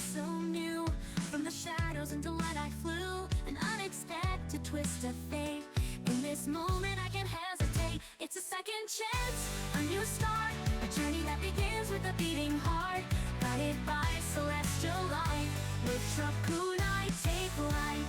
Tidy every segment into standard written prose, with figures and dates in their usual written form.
so new. From the shadows into light I flew, an unexpected twist of fate. In this moment I can't hesitate. It's a second chance, a new start, a journey that begins with a beating heart. Guided by celestial light, lift up kunai, take flight.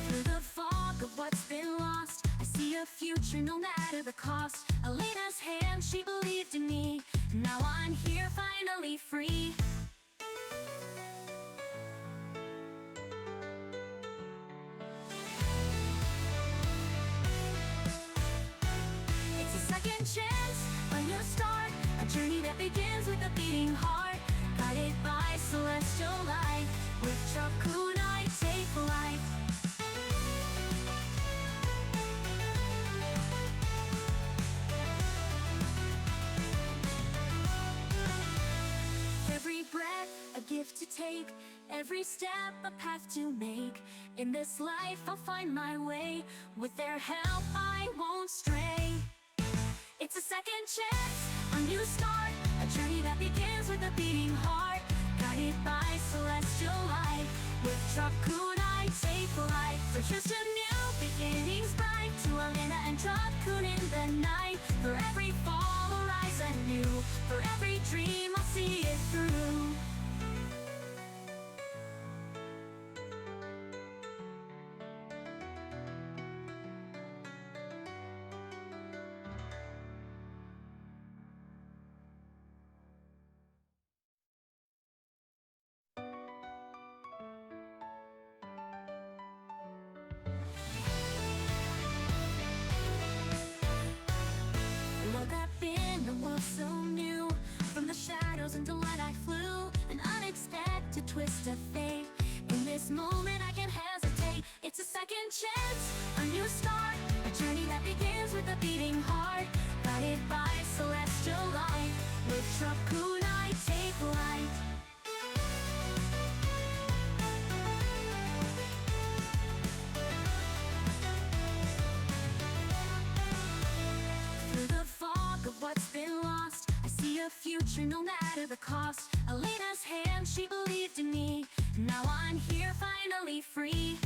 Through the fog of what's been lost, I see a future no matter the cost. Elena's hand, she believed in me. Now I'm here, finally free. It's a second chance, a new start, a journey that begins with a beating heart. Guided by celestial light, with kunai, take flight. Every breath, a gift to take. Every step, a path to make. In this life, I'll find my way. With their help, I won't stray. It's a second chance, a new start, a journey that begins with a beating heart. Guided by celestial light, with kunai, take flight. For just a new beginning's bright, to Elena and Kun in the night. For every fall, a rise anew. For every dream, I'll see it through. Look up in a world so new. From the shadows into light I flew, an unexpected twist of fate. In this moment I can't hesitate. It's a second chance, a new start, a journey that begins with a beating heart. Guided by celestial light, lift up kunai, take flight. Through the fog of what's been lost, I see a future no matter the cost. Elena's hand, she believed in me. Now I'm here, finally free.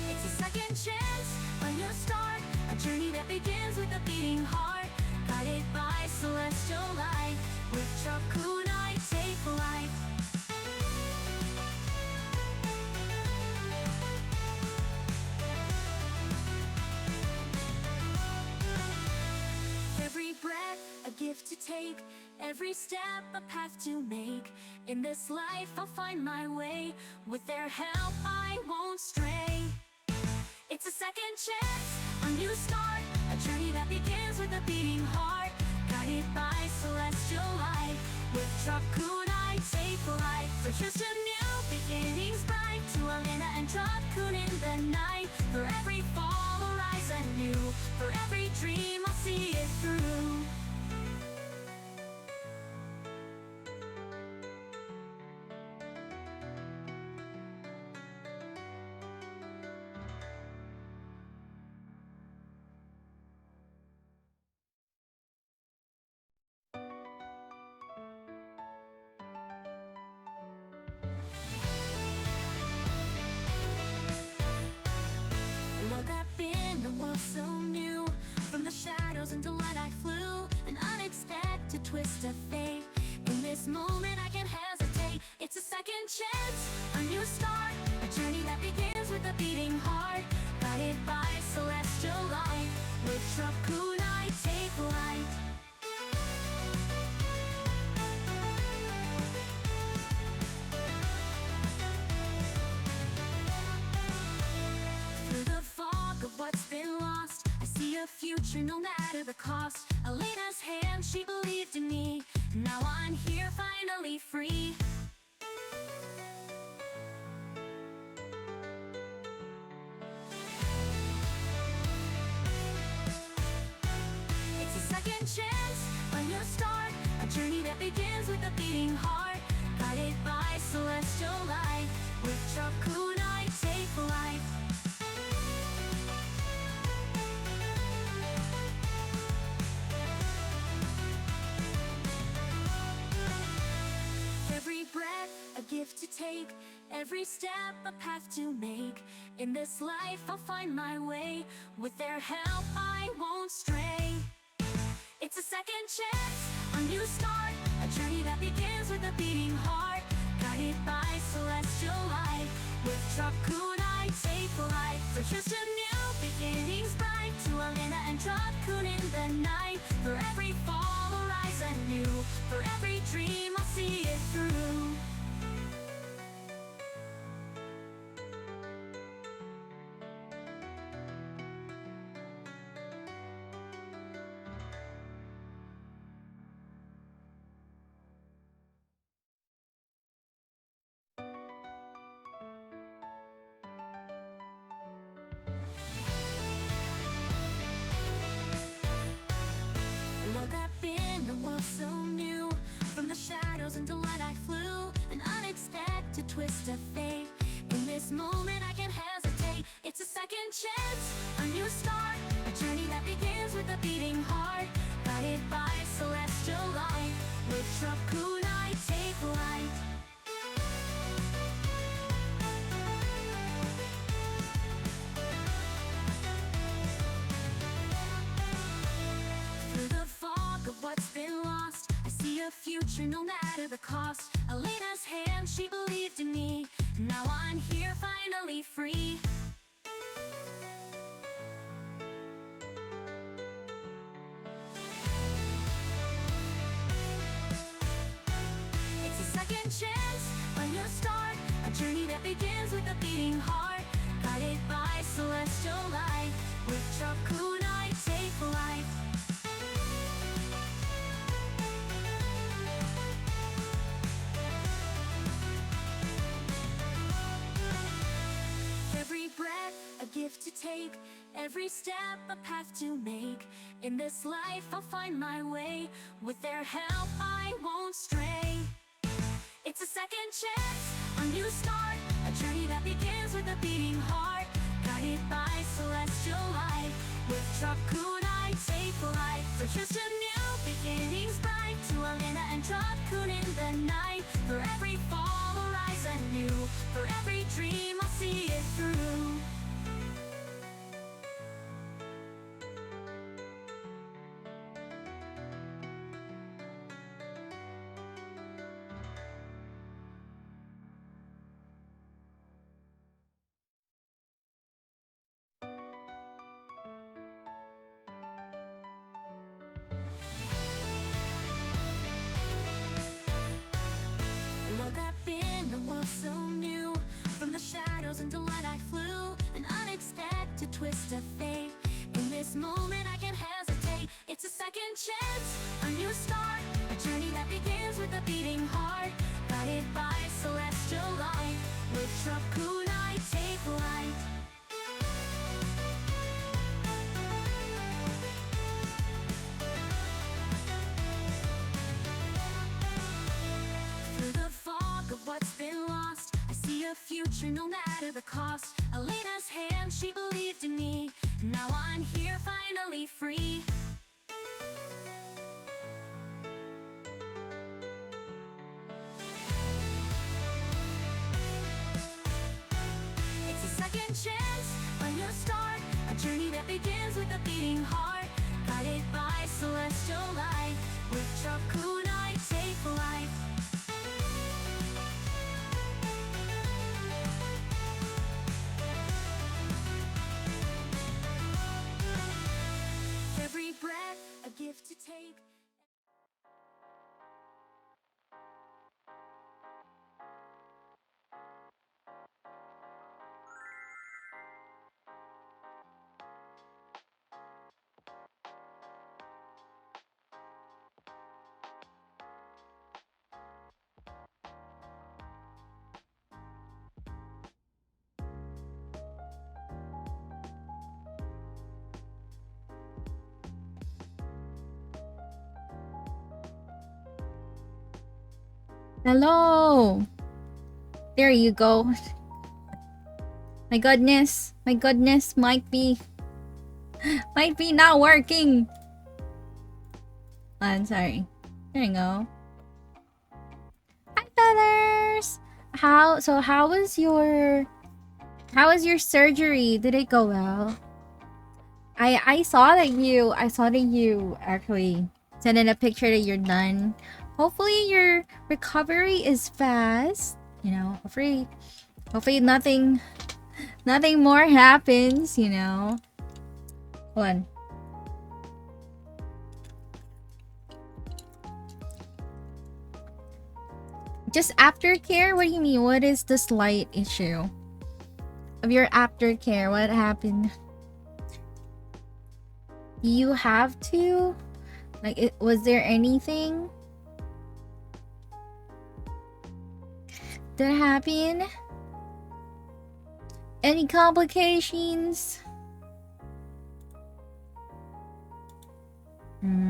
It's a second chance, a new start, a journey that begins with a beating heart. Guided by celestial light, with kunai, take flight. Every breath, a gift to take. Every step, a path to make. In this life, I'll find my way. With their help, I won't stray. It's a second chance, a new start, a journey that begins with a beating heart. Guided by celestial light, with kunai, take flight. For just a new beginning's bright, to Elena and Kun in the night. For every fall, a rise anew. For every dream, I'll see it through. Look up in a world so new. From the shadows into light I flew, an unexpected twist of fate. In this moment I can't hesitate. It's a second chance, a new start, a journey that begins with a beating heart. Guided by celestial light, lift up kunai, take flight. Through the fog of what's been lost, I see a future no matter the cost. Elena's hand, she believed in me. Now I'm here, finally free. It's a second chance, a new start, a journey that begins gift to take, every step a path to make. In this life I'll find my way, with their help I won't stray. It's a second chance, a new start, a journey that begins with a beating heart. Guided by celestial light, with Chakun I take flight. For just a new beginning's bright, to Alina and Chakun in the night. For every fall I'll rise anew, for every dream I'll see it through. Look up in the world so new, from the shadows into light I flew. An unexpected twist of fate, in this moment I can't hesitate. It's a second chance, a new start, a journey that begins with a beating heart. Guided by celestial light, with Chakun I take flight. Through the fog of what's been lost, I see a future no matter the cost. Elena's hand, she believed in me. Now I'm here, finally free. It's a second chance, a new start, a journey that begins with a beating heart. Guided by celestial light, with Chakun I take flight. Every breath a gift to take, every step a path to make. In this life I'll find my way, with their help I won't stray. It's a second chance, a new start, a journey that begins with a beating heart. Guided by celestial light, with Chakun I take flight. For just a new beginning's bright, to Alina and Chakun in the night. For every fall I'll rise anew, for every dream I'll see it through. Look up in the world so new, from the shadows into light I flew. An unexpected twist of fate, in this moment I can't hesitate. It's a second chance, a new start, a journey that begins with a beating heart. Guided by celestial light, with Chakun I take flight. Through the fog of what's been lost, I see a future no matter the cost. Elena's hand, she believed in me. Now I'm here, finally free. It's a second chance, a new start, a journey that begins with a beating heart. Guided by celestial light, with Chakun I take flight. Every breath a gift to take. Hello. There you go. My goodness, might be not working. I'm sorry. There you go. Hi, feathers. how was your surgery? Did it go well? I saw that you actually sent in a picture that you're done. Hopefully your recovery is fast. You know, hopefully nothing more happens, you know. Hold on. Just aftercare? What do you mean? What is the slight issue of your aftercare? What happened? You have to? Like, was there anything that happened? Any complications?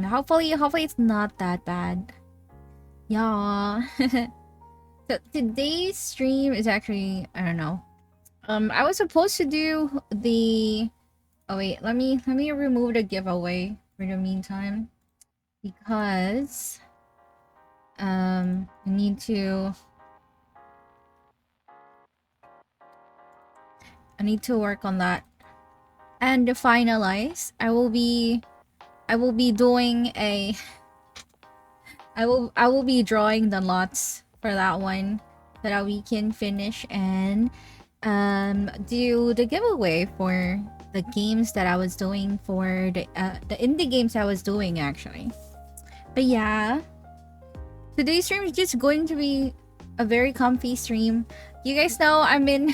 Hopefully it's not that bad. Yeah. So today's stream is actually, I don't know. I was supposed to do the. Oh wait, let me remove the giveaway for the meantime, because I need to work on that. And to finalize, I will be doing a I will be drawing the lots for that one so that we can finish and do the giveaway for the games that I was doing, for the indie games I was doing actually. But yeah, today's stream is just going to be a very comfy stream. You guys know I'm in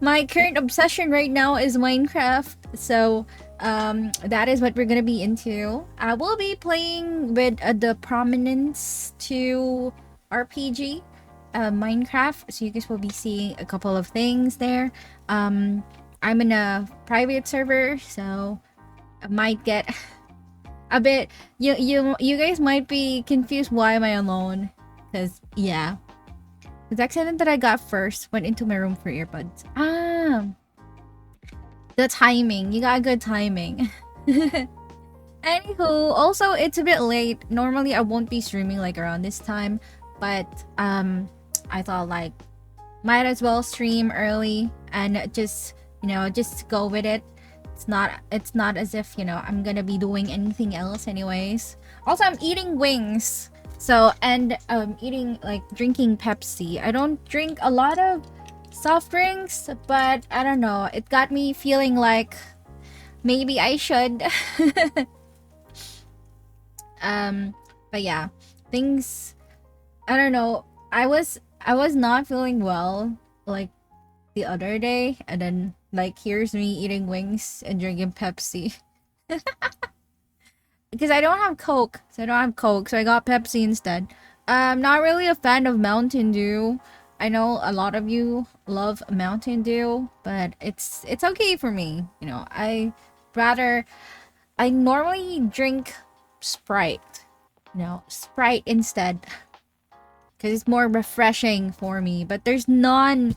my current obsession right now is Minecraft, so that is what we're gonna be into. I will be playing with the Prominence 2 RPG, Minecraft, so you guys will be seeing a couple of things there. I'm in a private server, so I might get a bit, you guys might be confused why am I alone, because yeah, the accident that I got first went into my room for earbuds. The timing, you got good timing. Anywho, also it's a bit late. Normally I won't be streaming like around this time, but I thought like might as well stream early and just, you know, just go with it. It's not as if, you know, I'm gonna be doing anything else anyways. Also, I'm eating wings, so, and eating, like, drinking Pepsi. I don't drink a lot of soft drinks, but I don't know, it got me feeling like maybe I should. But yeah, things, I don't know, I was not feeling well like the other day, and then like here's me eating wings and drinking Pepsi. Because I don't have Coke, so I got Pepsi instead. I'm not really a fan of Mountain Dew. I know a lot of you love Mountain Dew, but it's okay for me. You know, I normally drink Sprite. You know, Sprite instead, because it's more refreshing for me. But there's none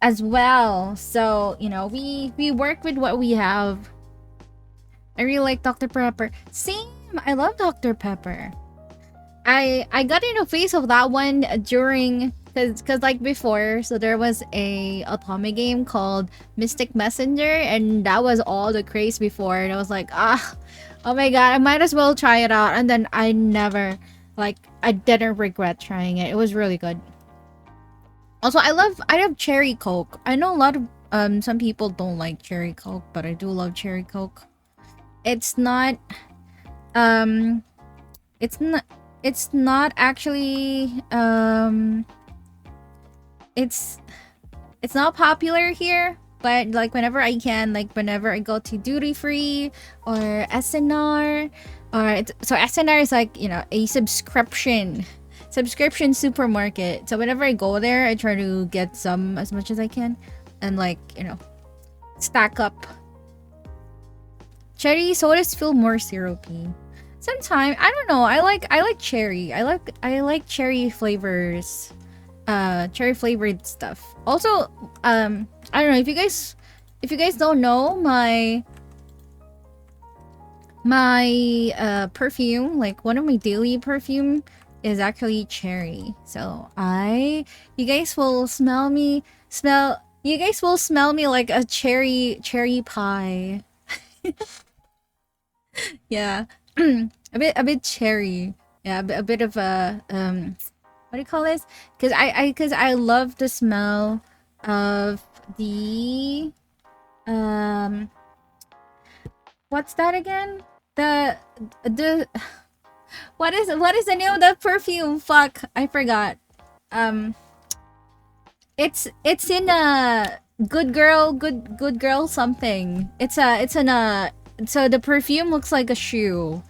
as well, so you know, we work with what we have. I really like Dr. Pepper. Same, I love Dr. Pepper. I got in the face of that one during, because like before, so there was a Otome game called Mystic Messenger, and that was all the craze before, and I was like, oh my god, I might as well try it out. And then I never, like, I didn't regret trying it. It was really good. Also, I love cherry Coke. I know a lot of some people don't like cherry Coke, but I do love cherry Coke. It's not it's not actually it's not popular here, but like whenever I can, like whenever I go to duty free or SNR, or so SNR is like, you know, a subscription supermarket. So whenever I go there, I try to get some as much as I can and, like, you know, stack up. Cherry sodas feel more syrupy. Sometimes, I don't know. I like cherry. I like cherry flavors. Cherry flavored stuff. Also, I don't know if you guys don't know my perfume, like one of my daily perfume is actually cherry. So you guys will smell me like a cherry pie. Yeah. A bit cherry. Yeah, a bit of a what do you call this? Cuz I love the smell of the um what's that again? The what is the name of the perfume? Fuck, I forgot. Um it's in a good girl something. It's in a so the perfume looks like a shoe.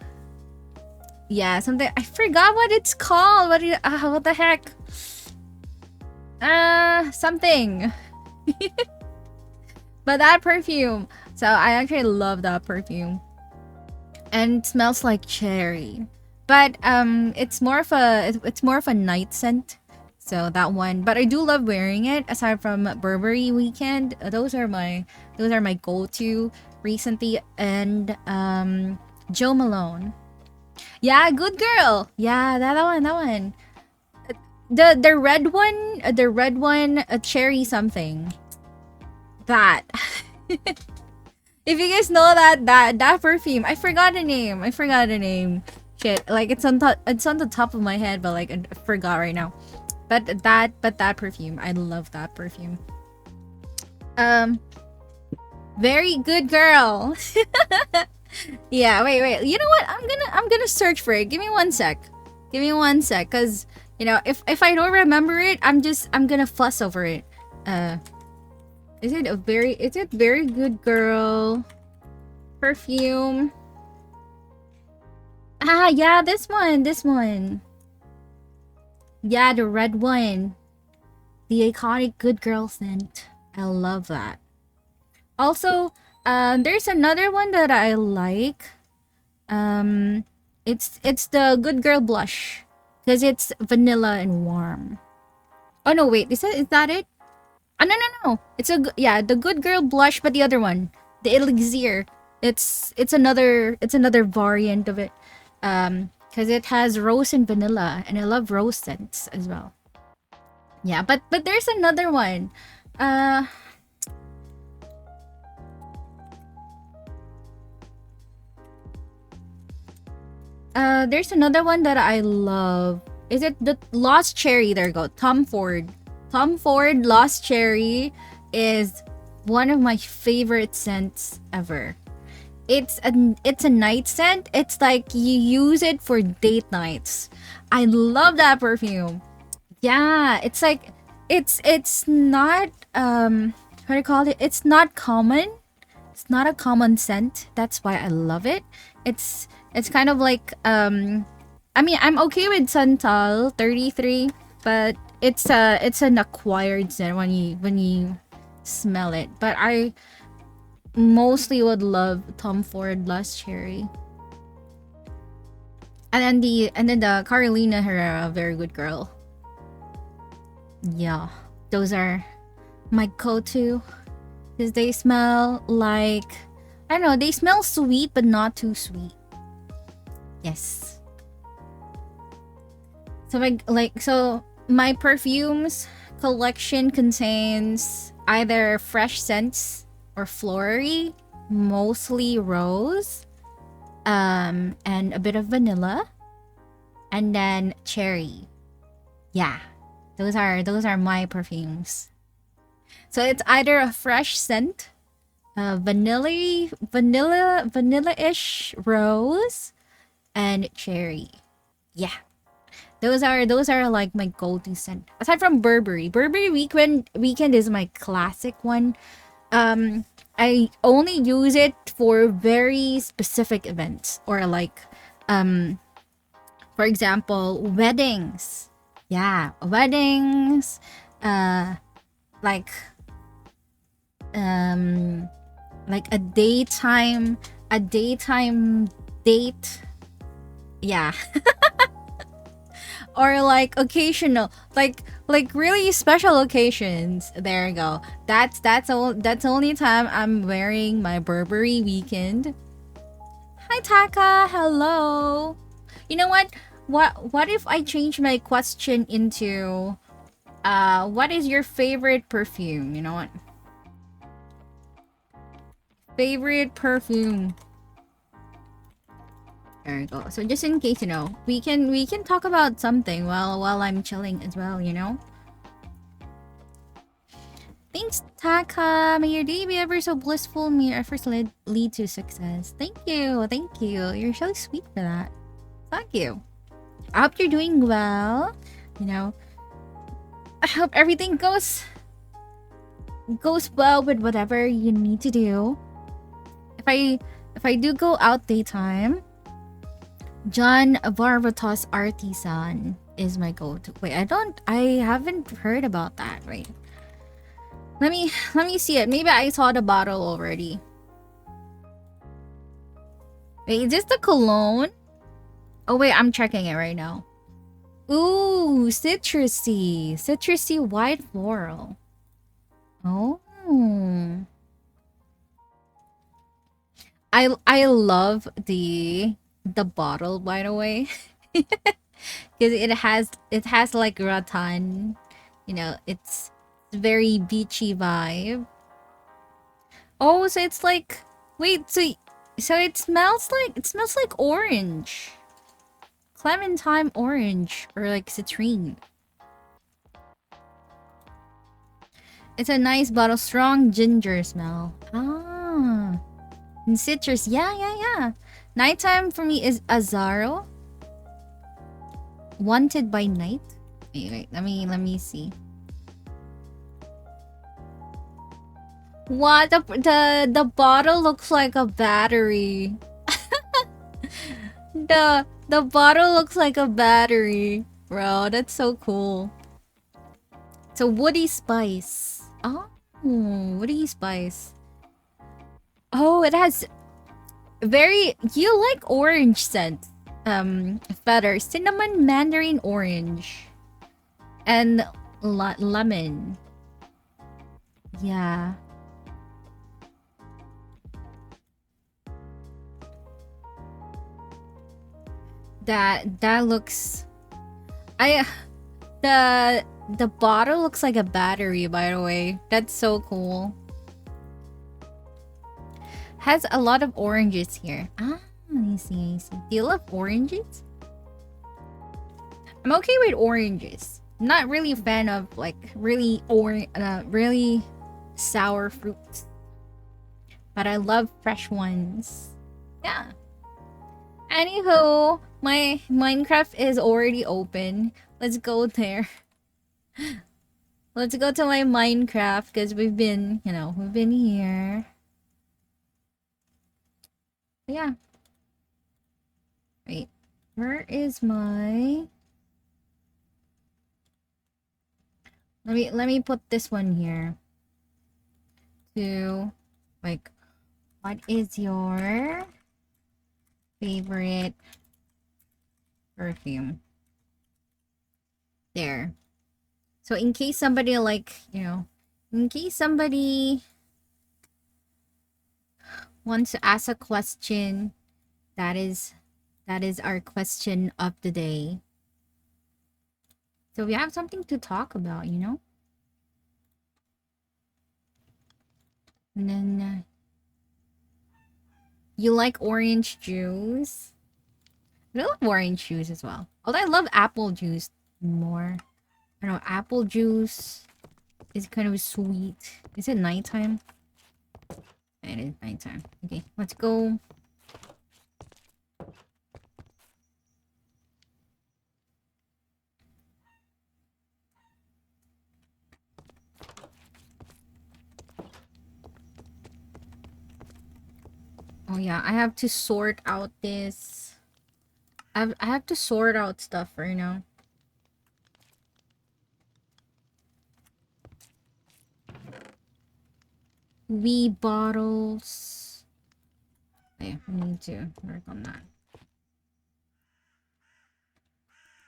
Yeah, something I forgot what it's called. What the heck? Something. But that perfume. So I actually love that perfume. And it smells like cherry. But it's more of a night scent. So that one, but I do love wearing it aside from Burberry Weekend. Those are my go-to recently, and Joe Malone. Yeah, good girl. Yeah, that one. The red one, a cherry something. That. If you guys know that perfume, I forgot the name. Shit, like it's on the top of my head, but like I forgot right now. But that perfume, I love that perfume. Um, very good girl. Yeah, wait. You know what? I'm gonna search for it. Give me one sec. Cause if I don't remember it, I'm gonna fuss over it. Is it very good girl perfume? Ah, yeah, this one. Yeah, the red one. The iconic good girl scent. I love that. Also, there's another one that I like. Um, it's the good girl blush because it's vanilla and warm. Oh no, wait, is that it? Oh no. Yeah, the good girl blush, but the other one, the elixir. It's another variant of it. Because it has rose and vanilla, and I love rose scents as well. Yeah, but there's another one. Uh, there's another one that I love. Is it the Lost Cherry? There you go. Tom Ford. Tom Ford Lost Cherry is one of my favorite scents ever. It's a night scent. It's like you use it for date nights. I love that perfume. Yeah, it's like it's not what do you call it? It's not common. It's not a common scent. That's why I love it. It's kind of like I mean, I'm okay with Santal 33, but it's an acquired scent when you smell it. But I mostly would love Tom Ford Lost Cherry. And then the Carolina Herrera Very Good Girl. Yeah, those are my go-to because they smell like, I don't know, they smell sweet but not too sweet. Yes. So my perfumes collection contains either fresh scents or flowery, mostly rose, and a bit of vanilla, and then cherry. Yeah, those are my perfumes. So it's either a fresh scent, vanilla-ish rose, and cherry. Yeah, those are like my go-to scent. Aside from Burberry, Weekend is my classic one. I only use it for very specific events, or like, for example, weddings. Yeah, weddings. Like um like a daytime date. Yeah. Or like occasional, like really special occasions. There you go. That's the only time I'm wearing my Burberry Weekend. Hi Taka, hello. You know what? what if I change my question into what is your favorite perfume? You know what? Favorite perfume. There we go. So just in case, you know, we can talk about something while I'm chilling as well, you know? Thanks, Taka. May your day be ever so blissful. May your efforts lead to success. Thank you. Thank you. You're so sweet for that. Thank you. I hope you're doing well. You know, I hope everything goes well with whatever you need to do. If I do go out daytime, John Varvatos Artisan is my go-to. Wait, I haven't heard about that. Wait. Let me see it. Maybe I saw the bottle already. Wait, is this the cologne? Oh wait, I'm checking it right now. Ooh, citrusy. Citrusy white floral. Oh. I love the bottle, by the way. Because it has like rattan. You know, it's very beachy vibe. Oh, so it's like, wait, so it smells like orange. Clementine orange or like citrine. It's a nice bottle, strong ginger smell. Ah. And citrus. Yeah, yeah, yeah. Nighttime for me is Azaro. Wanted by Night. Wait, let me see. What the bottle looks like a battery. The bottle looks like a battery. Bro, that's so cool. It's a woody spice. Oh, woody spice. Oh, it has very you like orange scent. Feather, cinnamon, mandarin orange, and lemon. Yeah. That looks I the bottle looks like a battery, by the way. That's so cool. Has a lot of oranges here. Ah, I see, I see. Do you love oranges? I'm okay with oranges. Not really a fan of like really sour fruits. But I love fresh ones. Yeah. Anywho, my Minecraft is already open. Let's go there. Let's go to my Minecraft because we've been here. Yeah. Wait. Where is my... Let me put this one here. To like, what is your favorite perfume? There. So in case somebody in case somebody wants to ask a question, that is our question of the day. So we have something to talk about, you know? And then you like orange juice? I love orange juice as well. Although I love apple juice more. I don't know, apple juice is kind of sweet. Is it nighttime? It is nighttime. Okay, let's go. Oh yeah, I have to sort out this. I have to sort out stuff right now. Wee bottles. Yeah, I need to work on that.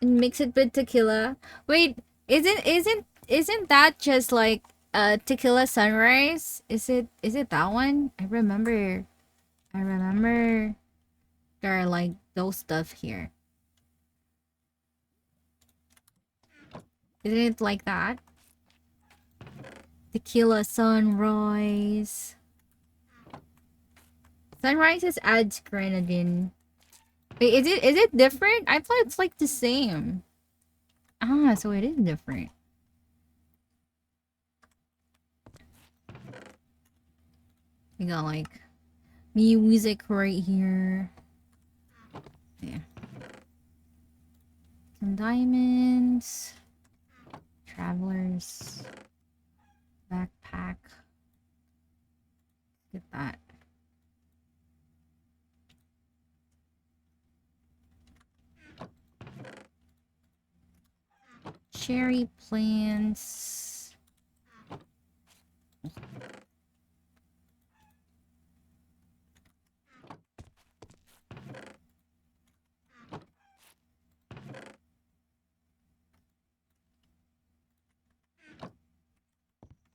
And mix it with tequila. Wait, isn't that just like tequila sunrise? Is it that one? I remember there are like those stuff here. Isn't it like that? Tequila sunrise. Sunrises adds grenadine. Wait, is it different? I thought it's like the same. Ah, so it is different. We got like music right here. Yeah. Some diamonds. Travelers. Backpack. Get that. Cherry plants.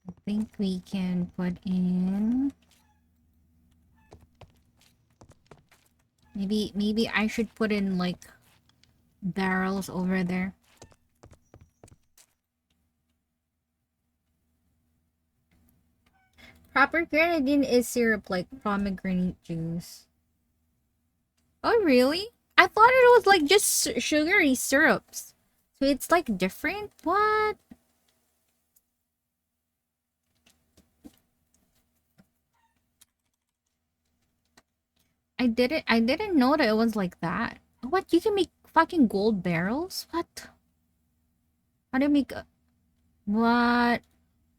I think we can put in... Maybe I should put in like barrels over there. Proper grenadine is syrup like pomegranate juice. Oh really? I thought it was like just sugary syrups. So it's like different? What? I didn't know that it was like that. What? You can make fucking gold barrels? What? How do you make what?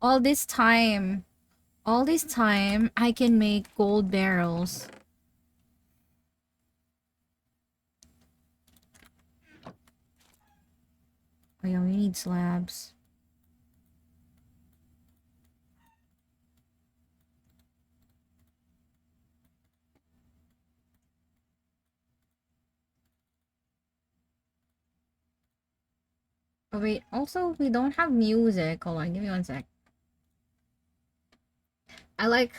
All this time. All this time I can make gold barrels. Oh yeah, we need slabs. Oh wait, also we don't have music. Hold on, give me one sec. I like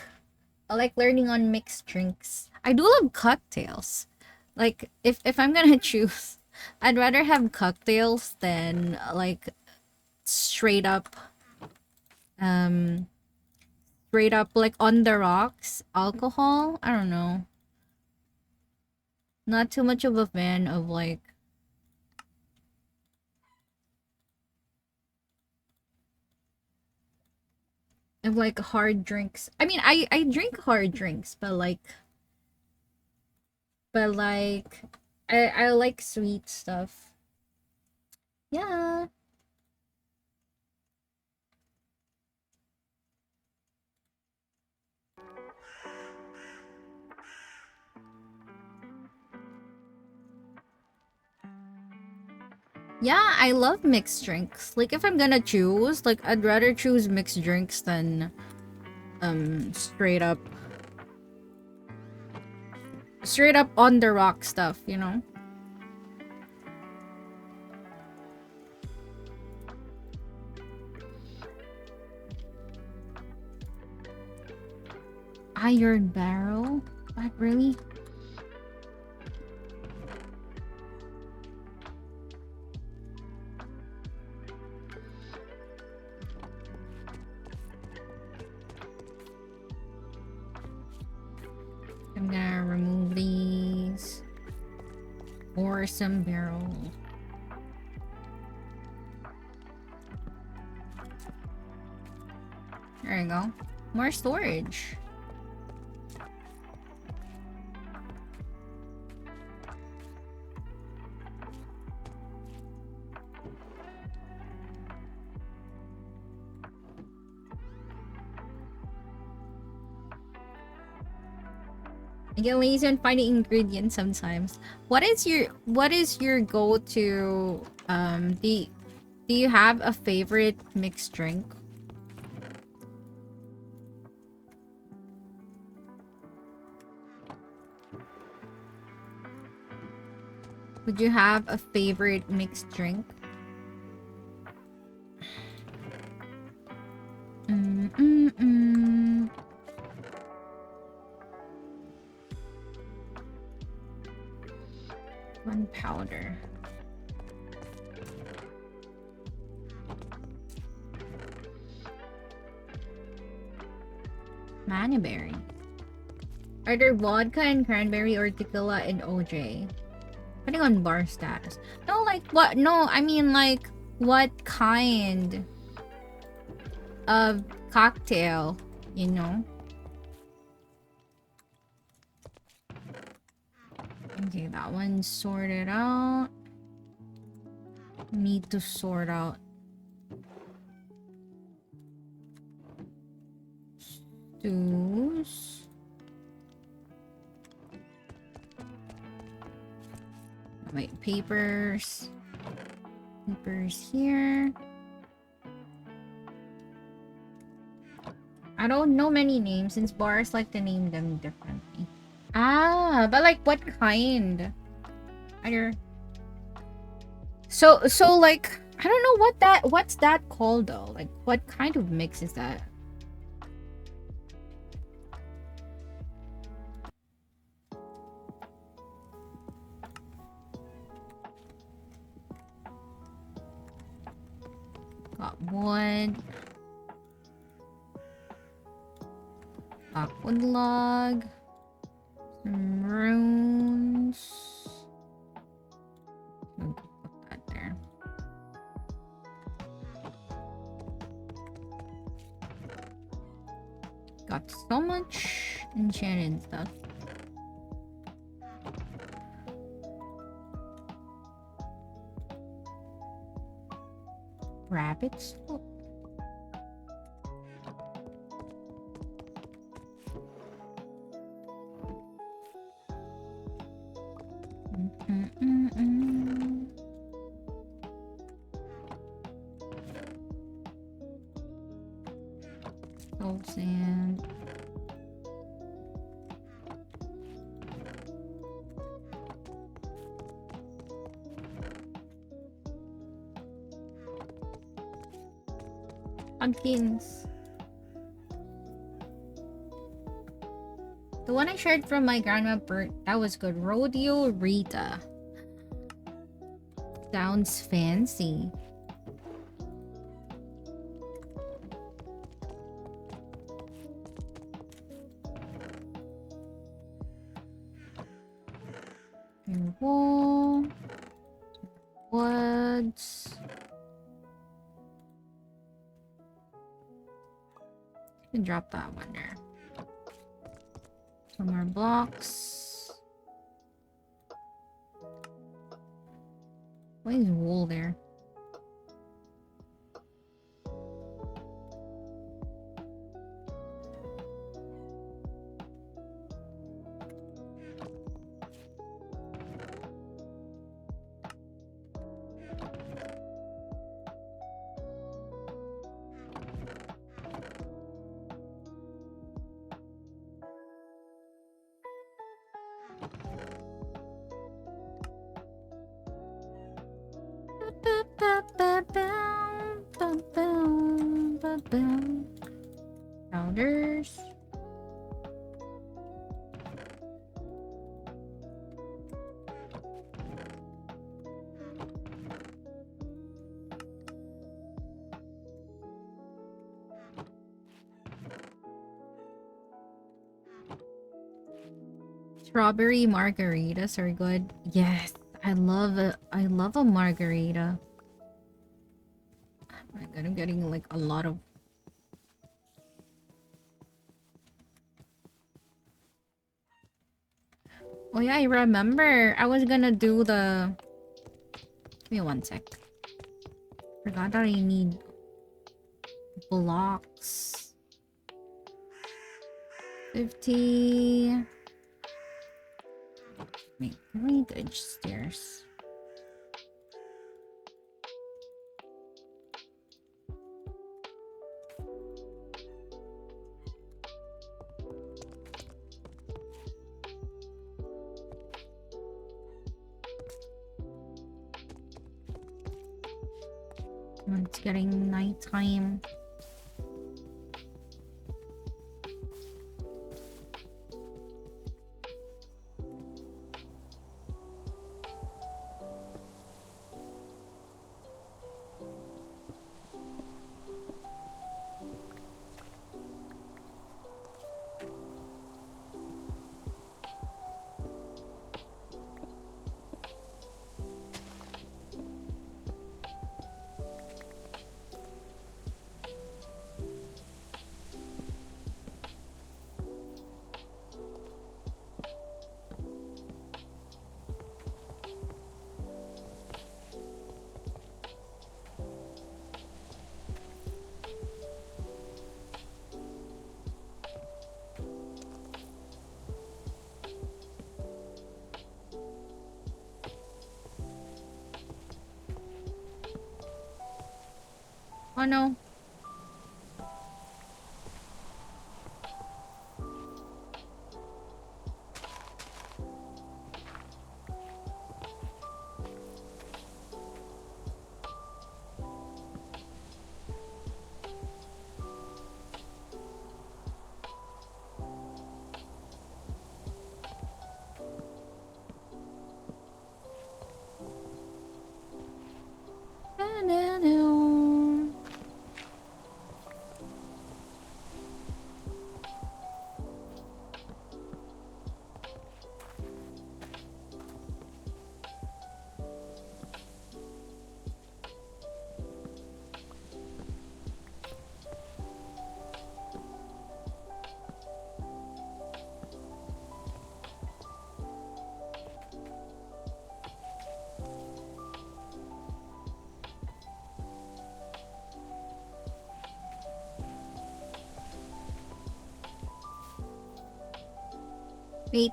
learning on mixed drinks. I do love cocktails. Like if I'm gonna choose, I'd rather have cocktails than like straight up um straight up like on the rocks alcohol. I don't know. Not too much of a fan of like hard drinks. I mean, I drink hard drinks, but like I like sweet stuff. Yeah. Yeah, I love mixed drinks. Like if I'm gonna choose, like I'd rather choose mixed drinks than straight up on the rock stuff, you know? Iron barrel? What, really? I'm gonna remove these. Or some barrel. There you go. More storage. I get lazy on finding ingredients sometimes. What is your go-to do you have a favorite mixed drink? Would you have a favorite mixed drink? Mm-mm-mm. Gunpowder. Maniberry. Are there vodka and cranberry or tequila and OJ? Depending on bar status. No, like what? No, I mean like what kind of cocktail, you know? Okay, that one's sorted out. Need to sort out stews. Wait, papers. Papers here. I don't know many names since bars like to name them differently. Ah, but like what kind? Are there... So like I don't know what's that called though? Like what kind of mix is that? Got wood. Wood log. Some runes. I'll put that there. Got so much enchanted stuff. Rabbits. Oh. Salt sand. Pumpkins. The one I shared from my grandma Bert, that was good. Rodeo Rita. Sounds fancy. Wool. Woods. You can drop that one there. Some more blocks. Why is wool there? Powders. Strawberry margaritas are good. Yes, I love a margarita. Oh my god, I'm getting like a lot of... Oh yeah, I remember. I was gonna do the... Give me one sec. Forgot that I need blocks. 50. Wait, I need the stairs. It's getting nighttime. Oh no. Wait.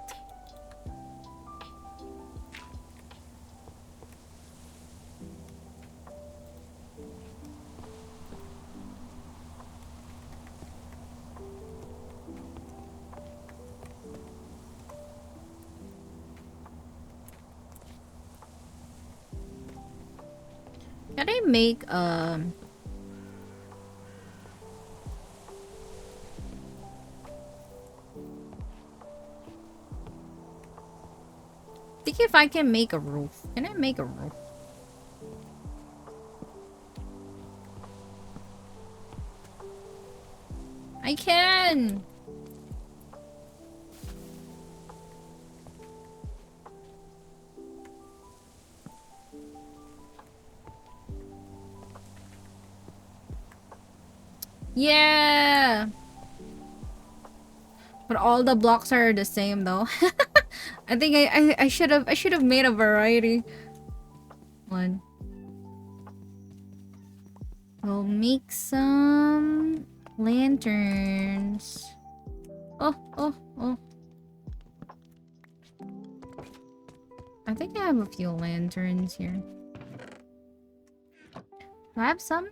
Can I make think if I can make a roof. Can I make a roof? I can. Yeah. But all the blocks are the same though. I think I should have made a variety. One. We'll make some lanterns. Oh, oh, oh. I think I have a few lanterns here. Do I have some?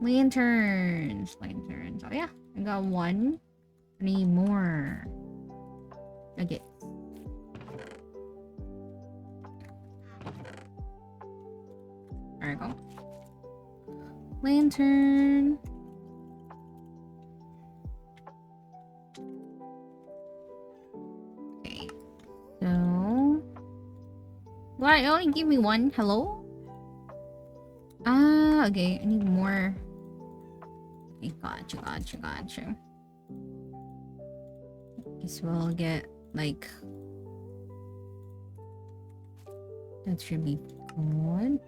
Lanterns. Lanterns. Oh yeah. I got one. I need more. Okay. There we go. Lantern. Okay. So... Why? Only give me one? Hello? Ah, okay. I need more. Okay, gotcha. Guess we'll get, like... That should be good.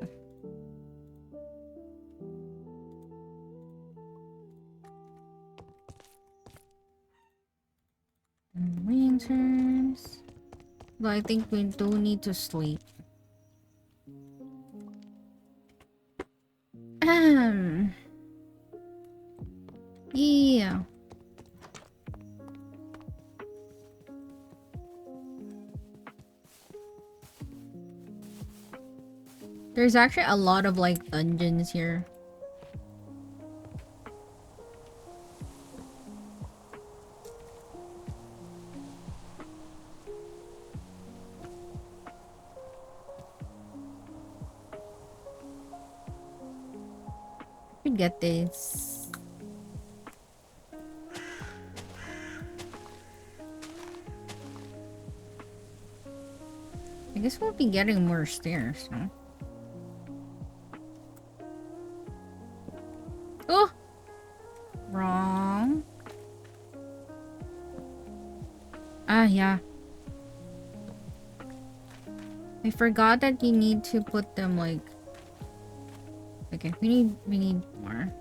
Lanterns. But I think we do need to sleep. Yeah. There's actually a lot of like dungeons here. We get this. I guess we'll be getting more stairs, huh? Oh! Wrong. Ah, yeah. I forgot that you need to put them like... Okay, we need more.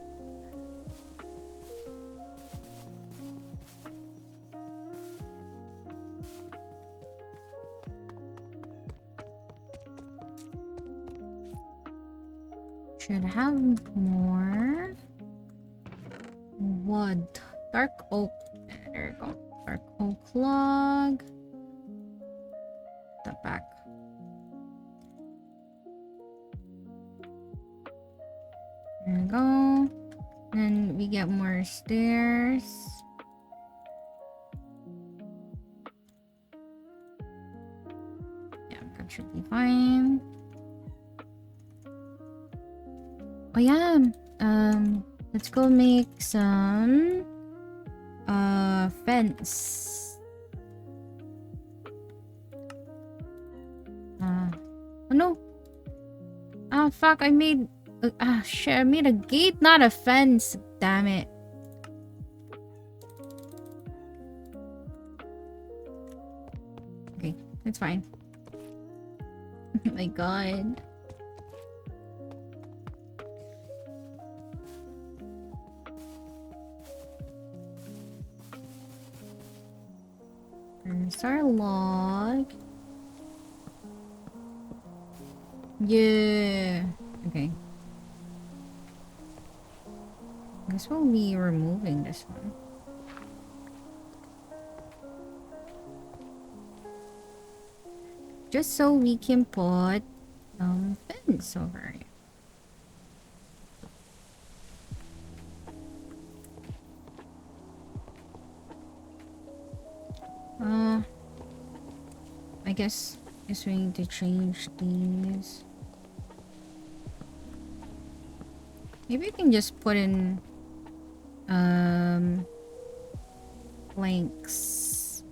Should have more wood. Dark oak. There we go. Dark oak log. The back. There we go. Then we get more stairs. Yeah, that should be fine. Oh yeah. Let's go make some fence. Oh no. Ah fuck, I made shit, I made a gate, not a fence. Damn it. Okay, it's fine. Oh my god. There's our log. Yeah. Okay. Guess we'll be removing this one. Just so we can put fence over it. I guess we need to change these. Maybe I can just put in blanks.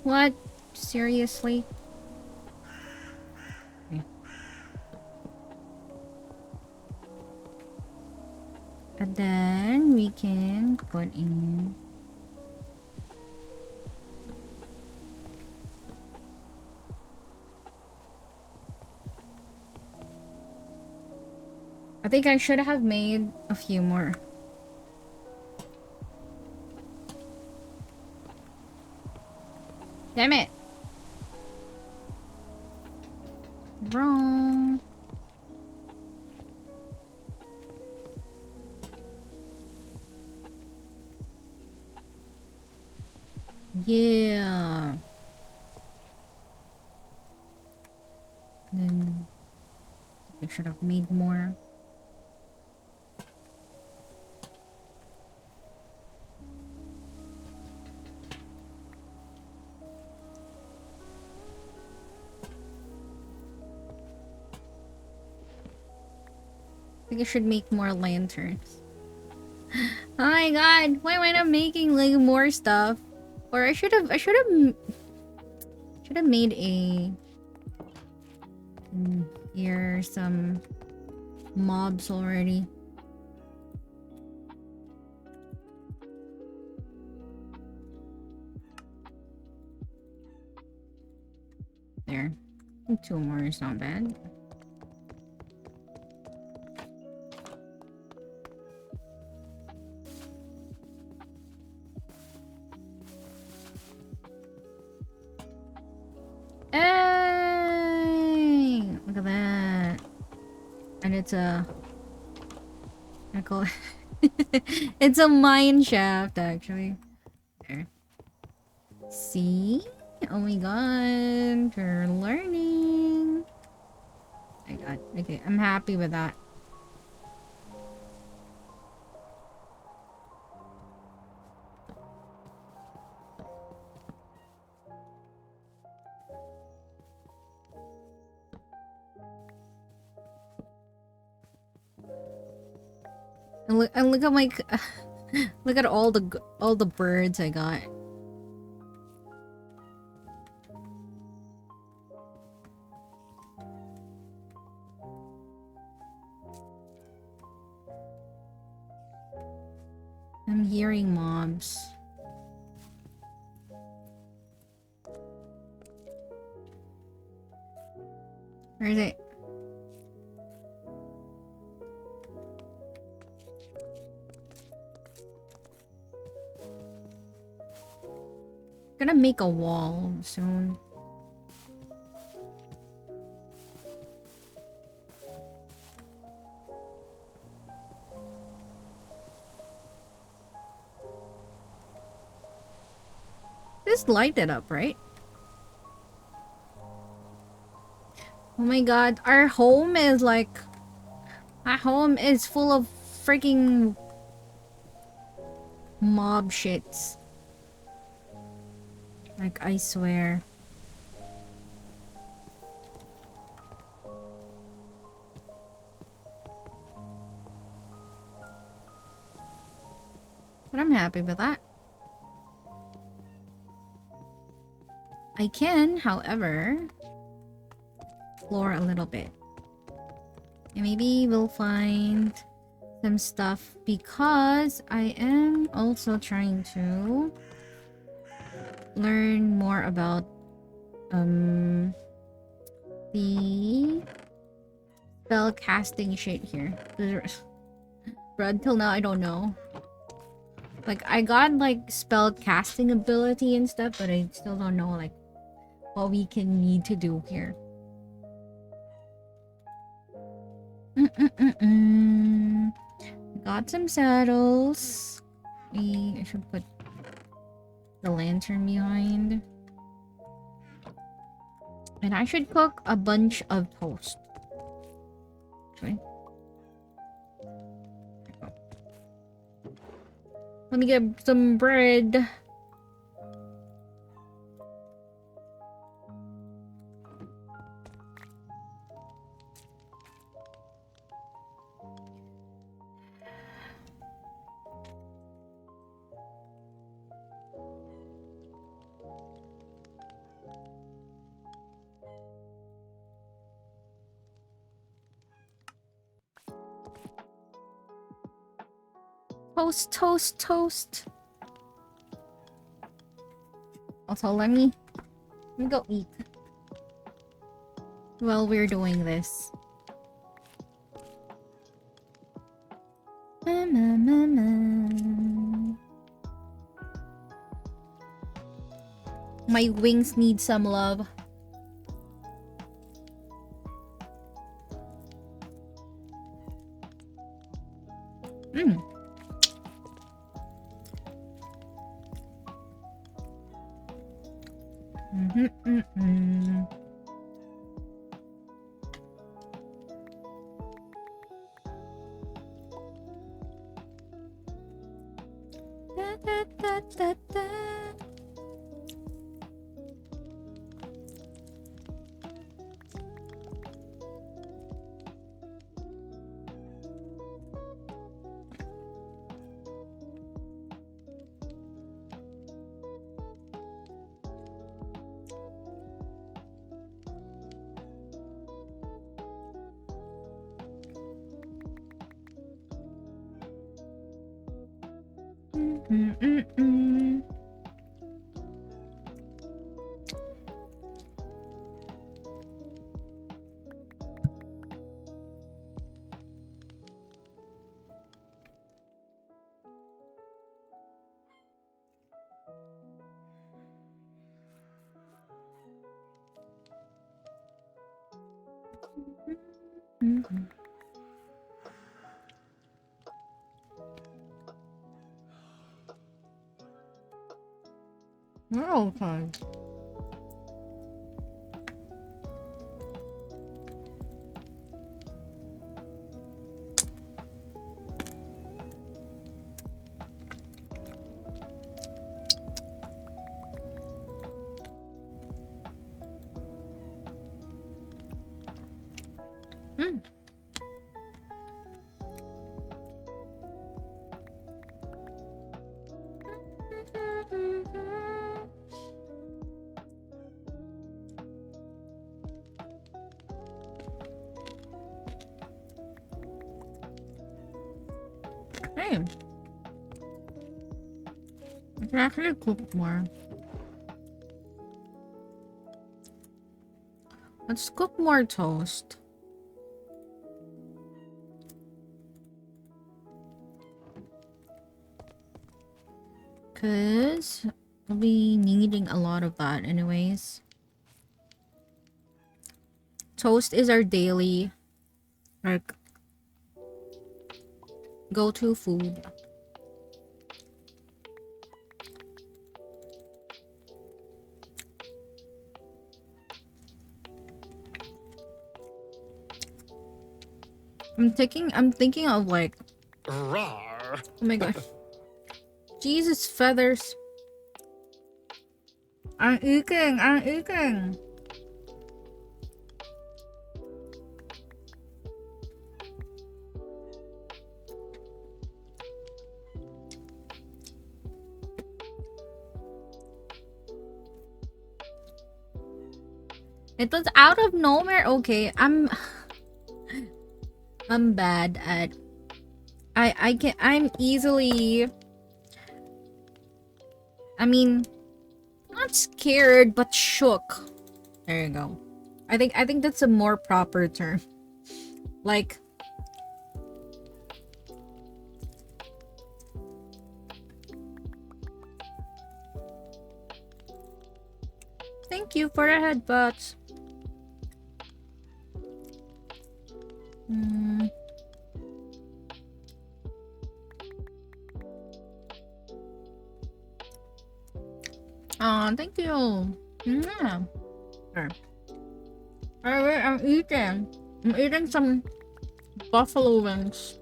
What? Seriously? Okay. And then we can put in I think I should have made a few more. Damn it. Wrong. Yeah. Then I should have made more. I think I should make more lanterns. Oh my god, why am I not making like more stuff? Or I should have made a here some mobs already. There. I think 2 more is not bad. Hey! Look at that. And it's a... I call it... it's a mine shaft, actually. There. See? Oh my god. We're learning. Oh my god. Okay, I'm happy with that. And look at my look at all the birds I got. I'm hearing mobs. Where is it? Gonna make a wall soon. Just light it up, right? Oh my god, our home is like... Our home is full of freaking mob shits. Like, I swear. But I'm happy with that. I can, however, explore a little bit. And maybe we'll find some stuff because I am also trying to learn more about the spell casting shit here. But until now I don't know. Like I got like spell casting ability and stuff, but I still don't know like what we can need to do here. Got some saddles. I should put the lantern behind. And I should cook a bunch of toast. Okay. Let me get some bread. Toast, toast, toast. Also, let me go eat while we're doing this. My wings need some love. Mm. Da, da, da, da, da. We're all fine. Hey, I can actually cook more. Let's cook more toast. Cause we'll be needing a lot of that anyways. Toast is our daily like go-to food. I'm thinking of like, Rawr. oh my god. Jesus, feathers. I'm eating, I'm eating. It was out of nowhere. Okay, I'm bad at I'm easily, I mean, not scared but shook. There you go. I think that's a more proper term. Like, thank you for the headbutts. Oh, thank you. Yeah. Sure. Alright, I'm eating. I'm eating some buffalo wings.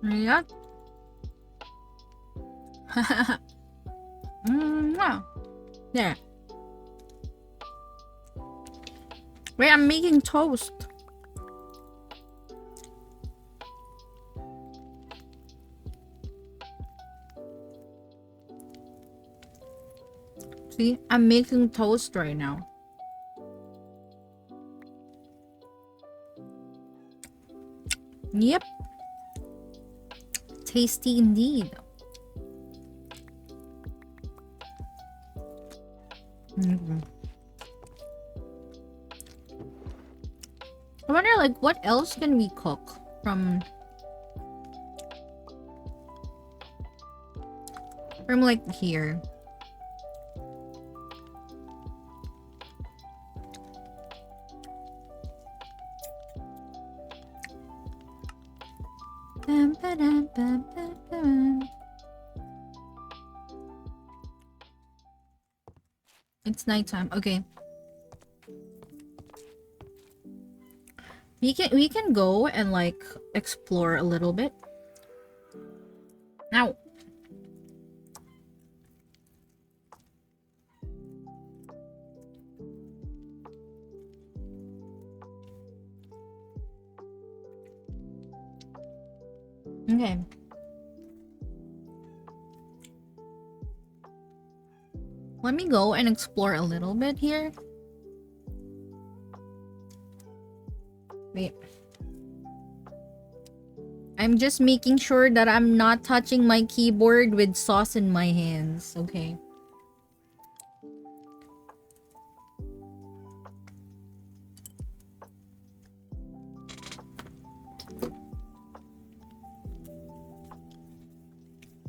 Yep. Wow. There. Wait, I'm making toast. See, I'm making toast right now. Yep. Tasty indeed. I wonder, like, what else can we cook from like here? It's nighttime. Okay. We can go and like explore a little bit. Now. Okay. Let me go and explore a little bit here. Wait. I'm just making sure that I'm not touching my keyboard with sauce in my hands, okay?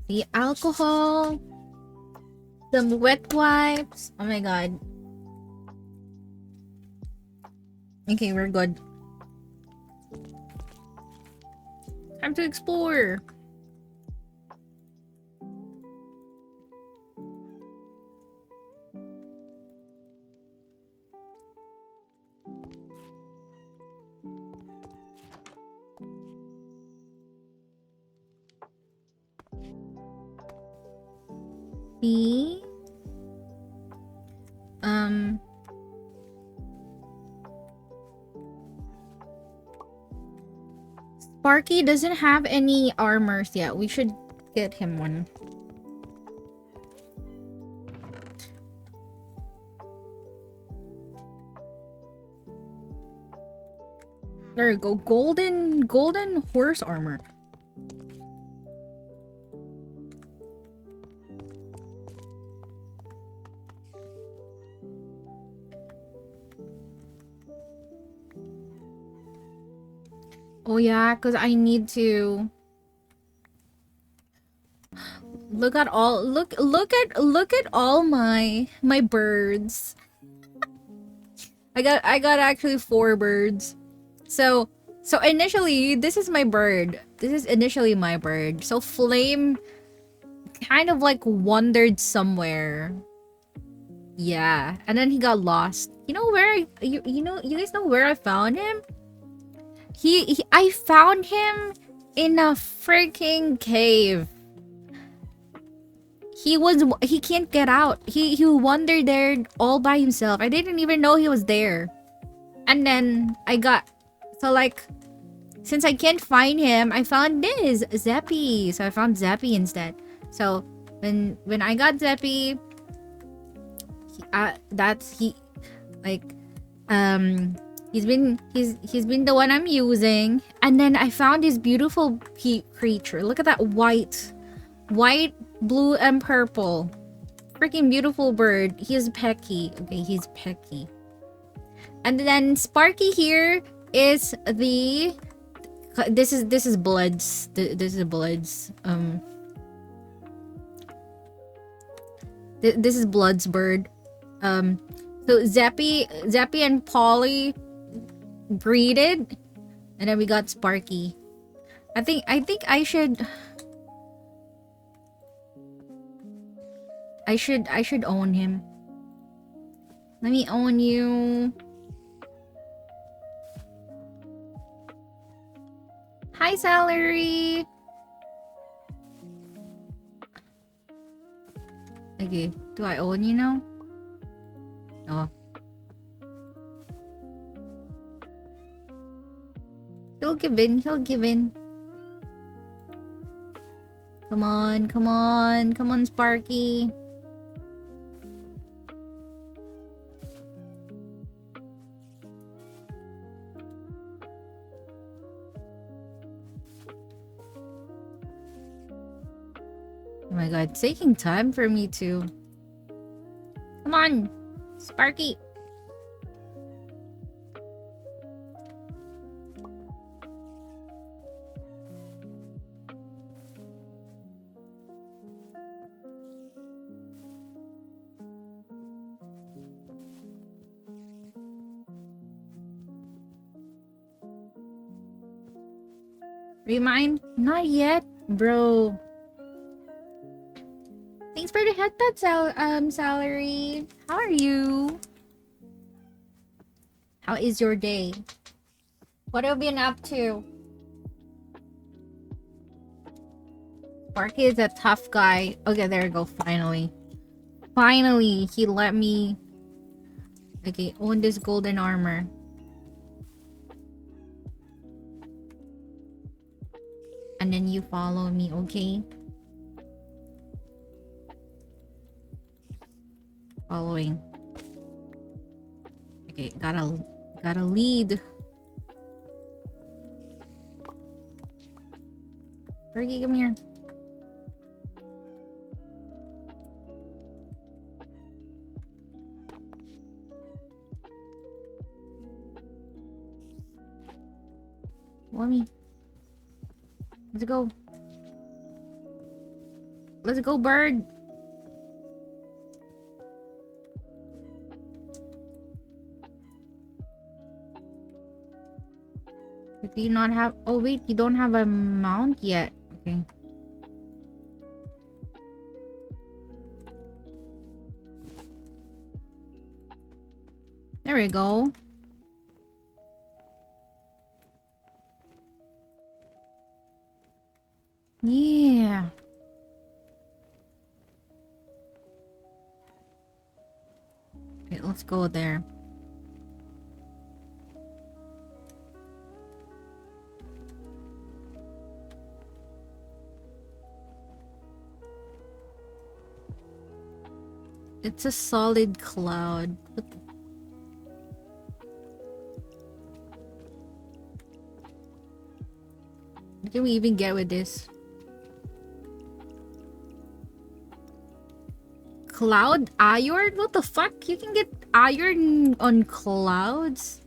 The alcohol. Some wet wipes. Oh my god. Okay, we're good. Time to explore. See? Sparky doesn't have any armors yet. We should get him one. There you go. Golden horse armor. Oh yeah, because I need to look at all look at all my birds. I got actually 4 birds. So initially this is my bird. This is initially my bird. So Flame kind of like wandered somewhere. Yeah, and then he got lost. You know where you guys know where I found him? I found him in a freaking cave. He can't get out. He wandered there all by himself. I didn't even know he was there. And then like since I can't find him, I found this Zeppy. So I found Zeppy instead. So when I got Zeppy, he like he's been the one I'm using. And then I found this beautiful creature. Look at that white, blue, and purple. Freaking beautiful bird. He's Pecky. Okay, he's Pecky. And then Sparky here is the this is Bloods. This is Bloods. This is Blood's bird. So Zeppy and Polly breeded, and then we got Sparky. I think I should own him. Let me own you. Hi, Salary. Okay, do I own you now? Oh. He'll give in. Come on, Sparky. Oh my god, it's taking time for me to... Come on, Sparky. Remind? Not yet, bro. Thanks for the headband, Salary. How are you? How is your day? What have you been up to? Sparky is a tough guy. Okay, there we go. Finally, he let me. Okay, own this golden armor. And then you follow me, okay? Following. Okay, gotta lead. Fergie, come here. Let me. Let's go. Let's go, bird. Do you not have... Oh, wait. You don't have a mount yet. Okay. There we go. Yeah. Okay, let's go there. It's a solid cloud. What can we even get with this? Cloud iron? What the fuck? You can get iron on clouds?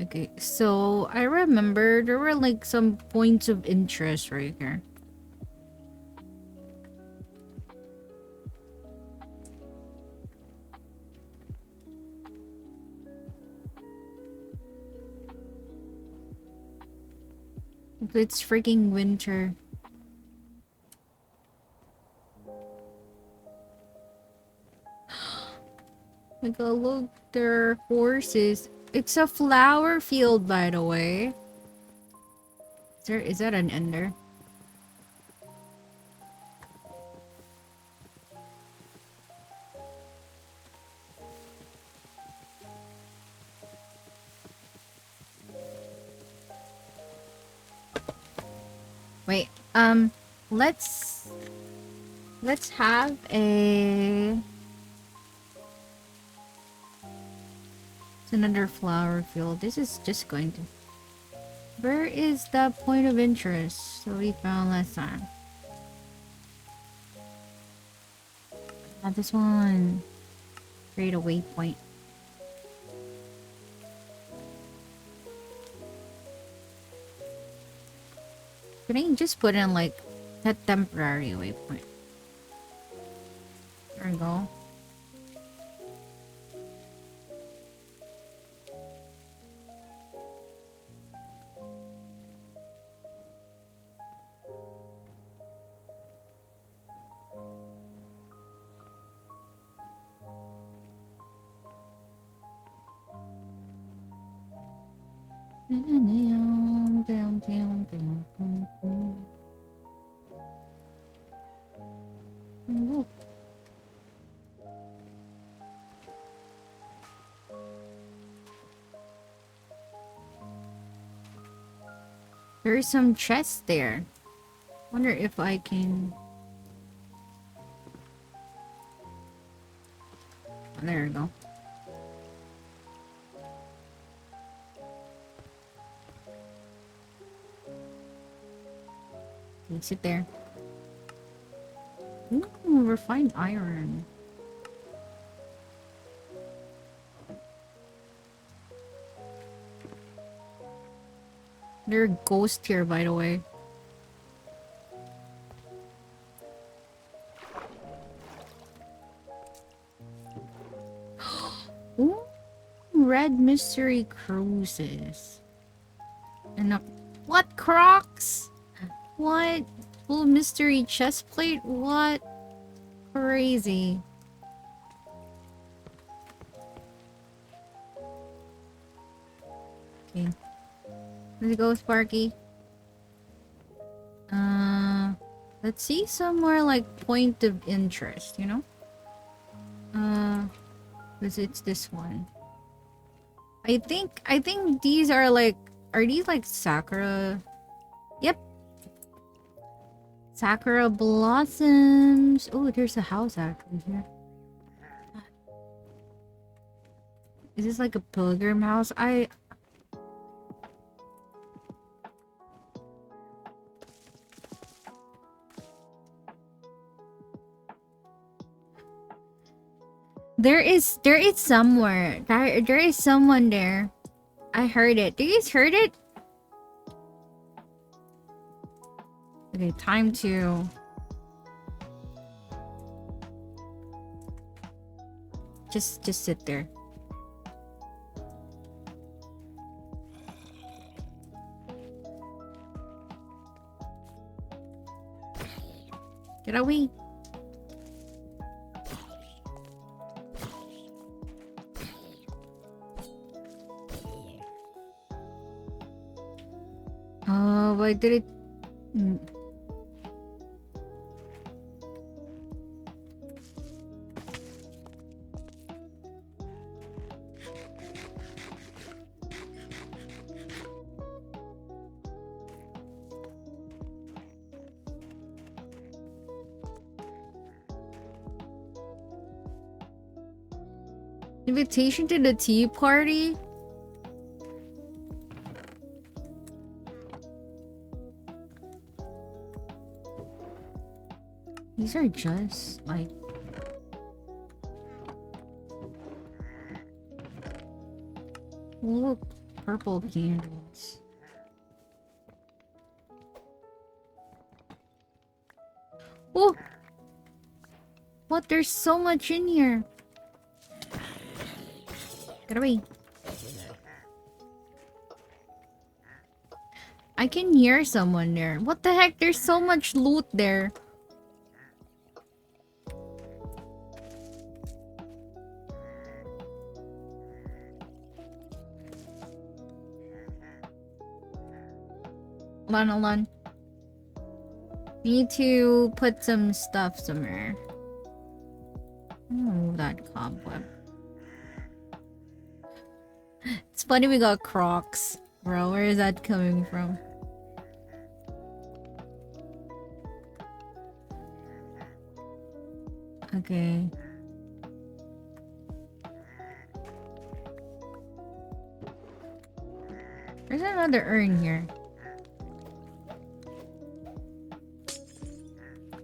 Okay, so I remember there were like some points of interest right here. It's freaking winter. Like, oh, look, there are horses. It's a flower field, by the way. Is that an ender? Wait, let's have a... It's another flower field. This is just going to... Where is the point of interest that we found last time? This one. Create a waypoint. Can I just put in like a temporary waypoint? There we go. Ooh. There is some chest there. Wonder if I can... Oh, there we go. Okay, sit there. Ooh, refined iron. There are ghosts here, by the way. Ooh, red mystery cruises. And what, Crocs? What? Full mystery chest plate? What? Crazy. Okay. Let's go, Sparky. Let's see some more like point of interest, you know? Because it's this one. I think these are like, are these like sakura? Yep. Sakura blossoms. Oh, there's a house actually here. Is this like a pilgrim house? There is somewhere. There is someone there. I heard it. Do you guys heard it? Okay, time to... Just sit there. Get away. Oh, why did it... Invitation to the tea party? These are just like... Look, purple candles. Oh! What? There's so much in here. Get away. I can hear someone there. What the heck? There's so much loot there. Hold on. Need to put some stuff somewhere. Oh, that cobweb. It's funny we got Crocs. Bro, where is that coming from? Okay. There's another urn here.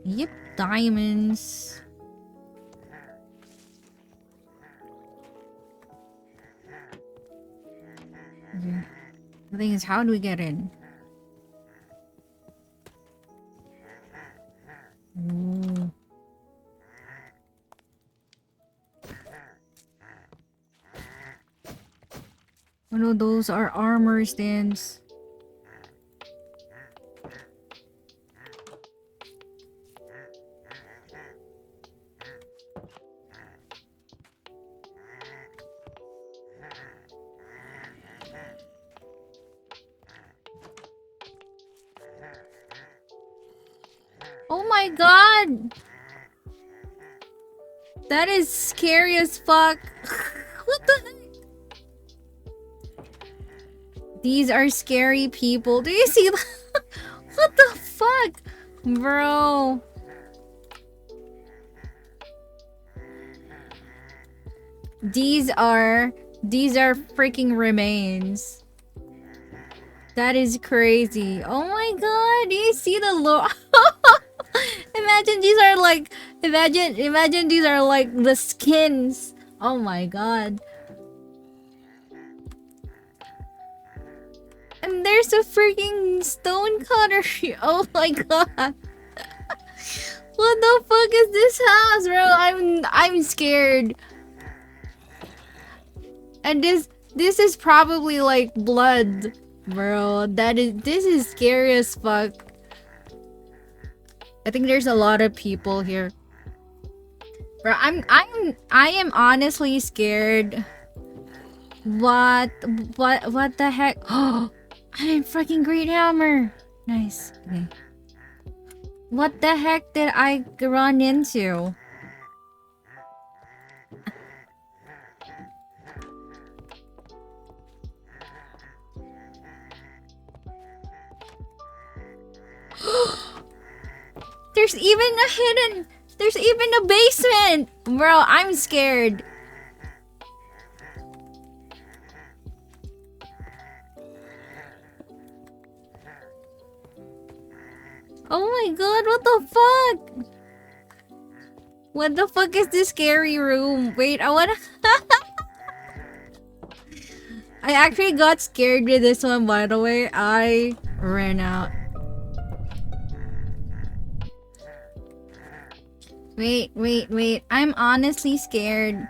Yep, diamonds. Okay. The thing is, how do we get in? Ooh. Oh no, those are armor stands. Oh my god! That is scary as fuck. What the heck? These are scary people. Do you see that? What the fuck? Bro. These are freaking remains. That is crazy. Oh my god, do you see the look? Imagine these are like imagine these are like the skins. Oh my god. And there's a freaking stone cutter. Oh my god. What the fuck is this house, bro? I'm scared. And this is probably like blood, bro. This is scary as fuck. I think there's a lot of people here. Bro, I am honestly scared. What the heck? Oh, I'm freaking great hammer. Nice. Okay. What the heck did I run into? There's even a basement! Bro, I'm scared. Oh my god, what the fuck? What the fuck is this scary room? Wait, I wanna... I actually got scared with this one, by the way. I ran out. Wait. I'm honestly scared.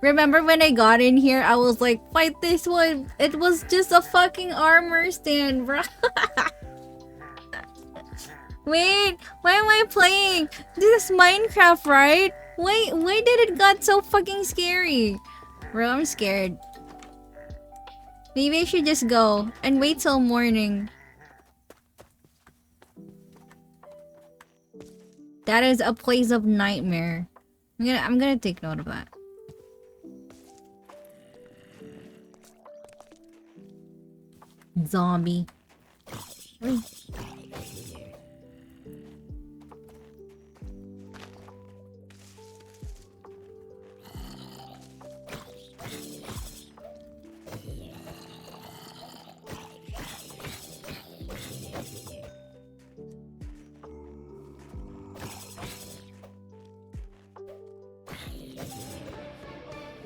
Remember when I got in here, I was like, fight this one. It was just a fucking armor stand, bro. Wait, why am I playing? This is Minecraft, right? Why did it got so fucking scary? Bro, I'm scared. Maybe I should just go and wait till morning. That is a place of nightmare. I'm gonna take note of that. Zombie.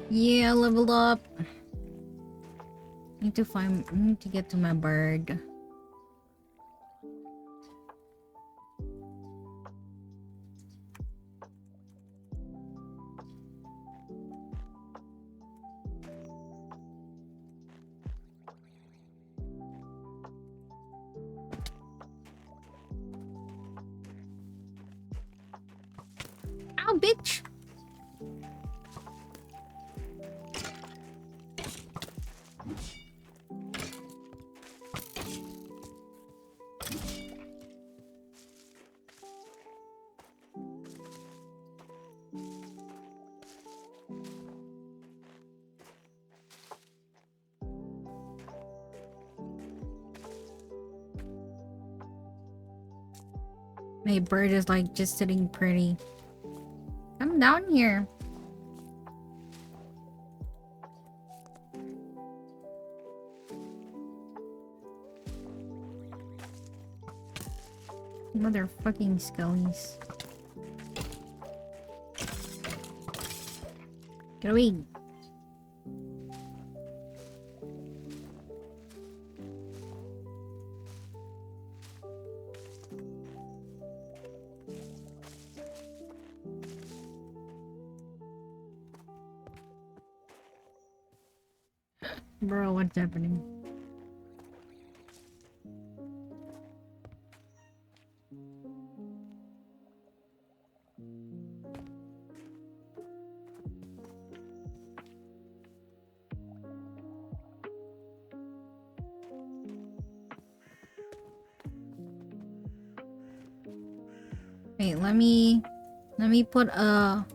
Yeah, level up. I need to get to my bird. down, bitch! My bird is like just sitting pretty. Come down here. Motherfucking skellies. Get away. Bro, what's happening? Wait, let me put a...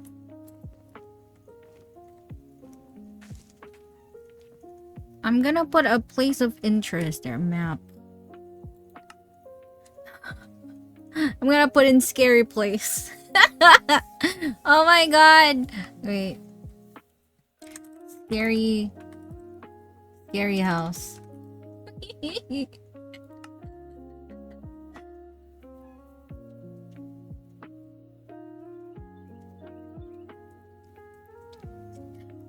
I'm gonna put a place of interest there, map. I'm gonna put in scary place. Oh my god. Wait. Scary house.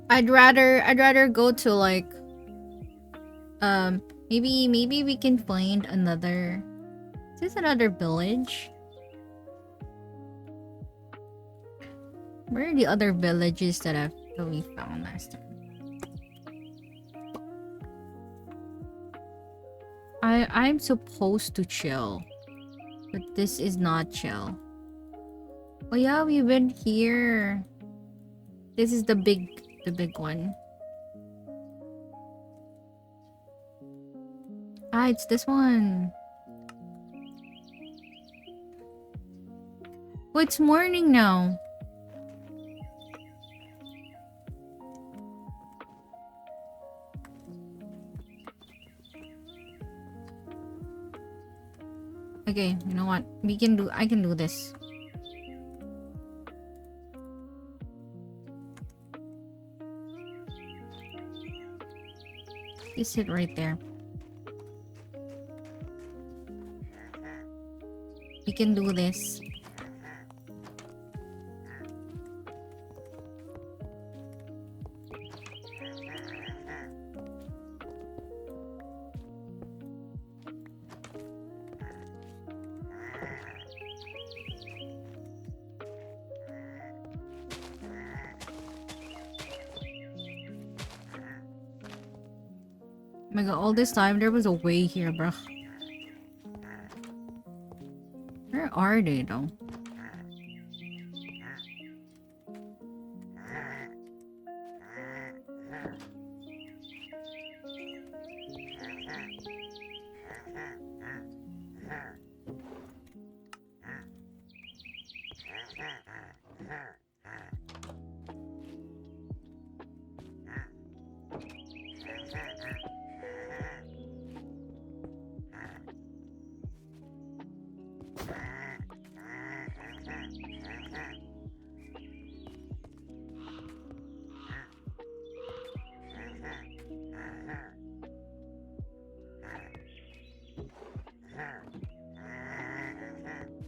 I'd rather go to like maybe we can find another. Is this another village? Where are the other villages that we found last time? I'm supposed to chill, but this is not chill. Oh yeah, we've been here. This is the big one. Ah, it's this one. Oh, it's morning now. Okay, you know what? I can do this. You sit right there. We can do this. Oh my god, all this time there was a way here, bro. Where are they though?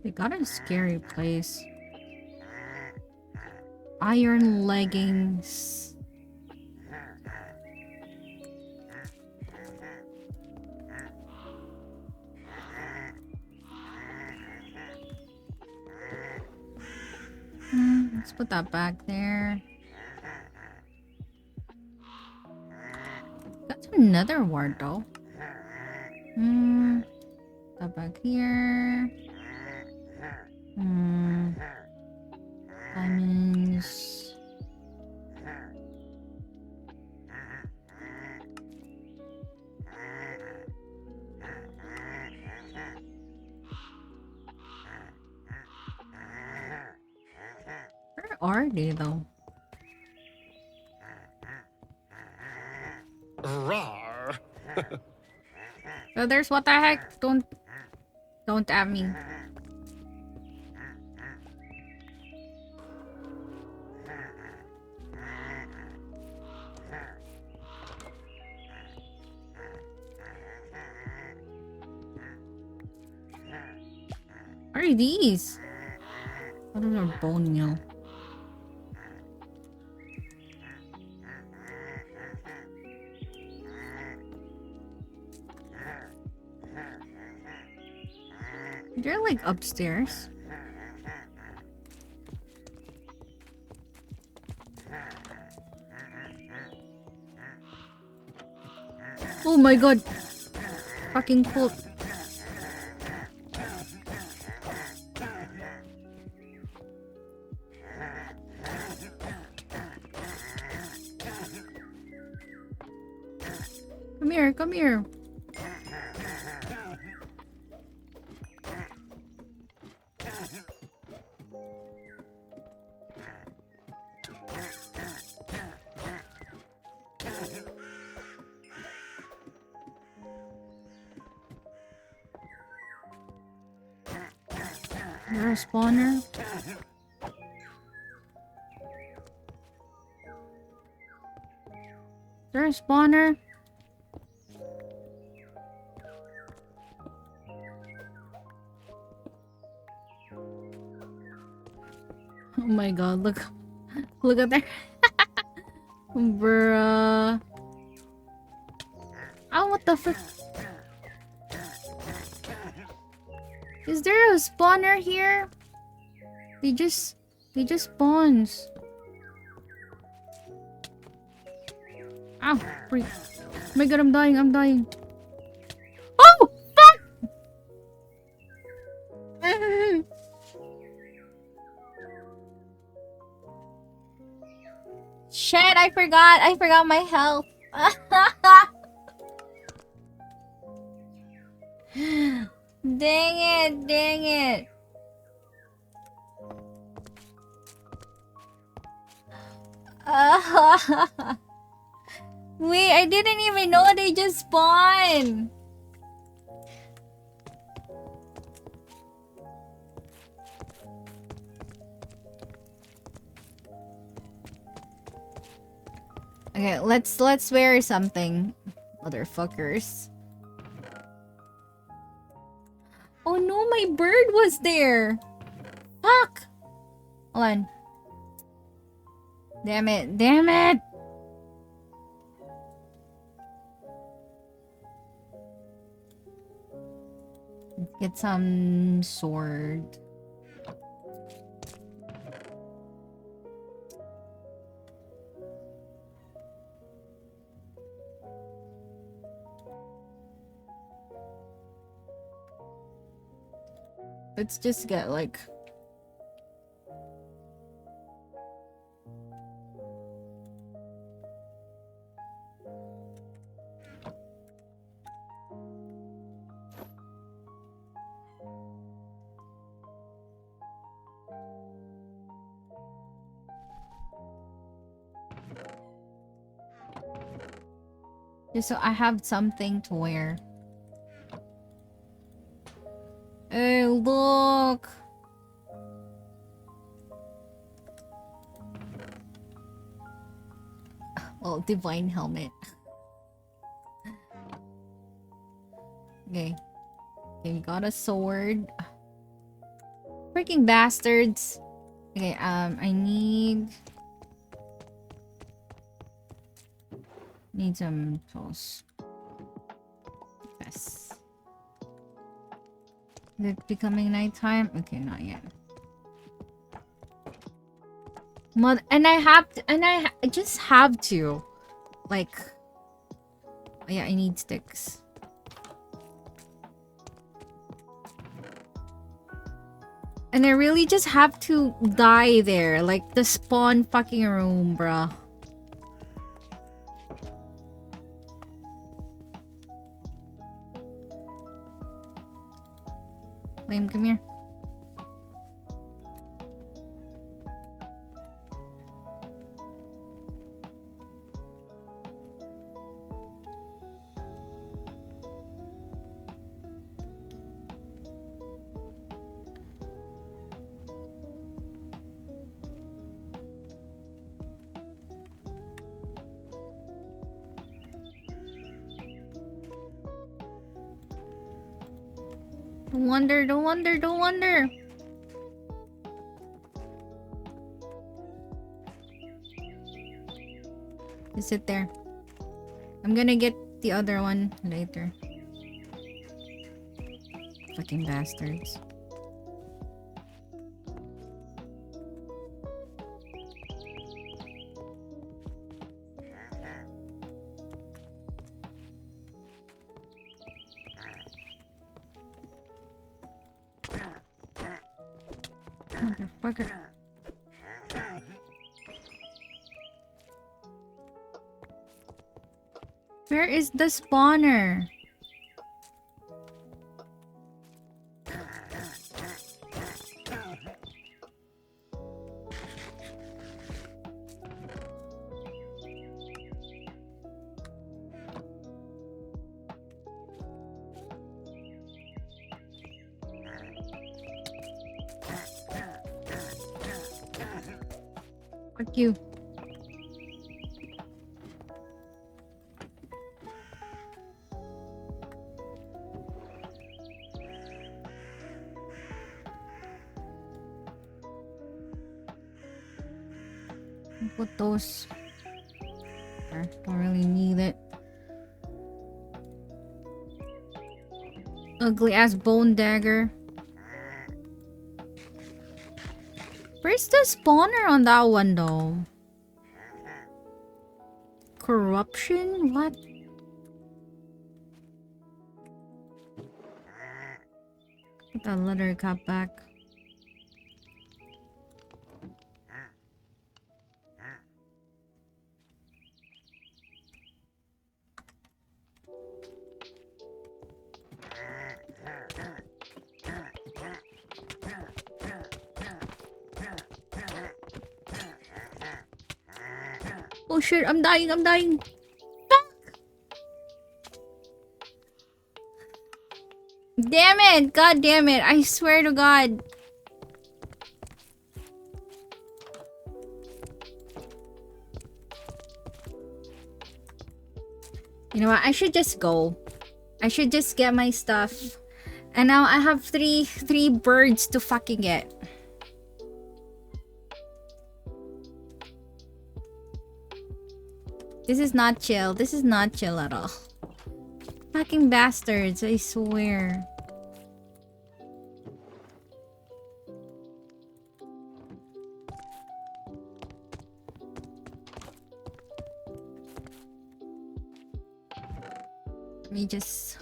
They got a scary place. Iron leggings. Let's put that back there. That's another word though. That back here. Diamond. Where are they though? Rawr. Oh, there's what the heck? Don't at me. What are these? What is our bone meal? They're like upstairs. Oh my god. Fucking cool. Come here, come here. You're a spawner? You're a spawner? Oh my god, look. Look at that. Bruh. Oh, what the frick? Is there a spawner here? They just spawns. Ow, freak. Oh my god, I'm dying. Oh, fuck! Shit, I forgot my health. Dang it. Wait, I didn't even know they just spawned. Okay, let's wear something, motherfuckers. Oh no, my bird was there. Fuck. Hold on. Damn it. Let's get some sword. Let's just get like... just so I have something to wear. Hey, look! Oh, divine helmet. Okay, we got a sword. Freaking bastards. Okay, I need some tools. Yes. Is it becoming nighttime? Okay, not yet. And I just have to. Like, yeah, I need sticks. And I really just have to die there. Like, the spawn fucking room, bruh. Liam, come here. Don't wonder, don't wonder, don't wonder. Just sit there. I'm gonna get the other one later. Fucking bastards. Motherfucker. Where is the spawner? Fuck you. Put those. I don't really need it. Ugly ass bone dagger. Where's the spawner on that one though? Corruption? What? Put that leather cap back. Oh shit, I'm dying, I'm dying. Fuck! Damn it! God damn it, I swear to God. You know what, I should just go. I should just get my stuff. And now I have three birds to fucking get. This is not chill. This is not chill at all. Fucking bastards, I swear. Let me just...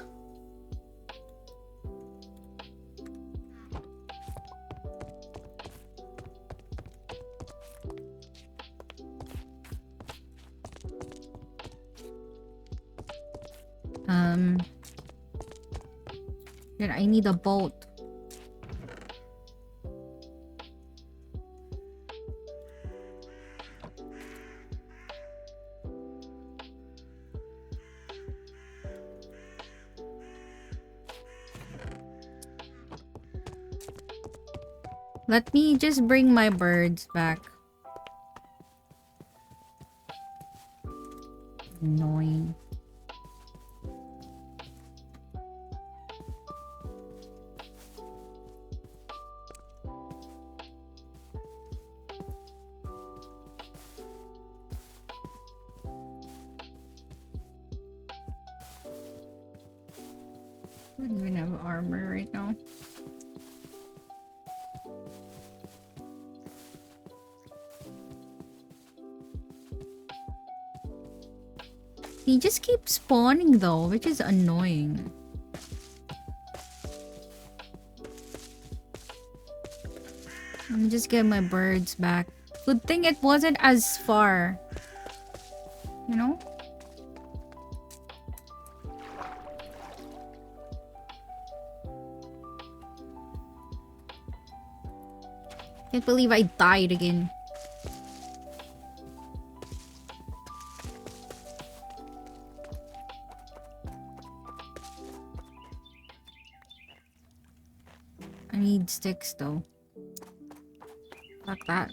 Shit, I need a boat. Let me just bring my birds back. Annoying. I don't even have armor right now. He just keeps spawning though, which is annoying. Let me just get my birds back. Good thing it wasn't as far. You know? Can't believe I died again. I need sticks though. Fuck that.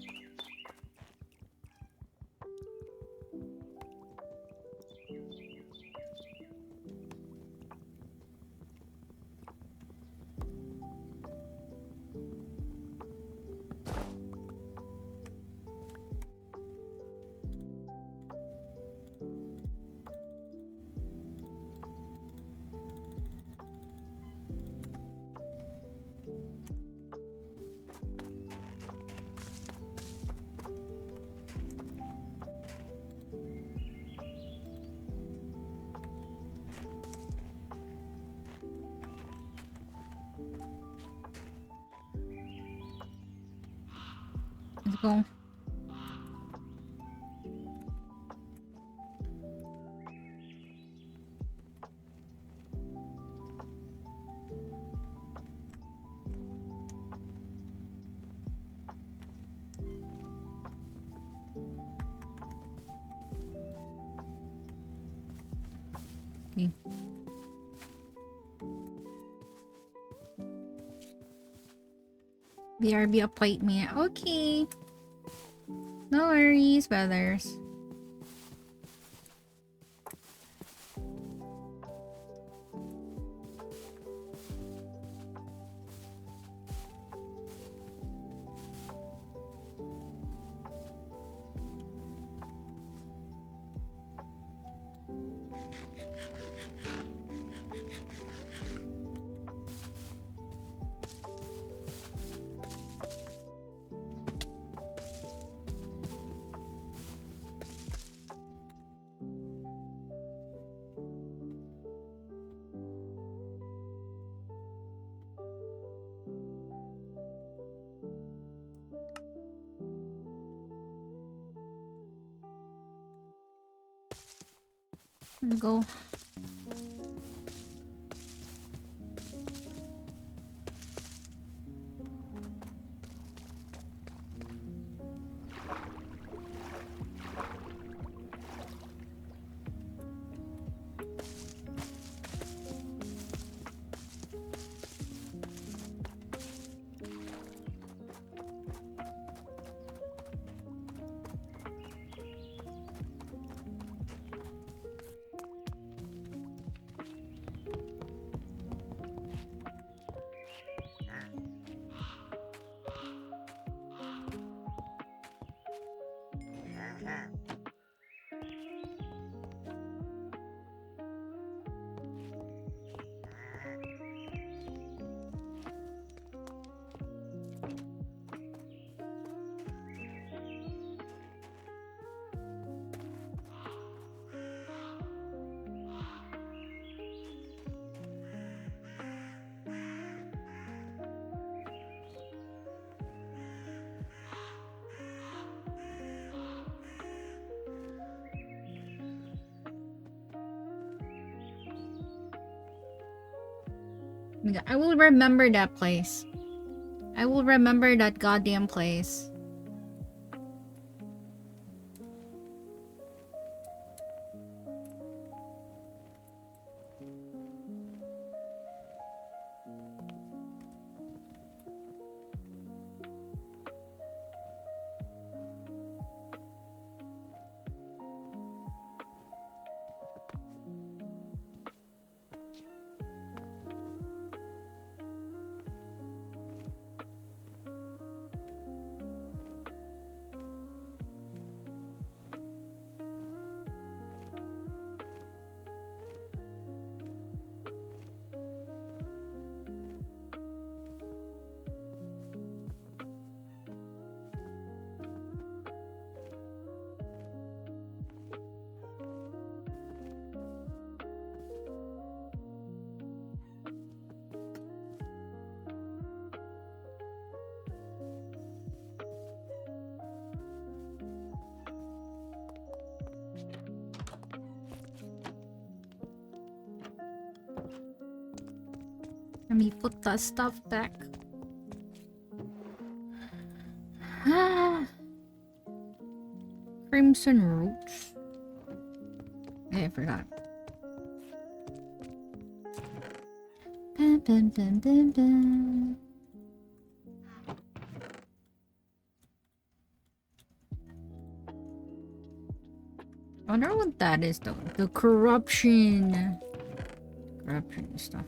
Let's go. Okay. BRB appointment. Okay. No worries, brothers. Let's go. I will remember that place. I will remember that goddamn place. Let me put that stuff back. Crimson Roots. Hey, I forgot. Dun, dun, dun, dun, dun. I wonder what that is though. The corruption. Corruption stuff.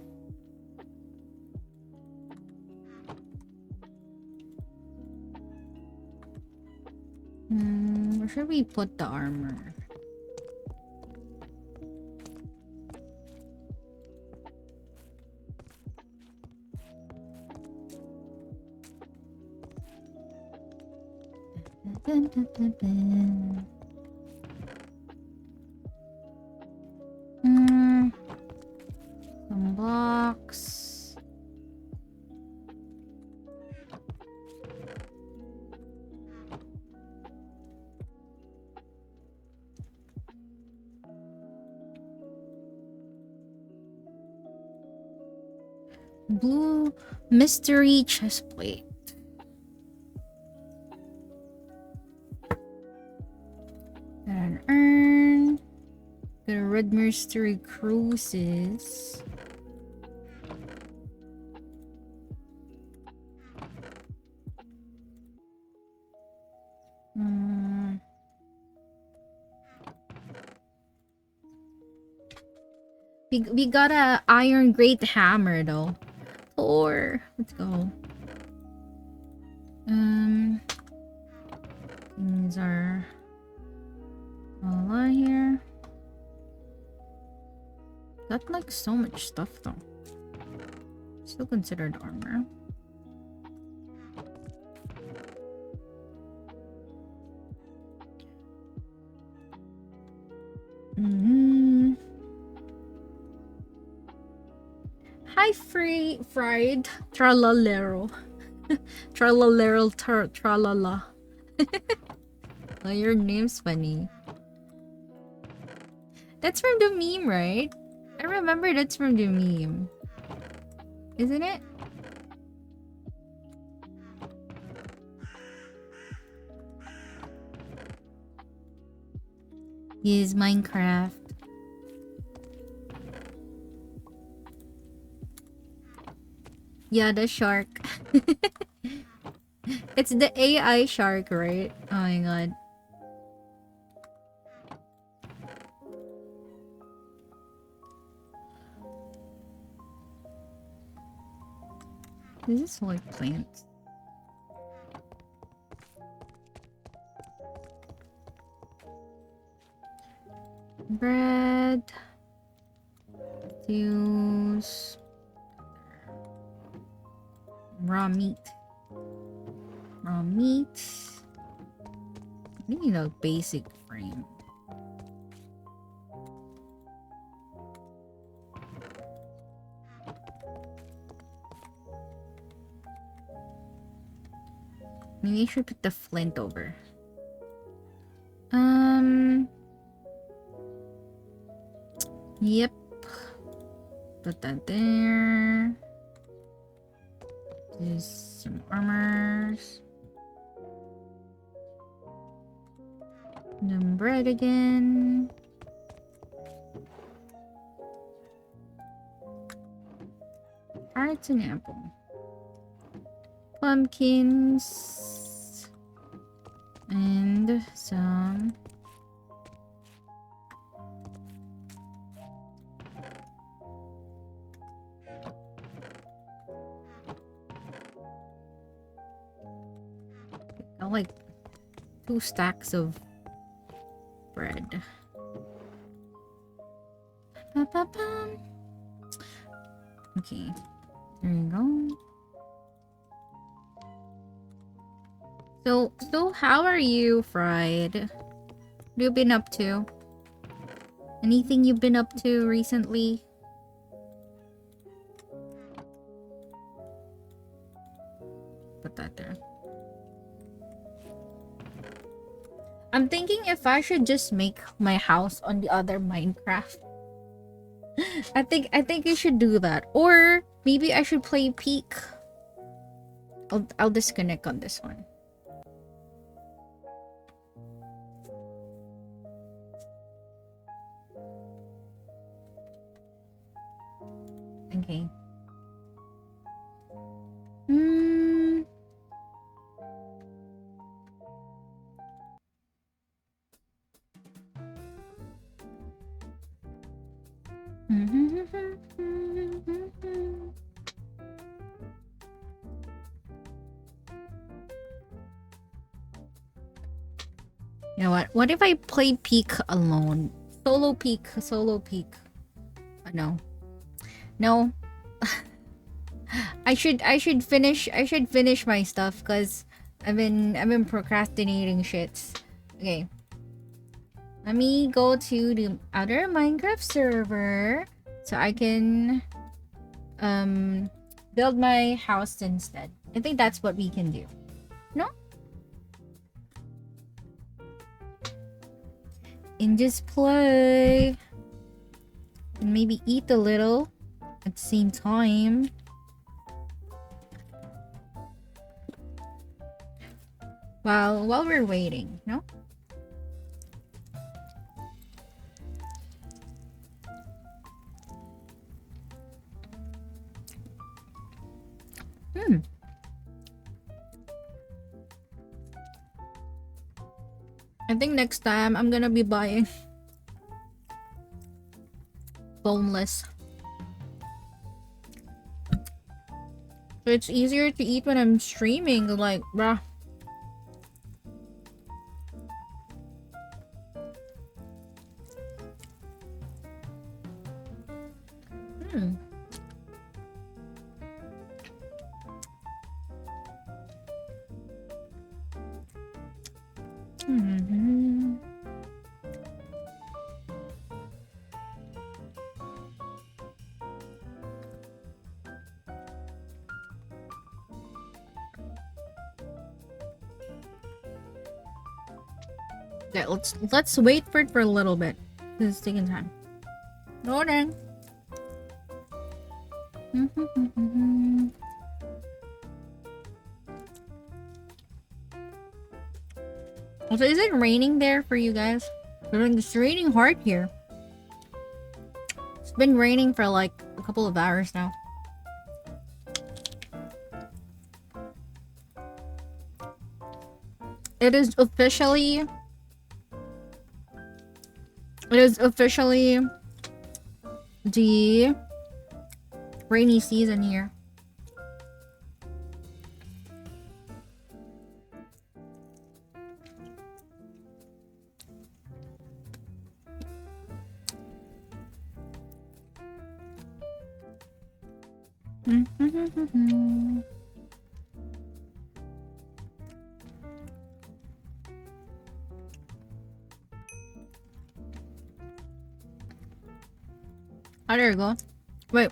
Where should we put the armor? Dun, dun, dun, dun. Some blocks. Blue mystery chestplate. Got an urn. Got a red mystery cruises. We got a iron great hammer though. Or let's go. These are all out here. Got like so much stuff though. Still considered armor. Hi, fried tralalero. Tralalero tralala. Oh, your name's funny. That's from the meme, right? I remember that's from the meme. Isn't it? Yes, Minecraft. Yeah, the shark. It's the AI shark, right? Oh my god. This is like plants. Bread. Juice. Raw meat. Raw meat. We need a basic frame. Maybe I should put the flint over. Yep. Put that there. Just some armors. Then bread again. Carrots and apple. Pumpkins. And some like 2 stacks of bread. Okay, there you go. So how are you, Fried? What have you been up to? Anything you've been up to recently? Put that there. I'm thinking if I should just make my house on the other Minecraft. I think I should do that. Or maybe I should play Peak. I'll disconnect on this one. Okay. You know what? What if I play Peak alone? Solo Peak. No. No. I should finish my stuff because I've been procrastinating shits. Okay. Let me go to the other Minecraft server so I can build my house instead. I think that's what we can do. No? And just play. And maybe eat a little at the same time. while we're waiting, no? Hmm. I think next time I'm gonna be buying boneless. So it's easier to eat when I'm streaming, like, bruh. Hmm. Hmm. Okay, let's wait for it for a little bit. This is taking time. Loading. Also, is it raining there for you guys? It's raining hard here. It's been raining for like a couple of hours now. It is officially the rainy season here. Oh, there you go. Wait.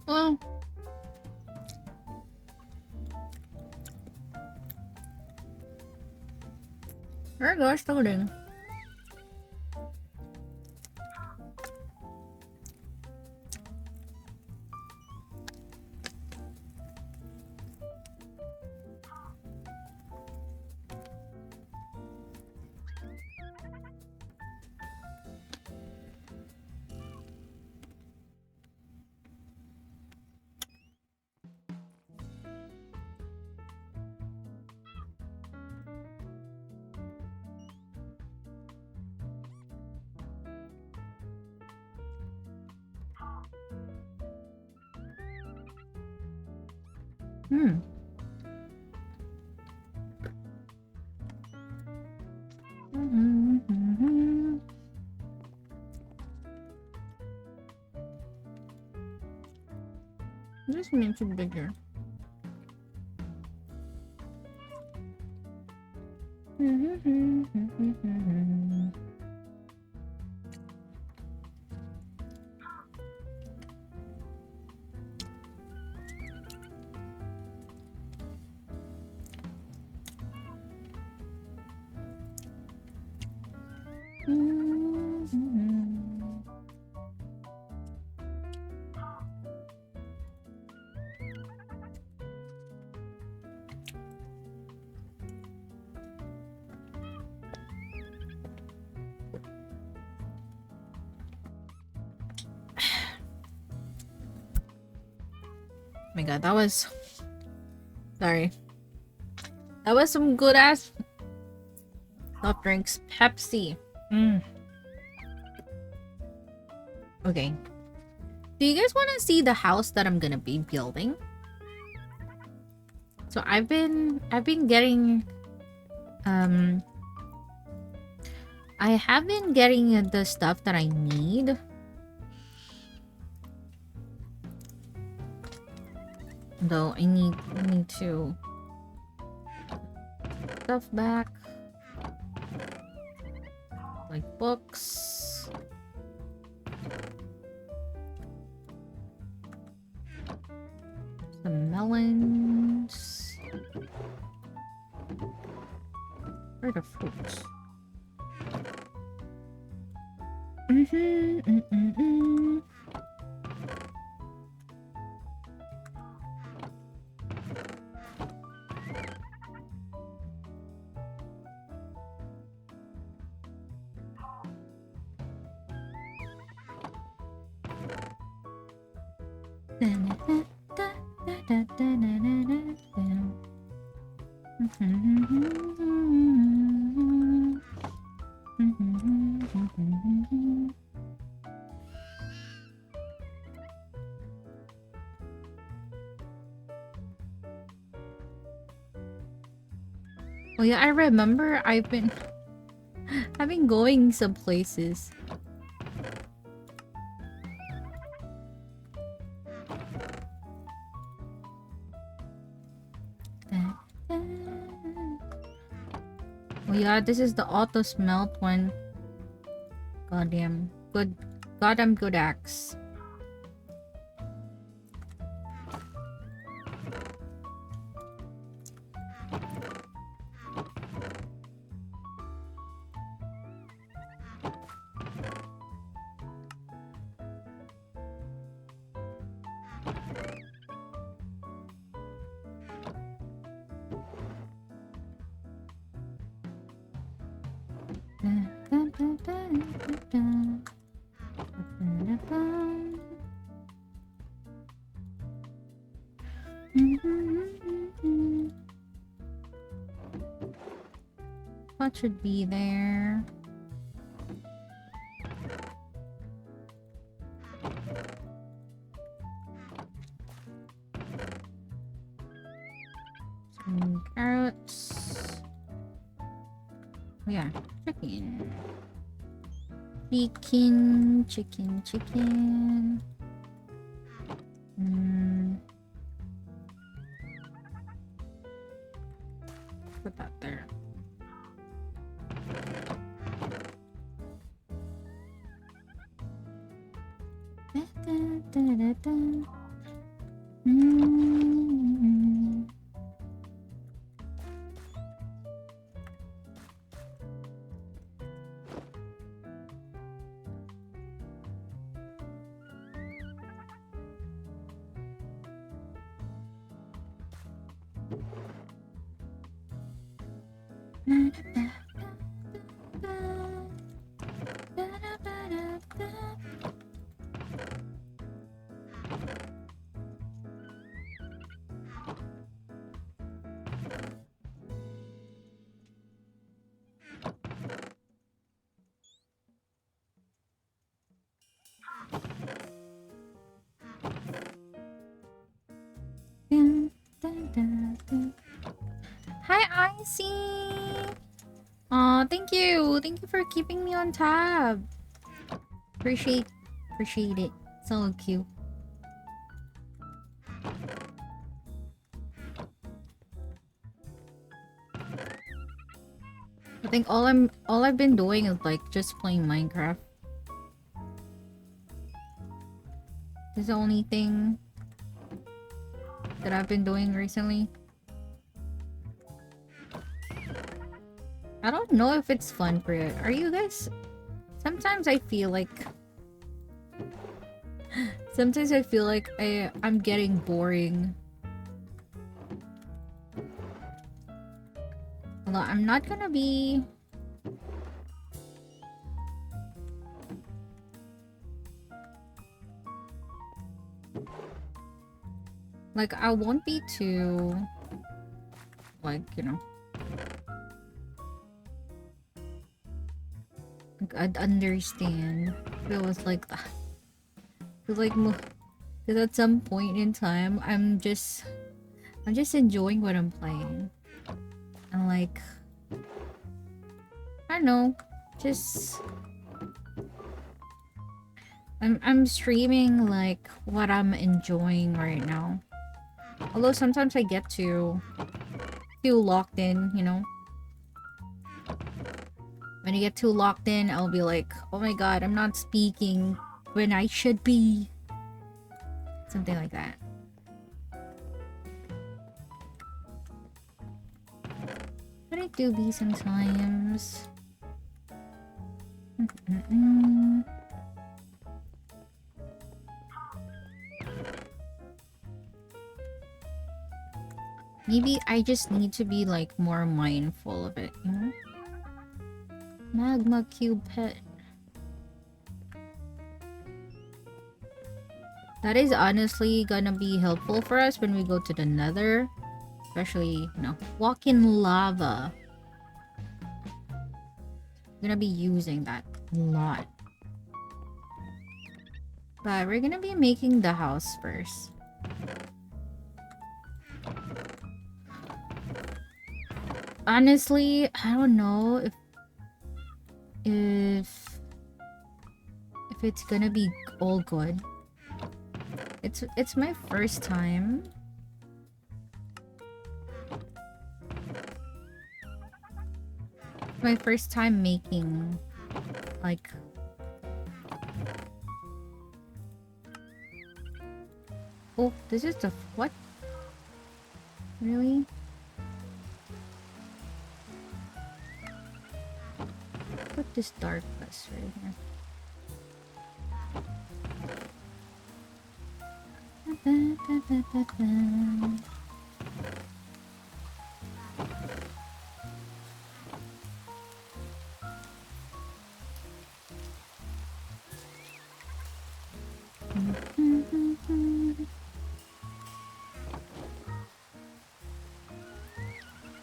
Well, there you go, it's loading. Hmm. This makes it bigger. Oh my god, that was... Sorry. That was some good ass soft drinks. Pepsi. Okay. Do you guys want to see the house that I'm gonna be building? So I've been getting I have been getting the stuff that I need. Though I need to stuff back, like books, bag of fruits. Mm-hmm. Oh yeah, I remember I've been going some places. Oh yeah, this is the auto smelt one. Goddamn good, goddamn good axe. What should be there? Some carrots. Oh yeah, chicken. Chicken. Put that there. Hi, Icy. Aw, thank you. Thank you for keeping me on tab. Appreciate it. So cute. I think all I've been doing is like just playing Minecraft. This is the only thing that I've been doing recently. I don't know if it's fun for you. Are you guys? Sometimes I feel like I'm getting boring. Although I'm not gonna be like, I won't be too, like, you know, like, I'd understand if it was like that. Cause like, cause at some point in time, I'm just enjoying what I'm playing, and like, I don't know, just I'm streaming like what I'm enjoying right now. Although sometimes I get too locked in, you know. When I get too locked in, I'll be like, oh my god, I'm not speaking when I should be. Something like that. But like doobie sometimes. Maybe I just need to be like more mindful of it, you know? Magma cube pet. That is honestly gonna be helpful for us when we go to the Nether. Especially, you know, walk in lava. I'm gonna be using that a lot. But we're gonna be making the house first. Honestly, I don't know if it's gonna be all good. It's my first time. My first time making like oh, this is the what? Really? Put this darkness right here.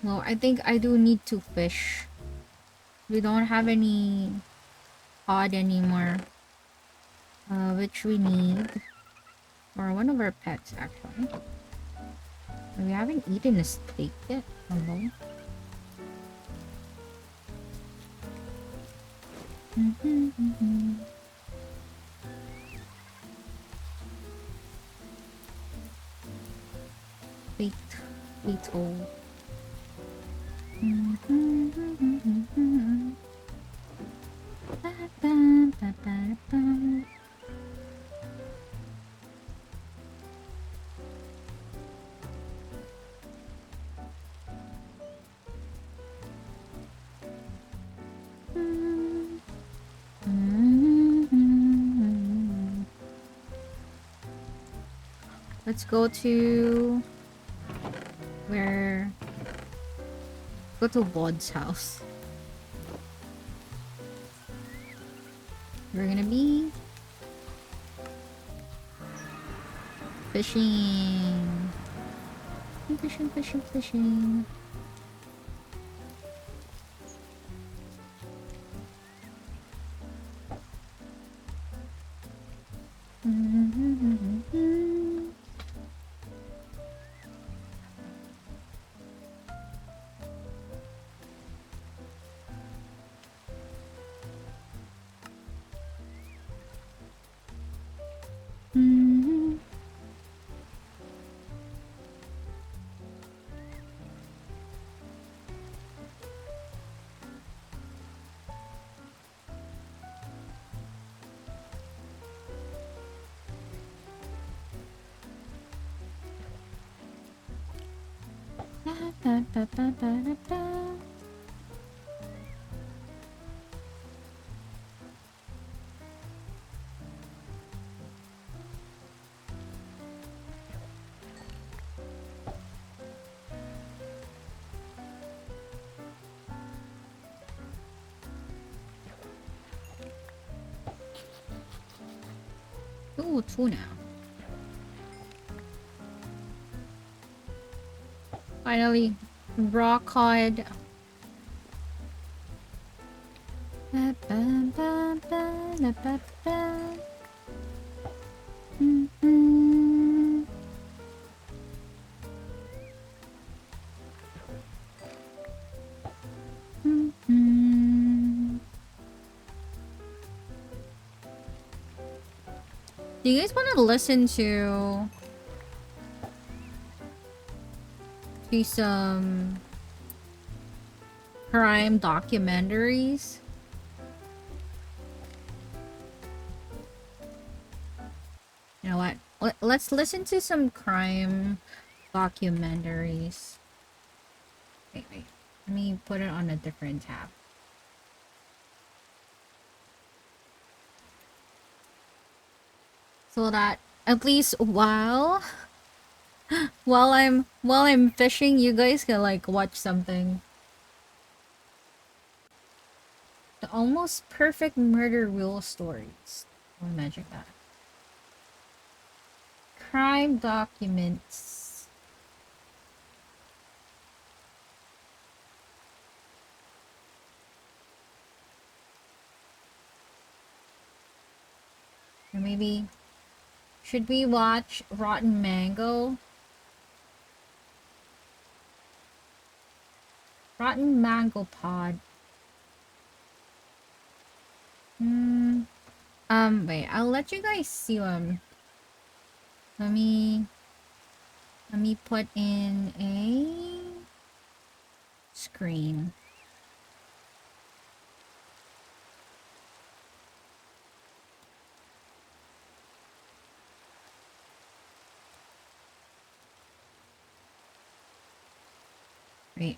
Well, I think I do need to fish. We don't have any odd anymore. Which we need. Or one of our pets, actually. We haven't eaten a steak yet. Hello? Wait. Wait, oh. Let's go to where go to Bod's house. We're gonna be fishing. Fishing, fishing, fishing. Ooh, tuna. Finally, raw cod. Do you guys want to listen to some crime documentaries? You know what? Let's listen to some crime documentaries. Wait. Let me put it on a different tab. So that at least while I'm fishing, you guys can like watch something. The almost perfect murder rule stories. I'll imagine that. Crime documents. Or maybe should we watch Rotten Mango? Rotten Mango Pod. Wait, I'll let you guys see them. Let me put in a screen. Wait.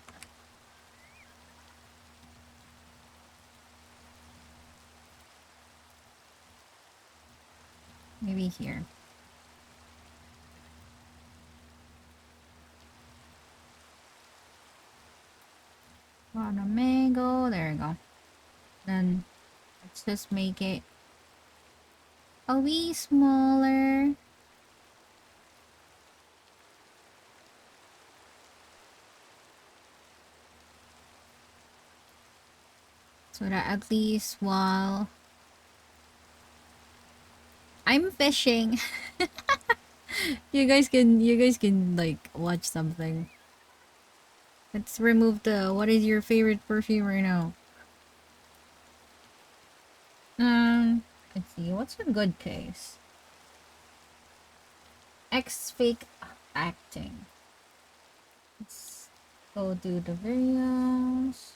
Maybe here. On a mango. There we go. Then let's just make it a wee smaller. So that at least while I'm fishing, you guys can like watch something. Let's remove the what is your favorite perfume right now? Let's see, what's a good case? X fake acting. Let's go do the videos.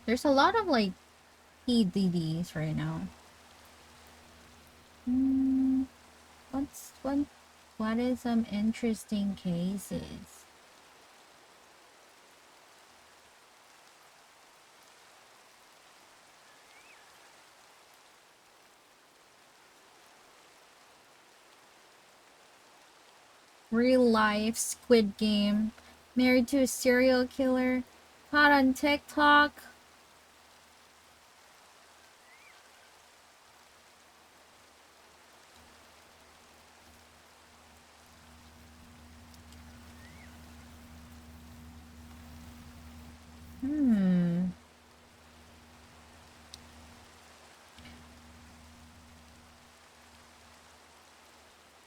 There's a lot of like PDDs right now. What is some interesting cases? Real life Squid Game. Married to a serial killer. Caught on TikTok.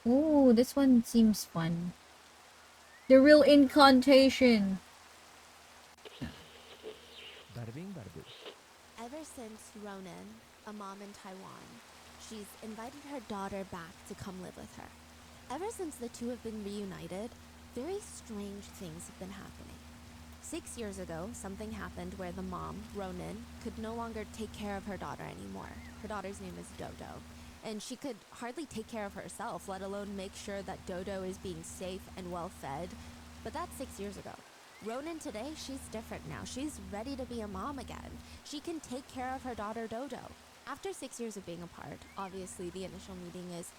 Ooh, this one seems fun. The real incantation. Bada bing, bada boo. Ever since Ronan, a mom in Taiwan, she's invited her daughter back to come live with her. Ever since the two have been reunited, very strange things have been happening. 6 years ago, something happened where the mom, Ronan, could no longer take care of her daughter anymore. Her daughter's name is Dodo, and she could hardly take care of herself, let alone make sure that Dodo is being safe and well fed. But that's 6 years ago. Ronan today, she's different now. She's ready to be a mom again. She can take care of her daughter Dodo. After 6 years of being apart, obviously the initial meeting is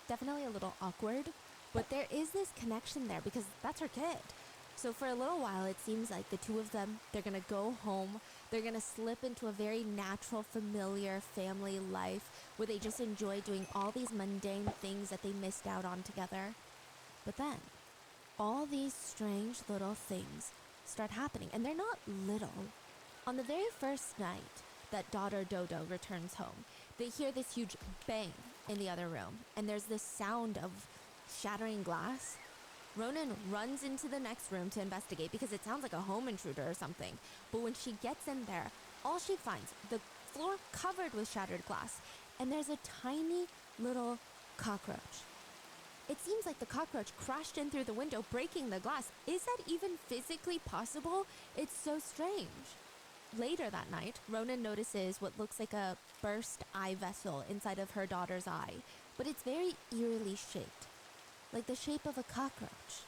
definitely a little awkward, but there is this connection there because that's her kid. So for a little while, it seems like the two of them, they're gonna go home, they're gonna slip into a very natural, familiar family life where they just enjoy doing all these mundane things that they missed out on together. But then, all these strange little things start happening, and they're not little. On the very first night that daughter Dodo returns home, they hear this huge bang in the other room, and there's this sound of shattering glass. Ronan runs into the next room to investigate because it sounds like a home intruder or something. But when she gets in there, all she finds, the floor covered with shattered glass, and there's a tiny little cockroach. It seems like the cockroach crashed in through the window, breaking the glass. Is that even physically possible? It's so strange. Later that night, Ronan notices what looks like a burst eye vessel inside of her daughter's eye, but it's very eerily shaped, like the shape of a cockroach.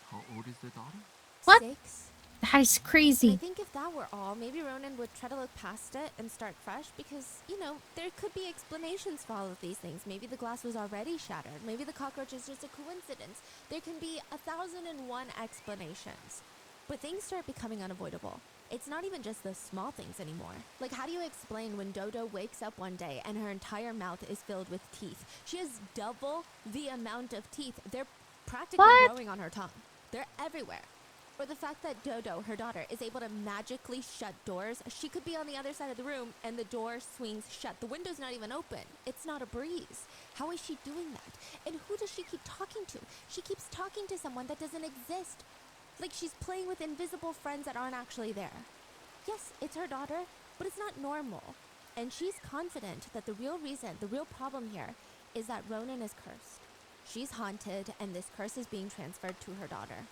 How old is the daughter? What? 6. That is And I crazy. think if that were all, maybe Ronan would try to look past it and start fresh because, there could be explanations for all of these things. Maybe the glass was already shattered. Maybe the cockroach is just a coincidence. There can be 1,001 explanations. But things start becoming unavoidable. It's not even just the small things anymore. Like, how do you explain when Dodo wakes up one day and her entire mouth is filled with teeth? She has double the amount of teeth. They're practically What? growing on her tongue. They're everywhere. Or the fact that Dodo, her daughter, is able to magically shut doors. She could be on the other side of the room and the door swings shut. The window's not even open. It's not a breeze. How is she doing that? And who does she keep talking to? She keeps talking to someone that doesn't exist. Like she's playing with invisible friends that aren't actually there. Yes, it's her daughter, but it's not normal. And she's confident that the real problem here, is that Ronan is cursed. She's haunted, and this curse is being transferred to her daughter.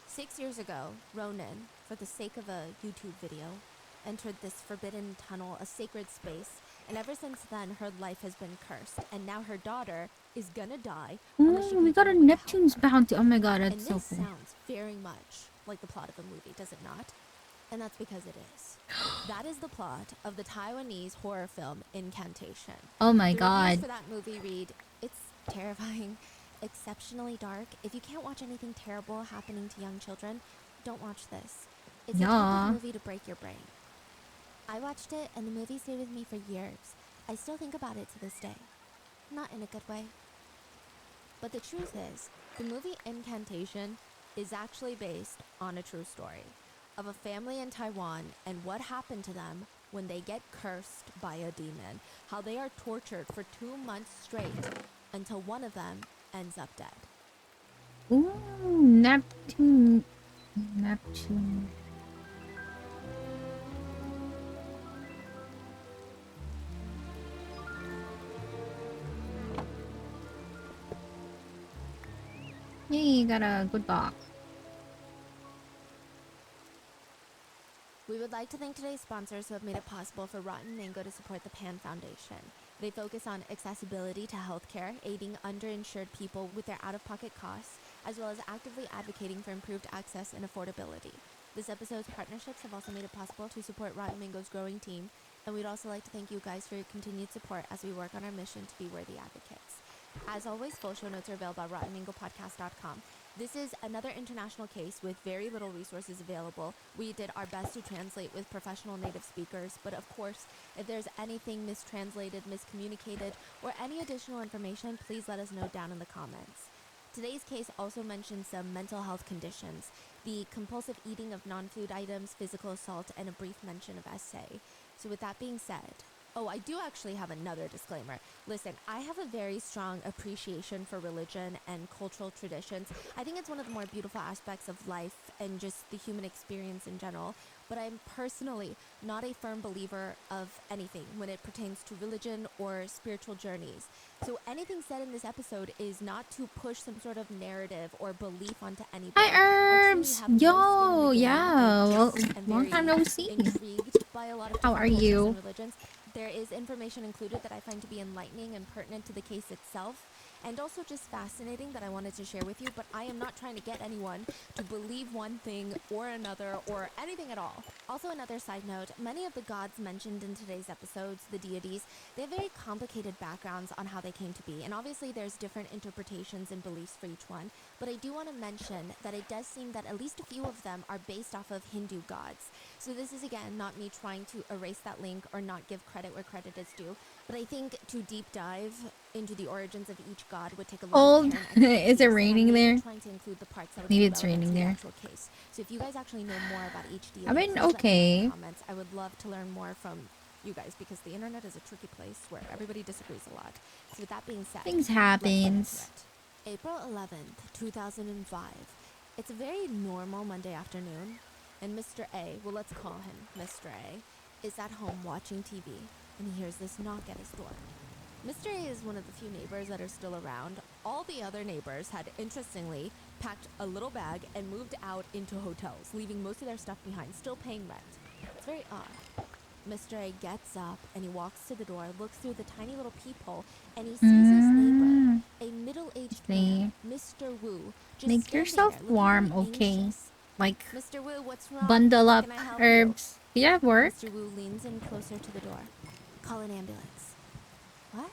6 years ago, Ronan, for the sake of a YouTube video, entered this forbidden tunnel, a sacred space, and ever since then, her life has been cursed, and now her daughter is gonna die unless she Oh, we can got a find way to help. Neptune's bounty. Oh my god, And that's so this cool. sounds very much like the plot of a movie, does it not? And that's because it is. That is the plot of the Taiwanese horror film Incantation. Oh my The reviews god. for that movie read, it's terrifying, exceptionally dark. If you can't watch anything terrible happening to young children, don't watch this. It's the type Yeah. of movie to break your brain. I watched it and the movie stayed with me for years. I still think about it to this day. Not in a good way. But the truth is, the movie Incantation is actually based on a true story of a family in Taiwan and what happened to them when they get cursed by a demon. How they are tortured for 2 months straight until one of them ends up dead. Ooh, Neptune. Neptune. Yay, got a good box. We would like to thank today's sponsors who have made it possible for Rotten Mango to support the PAN Foundation. They focus on accessibility to healthcare, aiding underinsured people with their out-of-pocket costs, as well as actively advocating for improved access and affordability. This episode's partnerships have also made it possible to support Rotten Mango's growing team, and we'd also like to thank you guys for your continued support as we work on our mission to be worthy advocates. As always, full show notes are available at rottenmangopodcast.com. This is another international case with very little resources available. We did our best to translate with professional native speakers, but of course, if there's anything mistranslated, miscommunicated, or any additional information, please let us know down in the comments. Today's case also mentions some mental health conditions, the compulsive eating of non-food items, physical assault, and a brief mention of SA. So with that being said, I do actually have another disclaimer. Listen, I have a very strong appreciation for religion and cultural traditions. I think it's one of the more beautiful aspects of life and just the human experience in general. But I'm personally not a firm believer of anything when it pertains to religion or spiritual journeys. So anything said in this episode is not to push some sort of narrative or belief onto anybody. Hi, I truly Herbs! have no skin in Yo, the game. yeah. I'm Well, just- I'm long very time no see. intrigued by a lot of How different are cultures you? and religions. There is information included that I find to be enlightening and pertinent to the case itself, and also just fascinating that I wanted to share with you, but I am not trying to get anyone to believe one thing or another or anything at all. Also, another side note, many of the gods mentioned in today's episodes, the deities, they have very complicated backgrounds on how they came to be, and obviously there's different interpretations and beliefs for each one, but I do want to mention that it does seem that at least a few of them are based off of Hindu gods. So this is, again, not me trying to erase that link or not give credit where credit is due, but I think to deep dive into the origins of each god would take a lot Old. of care and expertise, Is it and I'm raining mainly there? trying to include the parts that would Maybe be it's relevant raining to the there. actual case. So if you guys actually know more about each deity, I've been please let me know in okay. the comments. I would love to learn more from you guys because the internet is a tricky place where everybody disagrees a lot. So with that being said, Things let's get into happens. it. April 11th, 2005. It's a very normal Monday afternoon, and Mr. A, well, let's call him Mr. A, is at home watching TV, and he hears this knock at his door. Mr. A is one of the few neighbors that are still around. All the other neighbors had, interestingly, packed a little bag and moved out into hotels, leaving most of their stuff behind, still paying rent. It's very odd. Mr. A gets up and he walks to the door, looks through the tiny little peephole, and he sees his neighbor, a middle-aged man, Mr. Wu, just Make standing yourself there looking warm, very okay? anxious. Like, Mr. Wu, what's wrong? bundle How up can I help you? herbs. Do you have work? Mr. Wu leans in closer to the door. Call an ambulance. What?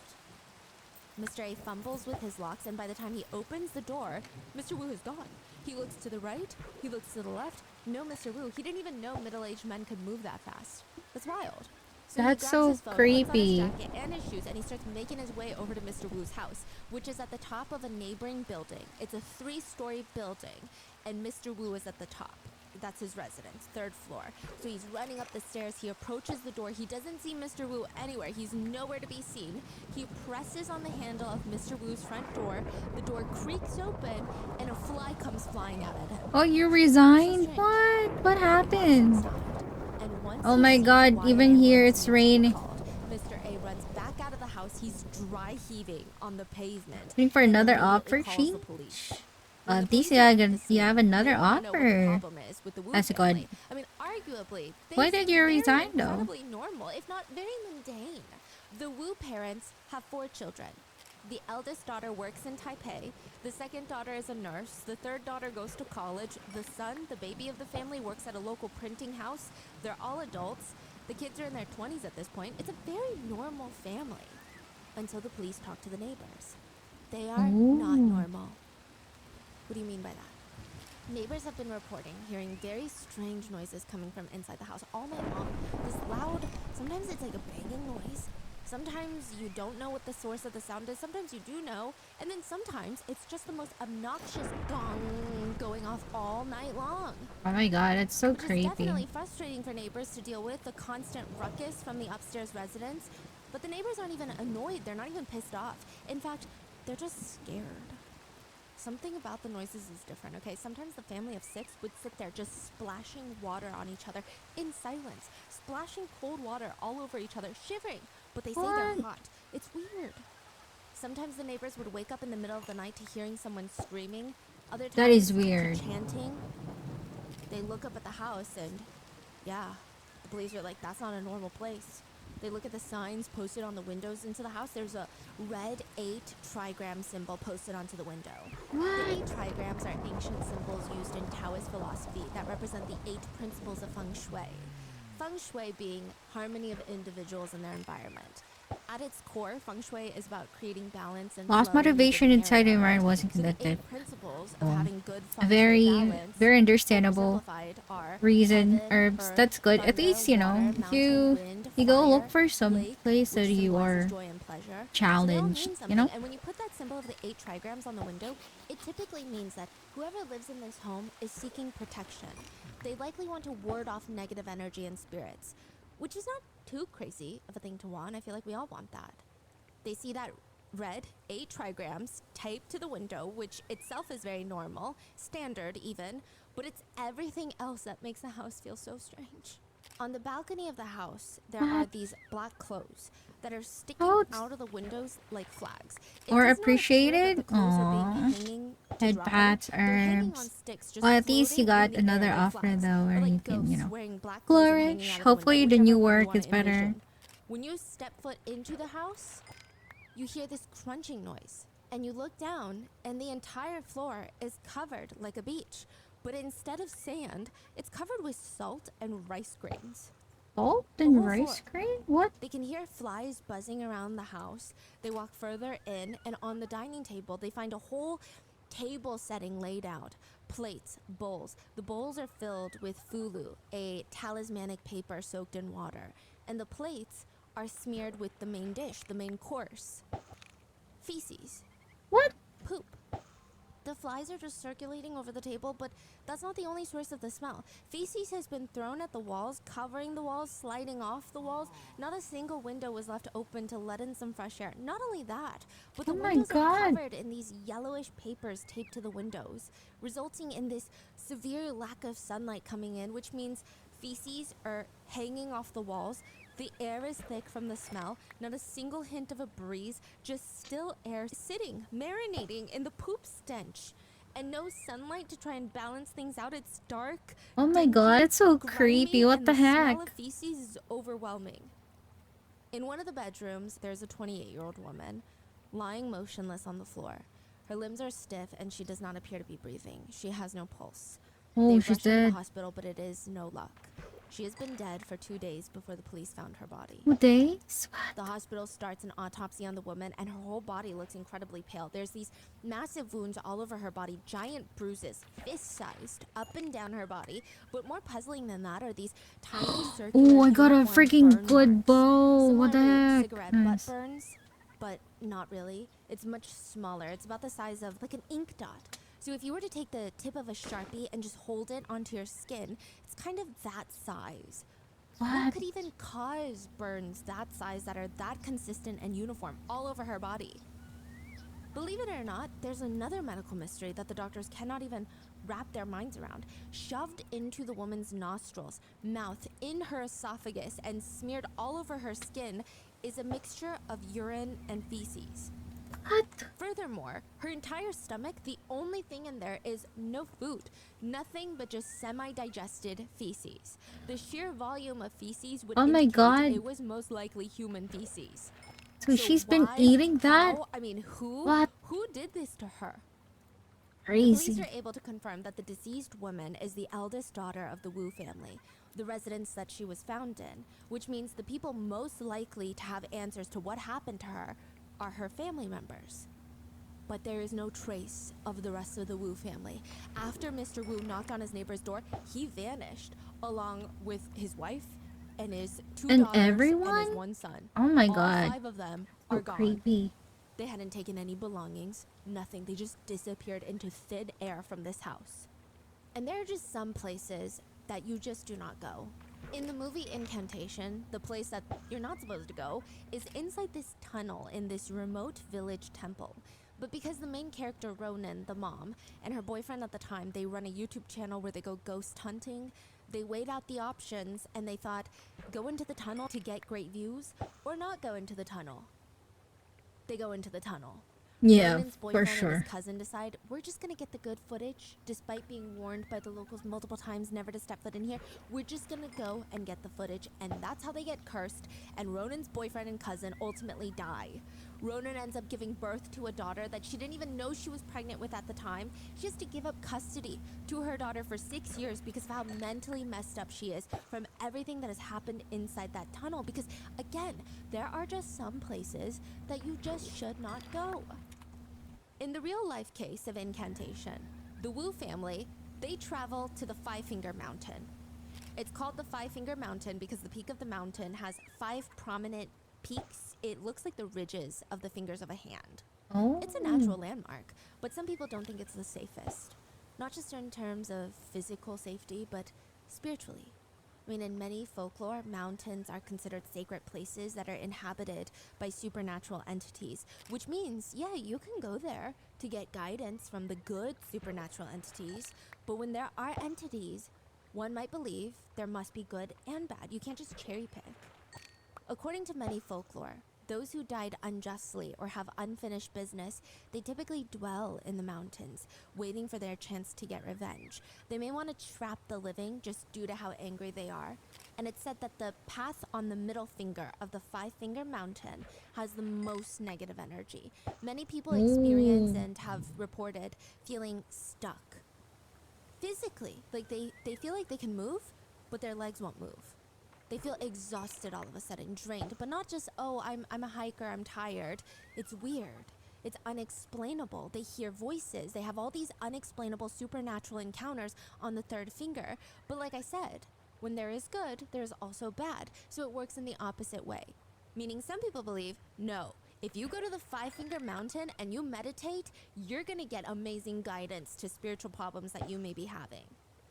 Mr. A fumbles with his locks, and by the time he opens the door, Mr. Wu is gone. He looks to the right, he looks to the left. No Mr. Wu. He didn't even know middle-aged men could move that fast. That's wild. So That's he grabs so his phone, creepy. puts on his jacket and his shoes, and he starts making his way over to Mr. Wu's house, which is at the top of a neighboring building. It's a 3-story building, and Mr. Wu is at the top. That's his residence, 3rd floor. So he's running up the stairs. He approaches the door. He doesn't see Mr. Wu anywhere. He's nowhere to be seen. He presses on the handle of Mr. Wu's front door. The door creaks open, and a fly comes flying out at him. Oh, you resigned? What? What happened? And once Oh he my sees god, why even here ambulance it's needs to be raining. called, Mr. A runs back out of the house. He's dry heaving on the pavement. Waiting for and another immediately offer, calls she? the police. When the At least police arrive at the you scene, have they another wanna know what the offer. problem is with the Wu That's family. good. I mean, arguably, they Why did seem you very resign, though? incredibly normal, if not very mundane. The Wu parents have 4 children. The eldest daughter works in Taipei. The second daughter is a nurse. The third daughter goes to college. The son, the baby of the family, works at a local printing house. They're all adults. The kids are in their 20s at this point. It's a very normal family. Until the police talk to the neighbors. They are not Ooh. normal. What do you mean by that? Neighbors have been reporting hearing very strange noises coming from inside the house all night long. This loud, sometimes it's like a banging noise. Sometimes you don't know what the source of the sound is. Sometimes you do know. And then sometimes it's just the most obnoxious gong going off all night long. Oh my god, it's so Which is creepy. definitely frustrating for neighbors to deal with, the constant ruckus from the upstairs residents. But the neighbors aren't even annoyed. They're not even pissed off. In fact, they're just scared. Something about the noises is different, okay? Sometimes the family of 6 would sit there just splashing water on each other in silence, splashing cold water all over each other, shivering, but they say they're What? hot. It's weird. Sometimes the neighbors would wake up in the middle of the night to hearing someone screaming. Other times That is to weird. chanting. They look up at the house and, yeah, the police are like, that's not a normal place. They look at the signs posted on the windows into the house. There's a red 8 trigram symbol posted onto the window. The 8 trigrams are ancient symbols used in Taoist philosophy that represent the 8 principles of feng shui. Feng shui being harmony of individuals and their environment. At its core, feng shui is about creating balance and Lost flow in a motivation given inside the area. environment wasn't So the conducted. 8 principles of having good feng shui Very, balance, very understandable oversimplified, are reason. heaven, Herbs, earth, that's good. At thunder, least, you know, water, if mountain, wind, you go look fire, for some lake, place that which you symbolizes are joy and pleasure. So they all challenged, mean you know? something, and when you put that symbol of the 8 trigrams on the window, it typically means that whoever lives in this home is seeking protection. They likely want to ward off negative energy and spirits, which is not too crazy of a thing to want. I feel like we all want that. They see that red 8 trigrams taped to the window, which itself is very normal, standard even, but it's everything else that makes the house feel so strange. On the balcony of the house, there are these black clothes that are sticking Oh, out of the windows like flags. It or does not appear that appreciated? the clothes are being Aww. hanging to Head dry. pats, They're hanging on herbs. sticks, just Well, at least you floating in got the air another like offer flags. though, where Or like you can, you ghosts know, wearing black clothes and hanging flourish. out of the Hopefully window, the new whichever one you work wanna is better. envision. When you step foot into the house, you hear this crunching noise, and you look down, and the entire floor is covered like a beach. But instead of sand, it's covered with salt and rice grains. Salt The and whole rice floor. grain? What? They can hear flies buzzing around the house. They walk further in, and on the dining table, they find a whole table setting laid out. Plates, bowls. The bowls are filled with fulu, a talismanic paper soaked in water. And the plates are smeared with the main dish, the main course. Feces. What? Poop. The flies are just circulating over the table, but that's not the only source of the smell. Feces has been thrown at the walls, covering the walls, sliding off the walls. Not a single window was left open to let in some fresh air. Not only that, but the Oh my windows are God. covered in these yellowish papers taped to the windows, resulting in this severe lack of sunlight coming in, which means feces are hanging off the walls. The air is thick from the smell, not a single hint of a breeze, just still air sitting, marinating in the poop stench. And no sunlight to try and balance things out. It's dark. Oh my dingy, god, it's so grimy, creepy. What and the smell heck? of feces is overwhelming. In one of the bedrooms, there's a 28-year-old woman lying motionless on the floor. Her limbs are stiff and she does not appear to be breathing. She has no pulse. Oh, They she's rushed her to the dead. hospital, but it is no luck. She has been dead for 2 days before the police found her body. 2 days? The hospital starts an autopsy on the woman, and her whole body looks incredibly pale. There's these massive wounds all over her body, giant bruises, fist-sized, up and down her body. But more puzzling than that are these tiny circular Oh, I got a uniform freaking burn good marks. bow. Similar What the to heck? cigarette Nice. butt burns, but not really. It's much smaller. It's about the size of like an ink dot. So if you were to take the tip of a Sharpie and just hold it onto your skin, it's kind of that size. What What? could even cause burns that size that are that consistent and uniform all over her body? Believe it or not, there's another medical mystery that the doctors cannot even wrap their minds around. Shoved into the woman's nostrils, mouth, in her esophagus, and smeared all over her skin is a mixture of urine and feces. What? Furthermore, her entire stomach, the only thing in there is no food. Nothing but just semi-digested feces. The sheer volume of feces would Oh my indicate god. it was most likely human feces. So she's been why, eating that? how, I mean, who? What? Who did this to her? The Crazy. police are able to confirm that the deceased woman is the eldest daughter of the Wu family, the residence that she was found in, which means the people most likely to have answers to what happened to her are her family members. But there is no trace of the rest of the Wu family. After Mr. Wu knocked on his neighbor's door, he vanished, along with his wife and his 2 And daughters and everyone? his 1 son. Oh my All god. 5 of them So are gone. creepy. They hadn't taken any belongings, nothing. They just disappeared into thin air from this house. And there are just some places that you just do not go. In the movie Incantation, the place that you're not supposed to go is inside this tunnel in this remote village temple. But because the main character, Ronan, the mom, and her boyfriend at the time, they run a YouTube channel where they go ghost hunting, they weighed out the options and they thought, go into the tunnel to get great views or not go into the tunnel. They go into the tunnel. Yeah, Ronan's for boyfriend and sure. his cousin decide, we're just gonna get the good footage, despite being warned by the locals multiple times never to step foot in here. We're just gonna go and get the footage, and that's how they get cursed, and Ronan's boyfriend and cousin ultimately die. Ronan ends up giving birth to a daughter that she didn't even know she was pregnant with at the time. She has to give up custody to her daughter for 6 years because of how mentally messed up she is from everything that has happened inside that tunnel. Because, again, there are just some places that you just should not go. In the real-life case of Incantation, the Wu family, they travel to the Five-Finger Mountain. It's called the Five-Finger Mountain because the peak of the mountain has 5 prominent peaks. It looks like the ridges of the fingers of a hand. Oh. It's a natural landmark, but some people don't think it's the safest. Not just in terms of physical safety, but spiritually. I mean, in many folklore, mountains are considered sacred places that are inhabited by supernatural entities, which means, yeah, you can go there to get guidance from the good supernatural entities, but when there are entities, one might believe there must be good and bad. You can't just cherry pick. According to many folklore, those who died unjustly or have unfinished business, they typically dwell in the mountains, waiting for their chance to get revenge. They may want to trap the living just due to how angry they are. And it's said that the path on the middle finger of the Five-Finger Mountain has the most negative energy. Many people experience and have reported feeling stuck. Physically, like they feel like they can move, but their legs won't move. They feel exhausted all of a sudden, drained, but not just, oh, I'm a hiker, I'm tired. It's weird. It's unexplainable. They hear voices. They have all these unexplainable supernatural encounters on the third finger. But like I said, when there is good, there's also bad. So it works in the opposite way. Meaning some people believe, no, if you go to the Five-Finger Mountain and you meditate, you're gonna get amazing guidance to spiritual problems that you may be having.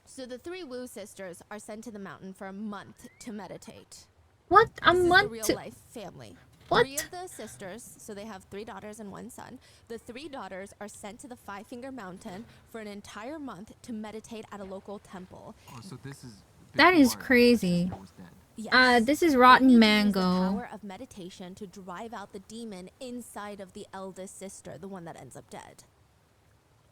So the 3 Wu sisters are sent to the mountain for a month to meditate. What? A This month? is the real life family. What? 3 of the sisters, so they have 3 daughters and 1 son. The 3 daughters are sent to the Five-Finger Mountain for an entire month to meditate at a local temple. Oh, so this is That is before crazy. the sister was dead. Yes. This is They rotten need to use mango. the power of meditation to drive out the demon inside of the eldest sister, the one that ends up dead.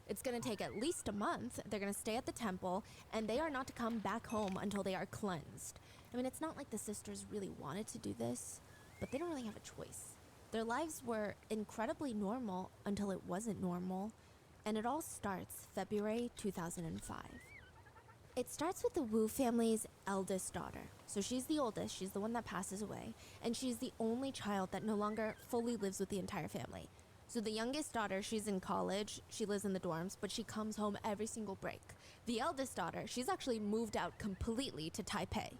It's gonna take at least a month. They're gonna stay at the temple, and they are not to come back home until they are cleansed. I mean, it's not like the sisters really wanted to do this, but they don't really have a choice. Their lives were incredibly normal until it wasn't normal, and it all starts February 2005. It starts with the Wu family's eldest daughter. So she's the oldest, she's the one that passes away, and she's the only child that no longer fully lives with the entire family. So the youngest daughter, she's in college, she lives in the dorms, but she comes home every single break. The eldest daughter, she's actually moved out completely to Taipei.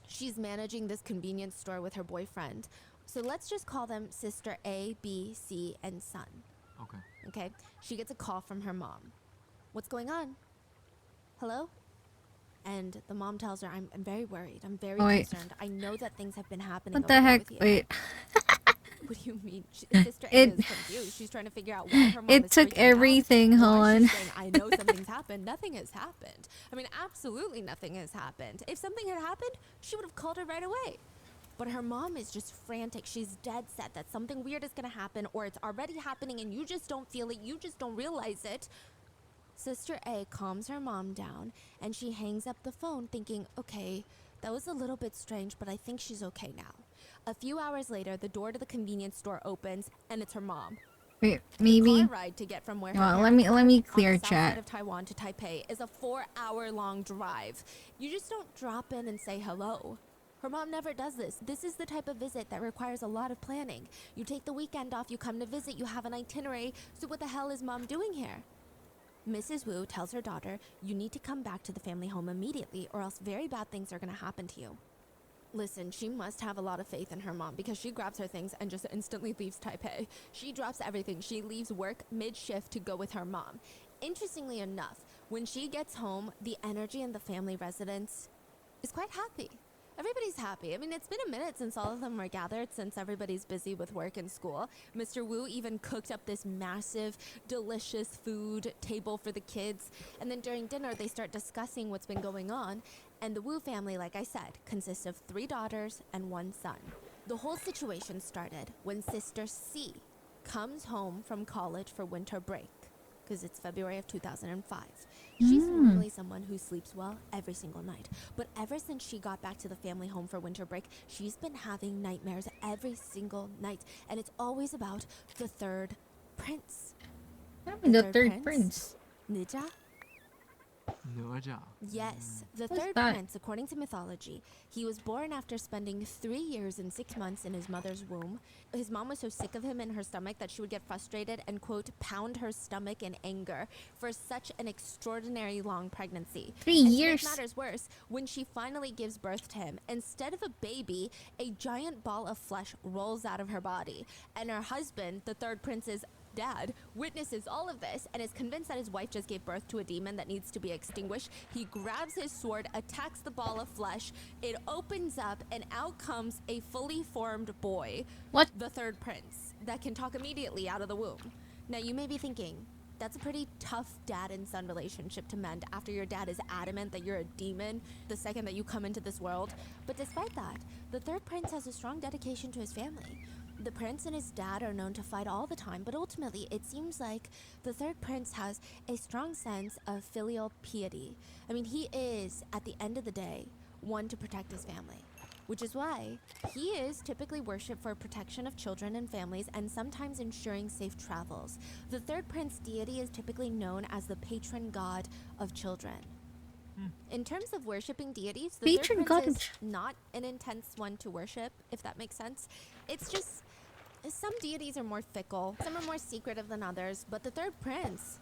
She's managing this convenience store with her boyfriend. So let's just call them Sister A, B, C, and Son. Okay. Okay? She gets a call from her mom. What's going on? Hello? And the mom tells her, I'm very worried. I'm very Wait. concerned. I know that things have been happening What over the there heck? with you. Wait. What do you mean? Sister A is confused. She's trying to figure out why her mom It is took freaking everything, out. hold Why on. she's saying, I know something's happened. Nothing has happened. I mean, absolutely nothing has happened. If something had happened, she would have called her right away. But her mom is just frantic. She's dead set that something weird is going to happen, or it's already happening and you just don't feel it. You just don't realize it. Sister A calms her mom down, and she hangs up the phone thinking, okay, that was a little bit strange, but I think she's okay now. A few hours later, the door to the convenience store opens, and it's her mom. Wait, The maybe. car ride to get from where her Well, parents let me are clear on the south side chat. of Taiwan to Taipei is a 4-hour-long drive. You just don't drop in and say hello. Her mom never does this. This is the type of visit that requires a lot of planning. You take the weekend off, you come to visit, you have an itinerary, so what the hell is mom doing here? Mrs. Wu tells her daughter, you need to come back to the family home immediately or else very bad things are going to happen to you. Listen, she must have a lot of faith in her mom because she grabs her things and just instantly leaves Taipei. She drops everything. She leaves work mid-shift to go with her mom. Interestingly enough, when she gets home, the energy in the family residence is quite happy. Everybody's happy. I mean, it's been a minute since all of them were gathered, since everybody's busy with work and school. Mr. Wu even cooked up this massive, delicious food table for the kids. And then during dinner, they start discussing what's been going on. And the Wu family, like I said, consists of 3 daughters and 1 son. The whole situation started when Sister C comes home from college for winter break, because it's February of 2005. She's normally someone who sleeps well every single night. But ever since she got back to the family home for winter break, she's been having nightmares every single night. And it's always about the third prince. The third prince. Nija? Naja. Yes, the What's third that? prince, according to mythology, he was born after spending 3 years and 6 months in his mother's womb. His mom was so sick of him in her stomach that she would get frustrated and, quote, pound her stomach in anger for such an extraordinary long pregnancy. 3 And years. to make matters worse, when she finally gives birth to him, instead of a baby, a giant ball of flesh rolls out of her body. And her husband, the third prince's dad, witnesses all of this and is convinced that his wife just gave birth to a demon that needs to be extinguished. He grabs his sword, attacks the ball of flesh, it opens up, and out comes a fully formed boy, What? the third prince, that can talk immediately out of the womb. Now you may be thinking, that's a pretty tough dad and son relationship to mend after your dad is adamant that you're a demon the second that you come into this world. But despite that, the third prince has a strong dedication to his family. The prince and his dad are known to fight all the time, but ultimately it seems like the third prince has a strong sense of filial piety. I mean, he is, at the end of the day, one to protect his family, which is why he is typically worshipped for protection of children and families and sometimes ensuring safe travels. The third prince deity is typically known as the patron god of children. In terms of worshipping deities, the Patron third god prince of is not an intense one to worship, if that makes sense. It's just some deities are more fickle, some are more secretive than others, but the third prince,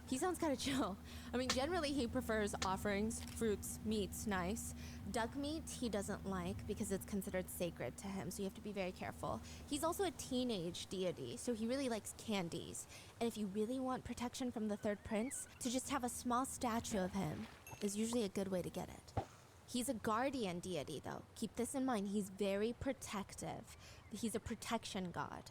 he sounds kind of chill. I mean, generally he prefers offerings, fruits, meats, nice. Duck meat he doesn't like because it's considered sacred to him, so you have to be very careful. He's also a teenage deity, so he really likes candies. And if you really want protection from the third prince, to just have a small statue of him is usually a good way to get it. He's a guardian deity, though. Keep this in mind. He's very protective. He's a protection god.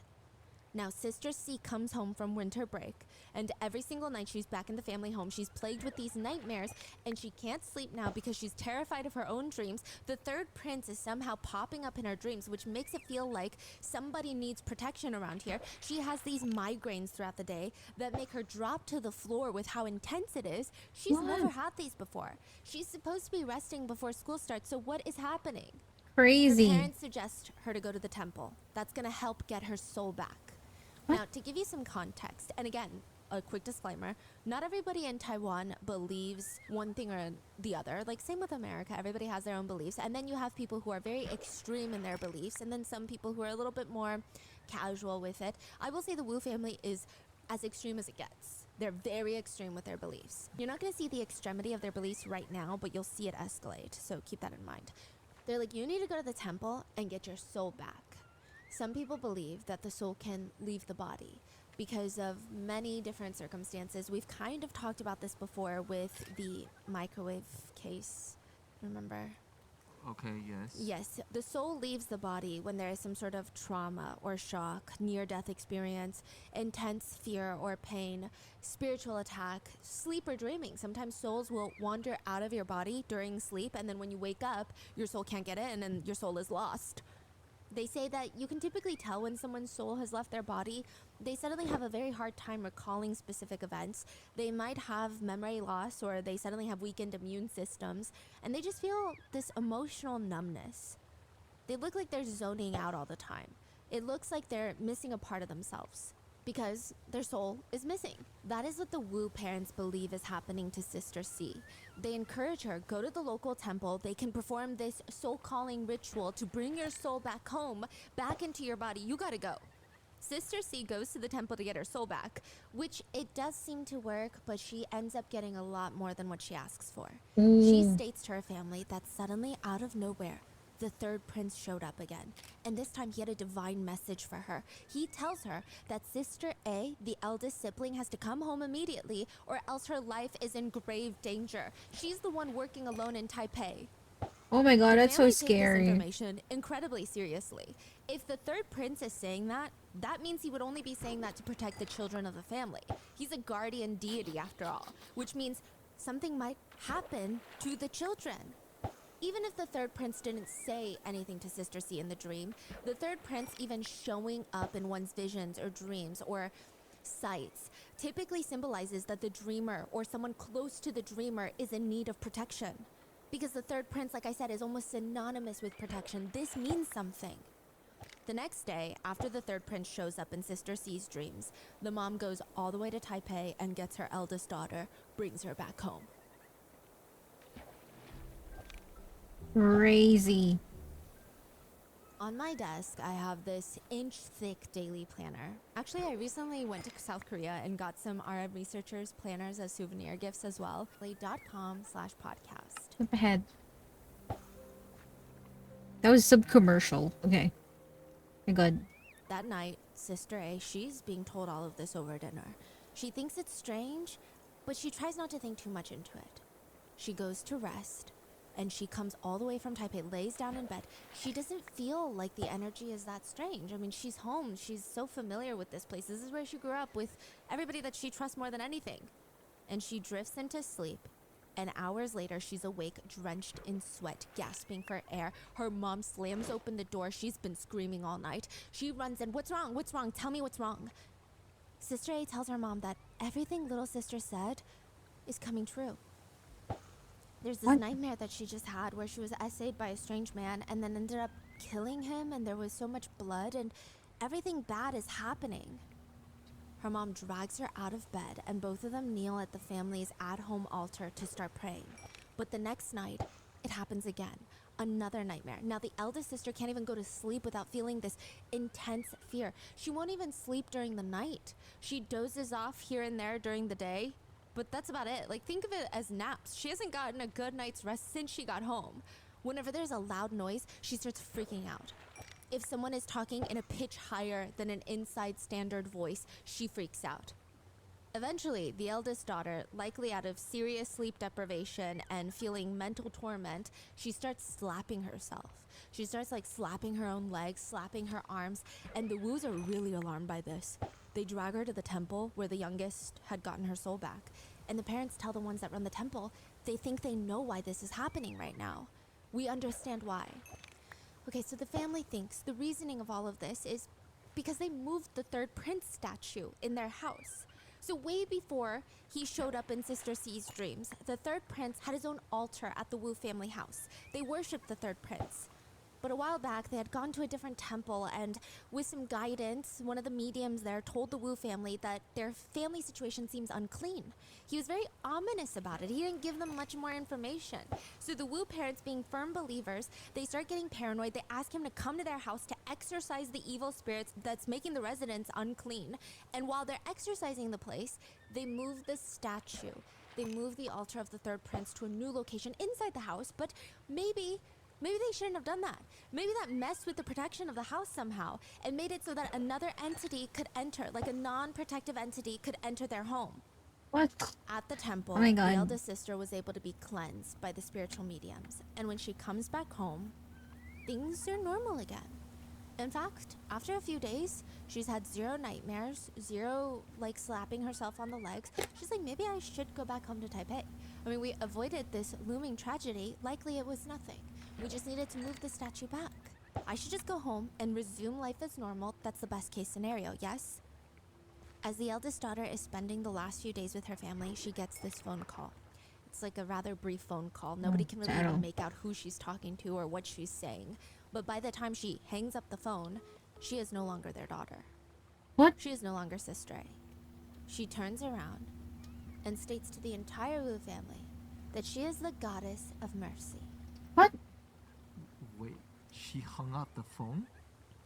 Now, Sister C comes home from winter break, and every single night she's back in the family home, she's plagued with these nightmares, and she can't sleep now because she's terrified of her own dreams. The third prince is somehow popping up in her dreams, which makes it feel like somebody needs protection around here. She has these migraines throughout the day that make her drop to the floor with how intense it is. She's never had these before. She's supposed to be resting before school starts, so what is happening? Crazy. Her parents suggest her to go to the temple. That's gonna help get her soul back. What? Now, to give you some context, and again, a quick disclaimer, not everybody in Taiwan believes one thing or the other. Like, same with America, everybody has their own beliefs. And then you have people who are very extreme in their beliefs, and then some people who are a little bit more casual with it. I will say the Wu family is as extreme as it gets. They're very extreme with their beliefs. You're not gonna see the extremity of their beliefs right now, but you'll see it escalate, so keep that in mind. They're like, you need to go to the temple and get your soul back. Some people believe that the soul can leave the body because of many different circumstances. We've kind of talked about this before with the microwave case, remember? Okay, yes. Yes, the soul leaves the body when there is some sort of trauma or shock, near-death experience, intense fear or pain, spiritual attack, sleep or dreaming. Sometimes souls will wander out of your body during sleep, and then when you wake up, your soul can't get in and your soul is lost. They say that you can typically tell when someone's soul has left their body. They suddenly have a very hard time recalling specific events. They might have memory loss, or they suddenly have weakened immune systems, and they just feel this emotional numbness. They look like they're zoning out all the time. It looks like they're missing a part of themselves because their soul is missing. That is what the Wu parents believe is happening to Sister C. They encourage her, go to the local temple. They can perform this soul calling ritual to bring your soul back home, back into your body. You gotta go. Sister C goes to the temple to get her soul back, which it does seem to work, but she ends up getting a lot more than what she asks for. She states to her family that suddenly, out of nowhere, the third prince showed up again, and this time he had a divine message for her. He tells her that Sister A, the eldest sibling, has to come home immediately or else her life is in grave danger. She's the one working alone in Taipei. Oh my god, The that's so family take this scary. information incredibly seriously. If the third prince is saying that, that means he would only be saying that to protect the children of the family. He's a guardian deity after all, which means something might happen to the children. Even if the third prince didn't say anything to Sister C in the dream, the third prince even showing up in one's visions or dreams or sights typically symbolizes that the dreamer or someone close to the dreamer is in need of protection. Because the third prince, like I said, is almost synonymous with protection. This means something. The next day, after the third prince shows up in Sister C's dreams, the mom goes all the way to Taipei and gets her eldest daughter, brings her back home. Crazy. On my desk, I have this inch-thick daily planner. Actually, I recently went to South Korea and got some RM researchers' planners as souvenir gifts as well. .com/podcast. Skip ahead. That was sub-commercial. Okay. My god. That night, Sister A, she's being told all of this over dinner. She thinks it's strange, but she tries not to think too much into it. She goes to rest, and she comes all the way from Taipei, lays down in bed. She doesn't feel like the energy is that strange. I mean, she's home. She's so familiar with this place. This is where she grew up with everybody that she trusts more than anything. And she drifts into sleep. And hours later, she's awake, drenched in sweat, gasping for air. Her mom slams open the door. She's been screaming all night. She runs in. What's wrong? What's wrong? Tell me what's wrong. Sister A tells her mom that everything little sister said is coming true. There's this nightmare that she just had where she was essayed by a strange man and then ended up killing him, and there was so much blood and everything bad is happening. Her mom drags her out of bed and both of them kneel at the family's at-home altar to start praying. But the next night, it happens again. Another nightmare. Now the eldest sister can't even go to sleep without feeling this intense fear. She won't even sleep during the night. She dozes off here and there during the day. But that's about it. Like, think of it as naps. She hasn't gotten a good night's rest since she got home. Whenever there's a loud noise, she starts freaking out. If someone is talking in a pitch higher than an inside standard voice, she freaks out. Eventually, the eldest daughter, likely out of serious sleep deprivation and feeling mental torment, she starts slapping herself. She starts like slapping her own legs, slapping her arms, and the Woos are really alarmed by this. They drag her to the temple where the youngest had gotten her soul back. And the parents tell the ones that run the temple they think they know why this is happening right now. We understand why. Okay, so the family thinks the reasoning of all of this is because they moved the third prince statue in their house. So way before he showed up in Sister C's dreams, the third prince had his own altar at the Wu family house. They worshipped the third prince. But a while back, they had gone to a different temple, and with some guidance, one of the mediums there told the Wu family that their family situation seems unclean. He was very ominous about it. He didn't give them much more information. So the Wu parents, being firm believers, they start getting paranoid. They ask him to come to their house to exorcise the evil spirits that's making the residents unclean. And while they're exorcising the place, they move the statue. They move the altar of the third prince to a new location inside the house, but maybe they shouldn't have done that. Maybe that messed with the protection of the house somehow and made it so that another entity could enter, like a non-protective entity could enter their home. What? At the temple, Oh my the God. eldest sister was able to be cleansed by the spiritual mediums. And when she comes back home, things are normal again. In fact, after a few days, she's had 0 nightmares, 0 like slapping herself on the legs. She's like, maybe I should go back home to Taipei. I mean, we avoided this looming tragedy. Likely it was nothing. We just needed to move the statue back. I should just go home and resume life as normal. That's the best case scenario, yes? As the eldest daughter is spending the last few days with her family, she gets this phone call. It's like a rather brief phone call. Nobody can really even make out who she's talking to or what she's saying. But by the time she hangs up the phone, she is no longer their daughter. What? She is no longer Sister A. She turns around and states to the entire Wu family that she is the goddess of mercy. What? Wait, she hung up the phone?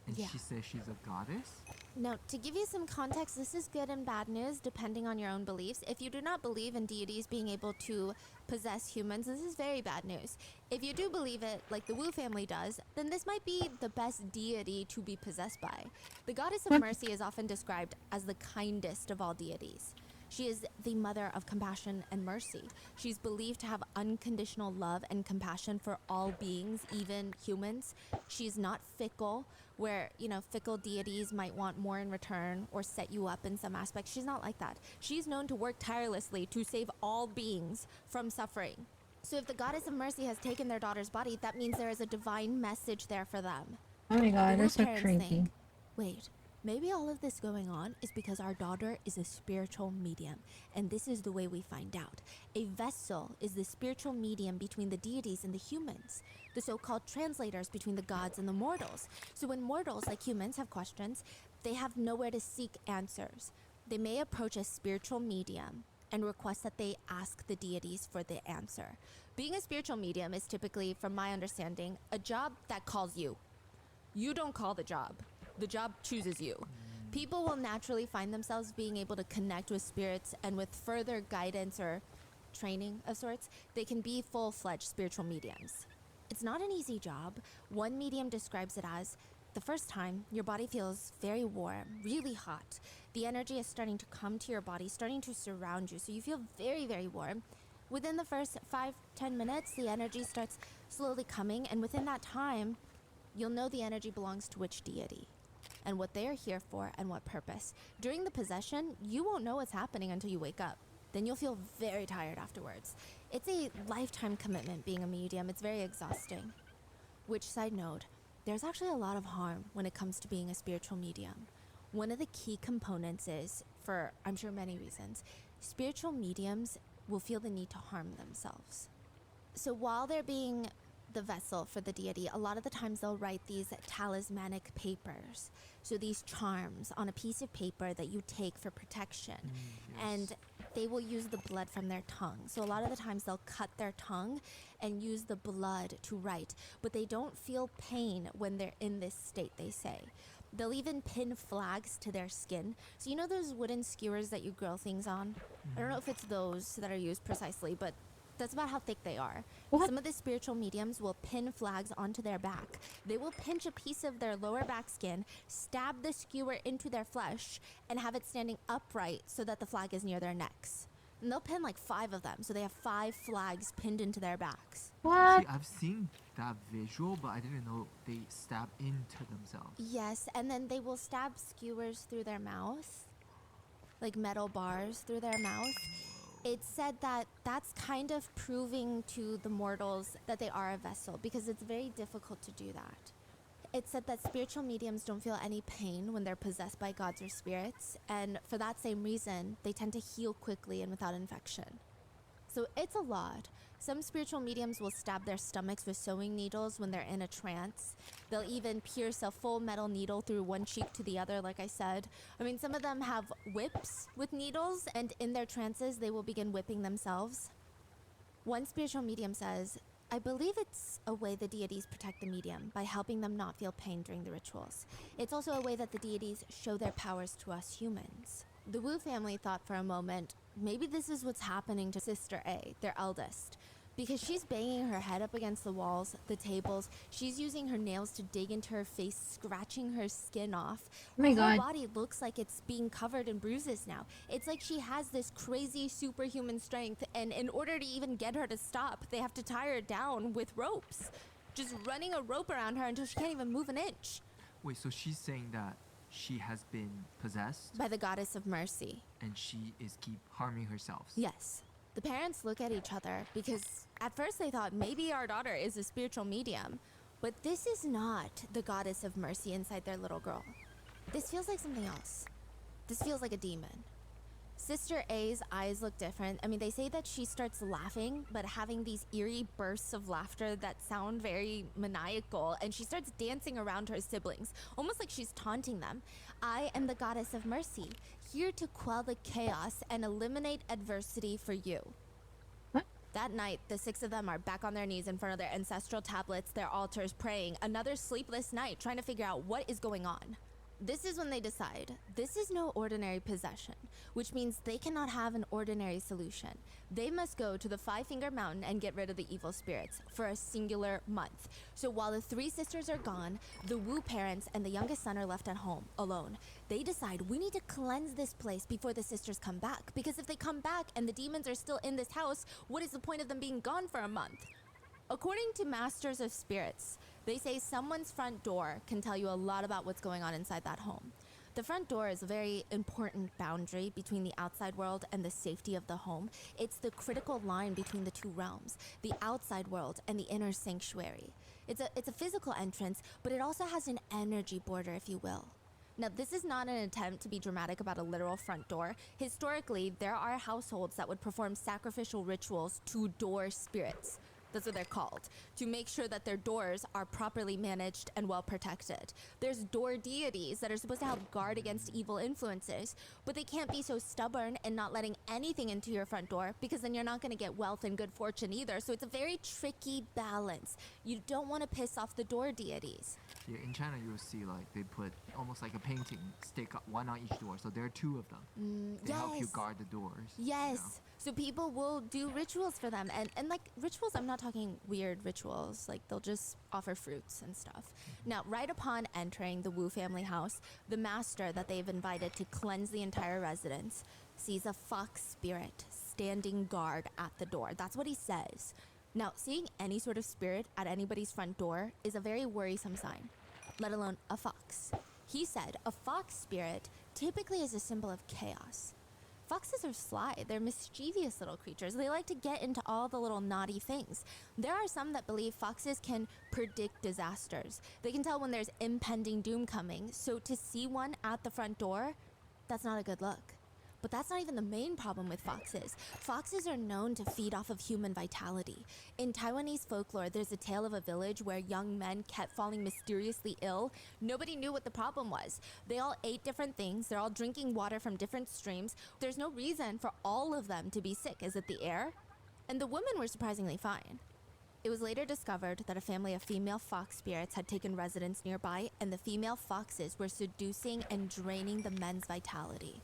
And Yeah. she says she's a goddess? Now, to give you some context, this is good and bad news depending on your own beliefs. If you do not believe in deities being able to possess humans, this is very bad news. If you do believe it, like the Wu family does, then this might be the best deity to be possessed by. The goddess of mercy is often described as the kindest of all deities. She is the mother of compassion and mercy. She's believed to have unconditional love and compassion for all beings, even humans. She's not fickle, where, fickle deities might want more in return or set you up in some aspect. She's not like that. She's known to work tirelessly to save all beings from suffering. So if the goddess of mercy has taken their daughter's body, that means there is a divine message there for them. Oh my God, The that's so parents creepy. think, wait, maybe all of this going on is because our daughter is a spiritual medium, and this is the way we find out. A vessel is the spiritual medium between the deities and the humans, the so-called translators between the gods and the mortals. So when mortals, like humans, have questions, they have nowhere to seek answers. They may approach a spiritual medium and request that they ask the deities for the answer. Being a spiritual medium is typically, from my understanding, a job that calls you. You don't call the job. The job chooses you. People will naturally find themselves being able to connect with spirits, and with further guidance or training of sorts, they can be full-fledged spiritual mediums. It's not an easy job. One medium describes it as, the first time, your body feels very warm, really hot. The energy is starting to come to your body, starting to surround you, so you feel very, very warm. Within the first 5-10 minutes, the energy starts slowly coming, and within that time, you'll know the energy belongs to which deity and what they are here for and what purpose. During the possession, you won't know what's happening until you wake up. Then you'll feel very tired afterwards. It's a lifetime commitment being a medium. It's very exhausting. Which, side note, there's actually a lot of harm when it comes to being a spiritual medium. One of the key components is, for I'm sure many reasons, spiritual mediums will feel the need to harm themselves. So while they're being the vessel for the deity, a lot of the times they'll write these talismanic papers. So these charms on a piece of paper that you take for protection. And they will use the blood from their tongue. So a lot of the times they'll cut their tongue and use the blood to write. But they don't feel pain when they're in this state, they say. They'll even pin flags to their skin. So you know those wooden skewers that you grill things on? I don't know if it's those that are used precisely, but that's about how thick they are. What? Some of the spiritual mediums will pin flags onto their back. They will pinch a piece of their lower back skin, stab the skewer into their flesh, and have it standing upright so that the flag is near their necks. And they'll pin like 5 of them, so they have 5 flags pinned into their backs. What? See, I've seen that visual, but I didn't know they stab into themselves. Yes, and then they will stab skewers through their mouth, like metal bars through their mouth. It's said that that's kind of proving to the mortals that they are a vessel, because it's very difficult to do that. It's said that spiritual mediums don't feel any pain when they're possessed by gods or spirits, and for that same reason, they tend to heal quickly and without infection. So it's a lot. Some spiritual mediums will stab their stomachs with sewing needles when they're in a trance. They'll even pierce a full metal needle through one cheek to the other, like I said. I mean, some of them have whips with needles, and in their trances, they will begin whipping themselves. One spiritual medium says, I believe it's a way the deities protect the medium by helping them not feel pain during the rituals. It's also a way that the deities show their powers to us humans. The Wu family thought for a moment, maybe this is what's happening to Sister A, their eldest. Because she's banging her head up against the walls, the tables, she's using her nails to dig into her face, scratching her skin off. Oh my Her whole God. body looks like it's being covered in bruises now. It's like she has this crazy superhuman strength, and in order to even get her to stop, they have to tie her down with ropes. Just running a rope around her until she can't even move an inch. Wait, so she's saying that she has been possessed By the goddess of mercy. and she is keep harming herself. Yes. The parents look at each other because at first they thought maybe our daughter is a spiritual medium, but this is not the goddess of mercy inside their little girl. This feels like something else. This feels like a demon. Sister A's eyes look different. I mean, they say that she starts laughing, but having these eerie bursts of laughter that sound very maniacal, and she starts dancing around her siblings, almost like she's taunting them. I am the goddess of mercy, here to quell the chaos and eliminate adversity for you. What? That night, the 6 of them are back on their knees in front of their ancestral tablets, their altars, praying. Another sleepless night, trying to figure out what is going on. This is when they decide, this is no ordinary possession, which means they cannot have an ordinary solution. They must go to the 5-Finger Mountain and get rid of the evil spirits for a singular month. So while the 3 sisters are gone, the Wu parents and the youngest son are left at home, alone. They decide, we need to cleanse this place before the sisters come back, because if they come back and the demons are still in this house, what is the point of them being gone for a month? According to masters of spirits, they say someone's front door can tell you a lot about what's going on inside that home. The front door is a very important boundary between the outside world and the safety of the home. It's the critical line between the 2 realms, the outside world and the inner sanctuary. It's a physical entrance, but it also has an energy border, if you will. Now, this is not an attempt to be dramatic about a literal front door. Historically, there are households that would perform sacrificial rituals to door spirits. That's what they're called, to make sure that their doors are properly managed and well protected. There's door deities that are supposed to help guard against evil influences, but they can't be so stubborn in not letting anything into your front door, because then you're not going to get wealth and good fortune either. So it's a very tricky balance. You don't want to piss off the door deities. Yeah, in China you'll see like they put almost like a painting, stick up one on each door. So there are 2 of them. They help you yes. guard the doors. Yes. So people will do rituals for them. And like rituals, I'm not talking weird rituals. Like they'll just offer fruits and stuff. Now, right upon entering the Wu family house, the master that they've invited to cleanse the entire residence sees a fox spirit standing guard at the door. That's what he says. Now, seeing any sort of spirit at anybody's front door is a very worrisome sign, let alone a fox. He said a fox spirit typically is a symbol of chaos. Foxes are sly. They're mischievous little creatures. They like to get into all the little naughty things. There are some that believe foxes can predict disasters. They can tell when there's impending doom coming. So to see one at the front door, that's not a good look. But that's not even the main problem with foxes. Foxes are known to feed off of human vitality. In Taiwanese folklore, there's a tale of a village where young men kept falling mysteriously ill. Nobody knew what the problem was. They all ate different things. They're all drinking water from different streams. There's no reason for all of them to be sick. Is it the air? And the women were surprisingly fine. It was later discovered that a family of female fox spirits had taken residence nearby, and the female foxes were seducing and draining the men's vitality.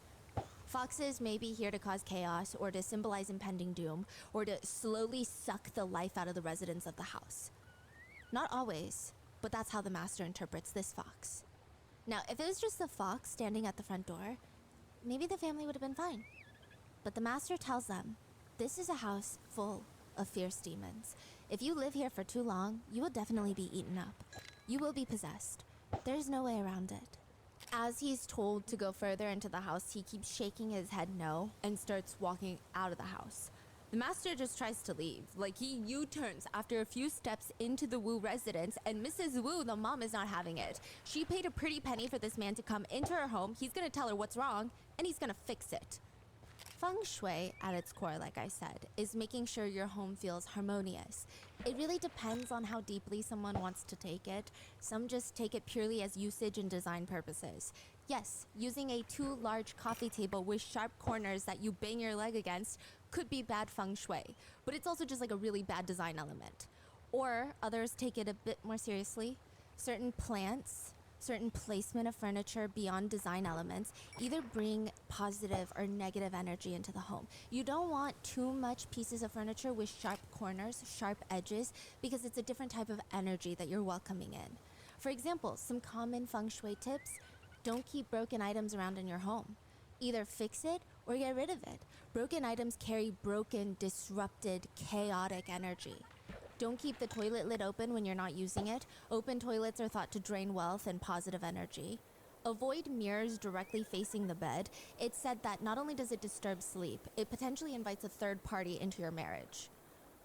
Foxes may be here to cause chaos, or to symbolize impending doom, or to slowly suck the life out of the residents of the house. Not always, but that's how the master interprets this fox. Now, if it was just the fox standing at the front door, maybe the family would have been fine. But the master tells them, this is a house full of fierce demons. If you live here for too long, you will definitely be eaten up. You will be possessed. There's no way around it. As he's told to go further into the house, he keeps shaking his head no and starts walking out of the house. The master just tries to leave. Like, he U-turns after a few steps into the Wu residence, and Mrs. Wu, the mom, is not having it. She paid a pretty penny for this man to come into her home. He's gonna tell her what's wrong, and he's gonna fix it. Feng Shui, at its core, like I said, is making sure your home feels harmonious. It really depends on how deeply someone wants to take it. Some just take it purely as usage and design purposes. Yes, using a too large coffee table with sharp corners that you bang your leg against could be bad feng shui, but it's also just like a really bad design element. Or others take it a bit more seriously. Certain plants, certain placement of furniture beyond design elements either bring positive or negative energy into the home. You don't want too much pieces of furniture with sharp corners, sharp edges, because it's a different type of energy that you're welcoming in. For example, some common feng shui tips: don't keep broken items around in your home. Either fix it or get rid of it. Broken items carry broken, disrupted, chaotic energy. Don't keep the toilet lid open when you're not using it. Open toilets are thought to drain wealth and positive energy. Avoid mirrors directly facing the bed. It's said that not only does it disturb sleep, it potentially invites a third party into your marriage.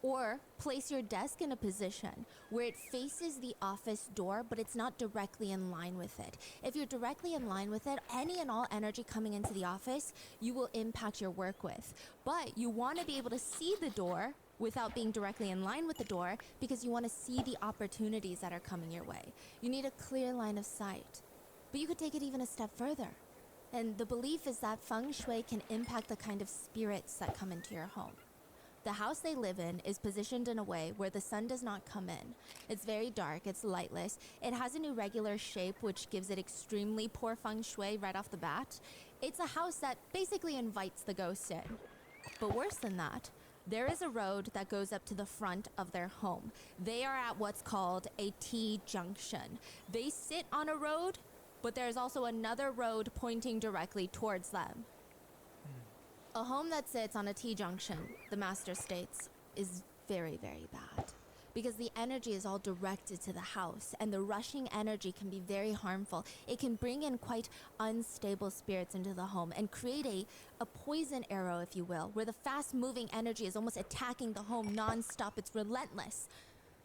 Or place your desk in a position where it faces the office door, but it's not directly in line with it. If you're directly in line with it, any and all energy coming into the office, you will impact your work with. But you want to be able to see the door without being directly in line with the door, because you want to see the opportunities that are coming your way. You need a clear line of sight. But you could take it even a step further. And the belief is that feng shui can impact the kind of spirits that come into your home. The house they live in is positioned in a way where the sun does not come in. It's very dark, it's lightless, it has an irregular shape which gives it extremely poor feng shui right off the bat. It's a house that basically invites the ghosts in. But worse than that, there is a road that goes up to the front of their home. They are at what's called a T-junction. They sit on a road, but there's also another road pointing directly towards them. A home that sits on a T-junction, the master states, is very, very bad. Because the energy is all directed to the house, and the rushing energy can be very harmful. It can bring in quite unstable spirits into the home and create a poison arrow, if you will, where the fast-moving energy is almost attacking the home non-stop. It's relentless.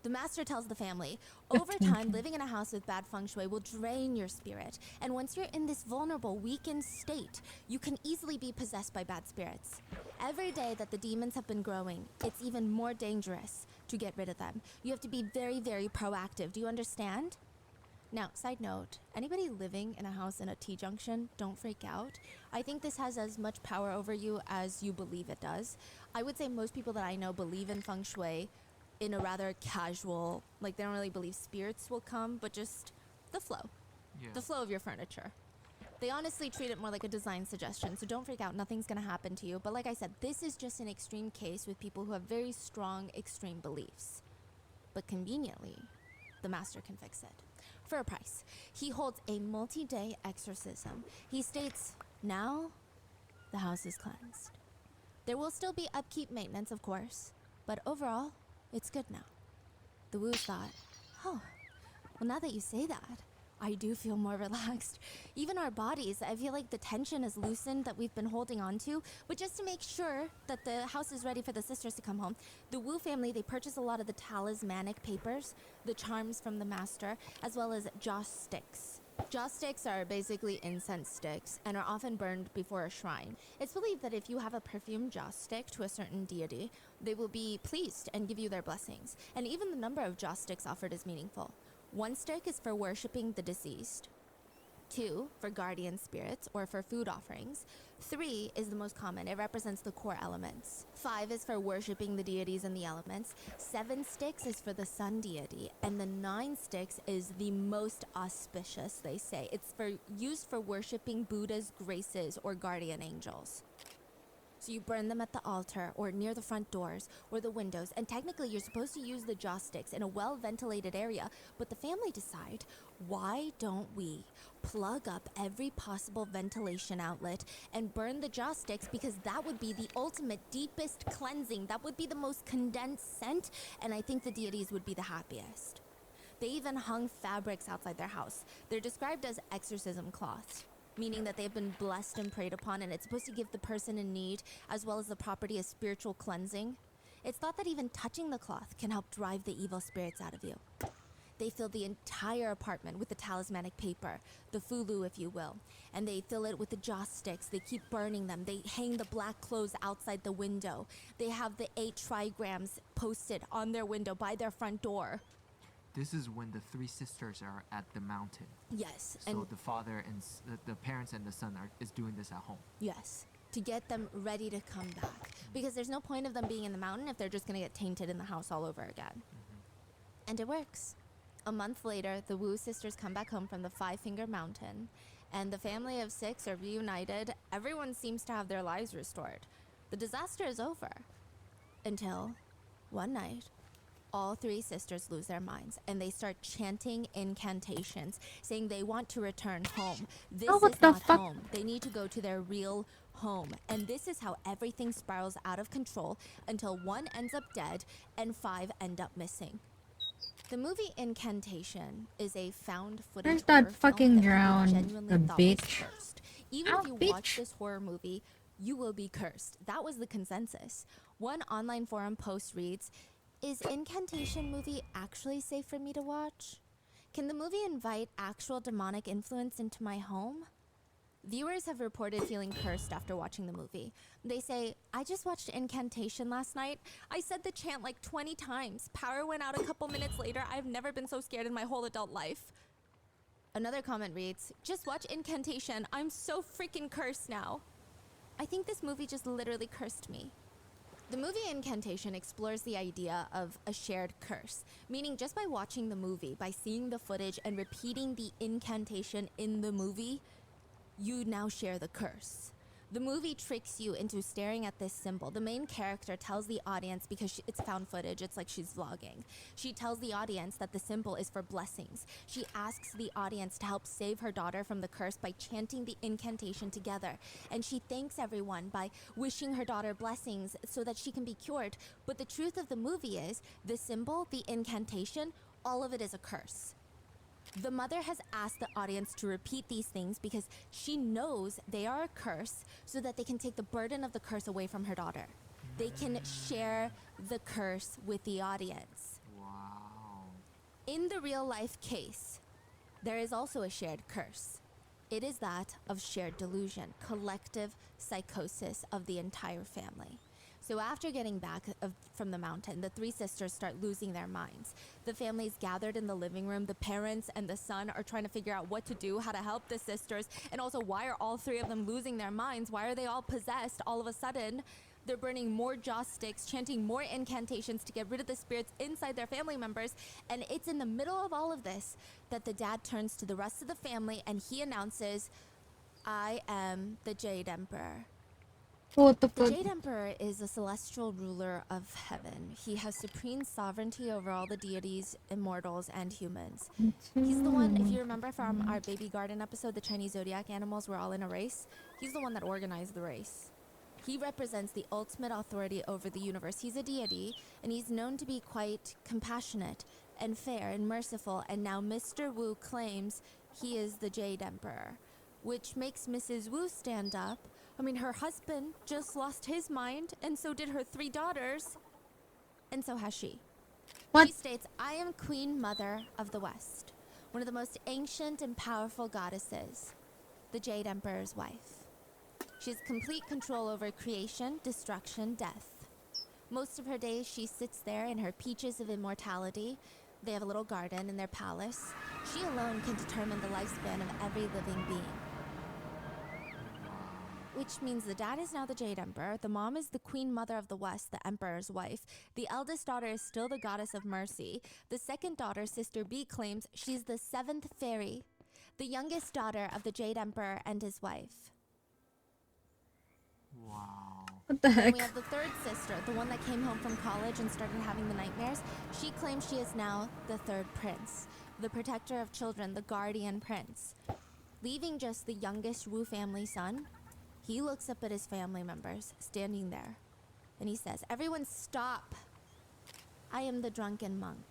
The master tells the family, over time, living in a house with bad feng shui will drain your spirit. And once you're in this vulnerable, weakened state, you can easily be possessed by bad spirits. Every day that the demons have been growing, it's even more dangerous to get rid of them. You have to be very, very proactive. Do you understand? Now, side note, anybody living in a house in a T-junction, don't freak out. I think this has as much power over you as you believe it does. I would say most people that I know believe in feng shui in a rather casual, like they don't really believe spirits will come, but just the flow. Yeah. The flow of your furniture. They honestly treat it more like a design suggestion, so don't freak out, nothing's gonna happen to you. But like I said, this is just an extreme case with people who have very strong, extreme beliefs. But conveniently, the master can fix it. For a price. He holds a multi-day exorcism. He states, now, the house is cleansed. There will still be upkeep maintenance, of course, but overall, it's good now. The Wu thought, oh, well, now that you say that, I do feel more relaxed. Even our bodies, I feel like the tension is loosened that we've been holding on to. But just to make sure that the house is ready for the sisters to come home, the Wu family, they purchase a lot of the talismanic papers, the charms from the master, as well as joss sticks. Joss sticks are basically incense sticks and are often burned before a shrine. It's believed that if you have a perfumed joss stick to a certain deity, they will be pleased and give you their blessings. And even the number of joss sticks offered is meaningful. 1 stick is for worshipping the deceased. 2 for guardian spirits or for food offerings. 3 is the most common. It represents the core elements. 5 is for worshipping the deities and the elements. 7 sticks is for the sun deity. And the 9 sticks is the most auspicious, they say. It's used for worshipping Buddha's graces or guardian angels. So you burn them at the altar or near the front doors or the windows, and technically you're supposed to use the joss sticks in a well-ventilated area, but the family decide, why don't we plug up every possible ventilation outlet and burn the joss sticks, because that would be the ultimate deepest cleansing. That would be the most condensed scent, and I think the deities would be the happiest. They even hung fabrics outside their house. They're described as exorcism cloths, meaning that they've been blessed and prayed upon, and it's supposed to give the person in need, as well as the property, a spiritual cleansing. It's thought that even touching the cloth can help drive the evil spirits out of you. They fill the entire apartment with the talismanic paper, the fulu if you will, and they fill it with the joss sticks. They keep burning them. They hang the black clothes outside the window. They have the 8 trigrams posted on their window by their front door. This is when the 3 sisters are at the mountain. Yes, So and the father and the parents and the son is doing this at home. yes, to get them ready to come back, because there's no point of them being in the mountain if they're just gonna get tainted in the house all over again. And it works. A month later, the Wu sisters come back home from the 5-Finger Mountain, and the family of 6 are reunited. Everyone seems to have their lives restored. The disaster is over. Until one night, all 3 sisters lose their minds, and they start chanting incantations, saying they want to return home. This Oh, what is the not fuck? home. They need to go to their real home. And this is how everything spirals out of control until 1 ends up dead and 5 end up missing. The movie Incantation is a found footage Where's that horror film fucking that people drown, genuinely the thought was bitch? cursed. Even Ow, if you bitch. watch this horror movie, you will be cursed. That was the consensus. One online forum post reads, "Is Incantation movie actually safe for me to watch? Can the movie invite actual demonic influence into my home?" Viewers have reported feeling cursed after watching the movie. They say, "I just watched Incantation last night. I said the chant like 20 times. Power went out a couple minutes later. I've never been so scared in my whole adult life." Another comment reads, "Just watch Incantation. I'm so freaking cursed now." I think this movie just literally cursed me. The movie Incantation explores the idea of a shared curse, meaning just by watching the movie, by seeing the footage and repeating the incantation in the movie, you now share the curse. The movie tricks you into staring at this symbol. The main character tells the audience, because it's found footage, it's like she's vlogging. She tells the audience that the symbol is for blessings. She asks the audience to help save her daughter from the curse by chanting the incantation together. And she thanks everyone by wishing her daughter blessings so that she can be cured. But the truth of the movie is, the symbol, the incantation, all of it is a curse. The mother has asked the audience to repeat these things because she knows they are a curse, so that they can take the burden of the curse away from her daughter. They can share the curse with the audience. Wow. In the real life case, there is also a shared curse. It is that of shared delusion, collective psychosis of the entire family. So after getting back from the mountain, the 3 sisters start losing their minds. The family's gathered in the living room. The parents and the son are trying to figure out what to do, how to help the sisters, and also why are all 3 of them losing their minds? Why are they all possessed all of a sudden? They're burning more joss sticks, chanting more incantations to get rid of the spirits inside their family members. And it's in the middle of all of this that the dad turns to the rest of the family and he announces, "I am the Jade Emperor." What the The fuck? Jade Emperor is a celestial ruler of heaven. He has supreme sovereignty over all the deities, immortals, and humans. He's the one, if you remember from our Baby Garden episode, the Chinese zodiac animals were all in a race. He's the one that organized the race. He represents the ultimate authority over the universe. He's a deity, and he's known to be quite compassionate and fair and merciful. And now Mr. Wu claims he is the Jade Emperor, which makes Mrs. Wu stand up. I mean, her husband just lost his mind, and so did her 3 daughters. And so has she. What? She states, "I am Queen Mother of the West, one of the most ancient and powerful goddesses, the Jade Emperor's wife. She has complete control over creation, destruction, death. Most of her days, she sits there in her peaches of immortality. They have a little garden in their palace. She alone can determine the lifespan of every living being." Which means the dad is now the Jade Emperor, the mom is the Queen Mother of the West, the Emperor's wife, the eldest daughter is still the Goddess of Mercy, the second daughter, Sister B, claims she's the 7th fairy, the youngest daughter of the Jade Emperor and his wife. Wow. What the Then heck? we have the third sister, the one that came home from college and started having the nightmares. She claims she is now the third prince, the protector of children, the guardian prince. Leaving just the youngest Wu family son, he looks up at his family members standing there, and he says, "Everyone stop. I am the drunken monk."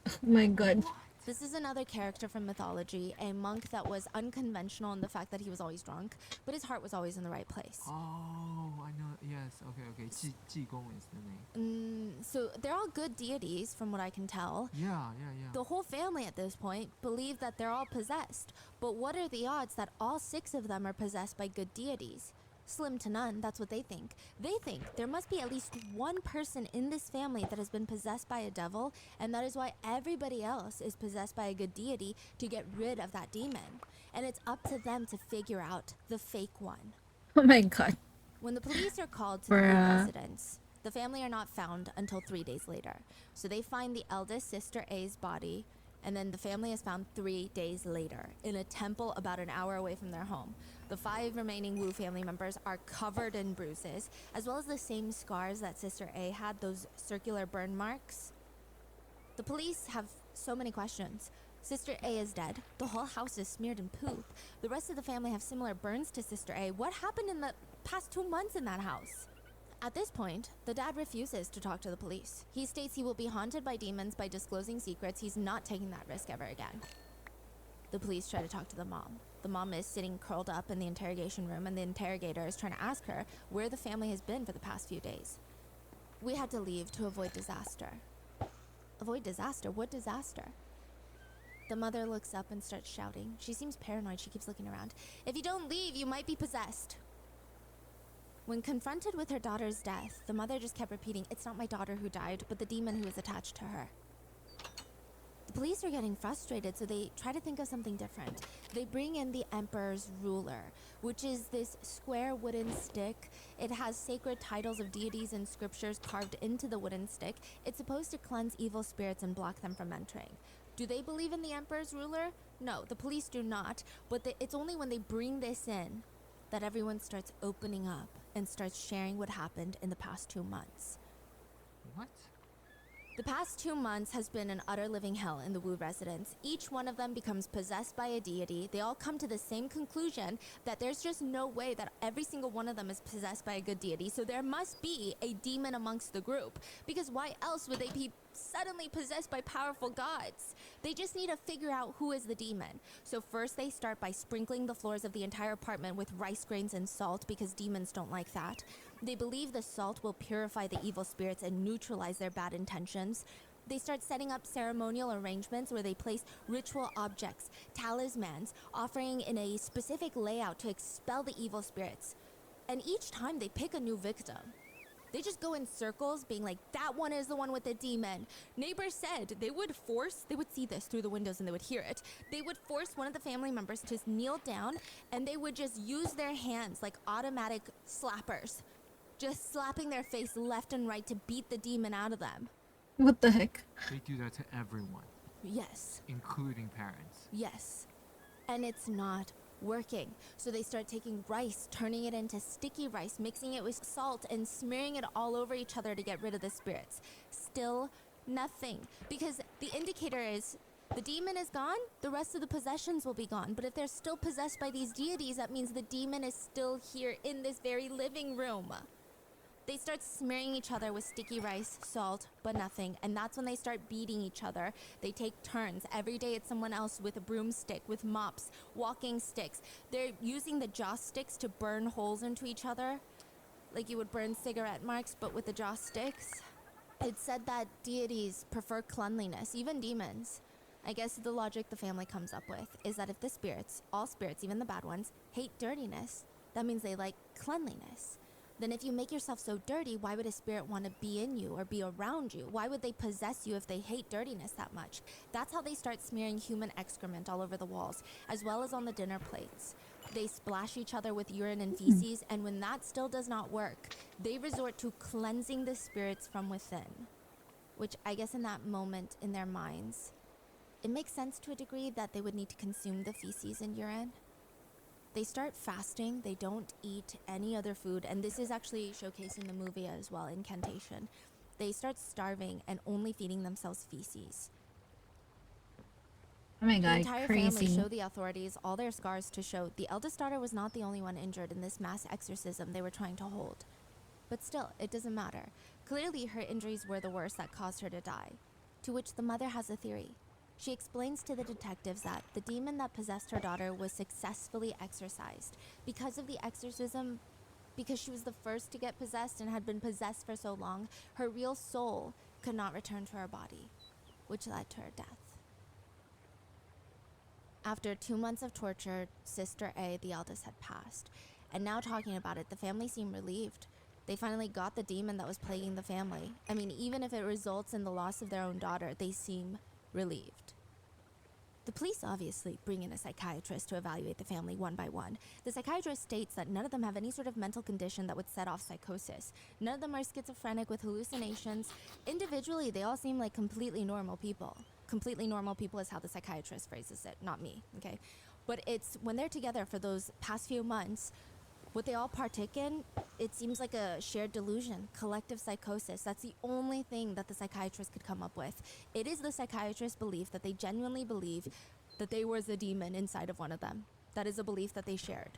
Oh my god. This is another character from mythology, a monk that was unconventional in the fact that he was always drunk, but his heart was always in the right place. Oh, I know. Yes. Okay. 济公 is the name. So they're all good deities, from what I can tell. Yeah. The whole family at this point believe that they're all possessed. But what are the odds that all 6 of them are possessed by good deities? Slim to none, that's what they think. They think there must be at least one person in this family that has been possessed by a devil, and that is why everybody else is possessed by a good deity to get rid of that demon. And it's up to them to figure out the fake one. Oh my god. When the police are called to the Wu Bruh. residence, the family are not found until 3 days later. So they find the eldest sister A's body, and then the family is found 3 days later in a temple about an hour away from their home. The 5 remaining Wu family members are covered in bruises, as well as the same scars that Sister A had, those circular burn marks. The police have so many questions. Sister A is dead. The whole house is smeared in poop. The rest of the family have similar burns to Sister A. What happened in the past 2 months in that house? At this point, the dad refuses to talk to the police. He states he will be haunted by demons by disclosing secrets. He's not taking that risk ever again. The police try to talk to the mom. The mom is sitting curled up in the interrogation room, and the interrogator is trying to ask her where the family has been for the past few days. "We had to leave to avoid disaster." Avoid disaster? What disaster? The mother looks up and starts shouting. She seems paranoid. She keeps looking around. "If you don't leave, you might be possessed." When confronted with her daughter's death, the mother just kept repeating, "It's not my daughter who died, but the demon who is attached to her." The police are getting frustrated, so they try to think of something different. They bring in the Emperor's ruler, which is this square wooden stick. It has sacred titles of deities and scriptures carved into the wooden stick. It's supposed to cleanse evil spirits and block them from entering. Do they believe in the Emperor's ruler? No, the police do not, but it's only when they bring this in that everyone starts opening up and starts sharing what happened in the past 2 months. What? The past 2 months has been an utter living hell in the Wu residence. Each one of them becomes possessed by a deity. They all come to the same conclusion that there's just no way that every single one of them is possessed by a good deity. So there must be a demon amongst the group. Because why else would they be suddenly possessed by powerful gods? They just need to figure out who is the demon. So first they start by sprinkling the floors of the entire apartment with rice grains and salt, because demons don't like that. They believe the salt will purify the evil spirits and neutralize their bad intentions. They start setting up ceremonial arrangements where they place ritual objects, talismans, offering in a specific layout to expel the evil spirits. And each time they pick a new victim. They just go in circles being like, "That one is the one with the demon." Neighbors said they would see this through the windows and they would hear it. They would force one of the family members to kneel down, and they would just use their hands like automatic slappers, just slapping their face left and right to beat the demon out of them. What the heck? They do that to everyone, Yes. including parents. Yes. And it's not working. So they start taking rice, turning it into sticky rice, mixing it with salt, and smearing it all over each other to get rid of the spirits. Still nothing. Because the indicator is the demon is gone, the rest of the possessions will be gone. But if they're still possessed by these deities, that means the demon is still here in this very living room. They start smearing each other with sticky rice, salt, but nothing. And that's when they start beating each other. They take turns. Every day it's someone else with a broomstick, with mops, walking sticks. They're using the joss sticks to burn holes into each other, like you would burn cigarette marks, but with the joss sticks. It's said that deities prefer cleanliness, even demons. I guess the logic the family comes up with is that if the spirits, all spirits, even the bad ones, hate dirtiness, that means they like cleanliness. Then if you make yourself so dirty, why would a spirit want to be in you or be around you? Why would they possess you if they hate dirtiness that much? That's how they start smearing human excrement all over the walls, as well as on the dinner plates. They splash each other with urine and feces, and when that still does not work, they resort to cleansing the spirits from within. Which I guess in that moment, in their minds, it makes sense to a degree that they would need to consume the feces and urine. they start fasting. They don't eat any other food. And this is actually showcased in the movie as well, Incantation. They start starving and only feeding themselves feces. Oh my The god, entire crazy. family show the authorities all their scars to show the eldest daughter was not the only one injured in this mass exorcism they were trying to hold. But still, it doesn't matter. Clearly, her injuries were the worst that caused her to die. To which the mother has a theory. She explains to the detectives that the demon that possessed her daughter was successfully exorcised. Because of the exorcism, because she was the first to get possessed and had been possessed for so long, her real soul could not return to her body, which led to her death. After 2 months of torture, Sister A, the eldest, had passed. And now talking about it, the family seemed relieved. They finally got the demon that was plaguing the family. I mean, even if it results in the loss of their own daughter, they seem relieved. The police obviously bring in a psychiatrist to evaluate the family one by one. The psychiatrist states that none of them have any sort of mental condition that would set off psychosis. None of them are schizophrenic with hallucinations. Individually, they all seem like completely normal people. Completely normal people is how the psychiatrist phrases it, not me, okay? But it's when they're together for those past few months, what they all partake in, it seems like a shared delusion, collective psychosis. That's the only thing that the psychiatrist could come up with. It is the psychiatrist's belief that they genuinely believe that there was a demon inside of one of them. That is a belief that they shared.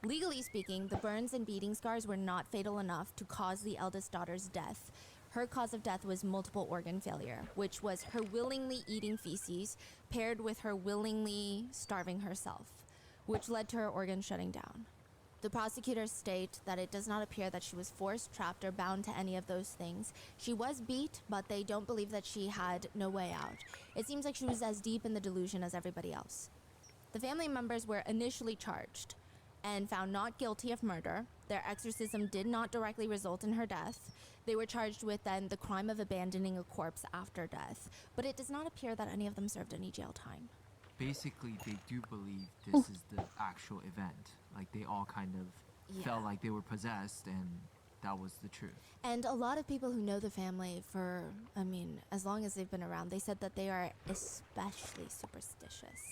Legally speaking, the burns and beating scars were not fatal enough to cause the eldest daughter's death. Her cause of death was multiple organ failure, which was her willingly eating feces paired with her willingly starving herself, which led to her organs shutting down. The prosecutors state that it does not appear that she was forced, trapped, or bound to any of those things. She was beat, but they don't believe that she had no way out. It seems like she was as deep in the delusion as everybody else. The family members were initially charged and found not guilty of murder. Their exorcism did not directly result in her death. They were charged with then the crime of abandoning a corpse after death, but it does not appear that any of them served any jail time. Basically, they do believe this is the actual event. Like, they all kind of felt like they were possessed, and that was the truth. And a lot of people who know the family for, I mean, as long as they've been around, they said that they are especially superstitious.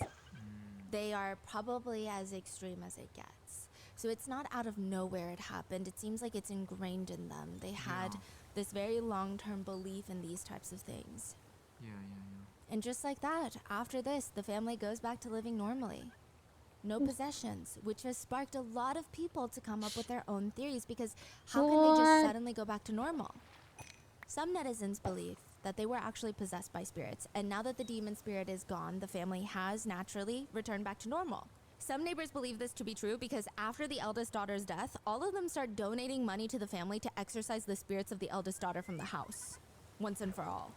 They are probably as extreme as it gets. So it's not out of nowhere it happened. It seems like it's ingrained in them. They had this very long-term belief in these types of things. Yeah. And just like that, after this, the family goes back to living normally. No possessions, which has sparked a lot of people to come up with their own theories, because how can they just suddenly go back to normal? Some netizens believe that they were actually possessed by spirits, and now that the demon spirit is gone, the family has naturally returned back to normal. Some neighbors believe this to be true because after the eldest daughter's death, all of them start donating money to the family to exorcise the spirits of the eldest daughter from the house, once and for all.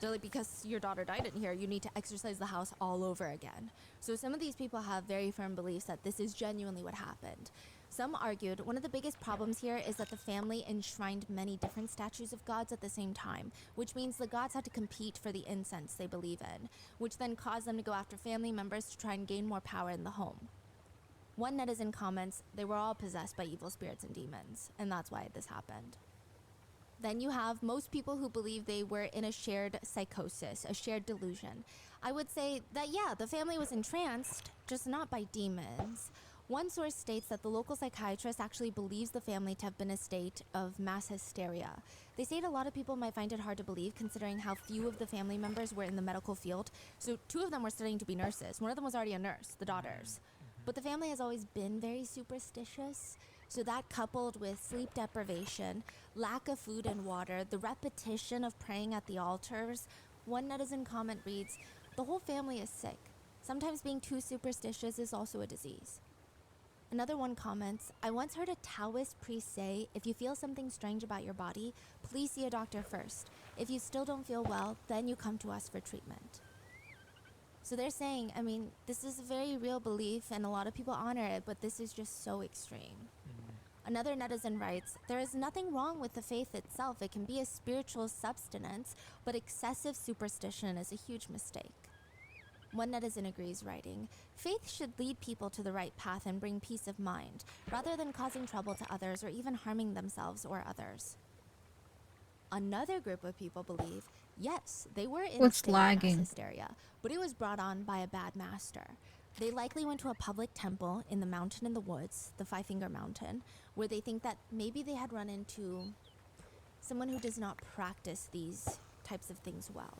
They're like, because your daughter died in here, you need to exorcise the house all over again. So some of these people have very firm beliefs that this is genuinely what happened. Some argued one of the biggest problems here is that the family enshrined many different statues of gods at the same time, which means the gods had to compete for the incense they believe in, which then caused them to go after family members to try and gain more power in the home. One netizen comments, they were all possessed by evil spirits and demons, and that's why this happened. Then you have most people who believe they were in a shared psychosis, a shared delusion. I would say that, yeah, the family was entranced, just not by demons. One source states that the local psychiatrist actually believes the family to have been a state of mass hysteria. They state a lot of people might find it hard to believe considering how few of the family members were in the medical field. So 2 of them were studying to be nurses. One of them was already a nurse, the daughters. But the family has always been very superstitious. So that, coupled with sleep deprivation, lack of food and water, the repetition of praying at the altars, one netizen comment reads, "The whole family is sick. Sometimes being too superstitious is also a disease." Another one comments, "I once heard a Taoist priest say, if you feel something strange about your body, please see a doctor first. If you still don't feel well, then you come to us for treatment." So they're saying, I mean, this is a very real belief and a lot of people honor it, but this is just so extreme. Another netizen writes, "There is nothing wrong with the faith itself. It can be a spiritual substance, but excessive superstition is a huge mistake." One netizen agrees, writing, "Faith should lead people to the right path and bring peace of mind, rather than causing trouble to others or even harming themselves or others." Another group of people believe, yes, they were in a What's state of mass lagging? hysteria, but it was brought on by a bad master. They likely went to a public temple in the mountain in the woods, the Five Finger Mountain, where they think that maybe they had run into someone who does not practice these types of things well.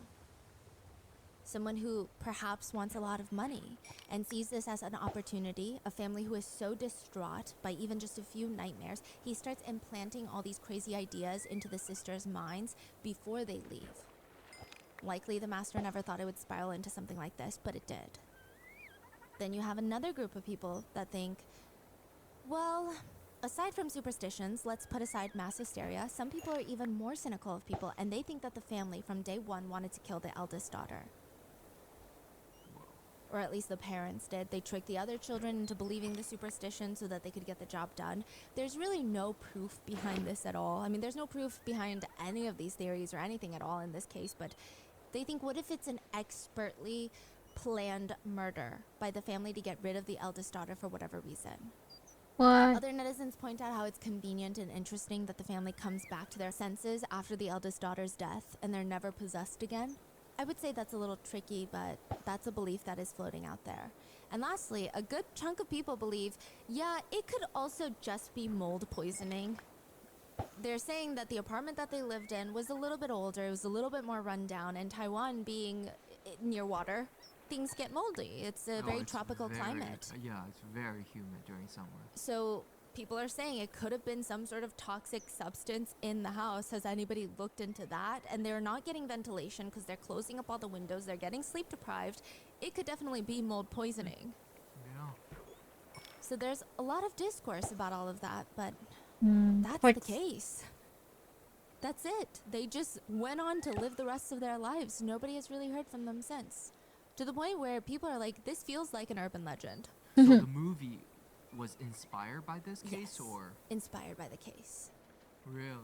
Someone who perhaps wants a lot of money and sees this as an opportunity, a family who is so distraught by even just a few nightmares, he starts implanting all these crazy ideas into the sisters' minds before they leave. Likely the master never thought it would spiral into something like this, but it did. Then you have another group of people that think, well, aside from superstitions, let's put aside mass hysteria, some people are even more cynical of people, and they think that the family from day one wanted to kill the eldest daughter. Or at least the parents did. They tricked the other children into believing the superstition so that they could get the job done. There's really no proof behind this at all. I mean, there's no proof behind any of these theories or anything at all in this case, but they think, what if it's an expertly planned murder by the family to get rid of the eldest daughter for whatever reason? What? Other netizens point out how it's convenient and interesting that the family comes back to their senses after the eldest daughter's death and they're never possessed again. I would say that's a little tricky, but that's a belief that is floating out there. And lastly, a good chunk of people believe, yeah, it could also just be mold poisoning. They're saying that the apartment that they lived in was a little bit older, it was a little bit more run down, and Taiwan being near water, things get moldy. It's a very tropical climate. Yeah, it's very humid during summer. So people are saying it could have been some sort of toxic substance in the house. Has anybody looked into that? And they're not getting ventilation because they're closing up all the windows. They're getting sleep deprived. It could definitely be mold poisoning. Yeah. So there's a lot of discourse about all of that, but that's Like- the case. That's it. They just went on to live the rest of their lives. Nobody has really heard from them since. To the point where people are like, this feels like an urban legend. So the movie was inspired by this case, Yes. or Inspired by the case. really?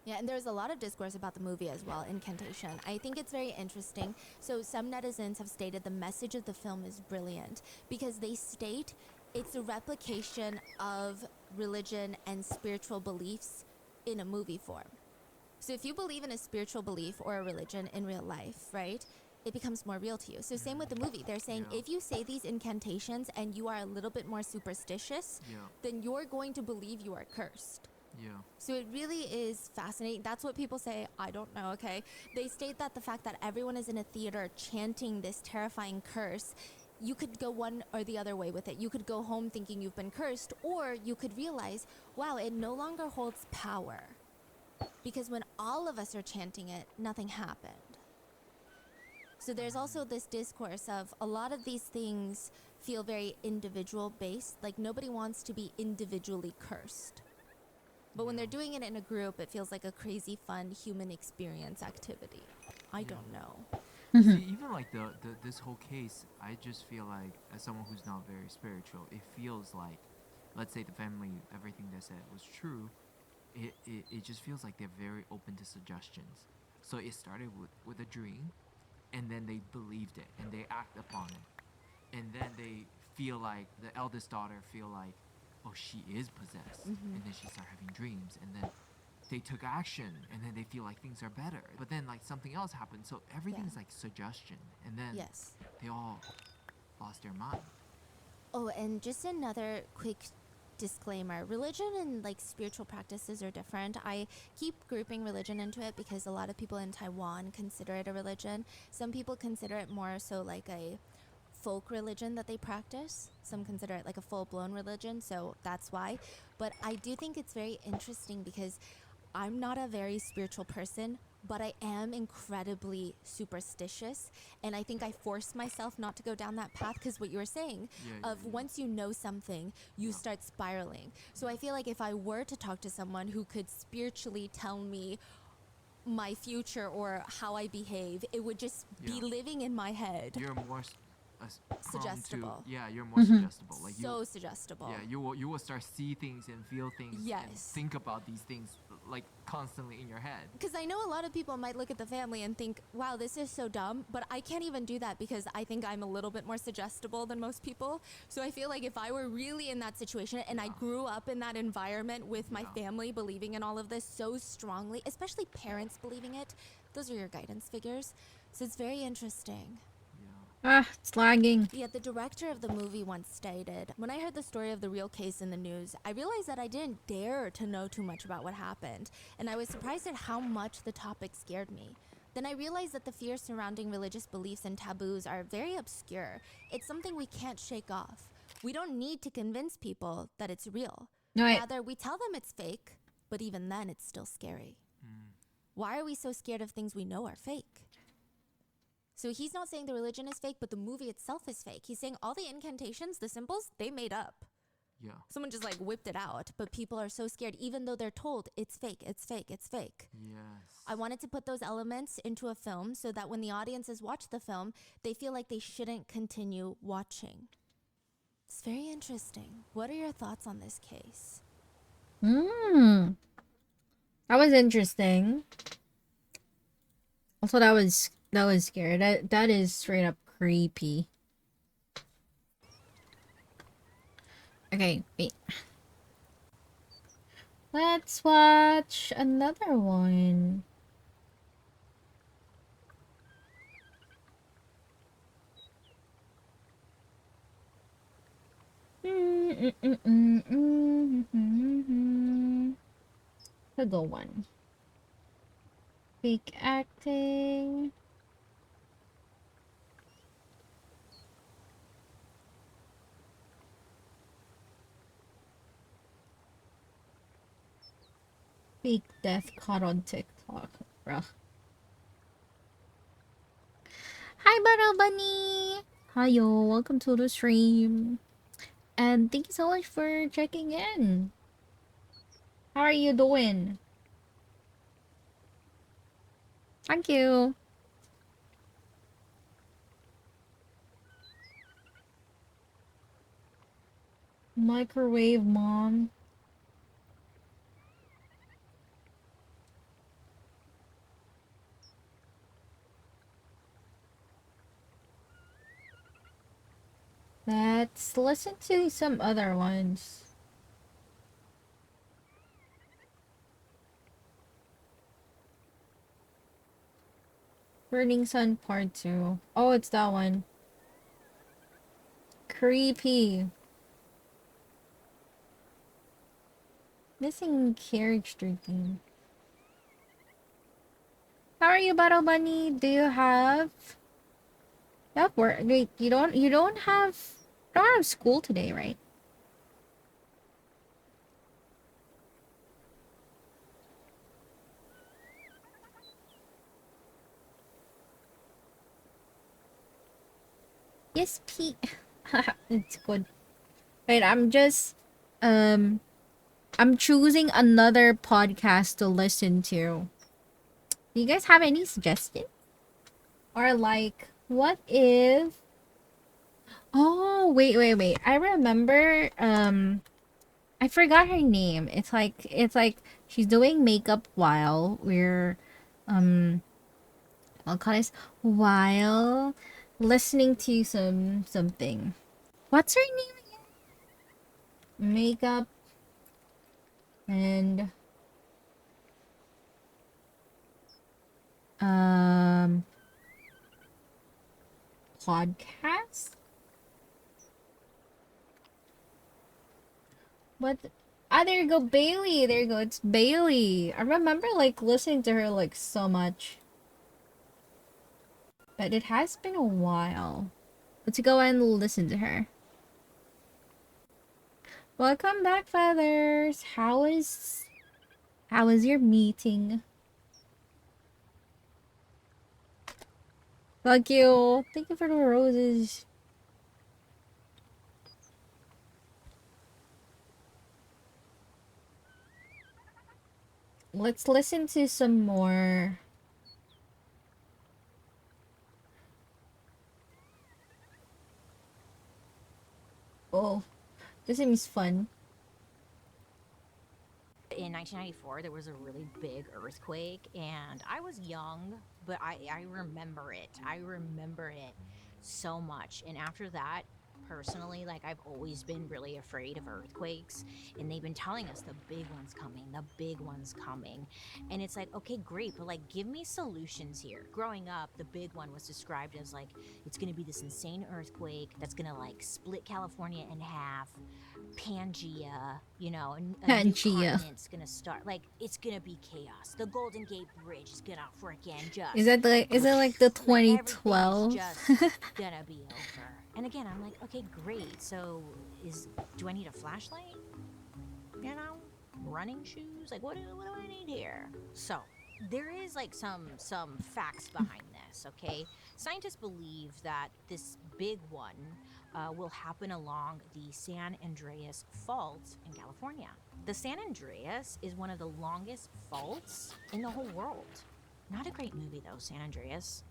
Yeah, and there's a lot of discourse about the movie as well, Incantation. I think it's very interesting. So some netizens have stated the message of the film is brilliant because they state it's a replication of religion and spiritual beliefs in a movie form. So if you believe in a spiritual belief or a religion in real life, right, it becomes more real to you. So same with the movie. They're saying Yeah. if you say these incantations and you are a little bit more superstitious, Yeah. then you're going to believe you are cursed. Yeah. So it really is fascinating. That's what people say. I don't know, okay? They state that the fact that everyone is in a theater chanting this terrifying curse, you could go one or the other way with it. You could go home thinking you've been cursed, or you could realize, wow, it no longer holds power. Because when all of us are chanting it, nothing happened. So there's also this discourse of a lot of these things feel very individual based. Like nobody wants to be individually cursed. But when they're doing it in a group, it feels like a crazy fun human experience activity. I don't know. See, even like this whole case, I just feel like, as someone who's not very spiritual, it feels like, let's say the family, everything they said was true, it just feels like they're very open to suggestions. So it started with a dream, and then they believed it, and they act upon it. And then they feel like, the eldest daughter feel like, oh, she is possessed. And then she started having dreams, and then they took action, and then they feel like things are better. But then like something else happened, so everything's like suggestion. And then Yes. they all lost their mind. Oh, and just another quick disclaimer. Religion and like spiritual practices are different. I keep grouping religion into it because a lot of people in Taiwan consider it a religion. Some people consider it more so like a folk religion that they practice. Some consider it like a full-blown religion, so that's why. But I do think it's very interesting because I'm not a very spiritual person, but I am incredibly superstitious, and I think I force myself not to go down that path because what you were saying of once you know something, you start spiraling. So I feel like if I were to talk to someone who could spiritually tell me my future or how I behave, it would just be living in my head. You're more prone Suggestible. to, yeah, you're more suggestible. Like So suggestible. yeah, you will start see things and feel things and Yes. think about these things like constantly in your head. Because I know a lot of people might look at the family and think, wow, this is so dumb, but I can't even do that because I think I'm a little bit more suggestible than most people. So I feel like if I were really in that situation and I grew up in that environment with my family believing in all of this so strongly, especially parents believing it, those are your guidance figures. So it's very interesting. Yeah. Ah, it's lagging. Yet the director of the movie once stated, "When I heard the story of the real case in the news, I realized that I didn't dare to know too much about what happened, and I was surprised at how much the topic scared me. Then I realized that the fears surrounding religious beliefs and taboos are very obscure. It's something we can't shake off. We don't need to convince people that it's real. No, wait. Rather, we tell them it's fake, but even then it's still scary. Why are we so scared of things we know are fake?" So he's not saying the religion is fake, but the movie itself is fake. He's saying all the incantations, the symbols, they made up. Yeah. Someone just like whipped it out, but people are so scared, even though they're told it's fake, it's fake, it's fake. Yes. I wanted to put those elements into a film so that when the audiences watch the film, they feel like they shouldn't continue watching. It's very interesting. What are your thoughts on this case? Hmm. That was interesting. Also, that was scary. That is straight up creepy. Okay, wait. Let's watch another one. The good one. Fake acting. Fake death caught on TikTok. Bruh. Hi, Battle Bunny! Hiyo, welcome to the stream. And thank you so much for checking in. How are you doing? Thank you. Microwave mom. Let's listen to some other ones. Burning Sun Part 2. Oh, it's that one. Creepy. Missing carriage drinking. How are you, Battle Bunny? Do you have work? Wait, you don't have school today, right? Yes, Pete. It's good. Wait, I'm choosing another podcast to listen to. Do you guys have any suggestions? Or like, what if... Oh, wait. I remember, I forgot her name. It's like she's doing makeup while I'll call this while listening to something. What's her name again? Makeup and podcast? What? Ah, there you go, Bailey. There you go. It's Bailey. I remember like listening to her like so much. But it has been a while. Let's go and listen to her. Welcome back, Feathers. How was your meeting? Thank you. Thank you for the roses. Let's listen to some more. Oh, this seems fun. In 1994, there was a really big earthquake, and I was young, but I remember it. I remember it so much. And after that, personally, like I've always been really afraid of earthquakes, and they've been telling us the big one's coming, the big one's coming. And it's like, okay, great, but like give me solutions here. Growing up, the big one was described as like it's going to be this insane earthquake that's going to like split California in half. Pangea, you know, a new Pangea. continent's gonna start. Like, it's gonna be chaos. The Golden Gate Bridge is gonna freaking just. Is it like the like, everything is 2012? just gonna be over. And again, I'm like, okay, great. So, do I need a flashlight? You know, running shoes. Like, what do I need here? So, there is like some facts behind this. Okay, scientists believe that this big one will happen along the San Andreas Fault in California. The San Andreas is one of the longest faults in the whole world. Not a great movie though, San Andreas.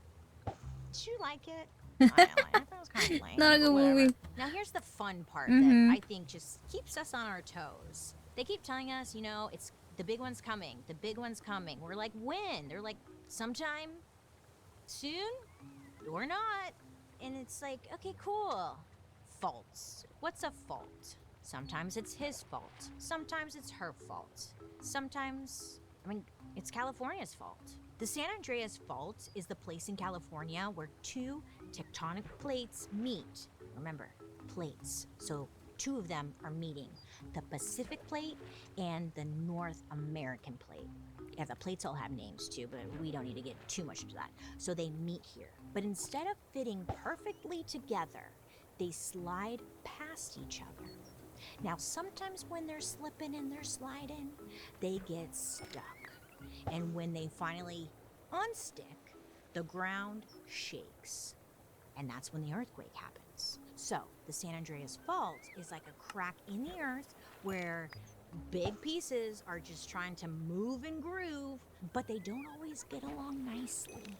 Did you like it? I didn't like it. I thought it was kind of lame. Not a but good whatever. movie. Now here's the fun part Mhm. that I think just keeps us on our toes. They keep telling us, you know, it's the big one's coming. The big one's coming. We're like, when? They're like, sometime soon or not. And it's like, okay, cool. Faults. What's a fault? Sometimes it's his fault. Sometimes it's her fault. Sometimes, it's California's fault. The San Andreas Fault is the place in California where two tectonic plates meet. Remember, plates. So two of them are meeting, the Pacific Plate and the North American Plate. Yeah, the plates all have names too, but we don't need to get too much into that. So they meet here. But instead of fitting perfectly together, they slide past each other. Now, sometimes when they're slipping and they're sliding, they get stuck. And when they finally unstick, the ground shakes. And that's when the earthquake happens. So, the San Andreas Fault is like a crack in the earth where big pieces are just trying to move and groove, but they don't always get along nicely.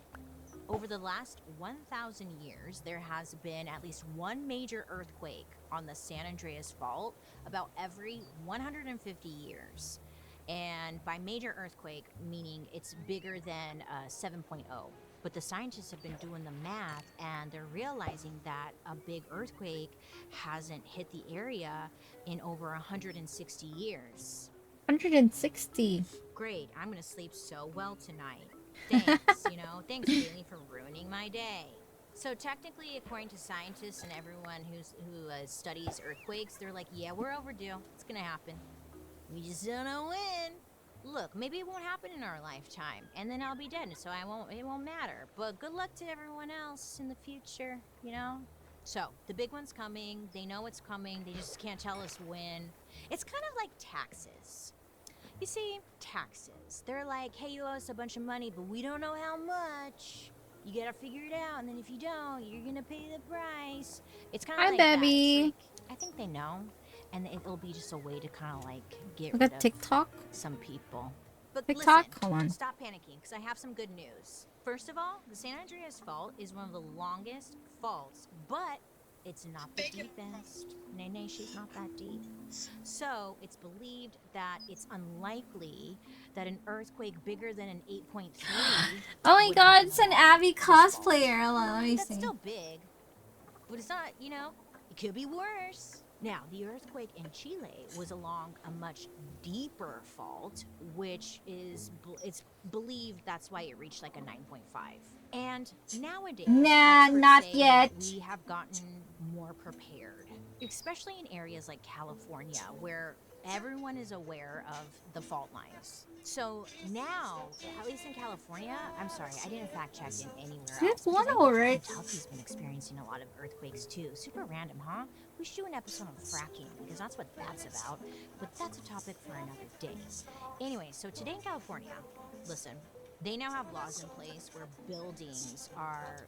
Over the last 1,000 years, there has been at least one major earthquake on the San Andreas Fault about every 150 years. And by major earthquake, meaning it's bigger than 7.0. But the scientists have been doing the math and they're realizing that a big earthquake hasn't hit the area in over 160 years. 160. Great, I'm gonna sleep so well tonight. Thanks, thanks Bailey for ruining my day. So technically, according to scientists and everyone who studies earthquakes, they're like, yeah, we're overdue. It's gonna happen. We just don't know when. Look, maybe it won't happen in our lifetime, and then I'll be dead, so it won't matter. But good luck to everyone else in the future, So, the big one's coming, they know it's coming, they just can't tell us when. It's kind of like taxes. You see, taxes. They're like, hey, you owe us a bunch of money, but we don't know how much. You gotta figure it out, and then if you don't, you're gonna pay the price. It's kind of Hi, like Debbie. that. It's like, I think they know, and it'll be just a way to kind of like get Look rid at of TikTok. some people. But TikTok? listen, Hold on. stop panicking, because I have some good news. First of all, the San Andreas Fault is one of the longest faults, but it's not the deepest. Nay, she's not that deep. So, it's believed that it's unlikely that an earthquake bigger than an 8.3. Oh my would god, happen it's an along Abby this fault. cosplayer. Hold on, let me That's see. still big, but it's not, it could be worse. Now, the earthquake in Chile was along a much deeper fault, which is, it's believed that's why it reached like a 9.5. And nowadays, Nah, experts not say yet. that we have gotten more prepared, especially in areas like California, where everyone is aware of the fault lines. So now, at least in California, I'm sorry, I didn't fact check in anywhere else. That's one because I think alright. Kentucky's been experiencing a lot of earthquakes too. Super random, huh? We should do an episode on fracking because that's what that's about. But that's a topic for another day. Anyway, so today in California, listen, they now have laws in place where buildings are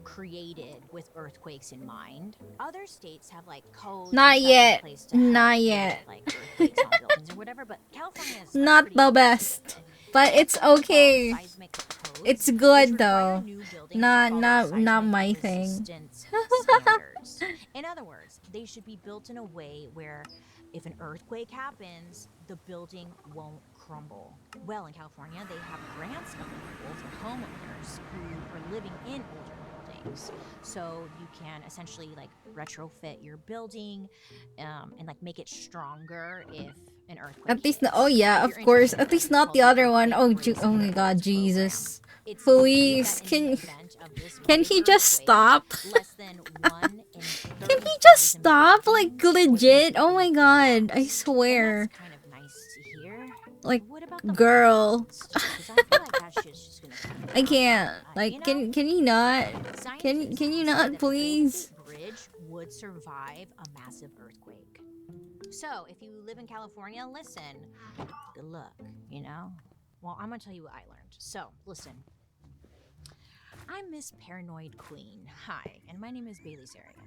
created with earthquakes in mind. Other states have like codes Not and stuff yet. in place to help Not with, yet. like earthquakes on buildings or whatever, but California is like, Not pretty the good. best. But it's okay. Seismic codes, It's which good require though. new buildings to Not follow not seismic not my thing. resistance standards. In other words, they should be built in a way where if an earthquake happens, the building won't crumble. Well, in California, they have grants available for homeowners who are living in older buildings. things. So you can essentially like retrofit your building and like make it stronger if an earthquake At least, hits. oh yeah, If of you're course. interested, At there's least something not called the other one. Earthquake Oh, Brace oh my and God, Holds program. Jesus. It's Please, with that in the event of this can big he just earthquake, stop? less than 1 in Can he just 30,000 stop? Like, buildings would legit? Oh my completely God, I collapse. And swear. that's kind of nice to hear. Like, What about the girl. finances too? Because I feel like that shit's just gonna come I down. can't. You Like, know, can you not? scientists Can you say not, that the Golden please? Gate Bridge would survive a massive earthquake. So if you live in California, listen. Good luck. You know. Well, I'm gonna tell you what I learned. So listen. I'm Miss Paranoid Queen. Hi, and my name is Bailey Sarian.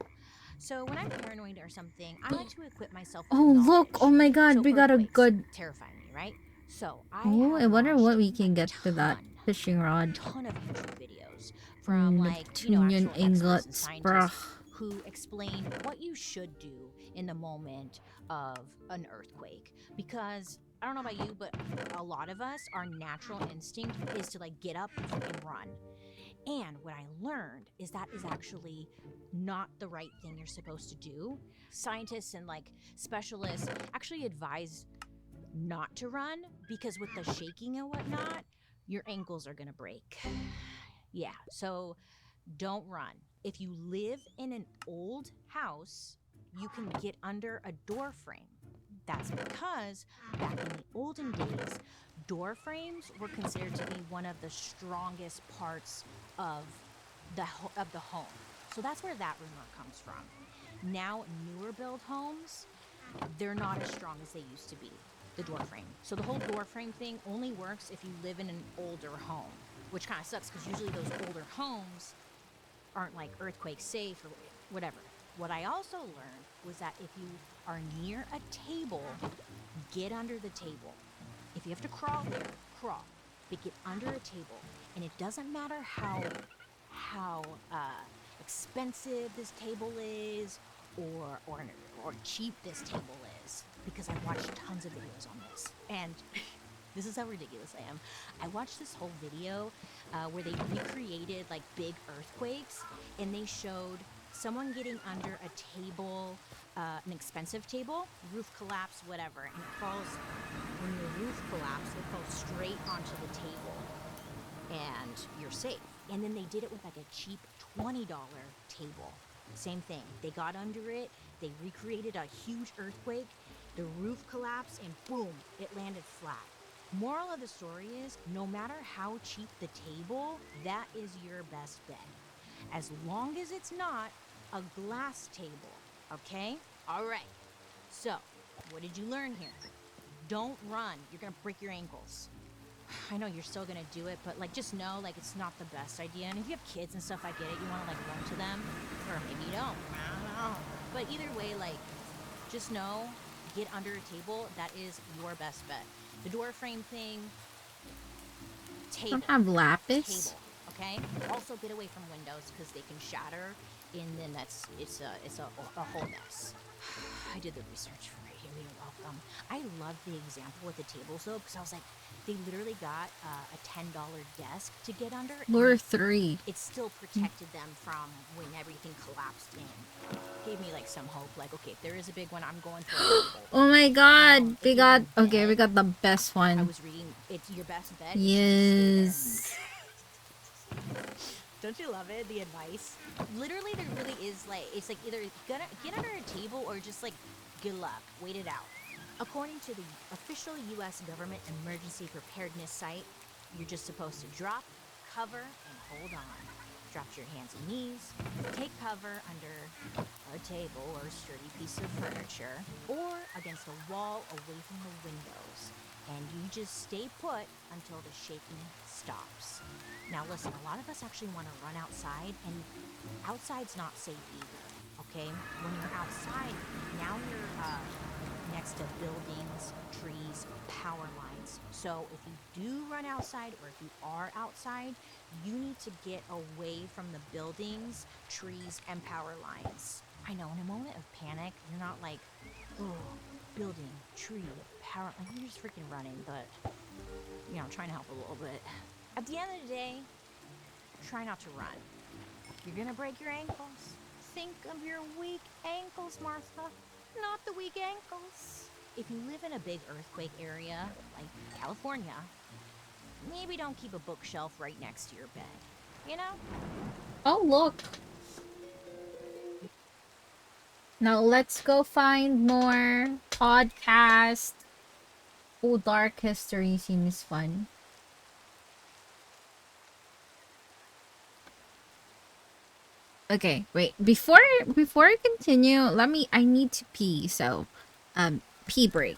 So when I'm paranoid or something, I like to equip myself with Oh, knowledge. look. Oh my God, So we got a earthquakes good... terrify me, right? So I Oh, I have wonder what watched we can a get for that fishing rod. ton of YouTube videos from Neptunian actual experts and ingots, bruh. scientists who explain what you should do in the moment of an earthquake. Because I don't know about you, but a lot of us, our natural instinct is to like get up and fucking run. And what I learned is that is actually not the right thing you're supposed to do. Scientists and like specialists actually advise not to run because with the shaking and whatnot, your ankles are gonna break. Yeah, so don't run. If you live in an old house, you can get under a door frame. That's because back in the olden days, door frames were considered to be one of the strongest parts of the home. So that's where that rumor comes from. Now, newer build homes, they're not as strong as they used to be, the door frame. So the whole door frame thing only works if you live in an older home, which kind of sucks because usually those older homes aren't like earthquake safe or whatever. What I also learned was that if you are near a table, get under the table. If you have to crawl there, crawl, but get under a table. And it doesn't matter how expensive this table is or cheap this table is, because I watched tons of videos on this. And this is how ridiculous I am. I watched this whole video where they recreated like big earthquakes, and they showed someone getting under a table, an expensive table, roof collapse, whatever, and it falls, when your roof collapses, it falls straight onto the table, and you're safe. And then they did it with like a cheap $20 table. Same thing. They got under it, they recreated a huge earthquake, the roof collapsed, and boom, it landed flat. Moral of the story is, no matter how cheap the table, that is your best bet. As long as it's not a glass table, okay? All right. So, what did you learn here? Don't run. You're gonna break your ankles. I know you're still gonna do it, but like just know like it's not the best idea. And if you have kids and stuff, I get it. You wanna like run to them, or maybe you don't. I don't know. But either way, like just know, get under a table. That is your best bet. The door frame thing, table. Don't have lapis. Table. Okay. Also, get away from windows because they can shatter, and then it's a whole mess. I did the research for it. You're welcome. I love the example with the tables though, because I was like, they literally got a $10 desk to get under. Lure 3. It still protected them from when everything collapsed in. Gave me like some hope. Like, okay, if there is a big one, I'm going for it. Oh my God, we If got... you're Okay, we dead, got the best I one. was reading. It's your best bet. Yes. Don't you love it? The advice. Literally, there really is like it's like either get under a table or just like good luck. Wait it out. According to the official U.S. government emergency preparedness site, you're just supposed to drop, cover, and hold on. Drop to your hands and knees. Take cover under a table or sturdy piece of furniture, or against a wall away from the windows. And you just stay put until the shaking stops. Now listen, a lot of us actually want to run outside, and outside's not safe either, okay? When you're outside, now you're next to buildings, trees, power lines. So if you do run outside, or if you are outside, you need to get away from the buildings, trees, and power lines. I know, in a moment of panic, you're not like, oh, building, tree, power, like you're just freaking running, but, you know, trying to help a little bit. At the end of the day, try not to run. You're gonna break your ankles. Think of your weak ankles, Martha. Not the weak ankles. If you live in a big earthquake area, like California, maybe don't keep a bookshelf right next to your bed. You know? Oh, look. Now let's go find more podcast. Oh, dark history seems fun. Okay, wait. Before I continue, I need to pee, so pee break.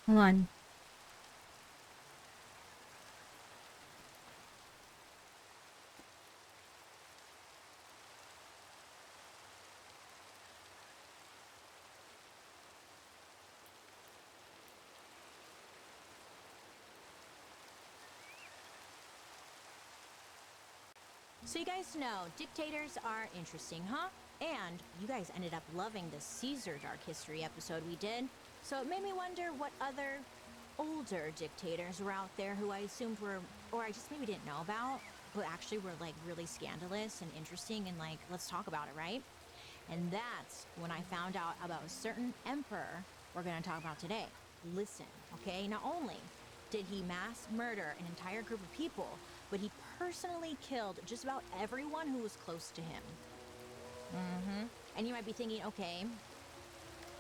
Hold on. So you guys know, dictators are interesting, huh? And you guys ended up loving the Caesar Dark History episode we did. So it made me wonder what other older dictators were out there who I assumed were, or I just maybe didn't know about, but actually were like really scandalous and interesting and like, let's talk about it, right? And that's when I found out about a certain emperor we're gonna talk about today. Listen, okay? Not only did he mass murder an entire group of people, but he personally killed just about everyone who was close to him. And you might be thinking, okay,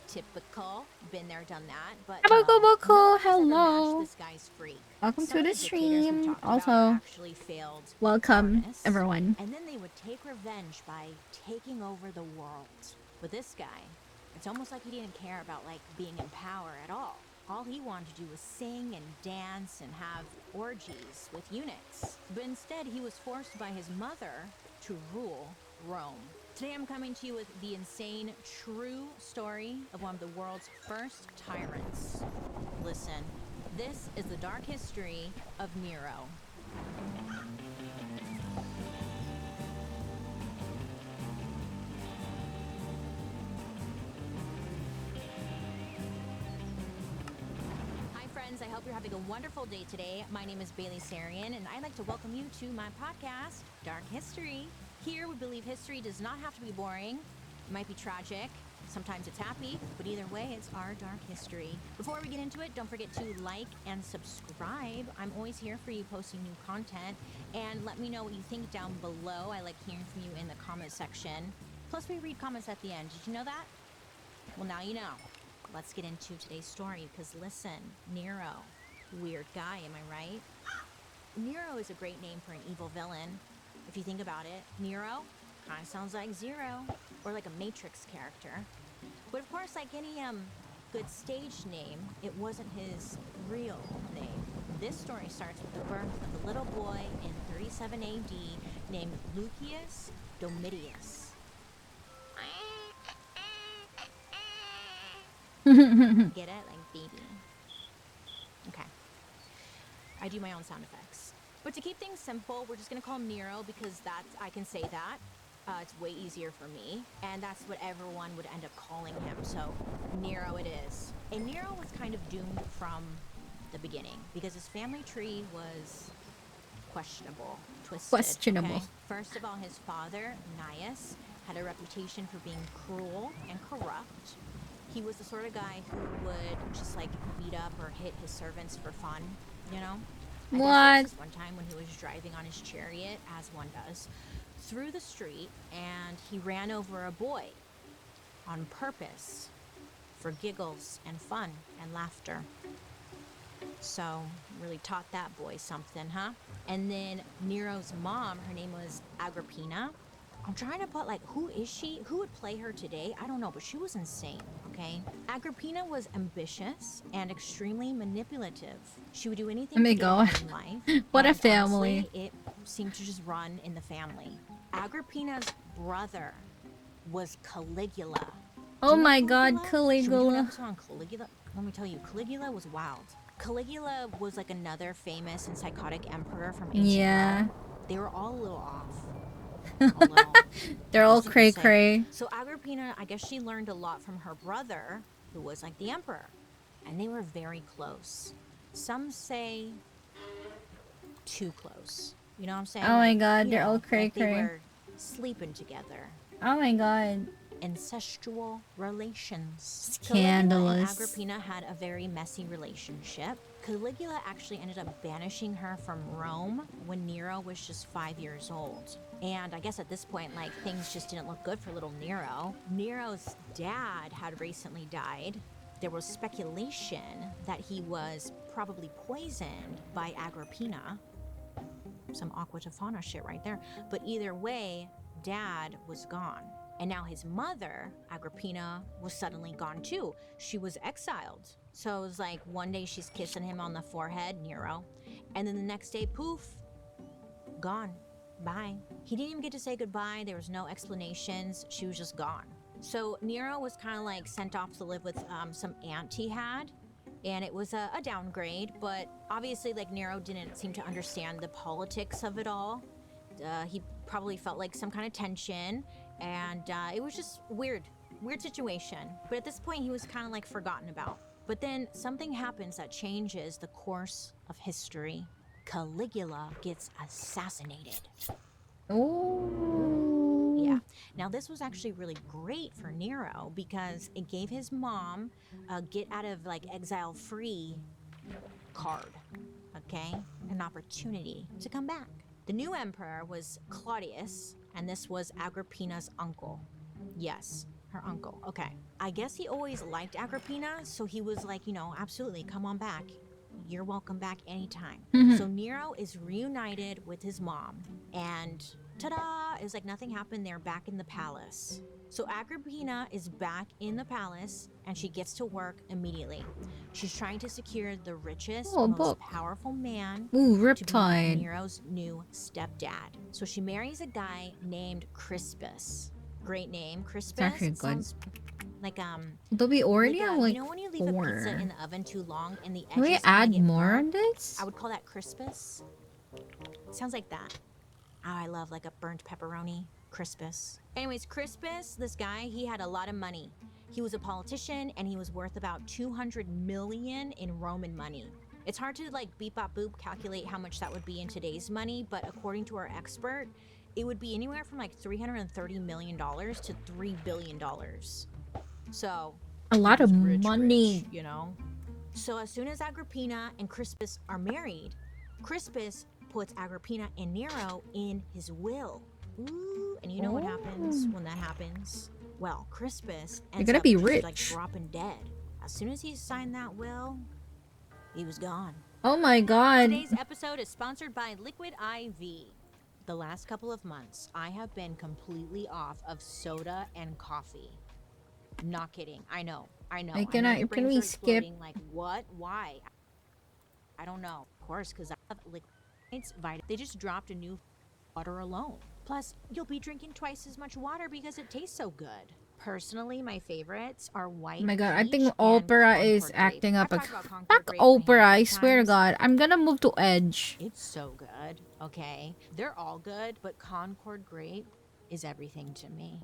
typical, been there, done that, but no, Boko no Boko, one has ever hello. matched this guy's freak. Welcome Some to of the the dictators we stream. talked about Also, actually failed welcome harness, everyone. and then they would take revenge by taking over the world. But this guy, it's almost like he didn't care about like being in power at all. All he wanted to do was sing and dance and have orgies with eunuchs. But instead, he was forced by his mother to rule Rome. Today I'm coming to you with the insane, true story of one of the world's first tyrants. Listen, this is the dark history of Nero. Hi friends, I hope you're having a wonderful day today. My name is Bailey Sarian, and I'd like to welcome you to my podcast, Dark History. Here we believe history does not have to be boring. It might be tragic, sometimes it's happy, but either way, it's our dark history. Before we get into it, don't forget to like and subscribe. I'm always here for you posting new content, and let me know what you think down below. I like hearing from you in the comment section. Plus, we read comments at the end. Did you know that? Well, now you know. Let's get into today's story, because listen, Nero, weird guy, am I right? Nero is a great name for an evil villain. If you think about it, Nero kind of sounds like Zero, or like a Matrix character. But of course, like any good stage name, it wasn't his real name. This story starts with the birth of a little boy in 37 AD named Lucius Domitius. Get it? Like baby. Okay. I do my own sound effects. But to keep things simple, we're just gonna call him Nero because that's, I can say that. It's way easier for me. And that's what everyone would end up calling him. So Nero it is. And Nero was kind of doomed from the beginning because his family tree was questionable, twisted. Questionable. Okay? First of all, his father, Gnaeus, had a reputation for being cruel and corrupt. He was the sort of guy who would just like beat up or hit his servants for fun, you know? I guess there was this one time when he was driving on his chariot, as one does, through the street, and he ran over a boy on purpose for giggles and fun and laughter. So, really taught that boy something, huh? And then Nero's mom, her name was Agrippina. I'm trying to put, like, who is she? Who would play her today? I don't know, but she was insane, okay? Agrippina was ambitious and extremely manipulative. She would do anything Oh my to get God. ahead in life. What a and family. honestly, it seemed to just run in the family. Agrippina's brother was Caligula. Oh Do you know my God, Should we do an Caligula. episode on Caligula? Let me tell you, Caligula was wild. Caligula was like another famous and psychotic emperor from ancient Yeah. Rome. They were all a little off. A little. They're all Just you could say. cray-cray. So Agrippina, I guess she learned a lot from her brother, who was like the emperor. And they were very close. Some say too close. You know what I'm saying? Oh my Like, God, you they're all know, like they cray-cray. were sleeping together. Oh my God. Incestual relations. Scandalous. Caligula and Agrippina had a very messy relationship. Caligula actually ended up banishing her from Rome when Nero was just 5 years old. And I guess at this point, like, things just didn't look good for little Nero. Nero's dad had recently died. There was speculation that he was probably poisoned by Agrippina. Some aqua Tofana shit right there. But either way, dad was gone. And now his mother, Agrippina, was suddenly gone too. She was exiled. So it was like one day she's kissing him on the forehead, Nero, and then the next day, poof, gone. Bye. He didn't even get to say goodbye. There was no explanations. She was just gone. So Nero was kind of like sent off to live with some aunt he had. And it was a downgrade, but obviously like Nero didn't seem to understand the politics of it all. He probably felt like some kind of tension, and it was just weird situation. But at this point, he was kind of like forgotten about. But then something happens that changes the course of history. Caligula gets assassinated. Oh. Yeah. Now, this was actually really great for Nero because it gave his mom a get out of like exile free card, okay? An opportunity to come back. The new emperor was Claudius, and this was Agrippina's uncle. Yes, her uncle. Okay. I guess he always liked Agrippina, so he was like, you know, absolutely, come on back. You're welcome back anytime. So Nero is reunited with his mom, and ta-da! It was like nothing happened. They're back in the palace. So Agrippina is back in the palace, and she gets to work immediately. She's trying to secure the richest, Oh, a most book. powerful man Ooh, to be Riptide. Nero's new stepdad. So she marries a guy named Crispus. Great name, Crispus. actually good. Sounds like There'll be already like, at like you know when you leave a pizza 4. in the oven too long and the edges Can we kinda add get more burnt? on this? I would call that Crispus. Sounds like that. Oh, I love like a burnt pepperoni. Crispus. Anyways, Crispus, this guy, he had a lot of money. He was a politician and he was worth about 200 million in Roman money. It's hard to like beep bop boop calculate how much that would be in today's money, but according to our expert, it would be anywhere from like $330 million to $3 billion. So A lot he was of rich, money. you know? So as soon as Agrippina and Crispus are married, Crispus puts Agrippina and Nero in his will. Ooh, and you know what happens when that happens? Well, Crispus ends gotta up be just, like rich. dropping dead. As soon as he signed that will, he was gone. Oh my god. Today's episode is sponsored by Liquid IV. The last couple of months, I have been completely off of soda and coffee. Not kidding. I know. Like, I can know I- your can brains we are skip- exploding, like, what? Why? I don't know. Of course, because I have liquid vitamin. They just dropped a new water alone. Plus, you'll be drinking twice as much water because it tastes so good. Personally, my favorites are white. Oh my god, I peach think and Opera is Concord grape. acting up. I've talked about Concord Fuck grape a Opera, I handful of swear to times. god. I'm gonna move to Edge. It's so good, okay? They're all good, but Concord grape is everything to me.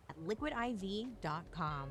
At liquidiv.com.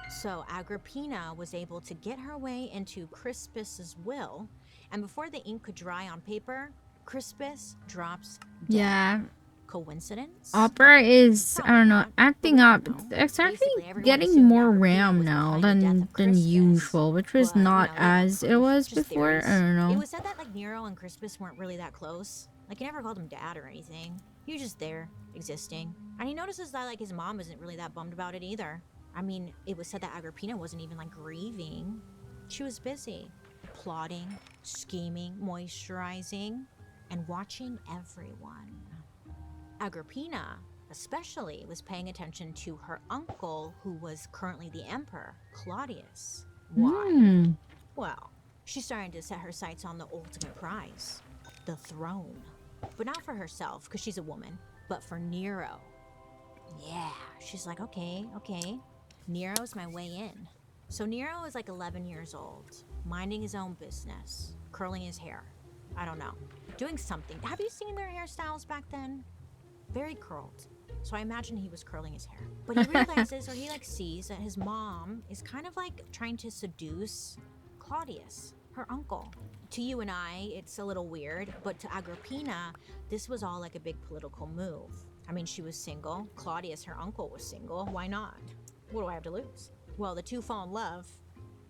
So Agrippina was able to get her way into Crispus's will, and before the ink could dry on paper, Crispus drops dead. Yeah. Coincidence? Opera is, I don't know, Probably not, but acting we up. don't know. It's actually Basically, everyone getting assumed more Agrippina RAM was now behind the death than of Crispus, usual, which was but, not you know, they don't as it prove, was just before. I theories. don't know. It was said that like Nero and Crispus weren't really that close. Like he never called him dad or anything. He was just there, existing. And he notices that like his mom isn't really that bummed about it either. I mean, it was said that Agrippina wasn't even like grieving. She was busy, plotting, scheming, moisturizing, and watching everyone. Agrippina, especially, was paying attention to her uncle, who was currently the emperor, Claudius. Why? Hmm. Well, she's starting to set her sights on the ultimate prize, the throne. But not for herself, because she's a woman, but for Nero. Yeah, she's like, okay. Nero's my way in. So Nero is like 11 years old, minding his own business, curling his hair. I don't know, doing something. Have you seen their hairstyles back then? Very curled. So I imagine he was curling his hair. But he realizes, or he like sees that his mom is kind of like trying to seduce Claudius, her uncle. To you and I, it's a little weird, but to Agrippina, this was all like a big political move. I mean, she was single. Claudius, her uncle, was single. Why not? What do I have to lose? Well, the two fall in love.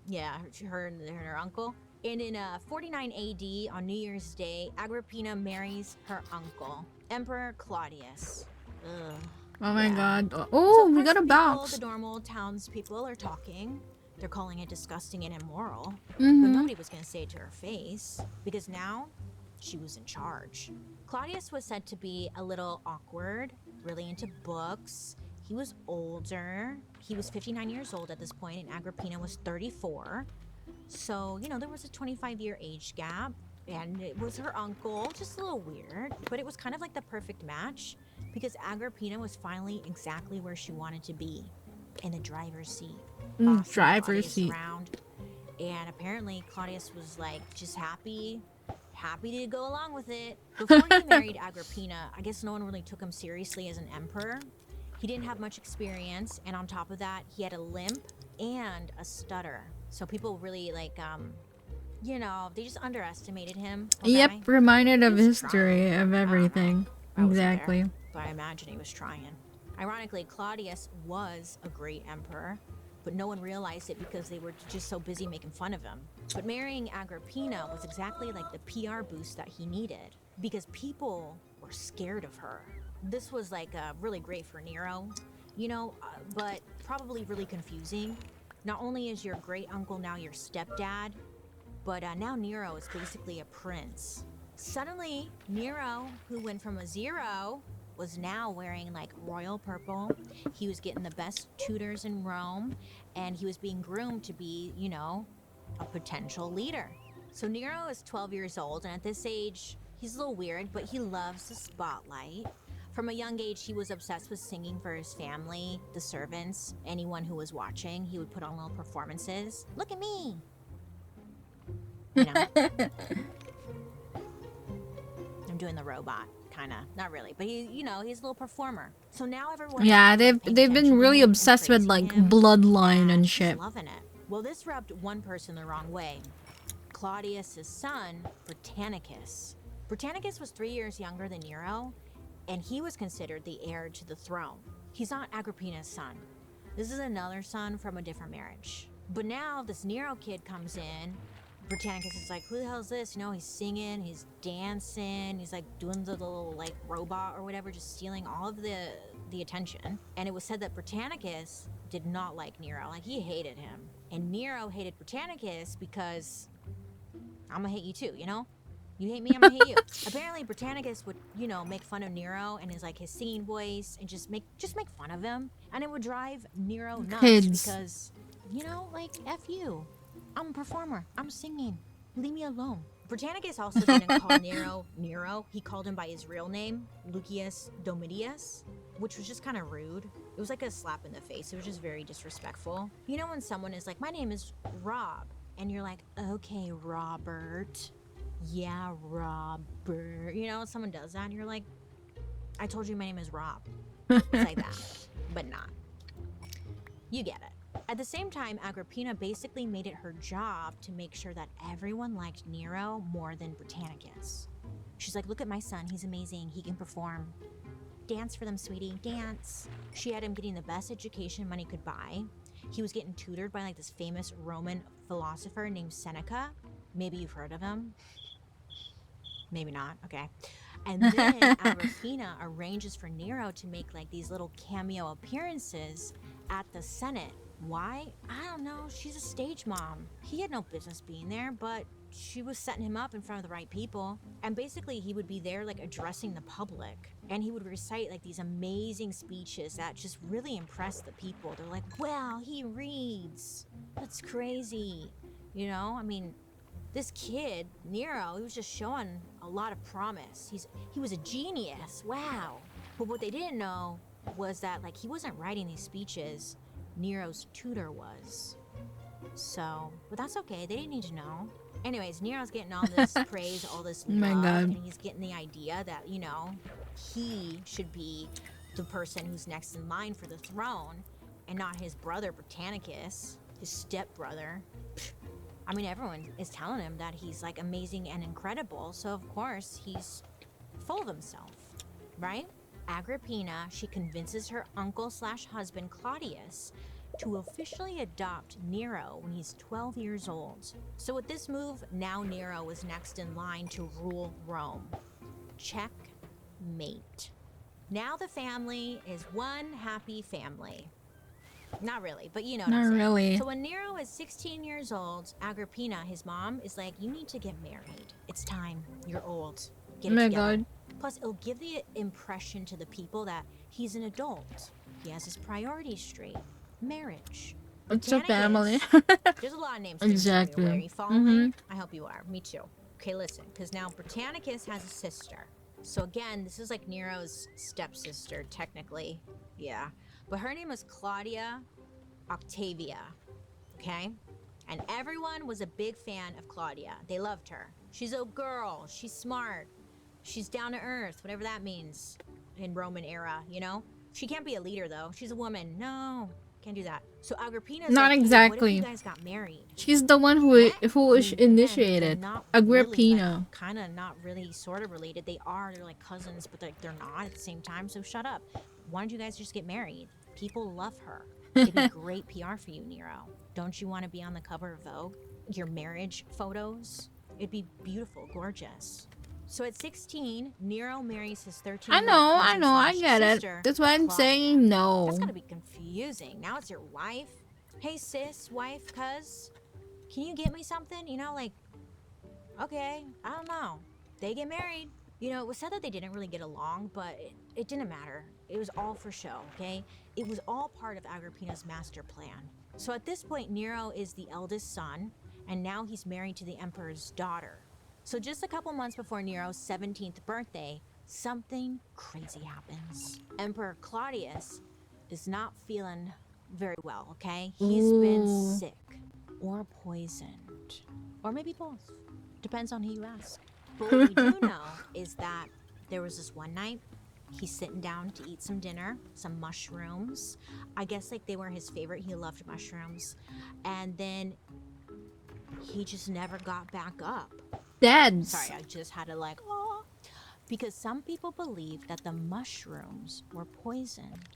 Yeah, her and her uncle. And in 49 AD, on New Year's Day, Agrippina marries her uncle, Emperor Claudius. Ugh. Oh my Yeah. god. Oh, So we got a press people, box. The normal townspeople are talking. They're calling it disgusting and immoral. But Mm-hmm. nobody was going to say it to her face because now she was in charge. Claudius was said to be a little awkward, really into books. He was older. He was 59 years old at this point, and Agrippina was 34. So, there was a 25-year age gap, and it was her uncle, just a little weird, but it was kind of like the perfect match because Agrippina was finally exactly where she wanted to be, in the driver's seat. Bossing Driver's Claudius seat. around. And apparently Claudius was like just happy to go along with it. Before he married Agrippina, I guess no one really took him seriously as an emperor. He didn't have much experience, and on top of that, he had a limp and a stutter. So people really they just underestimated him. Poor Yep, guy. reminded He of was history trying. of I don't know. everything. I wasn't there, Exactly. but I imagine he was trying. Ironically, Claudius was a great emperor, but no one realized it because they were just so busy making fun of him. But marrying Agrippina was exactly like the PR boost that he needed because people were scared of her. This was really great for Nero, but probably really confusing. Not only is your great uncle now your stepdad, but now Nero is basically a prince. Suddenly, Nero, who went from a 0, was now wearing royal purple. He was getting the best tutors in Rome, and he was being groomed to be, a potential leader. So Nero is 12 years old, and at this age, he's a little weird, but he loves the spotlight. From a young age, he was obsessed with singing for his family, the servants, anyone who was watching. He would put on little performances. Look at me! I'm doing the robot, kind of. Not really, but he's a little performer. So now everyone. Yeah, paying they've attention been to really him and obsessed with praising him, bloodline and he's shit. loving it. Well, this rubbed one person the wrong way. Claudius's son, Britannicus. Britannicus was 3 years younger than Nero, and he was considered the heir to the throne. He's not Agrippina's son. This is another son from a different marriage. But now this Nero kid comes in. Britannicus is like, who the hell is this? He's singing, he's dancing, he's doing the little robot or whatever, just stealing all of the attention. And it was said that Britannicus did not like Nero, he hated him. And Nero hated Britannicus because I'm gonna hate you too, You hate me, I'm gonna hate you. Apparently Britannicus would, make fun of Nero and his singing voice and just make fun of him. And it would drive Nero nuts Kids. because, F you. I'm a performer. I'm singing. Leave me alone. Britannicus also didn't call Nero. He called him by his real name, Lucius Domitius, which was just kind of rude. It was like a slap in the face. It was just very disrespectful. When someone is like, my name is Rob, and you're like, okay, Robert. Yeah, Robert. Someone does that, and you're like, I told you my name is Rob. It's like that, but not. You get it. At the same time, Agrippina basically made it her job to make sure that everyone liked Nero more than Britannicus. She's like, look at my son, he's amazing, he can perform. Dance for them, sweetie, dance. She had him getting the best education money could buy. He was getting tutored by this famous Roman philosopher named Seneca. Maybe you've heard of him. Maybe not, okay. And then Agrippina arranges for Nero to make these little cameo appearances at the Senate. Why? I don't know. She's a stage mom. He had no business being there, but she was setting him up in front of the right people. And basically, he would be there, addressing the public. And he would recite, these amazing speeches that just really impressed the people. They're like, wow, he reads. That's crazy. This kid, Nero, he was just showing a lot of promise. He was a genius. Wow. But what they didn't know was that, he wasn't writing these speeches. Nero's tutor was. So, but that's okay. They didn't need to know. Anyways, Nero's getting all this praise, all this love, My God. and he's getting the idea that, he should be the person who's next in line for the throne, and not his brother Britannicus, his stepbrother. Everyone is telling him that he's amazing and incredible, so of course he's full of himself, right? Agrippina, she convinces her uncle/husband Claudius to officially adopt Nero when he's 12 years old. So with this move, now Nero was next in line to rule Rome. Checkmate. Now the family is one happy family. Not really, but you know what Not I'm saying. really. So when Nero is 16 years old, Agrippina, his mom, is like, you need to get married. It's time. You're old. Get Oh it my together. god. Plus, it'll give the impression to the people that he's an adult. He has his priorities straight. Marriage. It's a family. Britannicus. There's a lot of names to Exactly. Are you following? I hope you are. Me too. Okay, listen, because now Britannicus has a sister. So again, this is like Nero's stepsister, technically. Yeah. But her name is Claudia Octavia. Okay? And everyone was a big fan of Claudia. They loved her. She's a girl. She's smart. She's down to earth, whatever that means in Roman era, you know? She can't be a leader, though. She's a woman. No, can't do that. So Agrippina's Not like, hey, exactly. what if you guys got married? She's the one who initiated. Agrippina. Kind of not really sort of related. They're like cousins, but they're not at the same time. So shut up. Why don't you guys just get married? People love her. It'd be great PR for you, Nero. Don't you want to be on the cover of Vogue? Your marriage photos? It'd be beautiful, gorgeous. So at 16, Nero marries his 13 I know, I get it. That's why I'm saying no. That's gonna be confusing. Now it's your wife. Hey sis, wife, cuz, can you get me something? You know, like, okay, I don't know. They get married. You know, it was said that they didn't really get along, but it didn't matter. It was all for show, okay? It was all part of Agrippina's master plan. So at this point, Nero is the eldest son, and now he's married to the emperor's daughter. So just a couple months before Nero's 17th birthday, something crazy happens. Emperor Claudius is not feeling very well, okay? He's been sick or poisoned, or maybe both. Depends on who you ask. But what we do know is that there was this one night, he's sitting down to eat some dinner, some mushrooms. I guess like they were his favorite. He loved mushrooms. And then he just never got back up. Dead. Sorry, I just had to like, oh. Because some people believe that the mushrooms were poisoned.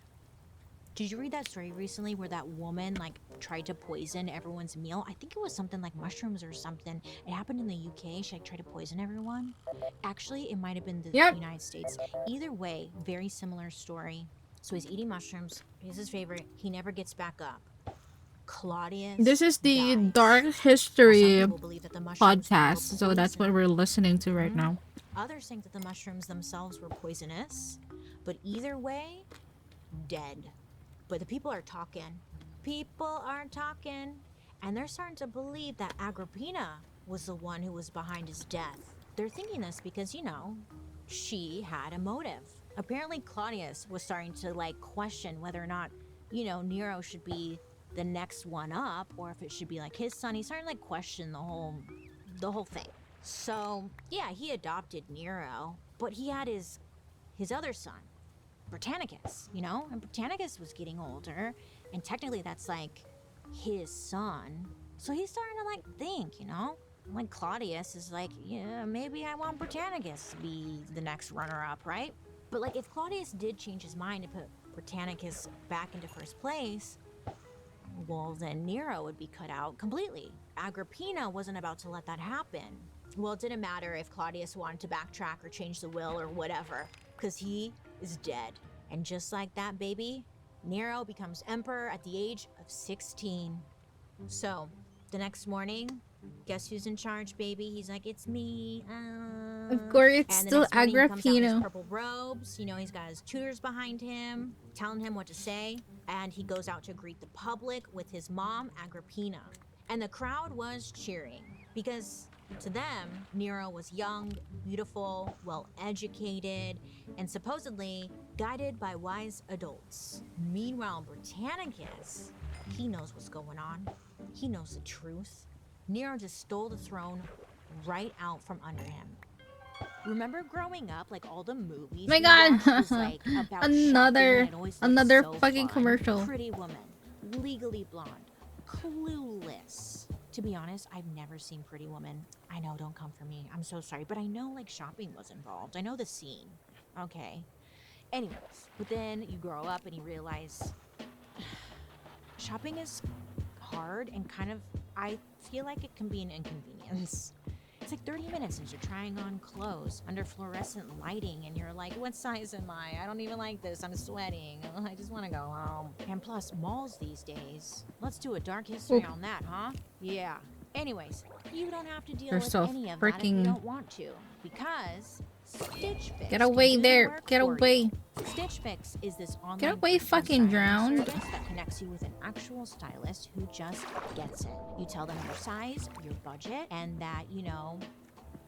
Did you read that story recently where that woman like tried to poison everyone's meal? I think it was something like mushrooms or something. It happened in the UK. She like tried to poison everyone. Actually, it might have been the United States. Either way, very similar story. So he's eating mushrooms. He's his favorite. He never gets back up. Claudius. This is the dies. Dark History Some people believe that the mushrooms were podcast, so that's what poisoned. we're listening to right now. Others think that the mushrooms themselves were poisonous. But either way, dead. But the people are talking. People are talking. And they're starting to believe that Agrippina was the one who was behind his death. They're thinking this because, you know, she had a motive. Apparently Claudius was starting to like question whether or not, you know, Nero should be the next one up or if it should be like his son. He's starting to like question the whole thing. So yeah, he adopted Nero, but he had his other son, Britannicus, you know? And Britannicus was getting older, and technically that's like his son. So he's starting to like think, you know? Like Claudius is like, yeah, maybe I want Britannicus to be the next runner-up, right? But like if Claudius did change his mind to put Britannicus back into first place, well then Nero would be cut out completely. Agrippina wasn't about to let that happen. Well, it didn't matter if Claudius wanted to backtrack or change the will or whatever, because he is dead. And just like that, baby, Nero becomes emperor at the age of 16. So, the next morning, guess who's in charge, baby? He's like, it's me. Of course, it's And the still next morning, he comes out in his Agrippina. purple robes. You know, he's got his tutors behind him, telling him what to say. And he goes out to greet the public with his mom, Agrippina. And the crowd was cheering because to them, Nero was young, beautiful, well-educated, and supposedly guided by wise adults. Meanwhile, Britannicus, he knows what's going on. He knows the truth. Nero just stole the throne right out from under him. Remember growing up, like all the movies My we God. watched was, like, about Another- shopping, and it always looked another so fucking fun. commercial. Pretty Woman, Legally Blonde, Clueless. To be honest, I've never seen Pretty Woman. I know, don't come for me. I'm so sorry, but I know like shopping was involved. I know the scene. Okay. Anyways, but then you grow up and you realize shopping is hard and kind of, I feel like it can be an inconvenience. It's like 30 minutes since you're trying on clothes under fluorescent lighting, and you're like, what size am I? I don't even like this. I'm sweating. I just want to go home. And plus, malls these days. Let's do a dark history on that, huh? Yeah. Anyways, you don't have to deal You're with so any of that if you freaking- don't want to, because Stitch Fix Get can away do the there. work Get for away. you. Stitch Fix is this online Get away, person fucking styling drowned. service that connects you with an actual stylist who just gets it. You tell them your size, your budget, and that, you know,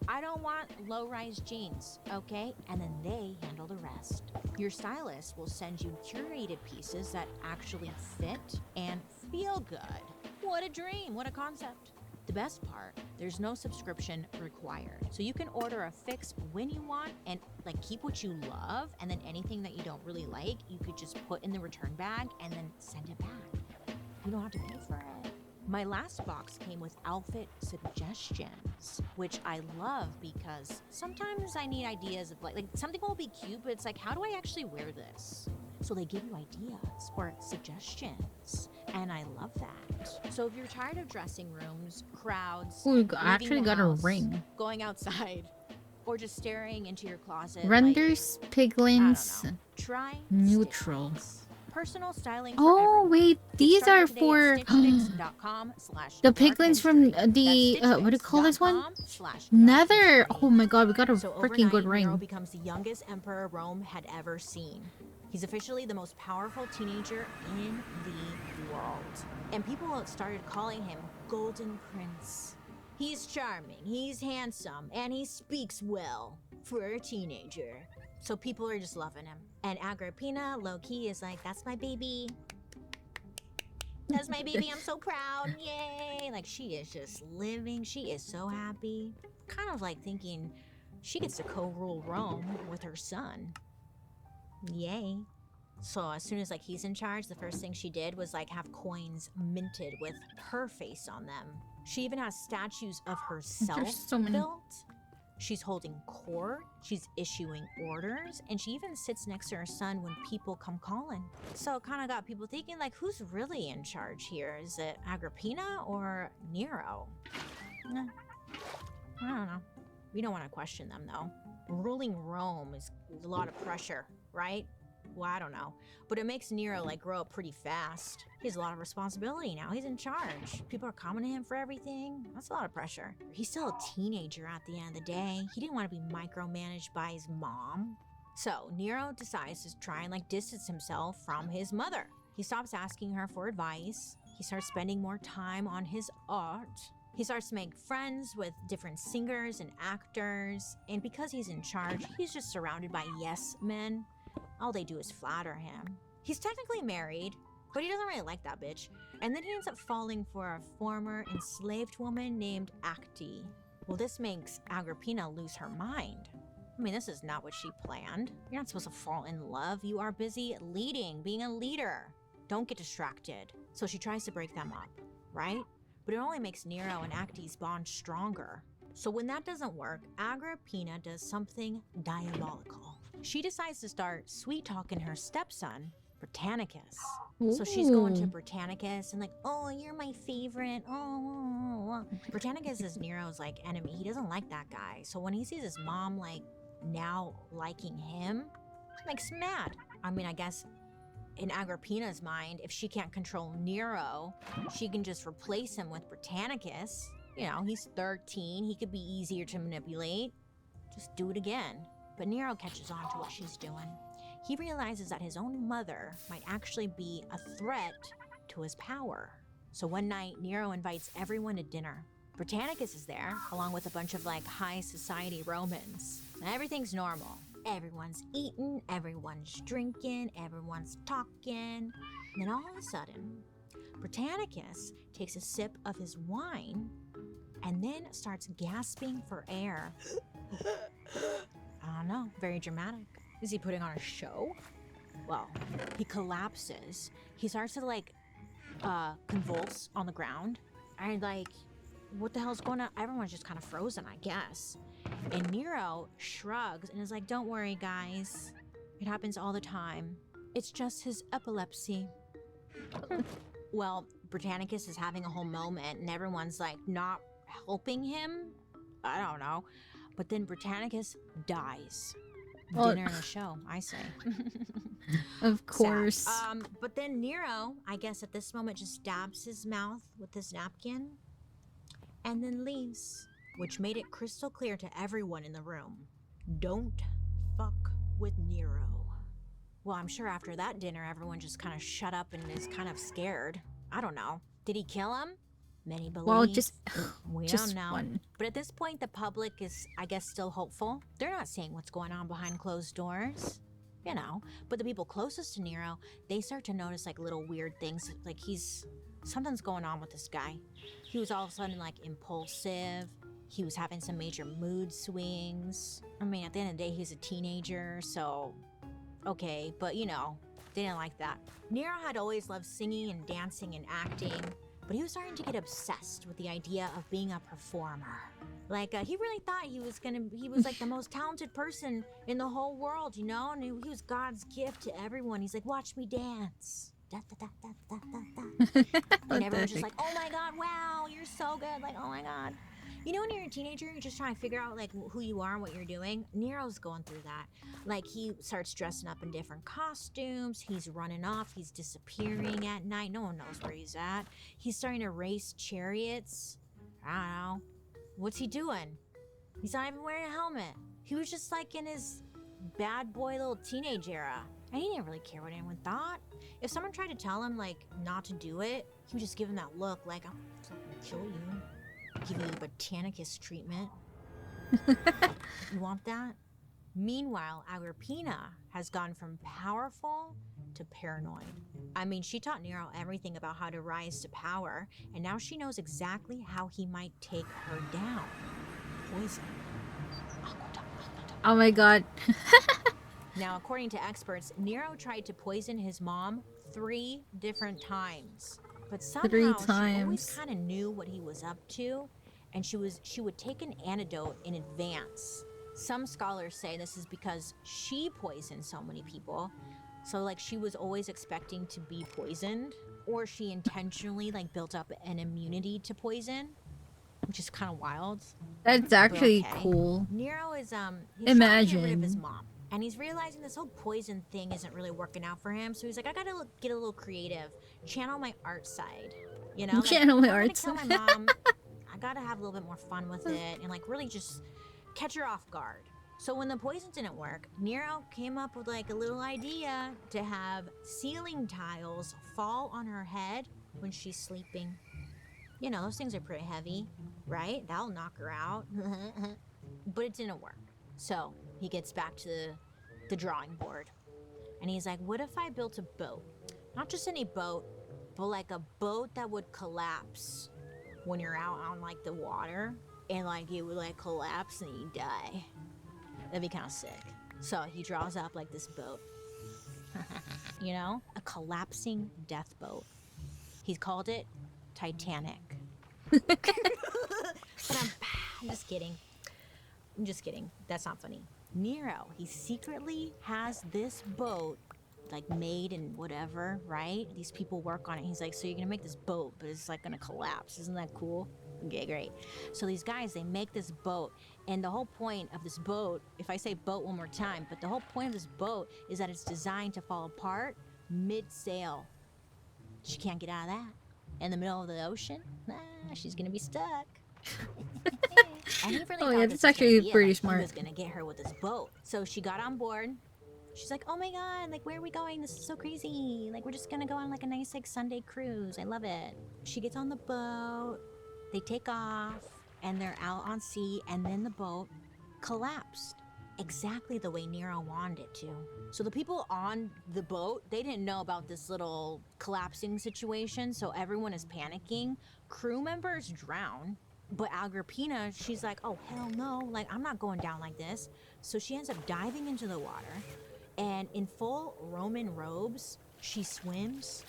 I don't want low-rise jeans, okay? And then they handle the rest. Your stylist will send you curated pieces that actually fit and feel good. What a dream, what a concept. The best part, there's no subscription required. So you can order a fix when you want and like keep what you love, and then anything that you don't really like, you could just put in the return bag and then send it back. You don't have to pay for it. My last box came with outfit suggestions, which I love because sometimes I need ideas of like something will be cute, but it's like, how do I actually wear this? So they give you ideas or suggestions, and I love that. So if you're tired of dressing rooms, crowds, Ooh, leaving I actually the got a house, ring. going outside, or just staring into your closet, Renders like, I piglins don't know, try neutral. Stitch Fix. Personal styling for Oh everyone. wait, Get these started are today for at stitchfix.com/dark the piglins from history. the what do you call this one? That's Nether. stitchfix.com/dark Oh my god, we got a history. So freaking good overnight, Nero ring. becomes the youngest emperor Rome had ever seen. He's officially the most powerful teenager in the world. And people started calling him Golden Prince. He's charming, he's handsome, and he speaks well for a teenager. So people are just loving him. And Agrippina, low-key, is like, that's my baby. That's my baby, I'm so proud, yay! Like, she is just living, she is so happy. Kind of like thinking she gets to co-rule Rome with her son. Yay. So as soon as like he's in charge, the first thing she did was like have coins minted with her face on them. She even has statues of herself There's so many. built. She's holding court, she's issuing orders, and she even sits next to her son when people come calling. So it kind of got people thinking, like, who's really in charge here? Is it Agrippina or Nero? I don't know. We don't want to question them, though. Ruling Rome is a lot of pressure, right? Well, I don't know. But it makes Nero, like, grow up pretty fast. He has a lot of responsibility now. He's in charge. People are coming to him for everything. That's a lot of pressure. He's still a teenager at the end of the day. He didn't want to be micromanaged by his mom. So, Nero decides to try and, like, distance himself from his mother. He stops asking her for advice. He starts spending more time on his art. He starts to make friends with different singers and actors. And because he's in charge, he's just surrounded by yes men. All they do is flatter him. He's technically married, but he doesn't really like that bitch. And then he ends up falling for a former enslaved woman named Acte. Well, this makes Agrippina lose her mind. I mean, this is not what she planned. You're not supposed to fall in love. You are busy leading, being a leader. Don't get distracted. So she tries to break them up, right? But it only makes Nero and Acte's bond stronger. So when that doesn't work, Agrippina does something diabolical. She decides to start sweet-talking her stepson, Britannicus. So she's going to Ooh. Britannicus and like, oh, you're my favorite. Oh. Britannicus is Nero's like enemy. He doesn't like that guy. So when he sees his mom like now liking him, it makes him mad. I mean, I guess in Agrippina's mind, if she can't control Nero, she can just replace him with Britannicus. You know, he's 13. He could be easier to manipulate. Just do it again. But Nero catches on to what she's doing. He realizes that his own mother might actually be a threat to his power. So one night, Nero invites everyone to dinner. Britannicus is there, along with a bunch of like high society Romans. Everything's normal. Everyone's eating, everyone's drinking, everyone's talking. And then all of a sudden, Britannicus takes a sip of his wine and then starts gasping for air. I don't know, very dramatic. Is he putting on a show? Well, he collapses. He starts to like convulse on the ground. And like, what the hell's going on? Everyone's just kind of frozen, I guess. And Nero shrugs and is like, don't worry, guys. It happens all the time. It's just his epilepsy. Well, Britannicus is having a whole moment and everyone's like not helping him. I don't know. But then Britannicus dies. Well- Dinner and a show, I say. Of Sad. course. But then Nero, I guess at this moment, just dabs his mouth with his napkin and then leaves, which made it crystal clear to everyone in the room. Don't fuck with Nero. Well, I'm sure after that dinner, everyone just kind of shut up and is kind of scared. I don't know. Did he kill him? Many believe. Well, just we just don't know. one. But at this point, the public is, I guess, still hopeful. They're not seeing what's going on behind closed doors, you know. But the people closest to Nero, they start to notice like little weird things. Like something's going on with this guy. He was all of a sudden like impulsive. He was having some major mood swings. I mean, at the end of the day, he's a teenager, so okay. But you know, they didn't like that. Nero had always loved singing and dancing and acting. But he was starting to get obsessed with the idea of being a performer. Like, he really thought he was like the most talented person in the whole world, you know? And he was God's gift to everyone. He's like, watch me dance. Da, da, da, da, da, da, da. And everyone's just like, oh my God, wow, you're so good. Like, oh my God. You know, when you're a teenager, you're just trying to figure out like who you are and what you're doing. Nero's going through that. Like, he starts dressing up in different costumes. He's running off. He's disappearing at night. No one knows where he's at. He's starting to race chariots. I don't know. What's he doing? He's not even wearing a helmet. He was just like in his bad boy little teenage era. And he didn't really care what anyone thought. If someone tried to tell him like not to do it, he would just give him that look like, I'm gonna kill you. Give you Botanicus treatment. You want that? Meanwhile, Agrippina has gone from powerful to paranoid. I mean, she taught Nero everything about how to rise to power, and now she knows exactly how he might take her down. Poison. Oh my God. Now, according to experts, Nero tried to poison his mom 3 different times. But somehow 3 she always times. kind of knew what he was up to, and she would take an antidote in advance. Some scholars say this is because she poisoned so many people. So like she was always expecting to be poisoned, or she intentionally like built up an immunity to poison, which is kind of wild. That's actually okay. cool. Nero is he's trying to get rid of his Imagine. mom, and he's realizing this whole poison thing isn't really working out for him. So he's like, I gotta get a little creative, channel my art side, you know? Channel my if I'm art gonna kill my mom, I gotta have a little bit more fun with it, and like really just catch her off guard. So when the poison didn't work, Nero came up with like a little idea to have ceiling tiles fall on her head when she's sleeping. You know, those things are pretty heavy, right? That'll knock her out. But it didn't work. So he gets back to the drawing board. And he's like, what if I built a boat? Not just any boat, but like a boat that would collapse when you're out on like the water. And like it would like collapse and you die. That'd be kind of sick. So he draws up like this boat. You know? A collapsing death boat. He's called it Titanic. But I'm just kidding. I'm just kidding. That's not funny. Nero, he secretly has this boat like made and whatever, right? These people work on it. He's like, so you're gonna make this boat, but it's like gonna collapse. Isn't that cool? Okay, great. So these guys, they make this boat, and the whole point of this boat, if I say boat one more time, but the whole point of this boat is that it's designed to fall apart mid-sail. She can't get out of that. In the middle of the ocean, she's gonna be stuck. And he really Oh thought yeah, this that's was actually gonna be it, pretty like, smart. He was gonna get her with this boat. So she got on board. She's like, oh my God, like, where are we going? This is so crazy. Like, we're just gonna go on like a nice like Sunday cruise. I love it. She gets on the boat. They take off, and they're out on sea, and then the boat collapsed. Exactly the way Nero wanted it to. So the people on the boat, they didn't know about this little collapsing situation, so everyone is panicking. Crew members drown, but Agrippina, she's like, oh, hell no, like, I'm not going down like this. So she ends up diving into the water, and in full Roman robes, she swims,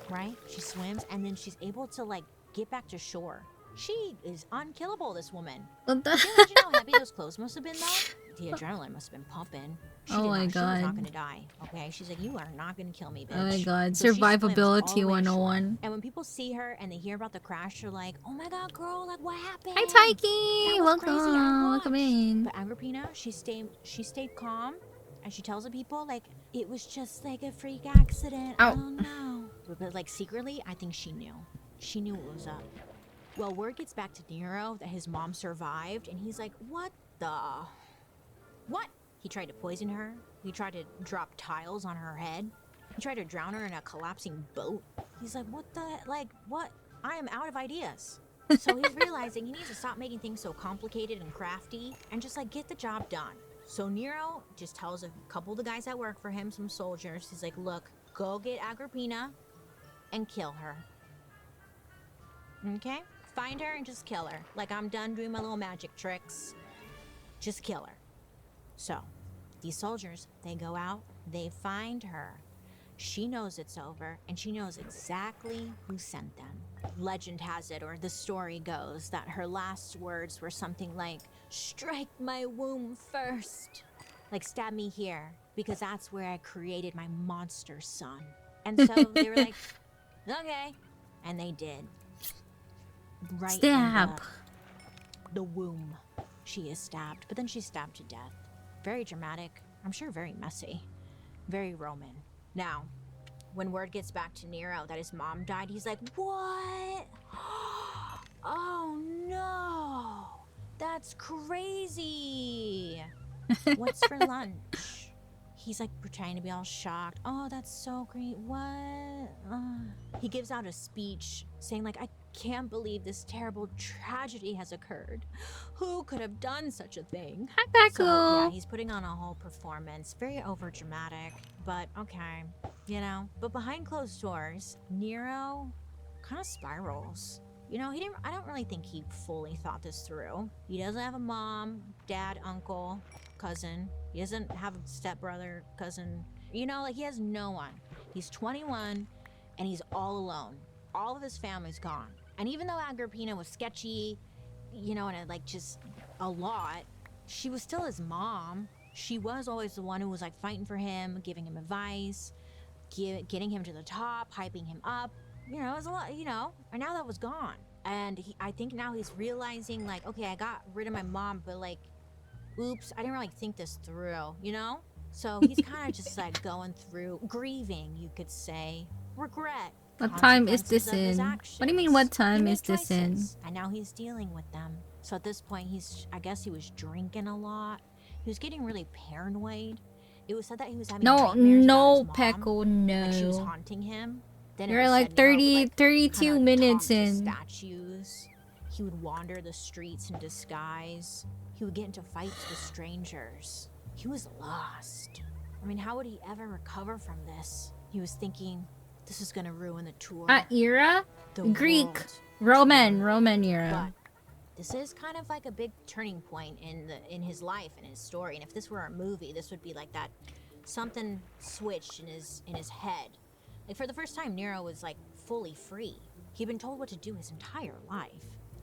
right? She swims, and then she's able to, like, get back to shore. She is unkillable, this woman. What Can the? you imagine how heavy those clothes must have been, though? the adrenaline must have been pumping. She Oh did my not, She was not God. gonna die. Okay, she's like, you are not gonna kill me, bitch. Oh my God. So she swims all Survivability the way ashore. 101. And when people see her and they hear about the crash, they're like, oh my God, girl, like what happened? Hi, That Taiki. was crazy. I Welcome watched. in. But Agrippina, she stayed calm, and she tells the people like it was just like a freak accident. Ow. I don't know. But like secretly, I think she knew. She knew what was up. Well, word gets back to Nero that his mom survived, and he's like, what the? What? He tried to poison her. He tried to drop tiles on her head. He tried to drown her in a collapsing boat. He's like, what the? Like, what? I am out of ideas. So he's realizing he needs to stop making things so complicated and crafty and just like get the job done. So Nero just tells a couple of the guys that work for him, some soldiers, he's like, look, go get Agrippina and kill her. Okay? Find her and just kill her. Like, I'm done doing my little magic tricks. Just kill her. So, these soldiers, they go out, they find her. She knows it's over, and she knows exactly who sent them. Legend has it, or the story goes, that her last words were something like, strike my womb first. Like, stab me here, because that's where I created my monster son. And so they were like, okay. And they did. Right Stab. in the womb. She is stabbed, but then she's stabbed to death. Very dramatic. I'm sure very messy. Very Roman. Now, when word gets back to Nero that his mom died, he's like, what? Oh no! That's crazy! What's for lunch? He's like pretending to be all shocked. Oh, that's so great. What? He gives out a speech saying like, I can't believe this terrible tragedy has occurred. Who could have done such a thing? Hi, Paco. So, yeah, he's putting on a whole performance. Very overdramatic, but okay, you know. But behind closed doors, Nero kind of spirals. You know, I don't really think he fully thought this through. He doesn't have a mom, dad, uncle, cousin. He doesn't have a stepbrother, cousin. You know, like he has no one. He's 21 and he's all alone. All of his family's gone. And even though Agrippina was sketchy, you know, and like just a lot, she was still his mom. She was always the one who was like fighting for him, giving him advice, getting him to the top, hyping him up. You know, it was a lot, you know, and now that was gone. And I think now he's realizing like, okay, I got rid of my mom, but like, oops, I didn't really think this through, you know? So he's kind of just like going through grieving, you could say, regret. What time is this consequences of his in? actions. What do you mean, what He time made is this in? choices, and now he's dealing with them. So at this point, I guess he was drinking a lot. He was getting really paranoid. It was said that he was having No, nightmares no, about his mom, Peko, like she was no. haunting him. Then it You're was like said Nero would, 30, like, 32 kinda minutes talk to in. statues. He would wander the streets in disguise. He would get into fights with strangers. He was lost. I mean, how would he ever recover from this? He was thinking, this is gonna ruin the tour. Era? The Greek. world Roman tour. era. But this is kind of like a big turning point in his life and his story. And if this were a movie, this would be like that. Something switched in his head. Like for the first time, Nero was like fully free. He'd been told what to do his entire life,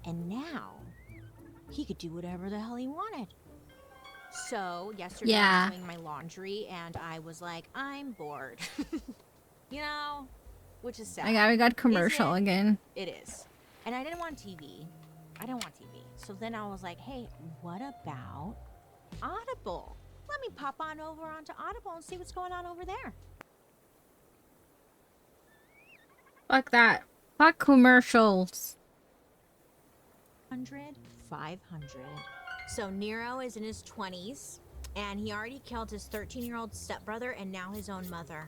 and now he could do whatever the hell he wanted. So yesterday I was doing my laundry, and I was like, I'm bored. You know, which is sad. We got commercial again. It is. And I didn't want TV. So then I was like, hey, what about Audible? Let me pop on over onto Audible and see what's going on over there. Fuck that. Fuck commercials. 500. So Nero is in his 20s, and he already killed his 13-year-old stepbrother and now his own mother.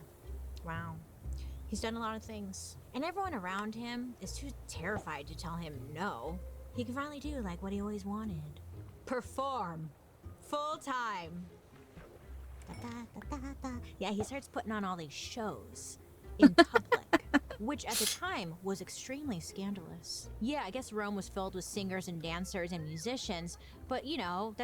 Wow. He's done a lot of things. And everyone around him is too terrified to tell him no. He can finally do like what he always wanted. Perform. Full time. Yeah, he starts putting on all these shows in public, which at the time was extremely scandalous. Yeah, I guess Rome was filled with singers and dancers and musicians, but you know,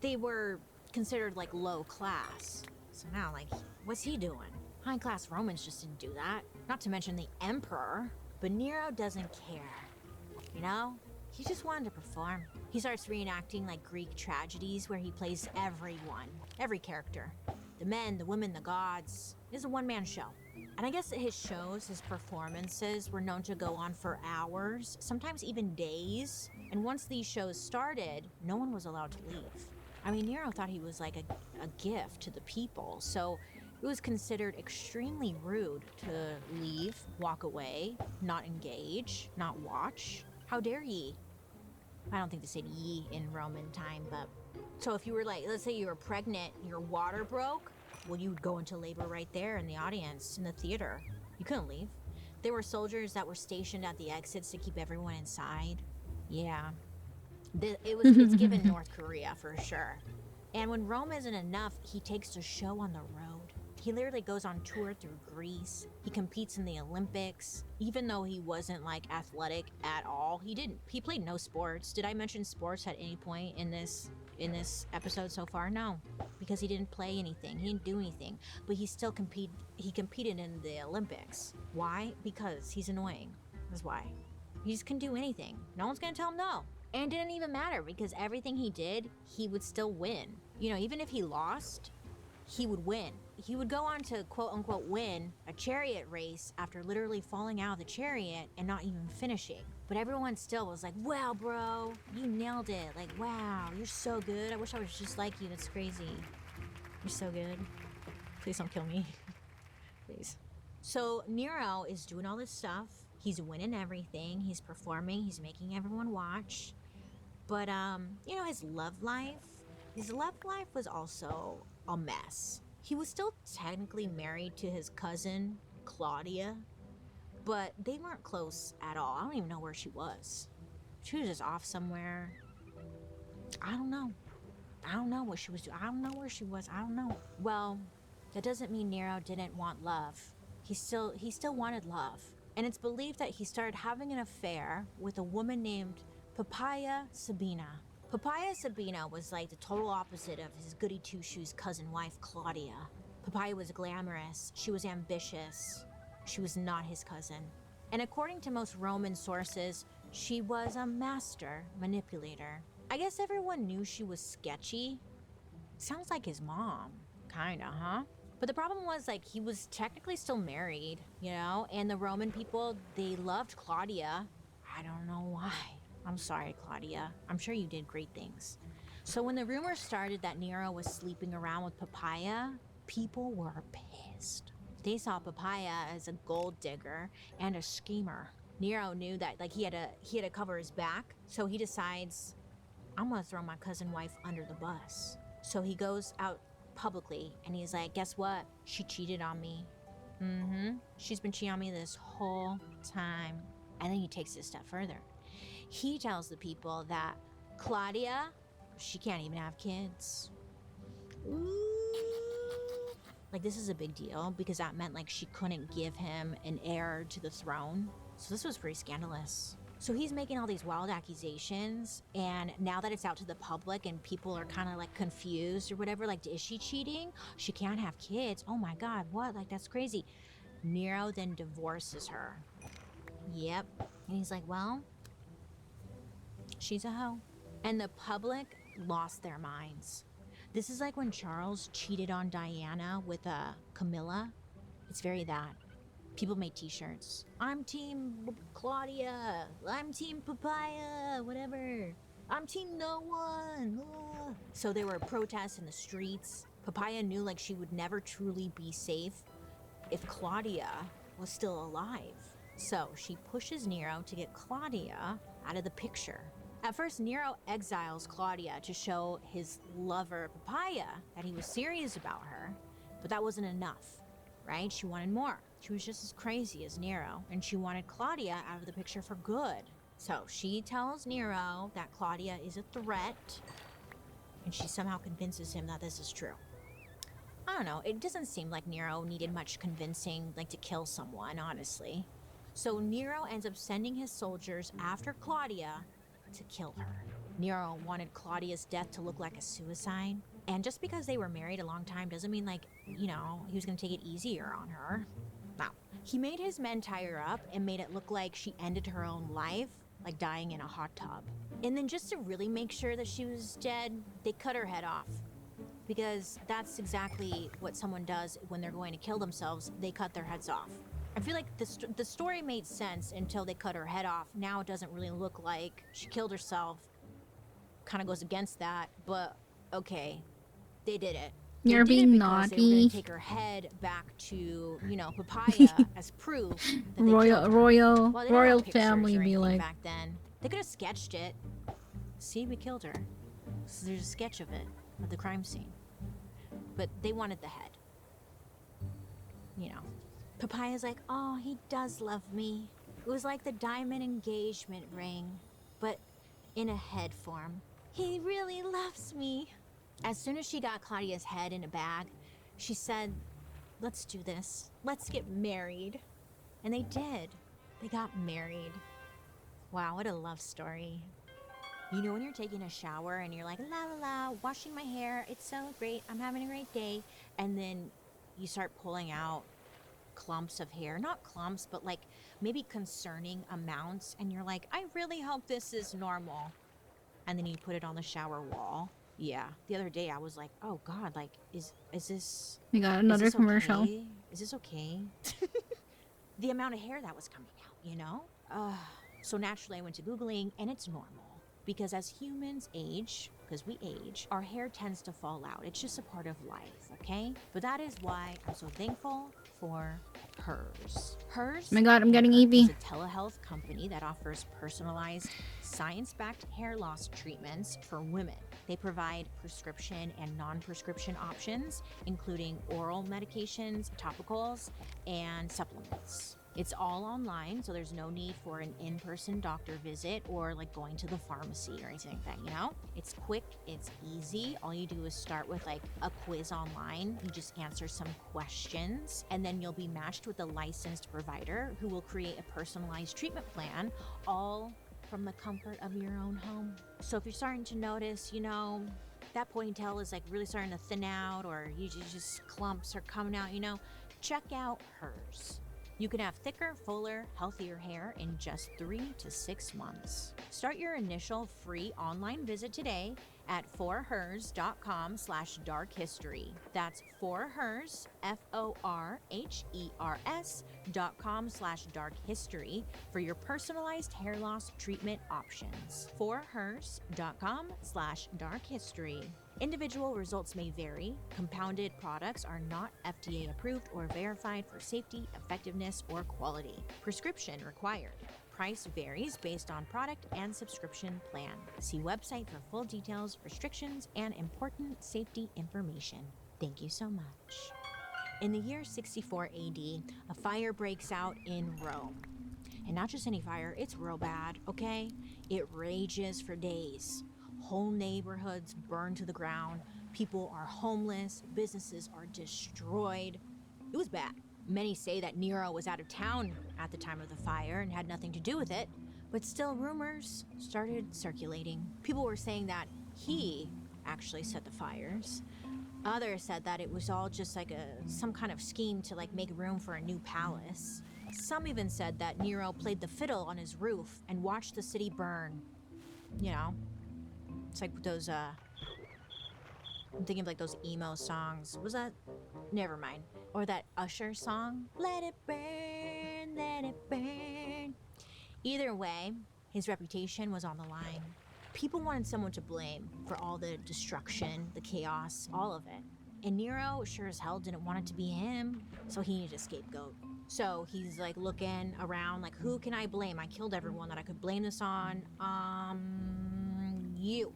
they were considered like low class. So now, like, what's he doing? High class Romans just didn't do that. Not to mention the emperor. But Nero doesn't care. You know? He just wanted to perform. He starts reenacting like Greek tragedies where he plays everyone, every character. The men, the women, the gods. It's a one-man show. And I guess his shows, his performances were known to go on for hours, sometimes even days. And once these shows started, no one was allowed to leave. I mean, Nero thought he was like a gift to the people, so it was considered extremely rude to leave, walk away, not engage, not watch. How dare ye? I don't think they said ye in Roman time, but... So if you were like, let's say you were pregnant, your water broke, well, you'd go into labor right there in the audience, in the theater. You couldn't leave. There were soldiers that were stationed at the exits to keep everyone inside. Yeah. It's given North Korea for sure. And when Rome isn't enough, he takes the show on the road. He literally goes on tour through Greece. He competes in the Olympics. Even though he wasn't like athletic at all, he played no sports. Did I mention sports at any point in this episode so far? No, because he didn't play anything. He didn't do anything, but he competed in the Olympics. Why? Because he's annoying. That's why. He just can do anything. No one's gonna tell him no. And it didn't even matter because everything he did, he would still win. You know, even if he lost, he would win. He would go on to quote unquote win a chariot race after literally falling out of the chariot and not even finishing. But everyone still was like, wow, bro, you nailed it. Like, wow, you're so good. I wish I was just like you. That's crazy. You're so good. Please don't kill me. Please. So Nero is doing all this stuff. He's winning everything. He's performing. He's making everyone watch. But, you know, his love life was also a mess. He was still technically married to his cousin, Claudia, but they weren't close at all. I don't even know where she was. She was just off somewhere. I don't know. I don't know what she was doing. I don't know where she was. I don't know. Well, that doesn't mean Nero didn't want love. He still wanted love. And it's believed that he started having an affair with a woman named Papaya Sabina. Papaya Sabina was like the total opposite of his goody two-shoes cousin wife, Claudia. Papaya was glamorous. She was ambitious. She was not his cousin. And according to most Roman sources, she was a master manipulator. I guess everyone knew she was sketchy. Sounds like his mom. Kinda, huh? But the problem was, like, he was technically still married, you know? And the Roman people, they loved Claudia. I don't know why. I'm sorry, Claudia. I'm sure you did great things. So when the rumors started that Nero was sleeping around with Papaya, people were pissed. They saw Papaya as a gold digger and a schemer. Nero knew that, like, he had to cover his back, so he decides, I'm gonna throw my cousin wife under the bus. So he goes out publicly and he's like, guess what? She cheated on me. She's been cheating on me this whole time. And then he takes it a step further. He tells the people that Claudia, she can't even have kids. Ooh. Like, this is a big deal because that meant, like, she couldn't give him an heir to the throne. So this was pretty scandalous. So he's making all these wild accusations, and now that it's out to the public and people are kind of like confused or whatever, like, is she cheating? She can't have kids. Oh my God, what? Like, that's crazy. Nero then divorces her. Yep. And he's like, well, she's a hoe. And the public lost their minds. This is like when Charles cheated on Diana with Camilla. It's very that. People made t-shirts. I'm team Claudia. I'm team Papaya. Whatever. I'm team no one. Ugh. So there were protests in the streets. Papaya knew, like, she would never truly be safe if Claudia was still alive. So she pushes Nero to get Claudia out of the picture. At first, Nero exiles Claudia to show his lover, Papaya, that he was serious about her. But that wasn't enough, right? She wanted more. She was just as crazy as Nero, and she wanted Claudia out of the picture for good. So she tells Nero that Claudia is a threat, and she somehow convinces him that this is true. I don't know, it doesn't seem like Nero needed much convincing, like, to kill someone, honestly. So Nero ends up sending his soldiers after Claudia to kill her. Nero wanted Claudia's death to look like a suicide. And just because they were married a long time doesn't mean, like, you know, he was gonna take it easier on her. No. He made his men tie her up and made it look like she ended her own life like dying in a hot tub. And then just to really make sure that she was dead, they cut her head off. Because that's exactly what someone does when they're going to kill themselves. They cut their heads off. I feel like the story made sense until they cut her head off. Now it doesn't really look like she killed herself. Kind of goes against that, but okay, they did it. They You're did it being because they were going naughty. to take her head back to, Papaya as proof that they killed her. Royal Well, they didn't have pictures family or be anything like, back then. They could have sketched it. See, we killed her. So there's a sketch of it, of the crime scene. But they wanted the head. Papaya's like, oh, he does love me. It was like the diamond engagement ring, but in a head form. He really loves me. As soon as she got Claudia's head in a bag, she said, let's do this. Let's get married. And they did. They got married. Wow, what a love story. You know when you're taking a shower and you're like, la la la, washing my hair, it's so great, I'm having a great day. And then you start pulling out clumps of hair. Not clumps, but like maybe concerning amounts. And you're like, I really hope this is normal. And then you put it on the shower wall. Yeah. The other day I was like, oh God, like, is this... we got is another this commercial. okay? Is this okay? The amount of hair that was coming out, So naturally I went to Googling, and it's normal. Because as humans age, because we age, our hair tends to fall out. It's just a part of life, okay? But that is why I'm so thankful for Hers. Hers Oh my God, I'm getting Hair EB. is a telehealth company that offers personalized, science-backed hair loss treatments for women. They provide prescription and non-prescription options, including oral medications, topicals, and supplements. It's all online, so there's no need for an in-person doctor visit or like going to the pharmacy or anything like that, It's quick, it's easy. All you do is start with like a quiz online. You just answer some questions, and then you'll be matched with a licensed provider who will create a personalized treatment plan, all from the comfort of your own home. So if you're starting to notice, that ponytail is like really starting to thin out, or you just clumps are coming out, check out Hers. You can have thicker, fuller, healthier hair in just 3 to 6 months. Start your initial free online visit today at forhers.com/darkhistory. That's forhers, FORHERS.com/darkhistory for your personalized hair loss treatment options. forhers.com/darkhistory. Individual results may vary. Compounded products are not FDA approved or verified for safety, effectiveness, or quality. Prescription required. Price varies based on product and subscription plan. See website for full details, restrictions, and important safety information. Thank you so much. In the year 64 AD, a fire breaks out in Rome. And not just any fire, it's real bad, okay? It rages for days. Whole neighborhoods burn to the ground. People are homeless. Businesses are destroyed. It was bad. Many say that Nero was out of town at the time of the fire and had nothing to do with it, but still rumors started circulating. People were saying that he actually set the fires. Others said that it was all just like some kind of scheme to like make room for a new palace. Some even said that Nero played the fiddle on his roof and watched the city burn. It's like those, I'm thinking of like those emo songs. Was that? Never mind. Or that Usher song, Let It Burn, Let It Burn. Either way, his reputation was on the line. People wanted someone to blame for all the destruction, the chaos, all of it. And Nero sure as hell didn't want it to be him, so he needed a scapegoat. So he's like looking around like, who can I blame? I killed everyone that I could blame this on. You.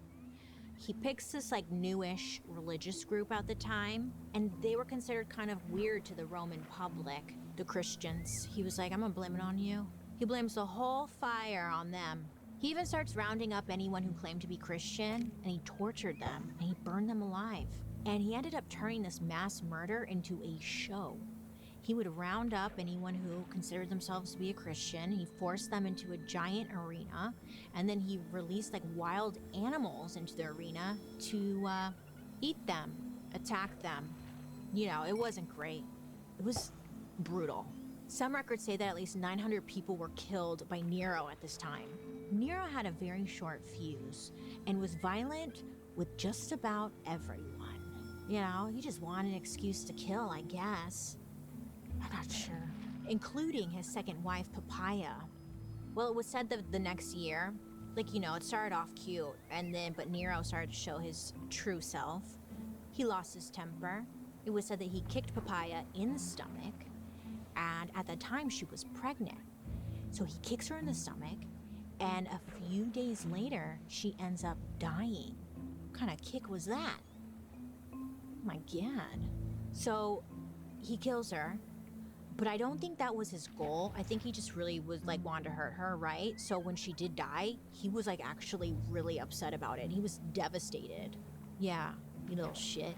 He picks this like newish religious group at the time, and they were considered kind of weird to the Roman public, the Christians. He was like, I'm gonna blame it on you. He blames the whole fire on them. He even starts rounding up anyone who claimed to be Christian, and he tortured them, and he burned them alive. And he ended up turning this mass murder into a show. He would round up anyone who considered themselves to be a Christian. He forced them into a giant arena, and then he released like wild animals into the arena to eat them, attack them. It wasn't great. It was brutal. Some records say that at least 900 people were killed by Nero at this time. Nero had a very short fuse and was violent with just about everyone. You know, he just wanted an excuse to kill, I guess. I'm not sure. Including his second wife, Papaya. Well, it was said that the next year, like, you know, it started off cute, but Nero started to show his true self. He lost his temper. It was said that he kicked Papaya in the stomach, and at the time she was pregnant. So he kicks her in the stomach, and a few days later, she ends up dying. What kind of kick was that? Oh my God. So he kills her, but I don't think that was his goal. I think he just really was like wanted to hurt her, right? So when she did die, he was like actually really upset about it. He was devastated. Yeah, you little shit.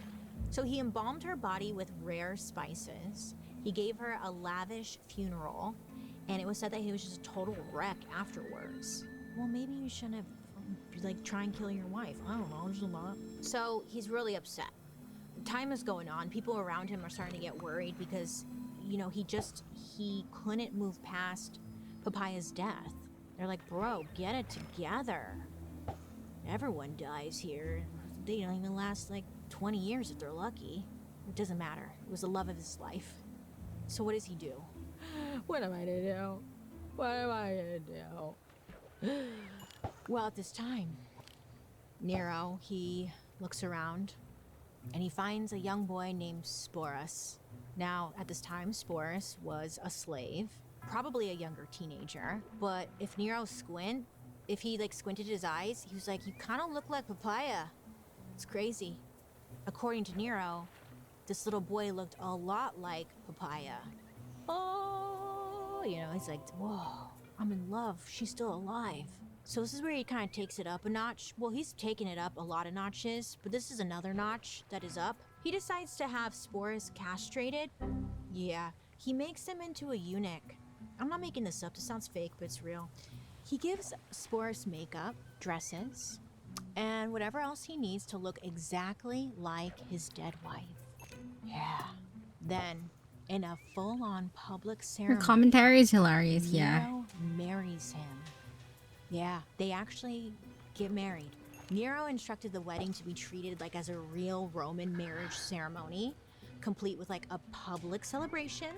So he embalmed her body with rare spices. He gave her a lavish funeral, and it was said that he was just a total wreck afterwards. Well, maybe you shouldn't have, like, try and kill your wife. I don't know, just a lot. So he's really upset. Time is going on. People around him are starting to get worried because, you know, he couldn't move past Papaya's death. They're like, bro, get it together. Everyone dies here. They don't even last like 20 years if they're lucky. It doesn't matter. It was the love of his life. So what does he do? What am I to do? What am I to do? Well, at this time, Nero, he looks around and he finds a young boy named Sporus. Now, at this time, Sporus was a slave, probably a younger teenager, but if he like squinted his eyes, he was like, you kind of look like Papaya. It's crazy. According to Nero, this little boy looked a lot like Papaya. Oh, you know, he's like, whoa, I'm in love. She's still alive. So this is where he kind of takes it up a notch. Well, he's taken it up a lot of notches, but this is another notch that is up. He decides to have Sporus castrated. Yeah, he makes him into a eunuch. I'm not making this up. This sounds fake, but it's real. He gives Sporus makeup, dresses, and whatever else he needs to look exactly like his dead wife. Yeah. Then, in a full-on public Her ceremony, commentary is hilarious, yeah. Nero marries him. Yeah, they actually get married. Nero instructed the wedding to be treated like as a real Roman marriage ceremony, complete with like a public celebration,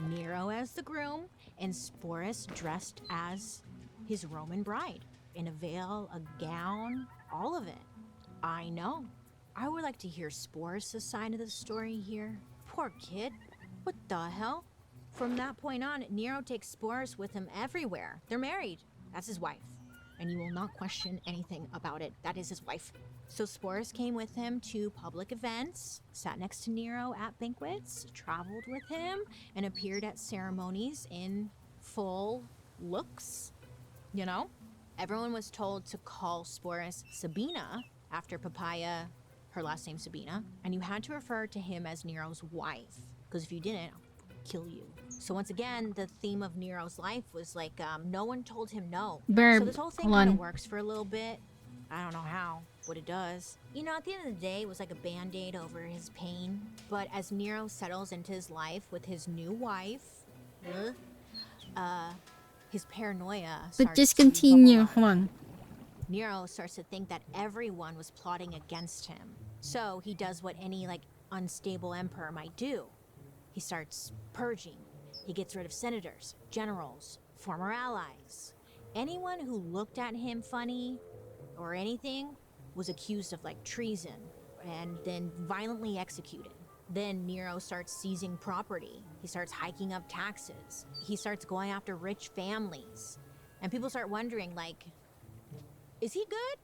Nero as the groom, and Sporus dressed as his Roman bride, in a veil, a gown, all of it. I know. I would like to hear Sporus' side of the story here. Poor kid. What the hell? From that point on, Nero takes Sporus with him everywhere. They're married. That's his wife. And you will not question anything about it. That is his wife. So Sporus came with him to public events, sat next to Nero at banquets, traveled with him, and appeared at ceremonies in full looks. You know? Everyone was told to call Sporus Sabina, after Papaya, her last name Sabina, and you had to refer to him as Nero's wife, because if you didn't, I'll kill you. So once again, the theme of Nero's life was like, no one told him no. Burb, So this whole thing hold kind of on. works for a little bit. I don't know how, but it does. You know, at the end of the day, it was like a band-aid over his pain. But as Nero settles into his life with his new wife, his paranoia But starts just to continue, bubble hold up. on. Nero starts to think that everyone was plotting against him. So he does what any like unstable emperor might do. He starts purging. He gets rid of senators, generals, former allies. Anyone who looked at him funny or anything was accused of like treason and then violently executed. Then Nero starts seizing property. He starts hiking up taxes. He starts going after rich families. And people start wondering, like, is he good?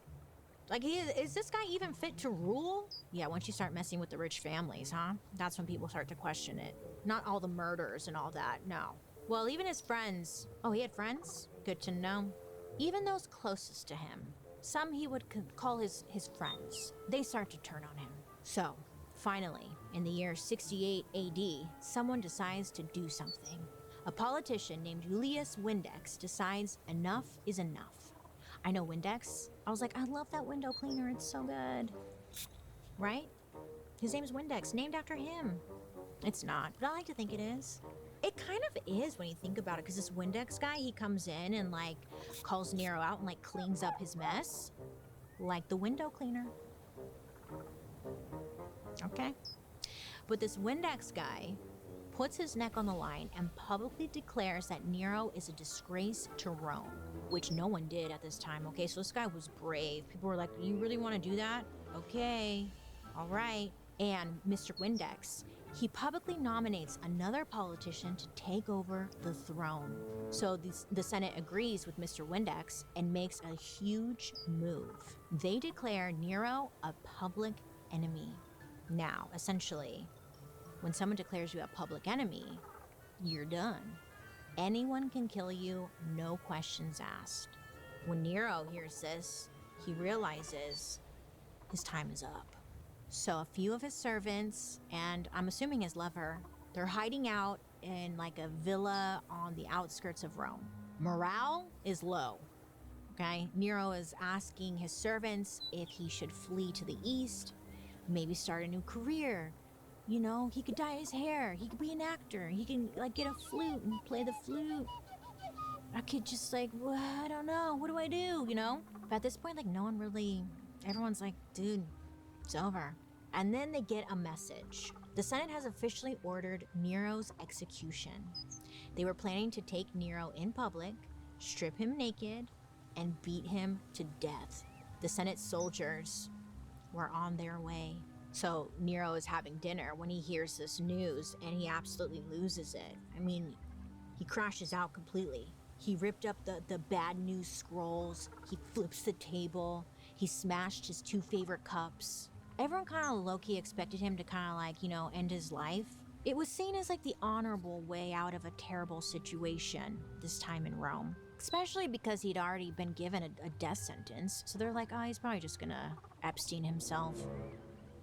Like, is this guy even fit to rule? Yeah, once you start messing with the rich families, huh? That's when people start to question it. Not all the murders and all that, no. Well, even his friends. Oh, he had friends? Good to know. Even those closest to him. Some he would call his friends. They start to turn on him. So, finally, in the year 68 AD, someone decides to do something. A politician named Julius Windex decides enough is enough. I know Windex. I was like, I love that window cleaner. It's so good. Right? His name is Windex, named after him. It's not, but I like to think it is. It kind of is when you think about it, because this Windex guy, he comes in and like calls Nero out and like cleans up his mess, like the window cleaner. Okay. But this Windex guy puts his neck on the line and publicly declares that Nero is a disgrace to Rome, which no one did at this time, okay? So this guy was brave. People were like, you really want to do that? Okay, all right. And Mr. Windex, he publicly nominates another politician to take over the throne. So the Senate agrees with Mr. Windex and makes a huge move. They declare Nero a public enemy. Now, essentially, when someone declares you a public enemy, you're done. Anyone can kill you, no questions asked. When Nero hears this, he realizes his time is up. So a few of his servants, and I'm assuming his lover, they're hiding out in like a villa on the outskirts of Rome. Morale is low. Okay? Nero is asking his servants if he should flee to the east, maybe start a new career. You know, he could dye his hair. He could be an actor. He can like get a flute and play the flute. I could just like, well, I don't know. What do I do? You know? But at this point, like no one really, everyone's like, dude, it's over. And then they get a message. The Senate has officially ordered Nero's execution. They were planning to take Nero in public, strip him naked, and beat him to death. The Senate soldiers were on their way. So Nero is having dinner when he hears this news and he absolutely loses it. I mean, he crashes out completely. He ripped up the bad news scrolls. He flips the table. He smashed his 2 favorite cups. Everyone kind of low-key expected him to kind of like, you know, end his life. It was seen as like the honorable way out of a terrible situation this time in Rome. Especially because he'd already been given a death sentence. So they're like, oh, he's probably just gonna Epstein himself.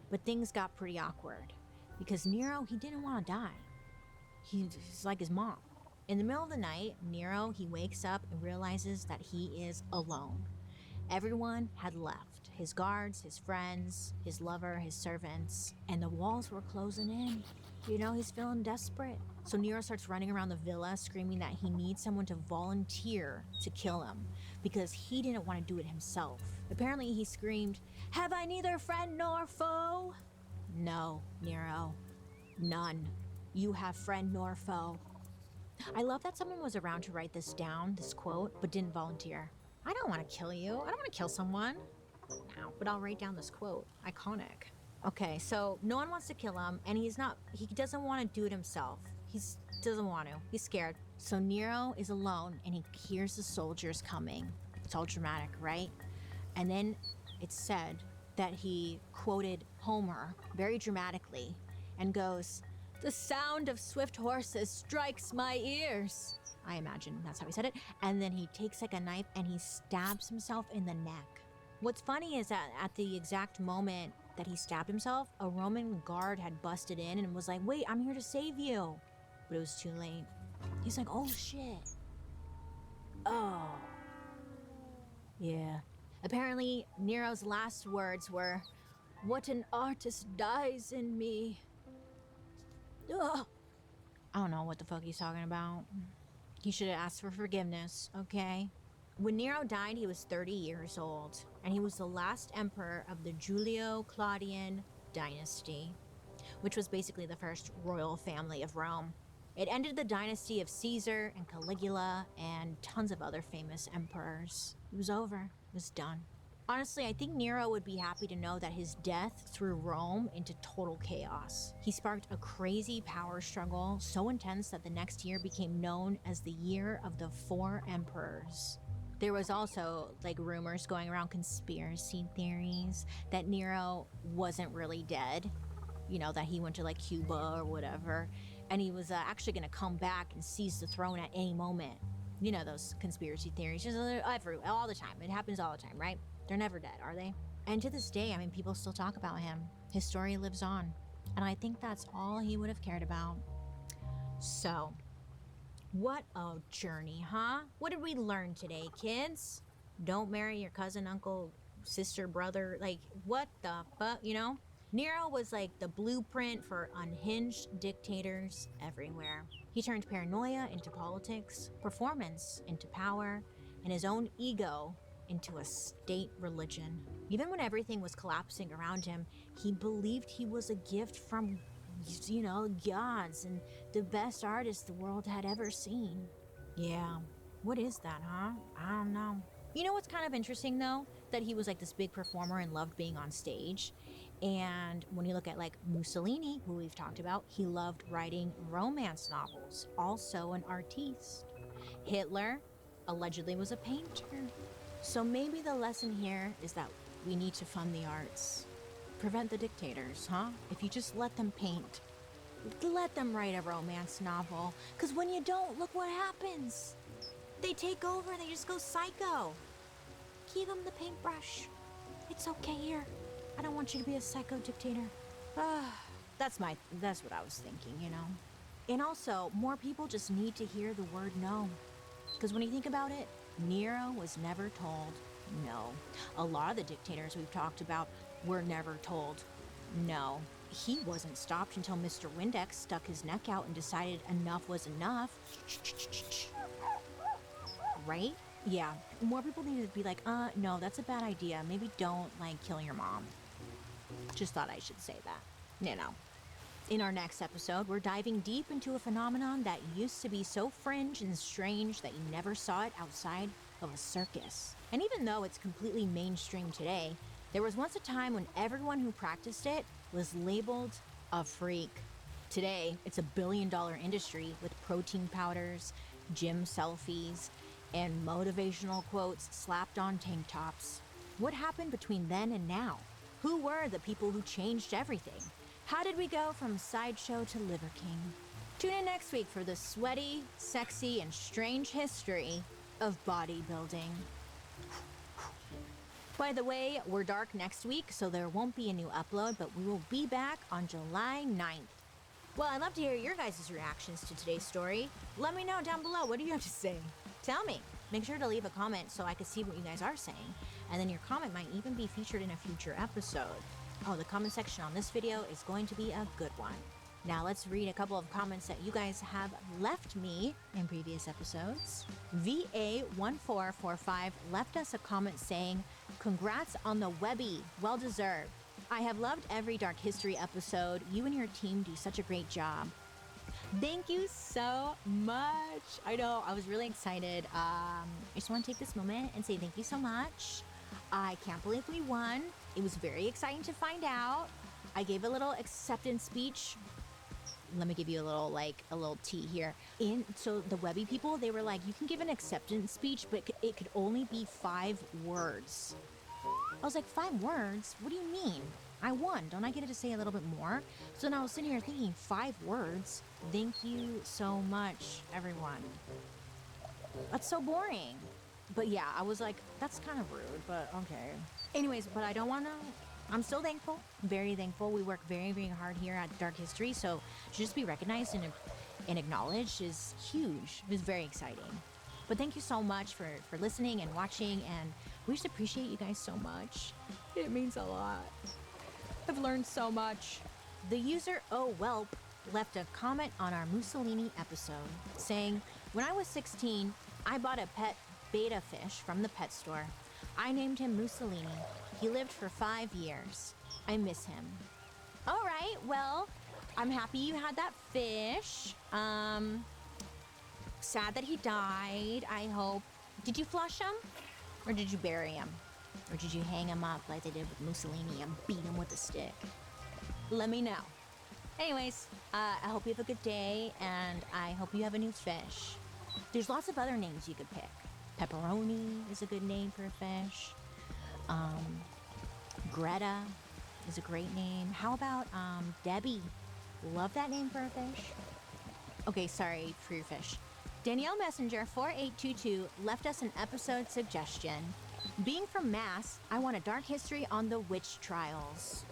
But things got pretty awkward because Nero, he didn't want to die. He's like his mom. In the middle of the night, Nero, he wakes up and realizes that he is alone. Everyone had left. His guards, his friends, his lover, his servants, and the walls were closing in. You know, he's feeling desperate. So Nero starts running around the villa screaming that he needs someone to volunteer to kill him because he didn't want to do it himself. Apparently he screamed, "Have I neither friend nor foe?" No, Nero, none. You have friend nor foe. I love that someone was around to write this down, this quote, but didn't volunteer. I don't want to kill you. I don't want to kill someone. No, but I'll write down this quote. Iconic. Okay, so no one wants to kill him, and he doesn't want to do it himself. He doesn't want to. He's scared. So Nero is alone, and he hears the soldiers coming. It's all dramatic, right? And then it's said that he quoted Homer very dramatically and goes, "The sound of swift horses strikes my ears." I imagine that's how he said it. And then he takes like a knife and he stabs himself in the neck. What's funny is that at the exact moment that he stabbed himself, a Roman guard had busted in and was like, "Wait, I'm here to save you." But it was too late. He's like, "Oh shit. Oh. Yeah." Apparently, Nero's last words were, "What an artist dies in me." Ugh. I don't know what the fuck he's talking about. He should have asked for forgiveness, okay? When Nero died, he was 30 years old, and he was the last emperor of the Julio-Claudian dynasty, which was basically the first royal family of Rome. It ended the dynasty of Caesar and Caligula and tons of other famous emperors. It was over. It was done. Honestly, I think Nero would be happy to know that his death threw Rome into total chaos. He sparked a crazy power struggle so intense that the next year became known as the Year of the Four Emperors. There was also like rumors going around, conspiracy theories that Nero wasn't really dead. You know, that he went to like Cuba or whatever. And he was actually going to come back and seize the throne at any moment. You know, those conspiracy theories, just all the time. It happens all the time, right? They're never dead, are they? And to this day, I mean, people still talk about him. His story lives on. And I think that's all he would have cared about. So, what a journey, huh? What did we learn today, kids? Don't marry your cousin, uncle, sister, brother. Like, what the fuck, you know? Nero was like the blueprint for unhinged dictators everywhere. He turned paranoia into politics, performance into power, and his own ego into a state religion. Even when everything was collapsing around him, he believed he was a gift from, gods and the best artist the world had ever seen. Yeah, what is that, huh? I don't know. You know what's kind of interesting though? That he was like this big performer and loved being on stage. And when you look at like Mussolini, who we've talked about, he loved writing romance novels, also an artiste. Hitler allegedly was a painter. So maybe the lesson here is that we need to fund the arts. Prevent the dictators, huh? If you just let them paint, let them write a romance novel. Because when you don't, look what happens. They take over and they just go psycho. Give them the paintbrush. It's okay here. I don't want you to be a psycho dictator. That's what I was thinking, you know? And also, more people just need to hear the word no. Because when you think about it, Nero was never told no. A lot of the dictators we've talked about were never told no. He wasn't stopped until Mr. Windex stuck his neck out and decided enough was enough. Right? Yeah, more people need to be like, no, that's a bad idea. Maybe don't, like, kill your mom. Just thought I should say that. You know. In our next episode, we're diving deep into a phenomenon that used to be so fringe and strange that you never saw it outside of a circus. And even though it's completely mainstream today, there was once a time when everyone who practiced it was labeled a freak. Today, it's a billion-dollar industry with protein powders, gym selfies, and motivational quotes slapped on tank tops. What happened between then and now? Who were the people who changed everything? How did we go from sideshow to Liver King? Tune in next week for the sweaty, sexy, and strange history of bodybuilding. By the way, we're dark next week, so there won't be a new upload, but we will be back on July 9th. Well, I'd love to hear your guys' reactions to today's story. Let me know down below. What do you have to say? Tell me. Make sure to leave a comment so I can see what you guys are saying. And then your comment might even be featured in a future episode. Oh, the comment section on this video is going to be a good one. Now let's read a couple of comments that you guys have left me in previous episodes. VA1445 left us a comment saying, "Congrats on the Webby, well deserved. I have loved every Dark History episode. You and your team do such a great job." Thank you so much. I know, I was really excited. I just want to take this moment and say thank you so much. I can't believe we won. It was very exciting to find out. I gave a little acceptance speech. Let me give you a little tea here. So the Webby people, they were like, you can give an acceptance speech, but it could only be 5 words. I was like, 5 words? What do you mean? I won. Don't I get to say a little bit more? So then I was sitting here thinking, 5 words? Thank you so much, everyone. That's so boring. But yeah, I was like, that's kind of rude, but okay. Anyways, but I don't want to... I'm still thankful, very thankful. We work very, very hard here at Dark History, so to just be recognized and acknowledged is huge. It was very exciting. But thank you so much for listening and watching, and we just appreciate you guys so much. It means a lot. I've learned so much. The user Oh Welp left a comment on our Mussolini episode saying, "When I was 16, I bought a pet betta fish from the pet store. I named him Mussolini. He lived for 5 years. I miss him." All right, well, I'm happy you had that fish. Sad that he died, I hope. Did you flush him? Or did you bury him? Or did you hang him up like they did with Mussolini and beat him with a stick? Let me know. Anyways, I hope you have a good day, and I hope you have a new fish. There's lots of other names you could pick. Pepperoni is a good name for a fish. Greta is a great name. How about Debbie? Love that name for a fish. Okay, sorry for your fish. Danielle Messenger 4822 left us an episode suggestion. Being from Mass, I want a Dark History on the witch trials.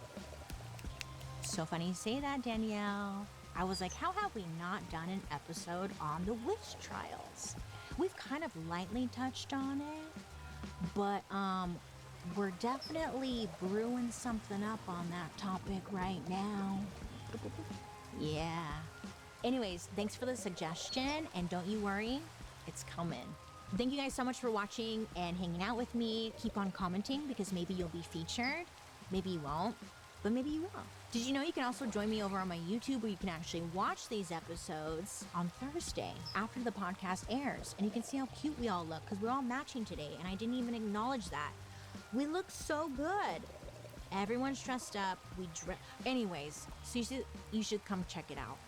So funny you say that, Danielle. I was like, how have we not done an episode on the witch trials? We've kind of lightly touched on it, but we're definitely brewing something up on that topic right now. Yeah. Anyways, thanks for the suggestion, and don't you worry, it's coming. Thank you guys so much for watching and hanging out with me. Keep on commenting because maybe you'll be featured. Maybe you won't, but maybe you will. Did you know you can also join me over on my YouTube where you can actually watch these episodes on Thursday after the podcast airs, and you can see how cute we all look because we're all matching today, and I didn't even acknowledge that. We look so good. Everyone's dressed up. Anyways, so you should come check it out.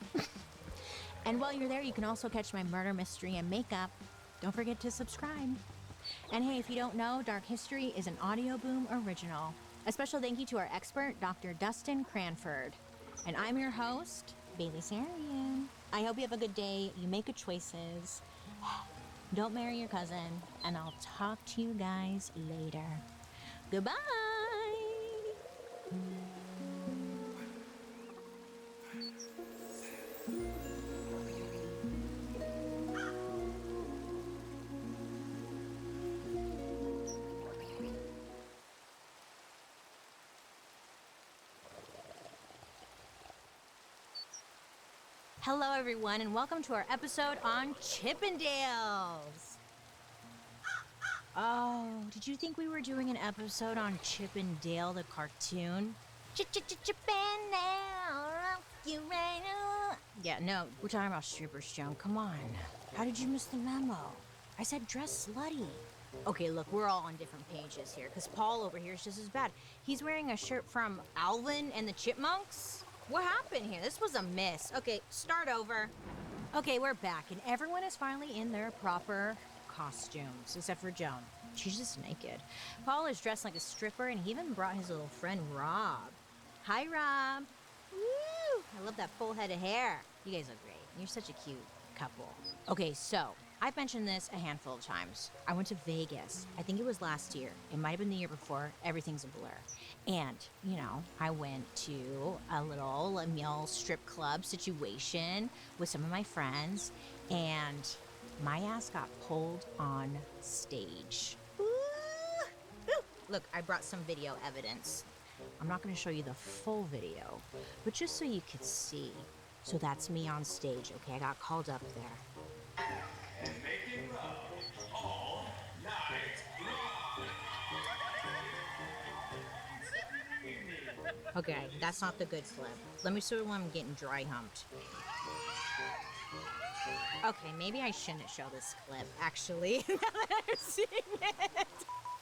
And while you're there, you can also catch my murder mystery and makeup. Don't forget to subscribe. And hey, if you don't know, Dark History is an Audio Boom original. A special thank you to our expert, Dr. Dustin Cranford. And I'm your host, Bailey Sarian. I hope you have a good day. You make good choices. Don't marry your cousin. And I'll talk to you guys later. Goodbye. Hello, everyone, and welcome to our episode on Chippendales. Oh, did you think we were doing an episode on Chip and Dale the cartoon? Yeah, no, we're talking about strippers, Joan. Come on. How did you miss the memo? I said dress slutty. Okay, look, we're all on different pages here, because Paul over here is just as bad. He's wearing a shirt from Alvin and the Chipmunks. What happened here? This was a miss. Okay, start over. Okay, we're back, and everyone is finally in their proper costumes, except for Joan. She's just naked. Paul is dressed like a stripper, and he even brought his little friend Rob. Hi, Rob. Woo! I love that full head of hair. You guys look great. You're such a cute couple. Okay, so I've mentioned this a handful of times. I went to Vegas. I think it was last year. It might have been the year before. Everything's a blur. And, you know, I went to a little male strip club situation with some of my friends, and my ass got pulled on stage. Ooh. Ooh. Look, I brought some video evidence. I'm not going to show you the full video, but just so you could see. So that's me on stage, okay? I got called up there. Okay, that's not the good clip. Let me show you when I'm getting dry humped. Okay, maybe I shouldn't show this clip, actually, now that I've seen it.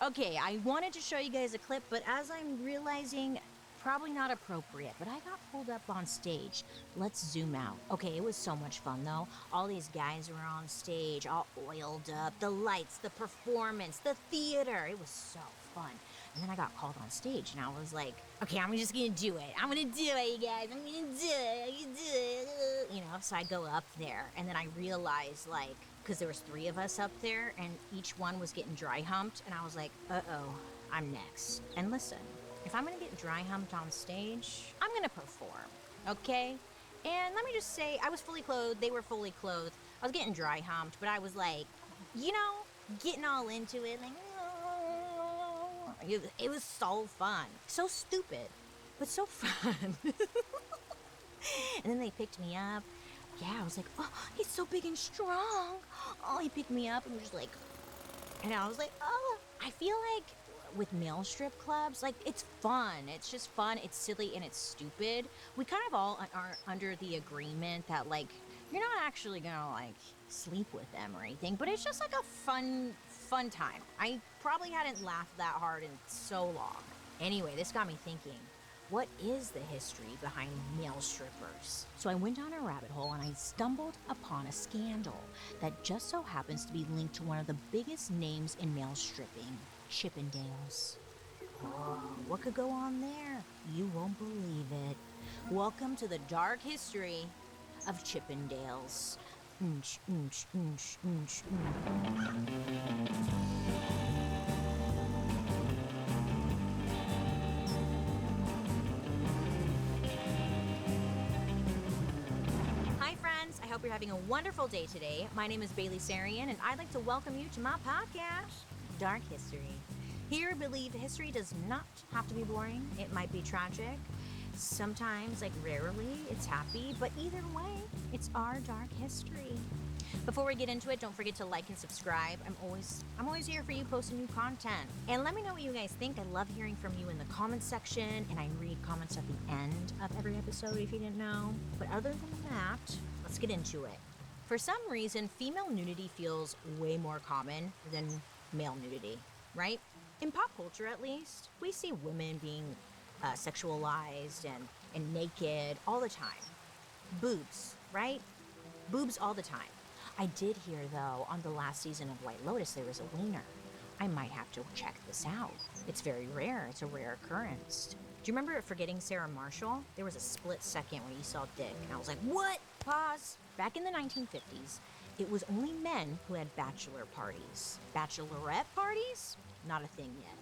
Okay, I wanted to show you guys a clip, but as I'm realizing, probably not appropriate, but I got pulled up on stage. Let's zoom out. Okay, it was so much fun, though. All these guys were on stage, all oiled up, the lights, the performance, the theater. It was so fun. And then I got called on stage, and I was like, okay, I'm just gonna do it. I'm gonna do it, you guys. I'm gonna do it. I'm gonna do it. You know, so I go up there, and then I realized, like, because there was 3 of us up there, and each one was getting dry humped, and I was like, uh-oh, I'm next. And listen, if I'm gonna get dry humped on stage, I'm gonna perform, okay? And let me just say, I was fully clothed. They were fully clothed. I was getting dry humped, but I was like, you know, getting all into it, like, it was so fun. So stupid, but so fun. And then they picked me up. Yeah, I was like, oh, he's so big and strong. Oh, he picked me up and was just like, and I was like, oh, I feel like with male strip clubs, like, it's fun. It's just fun. It's silly and it's stupid. We kind of all are under the agreement that, like, you're not actually gonna, like, sleep with them or anything, but it's just like a fun time. I probably hadn't laughed that hard in so long. Anyway, this got me thinking, what is the history behind male strippers? So I went down a rabbit hole and I stumbled upon a scandal that just so happens to be linked to one of the biggest names in male stripping, Chippendales. Oh, what could go on there? You won't believe it. Welcome to the dark history of Chippendales. Hi friends, I hope you're having a wonderful day today. My name is Bailey Sarian, and I'd like to welcome you to my podcast, Dark History. Here, believe history does not have to be boring. It might be tragic. Sometimes, like rarely, it's happy, but either way, it's our dark history. Before we get into it, don't forget to like and subscribe. I'm always here for you posting new content. And let me know what you guys think. I love hearing from you in the comments section, and I read comments at the end of every episode if you didn't know. But other than that, let's get into it. For some reason, female nudity feels way more common than male nudity, right? In pop culture, at least, we see women being sexualized and naked all the time. Boobs, right? Boobs all the time. I did hear, though, on the last season of White Lotus, there was a wiener. I might have to check this out. It's very rare. It's a rare occurrence. Do you remember Forgetting Sarah Marshall? There was a split second where you saw dick, and I was like, what? Pause. Back in the 1950s, it was only men who had bachelor parties. Bachelorette parties? Not a thing yet.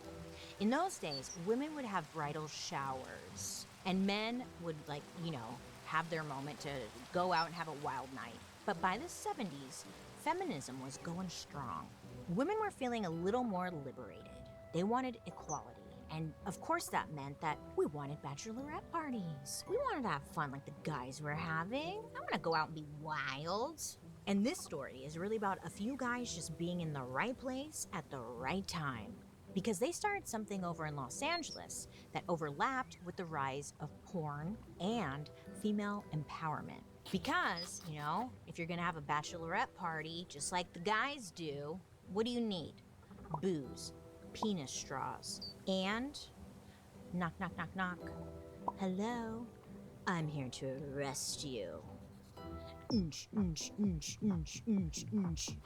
In those days, women would have bridal showers, and men would, have their moment to go out and have a wild night. But by the 70s, feminism was going strong. Women were feeling a little more liberated. They wanted equality. And of course that meant that we wanted bachelorette parties. We wanted to have fun like the guys were having. I want to go out and be wild. And this story is really about a few guys just being in the right place at the right time. Because they started something over in Los Angeles that overlapped with the rise of porn and female empowerment. Because, if you're gonna have a bachelorette party, just like the guys do, what do you need? Booze, penis straws, and knock, knock, knock, knock. Hello, I'm here to arrest you. Has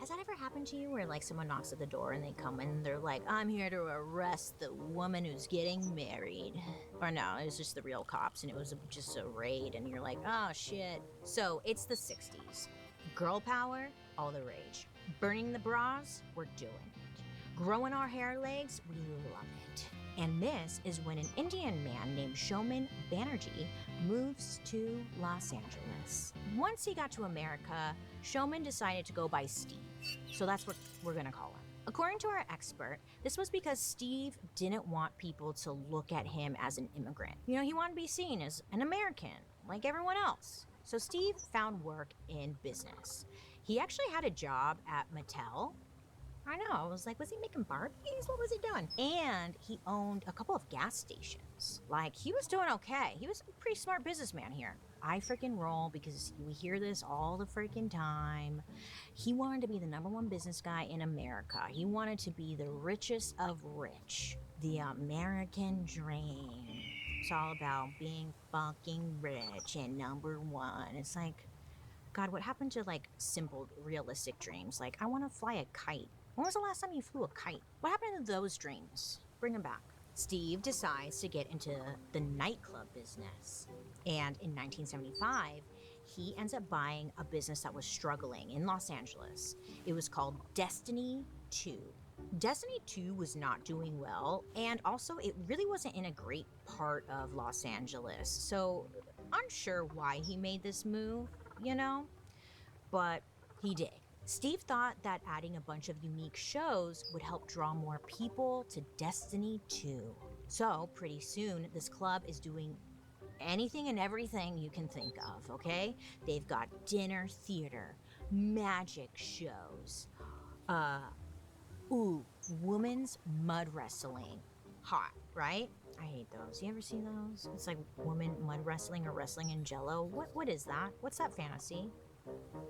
that ever happened to you where someone knocks at the door and they come in and they're like, I'm here to arrest the woman who's getting married? Or no, it was just the real cops and it was just a raid and you're like, oh shit. So it's the 60s. Girl power, all the rage. Burning the bras, we're doing it. Growing our hair legs, we love it. And this is when an Indian man named Shoman Banerjee moves to Los Angeles. Once he got to America, Shoman decided to go by Steve. So that's what we're gonna call him. According to our expert, this was because Steve didn't want people to look at him as an immigrant. He wanted to be seen as an American, like everyone else. So Steve found work in business. He actually had a job at Mattel. I know, I was like, was he making Barbies? What was he doing? And he owned a couple of gas stations. He was doing okay. He was a pretty smart businessman here. I freaking roll because we hear this all the freaking time. He wanted to be the #1 business guy in America. He wanted to be the richest of rich. The American dream. It's all about being fucking rich and #1. It's like, God, what happened to simple, realistic dreams? I want to fly a kite. When was the last time you flew a kite? What happened to those dreams? Bring them back. Steve decides to get into the nightclub business. And in 1975, he ends up buying a business that was struggling in Los Angeles. It was called Destiny 2. Destiny 2 was not doing well, and also it really wasn't in a great part of Los Angeles. So, unsure why he made this move, but he did. Steve thought that adding a bunch of unique shows would help draw more people to Destiny 2. So, pretty soon, this club is doing anything and everything you can think of, okay? They've got dinner theater, magic shows, women's mud wrestling. Hot, right? I hate those. You ever seen those? It's like women mud wrestling or wrestling in jello. What is that? What's that fantasy?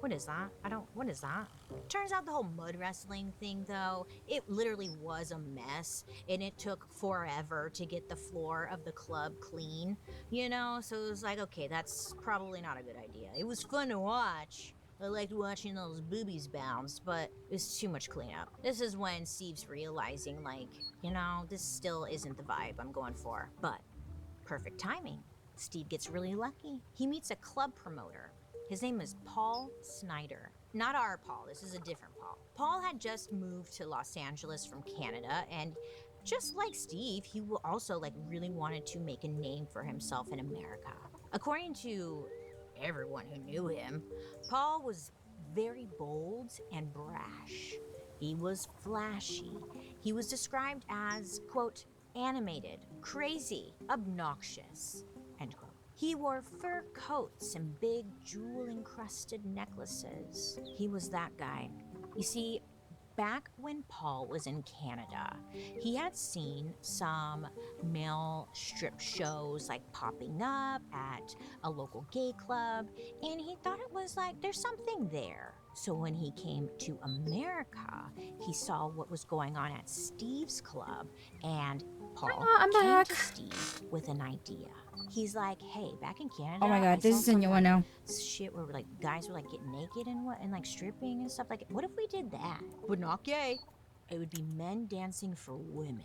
What is that? What is that? Turns out the whole mud wrestling thing, though, it literally was a mess, and it took forever to get the floor of the club clean, So it was like, okay, that's probably not a good idea. It was fun to watch. I liked watching those boobies bounce, but it was too much cleanup. This is when Steve's realizing, this still isn't the vibe I'm going for. But perfect timing. Steve gets really lucky. He meets a club promoter. His name is Paul Snyder. Not our Paul, this is a different Paul. Paul had just moved to Los Angeles from Canada, and just like Steve, he also really wanted to make a name for himself in America. According to everyone who knew him, Paul was very bold and brash. He was flashy. He was described as, quote, animated, crazy, obnoxious, end quote. He wore fur coats and big jewel-encrusted necklaces. He was that guy. You see, back when Paul was in Canada, he had seen some male strip shows like popping up at a local gay club, and he thought it was like there's something there. So when he came to America, he saw what was going on at Steve's club, and Paul I'm came back. to Steve with an idea. He's like, hey, back in Canada, Oh my I god, this saw is a new some, one now. shit where like guys were like getting naked and what and like stripping and stuff like. What if we did that? But not gay. It would be men dancing for women.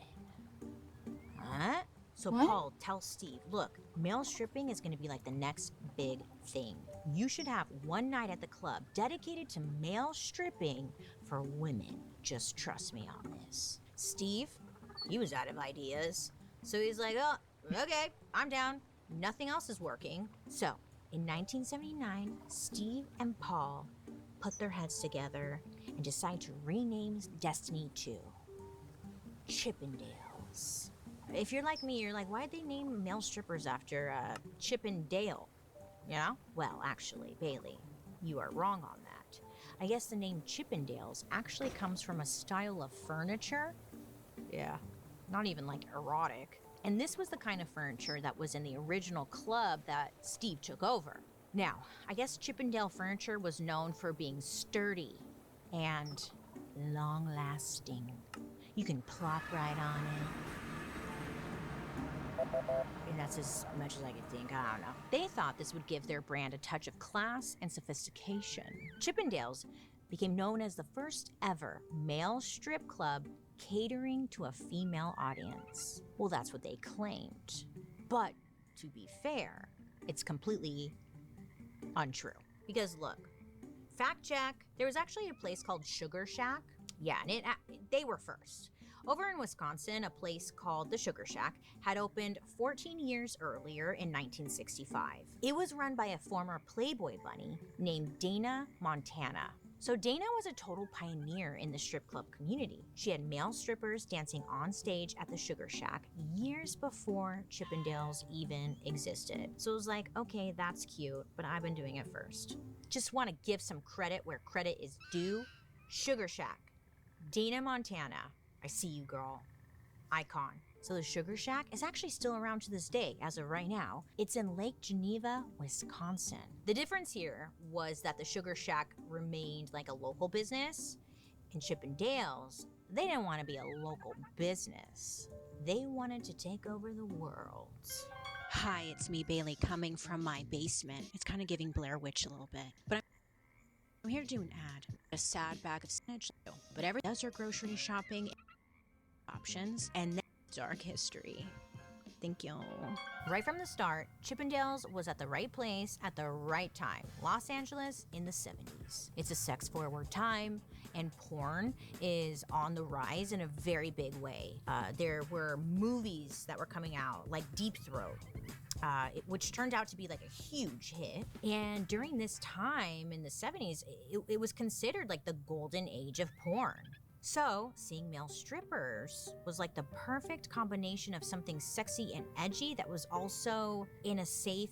Huh? So What? Paul tells Steve, look, male stripping is going to be like the next big thing. You should have one night at the club dedicated to male stripping for women. Just trust me on this. Steve, he was out of ideas. So he's like, oh, okay, I'm down. Nothing else is working. So in 1979, Steve and Paul put their heads together and decided to rename Destiny to Chippendales. If you're like me, you're like, why'd they name male strippers after Chip and Dale? You know? Well, actually, Bailey, you are wrong on that. I guess the name Chippendales actually comes from a style of furniture. Yeah, not even like erotic. And this was the kind of furniture that was in the original club that Steve took over. Now, I guess Chippendale furniture was known for being sturdy and long-lasting. You can plop right on it. And that's as much as I could think. I don't know. They thought this would give their brand a touch of class and sophistication. Chippendales became known as the first ever male strip club catering to a female audience. Well, that's what they claimed. But to be fair, it's completely untrue. Because look, fact check, there was actually a place called Sugar Shack. Yeah, and they were first. Over in Wisconsin, a place called the Sugar Shack had opened 14 years earlier in 1965. It was run by a former Playboy bunny named Dana Montana. So Dana was a total pioneer in the strip club community. She had male strippers dancing on stage at the Sugar Shack years before Chippendales even existed. So it was like, okay, that's cute, but I've been doing it first. Just want to give some credit where credit is due. Sugar Shack, Dana Montana, I see you, girl. Icon. So the Sugar Shack is actually still around to this day as of right now. It's in Lake Geneva, Wisconsin. The difference here was that the Sugar Shack remained like a local business. In Chippendales, they didn't want to be a local business. They wanted to take over the world. Hi, it's me, Bailey, coming from my basement. It's kind of giving Blair Witch a little bit. But I'm here to do an ad. A sad bag of spinach, but every does her grocery shopping options and then dark history. Thank you. Right from the start, Chippendales was at the right place at the right time. Los Angeles in the 70s. It's a sex-forward time, and porn is on the rise in a very big way. There were movies that were coming out, like Deep Throat, which turned out to be like a huge hit. And during this time in the 70s, it was considered like the golden age of porn. So, seeing male strippers was like the perfect combination of something sexy and edgy that was also in a safe,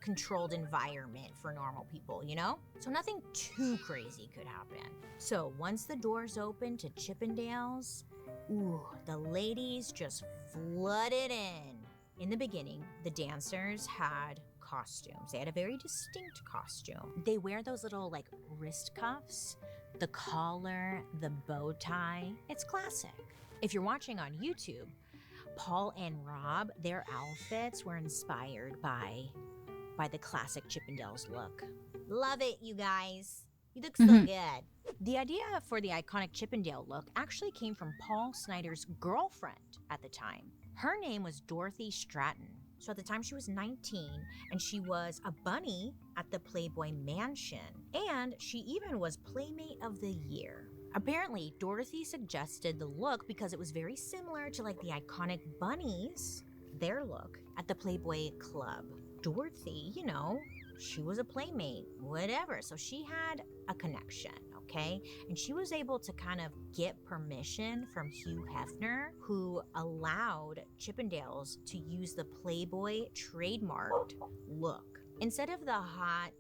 controlled environment for normal people, you know? So nothing too crazy could happen. So once the doors opened to Chippendales, ooh, the ladies just flooded in. In the beginning, the dancers had costumes. They had a very distinct costume. They wear those little like wrist cuffs, the collar, the bow tie. It's classic. If you're watching on YouTube, Paul and Rob, their outfits were inspired by the classic Chippendales look. Love it, you guys. You look so good. The idea for the iconic Chippendale look actually came from Paul Snyder's girlfriend at the time. Her name was Dorothy Stratton. So at the time she was 19, and she was a bunny at the Playboy Mansion. And she even was Playmate of the Year. Apparently, Dorothy suggested the look because it was very similar to like the iconic bunnies, their look, at the Playboy Club. Dorothy, you know, she was a playmate, whatever. So she had a connection, okay? And she was able to kind of get permission from Hugh Hefner, who allowed Chippendales to use the Playboy trademarked look. Instead of the hot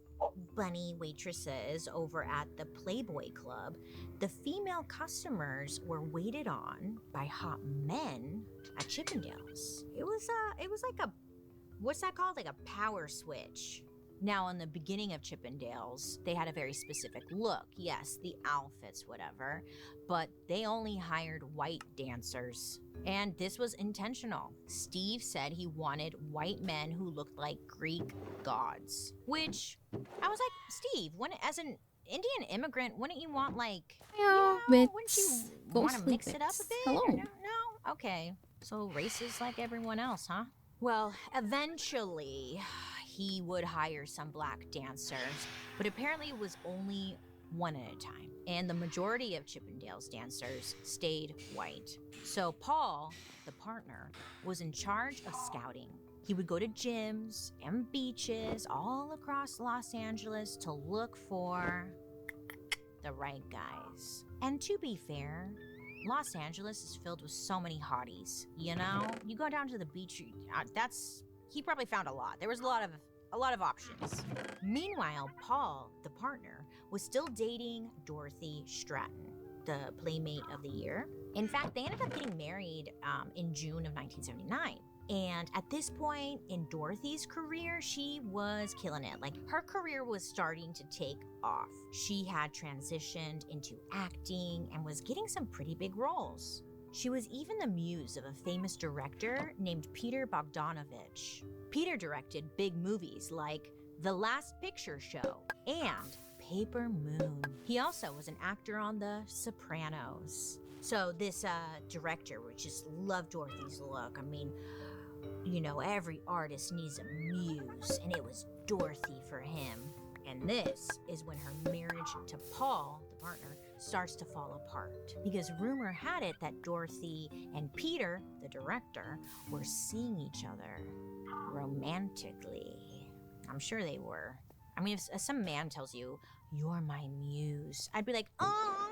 bunny waitresses over at the Playboy Club, the female customers were waited on by hot men at Chippendales. It was like a, what's that called? Like a power switch. Now, in the beginning of Chippendales, they had a very specific look. Yes, the outfits, whatever, but they only hired white dancers. And this was intentional. Steve said he wanted white men who looked like Greek gods. Which, I was like, Steve, as an Indian immigrant, wouldn't you want like, Yeah, wouldn't bits. you want to Ghostly mix it up a bits. bit? Hello. Or no? Okay. So racist like everyone else, huh? Well, eventually, he would hire some black dancers, but apparently it was only one at a time. And the majority of Chippendales dancers stayed white. So Paul, the partner, was in charge of scouting. He would go to gyms and beaches all across Los Angeles to look for the right guys. And to be fair, Los Angeles is filled with so many hotties. You know, you go down to the beach. He probably found a lot. There was a lot of options. Meanwhile, Paul, the partner, was still dating Dorothy Stratton, the Playmate of the Year. In fact, they ended up getting married in June of 1979. And at this point in Dorothy's career, she was killing it. Like, her career was starting to take off. She had transitioned into acting and was getting some pretty big roles. She was even the muse of a famous director named Peter Bogdanovich. Peter directed big movies like The Last Picture Show and Paper Moon. He also was an actor on The Sopranos. So this director would just love Dorothy's look. I mean, you know, every artist needs a muse, and it was Dorothy for him. And this is when her marriage to Paul, the partner, starts to fall apart. Because rumor had it that Dorothy and Peter, the director, were seeing each other romantically. I'm sure they were. I mean, if some man tells you, "You're my muse," I'd be like, "Oh."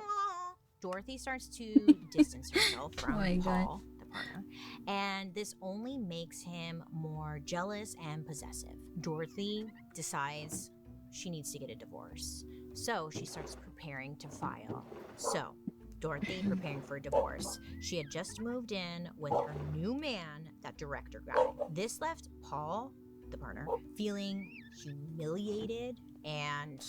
Dorothy starts to distance herself from Oh my God. Paul, the partner, and this only makes him more jealous and possessive. Dorothy decides she needs to get a divorce, so she starts preparing to file. So, Dorothy preparing for a divorce. She had just moved in with her new man, that director guy. This left Paul, the partner, feeling humiliated and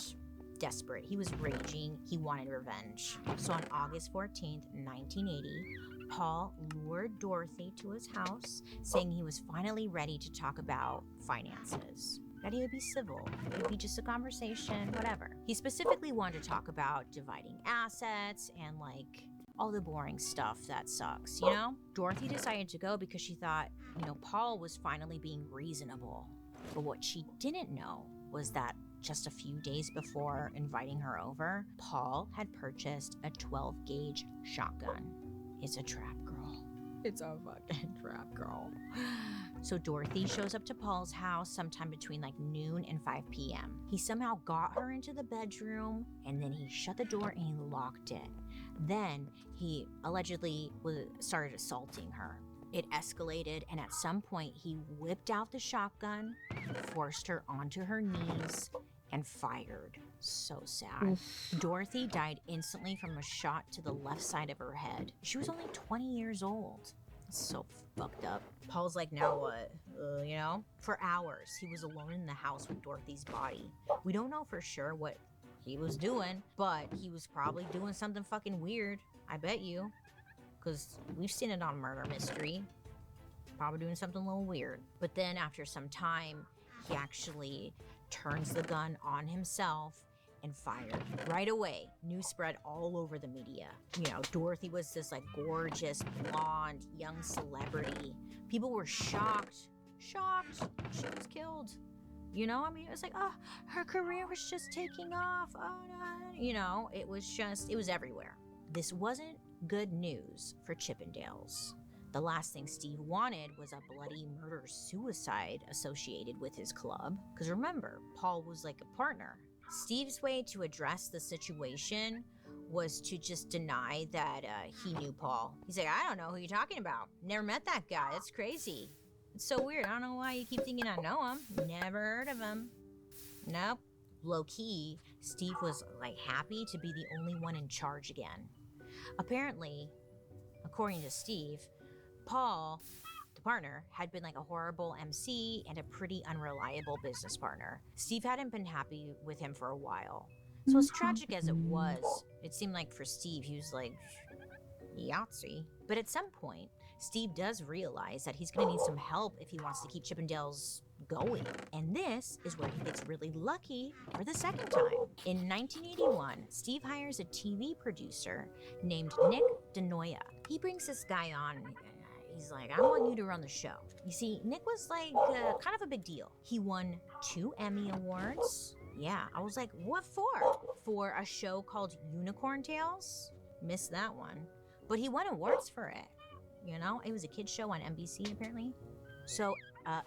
desperate. He was raging. He wanted revenge. So on August 14th, 1980, Paul lured Dorothy to his house, saying he was finally ready to talk about finances. That he would be civil. It would be just a conversation, whatever. He specifically wanted to talk about dividing assets and like all the boring stuff that sucks, you know? Dorothy decided to go because she thought, you know, Paul was finally being reasonable. But what she didn't know was that just a few days before inviting her over, Paul had purchased a 12-gauge shotgun. It's a trap, girl. It's a fucking trap, girl. So Dorothy shows up to Paul's house sometime between like noon and 5 p.m. He somehow got her into the bedroom, and then he shut the door and he locked it. Then he allegedly started assaulting her. It escalated, and at some point he whipped out the shotgun, forced her onto her knees, and fired. So sad. Dorothy died instantly from a shot to the left side of her head. She was only 20 years old. So fucked up. Paul's like, now what? You know? For hours, he was alone in the house with Dorothy's body. We don't know for sure what he was doing, but he was probably doing something fucking weird. I bet you. Because we've seen it on Murder Mystery. Probably doing something a little weird. But then after some time, he actually turns the gun on himself and fired. Right away, news spread all over the media. You know, Dorothy was this like gorgeous, blonde, young celebrity. People were shocked. She was killed. You know, I mean, it was like, oh, her career was just taking off. Oh, no. You know, it was everywhere. This wasn't good news for Chippendales. The last thing Steve wanted was a bloody murder-suicide associated with his club. Because remember, Paul was like a partner. Steve's way to address the situation was to just deny that he knew Paul. He's like, I don't know who you're talking about. Never met that guy. That's crazy. It's so weird. I don't know why you keep thinking I know him. Never heard of him. Nope. Low-key, Steve was like happy to be the only one in charge again. Apparently, according to Steve, Paul, the partner, had been like a horrible MC and a pretty unreliable business partner. Steve hadn't been happy with him for a while. So as tragic as it was, it seemed like for Steve, he was like, Yahtzee. But at some point, Steve does realize that he's gonna need some help if he wants to keep Chippendales going. And this is where he gets really lucky for the second time. In 1981, Steve hires a TV producer named Nick DeNoia. He brings this guy on. He's like, I want you to run the show. You see, Nick was like kind of a big deal. He won 2 Emmy Awards. Yeah, I was like, what for? For a show called Unicorn Tales? Missed that one. But he won awards for it. You know, it was a kid's show on NBC apparently. So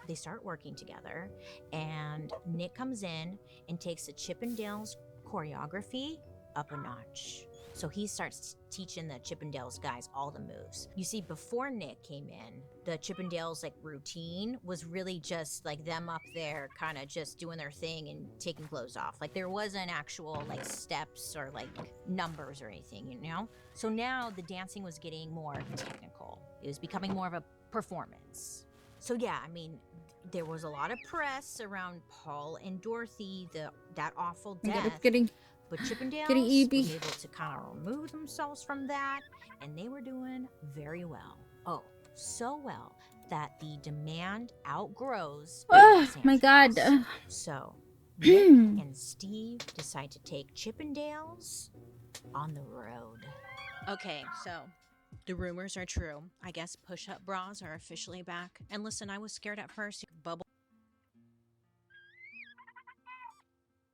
they start working together, and Nick comes in and takes the Chippendales choreography up a notch. So he starts teaching the Chippendales guys all the moves. You see, before Nick came in, the Chippendales like routine was really just like them up there kind of just doing their thing and taking clothes off. Like there wasn't actual like steps or like numbers or anything, you know? So now the dancing was getting more technical. It was becoming more of a performance. So yeah, I mean, there was a lot of press around Paul and Dorothy, that awful death. But Chippendales was able to kind of remove themselves from that, and they were doing very well. Oh, so well that the demand outgrows Los my God. Angeles. So Nick and Steve decide to take Chippendales on the road. Okay, so the rumors are true. I guess push-up bras are officially back. And listen, I was scared at first. Bubble.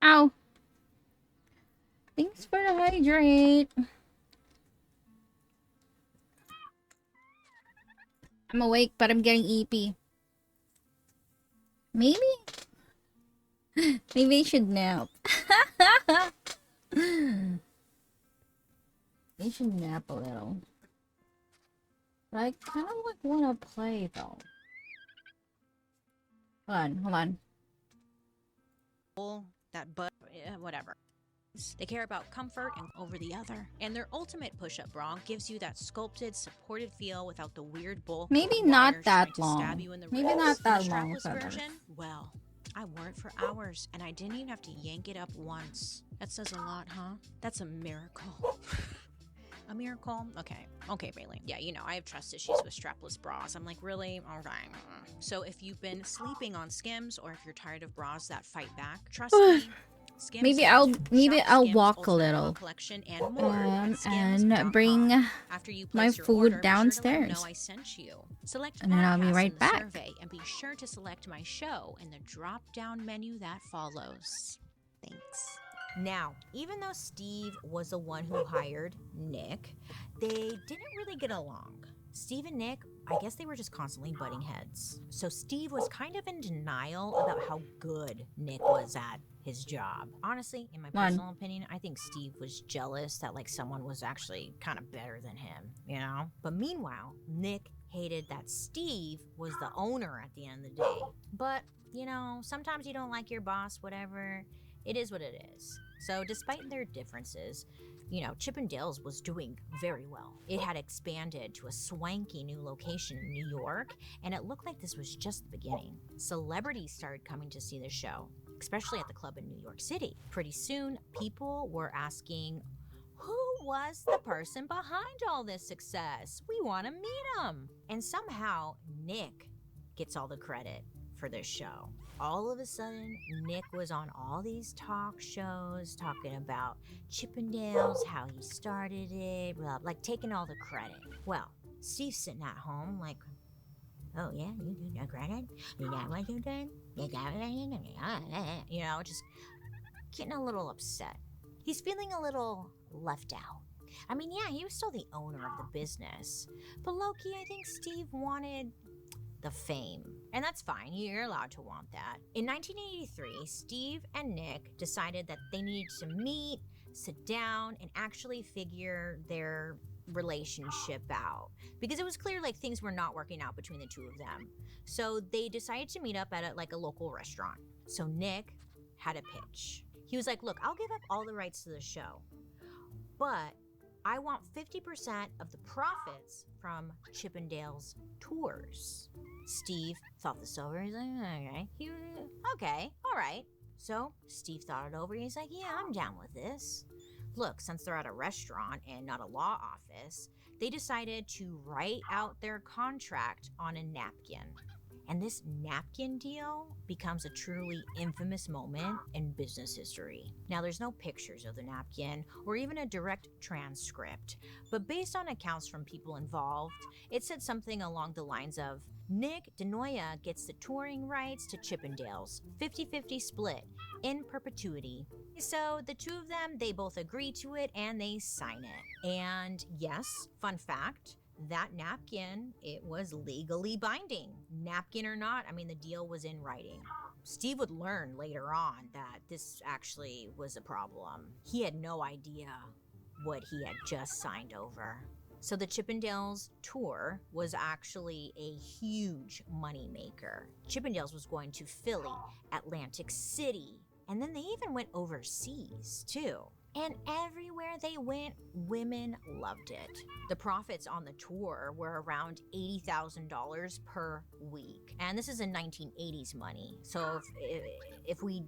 Ow. Thanks for the hydrate. I'm awake, but I'm getting EP. Maybe? Maybe I should nap. I should nap a little. But I kind of like want to play though. Hold on. That butt, whatever. They care about comfort and over the other. And their ultimate push-up bra gives you that sculpted, supported feel without the weird bulk. Maybe of not wires that trying to long. stab you in the Maybe ribs. not that And the long, strapless Feather. version, well, I wore it for hours, and I didn't even have to yank it up once. That says a lot, huh? That's a miracle. A miracle? Okay, Bailey. Yeah, you know, I have trust issues with strapless bras. I'm like, really? Okay. So if you've been sleeping on Skims, or if you're tired of bras that fight back, trust me. Skims Maybe has I'll Skims walk a Ultimate little. Bra collection and more at And skims.com. bring After you my place your food order, be sure to let them downstairs. know I sent you. Select And then I'll be podcasts right in the back. survey, and be sure to select my show in the drop-down menu that follows. Thanks. Now, even though Steve was the one who hired Nick, they didn't really get along. Steve and Nick, I guess they were just constantly butting heads. So Steve was kind of in denial about how good Nick was at his job. Honestly, in my personal opinion, I think Steve was jealous that like someone was actually kind of better than him, you know? But meanwhile, Nick hated that Steve was the owner at the end of the day. But, you know, sometimes you don't like your boss, whatever. It is what it is. So despite their differences, you know, Chippendales was doing very well. It had expanded to a swanky new location in New York, and it looked like this was just the beginning. Celebrities started coming to see the show, especially at the club in New York City. Pretty soon, people were asking, who was the person behind all this success? We want to meet him. And somehow, Nick gets all the credit for this show. All of a sudden, Nick was on all these talk shows talking about Chippendales, how he started it, blah, like taking all the credit. Well, Steve's sitting at home like, oh yeah, you do no credit? Is that what you did? You know, just getting a little upset. He's feeling a little left out. I mean, yeah, he was still the owner of the business. But low-key, I think Steve wanted the fame. And that's fine, you're allowed to want that. In 1983, Steve and Nick decided that they needed to meet, sit down, and actually figure their relationship out. Because it was clear like things were not working out between the two of them. So they decided to meet up at a local restaurant. So Nick had a pitch. He was like, look, I'll give up all the rights to the show, but I want 50% of the profits from Chippendale's tours. Steve thought this over. He's like, okay, all right. So Steve thought it over. He's like, yeah, I'm down with this. Look, since they're at a restaurant and not a law office, they decided to write out their contract on a napkin. And this napkin deal becomes a truly infamous moment in business history. Now, there's no pictures of the napkin or even a direct transcript, but based on accounts from people involved, it said something along the lines of, Nick DeNoia gets the touring rights to Chippendales, 50-50 split, in perpetuity. So the two of them, they both agree to it and they sign it. And yes, fun fact, that napkin, it was legally binding. Napkin or not, I mean, the deal was in writing. Steve would learn later on that this actually was a problem. He had no idea what he had just signed over. So the Chippendales tour was actually a huge moneymaker. Chippendales was going to Philly, Atlantic City, and then they even went overseas too. And everywhere they went, women loved it. The profits on the tour were around $80,000 per week. And this is in 1980s money. So if we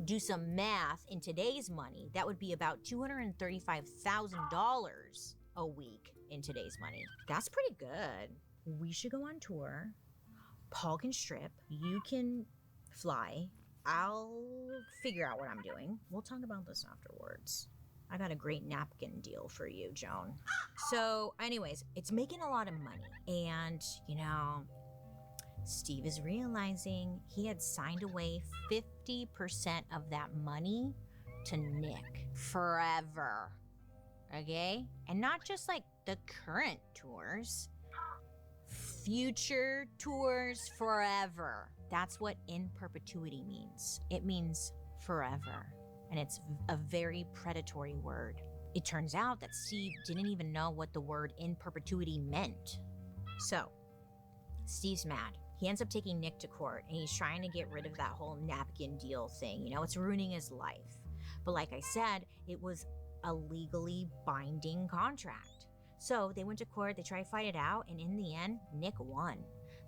do some math in today's money, that would be about $235,000 a week in today's money. That's pretty good. We should go on tour. Paul can strip. You can fly. I'll figure out what I'm doing. We'll talk about this afterwards. I got a great napkin deal for you, Joan. So, anyways, it's making a lot of money. And, Steve is realizing he had signed away 50% of that money to Nick forever. Okay? And not just like the current tours, future tours forever. That's what in perpetuity means. It means forever. And it's a very predatory word. It turns out that Steve didn't even know what the word in perpetuity meant. So, Steve's mad. He ends up taking Nick to court and he's trying to get rid of that whole napkin deal thing. It's ruining his life. But like I said, it was a legally binding contract. So they went to court, they tried to fight it out, and in the end, Nick won.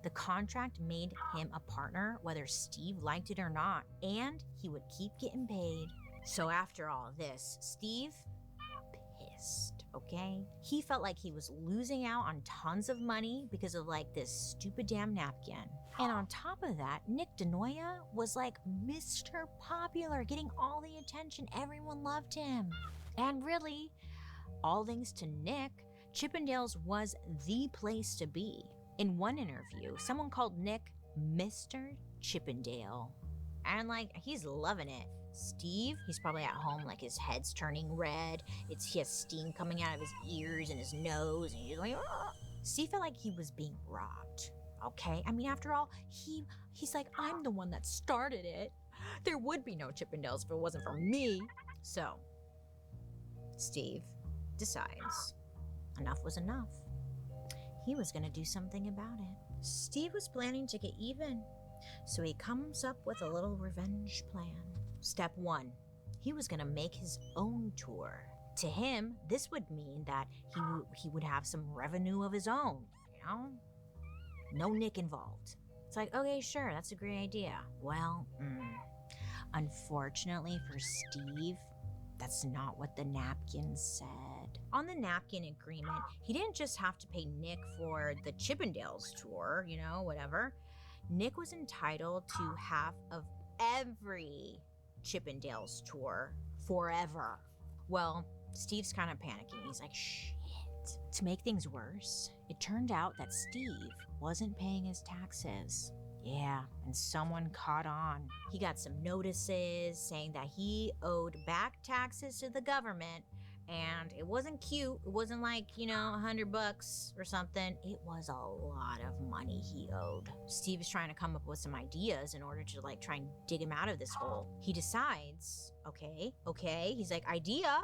The contract made him a partner whether Steve liked it or not, and he would keep getting paid. So after all this, Steve, pissed, okay? He felt like he was losing out on tons of money because of like this stupid damn napkin. And on top of that, Nick DeNoia was like Mr. Popular, getting all the attention. Everyone loved him. And really, all thanks to Nick, Chippendales was the place to be. In one interview, someone called Nick Mr. Chippendale. And like, he's loving it. Steve, he's probably at home like his head's turning red. He has steam coming out of his ears and his nose, and he's like, ah. Steve felt like he was being robbed. Okay? I mean, after all, he's like, I'm the one that started it. There would be no Chippendales if it wasn't for me. So, Steve decides enough was enough. He was gonna do something about it. Steve was planning to get even, so he comes up with a little revenge plan. Step 1, he was gonna make his own tour. To him, this would mean that he would have some revenue of his own, No Nick involved. It's like, okay, sure, that's a great idea. Well, unfortunately for Steve, that's not what the napkin said. On the napkin agreement, he didn't just have to pay Nick for the Chippendales tour, whatever. Nick was entitled to half of every Chippendales tour forever. Well, Steve's kind of panicking. He's like, shit. To make things worse, it turned out that Steve wasn't paying his taxes. Yeah, and someone caught on. He got some notices saying that he owed back taxes to the government And it wasn't cute. It wasn't like, $100 or something. It was a lot of money he owed. Steve is trying to come up with some ideas in order to try and dig him out of this hole. He decides, okay. He's like, idea.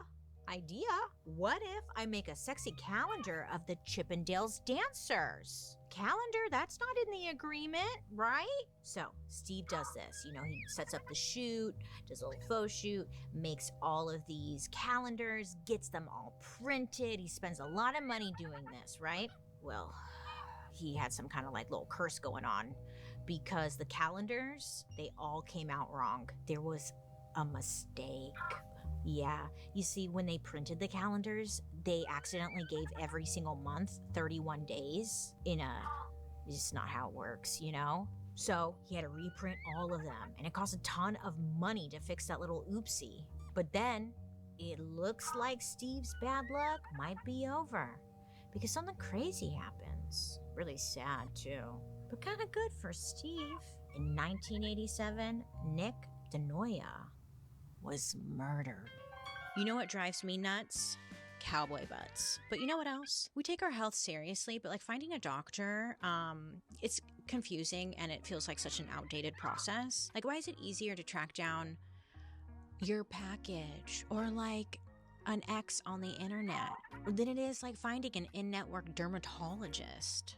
What if I make a sexy calendar of the Chippendales dancers? Calendar, that's not in the agreement, right? So Steve does this. He sets up the shoot, does a little photo shoot, makes all of these calendars, gets them all printed. He spends a lot of money doing this, right? Well, he had some kind of little curse going on because the calendars, they all came out wrong. There was a mistake. Yeah, you see, when they printed the calendars, they accidentally gave every single month 31 days it's just not how it works, So he had to reprint all of them, and it cost a ton of money to fix that little oopsie. But then, it looks like Steve's bad luck might be over, because something crazy happens. Really sad, too, but kind of good for Steve. In 1987, Nick DeNoia was murdered. You know what drives me nuts? Cowboy butts. But you know what else? We take our health seriously, but finding a doctor, it's confusing and it feels like such an outdated process. Why is it easier to track down your package or an ex on the internet than it is finding an in-network dermatologist?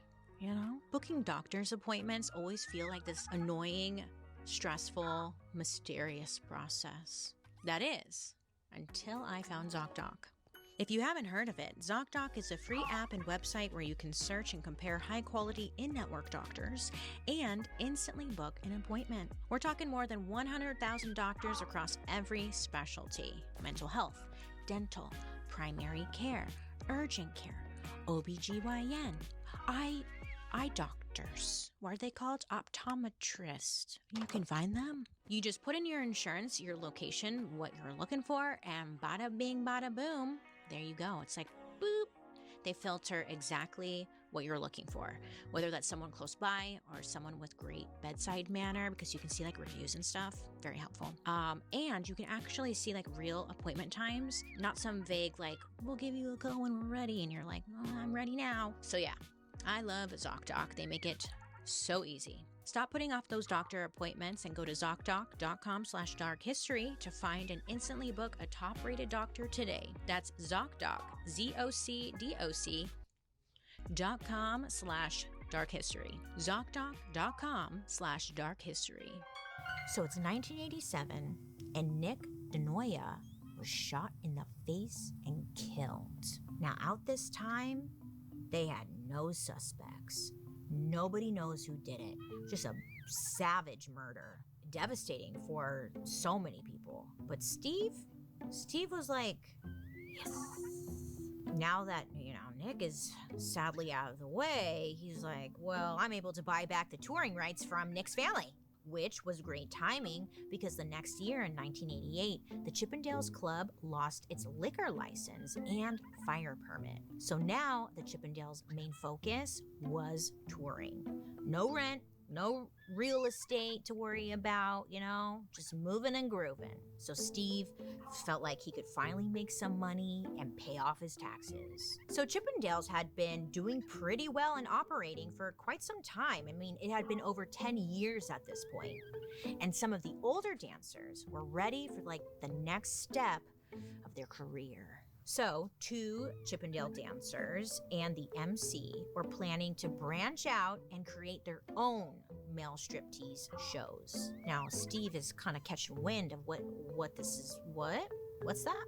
Booking doctor's appointments always feel like this annoying, stressful, mysterious process. That is, until I found ZocDoc. If you haven't heard of it, ZocDoc is a free app and website where you can search and compare high-quality in-network doctors and instantly book an appointment. We're talking more than 100,000 doctors across every specialty: mental health, dental, primary care, urgent care, OBGYN, eye doctors. What are they called? Optometrists. You can find them. You just put in your insurance, your location, what you're looking for, and bada bing, bada boom. There you go. It's boop. They filter exactly what you're looking for, whether that's someone close by or someone with great bedside manner, because you can see reviews and stuff. Very helpful. And you can actually see real appointment times, not some vague we'll give you a call when we're ready, and you're like, oh, I'm ready now. So yeah, I love ZocDoc. They make it so easy. Stop putting off those doctor appointments and go to ZocDoc.com/darkhistory to find and instantly book a top-rated doctor today. That's ZocDoc, ZocDoc.com/darkhistory. ZocDoc.com/darkhistory. So it's 1987, and Nick DeNoia was shot in the face and killed. Now, out this time, they had no suspects. Nobody knows who did it. Just a savage murder. Devastating for so many people. But Steve was like, yes. Now that, Nick is sadly out of the way, he's like, well, I'm able to buy back the touring rights from Nick's family. Which was great timing, because the next year in 1988, the Chippendales Club lost its liquor license and fire permit. So now the Chippendales' main focus was touring. No rent, no real estate to worry about, just moving and grooving. So Steve felt like he could finally make some money and pay off his taxes. So Chippendales had been doing pretty well and operating for quite some time. I mean, it had been over 10 years at this point. And some of the older dancers were ready for the next step of their career. So, 2 Chippendale dancers and the MC were planning to branch out and create their own male striptease shows. Now, Steve is kind of catching wind of what this is. What's that?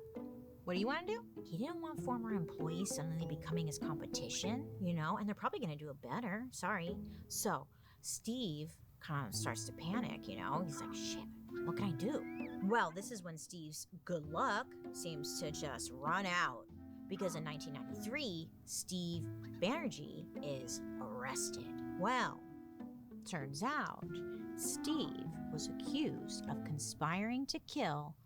What do you want to do? He didn't want former employees suddenly becoming his competition, and they're probably going to do it better. Sorry. So, Steve kind of starts to panic, He's like, shit, what can I do? Well, this is when Steve's good luck seems to just run out, because in 1993, Steve Banerjee is arrested. Well, turns out Steve was accused of conspiring to kill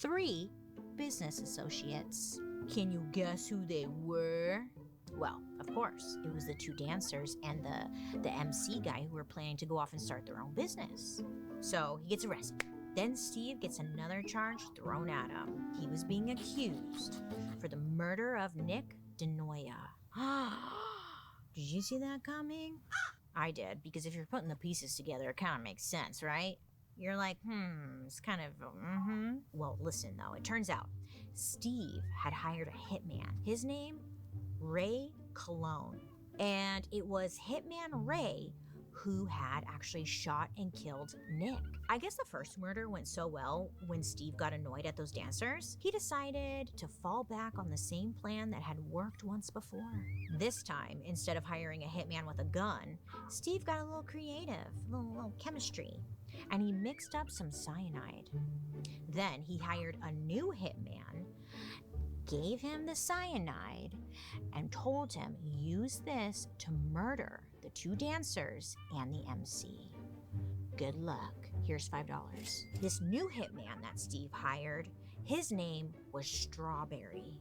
3 business associates. Can you guess who they were? Well, of course, it was the 2 dancers and the MC guy who were planning to go off and start their own business. So he gets arrested. Then Steve gets another charge thrown at him. He was being accused for the murder of Nick DeNoia. Did you see that coming? I did, because if you're putting the pieces together, it kind of makes sense, right? You're like, it's kind of, Well, listen, though. It turns out Steve had hired a hitman. His name, Ray Cologne. And it was Hitman Ray who had actually shot and killed Nick. I guess the first murder went so well when Steve got annoyed at those dancers, he decided to fall back on the same plan that had worked once before. This time, instead of hiring a hitman with a gun, Steve got a little creative, a little chemistry, and he mixed up some cyanide. Then he hired a new hitman, gave him the cyanide, and told him use this to murder the two dancers and the MC. Good luck. Here's $5. This new hitman that Steve hired, his name was Strawberry.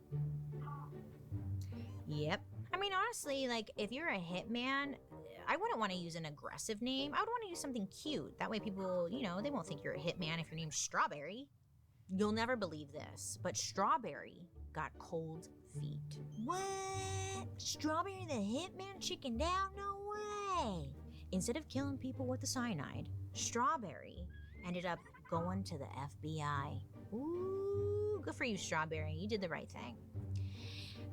Yep. I mean, honestly, like, if you're a hitman, I wouldn't want to use an aggressive name. I would want to use something cute. That way people, they won't think you're a hitman if your name's Strawberry. You'll never believe this, but Strawberry got cold feet. What? Strawberry the hitman chickened out? No way. Instead of killing people with the cyanide, Strawberry ended up going to the FBI. Ooh, good for you, Strawberry. You did the right thing.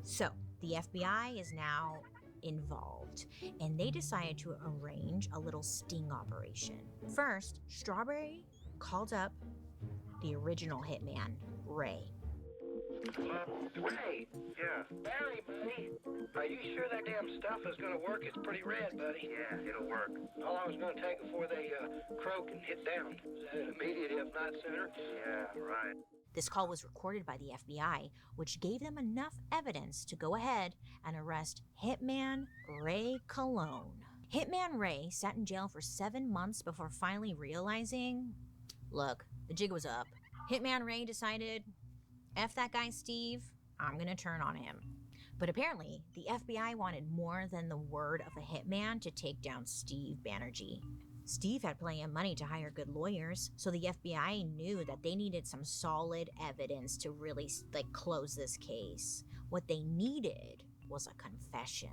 So, the FBI is now involved, and they decided to arrange a little sting operation. First, Strawberry called up the original hitman, Ray. Ray? Yeah. Barry, buddy. Are you sure that damn stuff is gonna work? It's pretty red, buddy. Yeah, it'll work. How long is it gonna take before they croak and hit down? Is that immediate, if not sooner? Yeah, right. This call was recorded by the FBI, which gave them enough evidence to go ahead and arrest Hitman Ray Cologne. Hitman Ray sat in jail for 7 months before finally realizing, look, the jig was up. Hitman Ray decided, F that guy Steve, I'm gonna turn on him. But apparently, the FBI wanted more than the word of a hitman to take down Steve Banerjee. Steve had plenty of money to hire good lawyers, so the FBI knew that they needed some solid evidence to really, close this case. What they needed was a confession.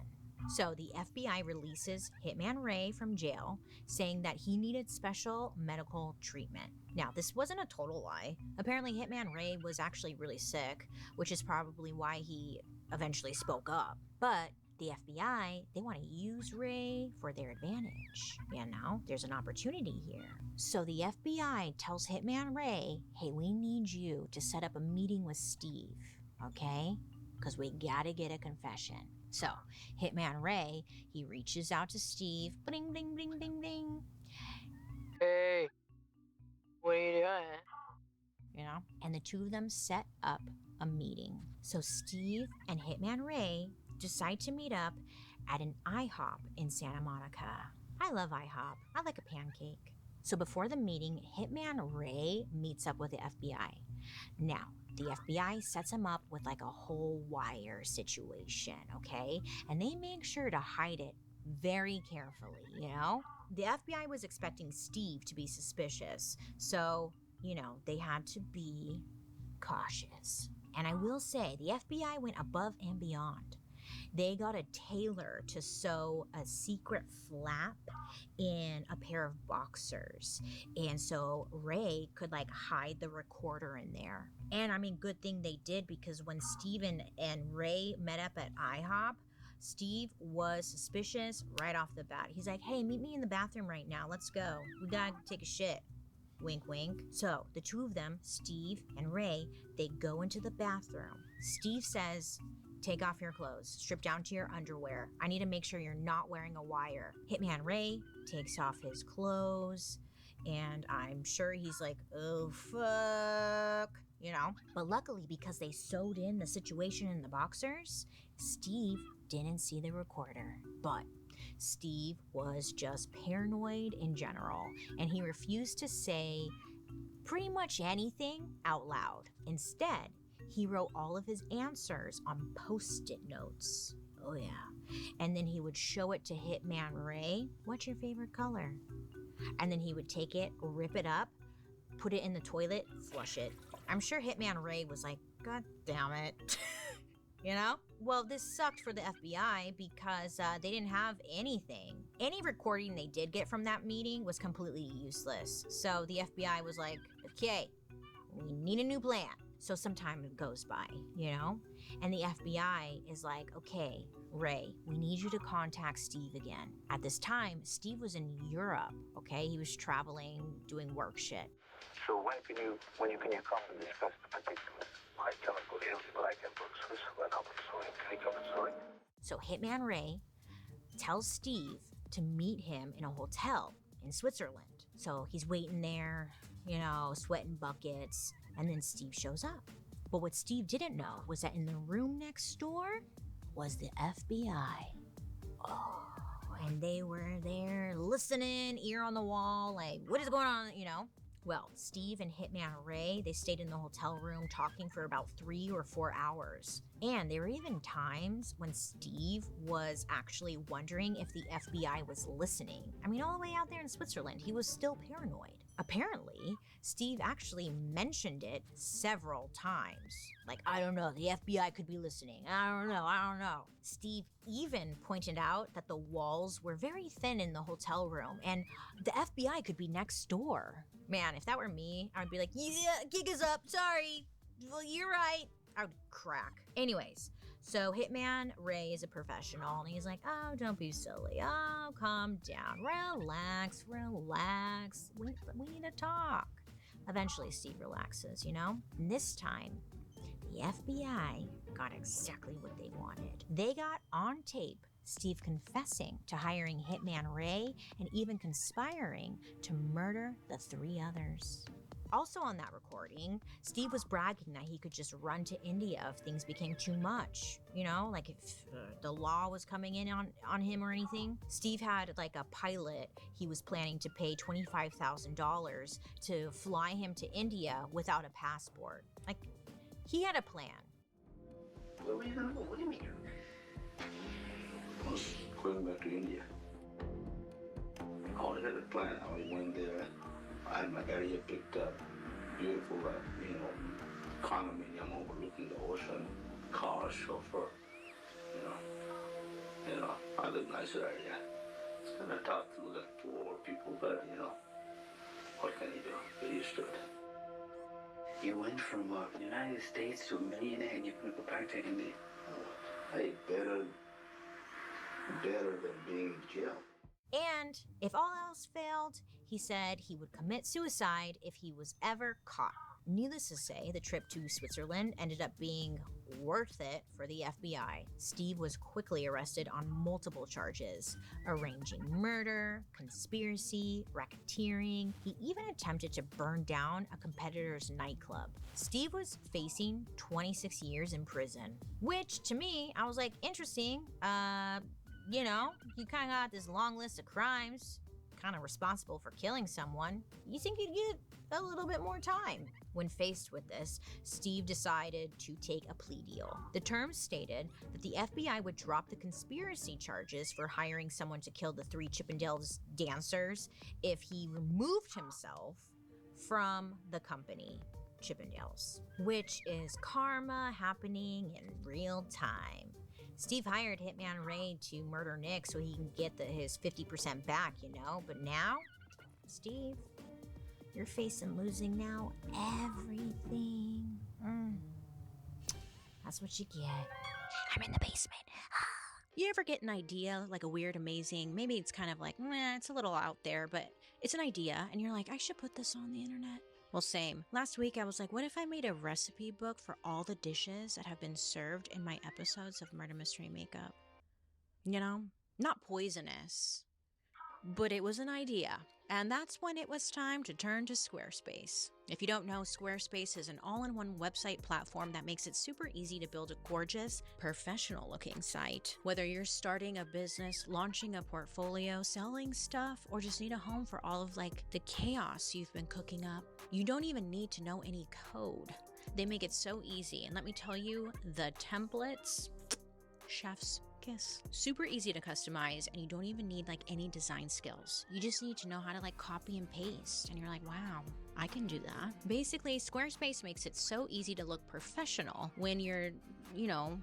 So the FBI releases Hitman Ray from jail, saying that he needed special medical treatment. Now, this wasn't a total lie. Apparently, Hitman Ray was actually really sick, which is probably why he eventually spoke up. But the FBI, they want to use Ray for their advantage. There's an opportunity here. So the FBI tells Hitman Ray, hey, we need you to set up a meeting with Steve, okay? Because we gotta get a confession. So, Hitman Ray, he reaches out to Steve. Bling, bling, bling, bling, bling. Hey, what are you doing? And the two of them set up a meeting. So Steve and Hitman Ray decide to meet up at an IHOP in Santa Monica. I love IHOP. I like a pancake. So before the meeting, Hitman Ray meets up with the FBI. Now, the FBI sets him up with a whole wire situation, okay? And they make sure to hide it very carefully, The FBI was expecting Steve to be suspicious, so, they had to be cautious. And I will say, the FBI went above and beyond. They got a tailor to sew a secret flap in a pair of boxers. And so Ray could hide the recorder in there. And good thing they did, because when Steven and Ray met up at IHOP, Steve was suspicious right off the bat. He's like, hey, meet me in the bathroom right now. Let's go. We gotta take a shit. Wink, wink. So the two of them, Steve and Ray, they go into the bathroom. Steve says, take off your clothes. Strip down to your underwear. I need to make sure you're not wearing a wire. Hitman Ray takes off his clothes, and I'm sure he's like, oh, fuck, But luckily, because they sewed in the situation in the boxers, Steve didn't see the recorder. But Steve was just paranoid in general, and he refused to say pretty much anything out loud. Instead, he wrote all of his answers on Post-it notes. Oh yeah. And then he would show it to Hitman Ray. What's your favorite color? And then he would take it, rip it up, put it in the toilet, flush it. I'm sure Hitman Ray was like, God damn it. you know? Well, this sucked for the FBI because they didn't have anything. Any recording they did get from that meeting was completely useless. So the FBI was like, okay, we need a new plan. So some time goes by, you know? And the FBI is like, okay, Ray, we need you to contact Steve again. At this time, Steve was in Europe, okay? He was traveling, doing work shit. So when can you come and discuss the particulars? I cannot go to but I can go to Switzerland. Can you come and So Hitman Ray tells Steve to meet him in a hotel in Switzerland. So he's waiting there, you know, sweating buckets, and then Steve shows up. But what Steve didn't know was that in the room next door was the FBI. Oh, and they were there listening, ear on the wall, like, what is going on, you know? Well, Steve and Hitman Ray, they stayed in the hotel room talking for about 3 or 4 hours. And there were even times when Steve was actually wondering if the FBI was listening. I mean, all the way out there in Switzerland, he was still paranoid. Apparently, Steve actually mentioned it several times. Like, I don't know, the FBI could be listening. I don't know. Steve even pointed out that the walls were very thin in the hotel room and the FBI could be next door. Man, if that were me, I would be like, yeah, gig is up, sorry. Well, you're right. I would crack. Anyways, so Hitman Ray is a professional and he's like, oh, don't be silly. Oh, calm down. Relax. We need to talk. Eventually, Steve relaxes, you know? And this time, the FBI got exactly what they wanted. They got on tape Steve confessing to hiring Hitman Ray and even conspiring to murder the 3 others. Also on that recording, Steve was bragging that he could just run to India if things became too much. You know, like if the law was coming in on him or anything. Steve had like a pilot he was planning to pay $25,000 to fly him to India without a passport. Like, he had a plan. Where were you gonna go? What do you mean? I was going back to India. I already had a plan. I went there. I had my area picked up. Beautiful, condominium overlooking the ocean. Car, chauffeur. I live nicer area. It's kind of tough to look at poor people, but what can you do? Get used to it. You went from the United States to a millionaire and you're going to go back to India. Hey, better than being in jail. And if all else failed, he said he would commit suicide if he was ever caught. Needless to say, the trip to Switzerland ended up being worth it for the FBI. Steve was quickly arrested on multiple charges: arranging murder, conspiracy, racketeering. He even attempted to burn down a competitor's nightclub. Steve was facing 26 years in prison, which to me, I was like, interesting. You kind of got this long list of crimes, kind of responsible for killing someone. You think you'd get a little bit more time. When faced with this, Steve decided to take a plea deal. The terms stated that the FBI would drop the conspiracy charges for hiring someone to kill the 3 Chippendales dancers if he removed himself from the company, Chippendales, which is karma happening in real time. Steve hired Hitman Ray to murder Nick so he can get his 50% back, But now, Steve, you're facing losing now everything. That's what you get. I'm in the basement. You ever get an idea, like a weird, amazing, maybe it's kind of like, it's a little out there, but it's an idea, and you're like, I should put this on the internet? Well, same. Last week, I was like, what if I made a recipe book for all the dishes that have been served in my episodes of Murder Mystery Makeup? Not poisonous, but it was an idea. And that's when it was time to turn to Squarespace. If you don't know, Squarespace is an all-in-one website platform that makes it super easy to build a gorgeous, professional-looking site. Whether you're starting a business, launching a portfolio, selling stuff, or just need a home for all of the chaos you've been cooking up, you don't even need to know any code. They make it so easy. And let me tell you, the templates, chef's focus. Super easy to customize, and you don't even need like any design skills. You just need to know how to like copy and paste, and you're like, wow, I can do that. Basically, Squarespace makes it so easy to look professional when you're,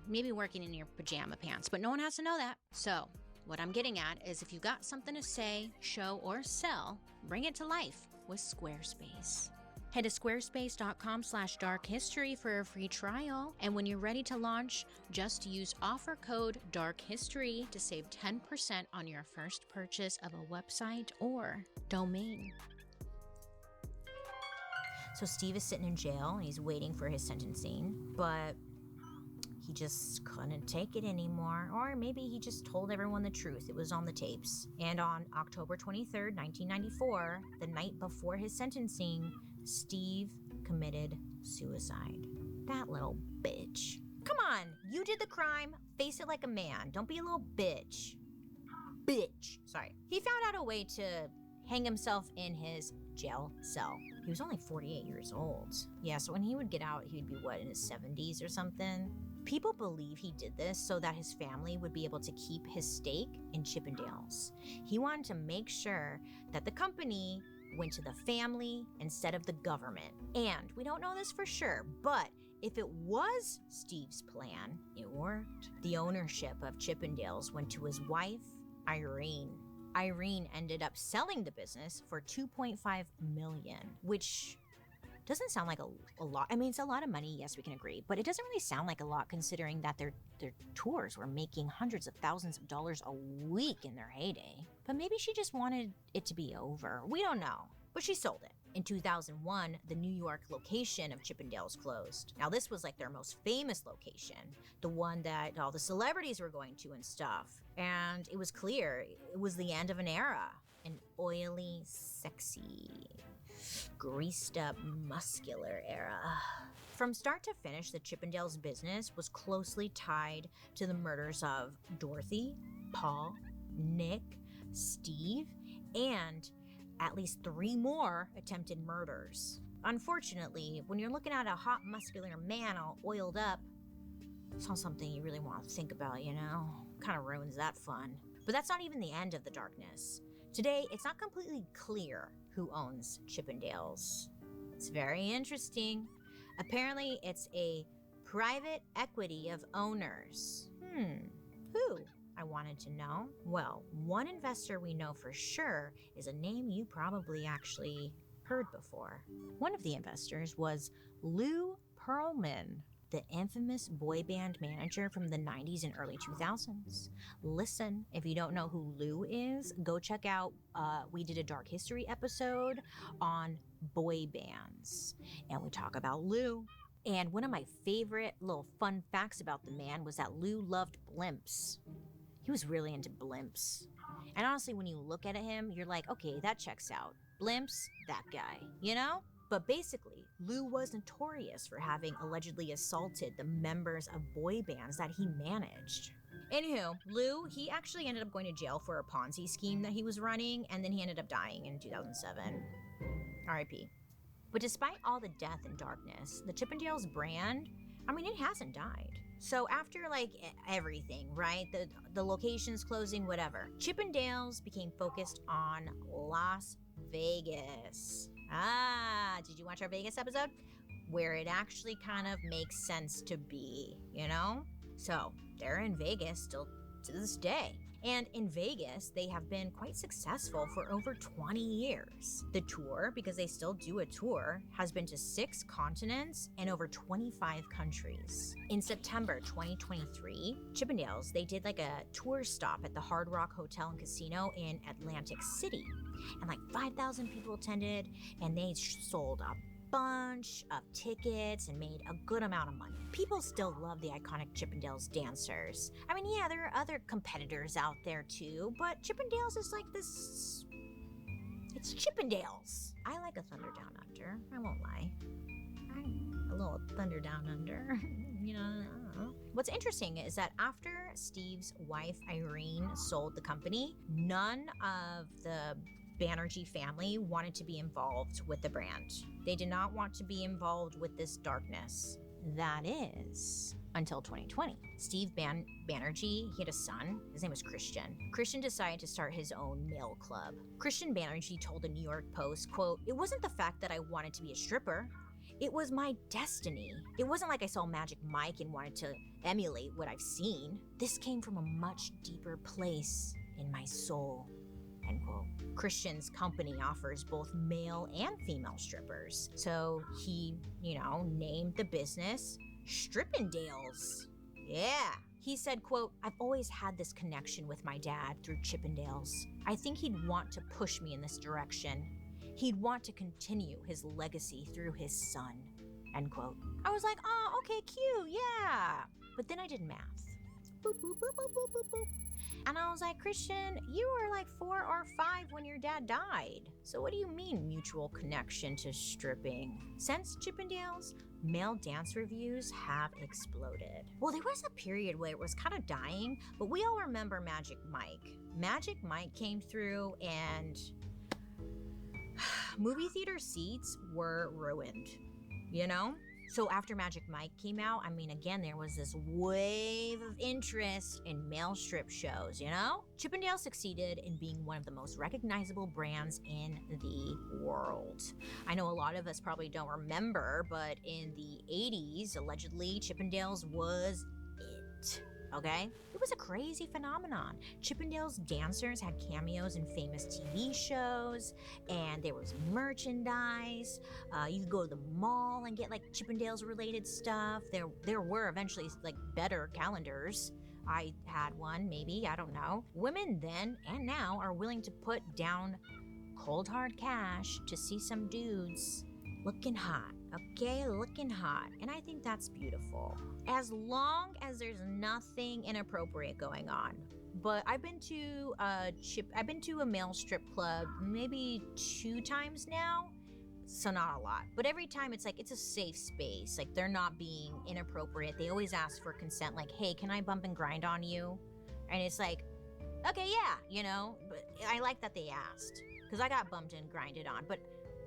maybe working in your pajama pants, but no one has to know that. So what I'm getting at is if you've got something to say, show, or sell, bring it to life with Squarespace. Head to squarespace.com/darkhistory for a free trial. And when you're ready to launch, just use offer code DARKHISTORY to save 10% on your first purchase of a website or domain. So Steve is sitting in jail and he's waiting for his sentencing, but he just couldn't take it anymore. Or maybe he just told everyone the truth. It was on the tapes. And on October 23rd, 1994, the night before his sentencing, Steve committed suicide. That little bitch. Come on, you did the crime. Face it like a man. Don't be a little bitch. Sorry. He found out a way to hang himself in his jail cell. He was only 48 years old. Yeah, so when he would get out, he'd be, in his 70s or something? People believe he did this so that his family would be able to keep his stake in Chippendales. He wanted to make sure that the company went to the family instead of the government. And we don't know this for sure, but if it was Steve's plan, it worked. The ownership of Chippendales went to his wife, Irene. Irene ended up selling the business for $2.5 million, which doesn't sound like a lot. I mean, it's a lot of money, yes, we can agree, but it doesn't really sound like a lot considering that their tours were making hundreds of thousands of dollars a week in their heyday. But maybe she just wanted it to be over. We don't know, but she sold it. In 2001, the New York location of Chippendales closed. Now, this was like their most famous location, the one that all the celebrities were going to and stuff. And it was clear it was the end of an era, an oily, sexy, greased up, muscular era. From start to finish, the Chippendales business was closely tied to the murders of Dorothy, Paul, Nick, Steve, and at least 3 more attempted murders. Unfortunately, when you're looking at a hot, muscular man all oiled up, it's not something you really want to think about, Kind of ruins that fun. But that's not even the end of the darkness. Today, it's not completely clear who owns Chippendales. It's very interesting. Apparently, it's a private equity of owners. Who? I wanted to know. Well, one investor we know for sure is a name you probably actually heard before. One of the investors was Lou Pearlman, the infamous boy band manager from the 90s and early 2000s. Listen, if you don't know who Lou is, go check out, we did a Dark History episode on boy bands, and we talk about Lou. And one of my favorite little fun facts about the man was that Lou loved blimps. He was really into blimps. And honestly, when you look at him, you're like, okay, that checks out. Blimps, that guy, But basically, Lou was notorious for having allegedly assaulted the members of boy bands that he managed. Anywho, Lou, he actually ended up going to jail for a Ponzi scheme that he was running, and then he ended up dying in 2007. R.I.P. But despite all the death and darkness, the Chippendales brand, it hasn't died. So after everything, right? The locations closing, whatever, Chippendales became focused on Las Vegas. Did you watch our Vegas episode? Where it actually kind of makes sense to be, So they're in Vegas still to this day. And in Vegas, they have been quite successful for over 20 years. The tour, because they still do a tour, has been to 6 continents and over 25 countries. In September 2023, Chippendales, they did a tour stop at the Hard Rock Hotel and Casino in Atlantic City. And 5,000 people attended, and they sold a bunch of tickets and made a good amount of money. People still love the iconic Chippendales dancers. Yeah, there are other competitors out there too, but Chippendales is this... It's Chippendales. I like a Thunder Down Under, I won't lie. A little Thunder Down Under, I don't know. What's interesting is that after Steve's wife, Irene, sold the company, none of the Banerjee family wanted to be involved with the brand. They did not want to be involved with this darkness. That is until 2020. Steve Banerjee, he had a son. His name was Christian. Christian decided to start his own male club. Christian Banerjee told the New York Post, quote, "It wasn't the fact that I wanted to be a stripper. It was my destiny. It wasn't like I saw Magic Mike and wanted to emulate what I've seen. This came from a much deeper place in my soul." End quote. Christian's company offers both male and female strippers. So he, named the business Strippendales. Yeah. He said, quote, "I've always had this connection with my dad through Chippendales. I think he'd want to push me in this direction. He'd want to continue his legacy through his son." End quote. I was like, oh, okay, cute, yeah. But then I did math. Boop, boop, boop, boop, boop, boop, boop. And I was like, Christian, you were like 4 or 5 when your dad died. So what do you mean mutual connection to stripping? Since Chippendales, male dance reviews have exploded. Well, there was a period where it was kind of dying, but we all remember Magic Mike. Magic Mike came through and movie theater seats were ruined, So after Magic Mike came out, again, there was this wave of interest in male strip shows, Chippendale succeeded in being one of the most recognizable brands in the world. I know a lot of us probably don't remember, but in the 80s, allegedly, Chippendales was it. Okay? It was a crazy phenomenon. Chippendales dancers had cameos in famous TV shows, and there was merchandise. You could go to the mall and get like Chippendales related stuff. There were eventually like better calendars. I had one, maybe, I don't know. Women then and now are willing to put down cold hard cash to see some dudes looking hot. Okay, looking hot. And I think that's beautiful. As long as there's nothing inappropriate going on. But I've been to a male strip club maybe 2 times now. So not a lot. But every time it's like it's a safe space. Like they're not being inappropriate. They always ask for consent, like, hey, can I bump and grind on you? And it's like, okay, yeah, But I like that they asked. Because I got bumped and grinded on. But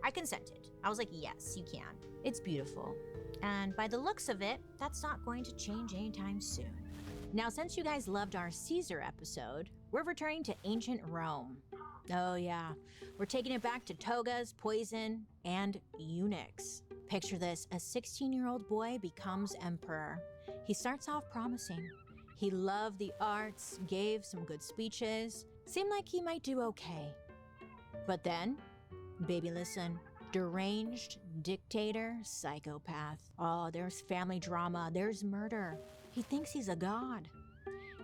I consented. I was like, yes, you can. It's beautiful. And by the looks of it, that's not going to change anytime soon. Now, since you guys loved our Caesar episode, we're returning to ancient Rome. Oh yeah, we're taking it back to togas, poison, and eunuchs. Picture this, a 16-year-old boy becomes emperor. He starts off promising. He loved the arts, gave some good speeches, seemed like he might do okay. But then, baby, listen. Deranged, dictator, psychopath. Oh, there's family drama, there's murder. He thinks he's a god.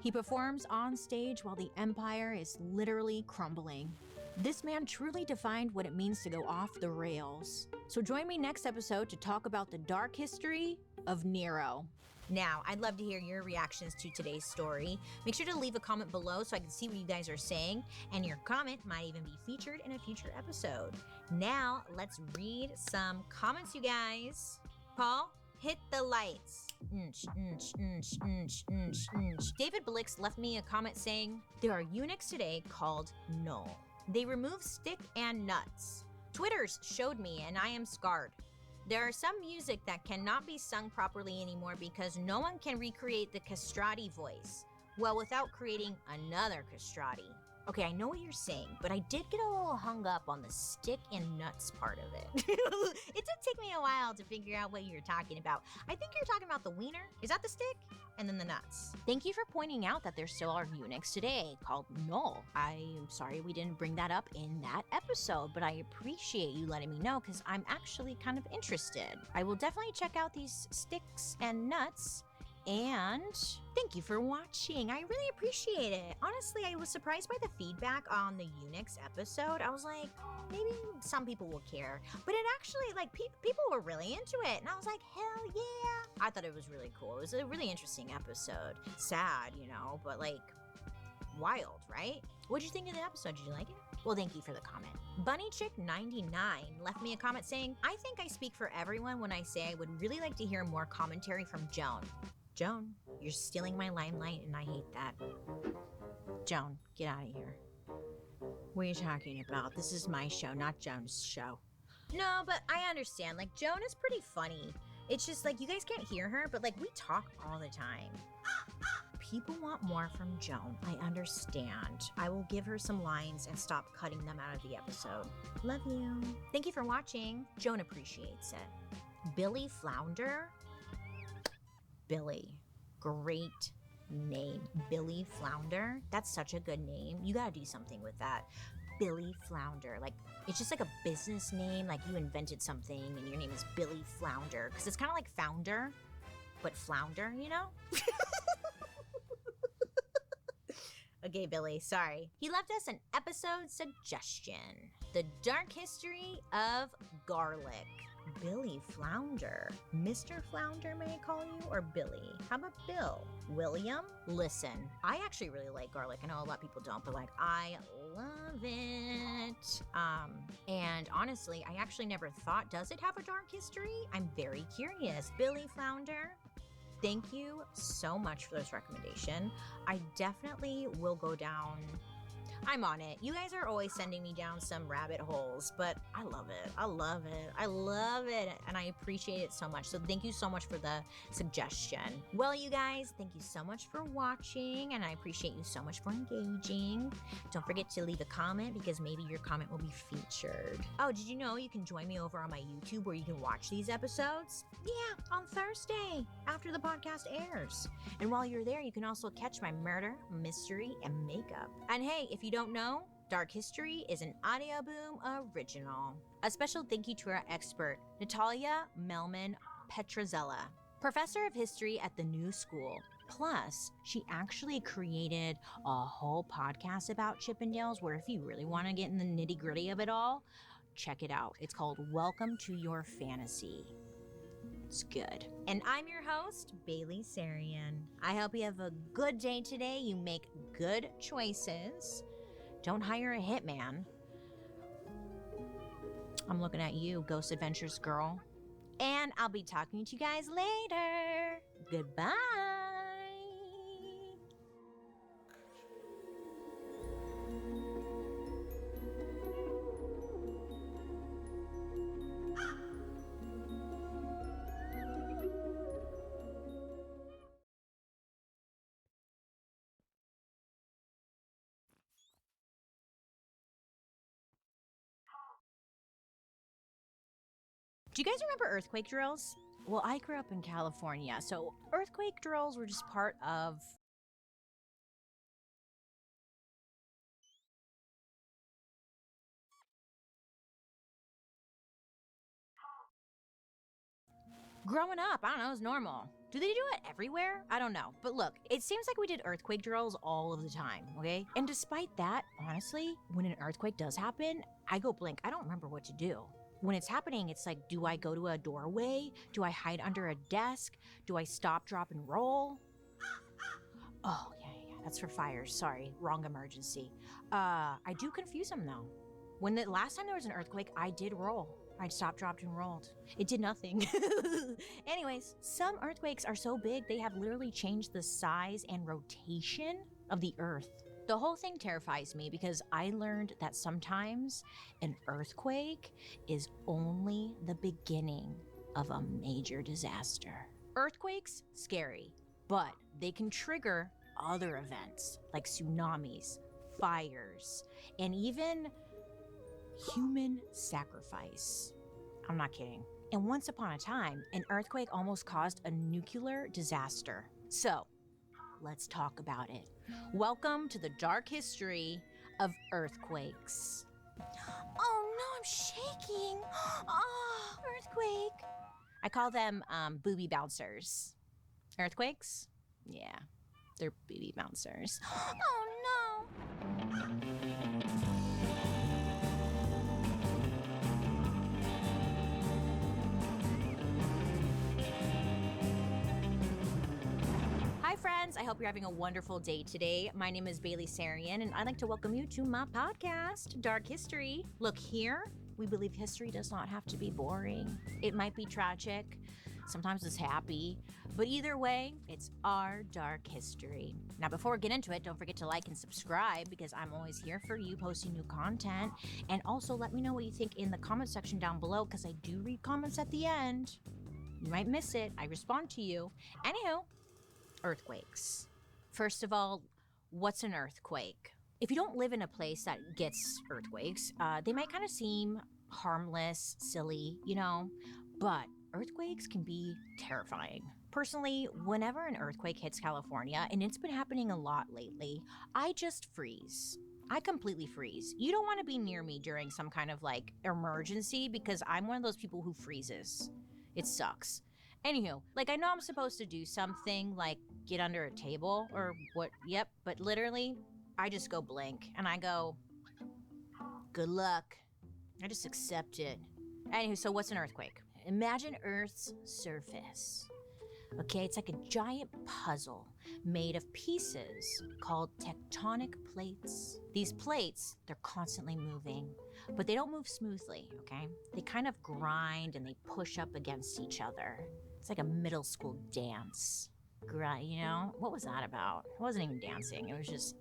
He performs on stage while the empire is literally crumbling. This man truly defined what it means to go off the rails. So join me next episode to talk about the dark history of Nero. Now, I'd love to hear your reactions to today's story. Make sure to leave a comment below so I can see what you guys are saying, and your comment might even be featured in a future episode. Now, let's read some comments, you guys. Paul, hit the lights. David Blix left me a comment saying, there are eunuchs today called Null. They remove stick and nuts. Twitters showed me and I am scarred. There are some music that cannot be sung properly anymore because no one can recreate the castrati voice, well, without creating another castrati. Okay, I know what you're saying, but I did get a little hung up on the stick and nuts part of it. It did take me a while to figure out what you're talking about. I think you're talking about the wiener. Is that the stick? And then the nuts. Thank you for pointing out that there still are eunuchs today called Null. I'm sorry we didn't bring that up in that episode, but I appreciate you letting me know because I'm actually kind of interested. I will definitely check out these sticks and nuts. And thank you for watching. I really appreciate it. Honestly, I was surprised by the feedback on the eunuchs episode. I was like, maybe some people will care. But it actually, like, people were really into it. And I was like, hell yeah. I thought it was really cool. It was a really interesting episode. Sad, but like, wild, right? What'd you think of the episode? Did you like it? Well, thank you for the comment. BunnyChick99 left me a comment saying, I think I speak for everyone when I say I would really like to hear more commentary from Joan. Joan, you're stealing my limelight and I hate that. Joan, get out of here. What are you talking about? This is my show, not Joan's show. No, but I understand. Like, Joan is pretty funny. It's just like you guys can't hear her, but like we talk all the time. People want more from Joan. I understand. I will give her some lines and stop cutting them out of the episode. Love you. Thank you for watching. Joan appreciates it. Billy Flounder? Billy. Great name. Billy Flounder? That's such a good name. You gotta do something with that. Billy Flounder. Like, it's just like a business name. Like you invented something and your name is Billy Flounder. Because it's kind of like founder, but flounder, you know? Okay, Billy, sorry. He left us an episode suggestion. The Dark History of Garlic. Billy Flounder. Mr. Flounder, may I call you? Or Billy? How about Bill? William? Listen, I actually really like garlic. I know a lot of people don't, but like, I love it. And honestly, I actually never thought, does it have a dark history? I'm very curious. Billy Flounder? Thank you so much for this recommendation. I definitely will go down. I'm on it. You guys are always sending me down some rabbit holes, but I love it. I love it. I love it. And I appreciate it so much. So thank you so much for the suggestion. Well, you guys, thank you so much for watching, and I appreciate you so much for engaging. Don't forget to leave a comment because maybe your comment will be featured. Oh, did you know you can join me over on my YouTube where you can watch these episodes? Yeah, on Thursday after the podcast airs. And while you're there, you can also catch my murder, mystery, and makeup. And hey, if you don't know, Dark History is an Audio Boom original. A special thank you to our expert, Natalia Melman Petrozella, professor of history at the New School. Plus, she actually created a whole podcast about Chippendales where if you really want to get in the nitty-gritty of it all, check it out. It's called Welcome to Your Fantasy. It's good. And I'm your host, Bailey Sarian. I hope you have a good day today. You make good choices. Don't hire a hitman. I'm looking at you, Ghost Adventures girl. And I'll be talking to you guys later. Goodbye. Do you guys remember earthquake drills? Well, I grew up in California, so earthquake drills were just part of growing up. I don't know, it was normal. Do they do it everywhere? I don't know. But look, it seems like we did earthquake drills all of the time, okay? And despite that, honestly, when an earthquake does happen, I go blank. I don't remember what to do. When it's happening, it's like, do I go to a doorway? Do I hide under a desk? Do I stop, drop, and roll? Oh, yeah, that's for fires. Sorry, wrong emergency. I do confuse them though. When the last time there was an earthquake, I did roll. I stopped, dropped, and rolled. It did nothing. Anyways, some earthquakes are so big, they have literally changed the size and rotation of the earth. The whole thing terrifies me because I learned that sometimes an earthquake is only the beginning of a major disaster. Earthquakes, scary, but they can trigger other events like tsunamis, fires, and even human sacrifice. I'm not kidding. And once upon a time, an earthquake almost caused a nuclear disaster. So, let's talk about it. Welcome to the dark history of earthquakes. Oh no, I'm shaking. Oh, earthquake. I call them booby bouncers. Earthquakes? Yeah, they're booby bouncers. Oh no. Hi friends, I hope you're having a wonderful day today. My name is Bailey Sarian, and I'd like to welcome you to my podcast, Dark History. Look, here, we believe history does not have to be boring. It might be tragic, sometimes it's happy, but either way, it's our dark history. Now, before we get into it, don't forget to like and subscribe because I'm always here for you posting new content. And also let me know what you think in the comment section down below because I do read comments at the end. You might miss it. I respond to you. Anywho, earthquakes. First of all, what's an earthquake? If you don't live in a place that gets earthquakes, they might kind of seem harmless, silly, but earthquakes can be terrifying. Personally, whenever an earthquake hits California, and it's been happening a lot lately, I just freeze. I completely freeze. You don't want to be near me during some kind of like emergency because I'm one of those people who freezes. It sucks. Anywho, like I know I'm supposed to do something like get under a table or what, yep, but literally, I just go blank and I go, good luck. I just accept it. Anywho, so what's an earthquake? Imagine Earth's surface. Okay, it's like a giant puzzle made of pieces called tectonic plates. These plates, they're constantly moving, but they don't move smoothly, okay? They kind of grind and they push up against each other. It's like a middle school dance. What was that about? It wasn't even dancing. It was just,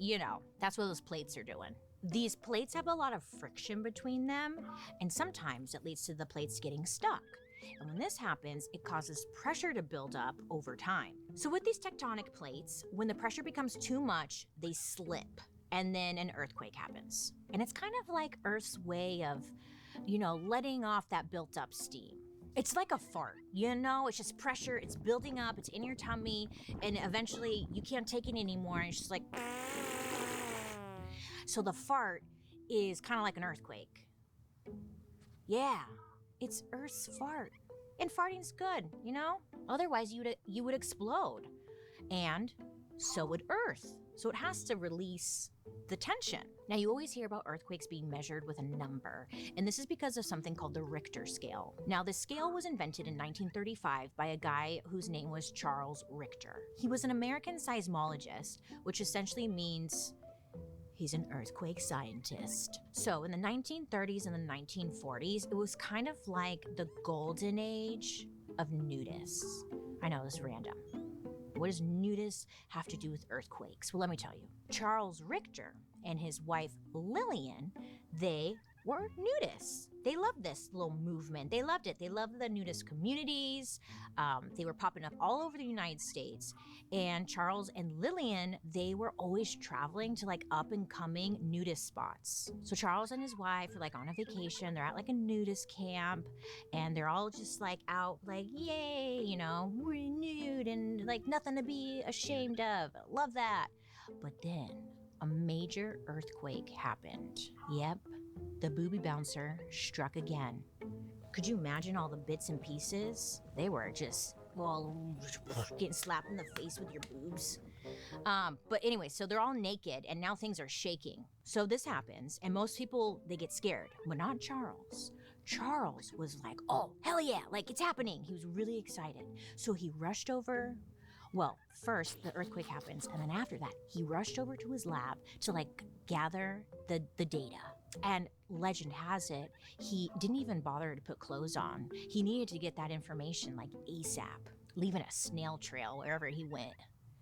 that's what those plates are doing. These plates have a lot of friction between them, and sometimes it leads to the plates getting stuck. And when this happens, it causes pressure to build up over time. So with these tectonic plates, when the pressure becomes too much, they slip, and then an earthquake happens. And it's kind of like Earth's way of, letting off that built up steam. It's like a fart, it's just pressure, it's building up, it's in your tummy, and eventually you can't take it anymore, and it's just like... So the fart is kind of like an earthquake. Yeah, it's Earth's fart. And farting's good, Otherwise you would explode. And so would Earth. So it has to release the tension. Now, you always hear about earthquakes being measured with a number, and this is because of something called the Richter scale. Now, the scale was invented in 1935 by a guy whose name was Charles Richter. He was an American seismologist, which essentially means he's an earthquake scientist. So in the 1930s and the 1940s, it was kind of like the golden age of nudists. I know, this is random. What does nudists have to do with earthquakes? Well, let me tell you. Charles Richter and his wife Lillian, they were nudists. They loved this little movement. They loved it. They loved the nudist communities. They were popping up all over the United States. And Charles and Lillian, they were always traveling to like up and coming nudist spots. So Charles and his wife are like on a vacation. They're at like a nudist camp and they're all just like out like, yay, we're nude and like nothing to be ashamed of. Love that. But then a major earthquake happened. Yep. The booby bouncer struck again. Could you imagine all the bits and pieces? They were just, getting slapped in the face with your boobs. But anyway, so they're all naked and now things are shaking. So this happens and most people, they get scared, but not Charles. Charles was like, oh, hell yeah, like it's happening. He was really excited. So he rushed over. Well, first the earthquake happens, and then after that, he rushed over to his lab to like gather the data. And legend has it, he didn't even bother to put clothes on. He needed to get that information like ASAP, leaving a snail trail wherever he went.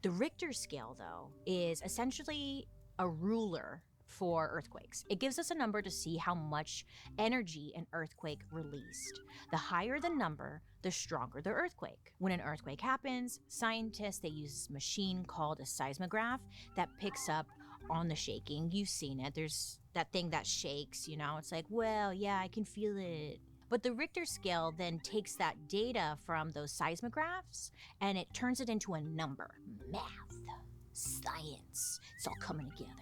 The Richter scale, though, is essentially a ruler for earthquakes. It gives us a number to see how much energy an earthquake released. The higher the number, the stronger the earthquake. When an earthquake happens, scientists, they use this machine called a seismograph that picks up on the shaking. You've seen it. There's that thing that shakes, it's like, well, yeah, I can feel it. But the Richter scale then takes that data from those seismographs and it turns it into a number. Math, science, it's all coming together.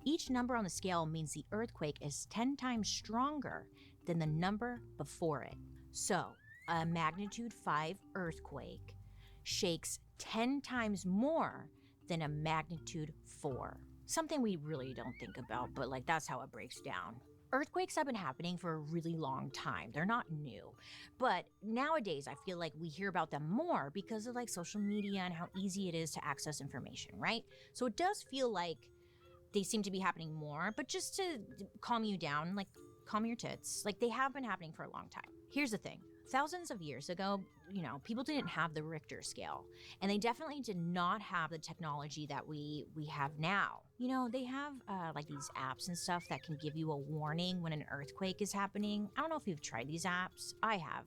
Each number on the scale means the earthquake is 10 times stronger than the number before it. So, a magnitude 5 earthquake shakes 10 times more than a magnitude 4. Something we really don't think about, but like that's how it breaks down. Earthquakes have been happening for a really long time. They're not new. But nowadays, I feel like we hear about them more because of like social media and how easy it is to access information, right? So it does feel like they seem to be happening more, but just to calm you down, like calm your tits, like they have been happening for a long time. Here's the thing. Thousands of years ago, people didn't have the Richter scale, and they definitely did not have the technology that we have now. They have like these apps and stuff that can give you a warning when an earthquake is happening. I don't know if you've tried these apps. I have.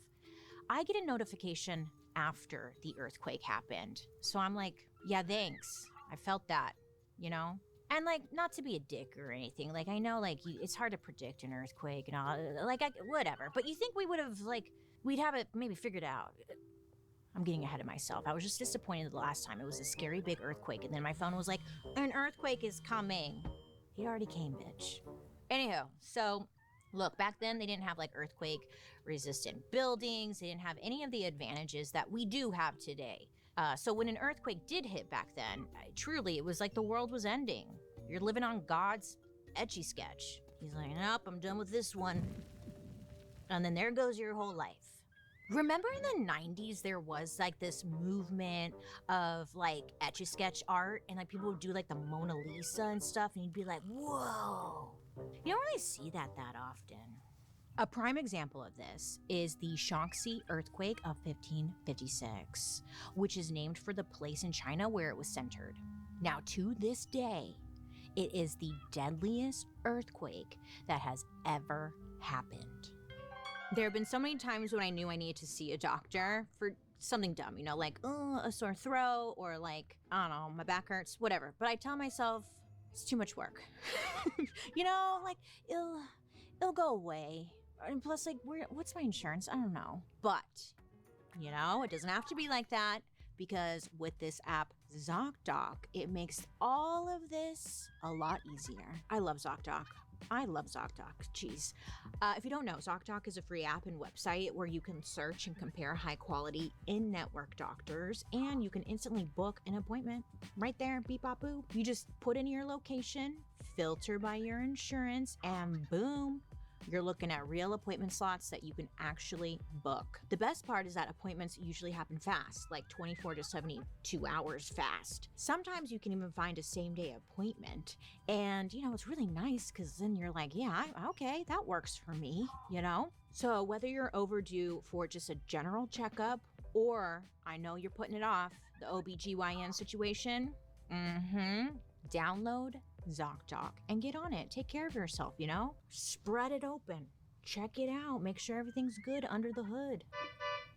I get a notification after the earthquake happened. So I'm like, yeah, thanks. I felt that, you know? And like, not to be a dick or anything. Like, I know, like, it's hard to predict an earthquake and all. Like, whatever. But you think we would have, like, we'd have it maybe figured out. I'm getting ahead of myself. I was just disappointed the last time. It was a scary big earthquake, and then my phone was like, an earthquake is coming. It already came, bitch. Anyhow, so look, back then they didn't have like earthquake resistant buildings. They didn't have any of the advantages that we do have today. So when an earthquake did hit back then, truly, it was like the world was ending. You're living on God's etchy sketch. He's like, nope, I'm done with this one. And then there goes your whole life. Remember in the 90s, there was like this movement of like etch-a-sketch art, and like people would do like the Mona Lisa and stuff, and you'd be like, whoa. You don't really see that often. A prime example of this is the Shaanxi earthquake of 1556, which is named for the place in China where it was centered. Now, to this day, it is the deadliest earthquake that has ever happened. There have been so many times when I knew I needed to see a doctor for something dumb, you know, like a sore throat or like, I don't know, my back hurts, whatever. But I tell myself, it's too much work. You know, like it'll go away. And plus, like, what's my insurance? I don't know. But, you know, it doesn't have to be like that, because with this app, ZocDoc, it makes all of this a lot easier. I love ZocDoc. Jeez. If you don't know, ZocDoc is a free app and website where you can search and compare high quality in-network doctors, and you can instantly book an appointment right there, beep bop boo. You just put in your location, filter by your insurance, and boom, you're looking at real appointment slots that you can actually book. The best part is that appointments usually happen fast, like 24 to 72 hours fast. Sometimes you can even find a same-day appointment. And, you know, it's really nice because then you're like, yeah, okay, that works for me, you know? So whether you're overdue for just a general checkup, or I know you're putting it off, the OBGYN situation, download ZocDoc and get on it. Take care of yourself, you know? Spread it open. Check it out. Make sure everything's good under the hood.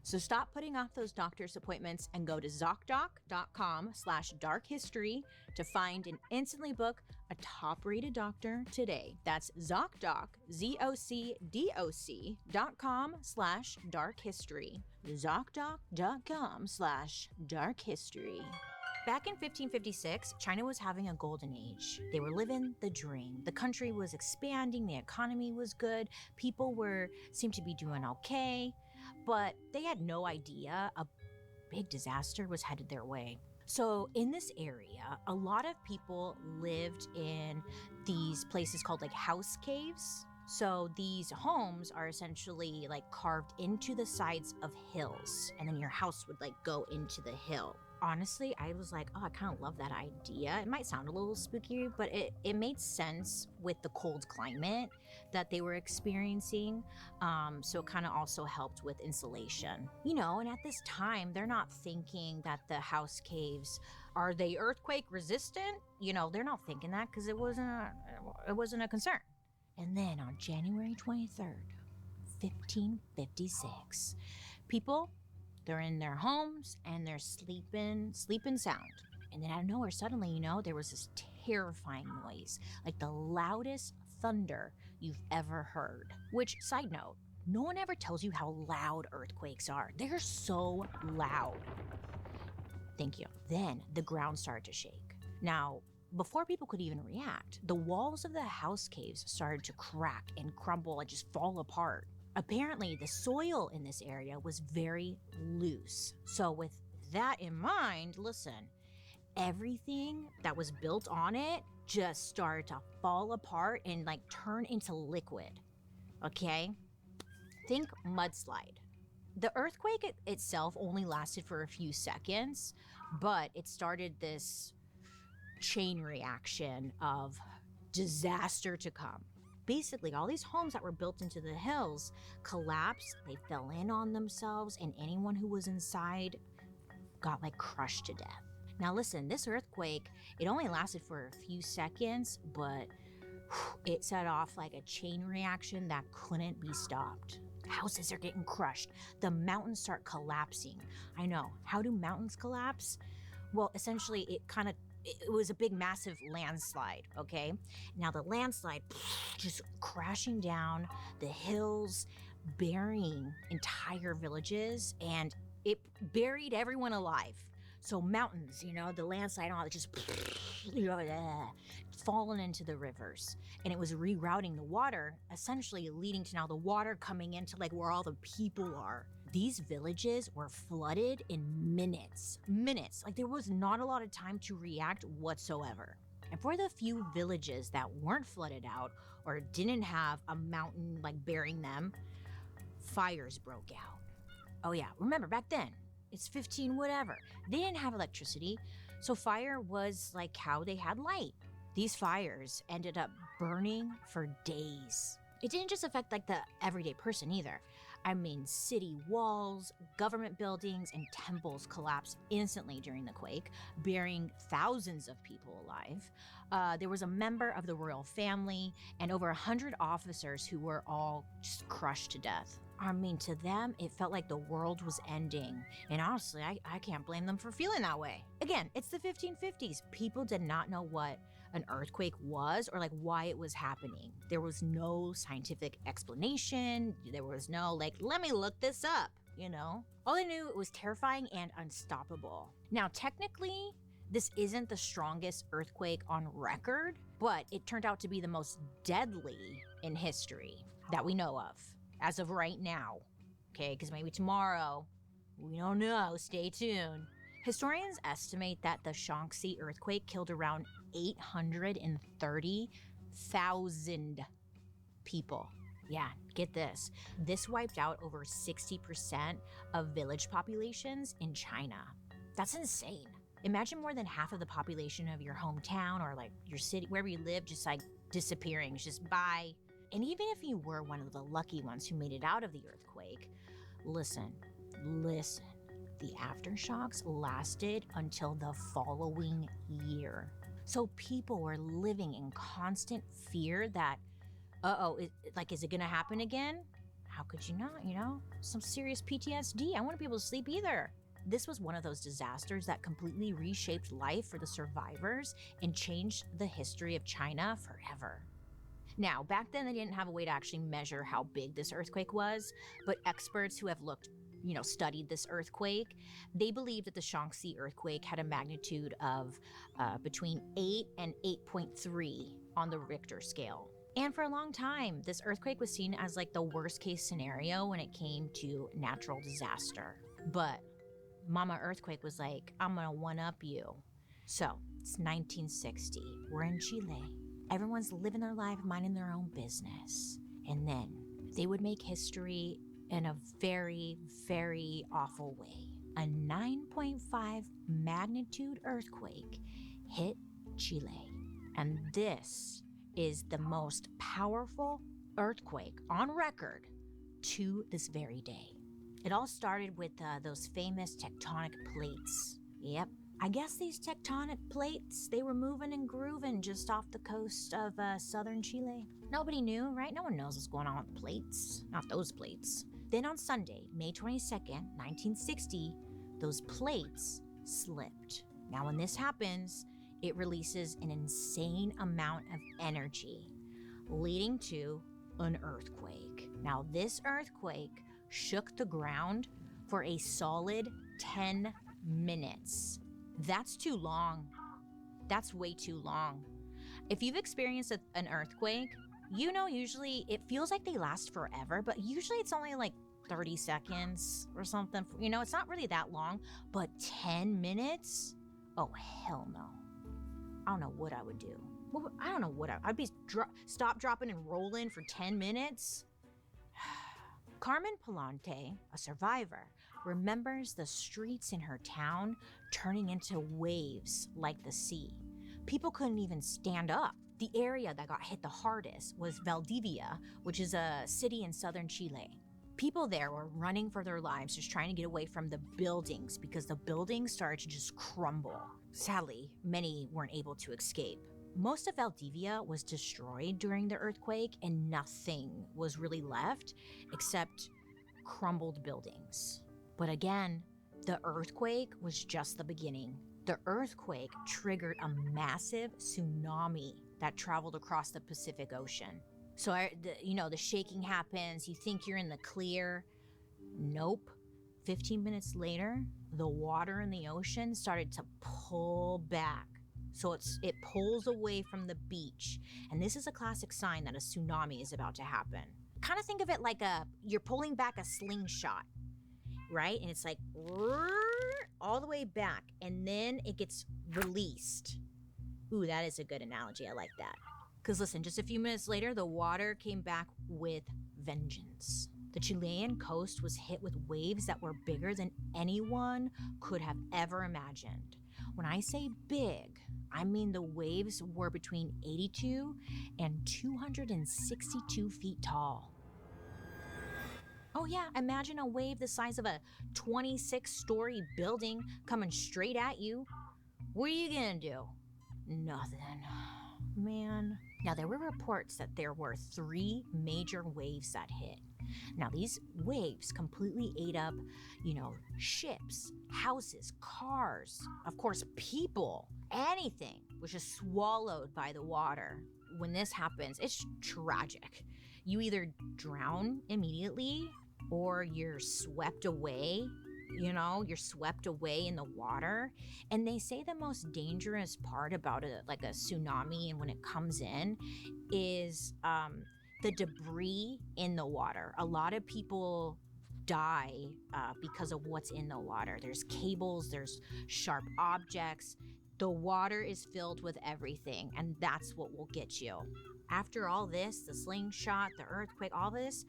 So stop putting off those doctor's appointments and go to ZocDoc.com/darkhistory to find and instantly book a top-rated doctor today. That's ZocDoc, ZocDoc.com/darkhistory. ZocDoc.com/darkhistory. Back in 1556, China was having a golden age. They were living the dream. The country was expanding, the economy was good, people seemed to be doing okay, but they had no idea a big disaster was headed their way. So in this area, a lot of people lived in these places called like house caves. So these homes are essentially like carved into the sides of hills, and then your house would like go into the hill. Honestly, I was like, oh, I kind of love that idea. It might sound a little spooky, but it made sense with the cold climate that they were experiencing. So it kind of also helped with insulation. You know, and at this time, they're not thinking that the house caves, are they earthquake resistant? You know, they're not thinking that because it wasn't a concern. And then on January 23rd, 1556, people, they're in their homes and they're sleeping sound. And then out of nowhere, suddenly, you know, there was this terrifying noise, like the loudest thunder you've ever heard. Which, side note, no one ever tells you how loud earthquakes are. They're so loud. Thank you. Then the ground started to shake. Now, before people could even react, the walls of the house caves started to crack and crumble and just fall apart. Apparently, the soil in this area was very loose. So with that in mind, listen, everything that was built on it just started to fall apart and like turn into liquid. Okay? Think mudslide. The earthquake itself only lasted for a few seconds, but it started this chain reaction of disaster to come. Basically, all these homes that were built into the hills collapsed, they fell in on themselves, and anyone who was inside got like crushed to death. Now listen, this earthquake, it only lasted for a few seconds, but it set off like a chain reaction that couldn't be stopped. Houses are getting crushed. The mountains start collapsing. I know. How do mountains collapse? Well, essentially, it was a big, massive landslide, okay? Now, the landslide just crashing down the hills, burying entire villages, and it buried everyone alive. So mountains, the landslide and all that just, fallen into the rivers. And it was rerouting the water, essentially leading to now the water coming into like where all the people are. These villages were flooded in minutes. Like there was not a lot of time to react whatsoever. And for the few villages that weren't flooded out or didn't have a mountain like burying them, fires broke out. Oh yeah, remember back then, it's 15 whatever. They didn't have electricity, so fire was like how they had light. These fires ended up burning for days. It didn't just affect like the everyday person either. I mean, city walls, government buildings, and temples collapsed instantly during the quake, burying thousands of people alive. There was a member of the royal family and over 100 officers who were all just crushed to death. I mean, to them, it felt like the world was ending. And honestly, I can't blame them for feeling that way. Again, it's the 1550s. People did not know what an earthquake was or like why it was happening. There was no scientific explanation. There was no like, let me look this up, All they knew, it was terrifying and unstoppable. Now, technically, this isn't the strongest earthquake on record, but it turned out to be the most deadly in history that we know of as of right now. Okay, because maybe tomorrow, we don't know, stay tuned. Historians estimate that the Shaanxi earthquake killed around 830,000 people. Yeah, get this. This wiped out over 60% of village populations in China. That's insane. Imagine more than half of the population of your hometown or like your city, wherever you live, just like disappearing. It's just bye. And even if you were one of the lucky ones who made it out of the earthquake, listen. The aftershocks lasted until the following year. So people were living in constant fear that, is it gonna happen again? How could you not, Some serious PTSD. I wouldn't be able to sleep either. This was one of those disasters that completely reshaped life for the survivors and changed the history of China forever. Now, back then they didn't have a way to actually measure how big this earthquake was, but experts who have studied this earthquake, they believe that the Shaanxi earthquake had a magnitude of between 8 and 8.3 on the Richter scale. And for a long time, this earthquake was seen as like the worst case scenario when it came to natural disaster. But Mama Earthquake was like, I'm gonna one-up you. So, it's 1960. We're in Chile. Everyone's living their life, minding their own business. And then they would make history in a very, very awful way. A 9.5 magnitude earthquake hit Chile. And this is the most powerful earthquake on record to this very day. It all started with those famous tectonic plates. Yep. I guess these tectonic plates, they were moving and grooving just off the coast of southern Chile. Nobody knew, right? No one knows what's going on with the plates. Not those plates. Then on Sunday, May 22nd, 1960, those plates slipped. Now when this happens, it releases an insane amount of energy, leading to an earthquake. Now this earthquake shook the ground for a solid 10 minutes. That's too long. That's way too long. If you've experienced an earthquake, usually it feels like they last forever, but usually it's only like 30 seconds or something. It's not really that long, but 10 minutes? Oh, hell no. I don't know what I would do. I don't know what I'd be stop, dropping, and rolling for 10 minutes. Carmen Palante, a survivor, remembers the streets in her town turning into waves like the sea. People couldn't even stand up. The area that got hit the hardest was Valdivia, which is a city in southern Chile. People there were running for their lives, just trying to get away from the buildings because the buildings started to just crumble. Sadly, many weren't able to escape. Most of Valdivia was destroyed during the earthquake and nothing was really left except crumbled buildings. But again, the earthquake was just the beginning. The earthquake triggered a massive tsunami that traveled across the Pacific Ocean. So, the shaking happens, you think you're in the clear. Nope. 15 minutes later, the water in the ocean started to pull back. So it pulls away from the beach. And this is a classic sign that a tsunami is about to happen. Kind of think of it like you're pulling back a slingshot, right? And it's like all the way back, and then it gets released. Ooh, that is a good analogy. I like that. Because listen, just a few minutes later, the water came back with vengeance. The Chilean coast was hit with waves that were bigger than anyone could have ever imagined. When I say big, I mean the waves were between 82 and 262 feet tall. Oh yeah, imagine a wave the size of a 26-story building coming straight at you. What are you gonna do? Nothing. Man. Now, there were reports that there were 3 major waves that hit. Now, these waves completely ate up, ships, houses, cars, of course, people, anything was just swallowed by the water. When this happens, it's tragic. You either drown immediately or you're swept away. You're swept away in the water. And they say the most dangerous part about a tsunami and when it comes in is the debris in the water. A lot of people die because of what's in the water. There's cables, there's sharp objects. The water is filled with everything, and that's what will get you. After all this, the slingshot, the earthquake, all this,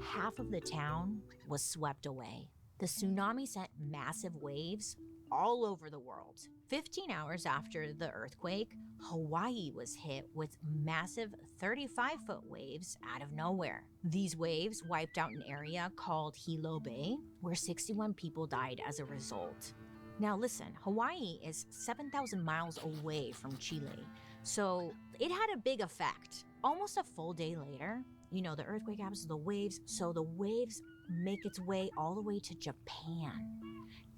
half of the town was swept away. The tsunami sent massive waves all over the world. 15 hours after the earthquake, Hawaii was hit with massive 35-foot waves out of nowhere. These waves wiped out an area called Hilo Bay, where 61 people died as a result. Now listen, Hawaii is 7,000 miles away from Chile, so it had a big effect. Almost a full day later, the earthquake happens to the waves, so the waves make its way all the way to Japan.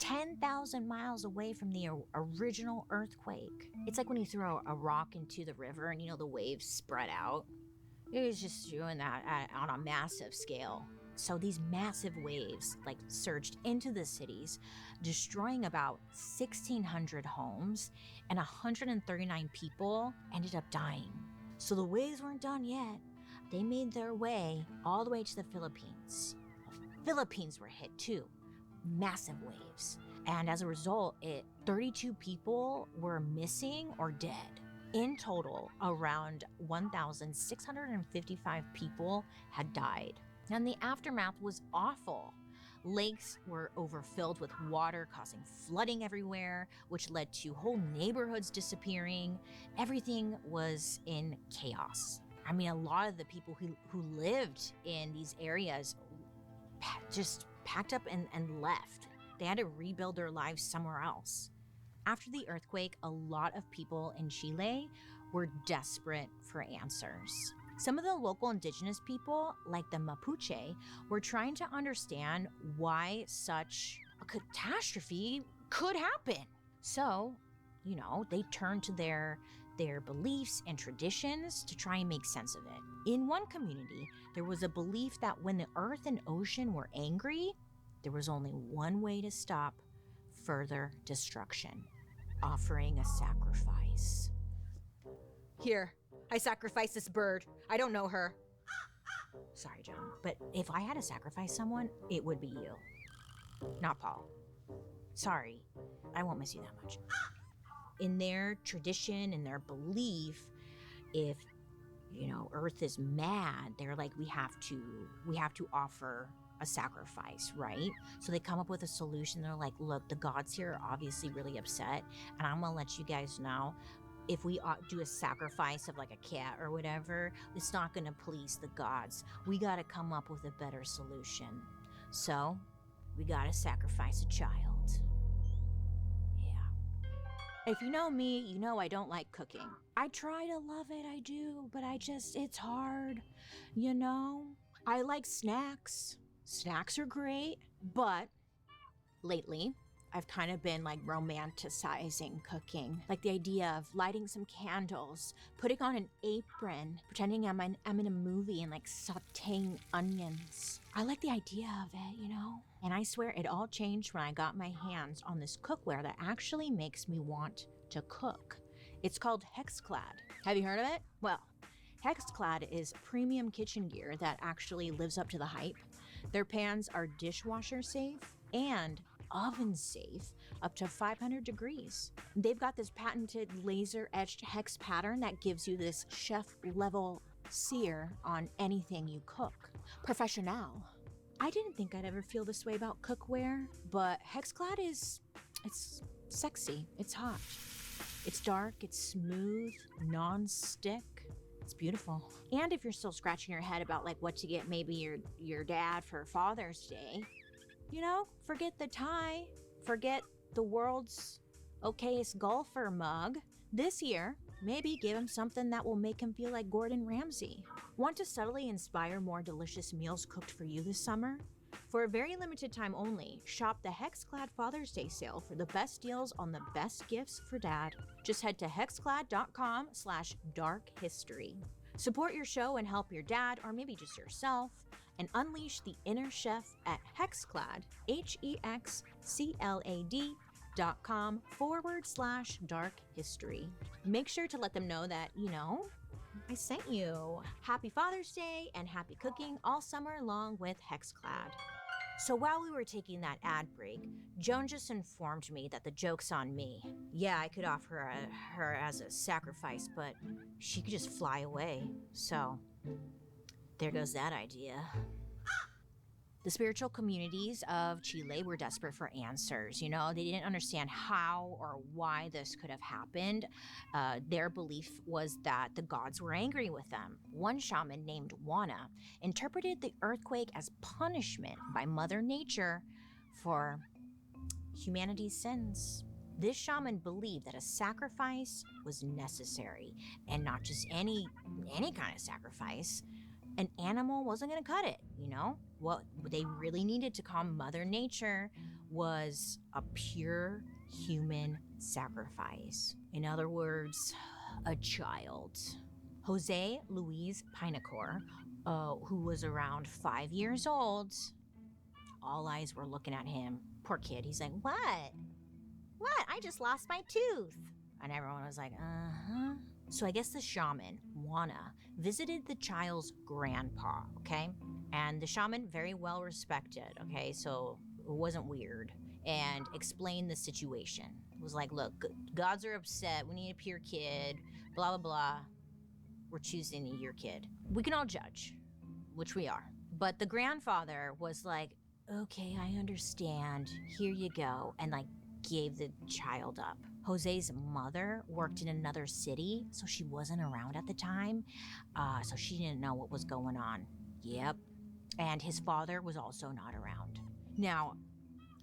10,000 miles away from the original earthquake. It's like when you throw a rock into the river and the waves spread out. It was just doing that on a massive scale. So these massive waves surged into the cities, destroying about 1,600 homes, and 139 people ended up dying. So the waves weren't done yet. They made their way all the way to the Philippines. The Philippines were hit too. Massive waves. And as a result, 32 people were missing or dead. In total, around 1,655 people had died. And the aftermath was awful. Lakes were overfilled with water, causing flooding everywhere, which led to whole neighborhoods disappearing. Everything was in chaos. I mean, a lot of the people who lived in these areas just packed up and left. They had to rebuild their lives somewhere else. After the earthquake, a lot of people in Chile were desperate for answers. Some of the local indigenous people, like the Mapuche, were trying to understand why such a catastrophe could happen. So, they turned to their beliefs and traditions to try and make sense of it. In one community, there was a belief that when the earth and ocean were angry, there was only one way to stop further destruction: offering a sacrifice. Here, I sacrifice this bird. I don't know her. Sorry, John, but if I had to sacrifice someone, it would be you. Not Paul. Sorry, I won't miss you that much. In their tradition, in their belief, if Earth is mad, they're like, we have to offer a sacrifice, right? So they come up with a solution. They're like, look, the gods here are obviously really upset, and I'm gonna let you guys know, if we do a sacrifice of a cat or whatever, it's not gonna please the gods. We gotta come up with a better solution. So we gotta sacrifice a child. If you know me, you know I don't like cooking. I try to love it, I do, but it's hard, I like snacks. Snacks are great, but lately, I've kind of been like romanticizing cooking. Like the idea of lighting some candles, putting on an apron, pretending I'm in a movie and like sauteing onions. I like the idea of it, you know? And I swear it all changed when I got my hands on this cookware that actually makes me want to cook. It's called Hexclad. Have you heard of it? Well, Hexclad is premium kitchen gear that actually lives up to the hype. Their pans are dishwasher safe and oven safe up to 500 degrees. They've got this patented laser etched hex pattern that gives you this chef level sear on anything you cook. Professional. I didn't think I'd ever feel this way about cookware, but Hexclad it's sexy, it's hot. It's dark, it's smooth, non-stick. It's beautiful. And if you're still scratching your head about like what to get maybe your dad for Father's Day, you know, forget the tie, forget the world's okayest golfer mug. This year, maybe give him something that will make him feel like Gordon Ramsay. Want to subtly inspire more delicious meals cooked for you this summer? For a very limited time only, shop the Hexclad Father's Day sale for the best deals on the best gifts for dad. Just head to hexclad.com/darkhistory. Support your show and help your dad, or maybe just yourself, and unleash the inner chef at Hexclad, HEXCLAD.com/darkhistory. Make sure to let them know that, you know, I sent you. Happy Father's Day and happy cooking all summer long with Hexclad. So while we were taking that ad break, Joan just informed me that the joke's on me. Yeah, I could offer her as a sacrifice, but she could just fly away. So there goes that idea. The spiritual communities of Chile were desperate for answers. You know, they didn't understand how or why this could have happened. Their belief was that the gods were angry with them. One shaman named Juana interpreted the earthquake as punishment by Mother Nature for humanity's sins. This shaman believed that a sacrifice was necessary, and not just any kind of sacrifice. An animal wasn't going to cut it, you know? What they really needed to calm Mother Nature was a pure human sacrifice. In other words, a child. Jose Luis Pinacor, who was around 5 years old, all eyes were looking at him. Poor kid. He's like, what? What? I just lost my tooth. And everyone was like, uh-huh. So I guess the shaman, Juana, visited the child's grandpa, okay? And the shaman, very well respected, okay? So it wasn't weird. And explained the situation. It was like, look, gods are upset. We need a pure kid. Blah, blah, blah. We're choosing your kid. We can all judge, which we are. But the grandfather was like, okay, I understand. Here you go. And like gave the child up. Jose's mother worked in another city, so she wasn't around at the time. So she didn't know what was going on. Yep. And his father was also not around. Now,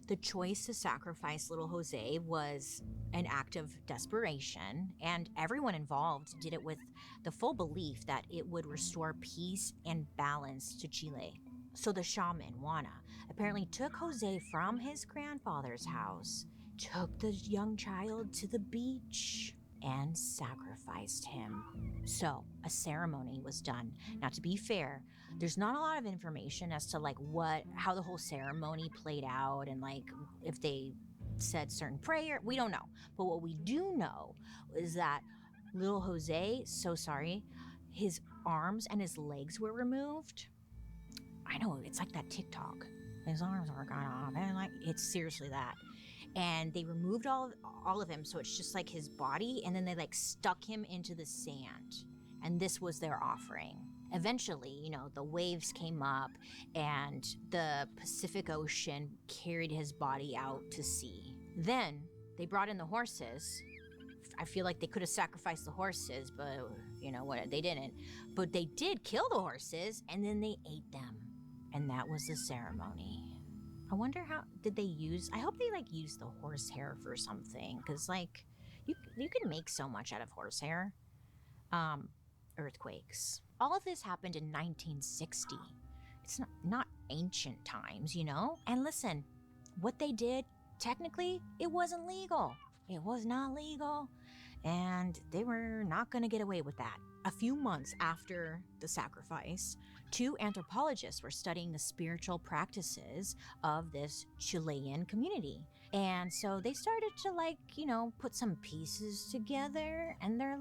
the choice to sacrifice little Jose was an act of desperation, and everyone involved did it with the full belief that it would restore peace and balance to Chile. So the shaman, Juana, apparently took Jose from his grandfather's house, took the young child to the beach, and sacrificed him. So a ceremony was done. Now, to be fair, there's not a lot of information as to like how the whole ceremony played out and like if they said certain prayer. We don't know. But what we do know is that little Jose, so sorry, his arms and his legs were removed. I know, it's like that TikTok. His arms were gone off. And like, it's seriously that. And they removed all of him, so it's just like his body, and then they like stuck him into the sand. And this was their offering. Eventually, you know, the waves came up and the Pacific Ocean carried his body out to sea. Then they brought in the horses. I feel like they could have sacrificed the horses, but you know what, they didn't. But they did kill the horses, and then they ate them. And that was the ceremony. I wonder how did they use, I hope they like use the horsehair for something, because like you can make so much out of horsehair. Earthquakes. All of this happened in 1960. it's not ancient times, you know? And listen, what they did, technically, it wasn't legal. It was not legal. And they were not going to get away with that. A few months after the sacrifice, 2 anthropologists were studying the spiritual practices of this Chilean community. And so they started to put some pieces together, and they're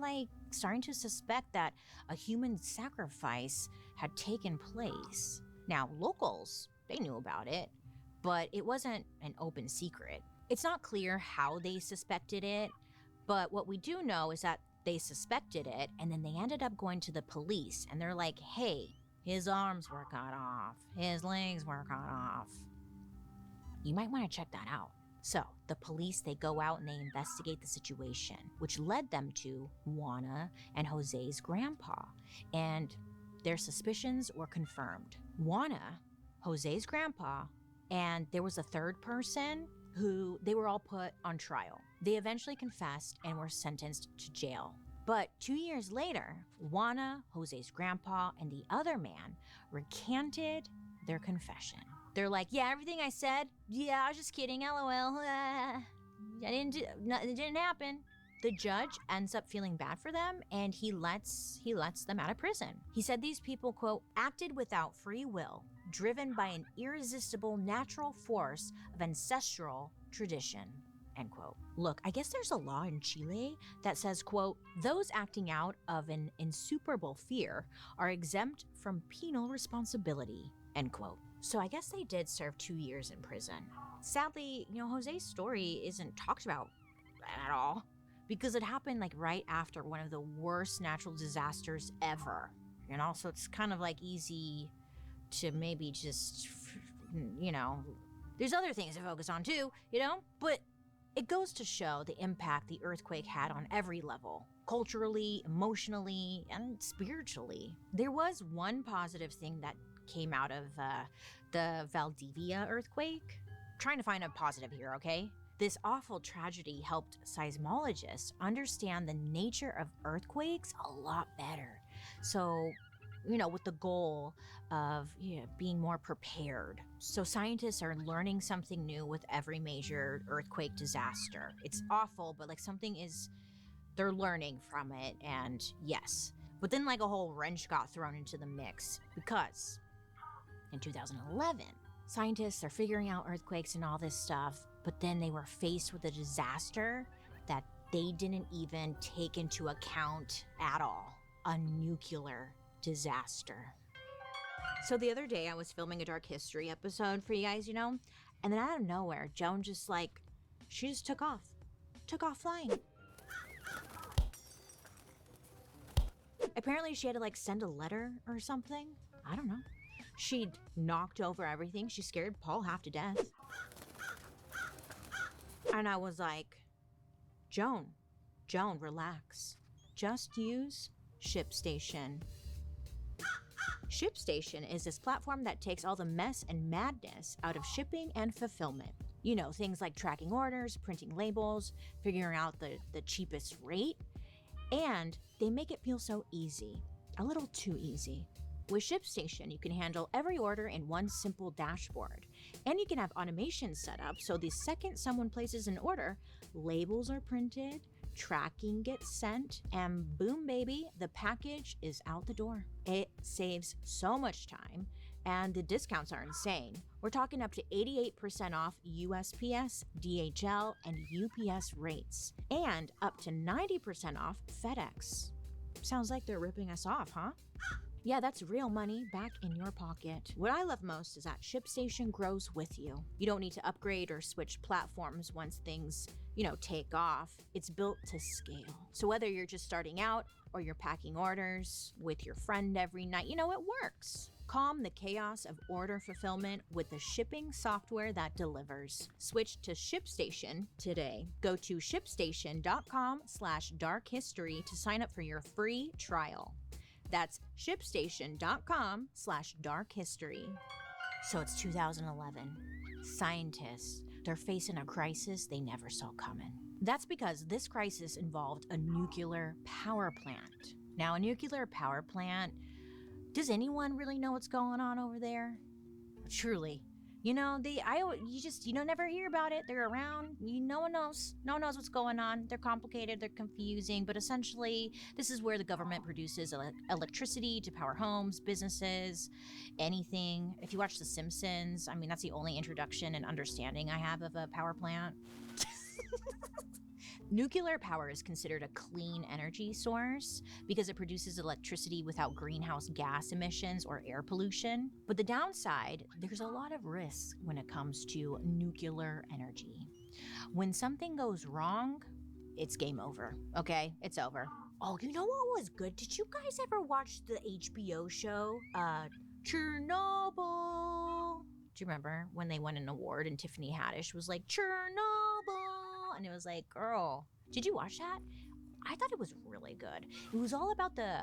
starting to suspect that a human sacrifice had taken place. Now, locals, they knew about it, but it wasn't an open secret. It's not clear how they suspected it, but what we do know is that they suspected it, and then they ended up going to the police, and they're like, hey, his arms were cut off, his legs were cut off. You might want to check that out. So the police, they go out and they investigate the situation, which led them to Juana and Jose's grandpa, and their suspicions were confirmed. Juana, Jose's grandpa, and there was a third person who they were all put on trial. They eventually confessed and were sentenced to jail. But 2 years later, Juana, Jose's grandpa, and the other man recanted their confession. They're like, yeah, everything I said, yeah, I was just kidding, LOL. It didn't happen. The judge ends up feeling bad for them, and he lets them out of prison. He said these people, quote, acted without free will, driven by an irresistible natural force of ancestral tradition, end quote. Look, I guess there's a law in Chile that says, quote, those acting out of an insuperable fear are exempt from penal responsibility, end quote. So I guess they did serve 2 years in prison. Sadly, Jose's story isn't talked about at all because it happened right after one of the worst natural disasters ever. So it's kind of easy to maybe just, there's other things to focus on too, but it goes to show the impact the earthquake had on every level, culturally, emotionally, and spiritually. There was one positive thing that came out of the Valdivia earthquake. Trying to find a positive here, okay? This awful tragedy helped seismologists understand the nature of earthquakes a lot better. So, with the goal of being more prepared. So scientists are learning something new with every major earthquake disaster. It's awful, but they're learning from it, and yes. But then a whole wrench got thrown into the mix because in 2011, scientists are figuring out earthquakes and all this stuff, but then they were faced with a disaster that they didn't even take into account at all. A nuclear disaster. So the other day I was filming a Dark History episode for you guys, and then out of nowhere, Joan she just took off flying. Apparently she had to send a letter or something. I don't know. She'd knocked over everything. She scared Paul half to death. And I was like, Joan, relax. Just use ShipStation. ShipStation is this platform that takes all the mess and madness out of shipping and fulfillment. Things like tracking orders, printing labels, figuring out the cheapest rate. And they make it feel so easy, a little too easy. With ShipStation, you can handle every order in one simple dashboard. And you can have automation set up so the second someone places an order, labels are printed, tracking gets sent, and boom, baby, the package is out the door. It saves so much time, and the discounts are insane. We're talking up to 88% off USPS, DHL, and UPS rates, and up to 90% off FedEx. Sounds like they're ripping us off, huh? Yeah, that's real money back in your pocket. What I love most is that ShipStation grows with you. You don't need to upgrade or switch platforms once things, take off. It's built to scale. So whether you're just starting out or you're packing orders with your friend every night, it works. Calm the chaos of order fulfillment with the shipping software that delivers. Switch to ShipStation today. Go to shipstation.com/darkhistory to sign up for your free trial. That's shipstation.com/darkhistory. So it's 2011. Scientists, they're facing a crisis they never saw coming. That's because this crisis involved a nuclear power plant. Now, a nuclear power plant, Does anyone really know what's going on over there? Truly. You know, never hear about it. They're around. No one knows. No one knows what's going on. They're complicated. They're confusing. But essentially, this is where the government produces electricity to power homes, businesses, anything. If you watch The Simpsons, I mean, that's the only introduction and understanding I have of a power plant. Nuclear power is considered a clean energy source because it produces electricity without greenhouse gas emissions or air pollution. But the downside, there's a lot of risk when it comes to nuclear energy. When something goes wrong, it's game over, okay? It's over. Oh, you know what was good? Did you guys ever watch the HBO show, Chernobyl? Do you remember when they won an award and Tiffany Haddish was like, Chernobyl? And it was like, girl, did you watch that? I thought it was really good. It was all about the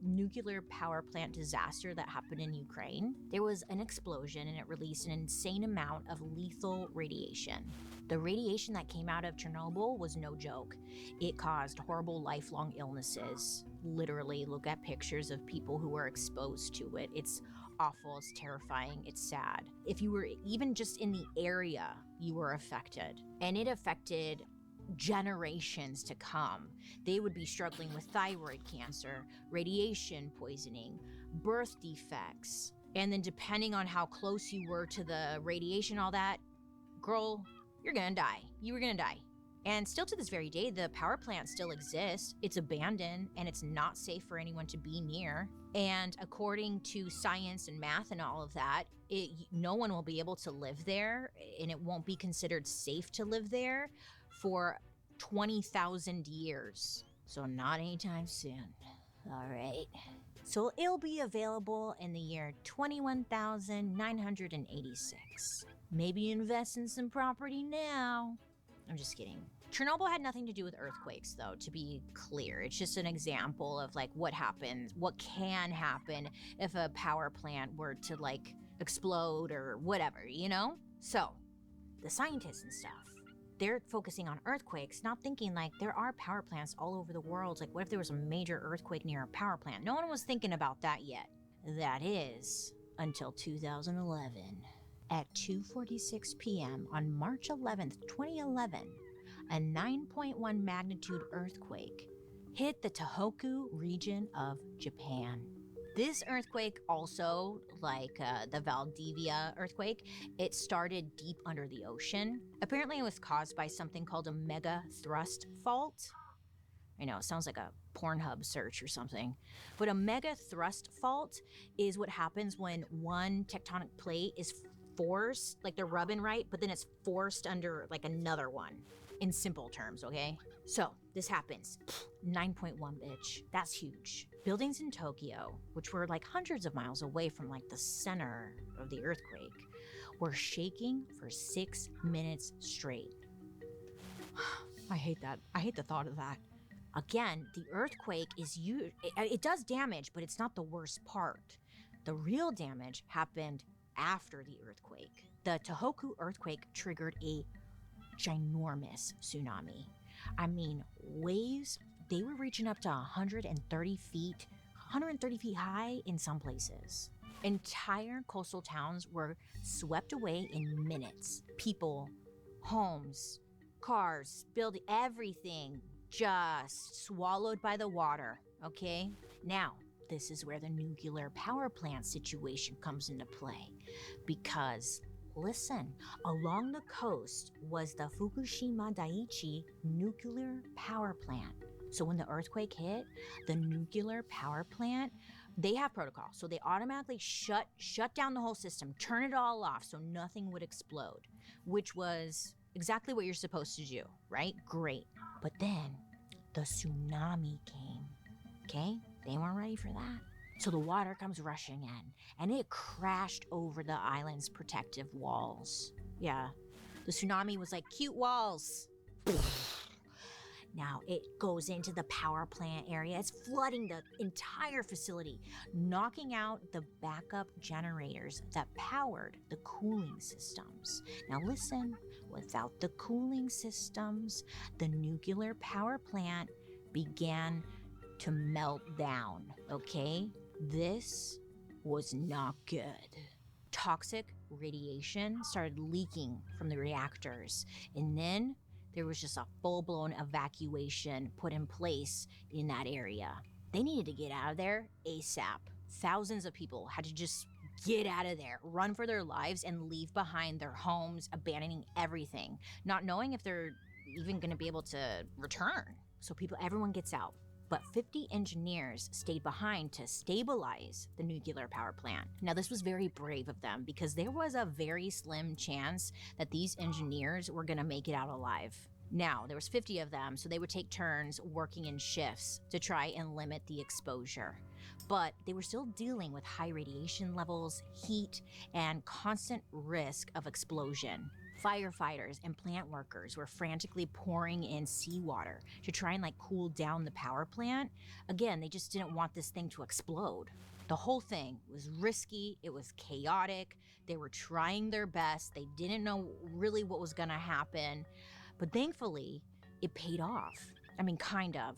nuclear power plant disaster that happened in Ukraine. There was an explosion and it released an insane amount of lethal radiation. The radiation that came out of Chernobyl was no joke. It caused horrible lifelong illnesses. Literally, look at pictures of people who were exposed to it. It's awful, it's terrifying, it's sad. If you were even just in the area, you were affected. And it affected generations to come. They would be struggling with thyroid cancer, radiation poisoning, birth defects. And then depending on how close you were to the radiation, all that, girl, you're gonna die. You were gonna die. And still to this very day, the power plant still exists. It's abandoned and it's not safe for anyone to be near. And according to science and math and all of that, no one will be able to live there and it won't be considered safe to live there for 20,000 years. So not anytime soon. All right. So it'll be available in the year 21,986. Maybe invest in some property now. I'm just kidding. Chernobyl had nothing to do with earthquakes, though, to be clear. It's just an example of like what happens, what can happen if a power plant were to like explode or whatever, you know? So the scientists and stuff, they're focusing on earthquakes, not thinking like there are power plants all over the world. Like what if there was a major earthquake near a power plant? No one was thinking about that yet. That is until 2011. At 2:46 p.m. on March 11th, 2011, a 9.1 magnitude earthquake hit the Tohoku region of Japan. This earthquake also, like the Valdivia earthquake, it started deep under the ocean. Apparently it was caused by something called a mega thrust fault. I know, it sounds like a Pornhub search or something. But a mega thrust fault is what happens when one tectonic plate is forced, like they're rubbing right, but then it's forced under like another one. In simple terms, okay? So this happens. 9.1, bitch. That's huge. Buildings in Tokyo, which were like hundreds of miles away from like the center of the earthquake, were shaking for 6 minutes straight. I hate that. I hate the thought of that. Again, the earthquake it does damage, but it's not the worst part. The real damage happened after the earthquake. The Tohoku earthquake triggered a ginormous tsunami. I mean, waves, they were reaching up to 130 feet high in some places. Entire coastal towns were swept away in minutes. People, homes, cars, building, everything just swallowed by the water, okay? Now, this is where the nuclear power plant situation comes into play. Because, listen, along the coast was the Fukushima Daiichi nuclear power plant. So when the earthquake hit, the nuclear power plant, they have protocol. So they automatically shut down the whole system, turn it all off so nothing would explode, which was exactly what you're supposed to do, right? Great. But then the tsunami came, okay? They weren't ready for that. So the water comes rushing in, and it crashed over the island's protective walls. Yeah, the tsunami was like, cute walls. Now it goes into the power plant area. It's flooding the entire facility, knocking out the backup generators that powered the cooling systems. Now listen, without the cooling systems, the nuclear power plant began to melt down, okay? This was not good. Toxic radiation started leaking from the reactors, and then there was just a full-blown evacuation put in place in that area. They needed to get out of there ASAP. Thousands of people had to just get out of there, run for their lives, and leave behind their homes, abandoning everything, not knowing if they're even going to be able to return. So everyone gets out. But 50 engineers stayed behind to stabilize the nuclear power plant. Now, this was very brave of them because there was a very slim chance that these engineers were gonna make it out alive. Now, there was 50 of them, so they would take turns working in shifts to try and limit the exposure. But they were still dealing with high radiation levels, heat, and constant risk of explosion. Firefighters and plant workers were frantically pouring in seawater to try and cool down the power plant. Again, they just didn't want this thing to explode. The whole thing was risky, it was chaotic, they were trying their best, they didn't know really what was gonna happen, but thankfully, it paid off. I mean, kind of.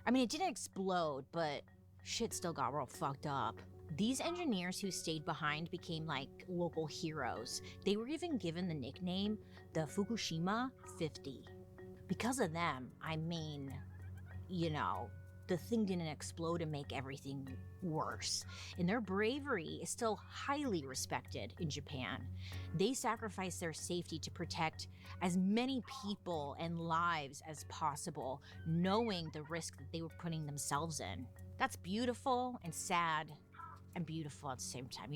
I mean, it didn't explode, but shit still got real fucked up. These engineers who stayed behind became local heroes. They were even given the nickname the Fukushima 50. Because of them, I mean, the thing didn't explode and make everything worse. And their bravery is still highly respected in Japan. They sacrificed their safety to protect as many people and lives as possible, knowing the risk that they were putting themselves in. That's beautiful and sad and beautiful at the same time,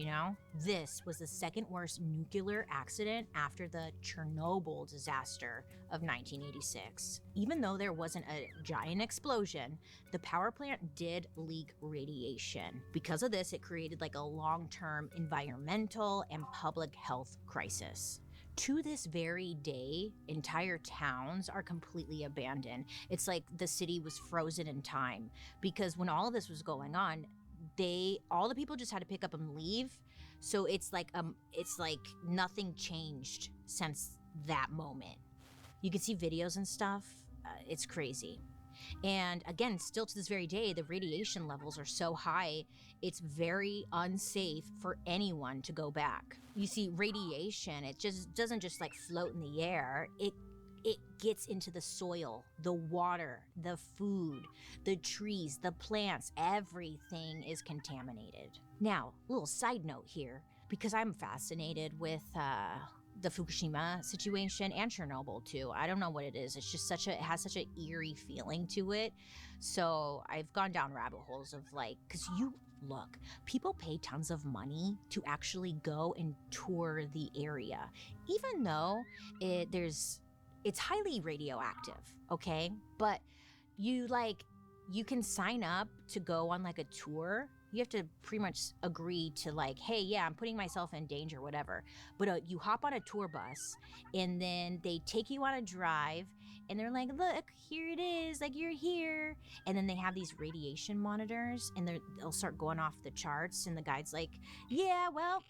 This was the second worst nuclear accident after the Chernobyl disaster of 1986. Even though there wasn't a giant explosion, the power plant did leak radiation. Because of this, it created a long-term environmental and public health crisis. To this very day, entire towns are completely abandoned. It's like the city was frozen in time, because when all of this was going on, all the people just had to pick up and leave. So it's like nothing changed since that moment. You can see videos and stuff. It's crazy. And again, still to this very day, the radiation levels are so high, it's very unsafe for anyone to go back. You see, radiation, it just doesn't just float in the air. It gets into the soil, the water, the food, the trees, the plants, everything is contaminated. Now, a little side note here, because I'm fascinated with the Fukushima situation and Chernobyl too. I don't know what it is. It's just it has such an eerie feeling to it. So I've gone down rabbit holes of because look, people pay tons of money to actually go and tour the area, even though it's highly radioactive, okay? But you can sign up to go on a tour. You have to pretty much agree to hey, yeah, I'm putting myself in danger, whatever. But you hop on a tour bus and then they take you on a drive and they're like, look, here it is, you're here. And then they have these radiation monitors and they'll start going off the charts and the guide's like, yeah, well,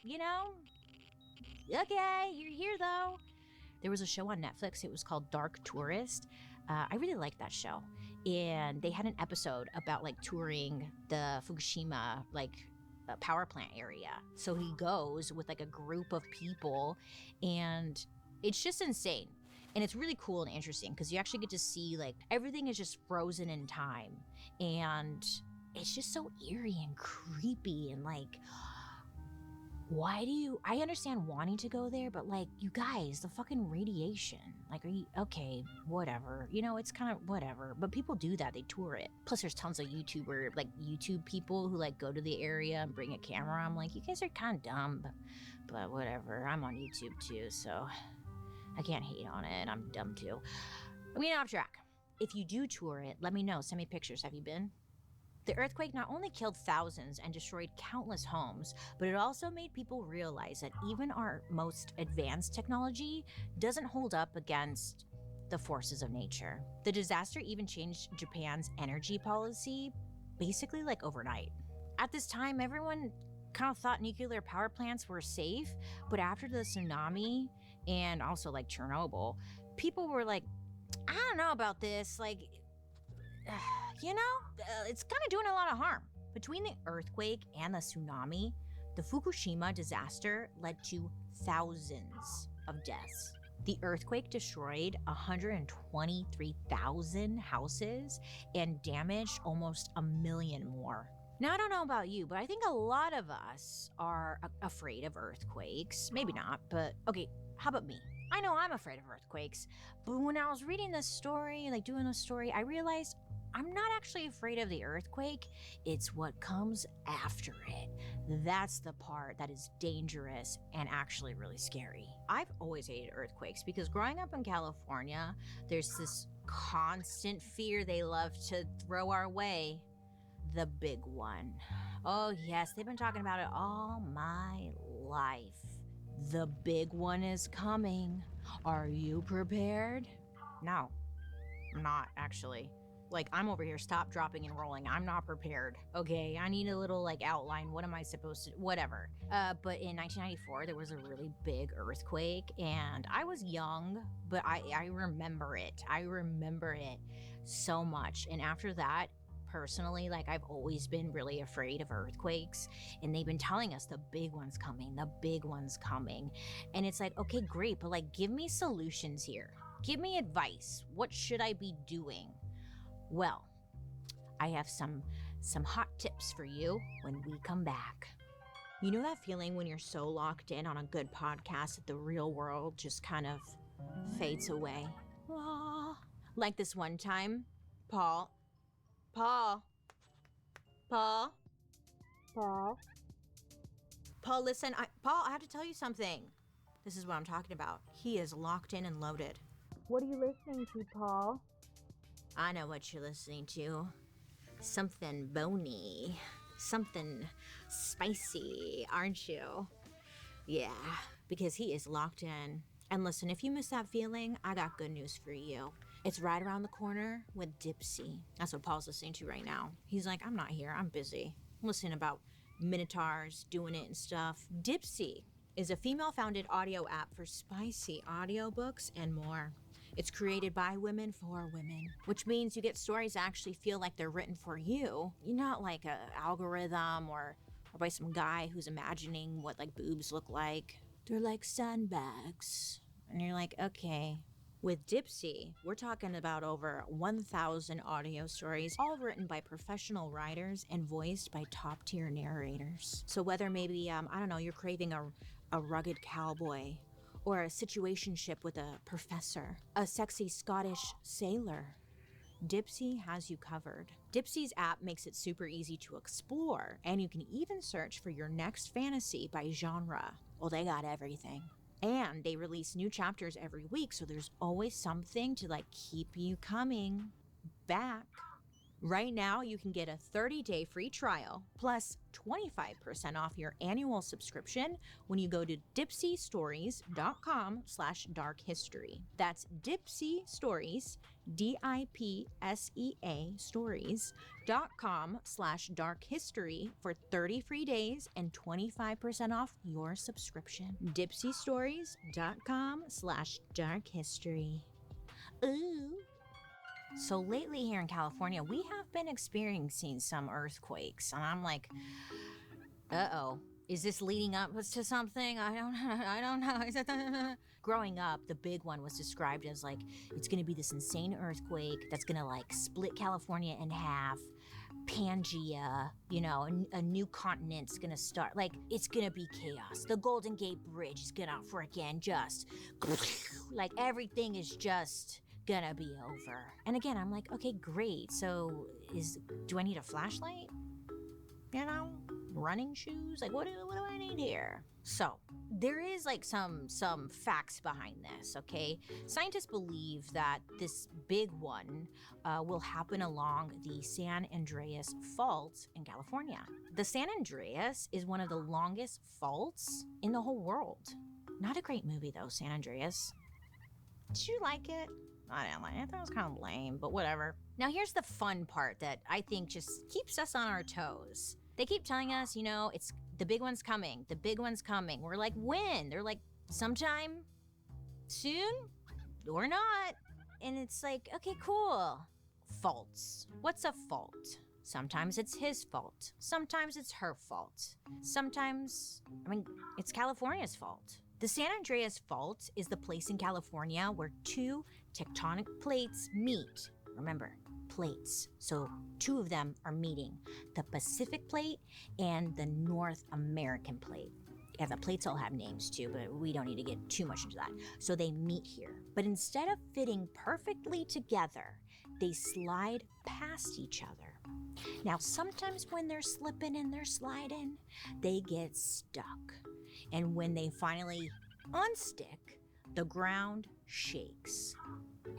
okay, you're here though. There was a show on Netflix, it was called Dark Tourist. I really liked that show. And they had an episode about touring the Fukushima power plant area. So he goes with a group of people and it's just insane. And it's really cool and interesting because you actually get to see everything is just frozen in time. And it's just so eerie and creepy and I understand wanting to go there, but you guys, the fucking radiation, are you, okay, whatever, it's kind of whatever, but people do that, they tour it. Plus there's tons of YouTube people who go to the area and bring a camera. I'm you guys are kind of dumb, but whatever, I'm on YouTube too, so I can't hate on it, I'm dumb too. I'm getting off track. If you do tour it, let me know, send me pictures. Have you been? The earthquake not only killed thousands and destroyed countless homes, but it also made people realize that even our most advanced technology doesn't hold up against the forces of nature. The disaster even changed Japan's energy policy basically overnight. At this time, everyone kind of thought nuclear power plants were safe, but after the tsunami and also Chernobyl, people were I don't know about this, it's kind of doing a lot of harm. Between the earthquake and the tsunami, The Fukushima disaster led to thousands of deaths. The earthquake destroyed 123,000 houses and damaged almost 1 million more. Now, I don't know about you, but I think a lot of us are afraid of earthquakes. Maybe not, but okay, how about me? I know I'm afraid of earthquakes, but when I was reading this story, like doing this story, I realized I'm not actually afraid of the earthquake. It's what comes after it. That's the part that is dangerous and actually really scary. I've always hated earthquakes because growing up in California, there's this constant fear they love to throw our way. The big one. Oh yes, they've been talking about it all my life. The big one is coming. Are you prepared? No, I'm not actually. Like, I'm over here, stop, dropping, and rolling. I'm not prepared. Okay, I need a little, like, outline. What am I supposed to, whatever. But in 1994, there was a really big earthquake, and I was young, but I remember it. I remember it so much. And after that, personally, like, I've always been really afraid of earthquakes, and they've been telling us the big one's coming, the big one's coming. And it's like, okay, great, but, like, give me solutions here. Give me advice. What should I be doing? Well, I have some hot tips for you when we come back. You know that feeling when you're so locked in on a good podcast that the real world just kind of fades away? Ah. Like this one time, Paul, listen, Paul, I have to tell you something. This is what I'm talking about. He is locked in and loaded. What are you listening to, Paul? I know what you're listening to. Something bony. Something spicy, aren't you? Yeah, because he is locked in. And listen, if you miss that feeling, I got good news for you. It's right around the corner with Dipsy. That's what Paul's listening to right now. He's like, I'm not here, I'm busy. I'm listening about minotaurs, doing it and stuff. Dipsy is a female-founded audio app for spicy audiobooks and more. It's created by women for women, which means you get stories that actually feel like they're written for you. You're not like an algorithm or by some guy who's imagining what like boobs look like. They're like sandbags. And you're like, okay. With Dipsy, we're talking about over 1,000 audio stories, all written by professional writers and voiced by top-tier narrators. So whether maybe, I don't know, you're craving a rugged cowboy, or a situationship with a professor, a sexy Scottish sailor, Dipsy has you covered. Dipsy's app makes it super easy to explore, and you can even search for your next fantasy by genre. Well, they got everything. And they release new chapters every week, so there's always something to like keep you coming back. Right now, you can get a 30-day free trial plus 25% off your annual subscription when you go to dipsystories.com/darkhistory. That's Dipsy Stories, DIPSEA stories.com/darkhistory for 30 free days and 25% off your subscription. Dipsystories.com/darkhistory. Ooh. So lately here in California, we have been experiencing some earthquakes, and I'm like, uh-oh, is this leading up to something? I don't know. Growing up, the big one was described as like, it's gonna be this insane earthquake that's gonna like split California in half, Pangea, you know, a new continent's gonna start. Like, it's gonna be chaos. The Golden Gate Bridge is gonna freaking just, like everything is just gonna be over. And again, I'm like, okay, great. So do I need a flashlight? You know, running shoes? Like, what do I need here? So there is like some facts behind this, okay? Scientists believe that this big one will happen along the San Andreas Fault in California. The San Andreas is one of the longest faults in the whole world. Not a great movie though, San Andreas. Did you like it? I didn't like it. I thought it was kind of lame, but whatever. Now here's the fun part that I think just keeps us on our toes. They keep telling us, you know, it's the big one's coming. The big one's coming. We're like, when? They're like, sometime soon or not. And it's like, okay, cool. Faults. What's a fault? Sometimes it's his fault. Sometimes it's her fault. Sometimes, it's California's fault. The San Andreas Fault is the place in California where two tectonic plates meet. Remember, plates. So two of them are meeting, the Pacific Plate and the North American Plate. Yeah, the plates all have names too, but we don't need to get too much into that. So they meet here. But instead of fitting perfectly together, they slide past each other. Now, sometimes when they're slipping and they're sliding, they get stuck. And when they finally unstick, the ground shakes.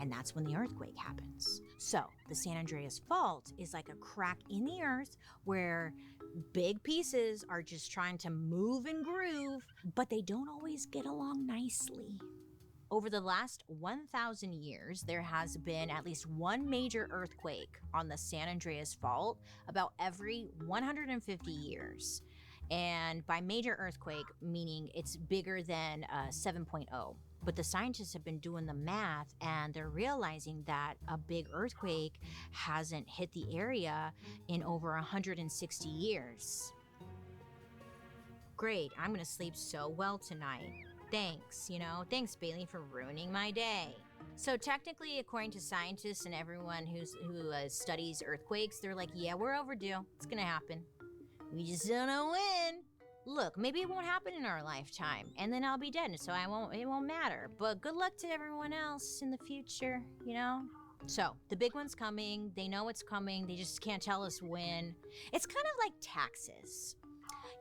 And that's when the earthquake happens. So the San Andreas Fault is like a crack in the earth where big pieces are just trying to move and groove, but they don't always get along nicely. Over the last 1,000 years, there has been at least one major earthquake on the San Andreas Fault about every 150 years. And by major earthquake, meaning it's bigger than 7.0. But the scientists have been doing the math and they're realizing that a big earthquake hasn't hit the area in over 160 years. Great, I'm gonna sleep so well tonight. Thanks, thanks Bailey for ruining my day. So technically, according to scientists and everyone who studies earthquakes, they're like, yeah, we're overdue. It's gonna happen. We just don't know when. Look, maybe it won't happen in our lifetime, and then I'll be dead, so it won't matter. But good luck to everyone else in the future, So, the big one's coming, they know it's coming, they just can't tell us when. It's kind of like taxes.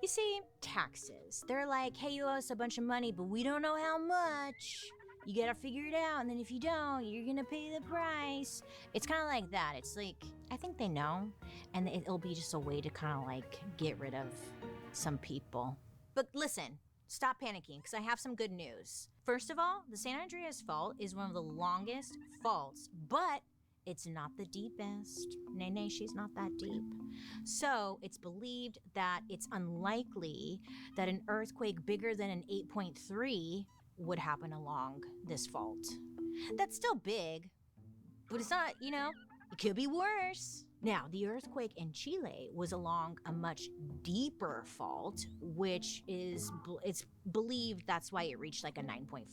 You see, taxes. They're like, hey, you owe us a bunch of money, but we don't know how much. You gotta figure it out, and then if you don't, you're gonna pay the price. It's kind of like that. It's like, I think they know, and it'll be just a way to kind of like get rid of some people. But listen, stop panicking, because I have some good news. First of all, the San Andreas Fault is one of the longest faults, but it's not the deepest. Nay, she's not that deep. So it's believed that it's unlikely that an earthquake bigger than an 8.3 would happen along this fault. That's still big, but it's not, it could be worse. Now, the earthquake in Chile was along a much deeper fault, which it's believed that's why it reached like a 9.5.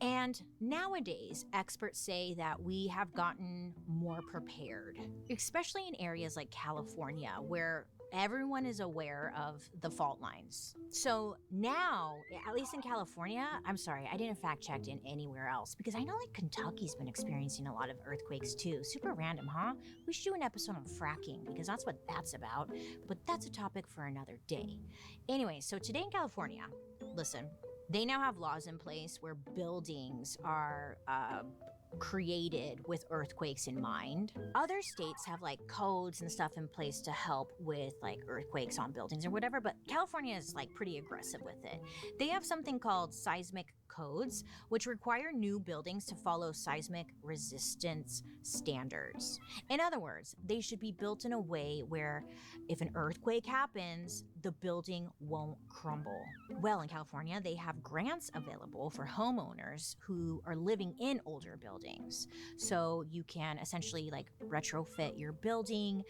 And nowadays, experts say that we have gotten more prepared, especially in areas like California, where everyone is aware of the fault lines. So now, at least in California, I'm sorry, I didn't fact check in anywhere else because I know like Kentucky's been experiencing a lot of earthquakes too. Super random, huh? We should do an episode on fracking because that's what that's about, but that's a topic for another day. Anyway, so today in California, listen, they now have laws in place where buildings are created with earthquakes in mind. Other states have like codes and stuff in place to help with like earthquakes on buildings or whatever, but California is like pretty aggressive with it. They have something called seismic codes, which require new buildings to follow seismic resistance standards. In other words, they should be built in a way where if an earthquake happens, the building won't crumble. Well, in California, they have grants available for homeowners who are living in older buildings. So you can essentially like retrofit your building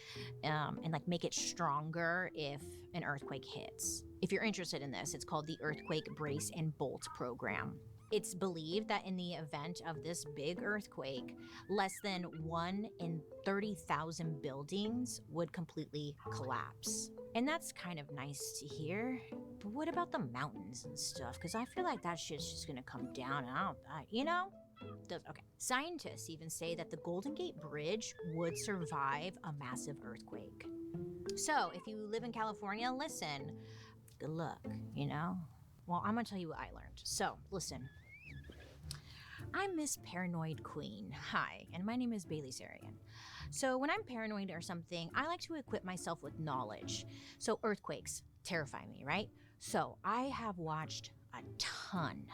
and like make it stronger if an earthquake hits. If you're interested in this, it's called the Earthquake Brace and Bolt Program. It's believed that in the event of this big earthquake, less than 1 in 30,000 buildings would completely collapse. And that's kind of nice to hear. But what about the mountains and stuff? Because I feel like that shit's just gonna come down and okay. Scientists even say that the Golden Gate Bridge would survive a massive earthquake. So if you live in California, listen, good luck, Well, I'm gonna tell you what I learned. So, listen. I'm Miss Paranoid Queen. Hi, and my name is Bailey Sarian. So when I'm paranoid or something, I like to equip myself with knowledge. So earthquakes terrify me, right? So I have watched a ton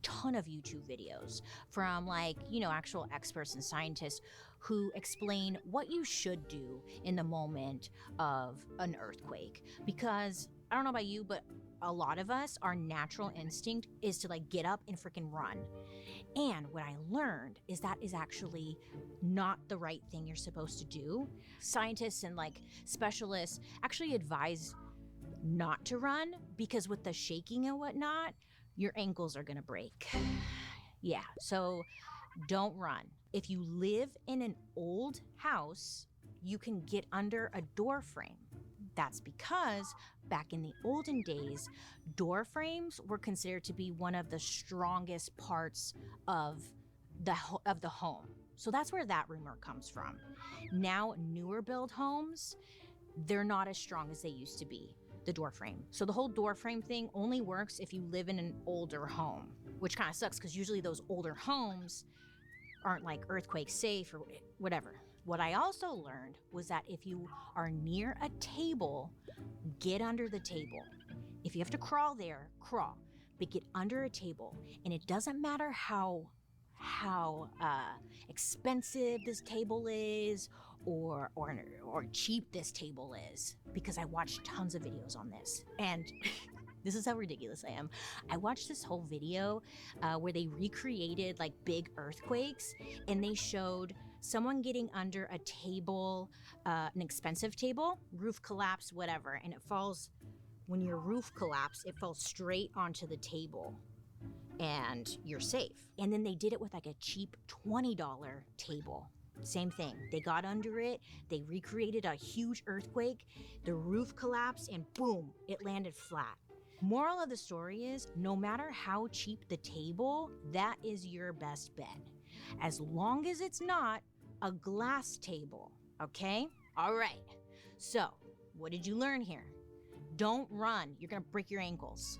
ton of YouTube videos from like, you know, actual experts and scientists who explain what you should do in the moment of an earthquake. Because I don't know about you, but a lot of us, our natural instinct is to like get up and freaking run. And what I learned is that is actually not the right thing you're supposed to do. Scientists and like specialists actually advise not to run because with the shaking and whatnot, your ankles are gonna break. Yeah, so don't run. If you live in an old house, you can get under a door frame. That's because back in the olden days, door frames were considered to be one of the strongest parts of the home. So that's where that rumor comes from. Now, newer build homes, they're not as strong as they used to be, the door frame. So the whole door frame thing only works if you live in an older home, which kind of sucks because usually those older homes aren't like earthquake safe or whatever. What I also learned was that if you are near a table, get under the table. If you have to crawl there, crawl, but get under a table. And it doesn't matter how expensive this table is or cheap this table is, because I watched tons of videos on this. And this is how ridiculous I am. I watched this whole video where they recreated like big earthquakes, and they showed someone getting under a table, an expensive table, roof collapse, whatever, and it falls, when your roof collapse, it falls straight onto the table and you're safe. And then they did it with like a cheap $20 table. Same thing. They got under it, they recreated a huge earthquake, the roof collapsed, and boom, it landed flat. Moral of the story is, no matter how cheap the table, that is your best bet. As long as it's not a glass table, okay? All right. So, what did you learn here? Don't run. You're gonna break your ankles.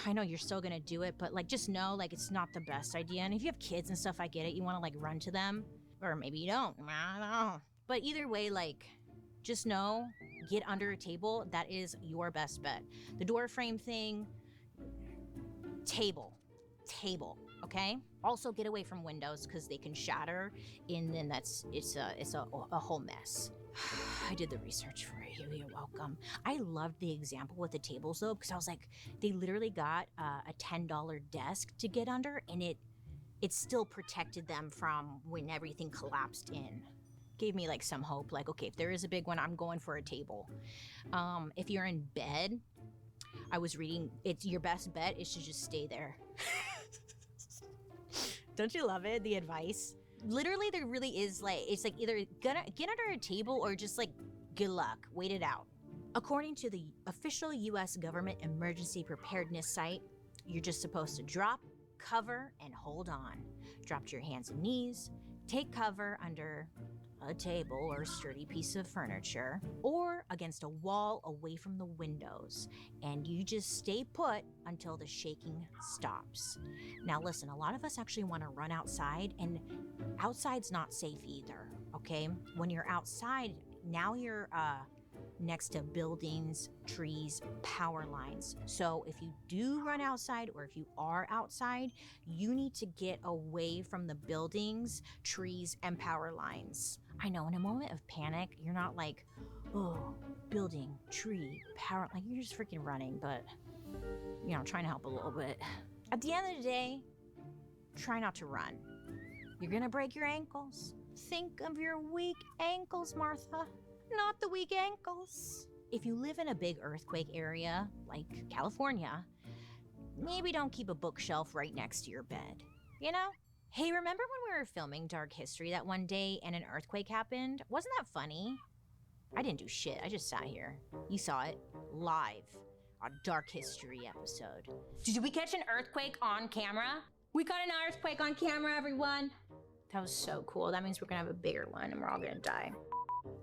I know you're still gonna do it, but like just know like it's not the best idea. And if you have kids and stuff, I get it. You wanna like run to them, or maybe you don't. I don't know. But either way, like just know, get under a table. That is your best bet. The door frame thing, table, okay? Also get away from windows because they can shatter, and then it's a whole mess. I did the research for you. You're welcome. I loved the example with the tables though, because I was like, they literally got a $10 desk to get under, and it still protected them from when everything collapsed in. Gave me like some hope, like, okay, if there is a big one, I'm going for a table. If you're in bed, I was reading, it's your best bet is to just stay there. Don't you love it? The advice. Literally, there really is like, it's like either get under a table or just like, good luck, wait it out. According to the official US government emergency preparedness site, you're just supposed to drop, cover, and hold on. Drop to your hands and knees, take cover under a table or sturdy piece of furniture, or against a wall away from the windows, and you just stay put until the shaking stops. Now listen, a lot of us actually want to run outside, and outside's not safe either, okay? When you're outside, now you're next to buildings, trees, power lines. So if you do run outside, or if you are outside, you need to get away from the buildings, trees, and power lines. I know, in a moment of panic, you're not like, oh, building, tree, power, like you're just freaking running, but, you know, trying to help a little bit. At the end of the day, try not to run. You're gonna break your ankles. Think of your weak ankles, Martha, not the weak ankles. If you live in a big earthquake area, like California, maybe don't keep a bookshelf right next to your bed, you know? Hey, remember when we were filming Dark History that one day and an earthquake happened? Wasn't that funny? I didn't do shit, I just sat here. You saw it live on Dark History episode. Did we catch an earthquake on camera? We got an earthquake on camera, everyone. That was so cool. That means we're gonna have a bigger one and we're all gonna die.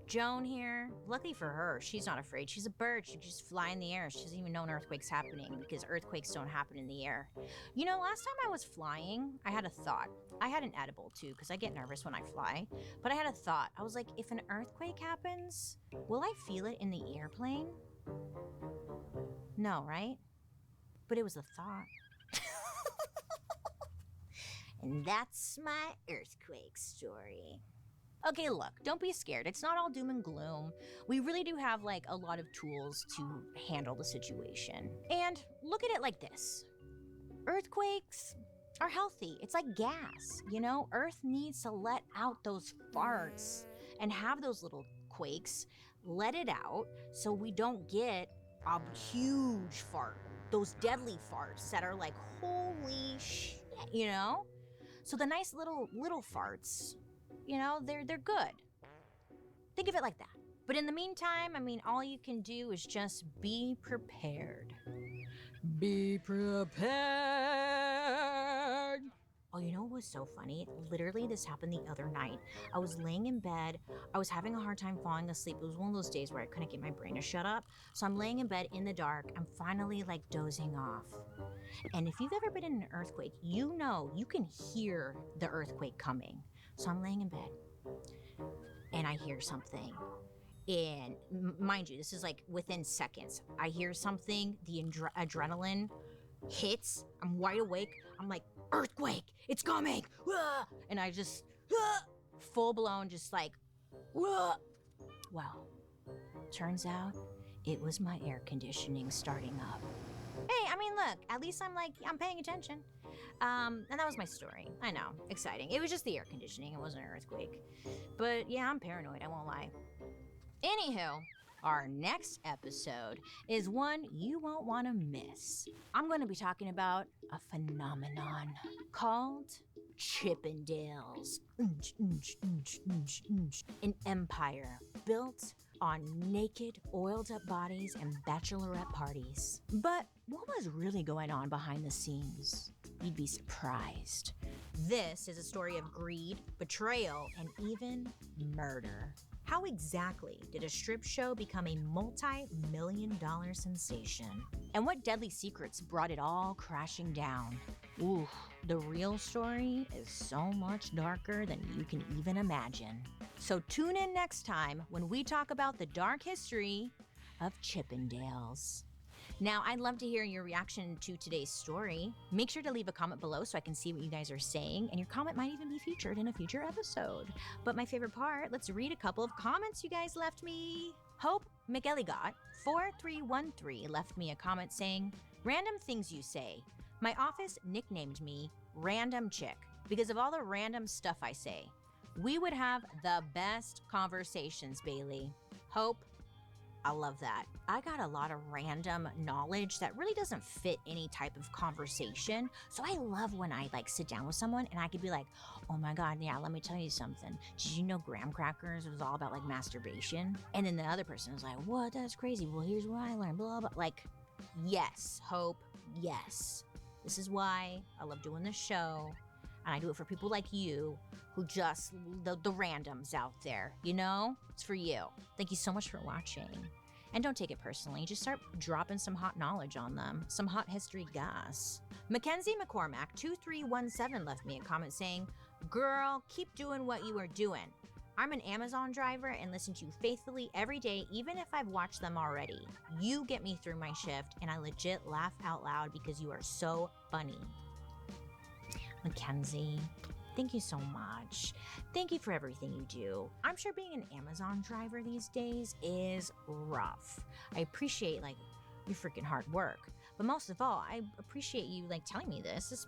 Joan here. Luckily for her, she's not afraid. She's a bird. She just fly in the air. She doesn't even know an earthquake's happening because earthquakes don't happen in the air. You know, last time I was flying, I had a thought. I had an edible too because I get nervous when I fly. But I had a thought. I was like, if an earthquake happens, will I feel it in the airplane? No, right? But it was a thought. And that's my earthquake story. Okay, look, don't be scared. It's not all doom and gloom. We really do have like a lot of tools to handle the situation. And look at it like this. Earthquakes are healthy. It's like gas, you know? Earth needs to let out those farts and have those little quakes, let it out so we don't get a huge fart. Those deadly farts that are like, holy shit, you know? So the nice little farts, you know, they're good. Think of it like that. But in the meantime, I mean, all you can do is just be prepared. Be prepared. Oh, you know what was so funny? Literally, this happened the other night. I was laying in bed. I was having a hard time falling asleep. It was one of those days where I couldn't get my brain to shut up. So I'm laying in bed in the dark. I'm finally like dozing off. And if you've ever been in an earthquake, you know you can hear the earthquake coming. So I'm laying in bed and I hear something. And mind you, this is like within seconds. I hear something, the adrenaline hits. I'm wide awake. I'm like, earthquake, it's coming. Ah! And I just, full blown, just like, ah! Well, turns out it was my air conditioning starting up. Hey, I mean, look, at least I'm paying attention. And that was my story. I know, exciting. It was just the air conditioning. It wasn't an earthquake. But yeah, I'm paranoid, I won't lie. Anywho, our next episode is one you won't want to miss. I'm going to be talking about a phenomenon called Chippendales. An empire built on naked, oiled-up bodies and bachelorette parties. But what was really going on behind the scenes? You'd be surprised. This is a story of greed, betrayal, and even murder. How exactly did a strip show become a multi-million-dollar sensation? And what deadly secrets brought it all crashing down? Ooh, the real story is so much darker than you can even imagine. So tune in next time when we talk about the dark history of Chippendales. Now, I'd love to hear your reaction to today's story. Make sure to leave a comment below so I can see what you guys are saying, and your comment might even be featured in a future episode. But my favorite part, let's read a couple of comments you guys left me. Hope McElligot 4313 left me a comment saying, "Random things you say. My office nicknamed me Random Chick because of all the random stuff I say. We would have the best conversations, Bailey." Hope, I love that. I got a lot of random knowledge that really doesn't fit any type of conversation. So I love when I sit down with someone and I could be like, oh my God, yeah, let me tell you something. Did you know graham crackers was all about masturbation? And then the other person was like, what, that's crazy. Well, here's what I learned, blah, blah. Yes, Hope, yes. This is why I love doing this show. And I do it for people like you who just, the randoms out there, you know? It's for you. Thank you so much for watching. And don't take it personally. Just start dropping some hot knowledge on them. Some hot history gas. Mackenzie McCormack 2317 left me a comment saying, "Girl, keep doing what you are doing. I'm an Amazon driver and listen to you faithfully every day, even if I've watched them already. You get me through my shift, and I legit laugh out loud because you are so funny." Mackenzie, thank you so much. Thank you for everything you do. I'm sure being an Amazon driver these days is rough. I appreciate your freaking hard work. But most of all, I appreciate you telling me this. It's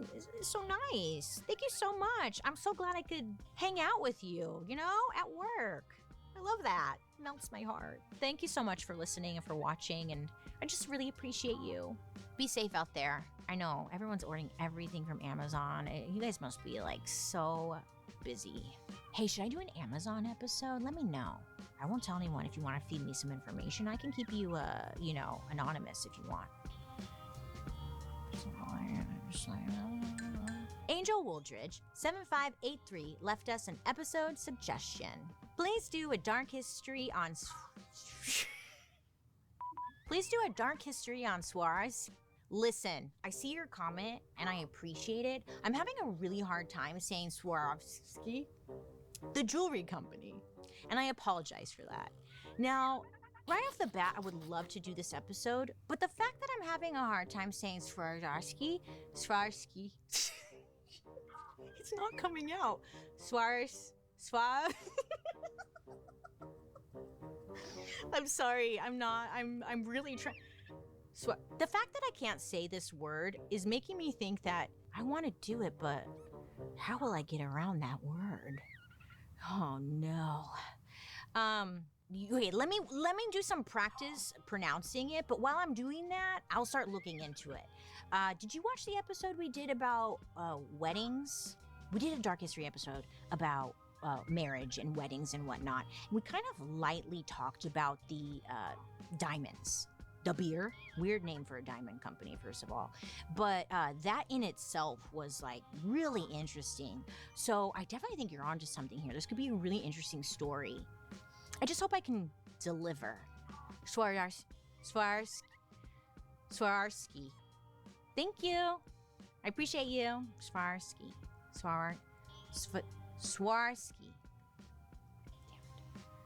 so nice. Thank you so much. I'm so glad I could hang out with you, at work. I love that. It melts my heart. Thank you so much for listening and for watching, and I just really appreciate you. Be safe out there. I know everyone's ordering everything from Amazon. You guys must be so busy. Hey, should I do an Amazon episode? Let me know. I won't tell anyone if you want to feed me some information. I can keep you, anonymous if you want. Angel Wooldridge 7583 left us an episode suggestion. Please do a dark history on Suarez. Listen, I see your comment and I appreciate it. I'm having a really hard time saying Swarovski, the jewelry company, and I apologize for that. Now, right off the bat, I would love to do this episode, but the fact that I'm having a hard time saying Swarovski, It's not coming out. Swar. I'm sorry. I'm really trying. The fact that I can't say this word is making me think that I want to do it, but how will I get around that word? Oh no. Okay, let me do some practice pronouncing it, but while I'm doing that, I'll start looking into it. Did you watch the episode we did about weddings? We did a Dark History episode about marriage and weddings and whatnot. We kind of lightly talked about the diamonds. The beer, weird name for a diamond company, first of all. But that in itself was like really interesting. So I definitely think you're onto something here. This could be a really interesting story. I just hope I can deliver. Swarovski. Thank you. I appreciate you. Swarovski. Swarovski.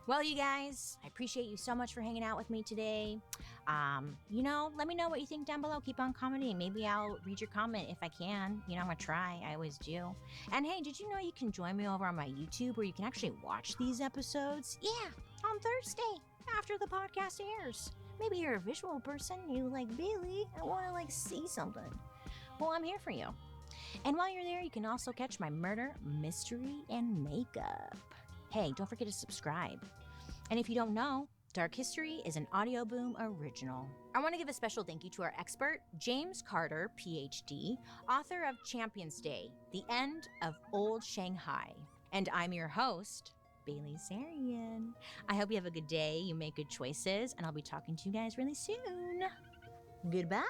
Well, you guys, I appreciate you so much for hanging out with me today. Let me know what you think down below. Keep on commenting. Maybe I'll read your comment if I can. I'm gonna try. I always do. And hey, did you know you can join me over on my YouTube where you can actually watch these episodes? Yeah, on Thursday after the podcast airs. Maybe you're a visual person. You like, Bailey, I want to see something. Well, I'm here for you. And while you're there, you can also catch my murder, mystery, and makeup. Hey, don't forget to subscribe. And if you don't know, Dark History is an Audio Boom original. I want to give a special thank you to our expert, James Carter, PhD, author of Champions Day, The End of Old Shanghai. And I'm your host, Bailey Sarian. I hope you have a good day, you make good choices, and I'll be talking to you guys really soon. Goodbye.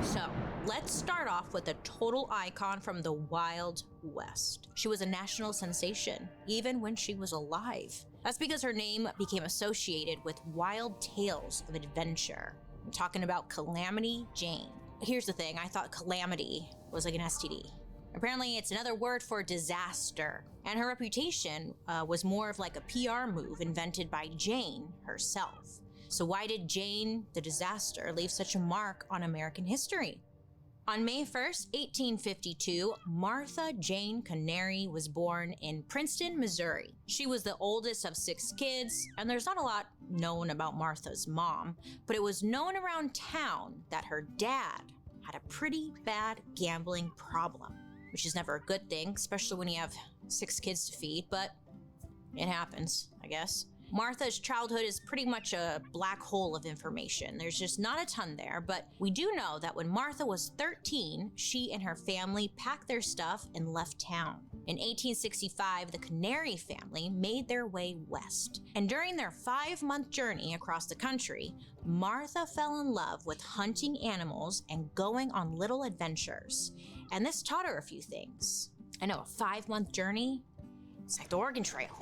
So, let's start off with a total icon from the Wild West. She was a national sensation, even when she was alive. That's because her name became associated with wild tales of adventure. I'm talking about Calamity Jane. Here's the thing, I thought calamity was like an STD. Apparently, it's another word for disaster. And her reputation was more of like a PR move invented by Jane herself. So why did Jane the Disaster leave such a mark on American history? On May 1st, 1852, Martha Jane Canary was born in Princeton, Missouri. She was the oldest of 6 kids, and there's not a lot known about Martha's mom, but it was known around town that her dad had a pretty bad gambling problem, which is never a good thing, especially when you have 6 kids to feed, but it happens, I guess. Martha's childhood is pretty much a black hole of information. There's just not a ton there, but we do know that when Martha was 13, she and her family packed their stuff and left town. In 1865, the Canary family made their way west. And during their 5-month journey across the country, Martha fell in love with hunting animals and going on little adventures. And this taught her a few things. I know, a 5-month journey? It's like the Oregon Trail.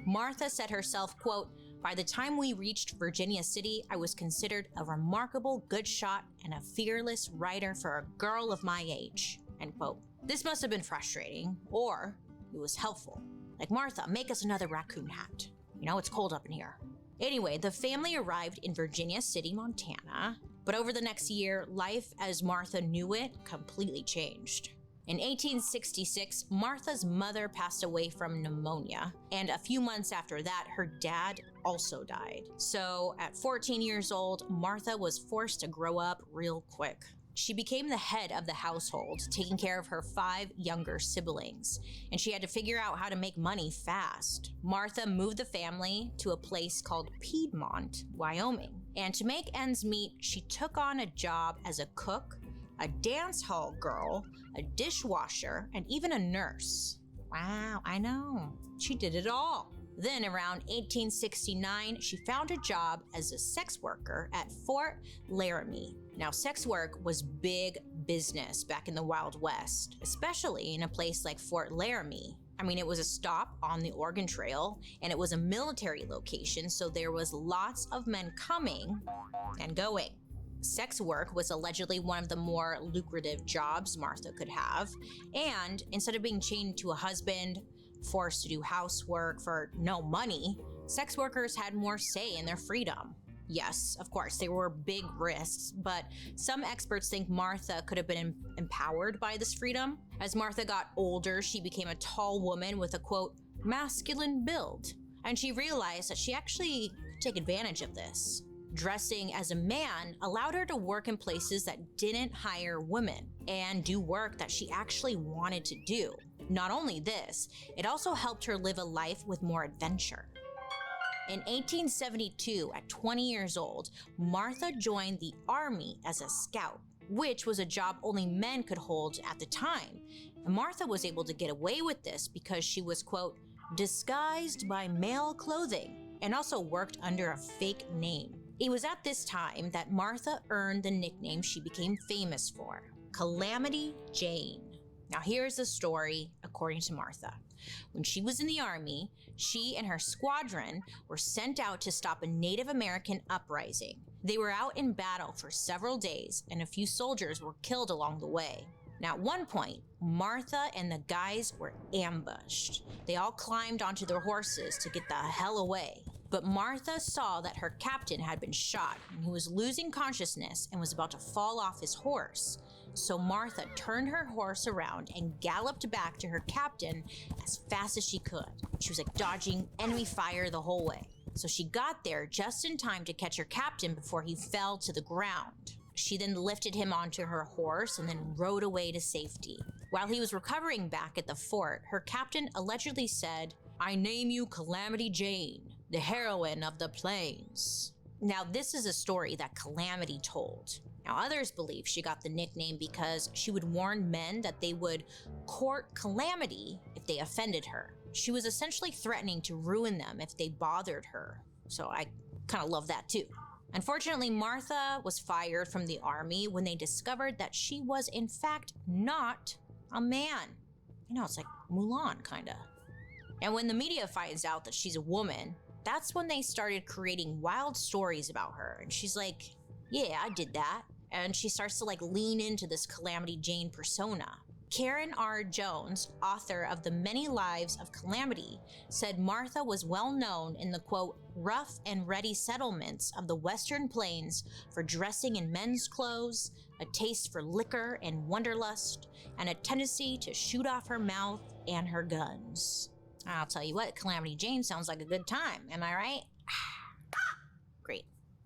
Martha said herself, quote, "By the time we reached Virginia City, I was considered a remarkable good shot and a fearless rider for a girl of my age," end quote. This must have been frustrating, or it was helpful. Like, Martha, make us another raccoon hat. It's cold up in here. Anyway, the family arrived in Virginia City, Montana, But over the next year, life as Martha knew it completely changed. In 1866, Martha's mother passed away from pneumonia, and a few months after that, her dad also died. So at 14 years old, Martha was forced to grow up real quick. She became the head of the household, taking care of her 5 younger siblings, and she had to figure out how to make money fast. Martha moved the family to a place called Piedmont, Wyoming, and to make ends meet, she took on a job as a cook, a dance hall girl, a dishwasher, and even a nurse. Wow, I know. She did it all. Then around 1869, she found a job as a sex worker at Fort Laramie. Now, sex work was big business back in the Wild West, especially in a place like Fort Laramie. I mean, it was a stop on the Oregon Trail, and it was a military location, so there was lots of men coming and going. Sex work was allegedly one of the more lucrative jobs Martha could have, and instead of being chained to a husband, forced to do housework for no money, sex workers had more say in their freedom. Yes, of course, there were big risks, but some experts think Martha could have been empowered by this freedom. As Martha got older, she became a tall woman with a, quote, masculine build, and she realized that she actually could take advantage of this. Dressing as a man allowed her to work in places that didn't hire women and do work that she actually wanted to do. Not only this, it also helped her live a life with more adventure. In 1872, at 20 years old, Martha joined the Army as a scout, which was a job only men could hold at the time. And Martha was able to get away with this because she was, quote, disguised by male clothing, and also worked under a fake name. It was at this time that Martha earned the nickname she became famous for, Calamity Jane. Now here's the story according to Martha. When she was in the Army, she and her squadron were sent out to stop a Native American uprising. They were out in battle for several days, and a few soldiers were killed along the way. Now at one point, Martha and the guys were ambushed. They all climbed onto their horses to get the hell away. But Martha saw that her captain had been shot, and he was losing consciousness and was about to fall off his horse. So Martha turned her horse around and galloped back to her captain as fast as she could. She was like dodging enemy fire the whole way. So she got there just in time to catch her captain before he fell to the ground. She then lifted him onto her horse and then rode away to safety. While he was recovering back at the fort, her captain allegedly said, "I name you Calamity Jane, the heroine of the plains." Now, this is a story that Calamity told. Now, others believe she got the nickname because she would warn men that they would court Calamity if they offended her. She was essentially threatening to ruin them if they bothered her. So I kind of love that too. Unfortunately, Martha was fired from the Army when they discovered that she was in fact not a man. You know, it's like Mulan, kinda. And when the media finds out that she's a woman, that's when they started creating wild stories about her. And she's like, yeah, I did that. And she starts to lean into this Calamity Jane persona. Karen R. Jones, author of The Many Lives of Calamity, said Martha was well known in the, quote, rough and ready settlements of the Western Plains for dressing in men's clothes, a taste for liquor and wanderlust, and a tendency to shoot off her mouth and her guns. I'll tell you what, Calamity Jane sounds like a good time, am I right? Great.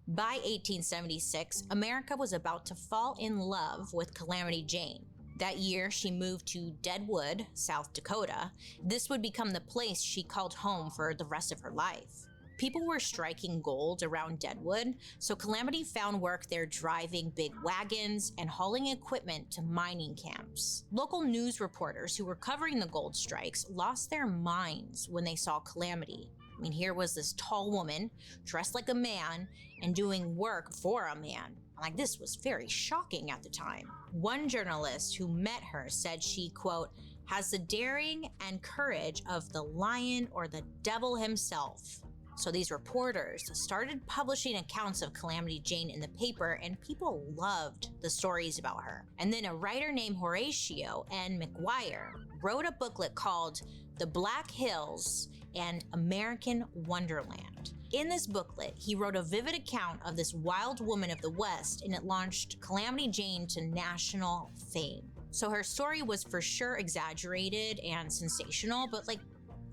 By 1876, America was about to fall in love with Calamity Jane. That year, she moved to Deadwood, South Dakota. This would become the place she called home for the rest of her life. People were striking gold around Deadwood, so Calamity found work there driving big wagons and hauling equipment to mining camps. Local news reporters who were covering the gold strikes lost their minds when they saw Calamity. I mean, here was this tall woman, dressed like a man, and doing work for a man. This was very shocking at the time. One journalist who met her said she, quote, has the daring and courage of the lion or the devil himself. So these reporters started publishing accounts of Calamity Jane in the paper, and people loved the stories about her. And then a writer named Horatio N. McGuire wrote a booklet called The Black Hills and American Wonderland. In this booklet, he wrote a vivid account of this wild woman of the West, and it launched Calamity Jane to national fame. So her story was for sure exaggerated and sensational, but like,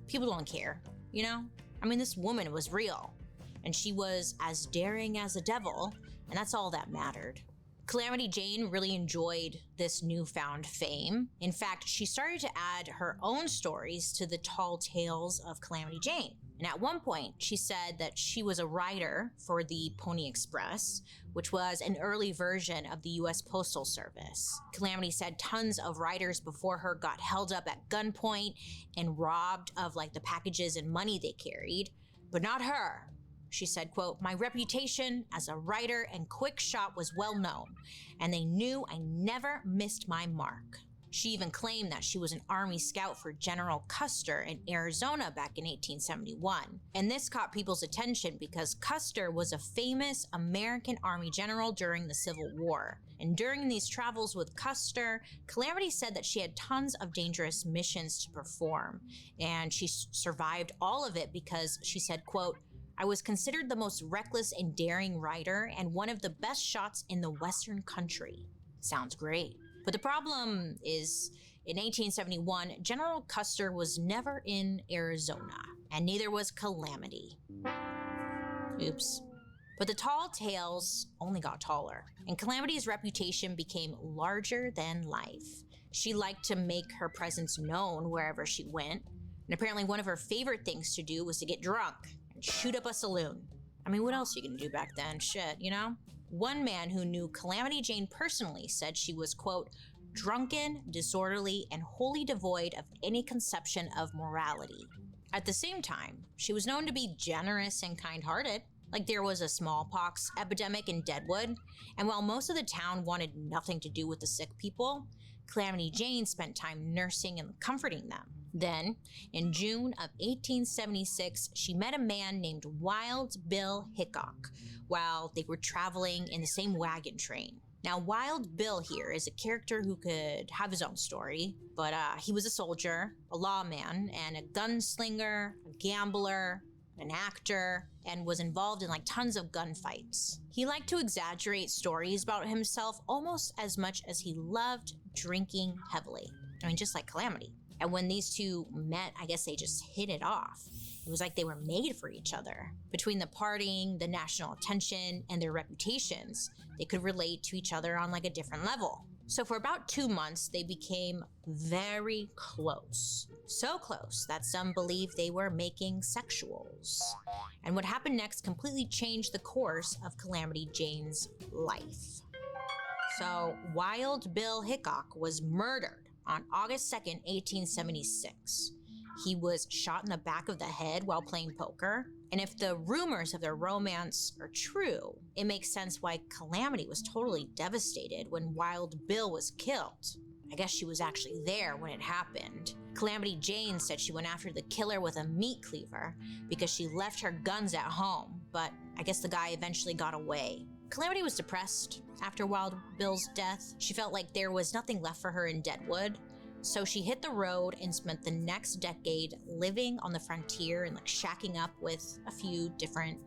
people don't care, you know? I mean, this woman was real, and she was as daring as a devil, and that's all that mattered. Calamity Jane really enjoyed this newfound fame. In fact, she started to add her own stories to the tall tales of Calamity Jane. And at one point, she said that she was a writer for the Pony Express, which was an early version of the US Postal Service. Calamity said tons of writers before her got held up at gunpoint and robbed of like the packages and money they carried, but not her. She said, quote, "My reputation as a writer and quick shot was well known, and they knew I never missed my mark." She even claimed that she was an Army scout for General Custer in Arizona back in 1871. And this caught people's attention because Custer was a famous American Army general during the Civil War. And during these travels with Custer, Calamity said that she had tons of dangerous missions to perform. And she survived all of it because she said, quote, "I was considered the most reckless and daring writer and one of the best shots in the Western country." Sounds great. But the problem is, in 1871, General Custer was never in Arizona, and neither was Calamity. Oops. But the tall tales only got taller, and Calamity's reputation became larger than life. She liked to make her presence known wherever she went, and apparently one of her favorite things to do was to get drunk and shoot up a saloon. I mean, what else are you gonna do back then? Shit, you know? One man who knew Calamity Jane personally said she was, quote, "drunken, disorderly, and wholly devoid of any conception of morality." At the same time, she was known to be generous and kind-hearted. Like, there was a smallpox epidemic in Deadwood, and while most of the town wanted nothing to do with the sick people, Calamity Jane spent time nursing and comforting them. Then, in June of 1876, she met a man named Wild Bill Hickok while they were traveling in the same wagon train. Now, Wild Bill here is a character who could have his own story, but he was a soldier, a lawman, and a gunslinger, a gambler, an actor, and was involved in like tons of gunfights. He liked to exaggerate stories about himself almost as much as he loved drinking heavily. I mean, just like Calamity. And when these two met, I guess they just hit it off. It was like they were made for each other. Between the partying, the national attention, and their reputations, they could relate to each other on like a different level. So for about 2 months, they became very close. So close that some believe they were making sexuals. And what happened next completely changed the course of Calamity Jane's life. So Wild Bill Hickok was murdered on August 2nd, 1876. He was shot in the back of the head while playing poker. And if the rumors of their romance are true, it makes sense why Calamity was totally devastated when Wild Bill was killed. I guess she was actually there when it happened. Calamity Jane said she went after the killer with a meat cleaver because she left her guns at home, but I guess the guy eventually got away. Calamity was depressed after Wild Bill's death. She felt like there was nothing left for her in Deadwood. So she hit the road and spent the next decade living on the frontier and like shacking up with a few different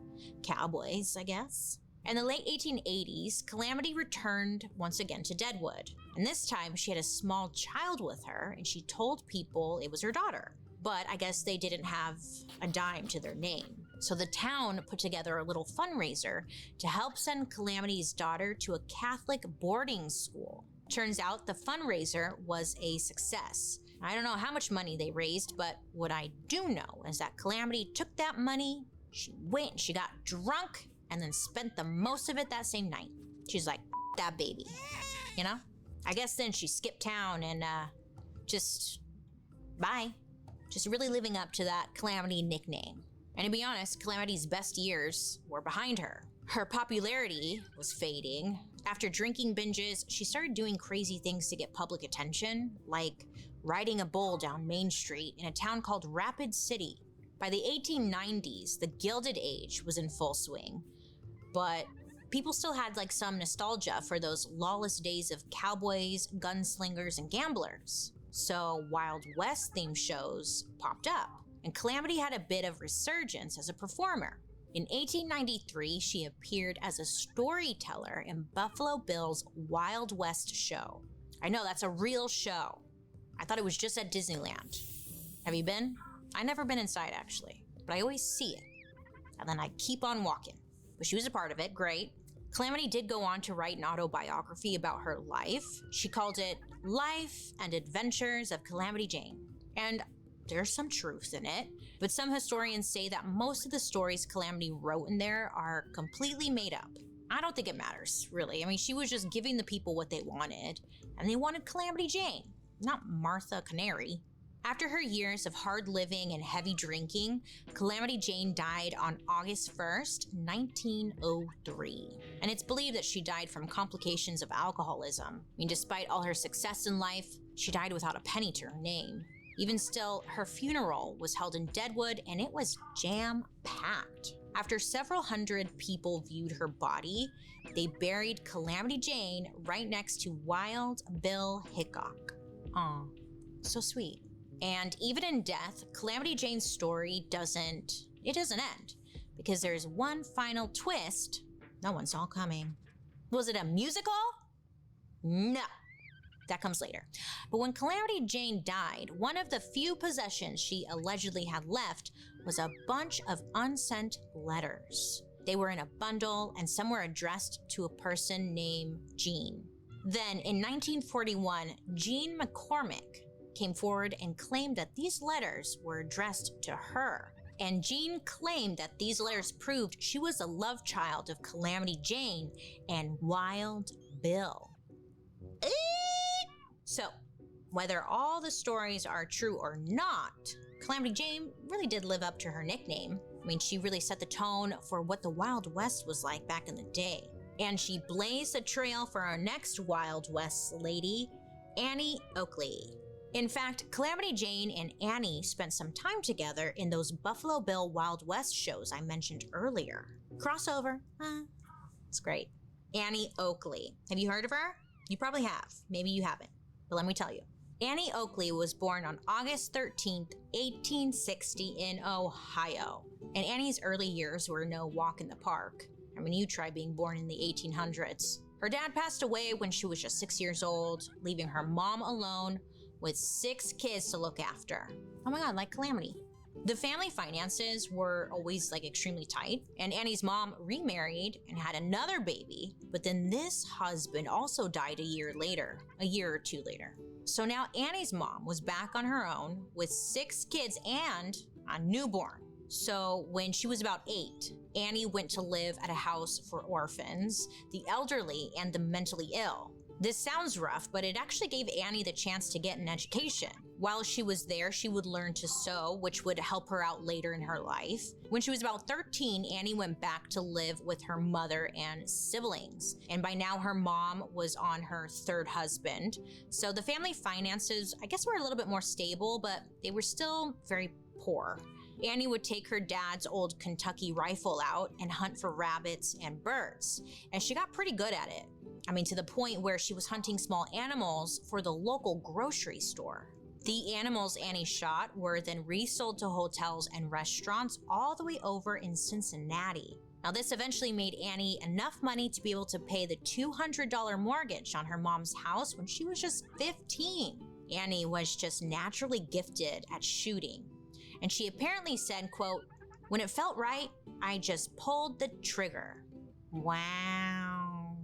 cowboys, I guess. In the late 1880s, Calamity returned once again to Deadwood. And this time she had a small child with her and she told people it was her daughter. But I guess they didn't have a dime to their name. So the town put together a little fundraiser to help send Calamity's daughter to a Catholic boarding school. Turns out the fundraiser was a success. I don't know how much money they raised, but what I do know is that Calamity took that money, she went and she got drunk, and then spent the most of it that same night. She's like, that baby, you know? I guess then she skipped town and just bye. Just really living up to that Calamity nickname. And to be honest, Calamity's best years were behind her. Her popularity was fading. After drinking binges, she started doing crazy things to get public attention, like riding a bull down Main Street in a town called Rapid City. By the 1890s, the Gilded Age was in full swing, but people still had like some nostalgia for those lawless days of cowboys, gunslingers, and gamblers. So Wild West themed shows popped up, and Calamity had a bit of resurgence as a performer. In 1893, she appeared as a storyteller in Buffalo Bill's Wild West show. I know, that's a real show. I thought it was just at Disneyland. Have you been? I've never been inside, actually, but I always see it. And then I keep on walking. But she was a part of it, great. Calamity did go on to write an autobiography about her life. She called it Life and Adventures of Calamity Jane. And there's some truth in it, but some historians say that most of the stories Calamity wrote in there are completely made up. I don't think it matters, really. I mean, she was just giving the people what they wanted, and they wanted Calamity Jane, not Martha Canary. After her years of hard living and heavy drinking, Calamity Jane died on August 1st, 1903. And it's believed that she died from complications of alcoholism. I mean, despite all her success in life, she died without a penny to her name. Even still, her funeral was held in Deadwood and it was jam-packed. After several hundred people viewed her body, they buried Calamity Jane right next to Wild Bill Hickok. Aw, so sweet. And even in death, Calamity Jane's story doesn't end, because there's one final twist no one saw coming. Was it a musical? No. That comes later. But when Calamity Jane died, one of the few possessions she allegedly had left was a bunch of unsent letters. They were in a bundle and some were addressed to a person named Jean. Then in 1941, Jean McCormick came forward and claimed that these letters were addressed to her. And Jean claimed that these letters proved she was a love child of Calamity Jane and Wild Bill. So, whether all the stories are true or not, Calamity Jane really did live up to her nickname. I mean, she really set the tone for what the Wild West was like back in the day. And she blazed the trail for our next Wild West lady, Annie Oakley. In fact, Calamity Jane and Annie spent some time together in those Buffalo Bill Wild West shows I mentioned earlier. Crossover, it's great. Annie Oakley. Have you heard of her? You probably have. Maybe you haven't. But let me tell you. Annie Oakley was born on August 13th, 1860 in Ohio. And Annie's early years were no walk in the park. I mean, you try being born in the 1800s. Her dad passed away when she was just 6 years old, leaving her mom alone with 6 kids to look after. Oh my God, like Calamity. The family finances were always extremely tight, and Annie's mom remarried and had another baby, but then this husband also died a year or two later. So now Annie's mom was back on her own with 6 kids and a newborn. So when she was about 8, Annie went to live at a house for orphans, the elderly, and the mentally ill. This sounds rough, but it actually gave Annie the chance to get an education. While she was there, she would learn to sew, which would help her out later in her life. When she was about 13, Annie went back to live with her mother and siblings. And by now, her mom was on her 3rd husband. So the family finances, I guess, were a little bit more stable, but they were still very poor. Annie would take her dad's old Kentucky rifle out and hunt for rabbits and birds. And she got pretty good at it. I mean, to the point where she was hunting small animals for the local grocery store. The animals Annie shot were then resold to hotels and restaurants all the way over in Cincinnati. Now, this eventually made Annie enough money to be able to pay the $200 mortgage on her mom's house when she was just 15. Annie was just naturally gifted at shooting. And she apparently said, quote, "When it felt right, I just pulled the trigger." Wow.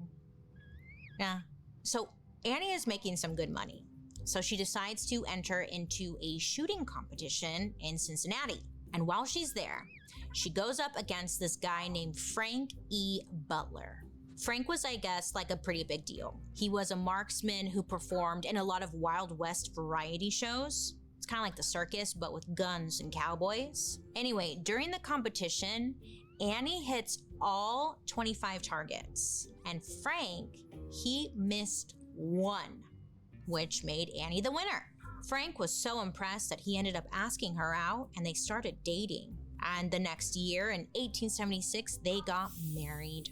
Yeah. So Annie is making some good money. So she decides to enter into a shooting competition in Cincinnati. And while she's there, she goes up against this guy named Frank E. Butler. Frank was, I guess, a pretty big deal. He was a marksman who performed in a lot of Wild West variety shows. It's kind of like the circus, but with guns and cowboys. Anyway, during the competition, Annie hits all 25 targets. And Frank, he missed 1, which made Annie the winner. Frank was so impressed that he ended up asking her out, and they started dating. And the next year, in 1876, they got married.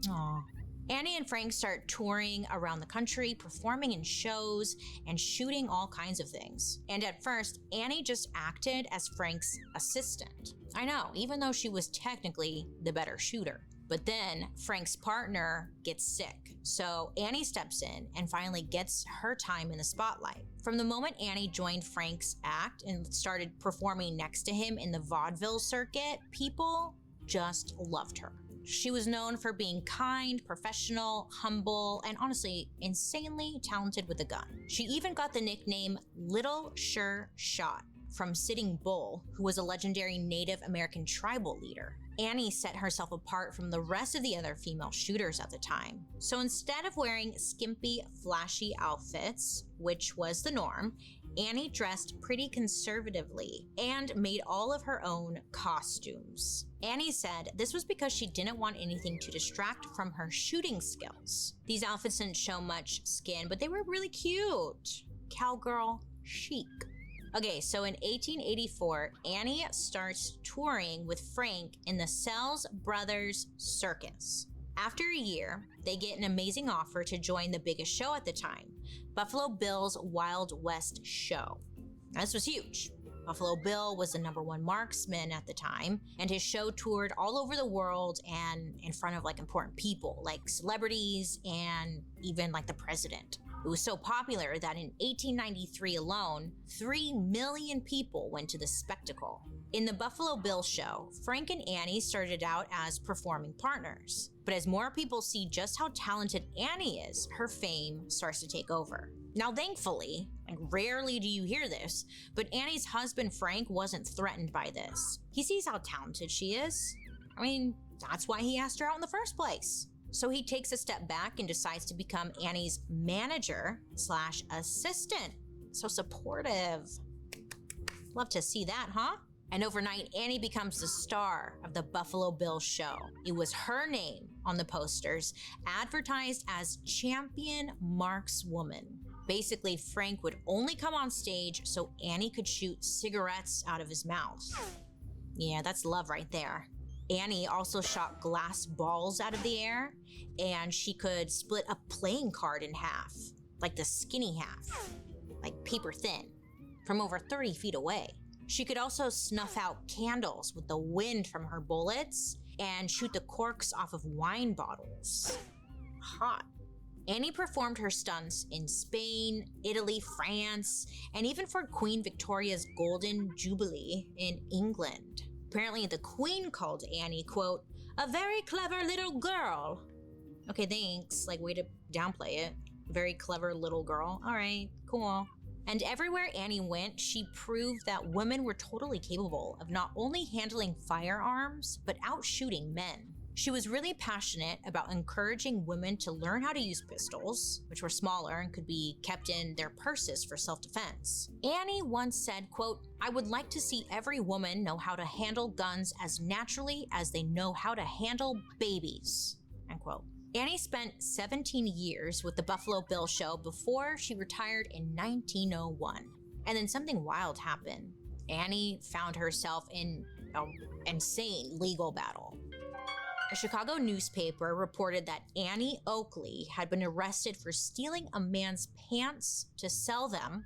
Aww. Annie and Frank start touring around the country, performing in shows, and shooting all kinds of things. And at first, Annie just acted as Frank's assistant. I know, even though she was technically the better shooter. But then Frank's partner gets sick, so Annie steps in and finally gets her time in the spotlight. From the moment Annie joined Frank's act and started performing next to him in the vaudeville circuit, people just loved her. She was known for being kind, professional, humble, and honestly, insanely talented with a gun. She even got the nickname Little Sure Shot from Sitting Bull, who was a legendary Native American tribal leader. Annie set herself apart from the rest of the other female shooters at the time. So instead of wearing skimpy, flashy outfits, which was the norm, Annie dressed pretty conservatively and made all of her own costumes. Annie said this was because she didn't want anything to distract from her shooting skills. These outfits didn't show much skin, but they were really cute. Cowgirl chic. Okay, so in 1884, Annie starts touring with Frank in the Sells Brothers Circus. After a year, they get an amazing offer to join the biggest show at the time, Buffalo Bill's Wild West Show. Now, this was huge. Buffalo Bill was the #1 marksman at the time, and his show toured all over the world and in front of like important people, like celebrities and even like the president. It was so popular that in 1893 alone, 3 million people went to the spectacle. In the Buffalo Bill show, Frank and Annie started out as performing partners. But as more people see just how talented Annie is, her fame starts to take over. Now, thankfully, like rarely do you hear this, but Annie's husband Frank wasn't threatened by this. He sees how talented she is. I mean, that's why he asked her out in the first place. So he takes a step back and decides to become Annie's manager/assistant. So supportive. Love to see that, huh? And overnight, Annie becomes the star of the Buffalo Bill show. It was her name on the posters, advertised as Champion Markswoman. Basically, Frank would only come on stage so Annie could shoot cigarettes out of his mouth. Yeah, that's love right there. Annie also shot glass balls out of the air, and she could split a playing card in half, like the skinny half, like paper thin, from over 30 feet away. She could also snuff out candles with the wind from her bullets and shoot the corks off of wine bottles. Hot. Annie performed her stunts in Spain, Italy, France, and even for Queen Victoria's Golden Jubilee in England. Apparently, the Queen called Annie, quote, a very clever little girl. Okay, thanks. Like, way to downplay it. Very clever little girl. All right, cool. And everywhere Annie went, she proved that women were totally capable of not only handling firearms, but outshooting men. She was really passionate about encouraging women to learn how to use pistols, which were smaller and could be kept in their purses for self-defense. Annie once said, quote, I would like to see every woman know how to handle guns as naturally as they know how to handle babies, end quote. Annie spent 17 years with the Buffalo Bill show before she retired in 1901. And then something wild happened. Annie found herself in an insane legal battle. A Chicago newspaper reported that Annie Oakley had been arrested for stealing a man's pants to sell them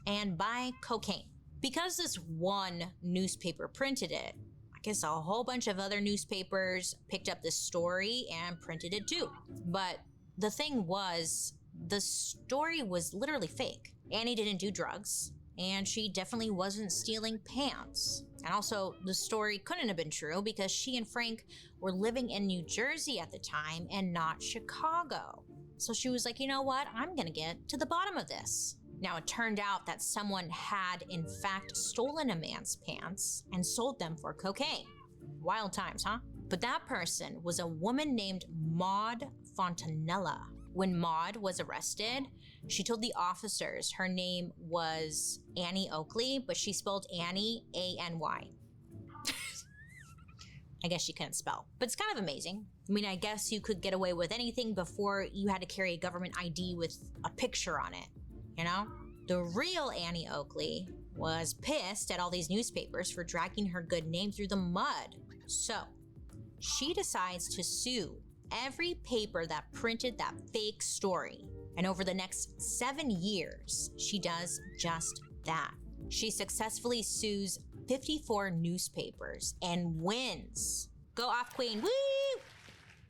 and buy cocaine. Because this one newspaper printed it, I guess a whole bunch of other newspapers picked up this story and printed it too. But the thing was, the story was literally fake. Annie didn't do drugs, and she definitely wasn't stealing pants. And also, the story couldn't have been true because she and Frank were living in New Jersey at the time and not Chicago. So she was like, you know what? I'm gonna get to the bottom of this. Now, it turned out that someone had, in fact, stolen a man's pants and sold them for cocaine. Wild times, huh? But that person was a woman named Maud Fontanella. When Maud was arrested, she told the officers her name was Annie Oakley, but she spelled Annie A-N-Y. I guess she couldn't spell, but it's kind of amazing. I mean, I guess you could get away with anything before you had to carry a government ID with a picture on it, you know? The real Annie Oakley was pissed at all these newspapers for dragging her good name through the mud. So she decides to sue every paper that printed that fake story. And over the next 7 years, she does just that. She successfully sues 54 newspapers and wins. Go off, Queen. Woo!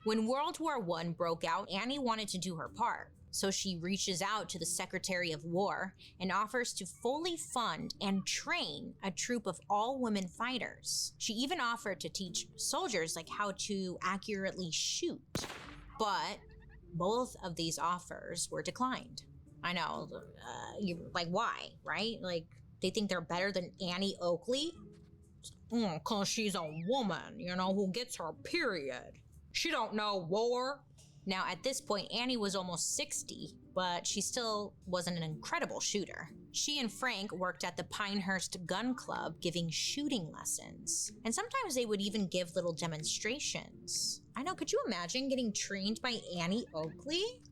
When World War I broke out, Annie wanted to do her part. So she reaches out to the Secretary of War and offers to fully fund and train a troop of all-women fighters. She even offered to teach soldiers like how to accurately shoot. But both of these offers were declined. I know, like why, right? Like they think they're better than Annie Oakley? 'Cause she's a woman, who gets her period. She don't know war. Now, at this point, Annie was almost 60, but she still wasn't an incredible shooter. She and Frank worked at the Pinehurst Gun Club giving shooting lessons. And sometimes they would even give little demonstrations. I know, could you imagine getting trained by Annie Oakley?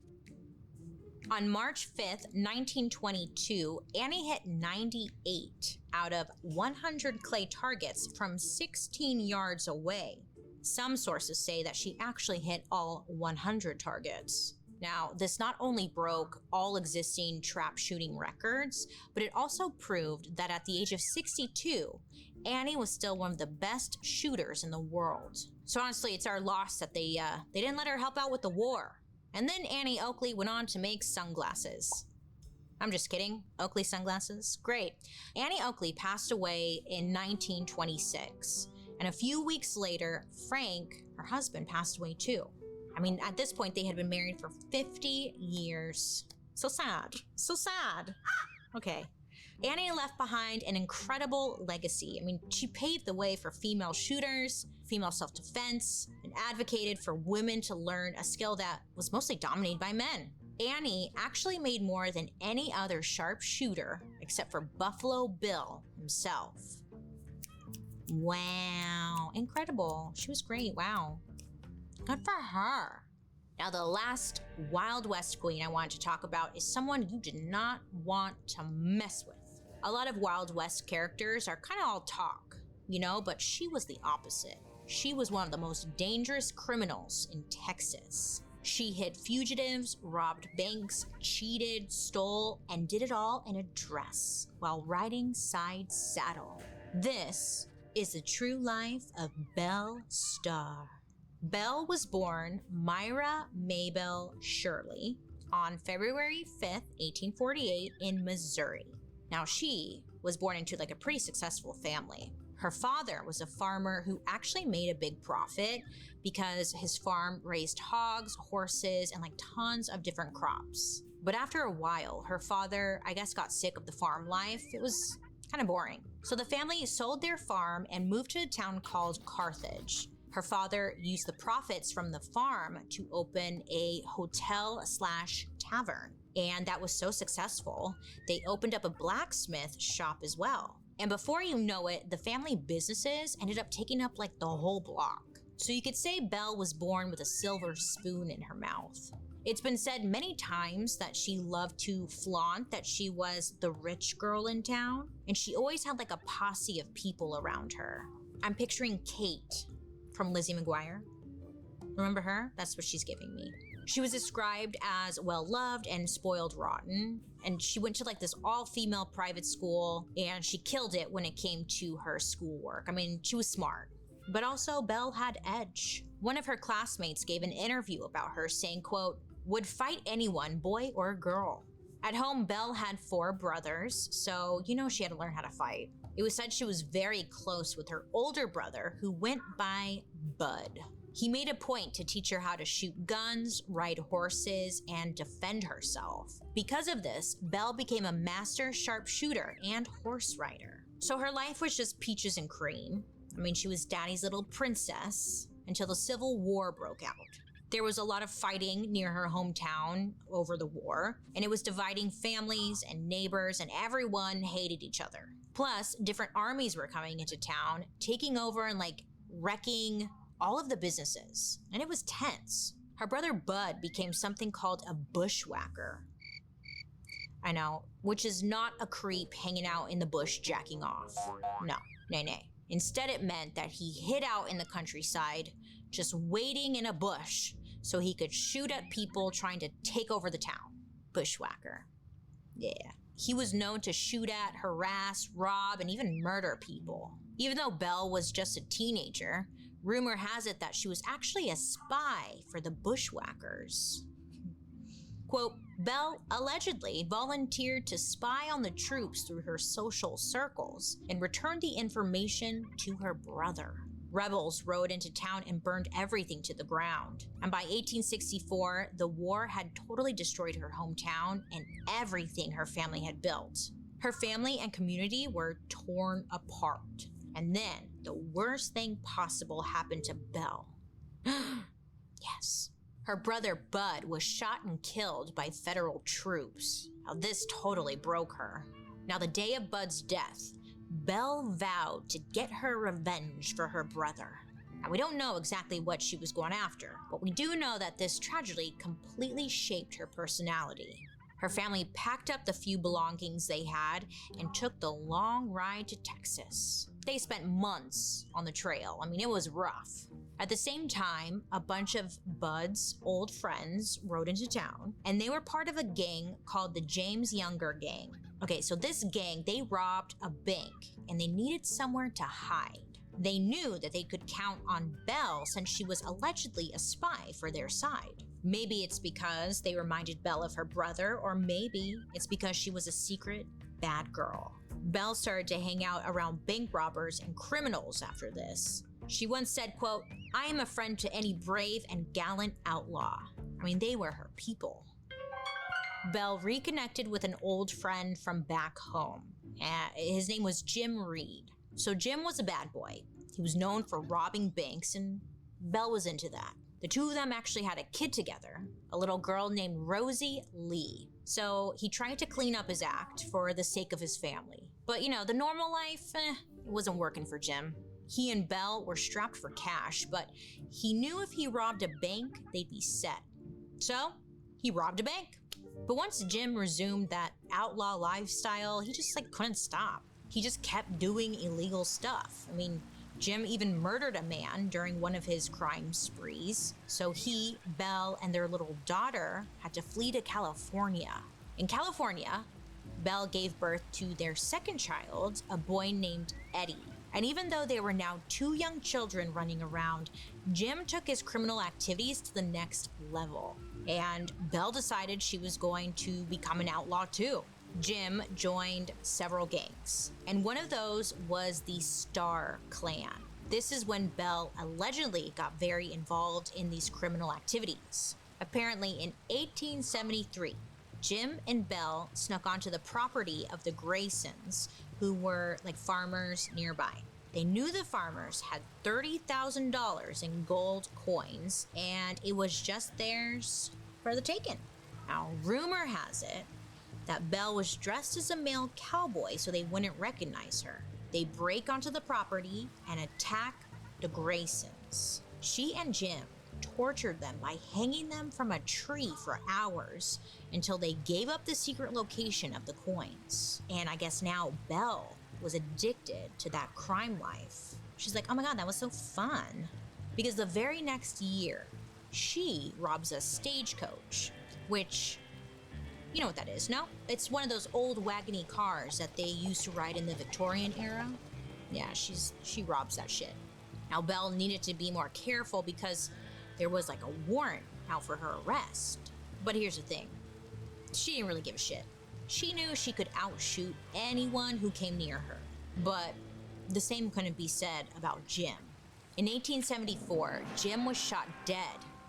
On March 5th, 1922, Annie hit 98 out of 100 clay targets from 16 yards away. Some sources say that she actually hit all 100 targets. Now, this not only broke all existing trap shooting records, but it also proved that at the age of 62, Annie was still one of the best shooters in the world. So honestly, it's our loss that they didn't let her help out with the war. And then Annie Oakley went on to make sunglasses. I'm just kidding. Oakley sunglasses? Great. Annie Oakley passed away in 1926. And a few weeks later, Frank, her husband, passed away too. I mean, at this point, they had been married for 50 years. So sad. So sad. Okay. Annie left behind an incredible legacy. I mean, she paved the way for female shooters, female self-defense, and advocated for women to learn a skill that was mostly dominated by men. Annie actually made more than any other sharpshooter except for Buffalo Bill himself. Wow, incredible. She was great, wow. Good for her. Now, the last Wild West queen I wanted to talk about is someone you did not want to mess with. A lot of Wild West characters are kind of all talk, but she was the opposite. She was one of the most dangerous criminals in Texas. She hid fugitives, robbed banks, cheated, stole, and did it all in a dress while riding side saddle. This is the true life of Belle Starr. Belle was born Myra Maybelle Shirley on February 5th, 1848 in Missouri. Now, she was born into a pretty successful family. Her father was a farmer who actually made a big profit because his farm raised hogs, horses, and tons of different crops. But after a while, her father, I guess, got sick of the farm life. It was kind of boring. So the family sold their farm and moved to a town called Carthage. Her father used the profits from the farm to open a hotel/tavern. And that was so successful, they opened up a blacksmith shop as well. And before you know it, the family businesses ended up taking up the whole block. So you could say Belle was born with a silver spoon in her mouth. It's been said many times that she loved to flaunt that she was the rich girl in town, and she always had a posse of people around her. I'm picturing Kate from Lizzie McGuire. Remember her? That's what she's giving me. She was described as well-loved and spoiled rotten, and she went to this all-female private school, and she killed it when it came to her schoolwork. I mean, she was smart. But also, Belle had edge. One of her classmates gave an interview about her saying, quote, "would fight anyone, boy or girl." At home, Belle had 4 brothers, so she had to learn how to fight. It was said she was very close with her older brother, who went by Bud. He made a point to teach her how to shoot guns, ride horses, and defend herself. Because of this, Belle became a master sharpshooter and horse rider. So her life was just peaches and cream. I mean, she was daddy's little princess until the Civil War broke out. There was a lot of fighting near her hometown over the war, and it was dividing families and neighbors, and everyone hated each other. Plus, different armies were coming into town, taking over and wrecking all of the businesses, and it was tense. Her brother Bud became something called a bushwhacker. I know, which is not a creep hanging out in the bush jacking off. No, nay. Instead, it meant that he hid out in the countryside, just waiting in a bush so he could shoot at people trying to take over the town. Bushwhacker. Yeah. he was known to shoot at, harass, rob, and even murder people. Even though Belle was just a teenager, rumor has it that she was actually a spy for the bushwhackers. Quote, Belle allegedly volunteered to spy on the troops through her social circles and returned the information to her brother. Rebels rode into town and burned everything to the ground. And by 1864, the war had totally destroyed her hometown and everything her family had built. Her family and community were torn apart. And then the worst thing possible happened to Belle. Yes. Her brother Bud was shot and killed by federal troops. Now this totally broke her. Now the day of Bud's death, Belle vowed to get her revenge for her brother. Now we don't know exactly what she was going after, but we do know that this tragedy completely shaped her personality. Her family packed up the few belongings they had and took the long ride to Texas. They spent months on the trail. I mean, it was rough. At the same time, a bunch of Bud's old friends rode into town, and they were part of a gang called the James Younger Gang. Okay, so this gang, they robbed a bank, and they needed somewhere to hide. They knew that they could count on Belle since she was allegedly a spy for their side. Maybe it's because they reminded Belle of her brother, or maybe it's because she was a secret bad girl. Belle started to hang out around bank robbers and criminals after this. She once said, quote, I am a friend to any brave and gallant outlaw. I mean, they were her people. Belle reconnected with an old friend from back home. His name was Jim Reed. So Jim was a bad boy. He was known for robbing banks, and Belle was into that. The two of them actually had a kid together, a little girl named Rosie Lee. So he tried to clean up his act for the sake of his family. But you know, the normal life, it wasn't working for Jim. He and Belle were strapped for cash, but he knew if he robbed a bank, they'd be set. So he robbed a bank. But once Jim resumed that outlaw lifestyle, he just couldn't stop. He just kept doing illegal stuff. I mean, Jim even murdered a man during one of his crime sprees. So he, Belle, and their little daughter had to flee to California. In California, Belle gave birth to their second child, a boy named Eddie. And even though they were now two young children running around, Jim took his criminal activities to the next level. And Belle decided she was going to become an outlaw too. Jim joined several gangs, and one of those was the Star Clan. This is when Belle allegedly got very involved in these criminal activities. Apparently in 1873, Jim and Belle snuck onto the property of the Graysons, who were farmers nearby. They knew the farmers had $30,000 in gold coins, and it was just theirs for the taking. Now, rumor has it that Belle was dressed as a male cowboy so they wouldn't recognize her. They break onto the property and attack the Graysons. She and Jim tortured them by hanging them from a tree for hours until they gave up the secret location of the coins. And I guess now Belle was addicted to that crime life. She's like, oh my God, that was so fun. Because the very next year, she robs a stagecoach, which, you know what that is, no? It's one of those old wagony cars that they used to ride in the Victorian era. Yeah, she robs that shit. Now, Belle needed to be more careful because there was a warrant out for her arrest. But here's the thing. She didn't really give a shit. She knew she could outshoot anyone who came near her. But the same couldn't be said about Jim. In 1874, Jim was shot dead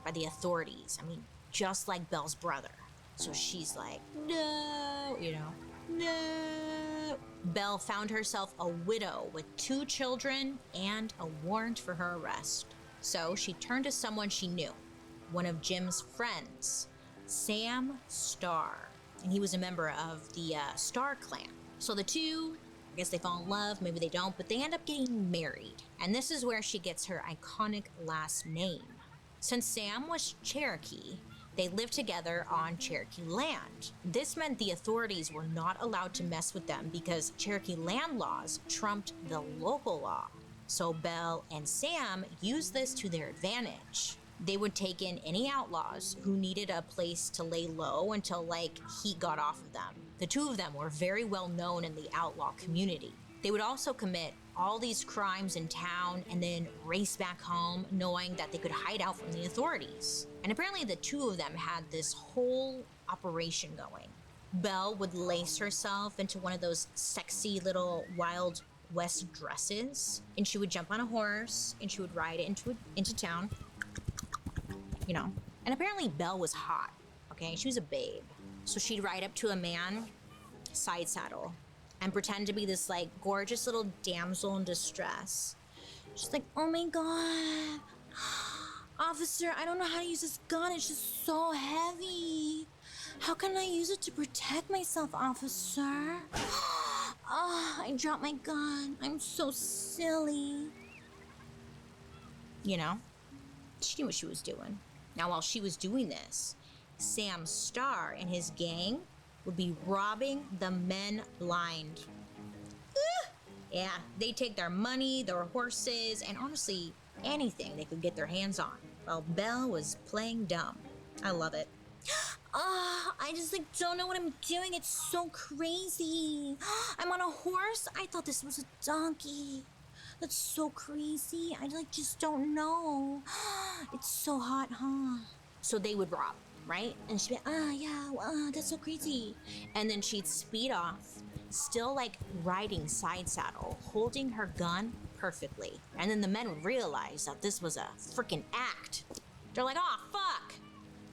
by the authorities. I mean, just like Belle's brother. So she's like, no, no. Belle found herself a widow with 2 children and a warrant for her arrest. So she turned to someone she knew, one of Jim's friends, Sam Starr. And he was a member of the Star Clan. So the two, I guess they fall in love, maybe they don't, but they end up getting married. And this is where she gets her iconic last name. Since Sam was Cherokee, they lived together on Cherokee land. This meant the authorities were not allowed to mess with them because Cherokee land laws trumped the local law. So Belle and Sam used this to their advantage. They would take in any outlaws who needed a place to lay low until like heat got off of them. The two of them were very well known in the outlaw community. They would also commit all these crimes in town and then race back home knowing that they could hide out from the authorities. And apparently the two of them had this whole operation going. Belle would lace herself into one of those sexy little Wild West dresses, and she would jump on a horse and she would ride it into town. You know. And apparently Belle was hot, okay? She was a babe. So she'd ride up to a man, side saddle, and pretend to be this like gorgeous little damsel in distress. She's like, oh my god, officer, I don't know how to use this gun. It's just so heavy. How can I use it to protect myself, officer? Oh, I dropped my gun. I'm so silly. You know, she knew what she was doing. Now, while she was doing this, Sam Starr and his gang would be robbing the men blind. Yeah, they take their money, their horses, and honestly, anything they could get their hands on, while Belle was playing dumb. I love it. I just like don't know what I'm doing. It's so crazy. I'm on a horse? I thought this was a donkey. That's so crazy. I like just don't know. It's so hot, huh? So they would rob, right? And she'd be, yeah, that's so crazy. And then she'd speed off, still like riding side saddle, holding her gun perfectly. And then the men would realize that this was a freaking act. They're like, oh, fuck.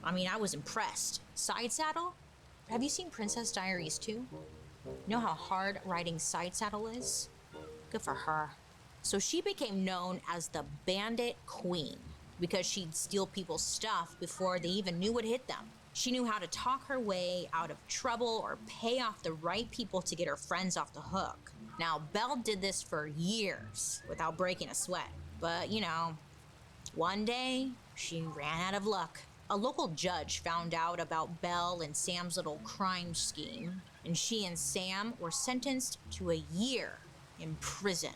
I mean, I was impressed. Side saddle? Have you seen Princess Diaries 2? You know how hard riding side saddle is? Good for her. So she became known as the Bandit Queen because she'd steal people's stuff before they even knew what hit them. She knew how to talk her way out of trouble or pay off the right people to get her friends off the hook. Now, Belle did this for years without breaking a sweat. But, you know, one day she ran out of luck. A local judge found out about Belle and Sam's little crime scheme, and she and Sam were sentenced to a year in prison.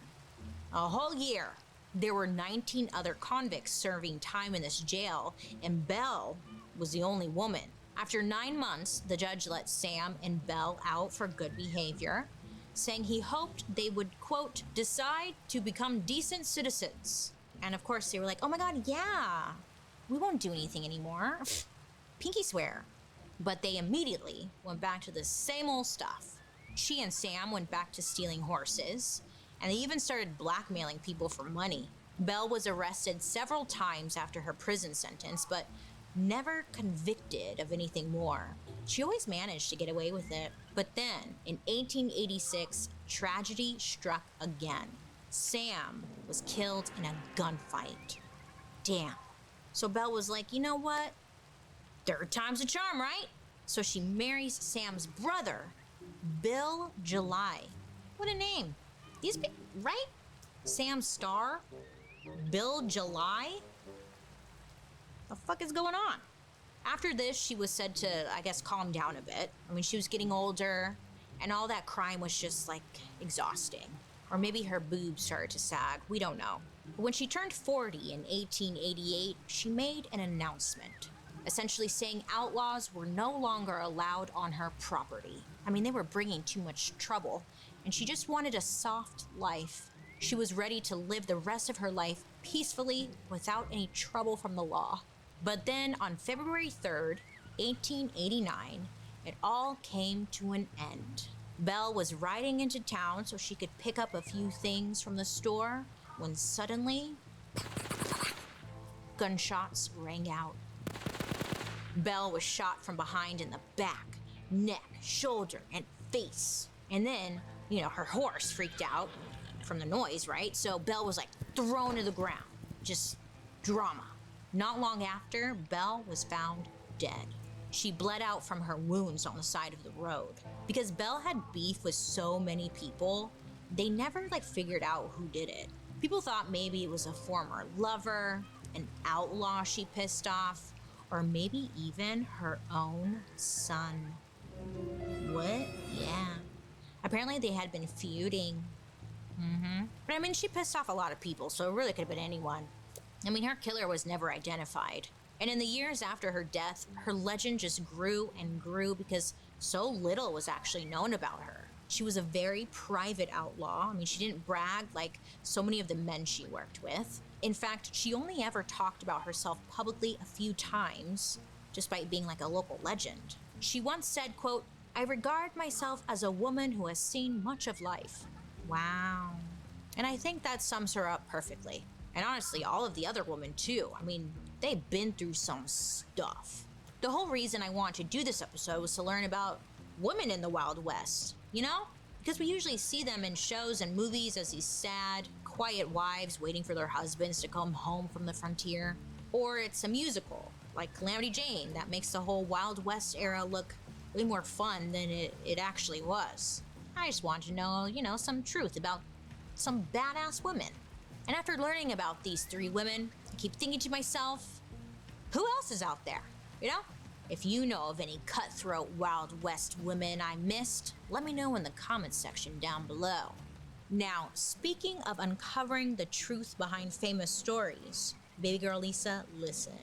A whole year. There were 19 other convicts serving time in this jail, and Belle was the only woman. After 9 months, the judge let Sam and Belle out for good behavior, saying he hoped they would, quote, decide to become decent citizens. And of course, they were like, oh my god, yeah, we won't do anything anymore. Pinky swear. But they immediately went back to the same old stuff. She and Sam went back to stealing horses, and they even started blackmailing people for money. Belle was arrested several times after her prison sentence, but never convicted of anything more. She always managed to get away with it. But then, in 1886, tragedy struck again. Sam was killed in a gunfight. Damn. So Belle was like, you know what? Third time's a charm, right? So she marries Sam's brother, Bill July. What a name. These people, right? Sam Starr? Bill July? The fuck is going on? After this, she was said to, I guess, calm down a bit. I mean, she was getting older, and all that crime was just, like, exhausting. Or maybe her boobs started to sag. We don't know. But when she turned 40 in 1888, she made an announcement, essentially saying outlaws were no longer allowed on her property. I mean, they were bringing too much trouble, and she just wanted a soft life. She was ready to live the rest of her life peacefully without any trouble from the law. But then on February 3rd, 1889, it all came to an end. Belle was riding into town so she could pick up a few things from the store when suddenly, gunshots rang out. Belle was shot from behind in the back, neck, shoulder, and face. And then, you know, her horse freaked out from the noise, right? So Belle was like thrown to the ground. Just drama. Not long after, Belle was found dead. She bled out from her wounds on the side of the road. Because Belle had beef with so many people, they never figured out who did it. People thought maybe it was a former lover, an outlaw she pissed off, or maybe even her own son. What? Yeah. Apparently they had been feuding. But I mean, she pissed off a lot of people, so it really could have been anyone. I mean, her killer was never identified. And in the years after her death, her legend just grew and grew because so little was actually known about her. She was a very private outlaw. I mean, she didn't brag like so many of the men she worked with. In fact, she only ever talked about herself publicly a few times, despite being like a local legend. She once said, quote, "I regard myself as a woman who has seen much of life." Wow. And I think that sums her up perfectly. And honestly, all of the other women too. I mean, they've been through some stuff. The whole reason I wanted to do this episode was to learn about women in the Wild West, you know? Because we usually see them in shows and movies as these sad, quiet wives waiting for their husbands to come home from the frontier. Or it's a musical, like Calamity Jane, that makes the whole Wild West era look way more fun than it actually was. I just wanted to know, some truth about some badass women. And after learning about these three women, I keep thinking to myself, who else is out there? You know? If you know of any cutthroat Wild West women I missed, let me know in the comments section down below. Now, speaking of uncovering the truth behind famous stories, baby girl Lisa, listen.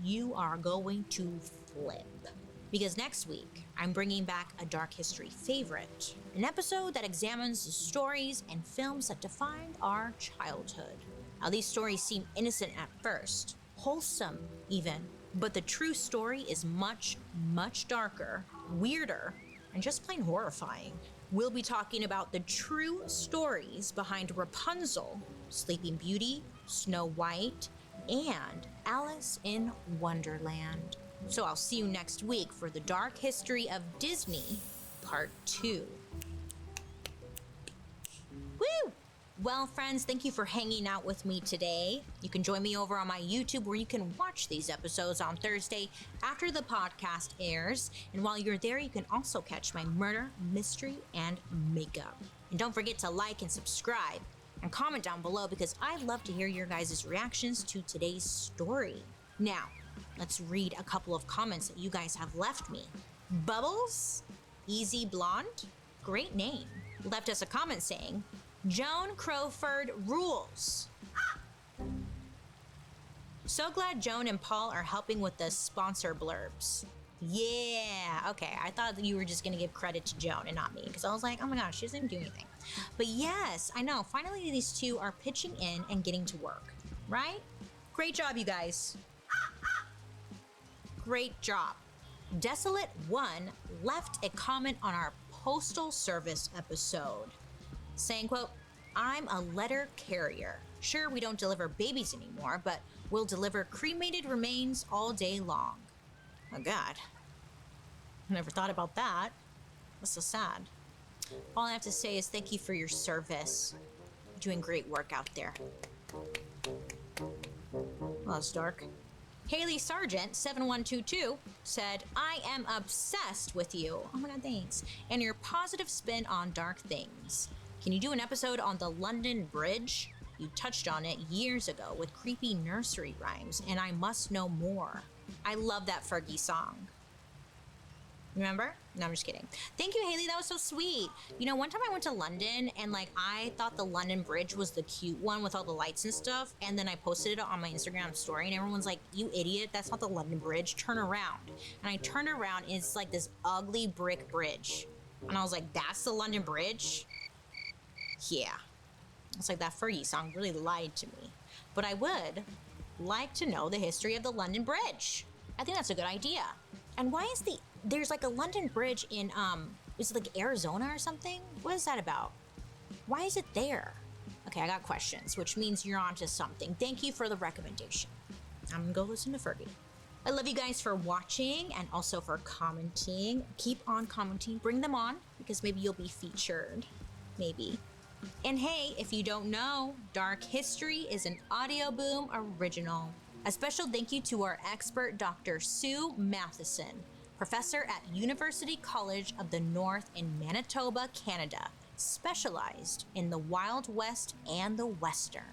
You are going to flip. Because next week, I'm bringing back a dark history favorite, an episode that examines the stories and films that defined our childhood. Now, these stories seem innocent at first, wholesome even, but the true story is much, much darker, weirder, and just plain horrifying. We'll be talking about the true stories behind Rapunzel, Sleeping Beauty, Snow White, and Alice in Wonderland. So I'll see you next week for the Dark History of Disney, Part 2. Woo! Well, friends, thank you for hanging out with me today. You can join me over on my YouTube where you can watch these episodes on Thursday after the podcast airs. And while you're there, you can also catch my murder, mystery, and makeup. And don't forget to like and subscribe and comment down below because I'd love to hear your guys' reactions to today's story. Now, let's read a couple of comments that you guys have left me. Bubbles, Easy Blonde, great name, left us a comment saying, Joan Crowford rules. So glad Joan and Paul are helping with the sponsor blurbs. Yeah, okay, I thought that you were just gonna give credit to Joan and not me, because I was like, oh my gosh, she doesn't even do anything. But yes, I know, finally these two are pitching in and getting to work, right? Great job, you guys. Great job. Desolate One left a comment on our Postal Service episode saying, quote, I'm a letter carrier. Sure, we don't deliver babies anymore, but we'll deliver cremated remains all day long. Oh God, I never thought about that. That's so sad. All I have to say is thank you for your service. You're doing great work out there. Well, it's dark. Haley Sargent 7122 said, I am obsessed with you. Oh my God, thanks. And your positive spin on dark things. Can you do an episode on the London Bridge? You touched on it years ago with creepy nursery rhymes, and I must know more. I love that Fergie song. Remember? No, I'm just kidding. Thank you, Haley. That was so sweet. You know, one time I went to London and I thought the London Bridge was the cute one with all the lights and stuff. And then I posted it on my Instagram story and everyone's like, you idiot, that's not the London Bridge. Turn around. And I turned around and it's like this ugly brick bridge. And I was like, that's the London Bridge? Yeah. It's like that Fergie song really lied to me. But I would like to know the history of the London Bridge. I think that's a good idea. And why is there's like a London Bridge in, is it like Arizona or something? What is that about? Why is it there? Okay, I got questions, which means you're onto something. Thank you for the recommendation. I'm gonna go listen to Fergie. I love you guys for watching and also for commenting. Keep on commenting, bring them on, because maybe you'll be featured. Maybe. And hey, if you don't know, Dark History is an Audio Boom original. A special thank you to our expert, Dr. Sue Matheson, professor at University College of the North in Manitoba, Canada, specialized in the Wild West and the Western.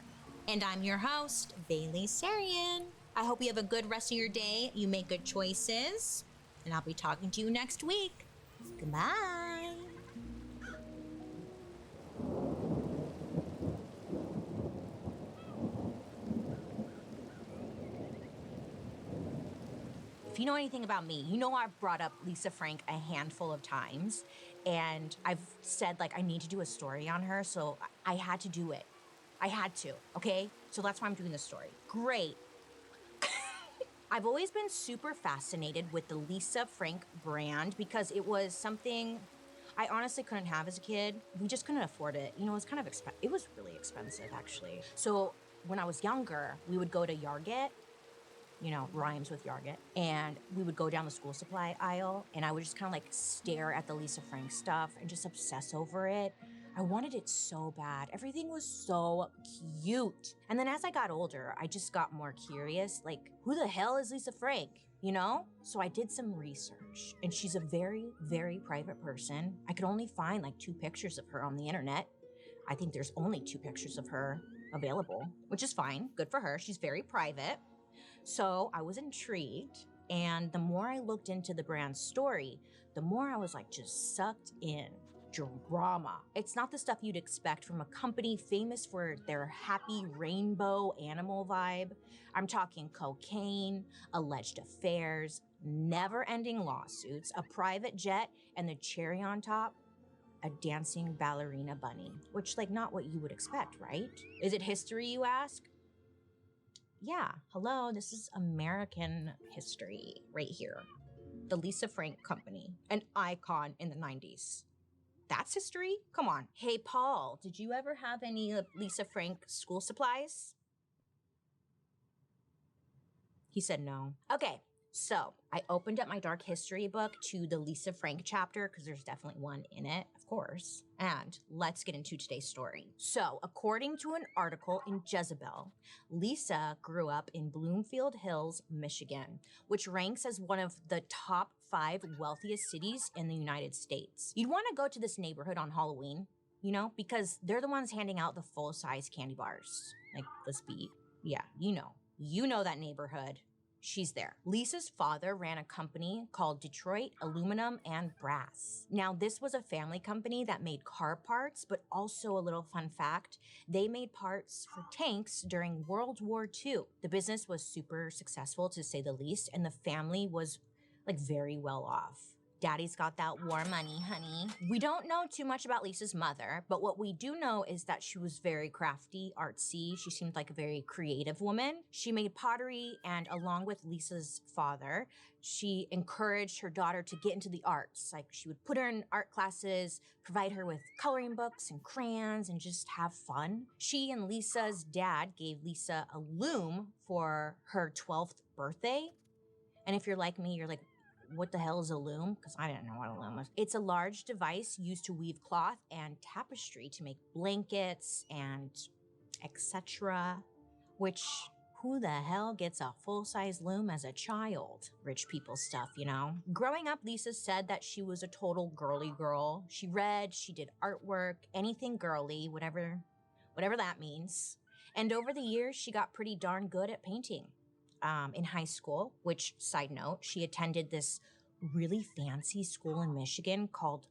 And I'm your host, Bailey Sarian. I hope you have a good rest of your day, you make good choices, and I'll be talking to you next week. Goodbye. If you know anything about me, you know I've brought up Lisa Frank a handful of times, and I've said, like, I need to do a story on her, so I had to do it. I had to, okay? So that's why I'm doing this story. Great. I've always been super fascinated with the Lisa Frank brand because it was something I honestly couldn't have as a kid. We just couldn't afford it. You know, it was kind of it was really expensive, actually. So when I was younger, we would go to Yarget, you know, rhymes with Yarget, and we would go down the school supply aisle, and I would just kind of like stare at the Lisa Frank stuff and just obsess over it. I wanted it so bad. Everything was so cute. And then as I got older, I just got more curious, like, who the hell is Lisa Frank? You know? So I did some research, and she's a very, very private person. I could only find like 2 pictures of her on the internet. I think there's only 2 pictures of her available, which is fine. Good for her. She's very private. So I was intrigued, and the more I looked into the brand's story, the more I was like just sucked in. Drama. It's not the stuff you'd expect from a company famous for their happy rainbow animal vibe. I'm talking cocaine, alleged affairs, never-ending lawsuits, a private jet, and the cherry on top, a dancing ballerina bunny. Which, like, not what you would expect, right? Is it history, you ask? Yeah, hello, this is American history right here. The Lisa Frank Company, an icon in the 90s. That's history? Come on. Hey, Paul, did you ever have any Lisa Frank school supplies? He said no. Okay, so I opened up my dark history book to the Lisa Frank chapter because there's definitely one in it, of course. And let's get into today's story. So, according to an article in Jezebel, Lisa grew up in Bloomfield Hills, Michigan, which ranks as one of the top 5 wealthiest cities in the United States. You'd want to go to this neighborhood on Halloween, you know, because they're the ones handing out the full-size candy bars. Like, let's be, yeah, you know that neighborhood. She's there. Lisa's father ran a company called Detroit Aluminum and Brass. Now, this was a family company that made car parts, but also a little fun fact, they made parts for tanks during World War II. The business was super successful, to say the least, and the family was like very well off. Daddy's got that war money, honey. We don't know too much about Lisa's mother, but what we do know is that she was very crafty, artsy. She seemed like a very creative woman. She made pottery, and along with Lisa's father, she encouraged her daughter to get into the arts. Like, she would put her in art classes, provide her with coloring books and crayons, and just have fun. She and Lisa's dad gave Lisa a loom for her 12th birthday. And if you're like me, you're like, what the hell is a loom? Because I didn't know what a loom was. It's a large device used to weave cloth and tapestry to make blankets and etc. Which, who the hell gets a full-size loom as a child? Rich people stuff, you know? Growing up, Lisa said that she was a total girly girl. She read, she did artwork, anything girly, whatever that means. And over the years, she got pretty darn good at painting. In high school, which, side note, she attended this really fancy school in Michigan called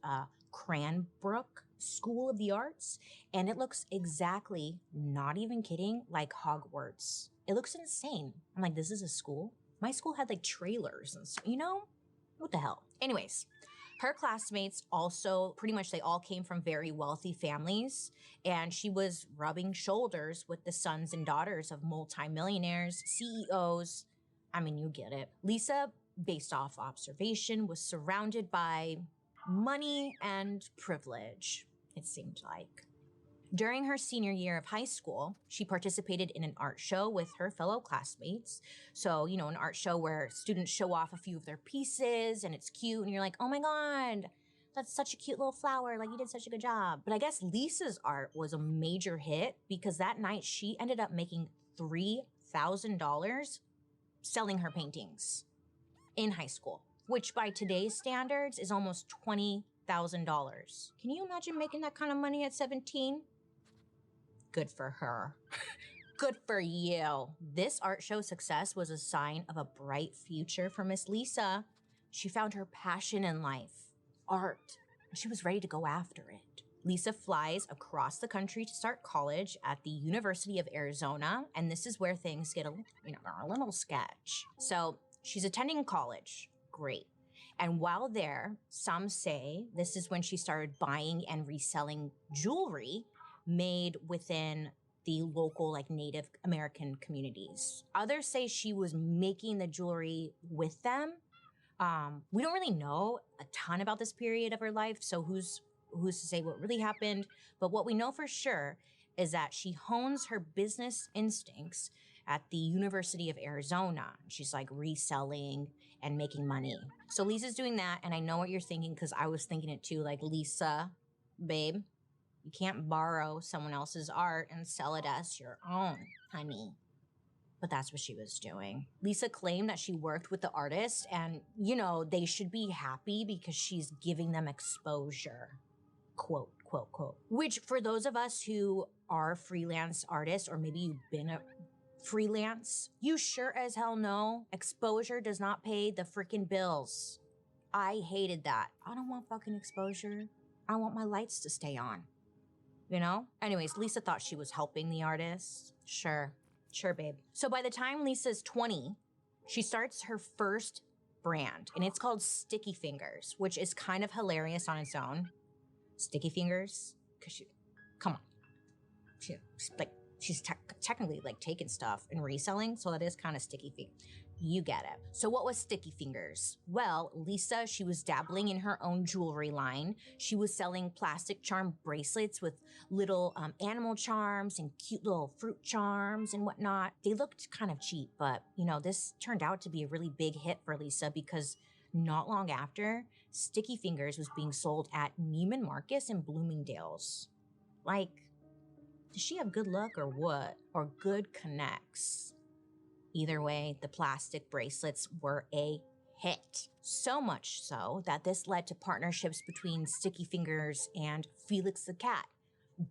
Cranbrook School of the Arts, and it looks exactly, not even kidding, like Hogwarts. It looks insane. I'm like, this is a school? My school had like trailers and stuff, you know? What the hell? Anyways, her classmates also, pretty much they all came from very wealthy families, and she was rubbing shoulders with the sons and daughters of multimillionaires, CEOs. I mean, you get it. Lisa, based off observation, was surrounded by money and privilege, it seemed like. During her senior year of high school, she participated in an art show with her fellow classmates. So, you know, an art show where students show off a few of their pieces and it's cute and you're like, oh my God, that's such a cute little flower. Like, you did such a good job. But I guess Lisa's art was a major hit because that night she ended up making $3,000 selling her paintings in high school, which by today's standards is almost $20,000. Can you imagine making that kind of money at 17? Good for her. Good for you. This art show success was a sign of a bright future for Miss Lisa. She found her passion in life, art, and she was ready to go after it. Lisa flies across the country to start college at the University of Arizona, and this is where things get a little sketch. So She's attending college. Great. And while there, some say this is when she started buying and reselling jewelry made within the local, like, Native American communities. Others say she was making the jewelry with them. We don't really know a ton about this period of her life, so who's to say what really happened? But what we know for sure is that she hones her business instincts at the University of Arizona. She's like reselling and making money. So Lisa's doing that, and I know what you're thinking because I was thinking it too. Like, Lisa, babe, you can't borrow someone else's art and sell it as your own, honey. But that's what she was doing. Lisa claimed that she worked with the artist and, you know, they should be happy because she's giving them exposure. Quote, quote, quote. Which, for those of us who are freelance artists, or maybe you've been a freelance, you sure as hell know exposure does not pay the freaking bills. I hated that. I don't want fucking exposure. I want my lights to stay on. You know? Anyways, Lisa thought she was helping the artist. Sure, babe. So by the time Lisa's 20, she starts her first brand, and it's called Sticky Fingers, which is kind of hilarious on its own. Sticky Fingers, because come on. She's technically like taking stuff and reselling, so that is kind of sticky feet. You get it. So what was Sticky Fingers? Well, Lisa, she was dabbling in her own jewelry line. She was selling plastic charm bracelets with little animal charms and cute little fruit charms and whatnot. They looked kind of cheap, but you know, this turned out to be a really big hit for Lisa because not long after, Sticky Fingers was being sold at Neiman Marcus and Bloomingdale's. Like, does she have good luck or what? Or good connects? Either way, the plastic bracelets were a hit. So much so that this led to partnerships between Sticky Fingers and Felix the Cat,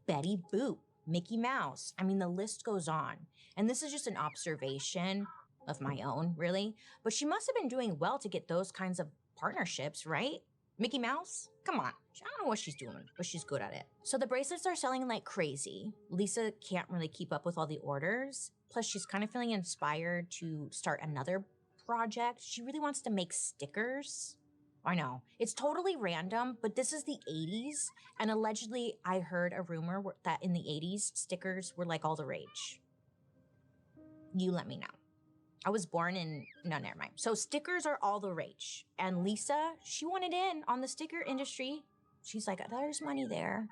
Betty Boop, Mickey Mouse. I mean, the list goes on. And this is just an observation of my own, really. But she must have been doing well to get those kinds of partnerships, right? Mickey Mouse? Come on. I don't know what she's doing, but she's good at it. So the bracelets are selling like crazy. Lisa can't really keep up with all the orders. Plus, she's kind of feeling inspired to start another project. She really wants to make stickers. I know. It's totally random, but this is the 80s. And allegedly, I heard a rumor that in the 80s, stickers were like all the rage. You let me know. I was born in, no, never mind. So stickers are all the rage. And Lisa, she wanted in on the sticker industry. She's like, there's money there.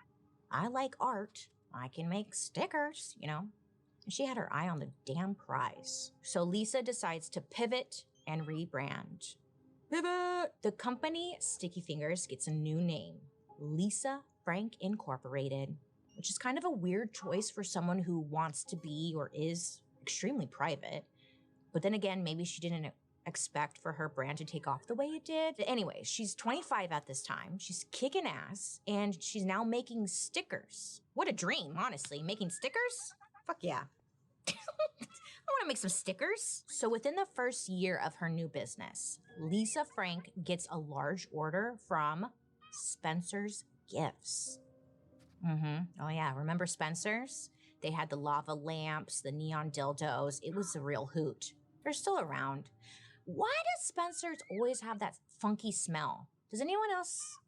I like art. I can make stickers, you know? And she had her eye on the damn prize. So Lisa decides to pivot and rebrand. Pivot! The company Sticky Fingers gets a new name, Lisa Frank Incorporated, which is kind of a weird choice for someone who wants to be or is extremely private. But then again, maybe she didn't expect for her brand to take off the way it did. Anyway, she's 25 at this time. She's kicking ass, and she's now making stickers. What a dream, honestly. Making stickers? Fuck yeah. I want to make some stickers. So within the first year of her new business, Lisa Frank gets a large order from Spencer's Gifts. Oh yeah, remember Spencer's? They had the lava lamps, the neon dildos. It was a real hoot. They're still around. Why does Spencer's always have that funky smell? Does anyone else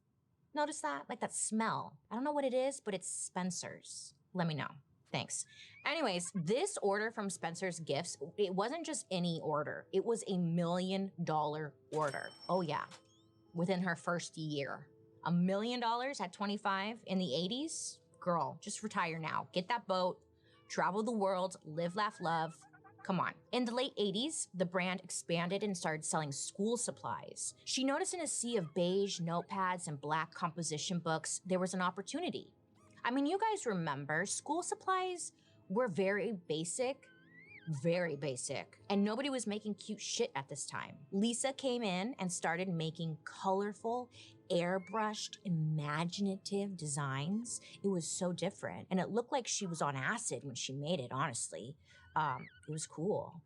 notice that? Like that smell. I don't know what it is, but it's Spencer's. Let me know. Thanks. Anyways, this order from Spencer's Gifts, it wasn't just any order. It was $1 million order. Oh yeah, within her first year. $1 million at 25 in the 80s? Girl, just retire now. Get that boat, travel the world, live, laugh, love. Come on. In the late 80s, the brand expanded and started selling school supplies. She noticed in a sea of beige notepads and black composition books, there was an opportunity. I mean, you guys remember, school supplies were very basic, and nobody was making cute shit at this time. Lisa came in and started making colorful, airbrushed, imaginative designs. It was so different, and it looked like she was on acid when she made it, honestly. It was cool.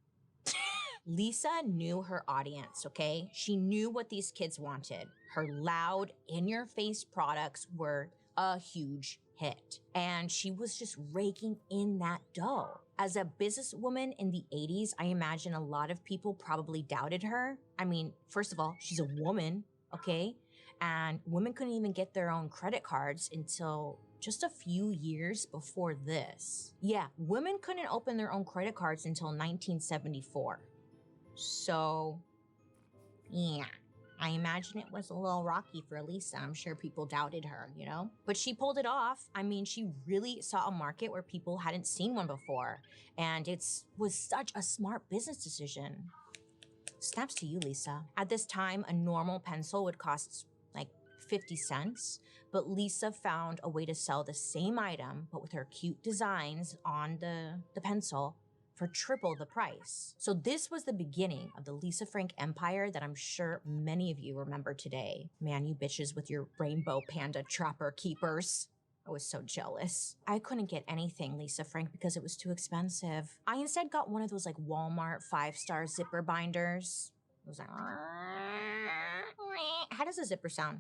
Lisa knew her audience, okay? She knew what these kids wanted. Her loud, in-your-face products were a huge hit. And she was just raking in that dough. As a businesswoman in the 80s, I imagine a lot of people probably doubted her. I mean, first of all, she's a woman, okay? And women couldn't even get their own credit cards until just a few years before this. Yeah, women couldn't open their own credit cards until 1974. So, yeah. I imagine it was a little rocky for Lisa. I'm sure people doubted her, you know? But she pulled it off. I mean, she really saw a market where people hadn't seen one before. And it was such a smart business decision. Snaps to you, Lisa. At this time, a normal pencil would cost like 50 cents, but Lisa found a way to sell the same item, but with her cute designs on the pencil, for triple the price. So this was the beginning of the Lisa Frank empire that I'm sure many of you remember today. Man, you bitches with your rainbow panda trapper keepers. I was so jealous. I couldn't get anything Lisa Frank because it was too expensive. I instead got one of those like Walmart 5-star zipper binders. It was like, how does a zipper sound?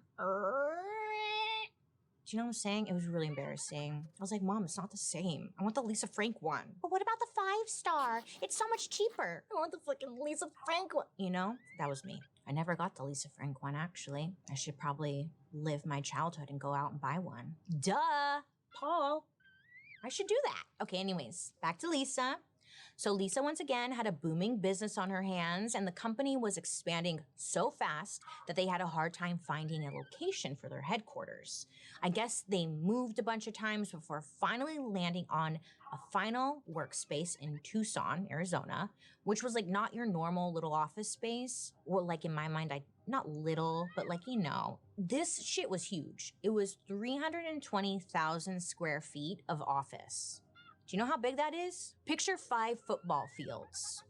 Do you know what I'm saying? It was really embarrassing. I was like, Mom, it's not the same. I want the Lisa Frank one. But what about the 5-star? It's so much cheaper. I want the fucking Lisa Frank one. You know, that was me. I never got the Lisa Frank one, actually. I should probably live my childhood and go out and buy one. Duh, Paul. I should do that. Okay, anyways, back to Lisa. So Lisa, once again, had a booming business on her hands, and the company was expanding so fast that they had a hard time finding a location for their headquarters. I guess they moved a bunch of times before finally landing on a final workspace in Tucson, Arizona, which was like not your normal little office space. Well, like in my mind, not little, but like, you know, this shit was huge. It was 320,000 square feet of office. Do you know how big that is? Picture 5 football fields.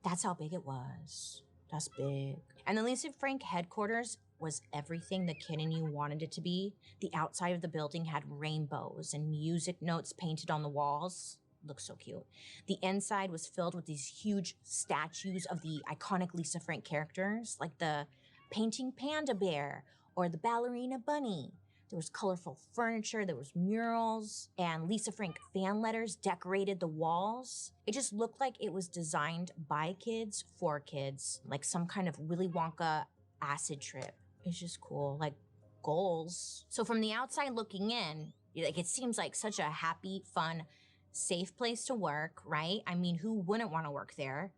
That's how big it was. That's big. And the Lisa Frank headquarters was everything the kid in you wanted it to be. The outside of the building had rainbows and music notes painted on the walls. Looks so cute. The inside was filled with these huge statues of the iconic Lisa Frank characters, like the painting panda bear or the ballerina bunny. There was colorful furniture, there was murals, and Lisa Frank fan letters decorated the walls. It just looked like it was designed by kids for kids, like some kind of Willy Wonka acid trip. It's just cool, like goals. So from the outside looking in, like it seems like such a happy, fun, safe place to work, right? I mean, who wouldn't want to work there?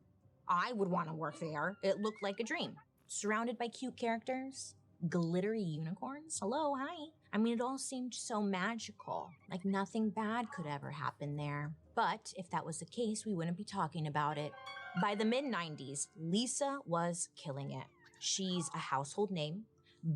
I would want to work there. It looked like a dream. Surrounded by cute characters, glittery unicorns. Hello, hi. I mean, it all seemed so magical, like nothing bad could ever happen there. But if that was the case, we wouldn't be talking about it. By the mid-90s, Lisa was killing it. She's a household name.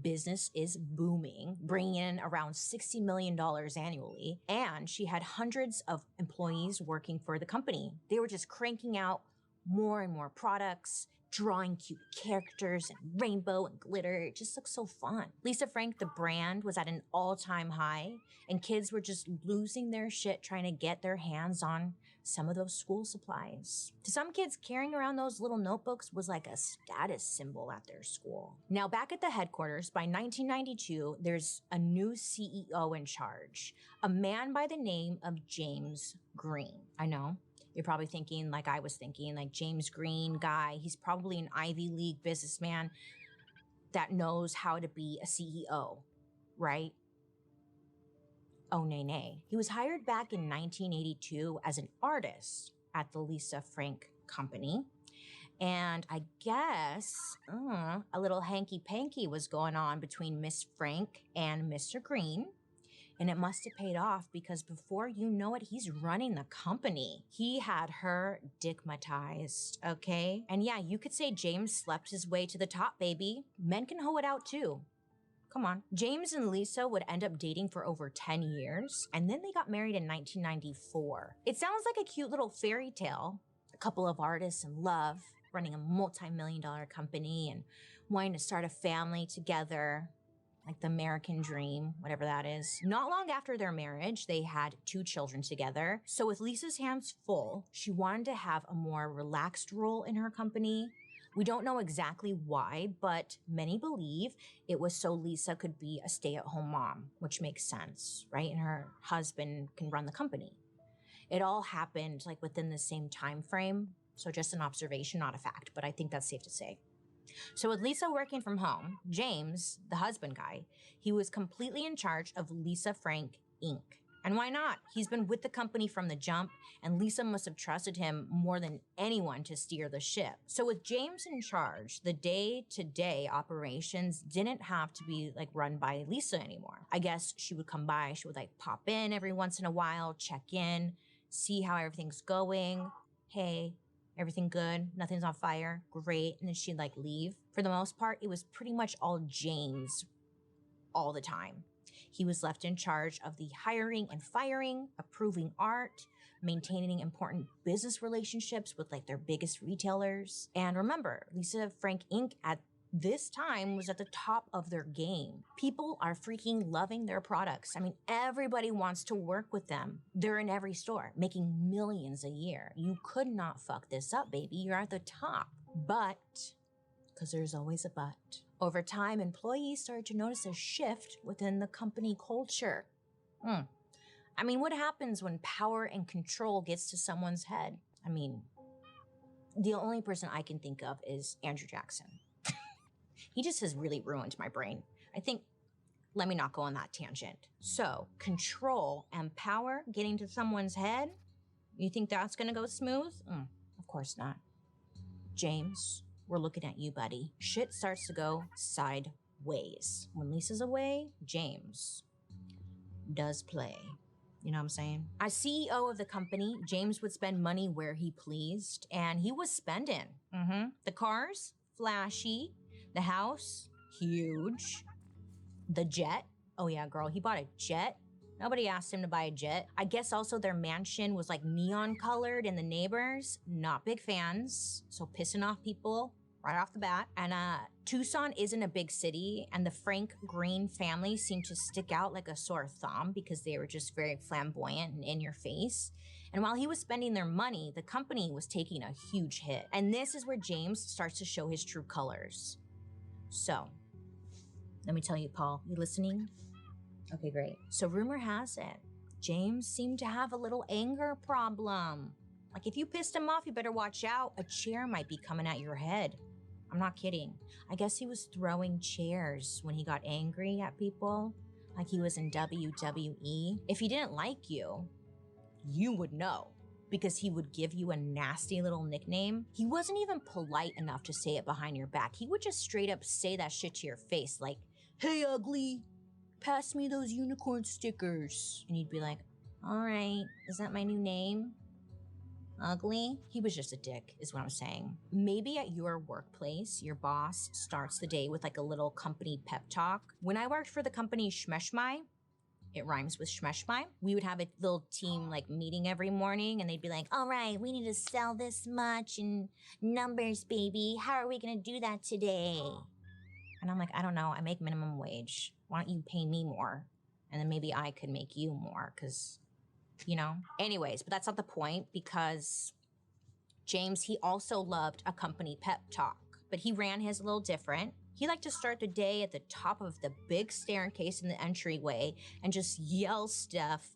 Business is booming, bringing in around $60 million annually. And she had hundreds of employees working for the company. They were just cranking out more and more products, drawing cute characters and rainbow and glitter. It just looks so fun. Lisa Frank, the brand, was at an all-time high, and kids were just losing their shit trying to get their hands on some of those school supplies. To some kids, carrying around those little notebooks was like a status symbol at their school. Now, back at the headquarters, by 1992, there's a new CEO in charge, a man by the name of James Green. I know. You're probably thinking, like I was thinking, like James Green guy. He's probably an Ivy League businessman that knows how to be a CEO, right? Oh, nay. He was hired back in 1982 as an artist at the Lisa Frank Company. And I guess a little hanky-panky was going on between Miss Frank and Mr. Green. And it must have paid off because before you know it, he's running the company. He had her dickmatized, okay? And yeah, you could say James slept his way to the top, baby. Men can hoe it out too. Come on. James and Lisa would end up dating for over 10 years, and then they got married in 1994. It sounds like a cute little fairy tale. A couple of artists in love, running a multi-million-dollar company and wanting to start a family together. Like the American dream, whatever that is. Not long after their marriage, they had 2 children together. So with Lisa's hands full, she wanted to have a more relaxed role in her company, We don't know exactly why, but many believe it was so Lisa could be a stay-at-home mom, which makes sense, right? And her husband can run the company. It all happened like within the same time frame, so just an observation, not a fact, but I think that's safe to say. So with Lisa working from home, James, the husband guy, he was completely in charge of Lisa Frank Inc. And why not? He's been with the company from the jump, and Lisa must have trusted him more than anyone to steer the ship. So with James in charge, the day-to-day operations didn't have to be like run by Lisa anymore. I guess she would come by, she would like pop in every once in a while, check in, see how everything's going. Hey, everything good? Nothing's on fire? Great. And then she'd like leave. For the most part, it was pretty much all James all the time. He was left in charge of the hiring and firing, approving art, maintaining important business relationships with like their biggest retailers. And remember, Lisa Frank Inc. at this time was at the top of their game. People are freaking loving their products. I mean, everybody wants to work with them. They're in every store, making millions a year. You could not fuck this up, baby. You're at the top. But, because there's always a but, over time, employees started to notice a shift within the company culture. I mean, what happens when power and control gets to someone's head? I mean, the only person I can think of is Andrew Jackson. He just has really ruined my brain. I think, let me not go on that tangent. So, control and power getting to someone's head? You think that's gonna go smooth? Of course not. James, we're looking at you, buddy. Shit starts to go sideways. When Lisa's away, James does play. You know what I'm saying? As CEO of the company, James would spend money where he pleased, and he was spending. The cars, flashy. The house, huge. The jet, oh yeah, girl, he bought a jet. Nobody asked him to buy a jet. I guess also their mansion was like neon colored and the neighbors, not big fans. So pissing off people right off the bat. And Tucson isn't a big city, and the Frank Green family seemed to stick out like a sore thumb because they were just very flamboyant and in your face. And while he was spending their money, the company was taking a huge hit. And this is where James starts to show his true colors. So, let me tell you, Paul, you listening? Okay, great. So rumor has it, James seemed to have a little anger problem. Like if you pissed him off, you better watch out. A chair might be coming at your head. I'm not kidding. I guess he was throwing chairs when he got angry at people, like he was in WWE. If he didn't like you, you would know, because he would give you a nasty little nickname. He wasn't even polite enough to say it behind your back. He would just straight up say that shit to your face, like, hey, ugly, pass me those unicorn stickers. And you'd be like, all right, is that my new name? Ugly? He was just a dick, is what I'm saying. Maybe at your workplace, your boss starts the day with like a little company pep talk. When I worked for the company Shmeshmai, it rhymes with Shmeshmai. We would have a little team like meeting every morning, and they'd be like, all right, we need to sell this much in numbers, baby. How are we gonna do that today? And I'm like, I don't know, I make minimum wage. Why don't you pay me more? And then maybe I could make you more, cause, you know? Anyways, but that's not the point, because James, he also loved a company pep talk, but he ran his a little different. He liked to start the day at the top of the big staircase in the entryway and just yell stuff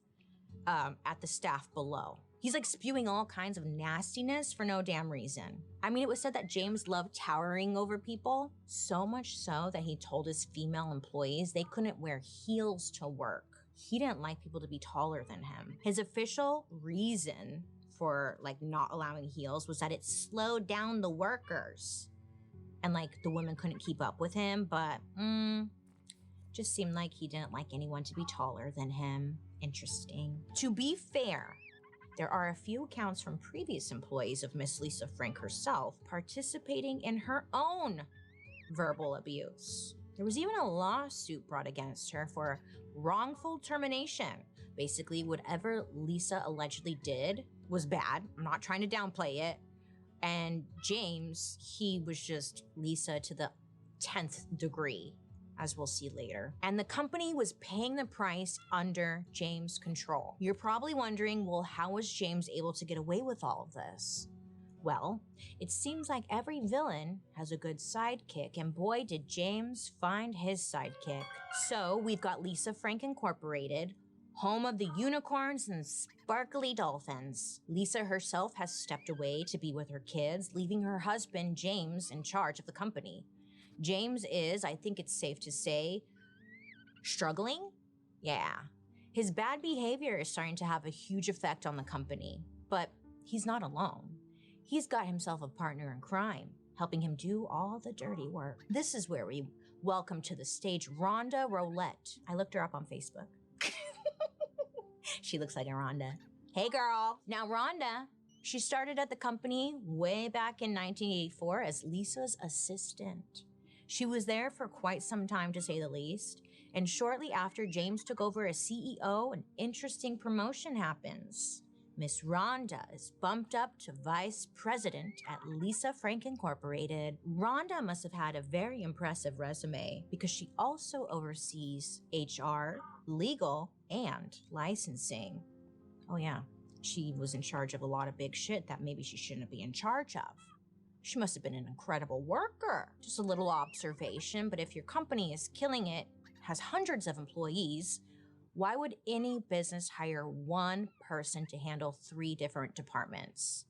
at the staff below. He's like spewing all kinds of nastiness for no damn reason. I mean, it was said that James loved towering over people, so much so that he told his female employees they couldn't wear heels to work. He didn't like people to be taller than him. His official reason for like not allowing heels was that it slowed down the workers. And like the women couldn't keep up with him, but just seemed like he didn't like anyone to be taller than him. Interesting. To be fair, there are a few accounts from previous employees of Miss Lisa Frank herself participating in her own verbal abuse. There was even a lawsuit brought against her for wrongful termination. Basically, whatever Lisa allegedly did was bad. I'm not trying to downplay it. And James, he was just Lisa to the 10th degree, as we'll see later. And the company was paying the price under James' control. You're probably wondering, well, how was James able to get away with all of this? Well, it seems like every villain has a good sidekick, and boy, did James find his sidekick. So we've got Lisa Frank Incorporated, home of the unicorns and sparkly dolphins. Lisa herself has stepped away to be with her kids, leaving her husband, James, in charge of the company. James is, I think it's safe to say, struggling? Yeah. His bad behavior is starting to have a huge effect on the company, but he's not alone. He's got himself a partner in crime, helping him do all the dirty work. This is where we welcome to the stage Rhonda Roulette. I looked her up on Facebook. She looks like a Rhonda. Hey girl. Now Rhonda, she started at the company way back in 1984 as Lisa's assistant. She was there for quite some time, to say the least, and shortly after James took over as CEO, an interesting promotion happens. Miss Rhonda is bumped up to vice president at Lisa Frank Incorporated. Rhonda must have had a very impressive resume because she also oversees HR, legal, and licensing. Oh yeah, she was in charge of a lot of big shit that maybe she shouldn't be in charge of. She must have been an incredible worker. Just a little observation, but if your company is killing it, has hundreds of employees, why would any business hire one person to handle 3 different departments?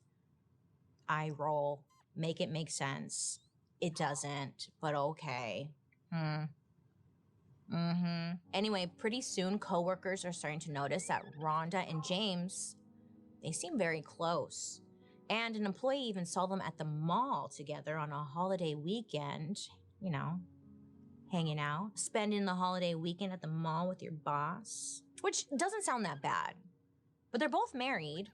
I roll. Make it make sense. It doesn't, but okay. Anyway, pretty soon coworkers are starting to notice that Rhonda and James, they seem very close. And an employee even saw them at the mall together on a holiday weekend, you know, hanging out, spending the holiday weekend at the mall with your boss, which doesn't sound that bad. But they're both married,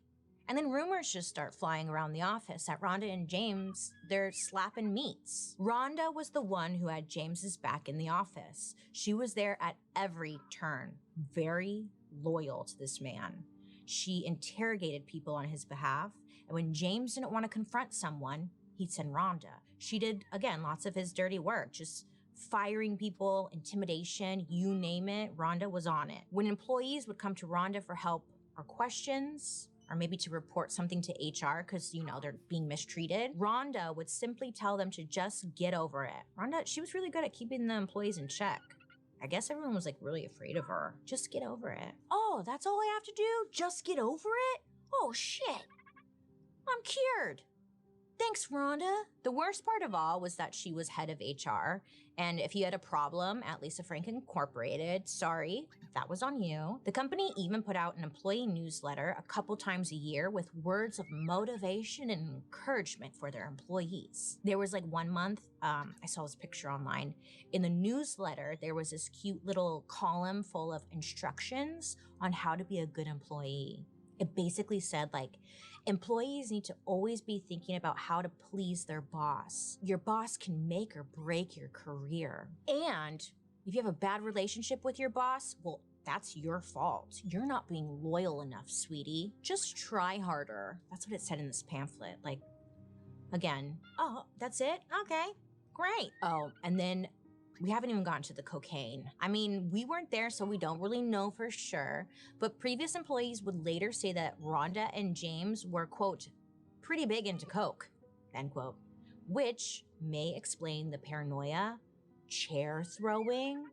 and then rumors just start flying around the office that Rhonda and James, they're slapping meats. Rhonda was the one who had James's back in the office. She was there at every turn, very loyal to this man. She interrogated people on his behalf, and when James didn't want to confront someone, he'd send Rhonda. She did, again, lots of his dirty work, just firing people, intimidation, you name it, Rhonda was on it. When employees would come to Rhonda for help or questions, or maybe to report something to HR because, you know, they're being mistreated, Rhonda would simply tell them to just get over it. Rhonda, she was really good at keeping the employees in check. I guess everyone was like really afraid of her. Just get over it. Oh, that's all I have to do? Just get over it? Oh shit. I'm cured. Thanks, Rhonda. The worst part of all was that she was head of HR, and if you had a problem at Lisa Frank Incorporated, sorry, that was on you. The company even put out an employee newsletter a couple times a year with words of motivation and encouragement for their employees. There was like one month, I saw this picture online. In the newsletter, there was this cute little column full of instructions on how to be a good employee. It basically said like, employees need to always be thinking about how to please their boss. Your boss can make or break your career. And if you have a bad relationship with your boss, well, that's your fault. You're not being loyal enough, sweetie. Just try harder. That's what it said in this pamphlet. Like, again, oh, that's it? Okay, great. Oh, and then we haven't even gotten to the cocaine. I mean, we weren't there, so we don't really know for sure, but previous employees would later say that Rhonda and James were, quote, pretty big into coke, end quote, which may explain the paranoia, chair throwing,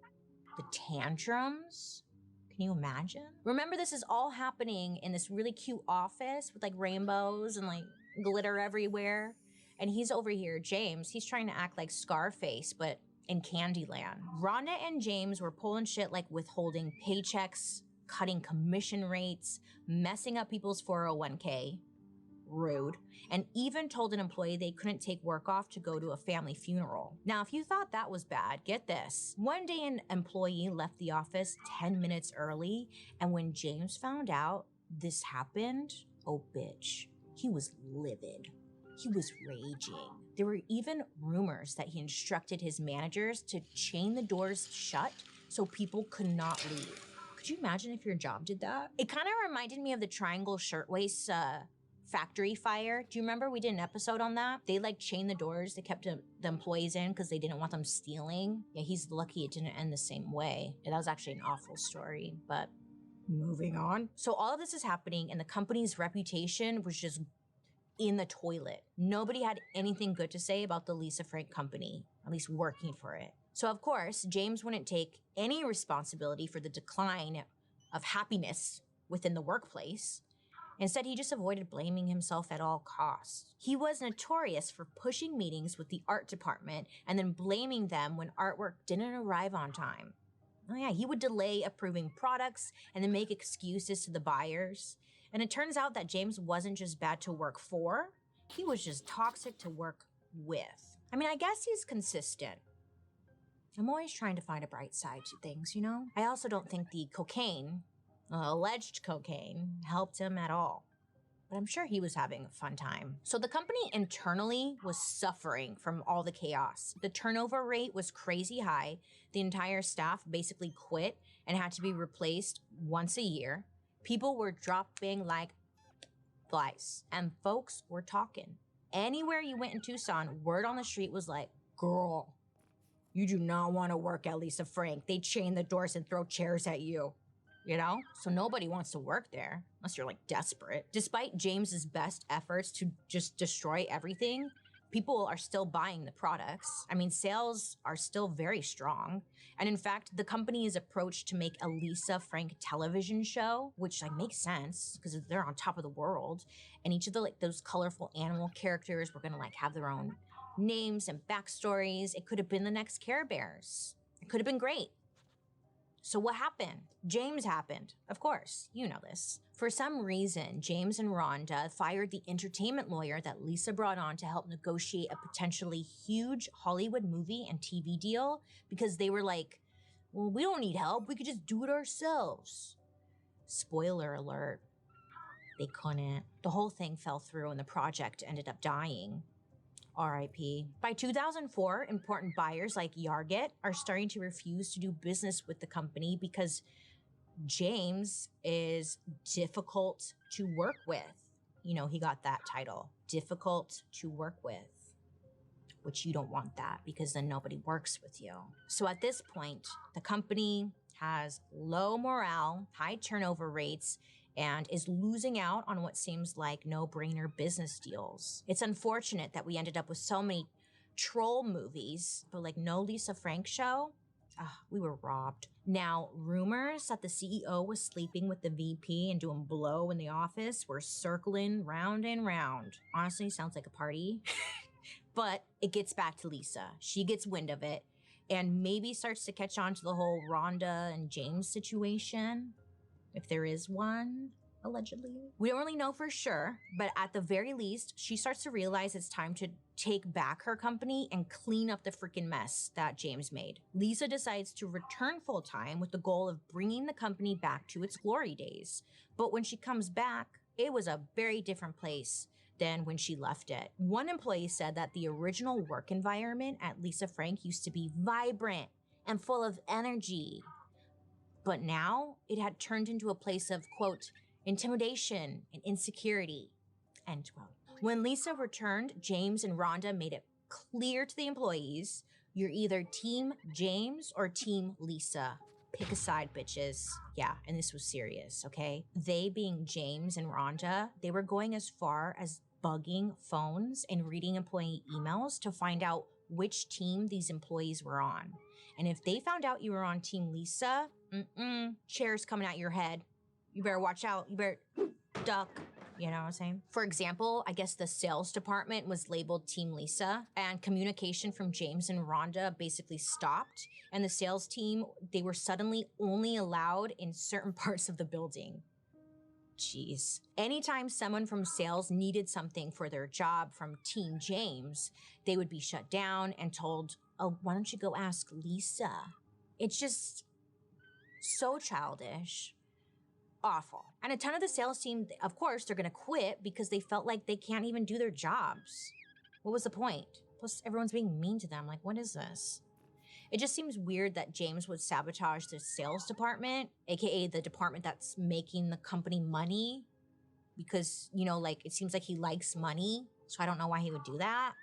the tantrums. Can you imagine? Remember, this is all happening in this really cute office with like rainbows and like glitter everywhere. And he's over here, James, he's trying to act like Scarface, but in Candyland. Rhonda and James were pulling shit like withholding paychecks, cutting commission rates, messing up people's 401k, rude, and even told an employee they couldn't take work off to go to a family funeral. Now, if you thought that was bad, get this. One day an employee left the office 10 minutes early, and when James found out this happened, oh bitch, he was livid. He was raging. There were even rumors that he instructed his managers to chain the doors shut so people could not leave. Could you imagine if your job did that? It kind of reminded me of the Triangle Shirtwaist factory fire. Do you remember we did an episode on that? They like chained the doors. They kept the employees in because they didn't want them stealing. Yeah, he's lucky it didn't end the same way. Yeah, that was actually an awful story, but moving on. So all of this is happening and the company's reputation was just in the toilet. Nobody had anything good to say about the Lisa Frank company, at least working for it. So of course, James wouldn't take any responsibility for the decline of happiness within the workplace. Instead, he just avoided blaming himself at all costs. He was notorious for pushing meetings with the art department and then blaming them when artwork didn't arrive on time. Oh yeah, he would delay approving products and then make excuses to the buyers. And it turns out that James wasn't just bad to work for, he was just toxic to work with. I mean, I guess he's consistent. I'm always trying to find a bright side to things, you know? I also don't think the cocaine, alleged cocaine, helped him at all. But I'm sure he was having a fun time. So the company internally was suffering from all the chaos. The turnover rate was crazy high. The entire staff basically quit and had to be replaced once a year. People were dropping like flies, and folks were talking. Anywhere you went in Tucson, word on the street was like, girl, you do not want to work at Lisa Frank. They chain the doors and throw chairs at you. You know? So nobody wants to work there unless you're like desperate. Despite James's best efforts to just destroy everything, people are still buying the products. I mean, sales are still very strong. And in fact, the company is approached to make a Lisa Frank television show, which like makes sense because they're on top of the world. And each of the like those colorful animal characters were gonna like have their own names and backstories. It could have been the next Care Bears. It could have been great. So what happened? James happened. Of course, you know this. For some reason, James and Rhonda fired the entertainment lawyer that Lisa brought on to help negotiate a potentially huge Hollywood movie and TV deal because they were like, well, we don't need help. We could just do it ourselves. Spoiler alert. They couldn't. The whole thing fell through and the project ended up dying. RIP. By 2004, important buyers like Yarget are starting to refuse to do business with the company because James is difficult to work with. You know, he got that title, difficult to work with, which you don't want that because then nobody works with you. So at this point, the company has low morale, high turnover rates, and is losing out on what seems like no-brainer business deals. It's unfortunate that we ended up with so many troll movies, but like no Lisa Frank show. We were robbed. Now, rumors that the CEO was sleeping with the VP and doing blow in the office were circling round and round. Honestly, sounds like a party. But it gets back to Lisa. She gets wind of it and maybe starts to catch on to the whole Rhonda and James situation. If there is one, allegedly. We don't really know for sure, but at the very least, she starts to realize it's time to take back her company and clean up the freaking mess that James made. Lisa decides to return full-time with the goal of bringing the company back to its glory days. But when she comes back, it was a very different place than when she left it. One employee said that the original work environment at Lisa Frank used to be vibrant and full of energy. But now it had turned into a place of, quote, intimidation and insecurity, end quote. When Lisa returned, James and Rhonda made it clear to the employees, you're either Team James or Team Lisa. Pick a side, bitches. Yeah, and this was serious, okay? They, being James and Rhonda, they were going as far as bugging phones and reading employee emails to find out which team these employees were on. And if they found out you were on Team Lisa, chairs coming at your head. You better watch out. You better duck. You know what I'm saying? For example, I guess the sales department was labeled Team Lisa, and communication from James and Rhonda basically stopped. And the sales team, they were suddenly only allowed in certain parts of the building. Jeez. Anytime someone from sales needed something for their job from Team James, they would be shut down and told, oh, why don't you go ask Lisa? It's just so childish. Awful. And a ton of the sales team, of course, they're gonna quit because they felt like they can't even do their jobs. What was the point? Plus, everyone's being mean to them. Like, what is this? It just seems weird that James would sabotage the sales department, aka the department that's making the company money, because, you know, like, it seems like he likes money, so I don't know why he would do that.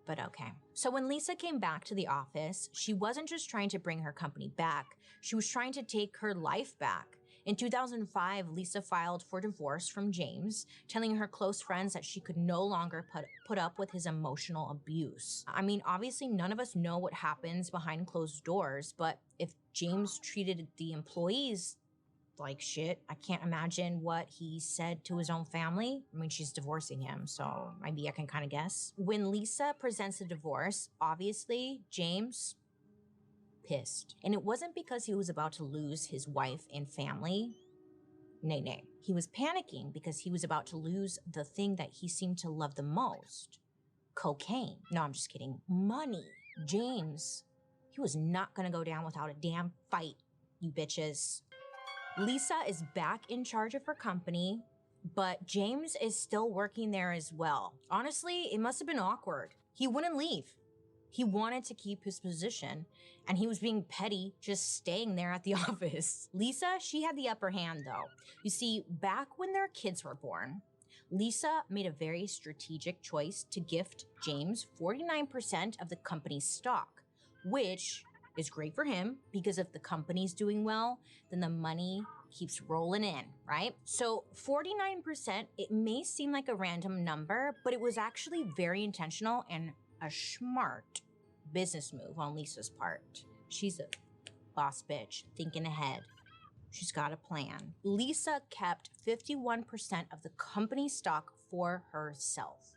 But okay. So when Lisa came back to the office, she wasn't just trying to bring her company back, she was trying to take her life back. In 2005, Lisa filed for divorce from James, telling her close friends that she could no longer put up with his emotional abuse. I mean, obviously none of us know what happens behind closed doors, but if James treated the employees like shit, I can't imagine what he said to his own family. I mean, she's divorcing him, so maybe I can kind of guess. When Lisa presents a divorce, obviously James pissed. And it wasn't because he was about to lose his wife and family. Nay. He was panicking because he was about to lose the thing that he seemed to love the most. Cocaine. No, I'm just kidding. Money. James, he was not gonna go down without a damn fight, you bitches. Lisa is back in charge of her company, but James is still working there as well. Honestly, it must have been awkward. He wouldn't leave. He wanted to keep his position, and he was being petty just staying there at the office. Lisa, she had the upper hand though. You see, back when their kids were born, Lisa made a very strategic choice to gift James 49% of the company's stock, which is great for him because if the company's doing well, then the money keeps rolling in, right? So 49%, it may seem like a random number, but it was actually very intentional and a smart business move on Lisa's part. She's a boss bitch, thinking ahead. She's got a plan. Lisa kept 51% of the company stock for herself,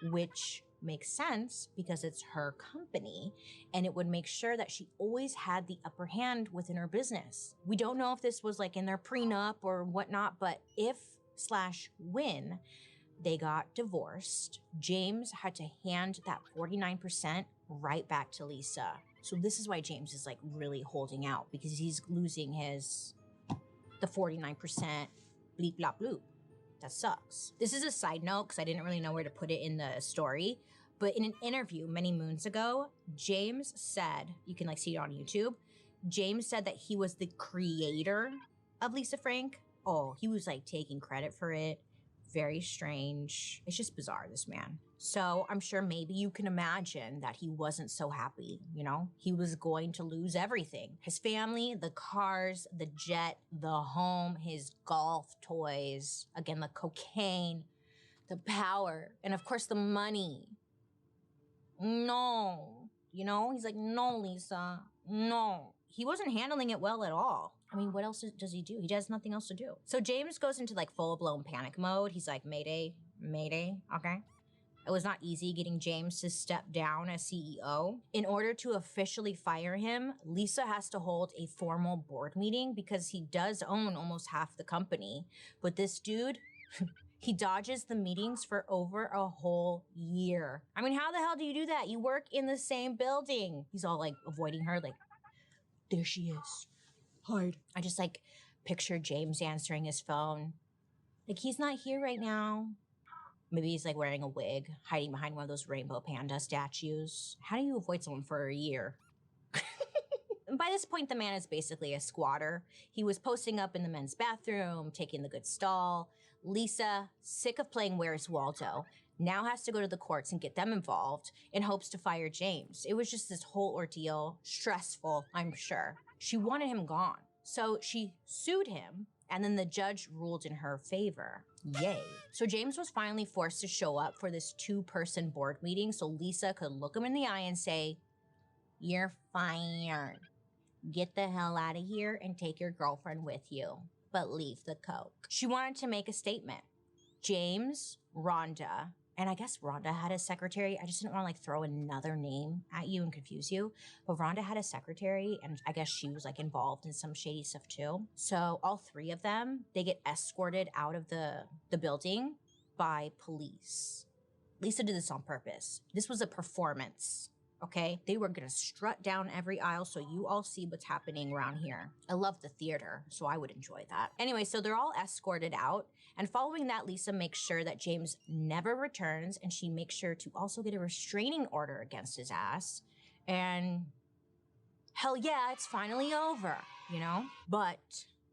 which makes sense because it's her company and it would make sure that she always had the upper hand within her business. We don't know if this was like in their prenup or whatnot, but if/when they got divorced, James had to hand that 49% right back to Lisa. So this is why James is like really holding out because he's losing the 49% bleep blop bloop. That sucks. This is a side note because I didn't really know where to put it in the story. But in an interview many moons ago, James said, you can like see it on YouTube, James said that he was the creator of Lisa Frank. Oh, he was like taking credit for it. Very strange. It's just bizarre, this man. So I'm sure maybe you can imagine that he wasn't so happy, you know? He was going to lose everything. His family, the cars, the jet, the home, his golf toys, again, the cocaine, the power, and of course the money. No, you know? He's like, no, Lisa, no. He wasn't handling it well at all. I mean, what else does he do? He has nothing else to do. So James goes into like full-blown panic mode. He's like, Mayday, okay? It was not easy getting James to step down as CEO. In order to officially fire him, Lisa has to hold a formal board meeting because he does own almost half the company. But this dude, he dodges the meetings for over a whole year. I mean, how the hell do you do that? You work in the same building. He's all like avoiding her, like, there she is. Hide. I just like picture James answering his phone. Like, he's not here right now. Maybe he's like wearing a wig, hiding behind one of those rainbow panda statues. How do you avoid someone for a year? By this point, the man is basically a squatter. He was posting up in the men's bathroom, taking the good stall. Lisa, sick of playing Where's Waldo, now has to go to the courts and get them involved in hopes to fire James. It was just this whole ordeal, stressful, I'm sure. She wanted him gone. So she sued him, and then the judge ruled in her favor. Yay. So James was finally forced to show up for this two-person board meeting so Lisa could look him in the eye and say, you're fired. Get the hell out of here and take your girlfriend with you, but leave the coke. She wanted to make a statement. James, Rhonda, and I guess Rhonda had a secretary. I just didn't want to like throw another name at you and confuse you. But Rhonda had a secretary and I guess she was like involved in some shady stuff too. So all three of them, they get escorted out of the building by police. Lisa did this on purpose. This was a performance. Okay, they were gonna strut down every aisle so you all see what's happening around here. I love the theater, so I would enjoy that. Anyway, so they're all escorted out, and following that, Lisa makes sure that James never returns, and she makes sure to also get a restraining order against his ass. And hell yeah, it's finally over, you know? But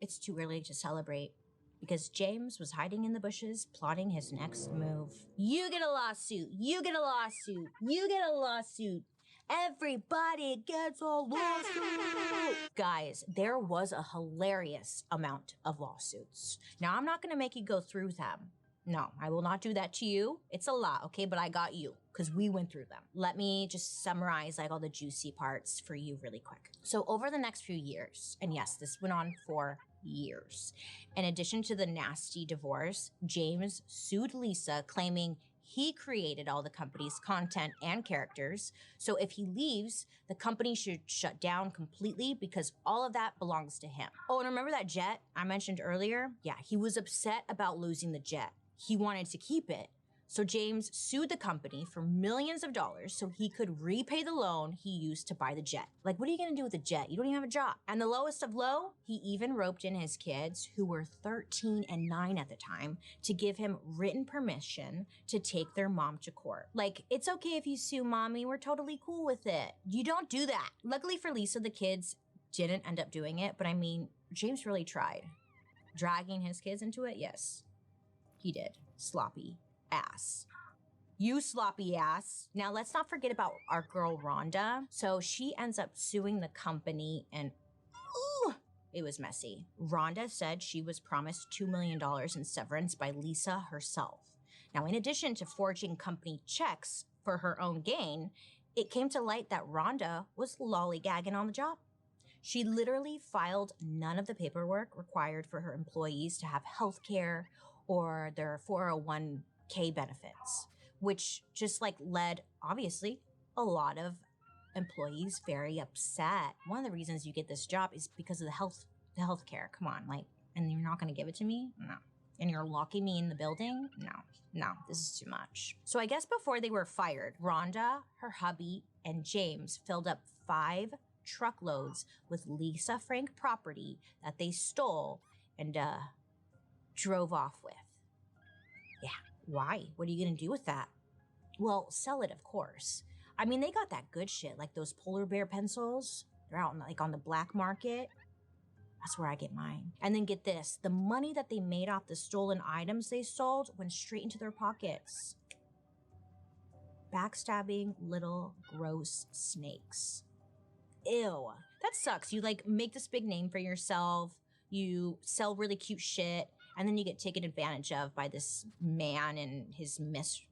it's too early to celebrate because James was hiding in the bushes plotting his next move. You get a lawsuit, you get a lawsuit, you get a lawsuit. Everybody gets a lawsuit. Guys, there was a hilarious amount of lawsuits. Now, I'm not gonna make you go through them. No, I will not do that to you. It's a lot, okay? But I got you, because we went through them. Let me just summarize like all the juicy parts for you really quick. So over the next few years, and yes, this went on for years. In addition to the nasty divorce, James sued Lisa, claiming he created all the company's content and characters. So if he leaves, the company should shut down completely because all of that belongs to him. Oh, and remember that jet I mentioned earlier? Yeah, he was upset about losing the jet. He wanted to keep it. So James sued the company for millions of dollars so he could repay the loan he used to buy the jet. Like, what are you gonna do with a jet? You don't even have a job. And the lowest of low, he even roped in his kids, who were 13 and 9 at the time, to give him written permission to take their mom to court. Like, it's okay if you sue mommy, we're totally cool with it. You don't do that. Luckily for Lisa, the kids didn't end up doing it, but I mean, James really tried. Dragging his kids into it, yes, he did. Sloppy ass. You sloppy ass. Now let's not forget about our girl Rhonda. So she ends up suing the company and ooh, it was messy. Rhonda said she was promised $2 million in severance by Lisa herself. Now, in addition to forging company checks for her own gain, it came to light that Rhonda was lollygagging on the job. She literally filed none of the paperwork required for her employees to have health care or their 401k benefits, which just like led, obviously, a lot of employees very upset. One of the reasons you get this job is because of the health care. Come on, like, and you're not gonna give it to me? No. And you're locking me in the building? No, this is too much. So I guess before they were fired, Rhonda, her hubby, and James filled up 5 truckloads with Lisa Frank property that they stole and drove off with. Yeah, why? What are you gonna do with that? Well, sell it, of course. I mean, they got that good shit, like those polar bear pencils. They're out like on the black market. That's where I get mine. And then get this, the money that they made off the stolen items they sold went straight into their pockets. Backstabbing little gross snakes. Ew, that sucks. You like make this big name for yourself, you sell really cute shit, and then you get taken advantage of by this man and his nasty.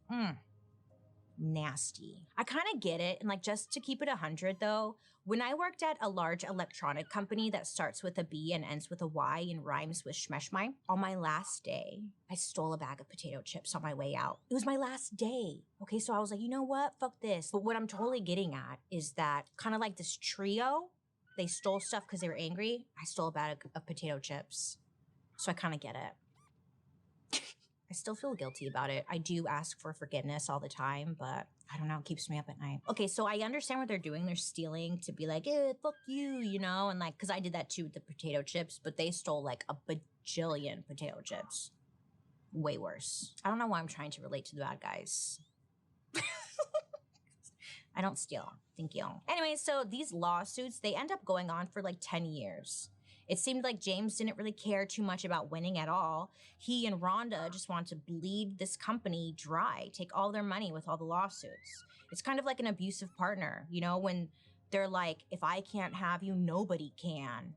I kind of get it. And like, just to keep it 100 though, when I worked at a large electronic company that starts with a B and ends with a Y and rhymes with schmeshmy, on my last day, I stole a bag of potato chips on my way out. It was my last day. Okay, so I was like, you know what? Fuck this. But what I'm totally getting at is that kind of like this trio, they stole stuff because they were angry. I stole a bag of potato chips. So I kind of get it. I still feel guilty about it. I do ask for forgiveness all the time, but I don't know, it keeps me up at night. Okay, so I understand what they're doing. They're stealing to be like, fuck you, you know? And like, because I did that too with the potato chips, but they stole like a bajillion potato chips. Way worse. I don't know why I'm trying to relate to the bad guys. I don't steal. Thank you. Anyway, so these lawsuits, they end up going on for like 10 years. It seemed like James didn't really care too much about winning at all. He and Rhonda just wanted to bleed this company dry, take all their money with all the lawsuits. It's kind of like an abusive partner, you know, when they're like, if I can't have you, nobody can.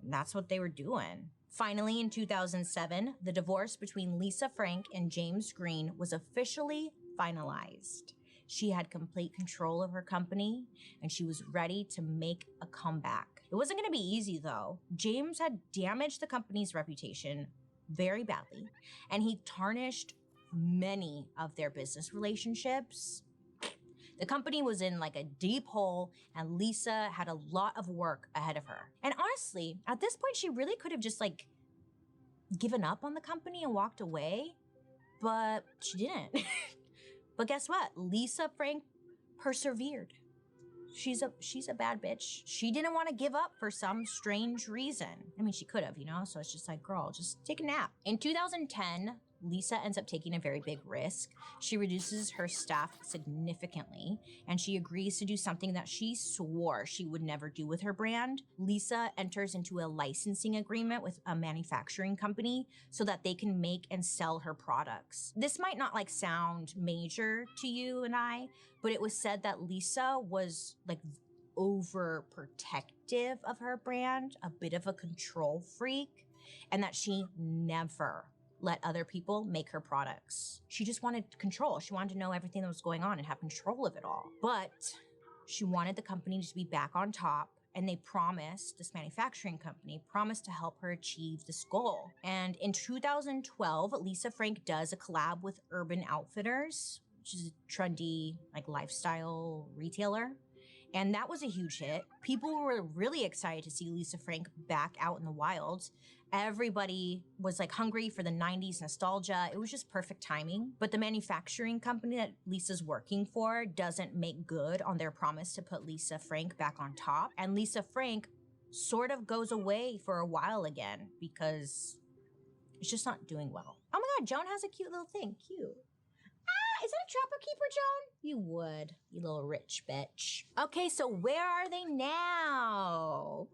And that's what they were doing. Finally, in 2007, the divorce between Lisa Frank and James Green was officially finalized. She had complete control of her company, and she was ready to make a comeback. It wasn't going to be easy, though. James had damaged the company's reputation very badly, and he tarnished many of their business relationships. The company was in like a deep hole, and Lisa had a lot of work ahead of her. And honestly, at this point, she really could have just like given up on the company and walked away, but she didn't. But guess what? Lisa Frank persevered. She's a bad bitch. She didn't want to give up for some strange reason. I mean, she could have, you know? So it's just like, girl, just take a nap. In 2010, Lisa ends up taking a very big risk. She reduces her staff significantly, and she agrees to do something that she swore she would never do with her brand. Lisa enters into a licensing agreement with a manufacturing company so that they can make and sell her products. This might not like sound major to you and I, but it was said that Lisa was like overprotective of her brand, a bit of a control freak, and that she never let other people make her products. She just wanted control. She wanted to know everything that was going on and have control of it all. But she wanted the company to be back on top, and they promised, this manufacturing company promised to help her achieve this goal. And in 2012, Lisa Frank does a collab with Urban Outfitters, which is a trendy like lifestyle retailer. And that was a huge hit. People were really excited to see Lisa Frank back out in the wild. Everybody was like hungry for the 90s nostalgia. It was just perfect timing. But the manufacturing company that Lisa's working for doesn't make good on their promise to put Lisa Frank back on top. And Lisa Frank sort of goes away for a while again because it's just not doing well. Oh my God, Joan has a cute little thing. Cute. Is that a trapper keeper, Joan? You would, you little rich bitch. Okay, so where are they now?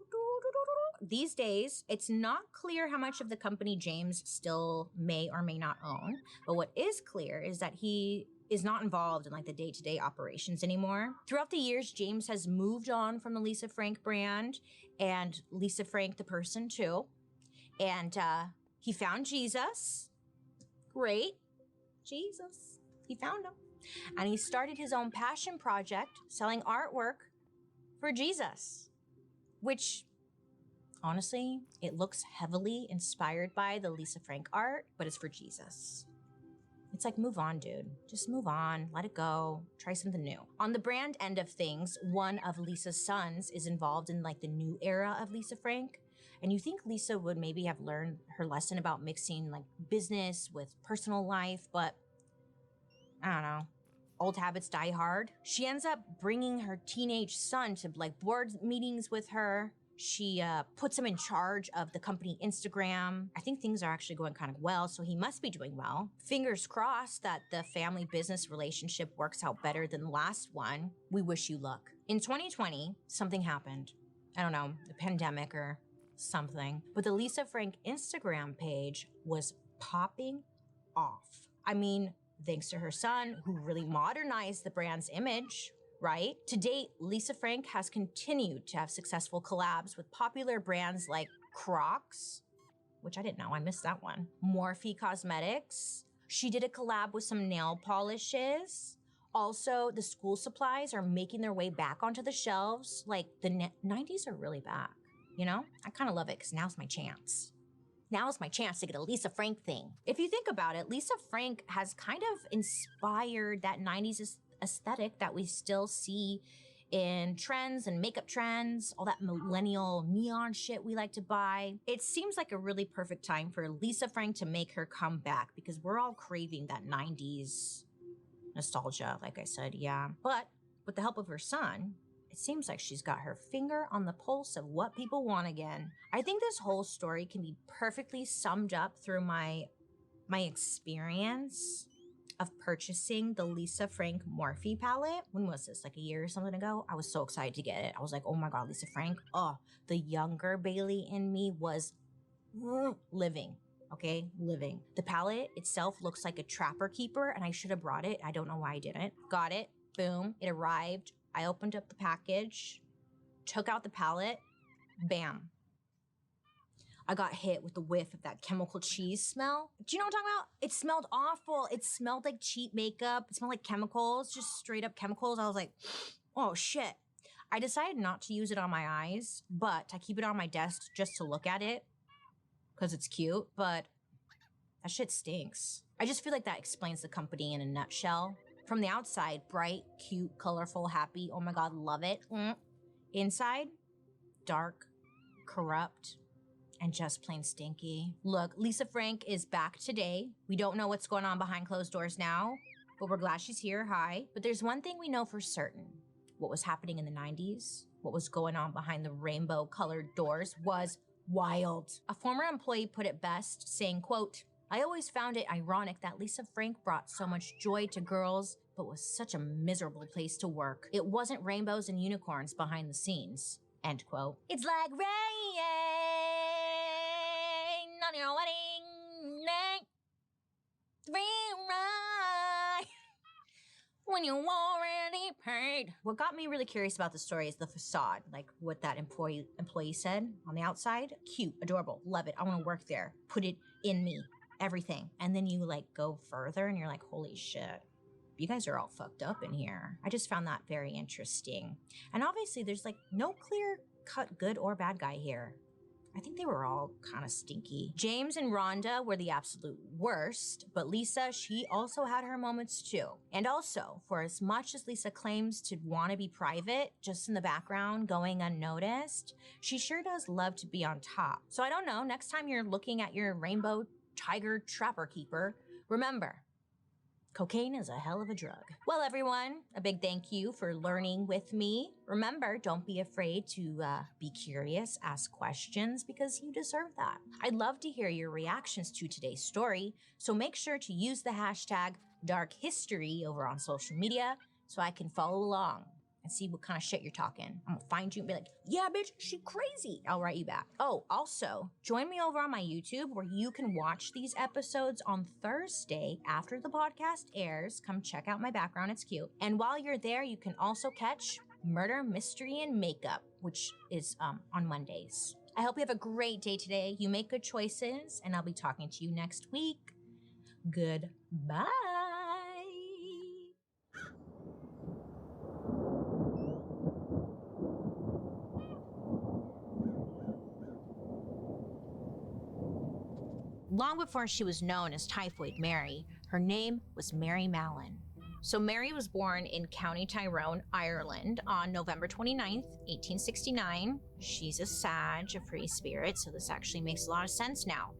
These days, it's not clear how much of the company James still may or may not own, but what is clear is that he is not involved in like the day-to-day operations anymore. Throughout the years, James has moved on from the Lisa Frank brand and Lisa Frank the person too. And he found Jesus. Great. Jesus. He found him. And he started his own passion project selling artwork for Jesus, which honestly, it looks heavily inspired by the Lisa Frank art, but it's for Jesus. It's like, move on, dude. Just move on, let it go, try something new. On the brand end of things, one of Lisa's sons is involved in like the new era of Lisa Frank. And you think Lisa would maybe have learned her lesson about mixing like business with personal life, but I don't know. Old habits die hard. She ends up bringing her teenage son to like board meetings with her. She puts him in charge of the company Instagram. I think things are actually going kind of well, so he must be doing well. Fingers crossed that the family business relationship works out better than the last one. We wish you luck. In 2020, something happened. I don't know, the pandemic or something. But the Lisa Frank Instagram page was popping off. I mean, thanks to her son, who really modernized the brand's image, right? To date, Lisa Frank has continued to have successful collabs with popular brands like Crocs, which I didn't know, I missed that one. Morphe Cosmetics. She did a collab with some nail polishes. Also, the school supplies are making their way back onto the shelves. Like, the 90s are really back, you know? I kind of love it because now's my chance. Now's my chance to get a Lisa Frank thing. If you think about it, Lisa Frank has kind of inspired that 90s aesthetic that we still see in trends and makeup trends, all that millennial neon shit we like to buy. It seems like a really perfect time for Lisa Frank to make her come back because we're all craving that 90s nostalgia, like I said, yeah. But with the help of her son, it seems like she's got her finger on the pulse of what people want again. I think this whole story can be perfectly summed up through my experience of purchasing the Lisa Frank Morphe palette. When was this? Like a year or something ago? I was so excited to get it. I was like, oh my God, Lisa Frank. Oh, the younger Bailey in me was living. Okay, living. The palette itself looks like a trapper keeper, and I should have brought it. I don't know why I didn't. Got it. Boom. It arrived. I opened up the package, took out the palette, bam. I got hit with the whiff of that chemical cheese smell. Do you know what I'm talking about? It smelled awful. It smelled like cheap makeup. It smelled like chemicals, just straight up chemicals. I was like, oh shit. I decided not to use it on my eyes, but I keep it on my desk just to look at it because it's cute, but that shit stinks. I just feel like that explains the company in a nutshell. From the outside, bright, cute, colorful, happy, oh my God, love it. Inside, dark, corrupt, and just plain stinky. Look, Lisa Frank is back today. We don't know what's going on behind closed doors now, but we're glad she's here, hi. But there's one thing we know for certain. What was happening in the 90s, what was going on behind the rainbow-colored doors was wild. A former employee put it best, saying, quote, I always found it ironic that Lisa Frank brought so much joy to girls, but was such a miserable place to work. It wasn't rainbows and unicorns behind the scenes. End quote. It's like rain on your wedding night. Right when you already paid. What got me really curious about the story is the facade, like what that employee said on the outside. Cute, adorable, love it. I want to work there. Put it in me, everything. And then you like go further and you're like, holy shit, you guys are all fucked up in here. I just found that very interesting. And obviously there's like no clear cut good or bad guy here. I think they were all kind of stinky. James and Rhonda were the absolute worst, but Lisa, she also had her moments too. And also, for as much as Lisa claims to want to be private, just in the background, going unnoticed, she sure does love to be on top. So I don't know, next time you're looking at your rainbow tiger trapper keeper, remember, cocaine is a hell of a drug. Well, everyone, a big thank you for learning with me. Remember, don't be afraid to be curious, ask questions, because you deserve that. I'd love to hear your reactions to today's story, so make sure to use the hashtag #DarkHistory over on social media so I can follow along and see what kind of shit you're talking. I'm gonna find you and be like, yeah, bitch, she crazy. I'll write you back. Oh, also, join me over on my YouTube where you can watch these episodes on Thursday after the podcast airs. Come check out my background, it's cute. And while you're there, you can also catch Murder, Mystery, and Makeup, which is on Mondays. I hope you have a great day today. You make good choices, and I'll be talking to you next week. Goodbye. Long before she was known as Typhoid Mary, her name was Mary Mallon. So Mary was born in County Tyrone, Ireland on November 29th, 1869. She's a Sag, a free spirit, so this actually makes a lot of sense now.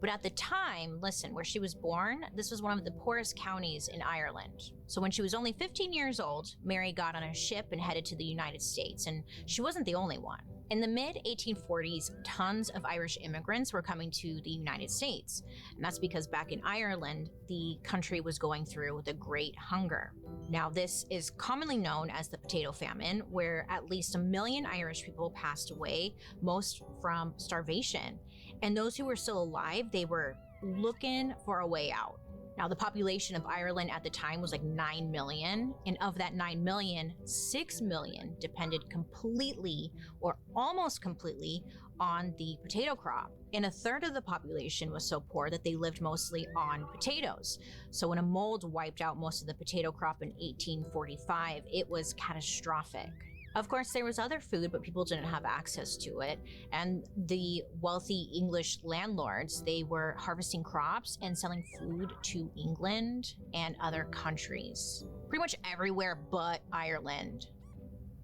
But at the time, listen, where she was born, this was one of the poorest counties in Ireland. So when she was only 15 years old, Mary got on a ship and headed to the United States, and she wasn't the only one. In the mid-1840s, tons of Irish immigrants were coming to the United States. And that's because back in Ireland, the country was going through the Great Hunger. Now, this is commonly known as the potato famine, where at least 1 million Irish people passed away, most from starvation. And those who were still alive, they were looking for a way out. Now, the population of Ireland at the time was like 9 million, and of that 9 million, 6 million depended completely or almost completely on the potato crop. And a third of the population was so poor that they lived mostly on potatoes. So when a mold wiped out most of the potato crop in 1845, it was catastrophic. Of course, there was other food, but people didn't have access to it. And the wealthy English landlords, they were harvesting crops and selling food to England and other countries. Pretty much everywhere but Ireland.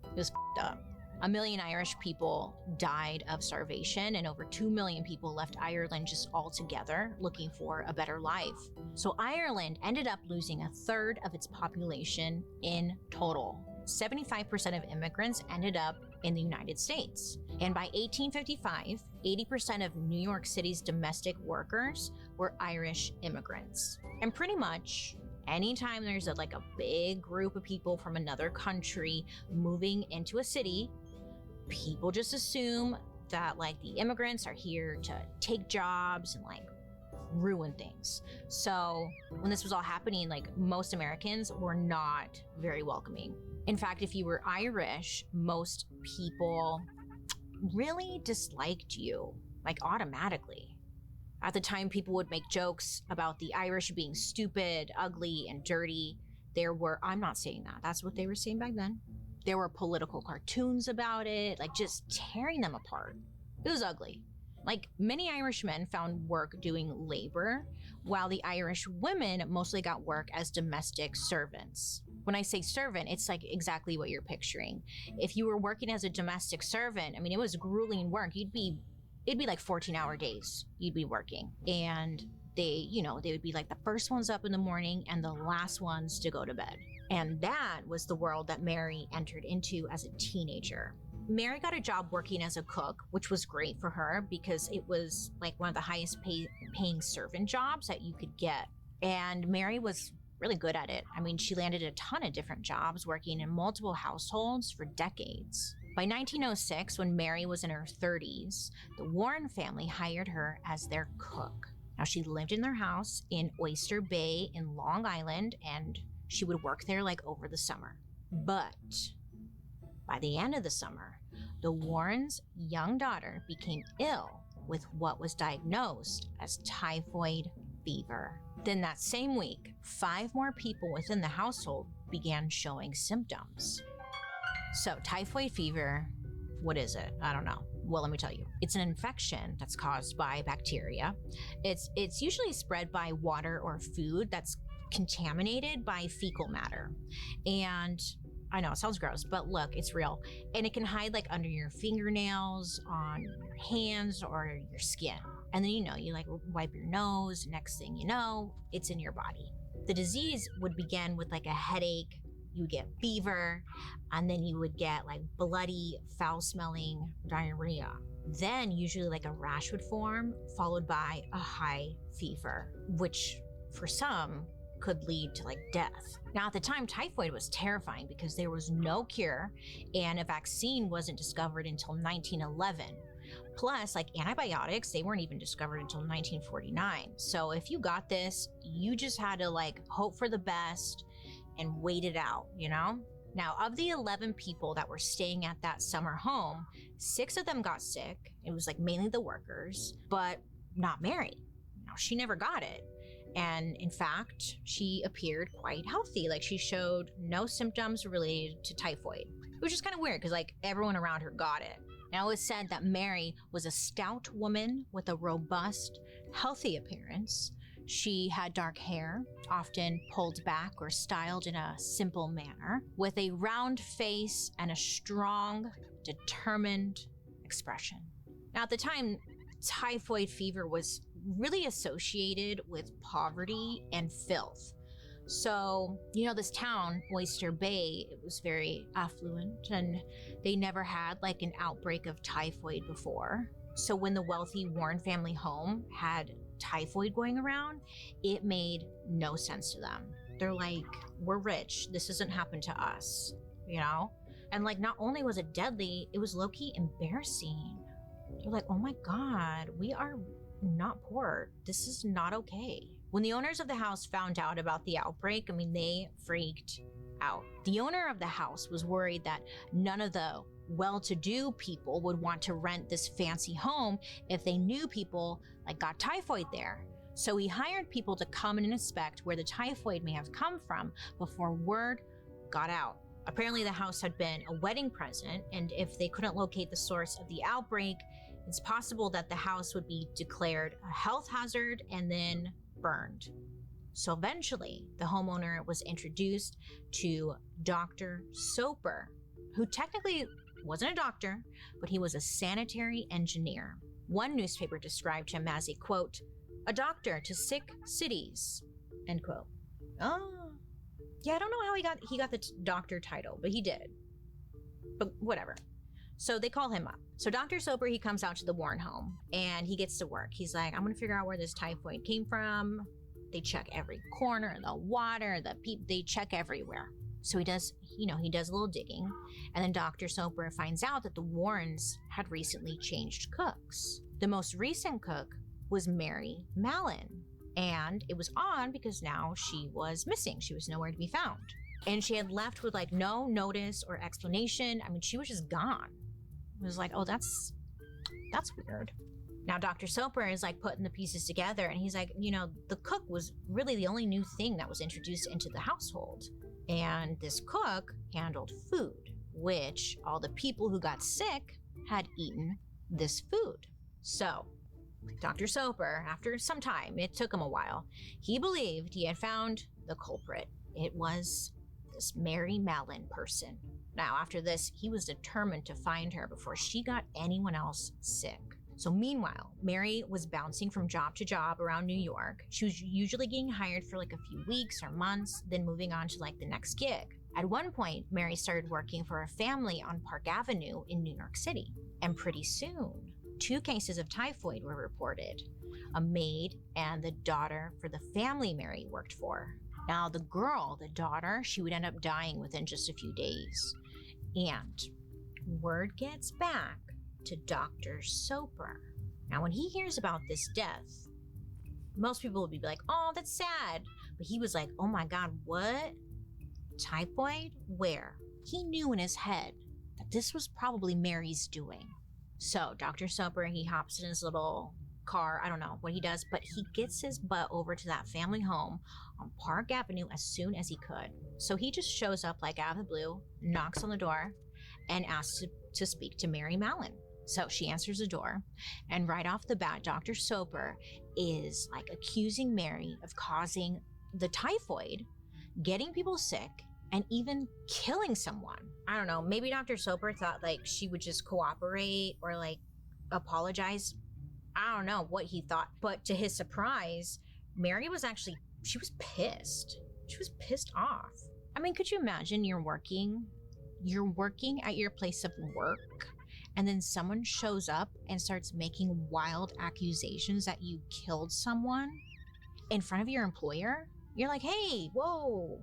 It was f***ed up. 1 million Irish people died of starvation, and over 2 million people left Ireland just altogether looking for a better life. So Ireland ended up losing a third of its population in total. 75% of immigrants ended up in the United States. And by 1855, 80% of New York City's domestic workers were Irish immigrants. And pretty much anytime there's a big group of people from another country moving into a city, people just assume that the immigrants are here to take jobs and ruin things. So when this was all happening, most Americans were not very welcoming. In fact, if you were Irish, most people really disliked you, automatically. At the time, people would make jokes about the Irish being stupid, ugly, and dirty. I'm not saying that, that's what they were saying back then. There were political cartoons about it, just tearing them apart. It was ugly. Many Irish men found work doing labor, while the Irish women mostly got work as domestic servants. When I say servant, it's exactly what you're picturing. If you were working as a domestic servant, it was grueling work. It'd be 14-hour days you'd be working. And they would be the first ones up in the morning and the last ones to go to bed. And that was the world that Mary entered into as a teenager. Mary got a job working as a cook, which was great for her because it was like one of the highest paying servant jobs that you could get. And Mary was really good at it. I mean, she landed a ton of different jobs working in multiple households for decades. By 1906, when Mary was in her 30s, the Warren family hired her as their cook. Now, she lived in their house in Oyster Bay in Long Island, and she would work there like over the summer. But by the end of the summer, the Warrens' young daughter became ill with what was diagnosed as typhoid fever. Then that same week, 5 more people within the household began showing symptoms. So typhoid fever, what is it? I don't know. Well, let me tell you. It's an infection that's caused by bacteria. It's usually spread by water or food that's contaminated by fecal matter. And I know it sounds gross, but look, it's real. And it can hide like under your fingernails, on your hands, or your skin. And then, you like wipe your nose. Next thing you know, it's in your body. The disease would begin with like a headache. You would get fever, and then you would get like bloody, foul-smelling diarrhea. Then usually like a rash would form, followed by a high fever, which for some could lead to like death. Now at the time, typhoid was terrifying because there was no cure and a vaccine wasn't discovered until 1911. Plus, like antibiotics, they weren't even discovered until 1949. So if you got this, you just had to like hope for the best and wait it out, Now, of the 11 people that were staying at that summer home, 6 of them got sick. It was like mainly the workers, but not Mary. She never got it. And in fact, she appeared quite healthy. Like she showed no symptoms related to typhoid, which is kind of weird because like everyone around her got it. Now, it was said that Mary was a stout woman with a robust, healthy appearance. She had dark hair, often pulled back or styled in a simple manner, with a round face and a strong, determined expression. Now, at the time, typhoid fever was really associated with poverty and filth. So, this town, Oyster Bay, it was very affluent, and they never had like an outbreak of typhoid before. So when the wealthy Warren family home had typhoid going around, it made no sense to them. They're like, we're rich. This doesn't happen to us, And like, not only was it deadly, it was low-key embarrassing. They're like, oh my God, we are not poor. This is not okay. When the owners of the house found out about the outbreak, they freaked out. The owner of the house was worried that none of the well-to-do people would want to rent this fancy home if they knew people like got typhoid there. So he hired people to come and inspect where the typhoid may have come from before word got out. Apparently the house had been a wedding present, and if they couldn't locate the source of the outbreak, it's possible that the house would be declared a health hazard and then burned. So eventually, the homeowner was introduced to Dr. Soper, who technically wasn't a doctor, but he was a sanitary engineer. One newspaper described him as a, quote, a doctor to sick cities, end quote. Oh, yeah, I don't know how he got the doctor title, but he did. But whatever. So they call him up. So Dr. Soper, he comes out to the Warren home and he gets to work. He's like, I'm going to figure out where this typhoid came from. They check every corner, the water, they check everywhere. So he does a little digging. And then Dr. Soper finds out that the Warrens had recently changed cooks. The most recent cook was Mary Mallon. And it was odd because now she was missing. She was nowhere to be found. And she had left with like no notice or explanation. She was just gone. It was like, oh, that's weird. Now, Dr. Soper is like putting the pieces together and he's like, the cook was really the only new thing that was introduced into the household. And this cook handled food, which all the people who got sick had eaten this food. So, Dr. Soper, after some time, it took him a while, he believed he had found the culprit. It was this Mary Mallon person. Now, after this, he was determined to find her before she got anyone else sick. So meanwhile, Mary was bouncing from job to job around New York. She was usually getting hired for like a few weeks or months, then moving on to like the next gig. At one point, Mary started working for a family on Park Avenue in New York City. And pretty soon, 2 cases of typhoid were reported. A maid and the daughter for the family Mary worked for. Now, the girl, the daughter, she would end up dying within just a few days. And word gets back to Dr. Soper. Now, when he hears about this death, most people would be like, oh, that's sad. But he was like, oh my God, what? Typhoid? Where? He knew in his head that this was probably Mary's doing. So Dr. Soper, he hops in his little car. I don't know what he does, but he gets his butt over to that family home on Park Avenue as soon as he could. So he just shows up like out of the blue, knocks on the door, and asks to speak to Mary Mallon. So she answers the door, and right off the bat, Dr. Soper is like accusing Mary of causing the typhoid, getting people sick, and even killing someone. I don't know, maybe Dr. Soper thought like she would just cooperate or like apologize. I don't know what he thought, but to his surprise, Mary was actually, she was pissed. She was pissed off. I mean, could you imagine you're working at your place of work, and then someone shows up and starts making wild accusations that you killed someone in front of your employer? You're like, hey, whoa,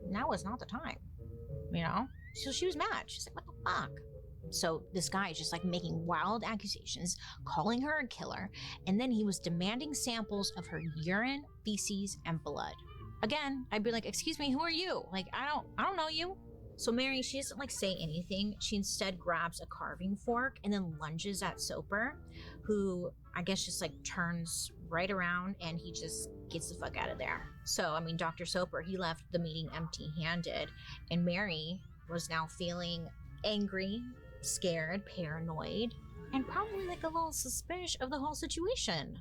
now is not the time, you know? So she was mad. She's like, what the fuck? So this guy is just like making wild accusations, calling her a killer, and then he was demanding samples of her urine, feces, and blood. Again, I'd be like, excuse me, who are you? Like, I don't know you. So Mary, she doesn't like say anything. She instead grabs a carving fork and then lunges at Soper, who I guess just like turns right around and he just gets the fuck out of there. So, I mean, Dr. Soper, he left the meeting empty-handed, and Mary was now feeling angry, scared, paranoid, and probably like a little suspicious of the whole situation.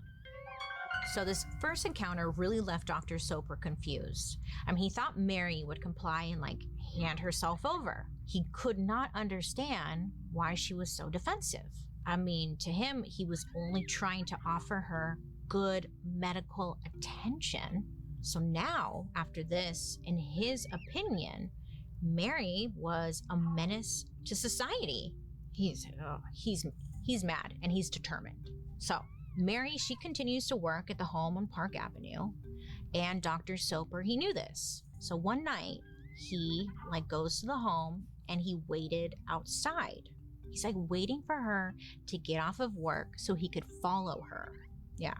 So this first encounter really left Dr. Soper confused. I mean, he thought Mary would comply and like hand herself over. He could not understand why she was so defensive. I mean, to him, he was only trying to offer her good medical attention. So now, after this, in his opinion, Mary was a menace to society. He's mad and he's determined. So Mary, she continues to work at the home on Park Avenue, and Dr. Soper, he knew this. So one night, he like goes to the home and he waited outside. He's like waiting for her to get off of work so he could follow her. Yeah,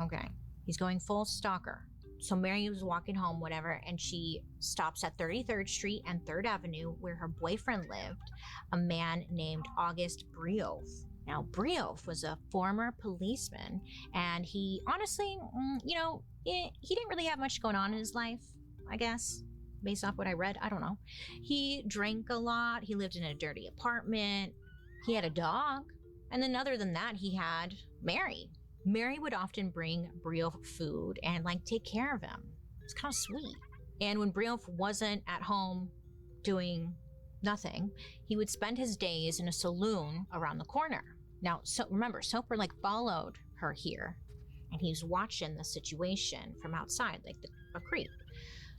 okay. He's going full stalker. So Mary was walking home, whatever, and she stops at 33rd Street and 3rd Avenue where her boyfriend lived, a man named August Brioff. Now, Brioff was a former policeman, and he honestly, he didn't really have much going on in his life, I guess, based off what I read. I don't know. He drank a lot. He lived in a dirty apartment. He had a dog. And then other than that, he had Mary. Mary would often bring Brioff food and like take care of him. It's kind of sweet. And when Brioff wasn't at home doing nothing, he would spend his days in a saloon around the corner. Now, so remember, Soper like followed her here, and he's watching the situation from outside, like a creep.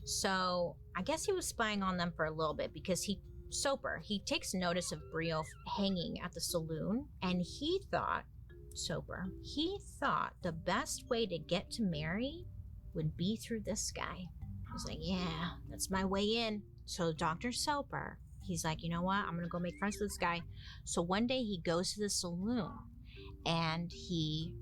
So I guess he was spying on them for a little bit because Soper takes notice of Brioff hanging at the saloon, and he thought the best way to get to Mary would be through this guy. He's like, yeah, that's my way in. So Dr. Soper, he's like, you know what? I'm going to go make friends with this guy. So one day he goes to the saloon and he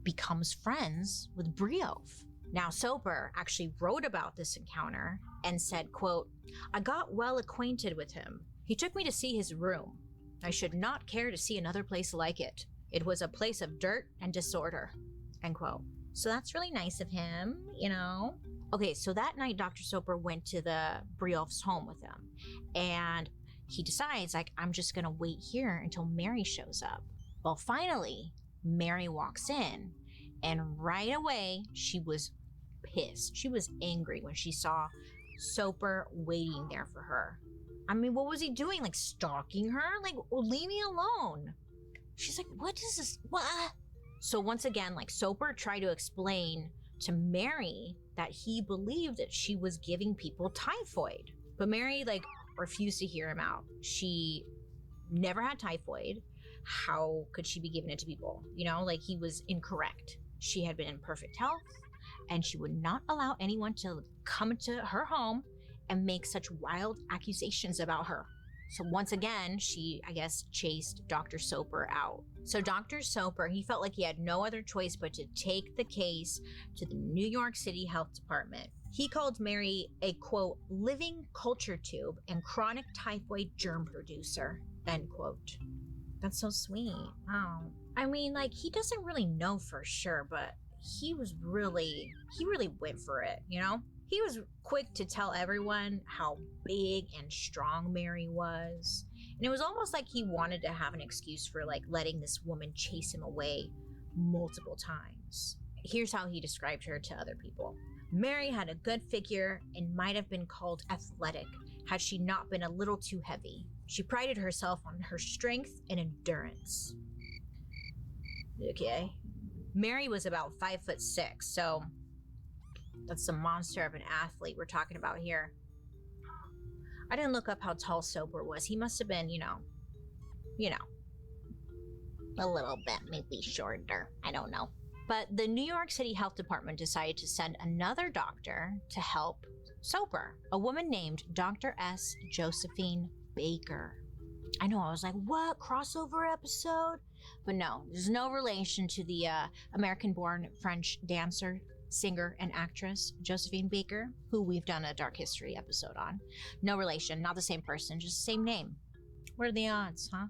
becomes friends with Brioff. Now, Soper actually wrote about this encounter and said, quote, I got well acquainted with him. He took me to see his room. I should not care to see another place like it. It was a place of dirt and disorder, end quote. So that's really nice of him, you know? Okay, so that night, Dr. Soper went to the Brioff's home with him, and he decides, like, I'm just gonna wait here until Mary shows up. Well, finally, Mary walks in, and right away, she was pissed. She was angry when she saw Soper waiting there for her. I mean, what was he doing? Like, stalking her? Like, leave me alone. She's like, what is this? What? So once again, like, Soper tried to explain to Mary that he believed that she was giving people typhoid. But Mary, like, refused to hear him out. She never had typhoid. How could she be giving it to people? You know, like, he was incorrect. She had been in perfect health, and she would not allow anyone to come into her home and make such wild accusations about her. So once again, she, I guess, chased Dr. Soper out. So Dr. Soper, he felt like he had no other choice but to take the case to the New York City Health Department. He called Mary a, quote, living culture tube and chronic typhoid germ producer, end quote. That's so sweet. Wow. I mean, like, he doesn't really know for sure, but he really went for it, you know? He was quick to tell everyone how big and strong Mary was. And it was almost like he wanted to have an excuse for, like, letting this woman chase him away multiple times. Here's how he described her to other people. Mary had a good figure and might have been called athletic had she not been a little too heavy. She prided herself on her strength and endurance. Okay. Mary was about 5'6", so that's a monster of an athlete we're talking about here. I didn't look up how tall Soper was. He must have been, you know, a little bit maybe shorter. I don't know. But the New York City Health Department decided to send another doctor to help Soper, a woman named Dr. S. Josephine Baker. I know, I was like, what, crossover episode? But no, there's no relation to the American-born French dancer, singer, and actress Josephine Baker, who we've done a Dark History episode on. No relation, not the same person, just the same name. What are the odds, huh?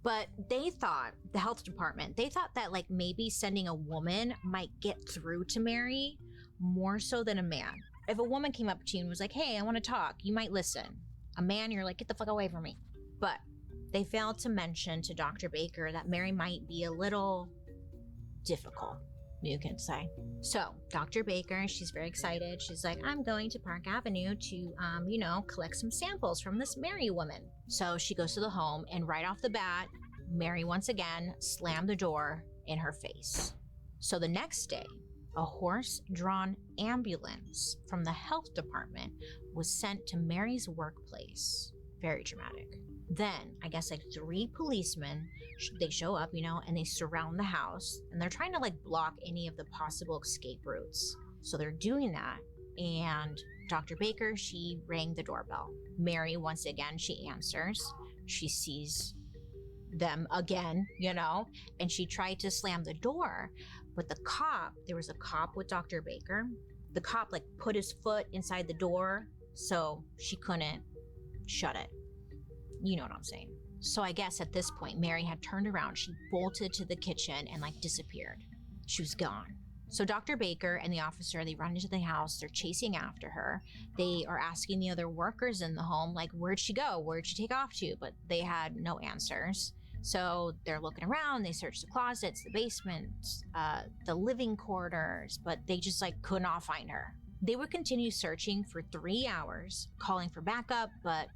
But they thought, the health department, they thought that, like, maybe sending a woman might get through to Mary more so than a man. If a woman came up to you and was like, hey, I want to talk, you might listen. A man, you're like, get the fuck away from me. But they failed to mention to Dr. Baker that Mary might be a little difficult, you can say. So Dr. Baker, she's very excited. She's like, I'm going to Park Avenue to, collect some samples from this Mary woman. So she goes to the home, and right off the bat, Mary once again slammed the door in her face. So the next day, a horse-drawn ambulance from the health department was sent to Mary's workplace. Very dramatic. Then, I guess, like, 3 policemen, they show up, and they surround the house, and they're trying to, like, block any of the possible escape routes. So they're doing that, and Dr. Baker, she rang the doorbell. Mary, once again, she answers. She sees them again, and she tried to slam the door, but there was a cop with Dr. Baker. The cop, like, put his foot inside the door, so she couldn't shut it. You know what I'm saying. So I guess at this point, Mary had turned around. She bolted to the kitchen and, like, disappeared. She was gone. So Dr. Baker and the officer, they run into the house. They're chasing after her. They are asking the other workers in the home, like, where'd she go? Where'd she take off to? But they had no answers. So they're looking around. They search the closets, the basements, the living quarters, but they just, like, could not find her. They would continue searching for 3 hours, calling for backup, but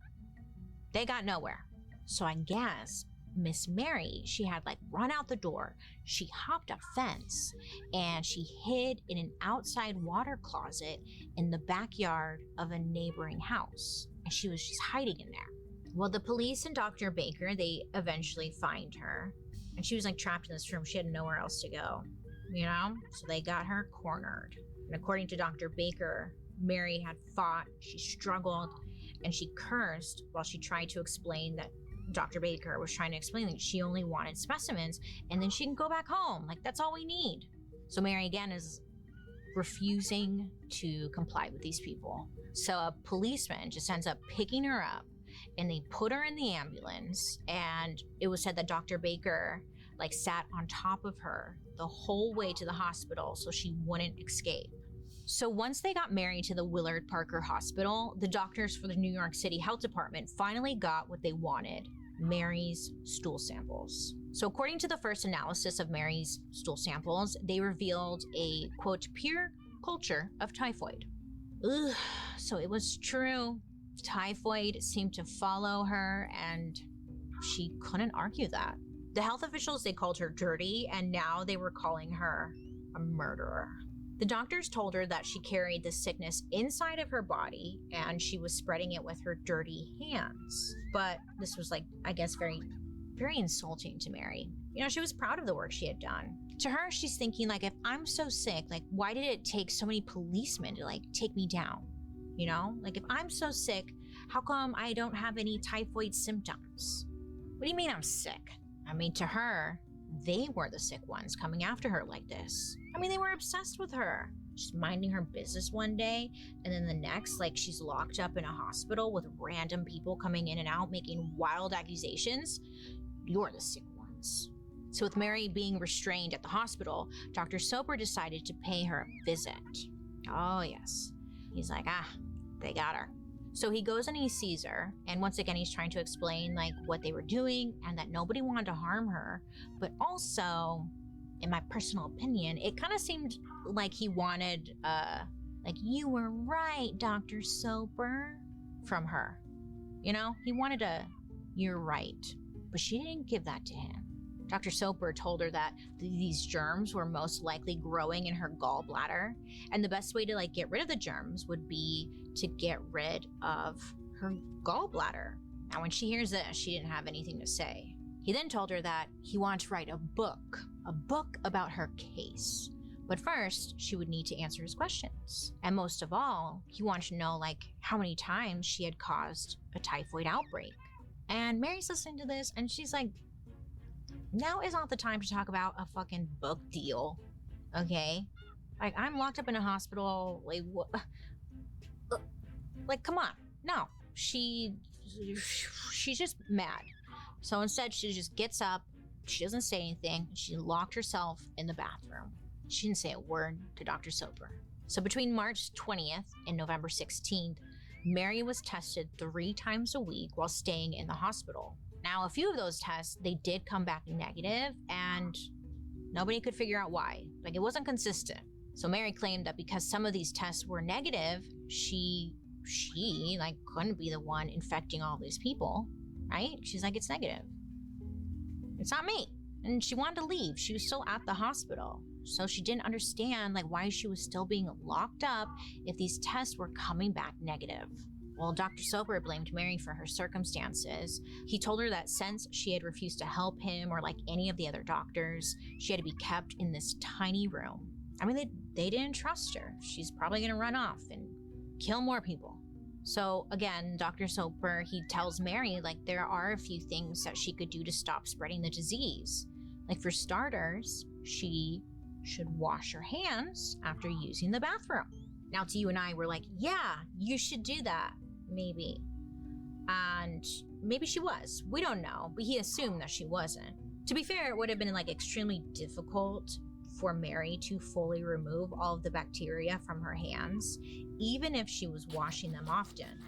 they got nowhere. So I guess Miss Mary, she had, like, run out the door. She hopped a fence and she hid in an outside water closet in the backyard of a neighboring house. And she was just hiding in there. Well, the police and Dr. Baker, they eventually find her. And she was, like, trapped in this room. She had nowhere else to go, So they got her cornered. And according to Dr. Baker, Mary had fought, she struggled, and she cursed while she tried to explain that Dr. Baker was trying to explain that she only wanted specimens and then she can go back home. Like, that's all we need. So Mary again is refusing to comply with these people. So a policeman just ends up picking her up and they put her in the ambulance, and it was said that Dr. Baker, like, sat on top of her the whole way to the hospital so she wouldn't escape. So once they got Mary to the Willard Parker Hospital, the doctors for the New York City Health Department finally got what they wanted: Mary's stool samples. So according to the first analysis of Mary's stool samples, they revealed a, quote, pure culture of typhoid. Ugh, so it was true. Typhoid seemed to follow her, and she couldn't argue that. The health officials, they called her dirty, and now they were calling her a murderer. The doctors told her that she carried the sickness inside of her body and she was spreading it with her dirty hands. But this was, like, I guess, very, very insulting to Mary. You know, she was proud of the work she had done. To her, she's thinking, like, if I'm so sick, like, why did it take so many policemen to, like, take me down? You know? Like, if I'm so sick, how come I don't have any typhoid symptoms? What do you mean I'm sick? I mean, to her, they were the sick ones coming after her like this. I mean, they were obsessed with her. She's minding her business one day, and then the next, like, she's locked up in a hospital with random people coming in and out making wild accusations. You're the sick ones. So with Mary being restrained at the hospital, Dr. Soper decided to pay her a visit. Oh, yes. He's like, they got her. So he goes and he sees her, and once again, he's trying to explain, like, what they were doing and that nobody wanted to harm her. But also, in my personal opinion, it kind of seemed like he wanted, like, you were right, Dr. Soper, from her. You know, he wanted a, you're right. But she didn't give that to him. Dr. Soper told her that these germs were most likely growing in her gallbladder, and the best way to, like, get rid of the germs would be to get rid of her gallbladder. Now, when she hears this, she didn't have anything to say. He then told her that he wanted to write a book about her case. But first, she would need to answer his questions. And most of all, he wanted to know, like, how many times she had caused a typhoid outbreak. And Mary's listening to this, and she's like, now is not the time to talk about a fucking book deal, okay? Like, I'm locked up in a hospital, like, what? Like, come on. No, she's just mad. So instead, she just gets up, she doesn't say anything, she locked herself in the bathroom. She didn't say a word to Dr. Soper. So between March 20th and November 16th, Mary was tested 3 times a week while staying in the hospital. Now, a few of those tests, they did come back negative, and nobody could figure out why. Like, it wasn't consistent. So Mary claimed that because some of these tests were negative, she like, couldn't be the one infecting all these people, right? She's like, it's negative. It's not me. And she wanted to leave. She was still at the hospital. So she didn't understand, like, why she was still being locked up if these tests were coming back negative. Well, Dr. Soper blamed Mary for her circumstances. He told her that since she had refused to help him or, like, any of the other doctors, she had to be kept in this tiny room. I mean, they didn't trust her. She's probably gonna run off and kill more people. So again, Dr. Soper, he tells Mary, like, there are a few things that she could do to stop spreading the disease. Like, for starters, she should wash her hands after using the bathroom. Now, to you and I, we're like, yeah, you should do that. Maybe. And maybe she was. We don't know, but he assumed that she wasn't. To be fair, it would have been, like, extremely difficult for Mary to fully remove all of the bacteria from her hands, even if she was washing them often.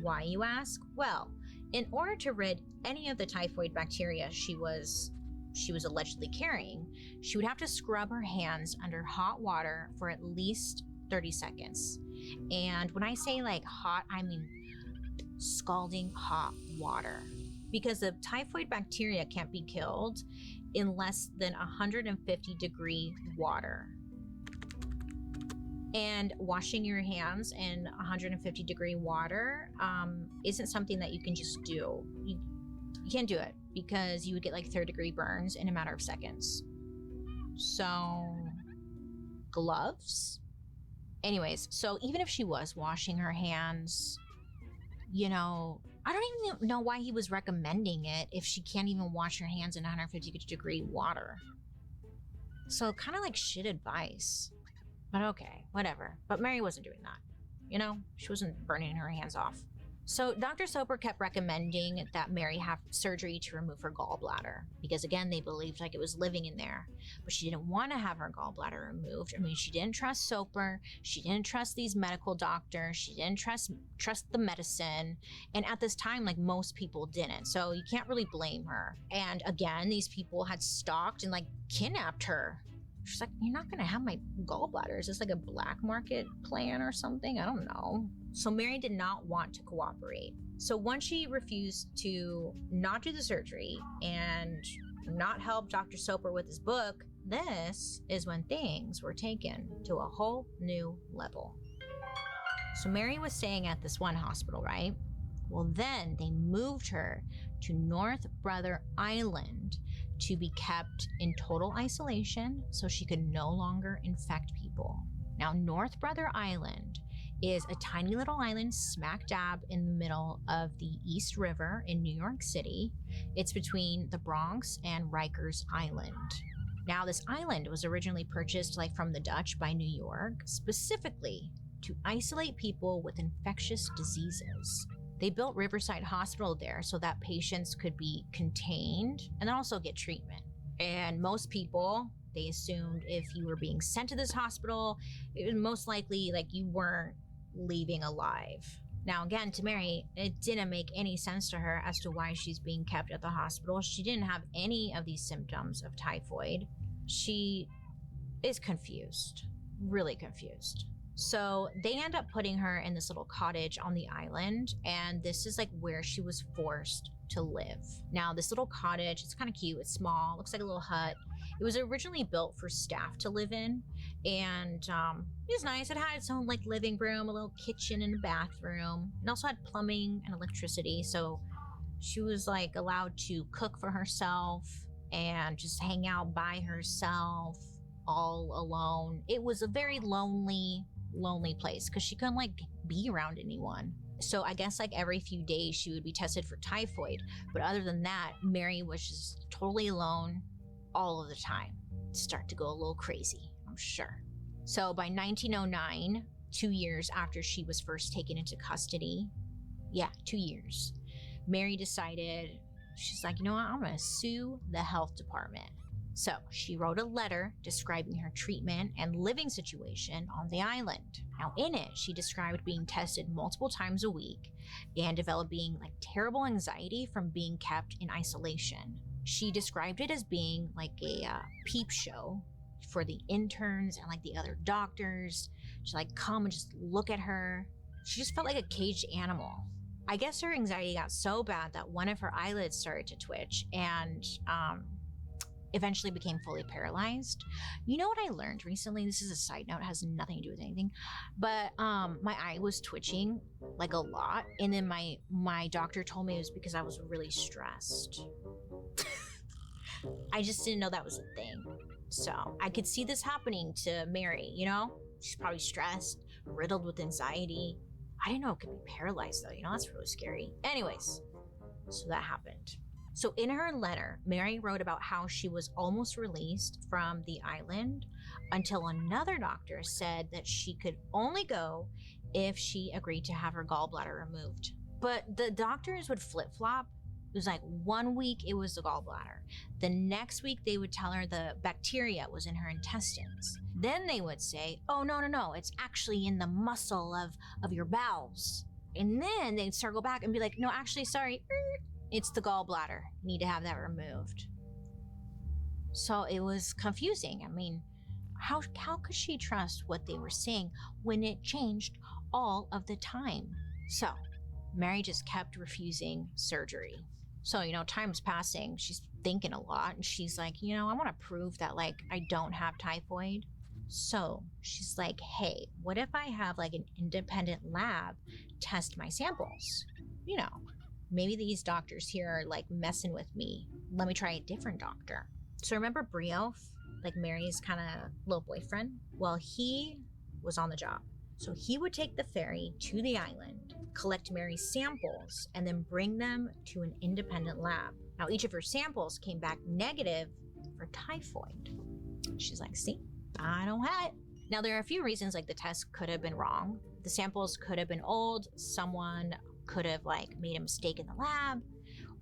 Why, you ask? Well, in order to rid any of the typhoid bacteria she was allegedly carrying, she would have to scrub her hands under hot water for at least 30 seconds. And when I say, like, hot, I mean scalding hot water, because the typhoid bacteria can't be killed in less than 150-degree water. And washing your hands in 150-degree water isn't something that you can just do. You can't do it because you would get, like, third-degree burns in a matter of seconds. So, gloves? Anyways, so even if she was washing her hands, you know, I don't even know why he was recommending it if she can't even wash her hands in 150-degree water. So kind of like shit advice. But okay, whatever. But Mary wasn't doing that. You know, she wasn't burning her hands off. So Dr. Soper kept recommending that Mary have surgery to remove her gallbladder because, again, they believed, like, it was living in there. But she didn't want to have her gallbladder removed. I mean, she didn't trust Soper. She didn't trust these medical doctors. She didn't trust the medicine. And at this time, like, most people didn't. So you can't really blame her. And again, these people had stalked and, like, kidnapped her. She's like, you're not going to have my gallbladder. Is this like a black market plan or something? I don't know. So Mary did not want to cooperate. So once she refused to not do the surgery and not help Dr. Soper with his book, this is when things were taken to a whole new level. So Mary was staying at this one hospital, right? Well, then they moved her to North Brother Island to be kept in total isolation so she could no longer infect people. Now, North Brother Island is a tiny little island smack dab in the middle of the East River in New York City. It's between the Bronx and Rikers Island. Now, this island was originally purchased from the Dutch by New York, specifically to isolate people with infectious diseases. They built Riverside Hospital there so that patients could be contained and also get treatment. And most people, they assumed if you were being sent to this hospital, it was most likely you weren't leaving alive. Now, again, to Mary, it didn't make any sense to her as to why she's being kept at the hospital. She didn't have any of these symptoms of typhoid. She is confused, really confused. So they end up putting her in this little cottage on the island, and this is where she was forced to live. Now, this little cottage, it's kind of cute. It's small, looks like a little hut. It was originally built for staff to live in, and it was nice. It had its own living room, a little kitchen and a bathroom. It also had plumbing and electricity, so she was allowed to cook for herself and just hang out by herself all alone. It was a very lonely place because she couldn't be around anyone. So I guess every few days she would be tested for typhoid. But other than that, Mary was just totally alone all of the time. Start to go a little crazy, I'm sure. So by 1909, 2 years after she was first taken into custody, 2 years, Mary decided, she's like, you know what, I'm gonna sue the health department. So she wrote a letter describing her treatment and living situation on the island. Now in it, she described being tested multiple times a week and developing terrible anxiety from being kept in isolation. She described it as being a peep show for the interns and the other doctors to come and just look at her. She just felt like a caged animal. I guess her anxiety got so bad that one of her eyelids started to twitch and eventually became fully paralyzed. You know what I learned recently? This is a side note, it has nothing to do with anything. But my eye was twitching a lot. And then my doctor told me it was because I was really stressed. I just didn't know that was a thing. So I could see this happening to Mary, She's probably stressed, riddled with anxiety. I didn't know it could be paralyzed though, that's really scary. Anyways, so that happened. So in her letter, Mary wrote about how she was almost released from the island until another doctor said that she could only go if she agreed to have her gallbladder removed. But the doctors would flip-flop. It was 1 week it was the gallbladder. The next week they would tell her the bacteria was in her intestines. Then they would say, oh, no, it's actually in the muscle of your bowels. And then they'd circle back and be like, no, actually, sorry, it's the gallbladder. You need to have that removed. So it was confusing. I mean, how could she trust what they were saying when it changed all of the time? So Mary just kept refusing surgery. So, time's passing. She's thinking a lot. And she's like, I want to prove that, I don't have typhoid. So she's like, hey, what if I have, an independent lab test my samples? Maybe these doctors here are, messing with me. Let me try a different doctor. So remember Brioff, Mary's kind of little boyfriend? Well, he was on the job. So he would take the ferry to the island, collect Mary's samples, and then bring them to an independent lab. Now, each of her samples came back negative for typhoid. She's like, see, I don't have it. Now, there are a few reasons the test could have been wrong. The samples could have been old. Someone could have made a mistake in the lab,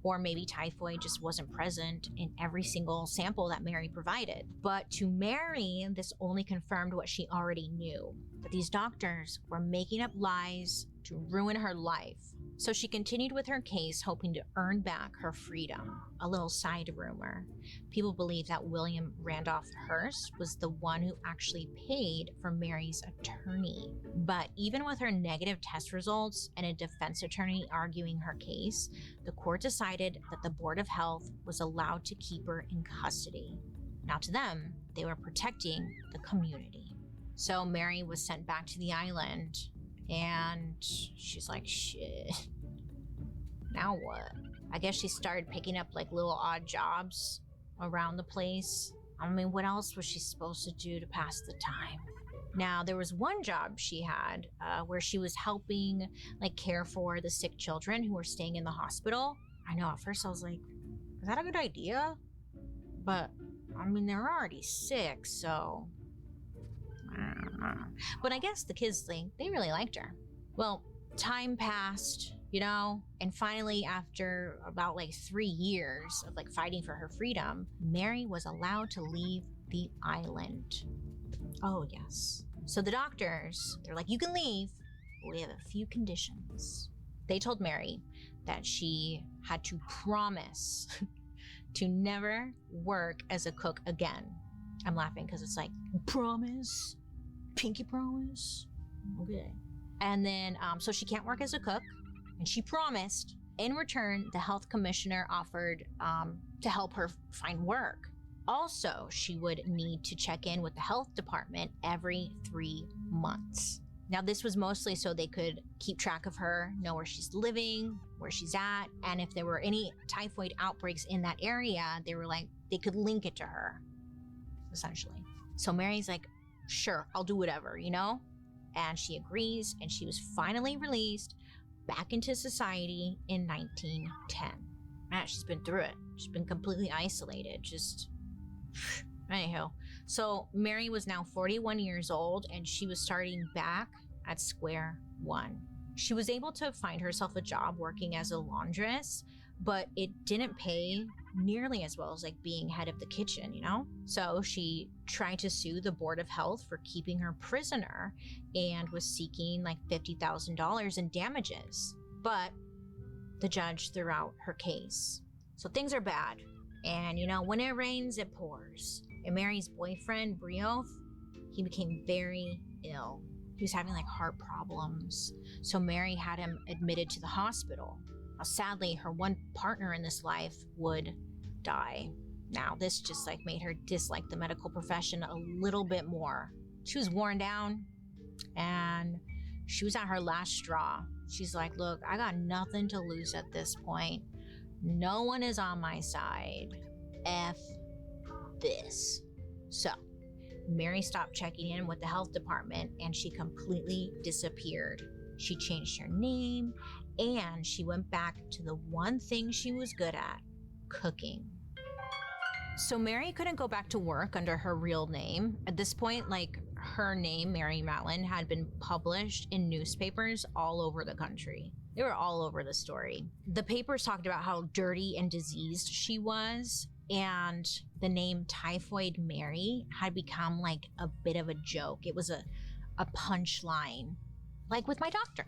or maybe typhoid just wasn't present in every single sample that Mary provided. But to Mary, this only confirmed what she already knew, that these doctors were making up lies to ruin her life. So she continued with her case, hoping to earn back her freedom. A little side rumor. People believe that William Randolph Hearst was the one who actually paid for Mary's attorney. But even with her negative test results and a defense attorney arguing her case, the court decided that the Board of Health was allowed to keep her in custody. Now to them, they were protecting the community. So Mary was sent back to the island, and she's like, shit, now what? I guess she started picking up like little odd jobs around the place. I mean, what else was she supposed to do to pass the time? Now, there was one job she had where she was helping like care for the sick children who were staying in the hospital. I know, at first I was like, is that a good idea? But, I mean, they're already sick, so... I don't know. But I guess the kids, they really liked her. Well, time passed, you know, and finally, after about like 3 years of like fighting for her freedom, Mary was allowed to leave the island. Oh, yes. So the doctors, they're like, you can leave, but we have a few conditions. They told Mary that she had to promise to never work as a cook again. I'm laughing because it's like, promise? Pinky promise? Okay. And then, so she can't work as a cook, and she promised. In return, the health commissioner offered to help her find work. Also, she would need to check in with the health department every 3 months. Now, this was mostly so they could keep track of her, know where she's living, where she's at, and if there were any typhoid outbreaks in that area, they were like, they could link it to her, essentially. So Mary's like, sure, I'll do whatever, you know? And she agrees, and she was finally released back into society in 1910. Man, she's been through it. She's been completely isolated, just... Anyhow, so Mary was now 41 years old, and she was starting back at square one. She was able to find herself a job working as a laundress, but it didn't pay nearly as well as like being head of the kitchen, you know? So she tried to sue the Board of Health for keeping her prisoner and was seeking like $50,000 in damages. But the judge threw out her case. So things are bad. And you know, when it rains, it pours. And Mary's boyfriend, Brioff, he became very ill. He was having like heart problems. So Mary had him admitted to the hospital. Now, sadly, her one partner in this life would die. Now, this just like made her dislike the medical profession a little bit more. She was worn down, and she was at her last straw. She's like, look, I got nothing to lose at this point. No one is on my side. F this. So, Mary stopped checking in with the health department, and she completely disappeared. She changed her name, and she went back to the one thing she was good at, cooking. So Mary couldn't go back to work under her real name. At this point, like, her name, Mary Mallon, had been published in newspapers all over the country. They were all over the story. The papers talked about how dirty and diseased she was, and the name Typhoid Mary had become like a bit of a joke. It was a punchline, like with my doctor.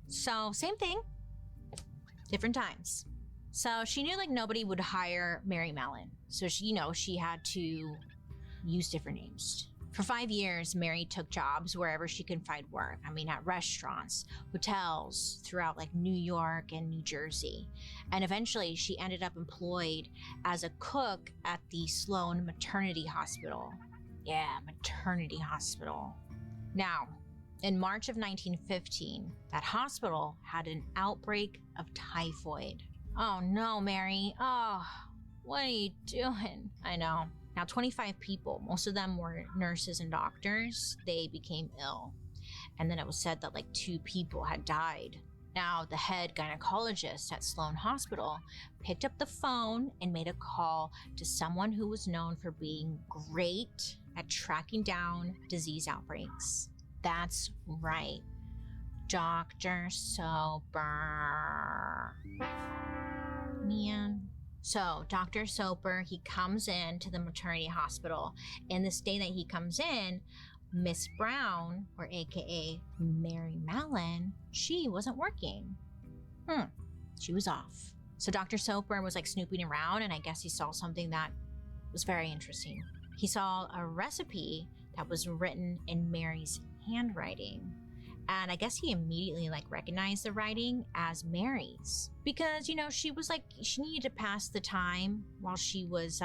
So same thing, different times. So she knew like nobody would hire Mary Mallon. So she, you know, she had to use different names. For 5 years, Mary took jobs wherever she could find work. I mean, at restaurants, hotels throughout like New York and New Jersey. And eventually she ended up employed as a cook at the Sloan Maternity Hospital. Yeah, maternity hospital. Now, in March of 1915, that hospital had an outbreak of typhoid. Oh no, Mary. Oh, what are you doing? I know. Now, 25 people, most of them were nurses and doctors, they became ill. And then it was said that like 2 people had died. Now, the head gynecologist at Sloan Hospital picked up the phone and made a call to someone who was known for being great at tracking down disease outbreaks. That's right, Dr. Soper. Man. So Dr. Soper, he comes in to the maternity hospital, and this day that he comes in, Miss Brown, or AKA Mary Mallon, she wasn't working. She was off. So Dr. Soper was like snooping around, and I guess he saw something that was very interesting. He saw a recipe that was written in Mary's handwriting. And I guess he immediately like recognized the writing as Mary's, because, you know, she was like, she needed to pass the time while she was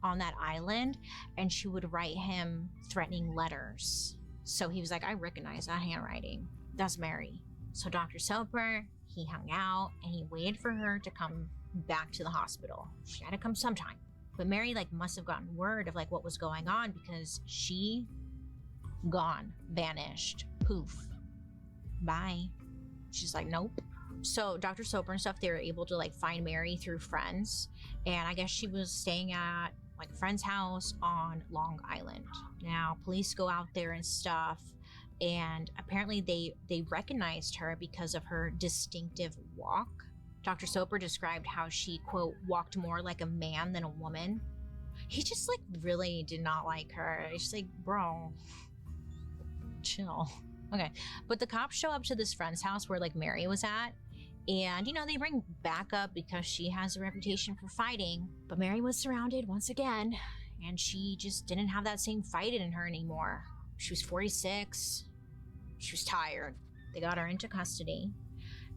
on that island, and she would write him threatening letters. So he was like, I recognize that handwriting. That's Mary. So Dr. Soper, he hung out and he waited for her to come back to the hospital. She had to come sometime. But Mary must have gotten word of what was going on, because she gone, vanished, poof, bye. She's like, nope. So Dr. Soper and stuff, they were able to find Mary through friends, and I guess she was staying at a friend's house on Long Island. Now police go out there and stuff, and apparently they recognized her because of her distinctive walk. Dr. Soper described how she, quote, walked more like a man than a woman. He just really did not like her. It's bro, chill. Okay, but the cops show up to this friend's house where Mary was at, and they bring backup because she has a reputation for fighting. But Mary was surrounded once again, and she just didn't have that same fight in her anymore. She was 46. She was tired. They got her into custody,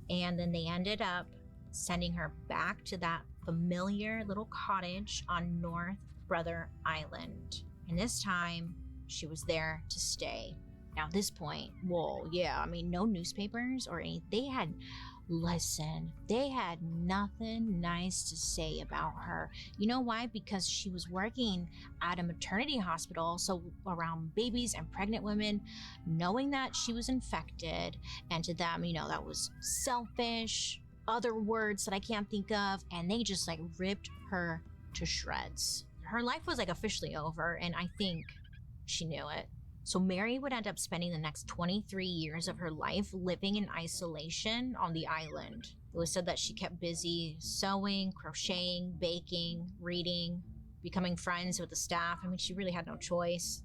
and then they ended up sending her back to that familiar little cottage on North Brother Island. And this time, she was there to stay. Now, at this point, well, yeah, no newspapers or anything. They had nothing nice to say about her. You know why? Because she was working at a maternity hospital, so around babies and pregnant women, knowing that she was infected, and to them, that was selfish, other words that I can't think of, and they just ripped her to shreds. Her life was officially over, and I think she knew it. So Mary would end up spending the next 23 years of her life living in isolation on the island. It was said that she kept busy sewing, crocheting, baking, reading, becoming friends with the staff. She really had no choice.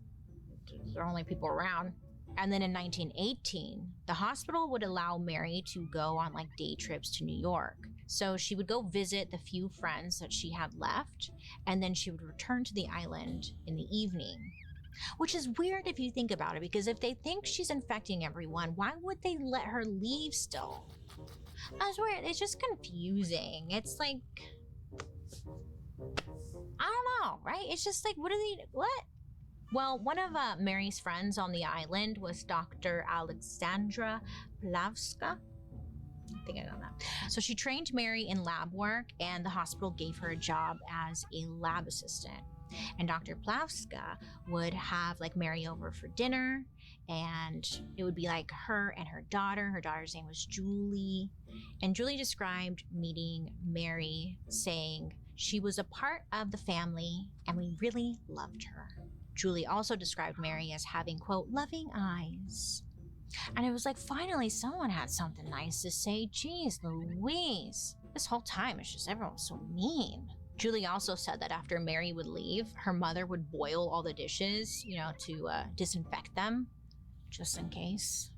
There are only people around. And then in 1918, the hospital would allow Mary to go on day trips to New York. So she would go visit the few friends that she had left, and then she would return to the island in the evening. Which is weird if you think about it, because if they think she's infecting everyone, why would they let her leave still? That's weird. It's just confusing. It's I don't know, right? It's just what? Well, one of Mary's friends on the island was Dr. Alexandra Plavska. I think I know that. So she trained Mary in lab work, and the hospital gave her a job as a lab assistant. And Dr. Plavska would have Mary over for dinner, and it would be her and her daughter. Her daughter's name was Julie. And Julie described meeting Mary, saying she was a part of the family and we really loved her. Julie also described Mary as having, quote, loving eyes. And it was finally someone had something nice to say. Jeez Louise. This whole time it's just everyone was so mean. Julie also said that after Mary would leave, her mother would boil all the dishes, to disinfect them, just in case.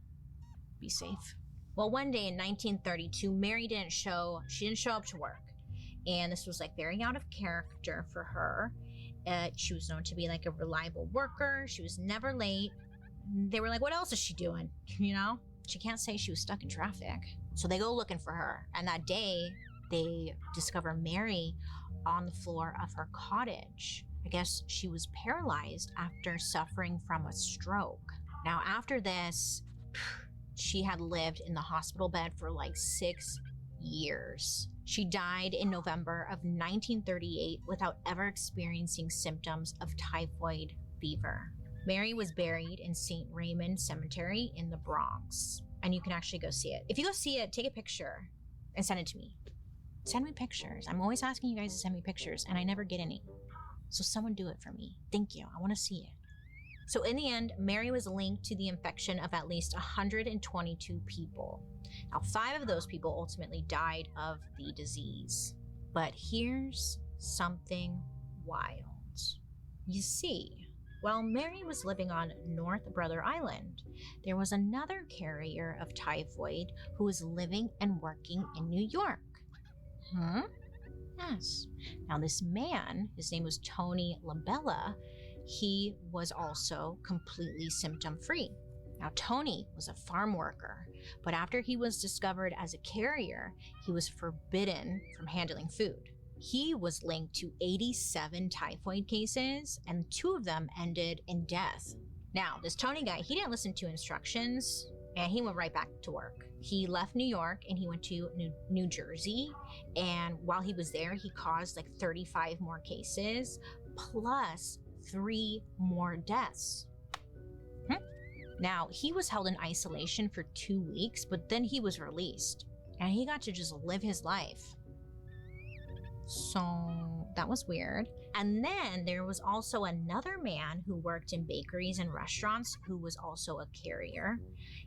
Be safe. Well, one day in 1932, Mary didn't show up to work. And this was very out of character for her. She was known to be a reliable worker. She was never late. They were what else is she doing? She can't say she was stuck in traffic. So they go looking for her. And that day, they discover Mary on the floor of her cottage. I guess she was paralyzed after suffering from a stroke. Now, after this, she had lived in the hospital bed for 6 years. She died in November of 1938 without ever experiencing symptoms of typhoid fever. Mary was buried in St. Raymond Cemetery in the Bronx. And you can actually go see it. If you go see it, take a picture and send it to me. Send me pictures. I'm always asking you guys to send me pictures, and I never get any. So someone do it for me. Thank you. I want to see it. So in the end, Mary was linked to the infection of at least 122 people. Now, 5 of those people ultimately died of the disease. But here's something wild. You see, while Mary was living on North Brother Island, there was another carrier of typhoid who was living and working in New York. Yes. Now, this man, his name was Tony Labella, he was also completely symptom-free. Now, Tony was a farm worker, but after he was discovered as a carrier, he was forbidden from handling food. he was linked to 87 typhoid cases, and 2 of them ended in death. Now, this Tony guy, he didn't listen to instructions, and he went right back to work. He left New York and he went to New Jersey, and while he was there, he caused like 35 more cases, plus 3 more deaths. Now, he was held in isolation for 2 weeks, but then he was released, and he got to just live his life. So that was weird. And then there was also another man who worked in bakeries and restaurants who was also a carrier.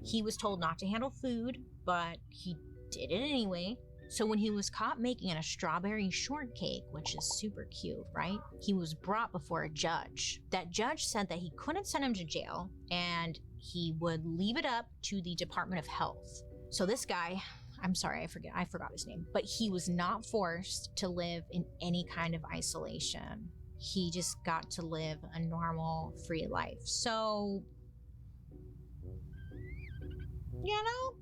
He was told not to handle food, but he did it anyway. So when he was caught making a strawberry shortcake, which is super cute, right? He was brought before a judge. That judge said that he couldn't send him to jail and he would leave it up to the Department of Health. So this guy, I'm sorry, I forgot his name, but he was not forced to live in any kind of isolation. He just got to live a normal, free life. So, you know,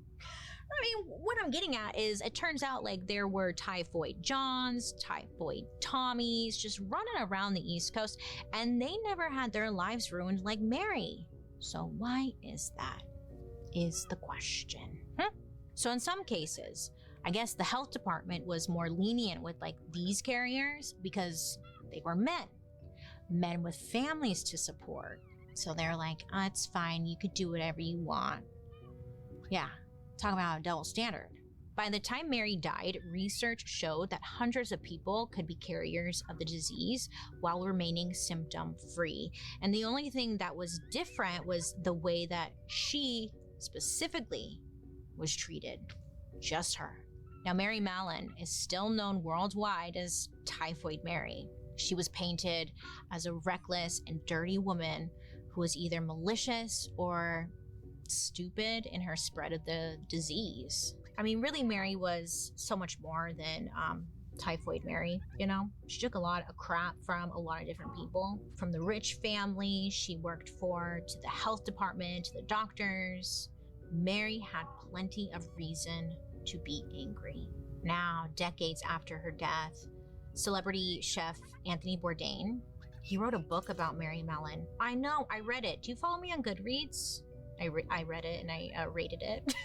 I mean, what I'm getting at is it turns out like there were typhoid Johns, typhoid Tommies just running around the East Coast, and they never had their lives ruined like Mary. So why is that? Is the question. So in some cases, I guess the health department was more lenient with like these carriers because they were men with families to support. So they're like, oh, it's fine. You could do whatever you want. Yeah, talk about a double standard. By the time Mary died, research showed that hundreds of people could be carriers of the disease while remaining symptom-free. And the only thing that was different was the way that she specifically was treated. Just her. Now, Mary Mallon is still known worldwide as Typhoid Mary. She was painted as a reckless and dirty woman who was either malicious or stupid in her spread of the disease. I mean, really, Mary was so much more than Typhoid Mary, you know? She took a lot of crap from a lot of different people. From the rich family she worked for, to the health department, to the doctors. Mary had plenty of reason to be angry. Now, decades after her death, celebrity chef Anthony Bourdain, he wrote a book about Mary Mallon. I know, I read it. Do you follow me on Goodreads? I read it and I rated it.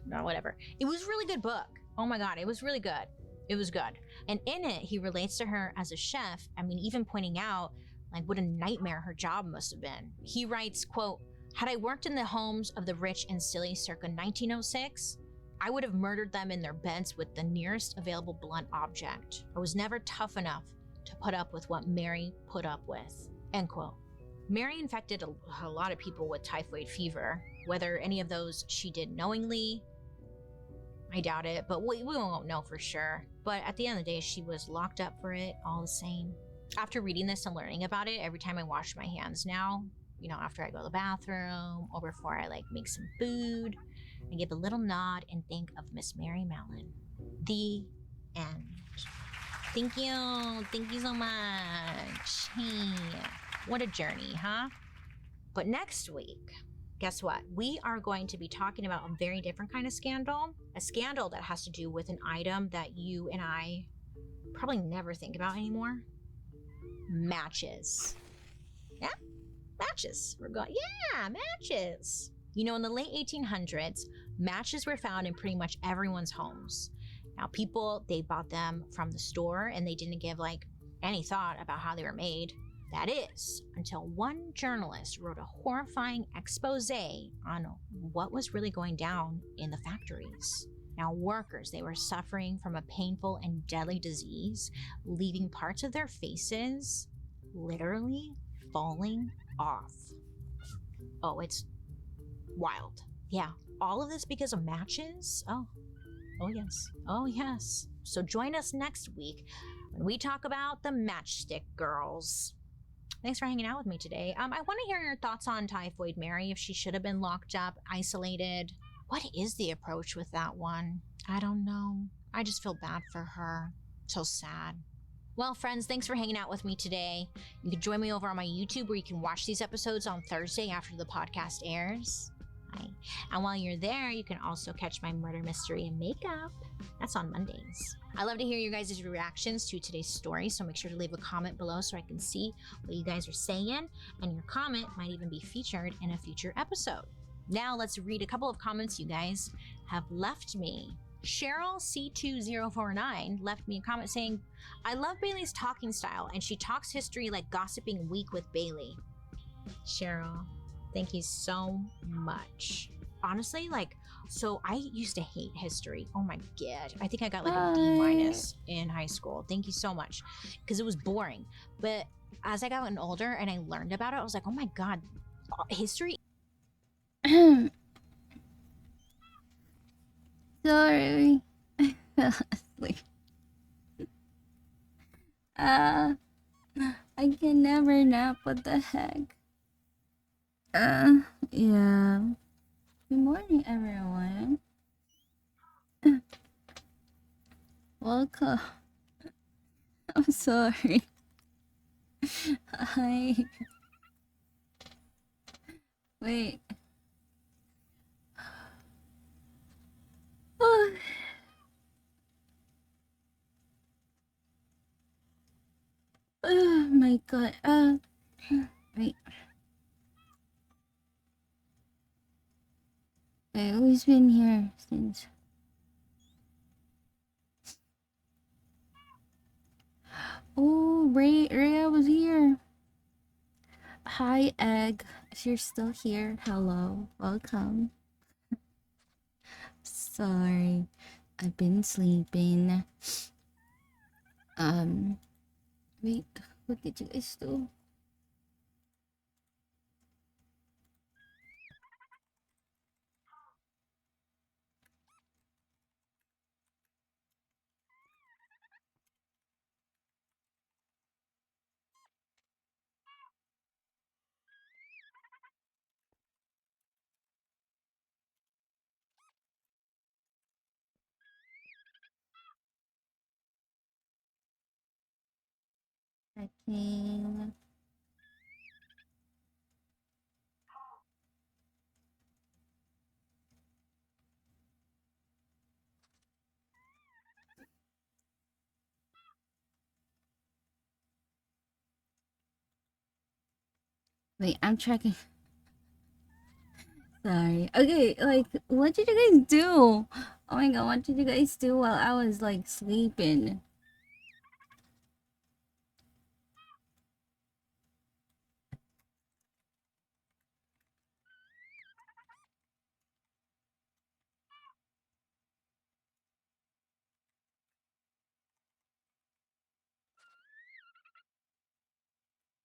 No, whatever. It was a really good book. Oh my God, it was really good. It was good. And in it, he relates to her as a chef. I mean, even pointing out like what a nightmare her job must have been. He writes, quote, "Had I worked in the homes of the rich and silly circa 1906, I would have murdered them in their beds with the nearest available blunt object. I was never tough enough to put up with what Mary put up with." End quote. Mary infected a lot of people with typhoid fever. Whether any of those she did knowingly, I doubt it, but we won't know for sure. But at the end of the day, she was locked up for it all the same. After reading this and learning about it, every time I wash my hands now, you know, after I go to the bathroom or before I like make some food, I give a little nod and think of Miss Mary Mallon. The end. Thank you. Thank you so much. Hey, what a journey, huh? But next week, guess what? We are going to be talking about a very different kind of scandal. A scandal that has to do with an item that you and I probably never think about anymore. Matches. Yeah? Matches. We're going, yeah, matches. You know, in the late 1800s, matches were found in pretty much everyone's homes. Now, people, they bought them from the store and they didn't give like any thought about how they were made. That is, until one journalist wrote a horrifying expose on what was really going down in the factories. Now, workers, they were suffering from a painful and deadly disease, leaving parts of their faces literally falling off. Oh, it's wild. Yeah, all of this because of matches? Oh yes. Oh, yes. So join us next week when we talk about the Matchstick Girls. Thanks for hanging out with me today. I want to hear your thoughts on Typhoid Mary, if she should have been locked up, isolated. What is the approach with that one? I don't know. I just feel bad for her. So sad. Well, friends, thanks for hanging out with me today. You can join me over on my YouTube where you can watch these episodes on Thursday after the podcast airs. And while you're there, you can also catch my murder mystery and makeup. That's on Mondays. I love to hear your guys' reactions to today's story, so make sure to leave a comment below so I can see what you guys are saying, and your comment might even be featured in a future episode. Now let's read a couple of comments you guys have left me. Cheryl C2049 left me a comment saying, I love Bailey's talking style, and she talks history like Gossiping Week with Bailey. Cheryl, thank you so much. Honestly, like, so I used to hate history. Oh my god. I think I got like a D- in high school. Thank you so much. Because it was boring. But as I got older and I learned about it, I was like, oh my god, history. Sorry. I fell asleep. I can never nap. What the heck? Yeah. Good morning, everyone. Welcome. I'm sorry. Hi. Wait. Oh. Oh my god. Wait. Wait, who's been here since? Oh, Rhea was here. Hi, Egg. If you're still here, hello. Welcome. Sorry. I've been sleeping. Wait. What did you guys do? Checking. Wait, I'm checking. Sorry. Okay, like, what did you guys do? Oh my god, what did you guys do while I was, like, sleeping?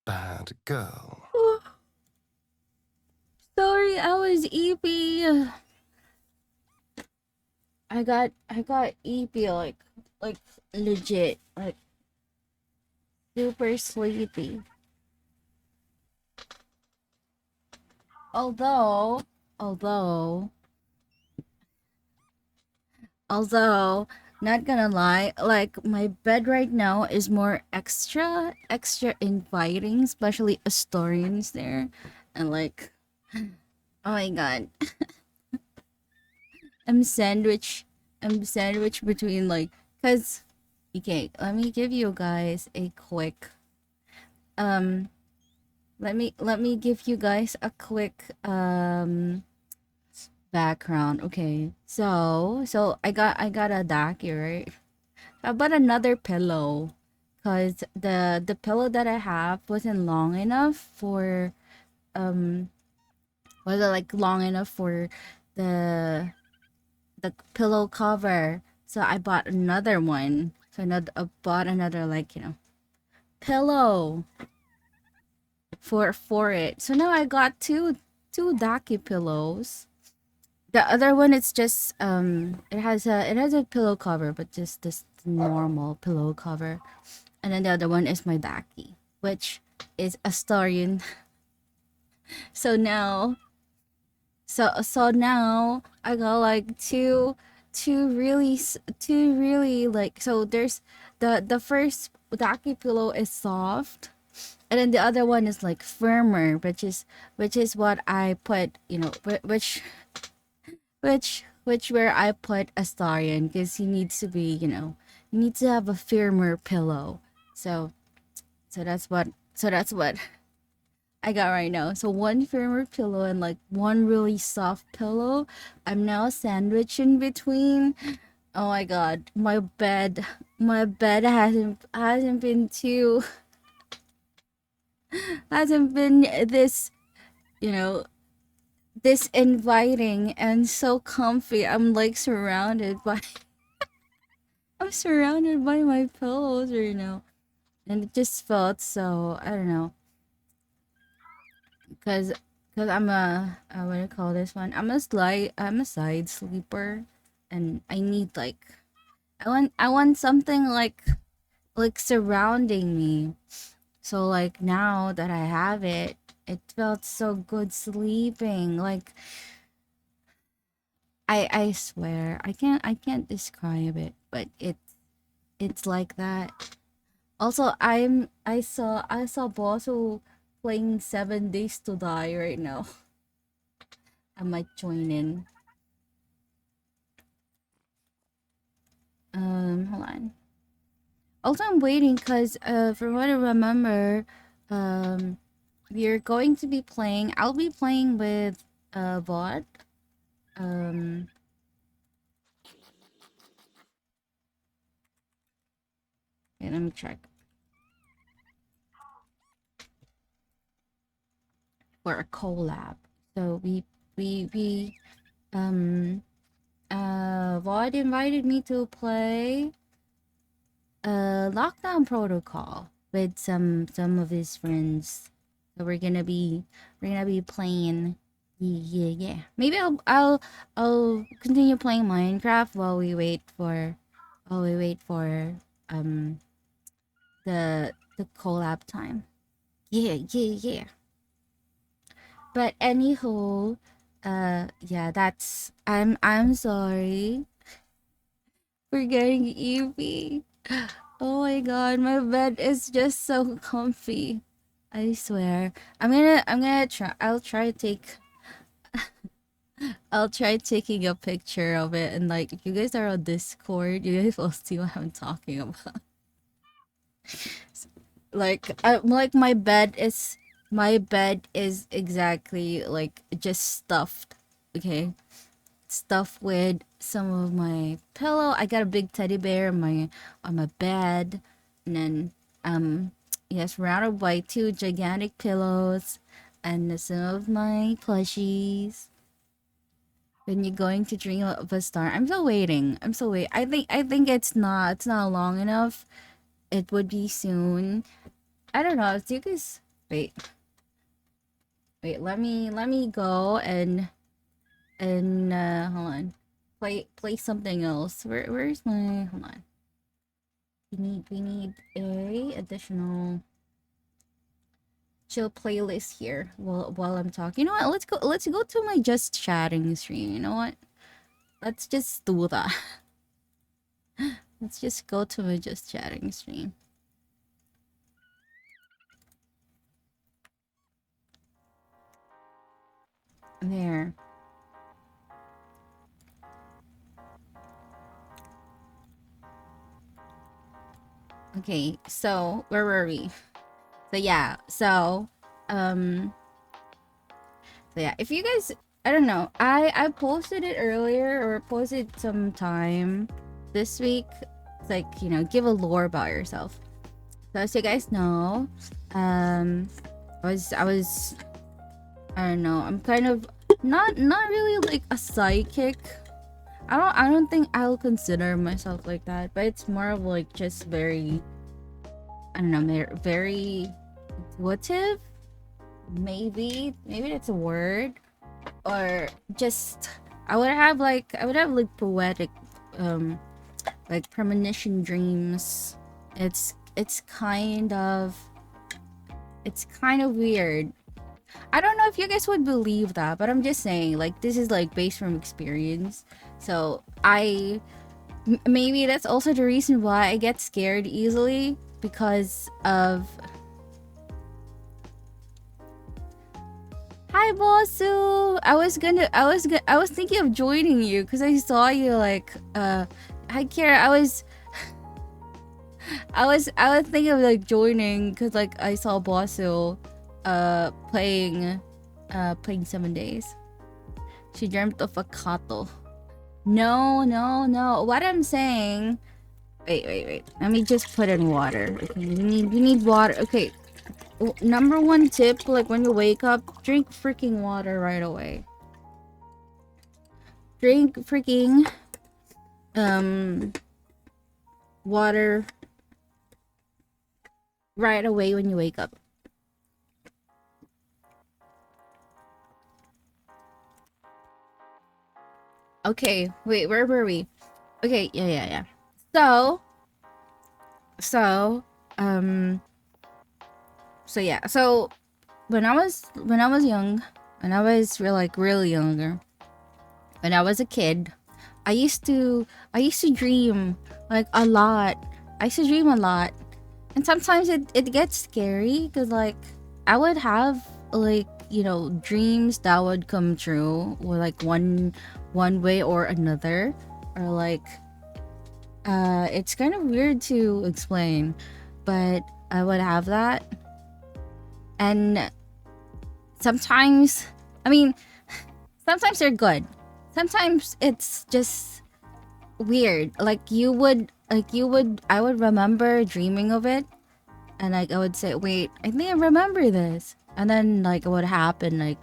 Bad girl. Sorry, I was EP. I got EP, like legit, like super sleepy. Although, although, not gonna lie, like my bed right now is more extra inviting, especially Astorians there, and like, oh my god, I'm sandwiched. I'm sandwiched between like, cause, okay, let me give you guys a quick, let me give you guys a quick background. Okay, so I got a Daki, right? How about another pillow? Cause the pillow that I have wasn't long enough for was it like long enough for the the pillow cover. So I bought another one. So I bought another, like, pillow for it. So now I got two Daki pillows. The other one, it's just it has a pillow cover, but just this normal pillow cover. And then the other one is my Daki, which is Astarian. So now so now I got like two really, like, so there's the first Daki pillow is soft, and then the other one is like firmer, which is what I put, which where I put Astarion, because he needs to be, he needs to have a firmer pillow. So that's what I got right now. So one firmer pillow and like one really soft pillow. I'm now sandwiched in between. Oh my god, my bed hasn't been too hasn't been this, you know, this inviting and so comfy. I'm like surrounded by I'm surrounded by my pillows right now. And it just felt so, I don't know, cuz I'm what do you call this one? I'm a side sleeper, and I need like I want something like surrounding me. So like now that I have it, it felt so good sleeping. Like I swear I can't describe it, but it's like that. Also, I saw Bosso playing 7 Days to Die right now. I might join in. Hold on. Also, I'm waiting because from what I remember, we're going to be playing. I'll be playing with bot. Um, Wait, let me check. For a collab. So we Vod invited me to play Lockdown Protocol with some of his friends. So we're gonna be playing. Yeah. Maybe I'll continue playing Minecraft while we wait for um the collab time. Yeah. But anywho, yeah, I'm sorry for getting Evie. Oh my god, my bed is just so comfy. I swear. I'm gonna try. I'll try taking a picture of it, and like if you guys are on Discord, you guys will see what I'm talking about. Like my bed is exactly like just stuffed. Okay, stuffed with some of my pillow. I got a big teddy bear on my bed, and then yes, surrounded by two gigantic pillows and some of my plushies. When you're going to dream of a star, I'm still waiting. I think it's not long enough. It would be soon. I don't know. Do you guys wait? Wait, let me go and hold on. Play something else. Where's my hold on. We need a additional chill playlist here while I'm talking. You know what? Let's go to my just chatting stream. You know what? Let's just do that. Let's just go to my just chatting stream. There. Okay, so where were we? So yeah, um if you guys, I don't know, I posted it earlier or posted some time this week. It's like, give a lore about yourself. So as you guys know, I was I don't know, I'm kind of not really like a psychic. I don't think I'll consider myself like that, but it's more of like just very, I don't know, very intuitive. Maybe that's a word, or just I would have like poetic, like premonition dreams. It's kind of weird. I don't know if you guys would believe that, but I'm just saying, like, this is like based from experience. So maybe that's also the reason why I get scared easily, because of Hi, Bosu. I was thinking of joining you because I saw you like hi Kara. I was thinking of like joining because like I saw Bosu playing 7 days. She dreamt of a kato. No, no, no. What I'm saying. Wait. Let me just put in water. Okay, you need water. Okay. Number one tip, like when you wake up, drink freaking water right away. Drink freaking water right away when you wake up. Okay, wait, where were we? Okay, yeah. So when I was young, when I was really younger, when I was a kid, I used to dream like a lot. I used to dream a lot. And sometimes it gets scary because like I would have like, you know, dreams that would come true or like one way or another, or like it's kind of weird to explain, but I would have that. And sometimes, I mean, sometimes they're good. Sometimes it's just weird. I would remember dreaming of it, and like I would say, wait, I think I remember this. And then like it would happen like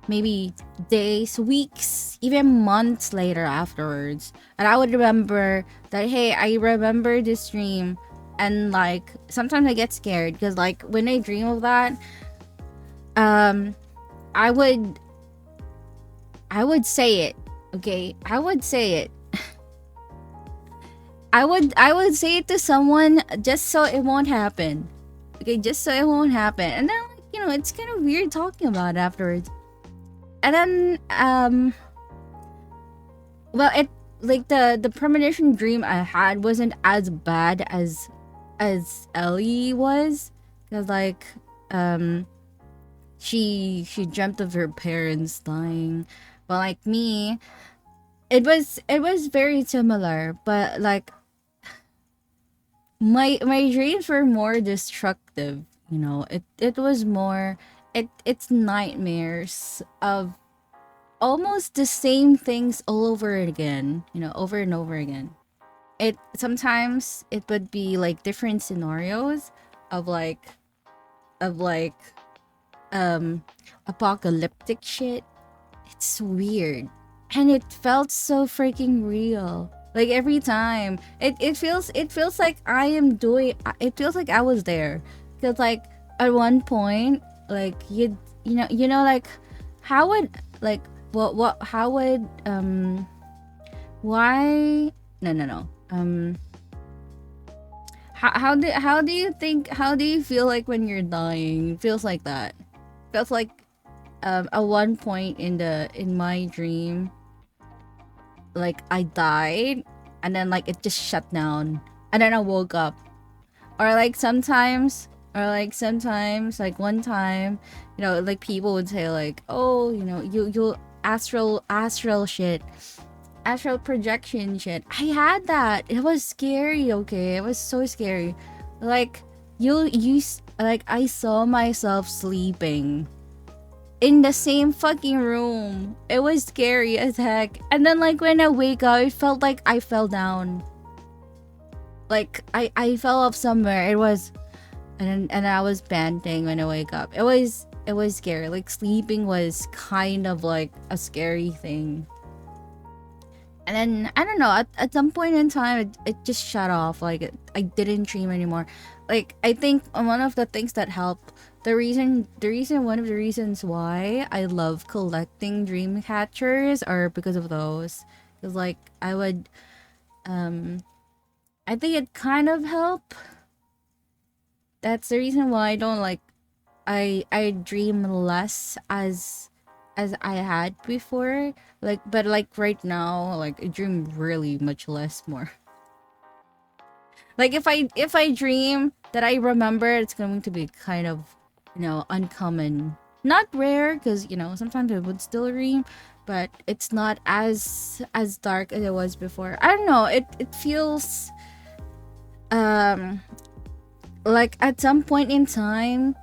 maybe days, weeks, even months later afterwards. And I would remember that, hey, I remember this dream. And like sometimes I get scared because like when I dream of that, I would say it. Okay, I would say it. I would say it to someone just so it won't happen. Okay, just so it won't happen. And then like, you know, it's kind of weird talking about it afterwards. And then well, it like the premonition dream I had wasn't as bad as Ellie was, because like she dreamt of her parents dying, but like me, it was very similar, but like my dreams were more destructive, you know. It was more, it's nightmares of almost the same things all over again, you know, over and over again. It sometimes it would be like different scenarios of like of like apocalyptic shit. It's weird, and it felt so freaking real. Like every time it feels like I am doing, it feels like I was there, because like at one point, like you know like how would like what how would why no how do you think, how do you feel like when you're dying? It feels like that. Feels like at one point in my dream, like I died, and then like it just shut down, and then I woke up. Or like sometimes like one time, you know, like people would say like, oh, you know, you astral shit, astral projection shit. I had that. It was scary. Okay, it was so scary. Like like I saw myself sleeping in the same fucking room. It was scary as heck. And then like when I wake up, it felt like I fell down. Like I fell off somewhere. It was, and I was panting when I wake up. It was scary. Like sleeping was kind of like a scary thing. And then I don't know, at some point in time it just shut off. Like I didn't dream anymore. Like I think one of the things that helped, one of the reasons why I love collecting dream catchers are because of those. Because like I would I think it kind of helped. That's the reason why I don't like, I dream less as I had before. Like, but like right now, like I dream really much less more. Like if I dream that I remember, it's going to be kind of uncommon. Not rare, because sometimes I would still dream, but it's not as dark as it was before. I don't know. It feels like at some point in time,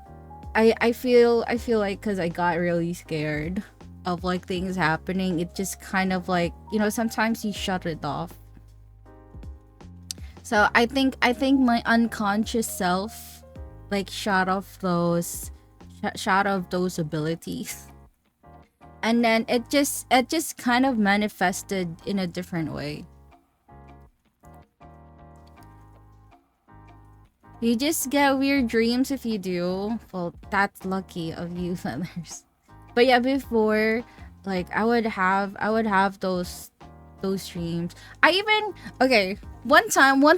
I feel like because I got really scared of like things happening, it just kind of like sometimes you shut it off. So I think my unconscious self like shut off those abilities, and then it just kind of manifested in a different way. You just get weird dreams if you do. Well, that's lucky of you, feathers. But yeah, before, like I would have those dreams. I even okay. One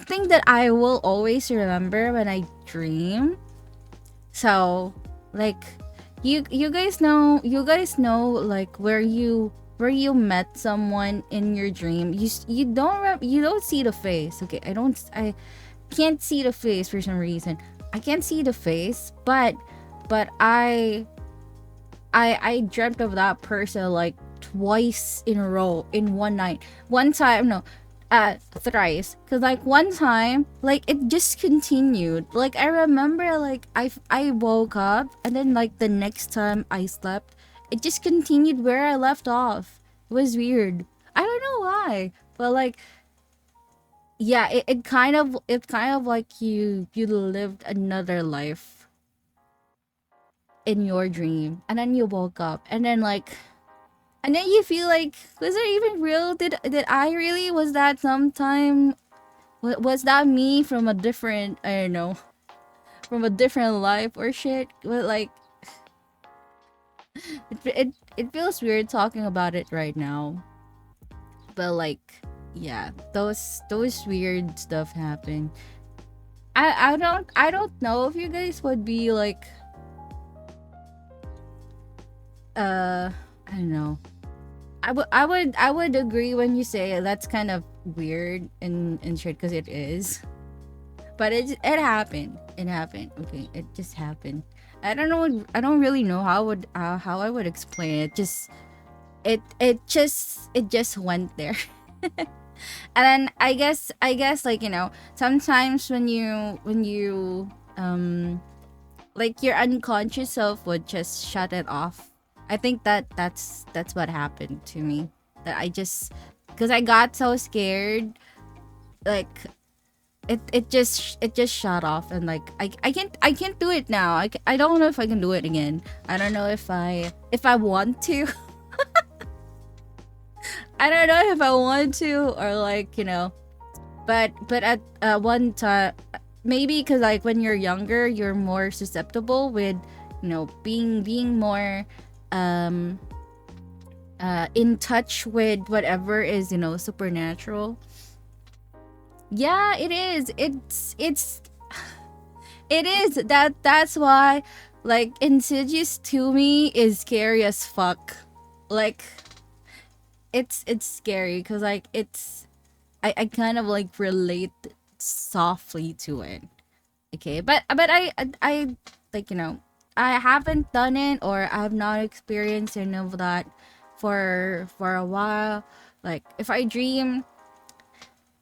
thing that I will always remember when I dream. So, like, you guys know like where you met someone in your dream. You don't see the face. Okay, I can't see the face for some reason. I can't see the face, but I dreamt of that person like twice in a row in one night. One time, no, thrice. Cause like one time, like it just continued. Like I remember, like I woke up and then like the next time I slept, it just continued where I left off. It was weird. I don't know why, but like yeah, it kind of like you lived another life in your dream, and then you woke up, and then you feel like, was it even real? Did I really, was that sometime, was that me from a different, I don't know, from a different life or shit? But like it feels weird talking about it right now, but like yeah, those weird stuff happen. I don't know if you guys would be like I don't know. I would agree when you say that's kind of weird and shit, because it is. But it happened. It happened. Okay, it just happened. I don't really know how I would explain it. It just went there. And then I guess like sometimes when you like your unconscious self would just shut it off. I think that's what happened to me. That I just, because I got so scared, like it just shut off, and like I can't do it now. I don't know if I can do it again. I don't know if I want to. I don't know if I want to, or like but at one time, maybe because like when you're younger, you're more susceptible with being more um in touch with whatever is supernatural. Yeah, it is. It is that's why like Insidious to me is scary as fuck. Like it's scary because like I kind of like relate softly to it. Okay, but I like I haven't done it, or I have not experienced any of that for a while. Like if I dream,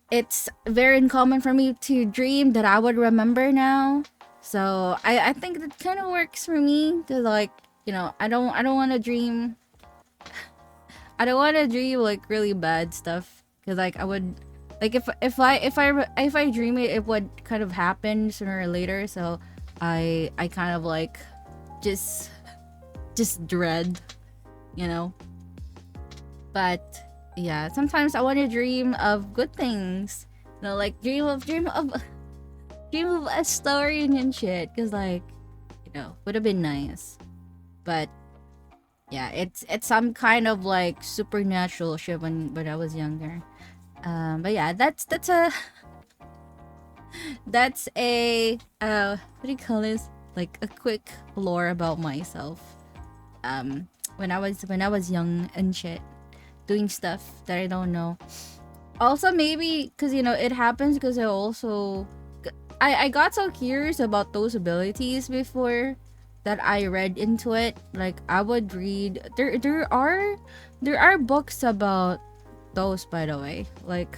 it's very uncommon for me to dream that I would remember now. So I think that kind of works for me, because like I don't want to dream. I don't want to dream like really bad stuff, because like I would, like if I dream it, it would kind of happen sooner or later. So I kind of like just dread, you know. But yeah, sometimes I want to dream of good things, like dream of a story and shit, because like would have been nice. But yeah, it's some kind of like supernatural shit when I was younger. But yeah, that's a what do you call this, like a quick lore about myself. When I was young and shit, doing stuff that I don't know. Also maybe because it happens because I got so curious about those abilities before, that I read into it. Like I would read there are books about those, by the way. Like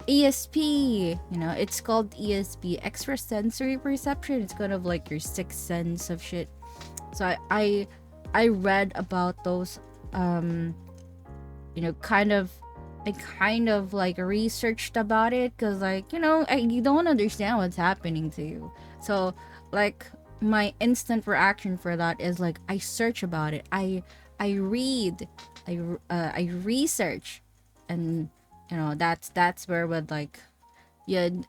ESP, you know, it's called ESP, extrasensory perception. It's kind of like your sixth sense of shit. So I read about those, you know, I kind of like researched about it, because like, you know, you don't understand what's happening to you. So like my instant reaction for that is like I search about it, I read, I research, and you know, that's where would like you'd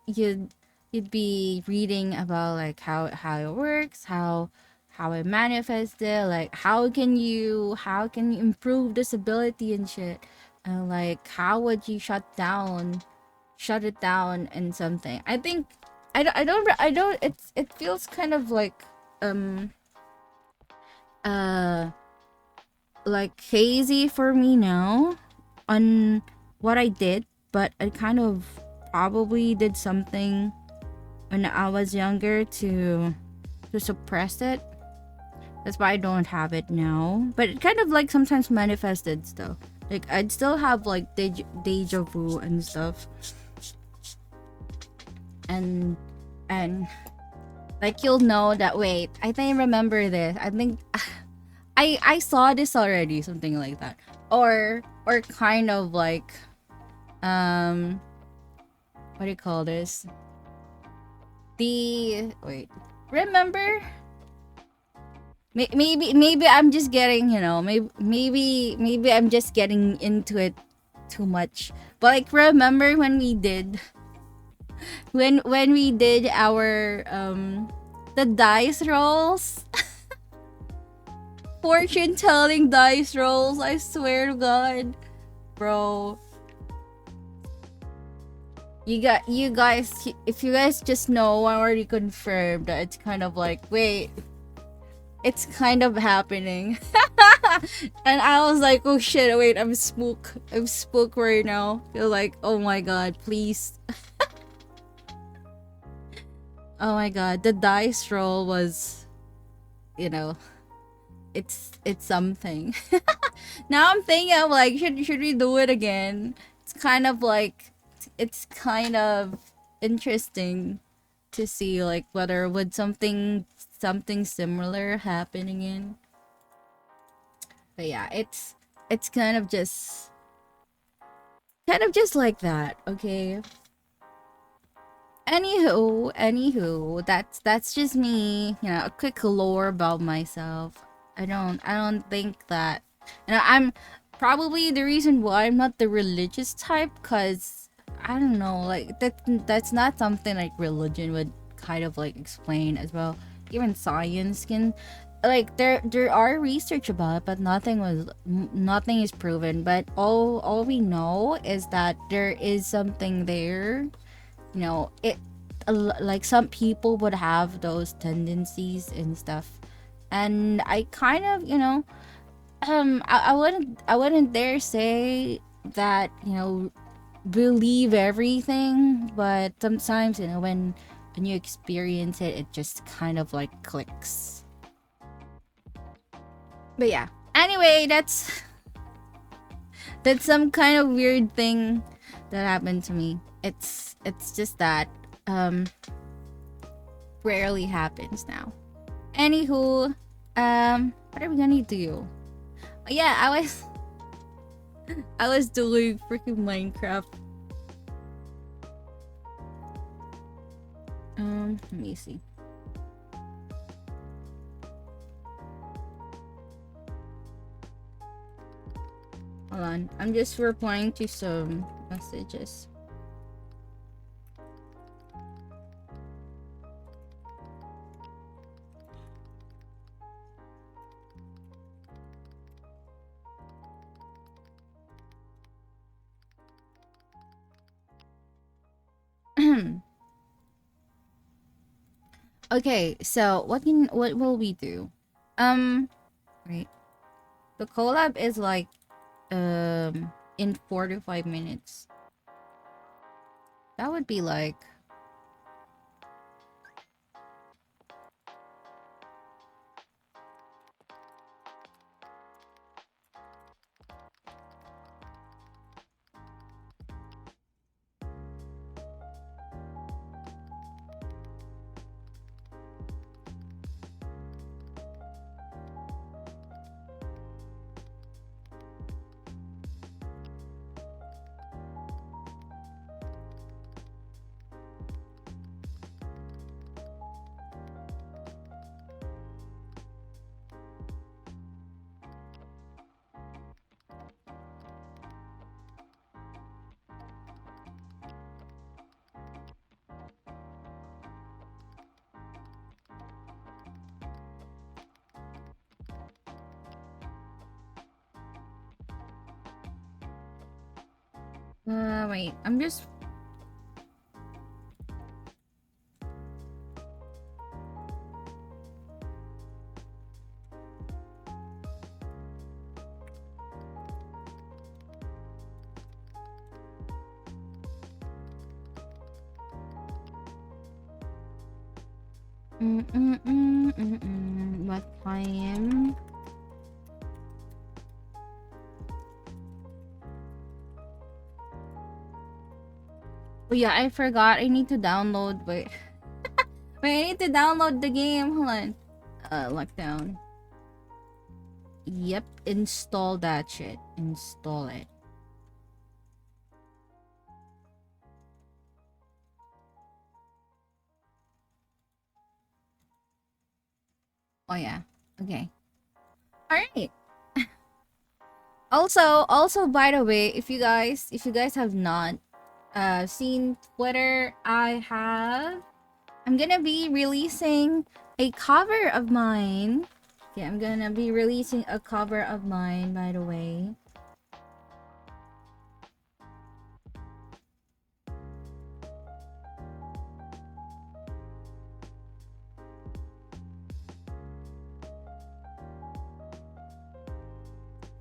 be reading about like how it works, how it manifested, like how can you improve this ability and shit, and like how would you shut it down and something. I think I don't it feels kind of um uh like hazy for me now on what I did, but I kind of probably did something when I was younger to suppress it. That's why I don't have it now. But it kind of like sometimes manifested still. Like I'd still have like deja vu and stuff. And like you'll know that, wait, I think I remember this. I think I saw this already, something like that. Or kind of like what do you call this? Remember? Maybe I'm just getting, you know, maybe I'm just getting into it too much. But like remember when we did when we did our the dice rolls? Fortune telling dice rolls, I swear to God. Bro. You guys, if you guys just know, I already confirmed that it's kind of like, wait, it's kind of happening. And I was like, oh shit, wait, I'm spooked right now. Feel like, oh my God, please. Oh my God, the dice roll was, you know, it's something. Now I'm thinking of like, should we do it again? It's kind of like, it's kind of interesting to see like whether would something similar happen again. But yeah, it's kind of just like that, okay? Anywho, that's just me, you know, a quick lore about myself. I don't think that, you know, I'm probably the reason why I'm not the religious type, cause I don't know, like that's not something like religion would kind of like explain as well. Even science can, like there are research about it, but nothing is proven. But all we know is that there is something there. You know, like some people would have those tendencies and stuff, and I kind of, you know, I wouldn't dare say that, you know, believe everything, but sometimes, you know, when you experience it, it just kind of like clicks. But yeah, anyway, that's some kind of weird thing that happened to me. It's just that rarely happens now. Anywho, what are we gonna do? Oh, yeah, I was doing freaking Minecraft. Let me see. Hold on, I'm just replying to some messages. Okay, so what will we do? Wait. The collab is like in 4 to 5 minutes. That would be like, Wait, I'm just... What time? Oh yeah, I forgot. I need to download. Wait, wait. I need to download the game. Hold on. Lockdown. Yep, install that shit. Install it. Oh yeah. Okay. All right. Also, by the way, if you guys have not seen Twitter, I'm gonna be releasing a cover of mine. Okay, I'm gonna be releasing a cover of mine, by the way.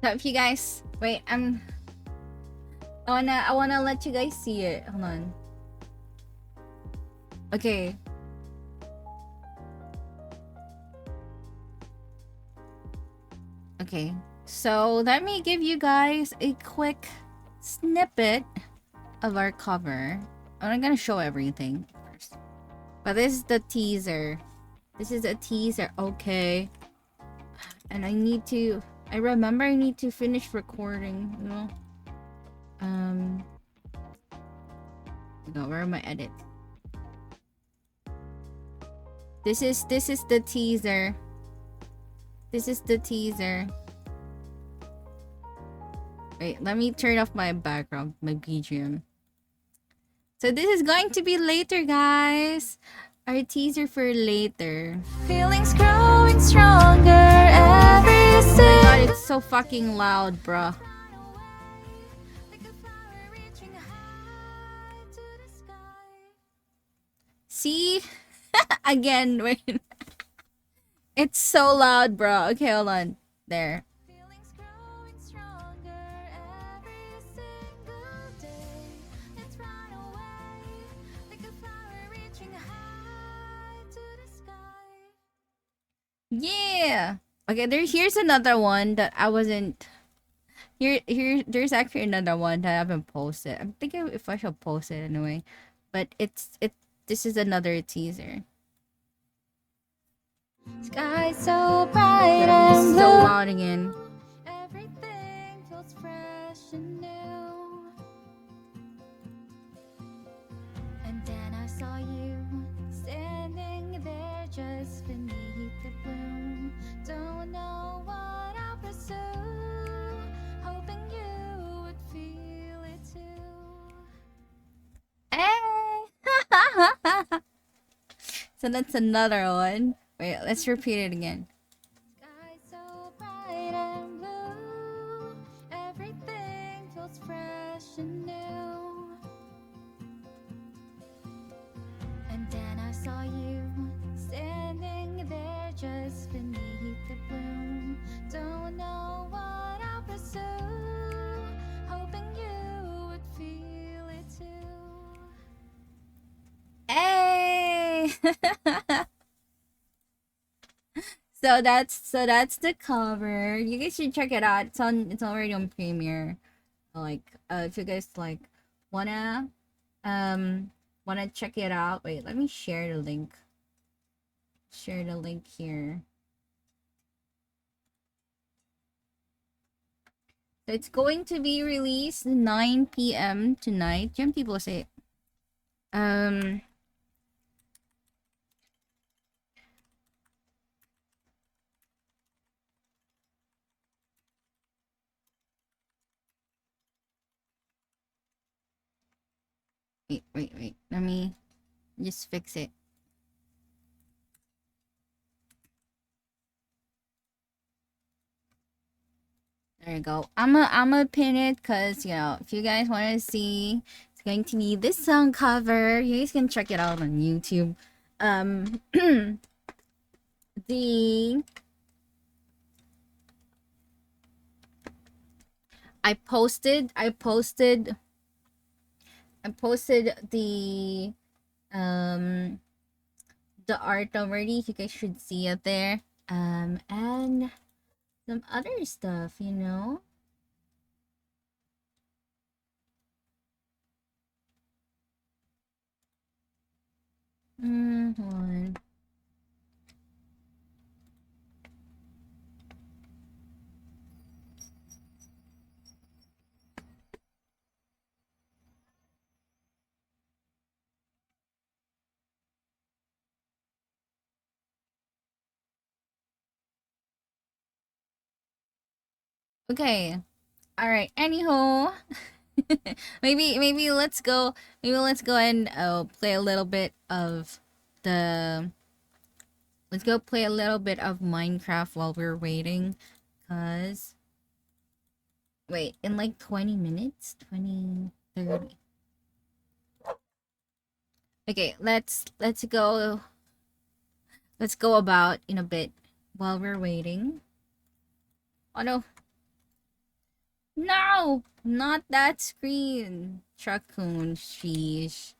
So if you guys wait, I wanna let you guys see it. Hold on. Okay. Okay. So let me give you guys a quick snippet of our cover. I'm not gonna show everything first. But this is the teaser. This is a teaser, okay. And I remember I need to finish recording, you know. Where are my edits? This is the teaser. This is the teaser. Wait, let me turn off my background, my BGM. So this is going to be later, guys. Our teaser for later. Feelings growing stronger every single... Oh my god, it's so fucking loud, bruh. See? Again, wait. It's so loud, bro. Okay, hold on. There. Yeah. Okay, here's another one that I wasn't... There's actually another one that I haven't posted. I'm thinking if I should post it anyway. But this is another teaser. Sky so bright and blue. So loud again. Everything feels fresh and new. And then I saw you standing there just beneath the bloom. Don't know what I'll pursue. Hoping you would feel it too. Hey! So that's another one. Wait, let's repeat it again. Sky so bright and blue. Everything feels fresh and new. And then I saw you standing there just beneath the bloom. Don't know what I'll pursue. Hoping you would feel it too. Hey! So that's the cover. You guys should check it out. It's already on Premiere. Like if you guys like wanna check it out. Wait, let me share the link. Share the link here. So it's going to be released 9 p.m. tonight. GMT plus 8. Wait. Let me just fix it. There you go. I'm gonna pin it because, you know, if you guys want to see, it's going to be this song cover. You guys can check it out on YouTube. The I posted the art already. You guys should see it there. And some other stuff, you know. Hold on. Okay. All right. Anyhow, maybe let's go. Maybe let's go and play a little bit of the. Let's go play a little bit of Minecraft while we're waiting, cause. Wait, in like 20 minutes, 20, 30. Okay, let's go. Let's go about in a bit while we're waiting. Oh no. No! Not that screen. Raccoon, sheesh.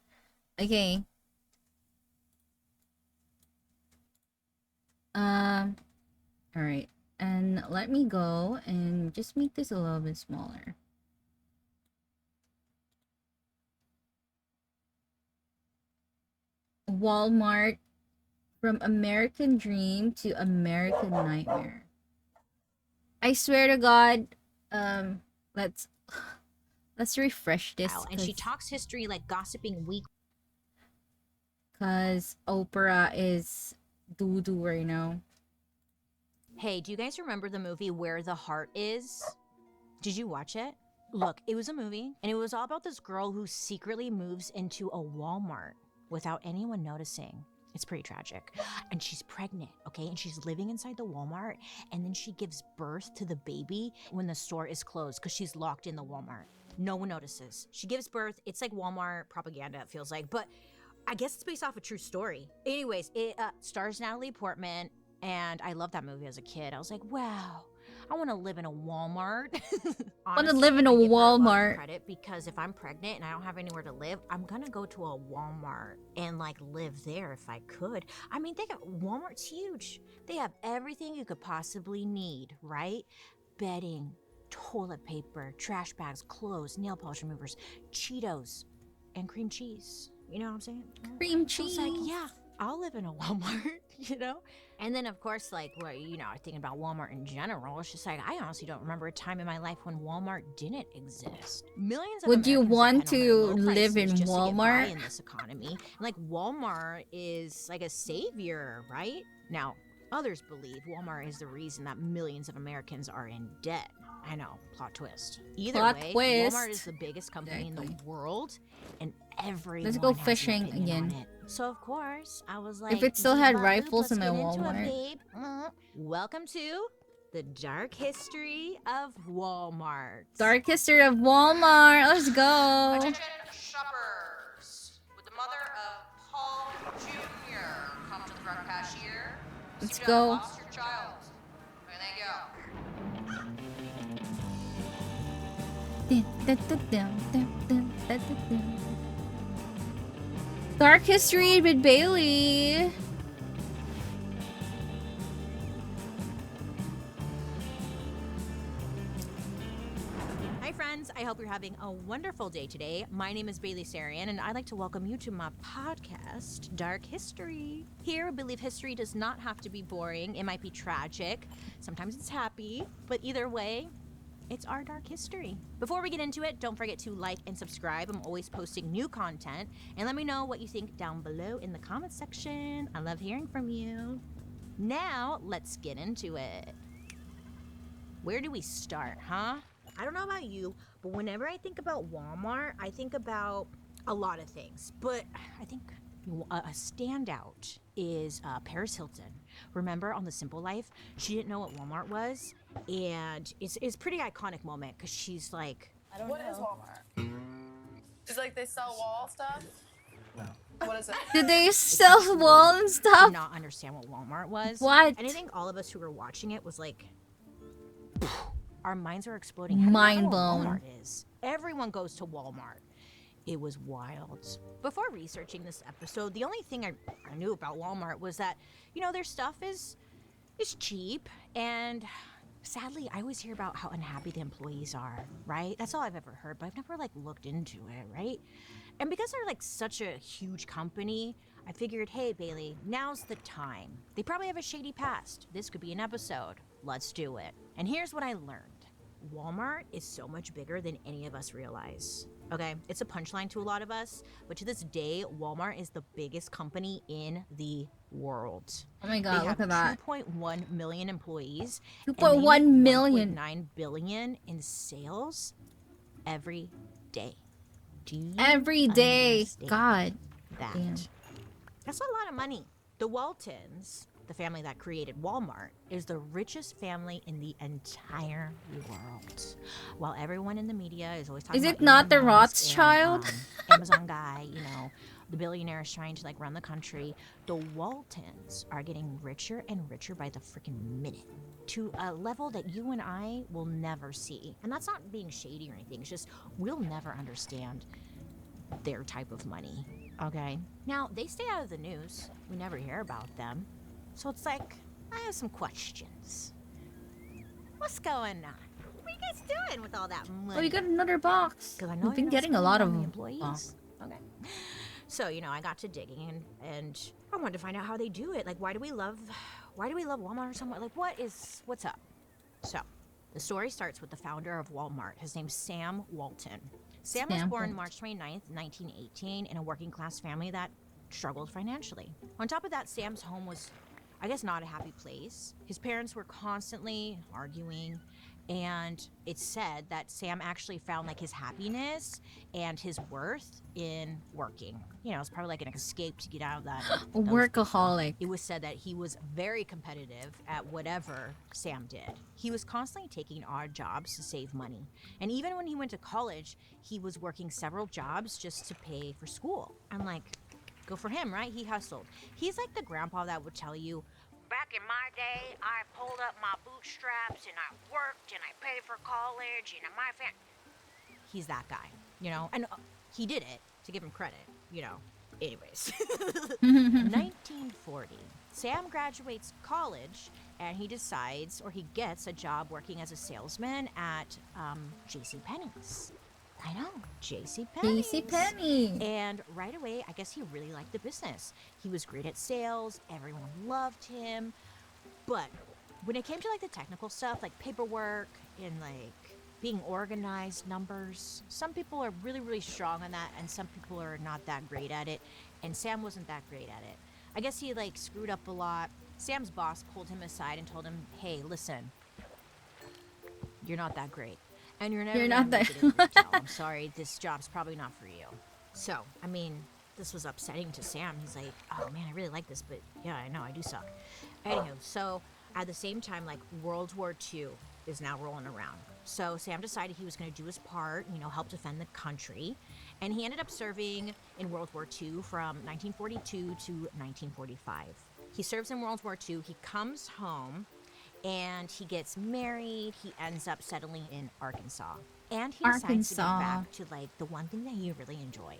Okay. Alright. And let me go and just make this a little bit smaller. Walmart, from American Dream to American Nightmare. I swear to God, let's refresh this. And she talks history like gossiping week. Cause Oprah is doo-doo right now. Hey, do you guys remember the movie Where the Heart Is? Did you watch it? Look, it was a movie, and it was all about this girl who secretly moves into a Walmart without anyone noticing. It's pretty tragic. And she's pregnant, okay? And she's living inside the Walmart, and then she gives birth to the baby when the store is closed because she's locked in the Walmart. No one notices. She gives birth. It's like Walmart propaganda, it feels like, but I guess it's based off a true story. Anyways, it stars Natalie Portman, and I loved that movie as a kid. I was like, wow, I want to live in a Walmart. I want to live in a Walmart. Credit, because if I'm pregnant and I don't have anywhere to live, I'm gonna go to a Walmart and like live there if I could. I mean, Walmart's huge. They have everything you could possibly need, right? Bedding, toilet paper, trash bags, clothes, nail polish removers, Cheetos, and cream cheese. You know what I'm saying? Cream cheese. I was like, yeah, I'll live in a Walmart, you know? And then, of course, like, well, you know, thinking about Walmart in general, it's just like, I honestly don't remember a time in my life when Walmart didn't exist. Millions of Would you Americans want depend on to their low live in prices just to get by Walmart? in this economy. And, like, Walmart is like a savior, right? Now, others believe Walmart is the reason that millions of Americans are in debt. I know, plot twist. Either Plot way, twist. Walmart is the biggest company in the Exactly. world, and everyone Let's go has an fishing opinion again. on it. So of course, I was like, If it still had "Beep, bop, boop, rifles in let's my get into it, Walmart." babe." Welcome to the dark history of Walmart. Dark history of Walmart. Let's go. Attention shoppers. Would the mother of Paul Jr. come to the front cashier? Let's You go. lost your child. There they go. Dark history with Bailey. Hi friends, I hope you're having a wonderful day today. My name is Bailey Sarian, and I'd like to welcome you to my podcast, Dark History. Here, we believe history does not have to be boring. It might be tragic, sometimes it's happy, but either way, it's our dark history. Before we get into it, don't forget to like and subscribe. I'm always posting new content, and let me know what you think down below in the comment section. I love hearing from you. Now, let's get into it. Where do we start, huh? I don't know about you, but whenever I think about Walmart, I think about a lot of things. But I think a standout is Paris Hilton. Remember on The Simple Life? She didn't know what Walmart was, And it's a pretty iconic moment because she's like, I don't know. What is Walmart? Is like they sell wall stuff? No. What is it? Did they sell wall and did stuff? not understand what Walmart was. What? And I think all of us who were watching it was like, our minds are exploding. How do you not Mind know what blown. Walmart is? Everyone goes to Walmart. It was wild. Before researching this episode, the only thing I knew about Walmart was that, you know, their stuff is cheap, and sadly, I always hear about how unhappy the employees are, right? That's all I've ever heard, but I've never like looked into it, right? And because they're like such a huge company, I figured, hey, Bailey, now's the time. They probably have a shady past. This could be an episode. Let's do it. And here's what I learned. Walmart is so much bigger than any of us realize. Okay, it's a punchline to a lot of us, but to this day, Walmart is the biggest company in the world. Oh my god, They look have at that. 2.1 million employees. 2.1 million. 9 billion in sales every day. Do you Every day. understand God. that? damn. That's a lot of money. The Waltons, the family that created Walmart, is the richest family in the entire world. While everyone in the media is always talking Is about it not the Elon Musk Rothschild? and, Amazon guy, you know, the billionaire is trying to like run the country. The Waltons are getting richer and richer by the freaking minute, to a level that you and I will never see. And that's not being shady or anything. It's just we'll never understand their type of money. Okay? Now, they stay out of the news. We never hear about them. So it's like, I have some questions. What's going on? What are you guys doing with all that money? Oh, you got another box. 'Cause I know We've you're been not getting a spending lot it on of the employees. Okay. So, you know, I got to digging and I wanted to find out how they do it. Like, why do we love Walmart or something? Like, what's up? So, the story starts with the founder of Walmart. His name's Sam Walton. Sam was born March 29th, 1918, in a working class family that struggled financially. On top of that, Sam's home was, I guess, not a happy place. His parents were constantly arguing, and it's said that Sam actually found like his happiness and his worth in working. You know, it's probably like an escape to get out of that. A workaholic. It was said that he was very competitive at whatever Sam did. He was constantly taking odd jobs to save money. And even when he went to college, he was working several jobs just to pay for school. I'm like, go for him, right? He hustled. He's like the grandpa that would tell you, back in my day, I pulled up my bootstraps and I worked and I paid for college and my He's that guy, you know? And he did it, to give him credit, you know. Anyways. 1940. Sam graduates college and he decides, or he gets a job working as a salesman at JCPenney's. I know, JCPenney's. JCPenney. And right away, I guess he really liked the business. He was great at sales, everyone loved him. But when it came to like the technical stuff, like paperwork and like being organized, numbers, some people are really, really strong on that and some people are not that great at it. And Sam wasn't that great at it. I guess he like screwed up a lot. Sam's boss pulled him aside and told him, hey, listen, you're not that great. And you're never gonna make it in retail. I'm sorry, this job's probably not for you. So, I mean, this was upsetting to Sam. He's like, oh man, I really like this, but yeah, I know, I do suck. Anywho, so at the same time, like World War II is now rolling around. So Sam decided he was gonna do his part, you know, help defend the country. And he ended up serving in World War II from 1942 to 1945. He serves in World War II, he comes home, and he gets married. He ends up settling in Arkansas. And he decides to get back to like the one thing that he really enjoyed,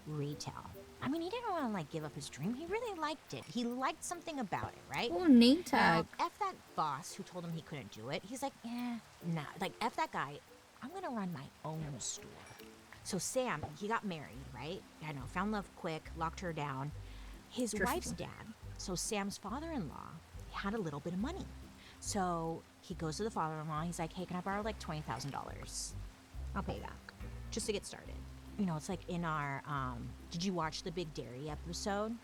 retail. I mean, he didn't want to like give up his dream. He really liked it. He liked something about it, right? Oh, name tag. Now, F that boss who told him he couldn't do it. He's like, nah. Like, F that guy. I'm going to run my own store. So Sam, he got married, right? I know, found love quick, locked her down. His wife's dad, so Sam's father-in-law, had a little bit of money. So he goes to the father-in-law. He's like, hey, can I borrow like $20,000? I'll pay back just to get started. You know, it's like in our, did you watch the Big Dairy episode?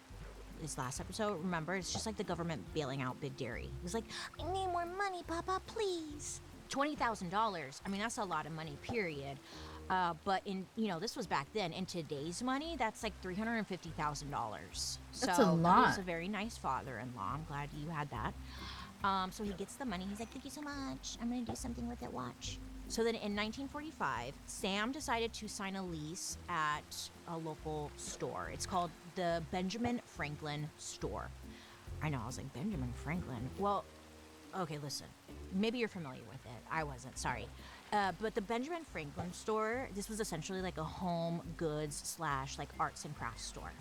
This last episode, remember? It's just like the government bailing out Big Dairy. It was like, I need more money, Papa, please. $20,000. I mean, that's a lot of money, period. But in, you know, this was back then. In today's money, that's like $350,000. That's a lot. He was a very nice father-in-law. I'm glad you had that. So he gets the money. He's like, thank you so much. I'm going to do something with it. Watch. So then in 1945, Sam decided to sign a lease at a local store. It's called the Benjamin Franklin store. I know, I was like, Benjamin Franklin? Well, okay, listen. Maybe you're familiar with it. I wasn't, sorry. But the Benjamin Franklin store, this was essentially like a home goods / like arts and crafts store.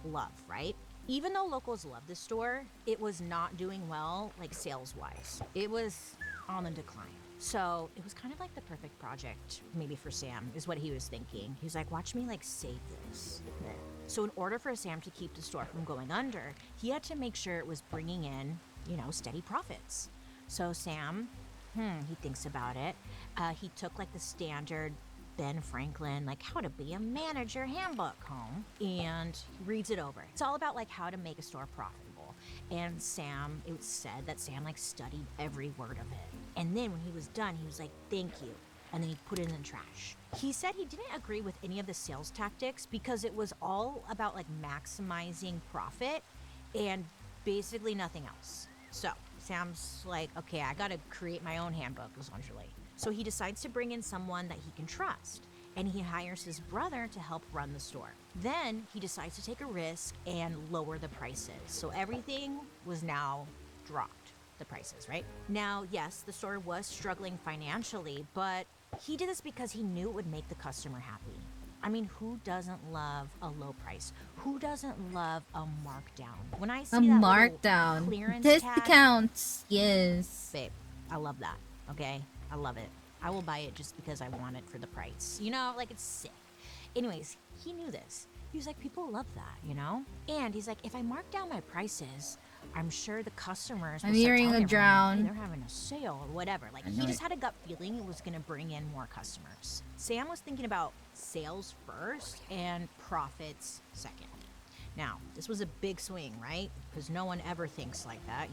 Love, right? Even though locals loved this store, it was not doing well, like sales-wise. It was on the decline. So it was kind of like the perfect project, maybe for Sam, is what he was thinking. He was like, watch me like save this. So in order for Sam to keep the store from going under, he had to make sure it was bringing in, steady profits. So Sam, he thinks about it. He took like the standard Ben Franklin, like how to be a manager handbook home, and he reads it over. It's all about like how to make a store profitable. And Sam, it was said that Sam like studied every word of it. And then when he was done, he was like, thank you. And then he put it in the trash. He said he didn't agree with any of the sales tactics because it was all about like maximizing profit and basically nothing else. So Sam's like, okay, I gotta create my own handbook, essentially. So he decides to bring in someone that he can trust, and he hires his brother to help run the store. Then he decides to take a risk and lower the prices. So everything was now dropped, the prices, right? Now, yes, the store was struggling financially, but he did this because he knew it would make the customer happy. I mean, who doesn't love a low price? Who doesn't love a markdown? When I see A that markdown. clearance tag, Discounts. Yes. babe, I love that, okay? I love it. I will buy it just because I want it for the price. Like it's sick. Anyways, he knew this. He was like, people love that, And he's like, if I mark down my prices, I'm sure the customers will I'm start hearing telling a everyone, like, hey, drown. they're having a sale or whatever. Like, he just had a gut feeling it was going to bring in more customers. Sam was thinking about sales first and profits second. Now, this was a big swing, right? Because no one ever thinks like that.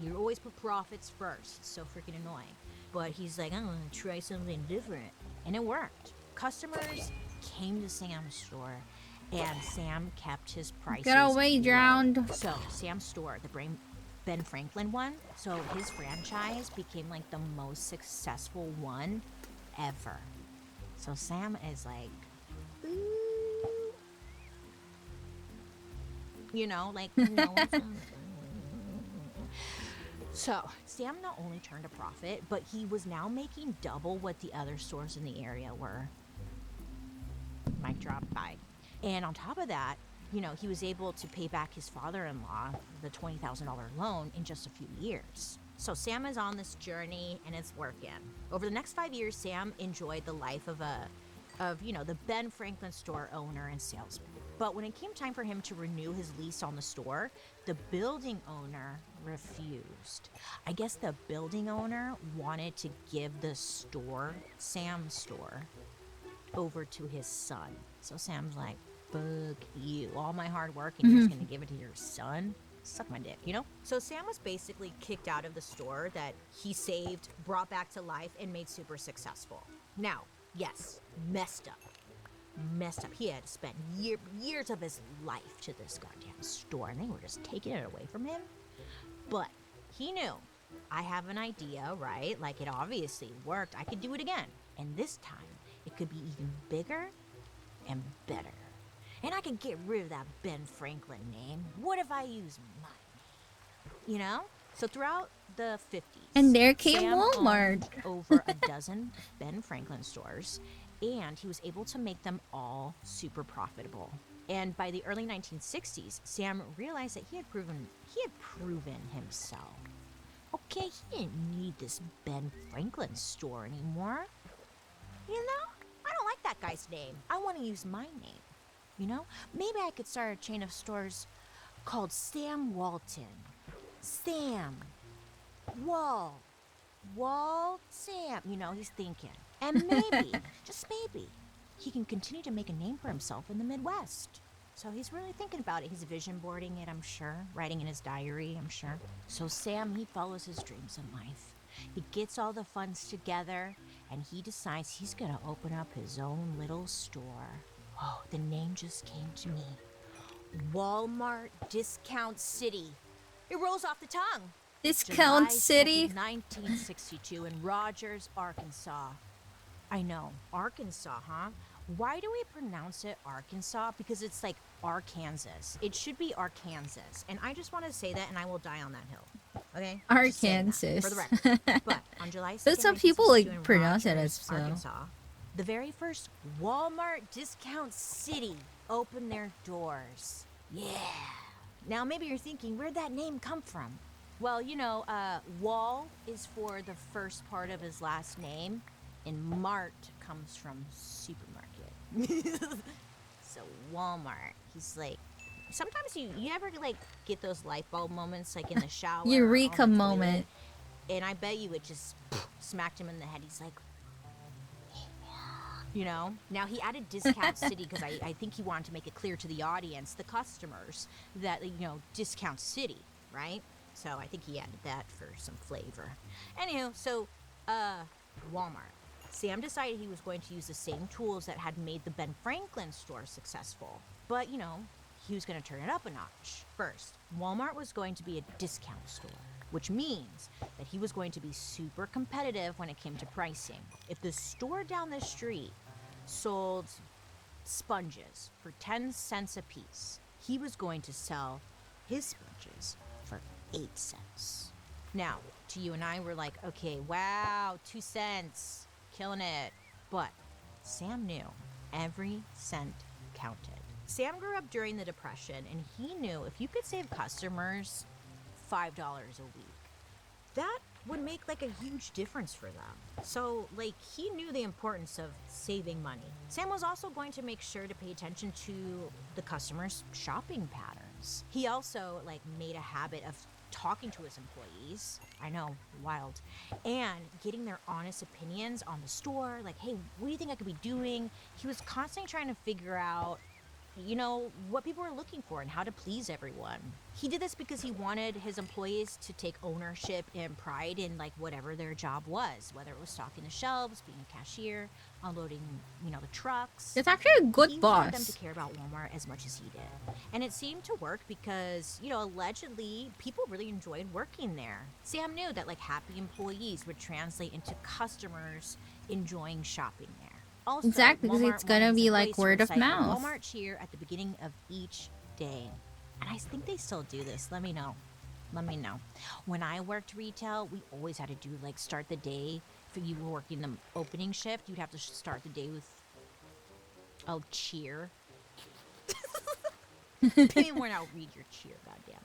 You always put profits first. It's so freaking annoying. But he's like, I'm gonna try something different. And it worked. Customers came to Sam's store, and Sam kept his prices Get away, low. drowned. So Sam's store, the Ben Franklin one, so his franchise became like the most successful one ever. So Sam is like, ooh. So Sam not only turned a profit, but he was now making double what the other stores in the area were. Mic drop, bye. And on top of that, he was able to pay back his father-in-law the $20,000 loan in just a few years. So Sam is on this journey, and it's working. Over the next 5 years, Sam enjoyed the life of the Ben Franklin store owner and salesman. But when it came time for him to renew his lease on the store, the building owner refused. I guess the building owner wanted to give the store, Sam's store, over to his son. So Sam's like, fuck you. All my hard work and you're just gonna give it to your son? Suck my dick, So Sam was basically kicked out of the store that he saved, brought back to life, and made super successful. Now, yes, messed up. He had spent years of his life to this goddamn store, and they were just taking it away from him. But he knew, I have an idea, right? Like, it obviously worked. I could do it again. And this time, it could be even bigger and better. And I could get rid of that Ben Franklin name. What if I use my name? So throughout the 50s, And there came Sam Walmart. owned over a dozen Ben Franklin stores, and he was able to make them all super profitable. And by the early 1960s, Sam realized that he had proven himself. Okay, he didn't need this Ben Franklin store anymore. I don't like that guy's name. I want to use my name. Maybe I could start a chain of stores called Sam Walton. Sam. Sam. He's thinking. And maybe, just maybe, he can continue to make a name for himself in the Midwest. So he's really thinking about it. He's vision boarding it, I'm sure. Writing in his diary, I'm sure. So Sam, he follows his dreams in life. He gets all the funds together, and he decides he's gonna open up his own little store. Oh, the name just came to me. Walmart Discount City. It rolls off the tongue. Discount July City? 2nd, 1962 in Rogers, Arkansas. I know, Arkansas, huh? Why do we pronounce it Arkansas? Because it's like Arkansas. It should be Arkansas. And I just want to say that and I will die on that hill. Okay? Just saying that, Arkansas. for the record. But on July 2nd, But some people 1962 like in pronounce it Rogers, as so. Arkansas, the very first Walmart Discount City opened their doors. Yeah. Now maybe you're thinking, where'd that name come from? Well, you know, Wall is for the first part of his last name, and Mart comes from supermarket. So Walmart. He's like, sometimes you ever like get those light bulb moments like in the shower, or Eureka on the moment. toilet, and I bet you it just smacked him in the head. He's like, you know? Now he added Discount City because I think he wanted to make it clear to the audience, the customers, that, you know, Discount City, right? So I think he added that for some flavor. Anywho, so, Walmart. Sam decided he was going to use the same tools that had made the Ben Franklin store successful. But, you know, he was going to turn it up a notch. First, Walmart was going to be a discount store, which means that he was going to be super competitive when it came to pricing. If the store down the street sold sponges for 10 cents a piece, he was going to sell his sponges for 8 cents. Now, to you and I, we're like, okay, wow, 2 cents, killing it. But Sam knew every cent counted. Sam grew up during the Depression, and he knew if you could save customers $5 a week, that would make like a huge difference for them. So like he knew the importance of saving money. Sam was also going to make sure to pay attention to the customers' shopping patterns. He also like made a habit of talking to his employees, I know, wild, and getting their honest opinions on the store, like, hey, what do you think I could be doing? He was constantly trying to figure out, you know, what people were looking for and how to please everyone. He did this because he wanted his employees to take ownership and pride in like whatever their job was, whether it was stocking the shelves, being a cashier, unloading, you know, the trucks. It's actually a good He boss. wanted them to care about Walmart as much as he did. And it seemed to work because, you know, allegedly people really enjoyed working there. Sam knew that like happy employees would translate into customers enjoying shopping there. Also, Exactly, because Walmart it's gonna wanted be his like employees to word of recite the mouth. Walmart cheer at the beginning of each day. And I think they still do this. Let me know. Let me know. When I worked retail, we always had to do like start the day. If you were working the opening shift, you'd have to start the day with a cheer. Maybe more now read your cheer, goddammit.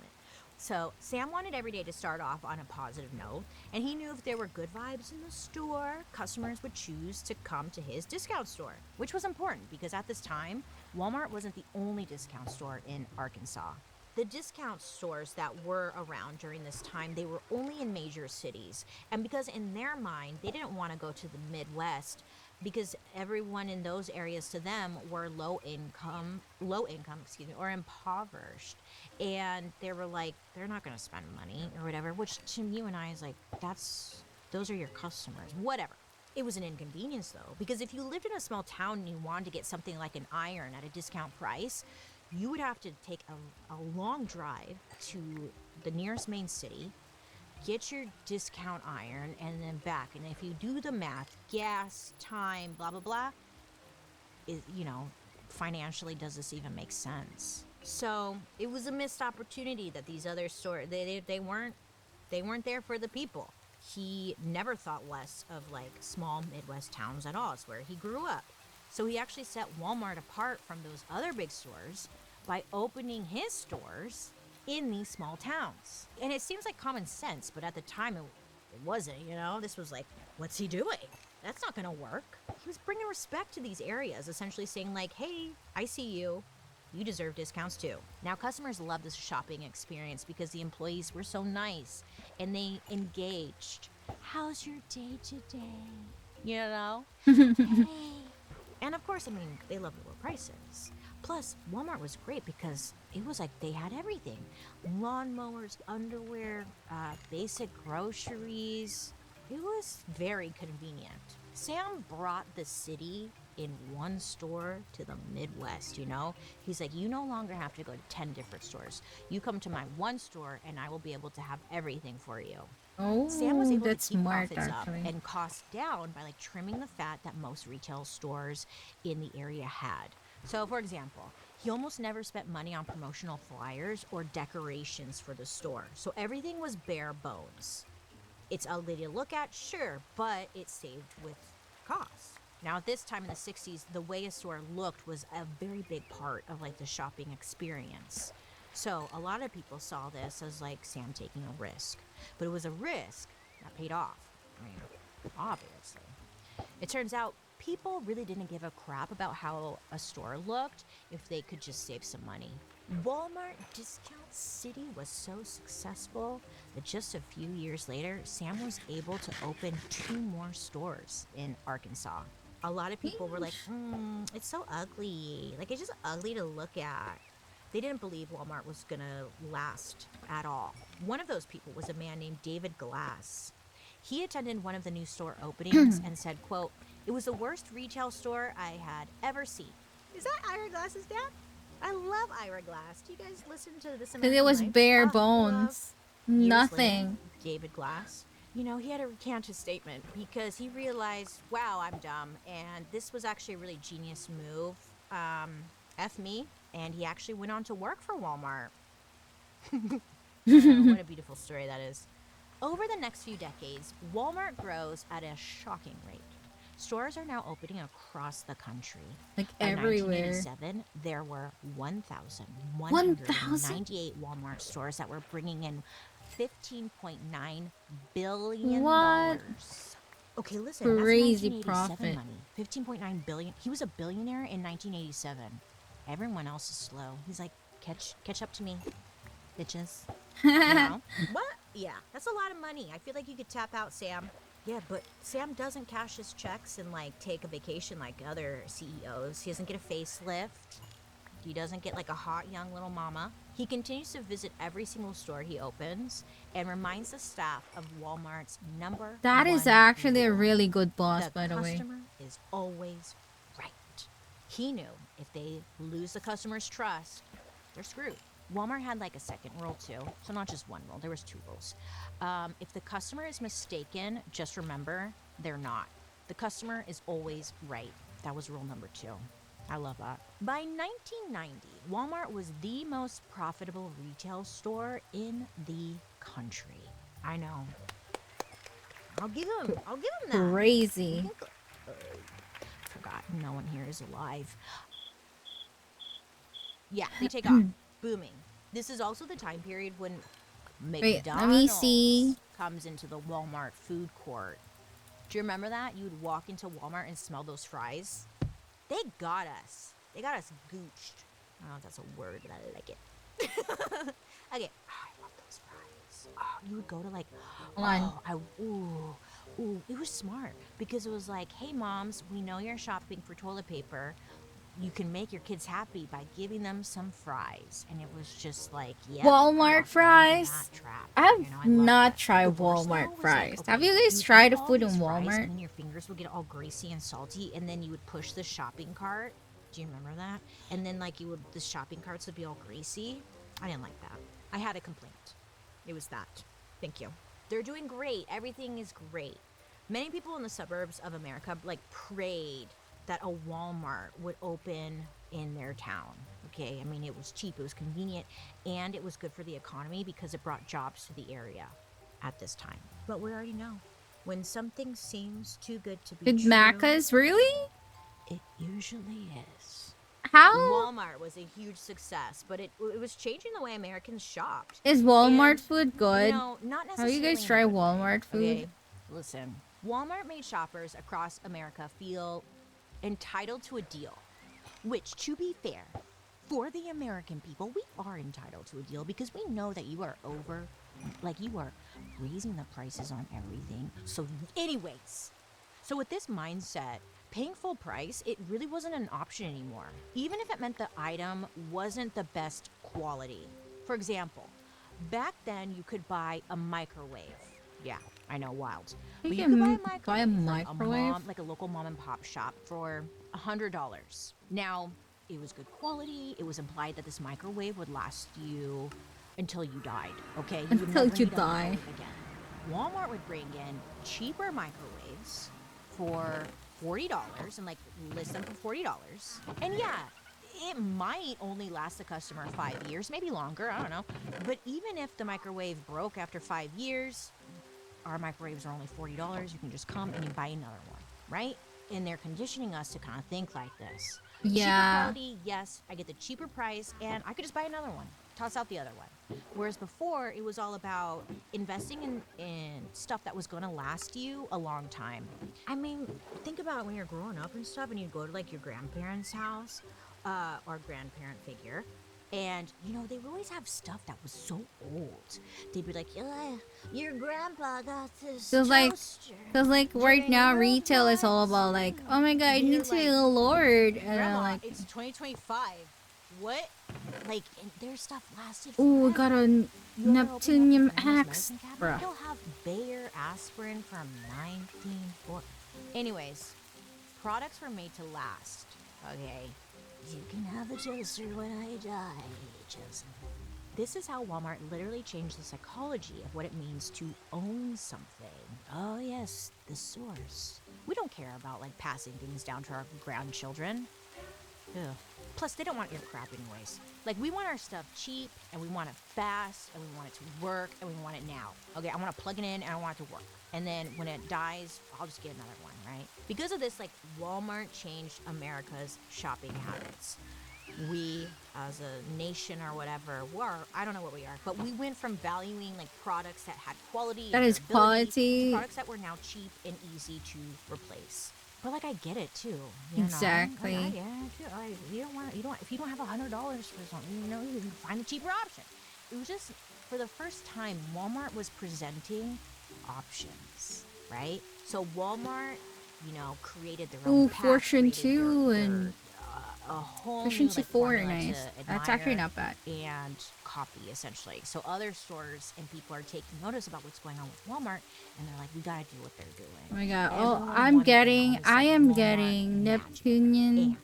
So Sam wanted every day to start off on a positive note, and he knew if there were good vibes in the store, customers would choose to come to his discount store, which was important because at this time, Walmart wasn't the only discount store in Arkansas. The discount stores that were around during this time, they were only in major cities, and because in their mind, they didn't want to go to the Midwest because everyone in those areas to them were low income, or impoverished. And they were like, they're not going to spend money or whatever, which to you and I is like, those are your customers, whatever. It was an inconvenience though, because if you lived in a small town and you wanted to get something like an iron at a discount price, you would have to take a long drive to the nearest main city, get your discount iron, and then back. And if you do the math, gas, time, blah, blah, blah, you know, financially, does this even make sense? So it was a missed opportunity that these other stores, they weren't there for the people. He never thought less of like small Midwest towns at all. It's where he grew up. So he actually set Walmart apart from those other big stores by opening his stores in these small towns. And it seems like common sense, but at the time it wasn't, you know? This was like, what's he doing? That's not gonna work. He was bringing respect to these areas, essentially saying like, hey, I see you. You deserve discounts too. Now, customers loved this shopping experience because the employees were so nice and they engaged. How's your day today? You know? Hey. And of course, I mean, they love lower prices. Plus, Walmart was great because it was like they had everything. Lawnmowers, underwear, basic groceries. It was very convenient. Sam brought the city in one store to the Midwest, you know? He's like, you no longer have to go to 10 different stores. You come to my one store and I will be able to have everything for you. Sam was Oh, able to that's keep smart profits up actually. and costs down by like trimming the fat that most retail stores in the area had. So, for example, he almost never spent money on promotional flyers or decorations for the store. So everything was bare bones. It's ugly to look at, sure, but it saved with cost. Now, at this time in the 60s, the way a store looked was a very big part of like the shopping experience. So a lot of people saw this as like Sam taking a risk, but it was a risk that paid off. I mean, obviously. It turns out people really didn't give a crap about how a store looked if they could just save some money. Walmart Discount City was so successful that just a few years later, Sam was able to open 2 more stores in Arkansas. A lot of people were like, it's so ugly. Like, it's just ugly to look at. They didn't believe Walmart was gonna last at all. One of those people was a man named David Glass. He attended one of the new store openings and said, quote, "It was the worst retail store I had ever seen." Is that Ira Glass's dad? I love Ira Glass. Do you guys listen to This Because it American was Life? bare Love. bones. Years later, Nothing. David Glass, you know, he had to recant his statement because he realized, wow, I'm dumb. And this was actually a really genius move. F me. And he actually went on to work for Walmart. What a beautiful story that is. Over the next few decades, Walmart grows at a shocking rate. Stores are now opening across the country. Like By everywhere. 1987, there were 1,198 Walmart stores that were bringing in $15.9 billion. What? Okay, listen, Crazy that's 1987 profit. money. 15.9 billion. He was a billionaire in 1987. Everyone else is slow. He's like, catch up to me, bitches. You know? What? Yeah, that's a lot of money. I feel like you could tap out, Sam. Yeah, but Sam doesn't cash his checks and like take a vacation like other CEOs. He doesn't get a facelift. He doesn't get like a hot young little mama. He continues to visit every single store he opens and reminds the staff of Walmart's number That is one actually a rule. really good boss, The by the way. customer is always right. He knew if they lose the customer's trust, they're screwed. Walmart had like a second rule too, so not just one rule. There was 2 rules. If the customer is mistaken, just remember they're not. The customer is always right. That was rule number 2. I love that. By 1990, Walmart was the most profitable retail store in the country. I know. I'll give him that. Crazy. Forgot no one here is alive. Yeah, they take off. Booming. This is also the time period when Wait, let me see. McDonald's comes into the Walmart food court. Do you remember that? You would walk into Walmart and smell those fries. They got us. They got us gooched. I don't know if that's a word, but I like it. Okay. Oh, I love those fries. Oh, you would go to like, it was smart because it was like, hey moms, we know you're shopping for toilet paper. You can make your kids happy by giving them some fries. And it was just like, yeah. Walmart fries? I have not tried Walmart fries. Have you guys tried the food in Walmart? And then your fingers would get all greasy and salty, and then you would push the shopping cart. Do you remember that? And then like the shopping carts would be all greasy. I didn't like that. I had a complaint. It was that. Thank you. They're doing great. Everything is great. Many people in the suburbs of America like prayed that a Walmart would open in their town. Okay, I mean, it was cheap, it was convenient, and it was good for the economy because it brought jobs to the area at this time. But we already know, when something seems too good to be Big true, Macca's, really? it usually is. How Walmart was a huge success, but it was changing the way Americans shopped. is Walmart And, food good? You know, not Have necessarily you guys in a tried good way. Walmart food? Okay, listen. Walmart made shoppers across America feel entitled to a deal, which, to be fair, for the American people, we are entitled to a deal because we know that you are you are raising the prices on everything. So anyways, so with this mindset, paying full price, it really wasn't an option anymore, even if it meant the item wasn't the best quality. For example, back then you could buy a microwave. Yeah, I know, wild. You But you can could buy buy a microwave? like a local mom and pop shop for $100. Now, it was good quality. It was implied that this microwave would last you until you died. Okay, you would Until never you need a die. microwave again. Walmart would bring in cheaper microwaves for $40 and like list them for $40. And yeah, it might only last the customer 5 years, maybe longer, I don't know. But even if the microwave broke after 5 years, our microwaves are only $40. You can just come and you buy another one, right? And they're conditioning us to kind of think like this. Cheaper Yeah. quality, yes, I get the cheaper price and I could just buy another one. Toss out the other one. Whereas before, it was all about investing in stuff that was going to last you a long time. I mean, think about when you're growing up and stuff and you'd go to like your grandparents' house or grandparent figure. And, you know, they would always have stuff that was so old. They'd be like, your grandpa got this Cause like, toaster. right now your retail is all about like, oh my god, I You're need to like, lord, and Grandma, I'm like, it's 2025. What? Like, and their stuff lasted ooh, I forever. got a You ever open up your Neptunium grandma's axe, medicine cabinet? bruh. You'll have Bayer aspirin from 1940. Anyways, products were made to last. Okay, you can have the toaster when I die, Joseph. This is how Walmart literally changed the psychology of what it means to own something. Oh yes, the source. We don't care about like passing things down to our grandchildren. Ugh. Plus, they don't want your crap anyways. Like, we want our stuff cheap, and we want it fast, and we want it to work, and we want it now. Okay, I want to plug it in, and I want it to work. And then when it dies, I'll just get another one, right? Because of this, like, Walmart changed America's shopping habits. We, as a nation or whatever, I don't know what we are, but we went from valuing, like, products that had quality That and is durability quality. to products that were now cheap and easy to replace. But like I get it too, you Exactly. know? Like, I get it too. Like, if you don't have $100 for something, you know, you can find a cheaper option. It was just for the first time, Walmart was presenting options, right? So Walmart, you know, created their own Ooh, pack, Fortune created 2 and a whole Efficiency new, like, 4, formula nice. to That's actually admire not bad. and copy essentially. So other stores and people are taking notice about what's going on with Walmart, and they're like, we gotta do what they're doing. Oh my god. Oh, Everyone I'm wanted their getting, own, I like, am Walmart getting magic. Neptunian And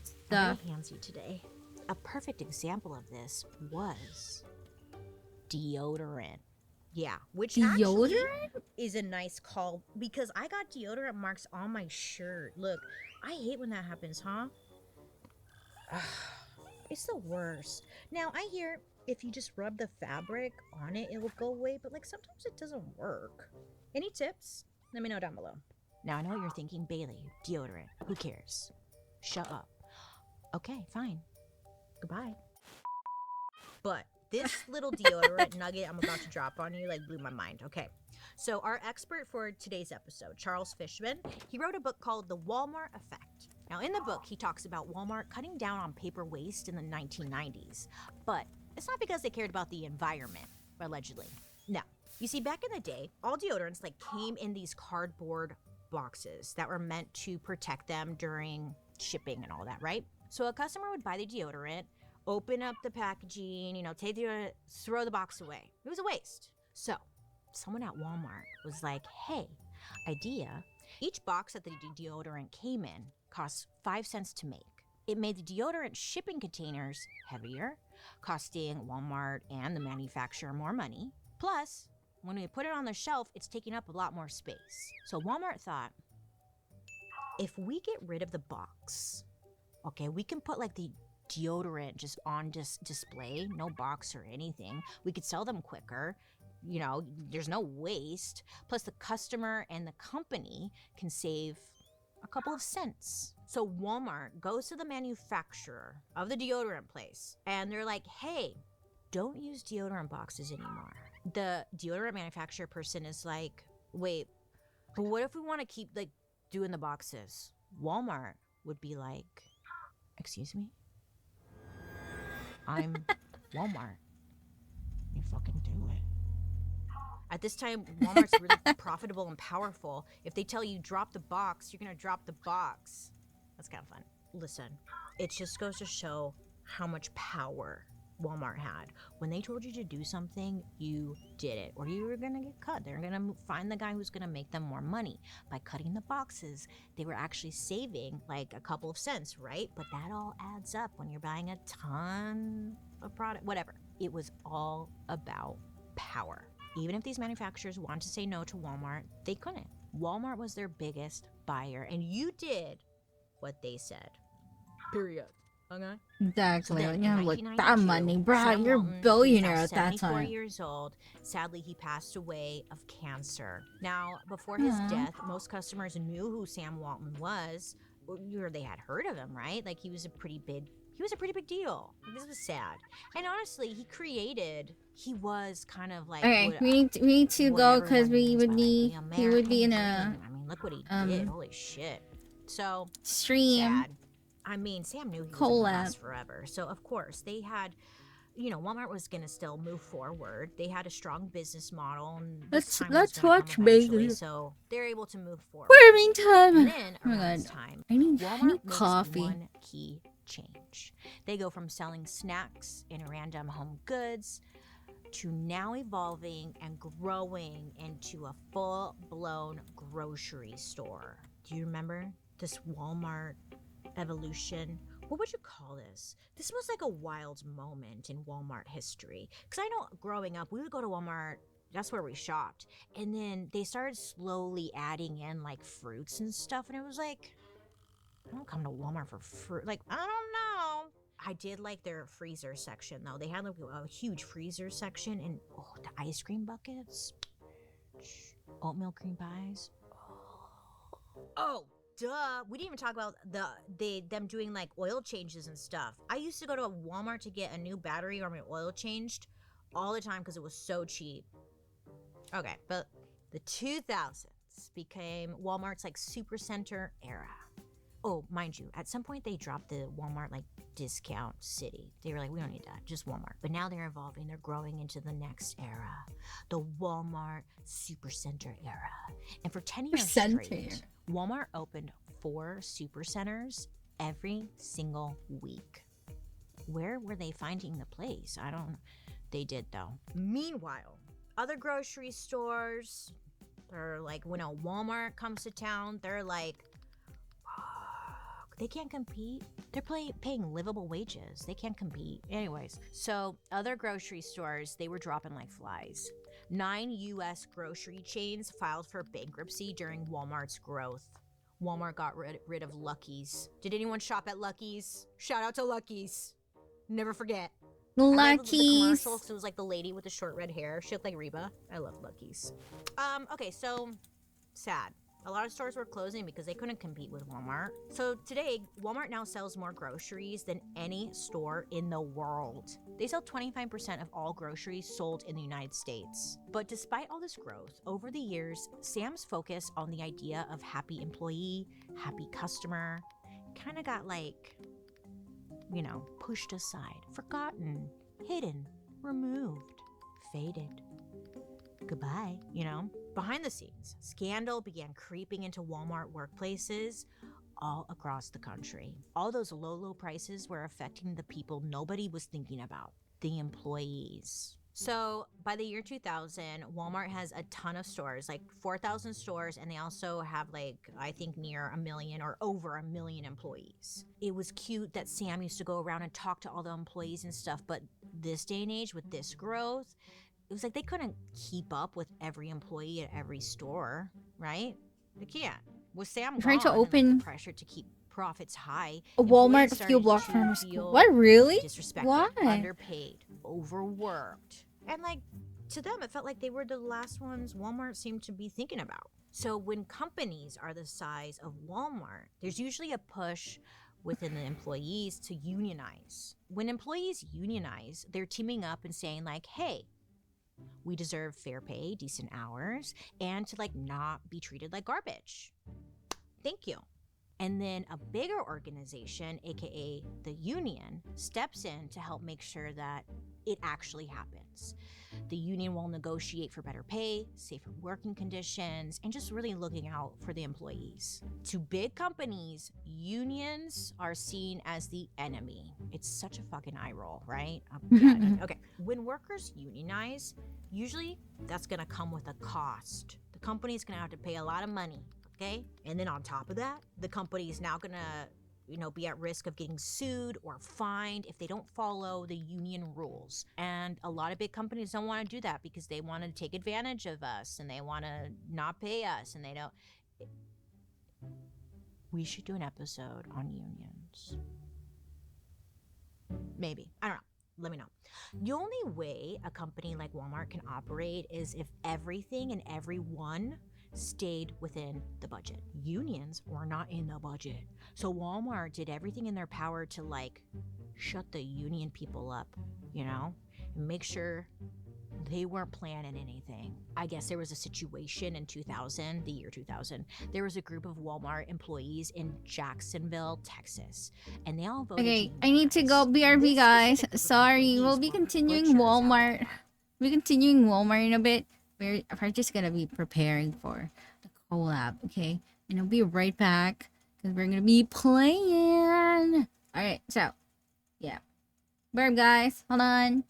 stuff. I'm very handsy today. A perfect example of this was deodorant. Yeah, which actually Deodorant? is a nice call because I got deodorant marks on my shirt. Look, I hate when that happens, huh? It's the worst. Now, I hear if you just rub the fabric on it, it will go away, but like sometimes it doesn't work. Any tips? Let me know down below. Now, I know what you're thinking, Bailey, deodorant. Who cares? Shut up. Okay, fine. Goodbye. But this little deodorant nugget I'm about to drop on you like blew my mind. Okay. So our expert for today's episode, Charles Fishman, he wrote a book called The Walmart Effect. Now in the book, he talks about Walmart cutting down on paper waste in the 1990s. But it's not because they cared about the environment, allegedly. No. You see, back in the day, all deodorants like came in these cardboard boxes that were meant to protect them during shipping and all that, right? So a customer would buy the deodorant, open up the packaging, you know, take the throw the box away. It was a waste. So someone at Walmart was like, hey, idea. Each box that the deodorant came in cost 5 cents to make. It made the deodorant shipping containers heavier, costing Walmart and the manufacturer more money. Plus, when we put it on the shelf, it's taking up a lot more space. So Walmart thought, if we get rid of the box, okay, we can put like the deodorant just on display, no box or anything. We could sell them quicker. You know, there's no waste. Plus, the customer and the company can save a couple of cents. So Walmart goes to the manufacturer of the deodorant place and they're like, hey, don't use deodorant boxes anymore. The deodorant manufacturer person is like, wait, but what if we want to keep like doing the boxes? Walmart would be like, excuse me? I'm Walmart. You fucking do it. At this time, Walmart's really profitable and powerful. If they tell you drop the box, you're gonna drop the box. That's kind of fun. Listen, it just goes to show how much power Walmart had. When they told you to do something, you did it, or you were gonna get cut. They're gonna find the guy who's gonna make them more money. By cutting the boxes, they were actually saving like a couple of cents, right? But that all adds up when you're buying a ton of product, whatever. It was all about power. Even if these manufacturers wanted to say no to Walmart, they couldn't. Walmart was their biggest buyer, and you did what they said. Period. Okay? Exactly. So then, You in have like that 1992, money, bro. Sam You're a Walton, he was billionaire now at that 74 time. years old. Sadly, he passed away of cancer. Now, before his death, most customers knew who Sam Walton was, or they had heard of him, right? Like he was a pretty big deal. Like, this was sad. And honestly, he was kind of like Okay, what, we need to what go because everyone we means would by, like, be the he would be in American a dream. I mean, look what he did. Holy shit. So stream sad. I mean, Sam knew he was collab. going to last forever. So, of course, they had, Walmart was going to still move forward. They had a strong business model. And Let's time was gonna watch come eventually, business. so they're able to move forward. Wait, meantime. And then, Oh my around this god. time, I need Walmart makes coffee. one key change. They go from selling snacks and random home goods to now evolving and growing into a full-blown grocery store. Do you remember this Walmart evolution? What would you call this? This was like a wild moment in Walmart history. Because I know growing up, we would go to Walmart, that's where we shopped. And then they started slowly adding in like fruits and stuff. And it was like, I don't come to Walmart for fruit. Like, I don't know. I did like their freezer section though. They had like a huge freezer section, and the ice cream buckets, oatmeal cream pies. Oh, duh. We didn't even talk about them doing like oil changes and stuff. I used to go to a Walmart to get a new battery or my oil changed all the time because it was so cheap. Okay, but the 2000s became Walmart's like supercenter era. Oh, mind you, at some point they dropped the Walmart like discount city. They were like, we don't need that, just Walmart. But now they're evolving, they're growing into the next era, the Walmart Supercenter era. And for 10 years straight, Walmart opened 4 supercenters every single week. Where were they finding the place? I don't know. They did though. Meanwhile, other grocery stores, they're like, when a Walmart comes to town, they're like, they can't compete. They're paying livable wages. They can't compete. Anyways, so other grocery stores, they were dropping like flies. 9 U.S. grocery chains filed for bankruptcy during Walmart's growth. Walmart got rid of Lucky's. Did anyone shop at Lucky's? Shout out to Lucky's. Never forget. Lucky's. The commercial, because it was like the lady with the short red hair. She looked like Reba. I love Lucky's. Okay, so sad. A lot of stores were closing because they couldn't compete with Walmart. So today, Walmart now sells more groceries than any store in the world. They sell 25% of all groceries sold in the United States. But despite all this growth, over the years, Sam's focus on the idea of happy employee, happy customer, kind of got like, pushed aside, forgotten, hidden, removed, faded. Goodbye, Behind the scenes, scandal began creeping into Walmart workplaces all across the country. All those low prices were affecting the people nobody was thinking about, the employees. So by the year 2000, Walmart has a ton of stores, like 4,000 stores, and they also have I think near 1 million or over 1 million employees. It was cute that Sam used to go around and talk to all the employees and stuff, but this day and age with this growth, it was like they couldn't keep up with every employee at every store, right? They can't. With Sam trying to gone open and the pressure to keep profits high, a Walmart a few blocks from school. What, really? Disrespected, why? Underpaid, overworked. And to them, it felt like they were the last ones Walmart seemed to be thinking about. So when companies are the size of Walmart, there's usually a push within the employees to unionize. When employees unionize, they're teaming up and saying hey, we deserve fair pay, decent hours, and to not be treated like garbage. Thank you. And then a bigger organization, aka the union, steps in to help make sure that it actually happens. The union will negotiate for better pay, safer working conditions, and just really looking out for the employees. To big companies, unions are seen as the enemy. It's such a fucking eye roll, right? Okay. When workers unionize, usually that's gonna come with a cost. The company's gonna have to pay a lot of money, okay? And then on top of that, the company is now gonna be at risk of getting sued or fined if they don't follow the union rules. And a lot of big companies don't want to do that because they want to take advantage of us and they want to not pay us and they don't. We should do an episode on unions. Maybe. I don't know. Let me know. The only way a company like Walmart can operate is if everything and everyone stayed within the budget. Unions were not in the budget. So Walmart did everything in their power to shut the union people up, and make sure they weren't planning anything. I guess there was a situation in the year 2000. There was a group of Walmart employees in Jacksonville, Texas, and they all voted. Okay, I need to go BRB, guys. Sorry, we'll be continuing Walmart. We're continuing Walmart in a bit. We're just gonna be preparing for the collab, okay? And I'll be right back because we're gonna be playing. All right, so yeah, BRB, guys. Hold on.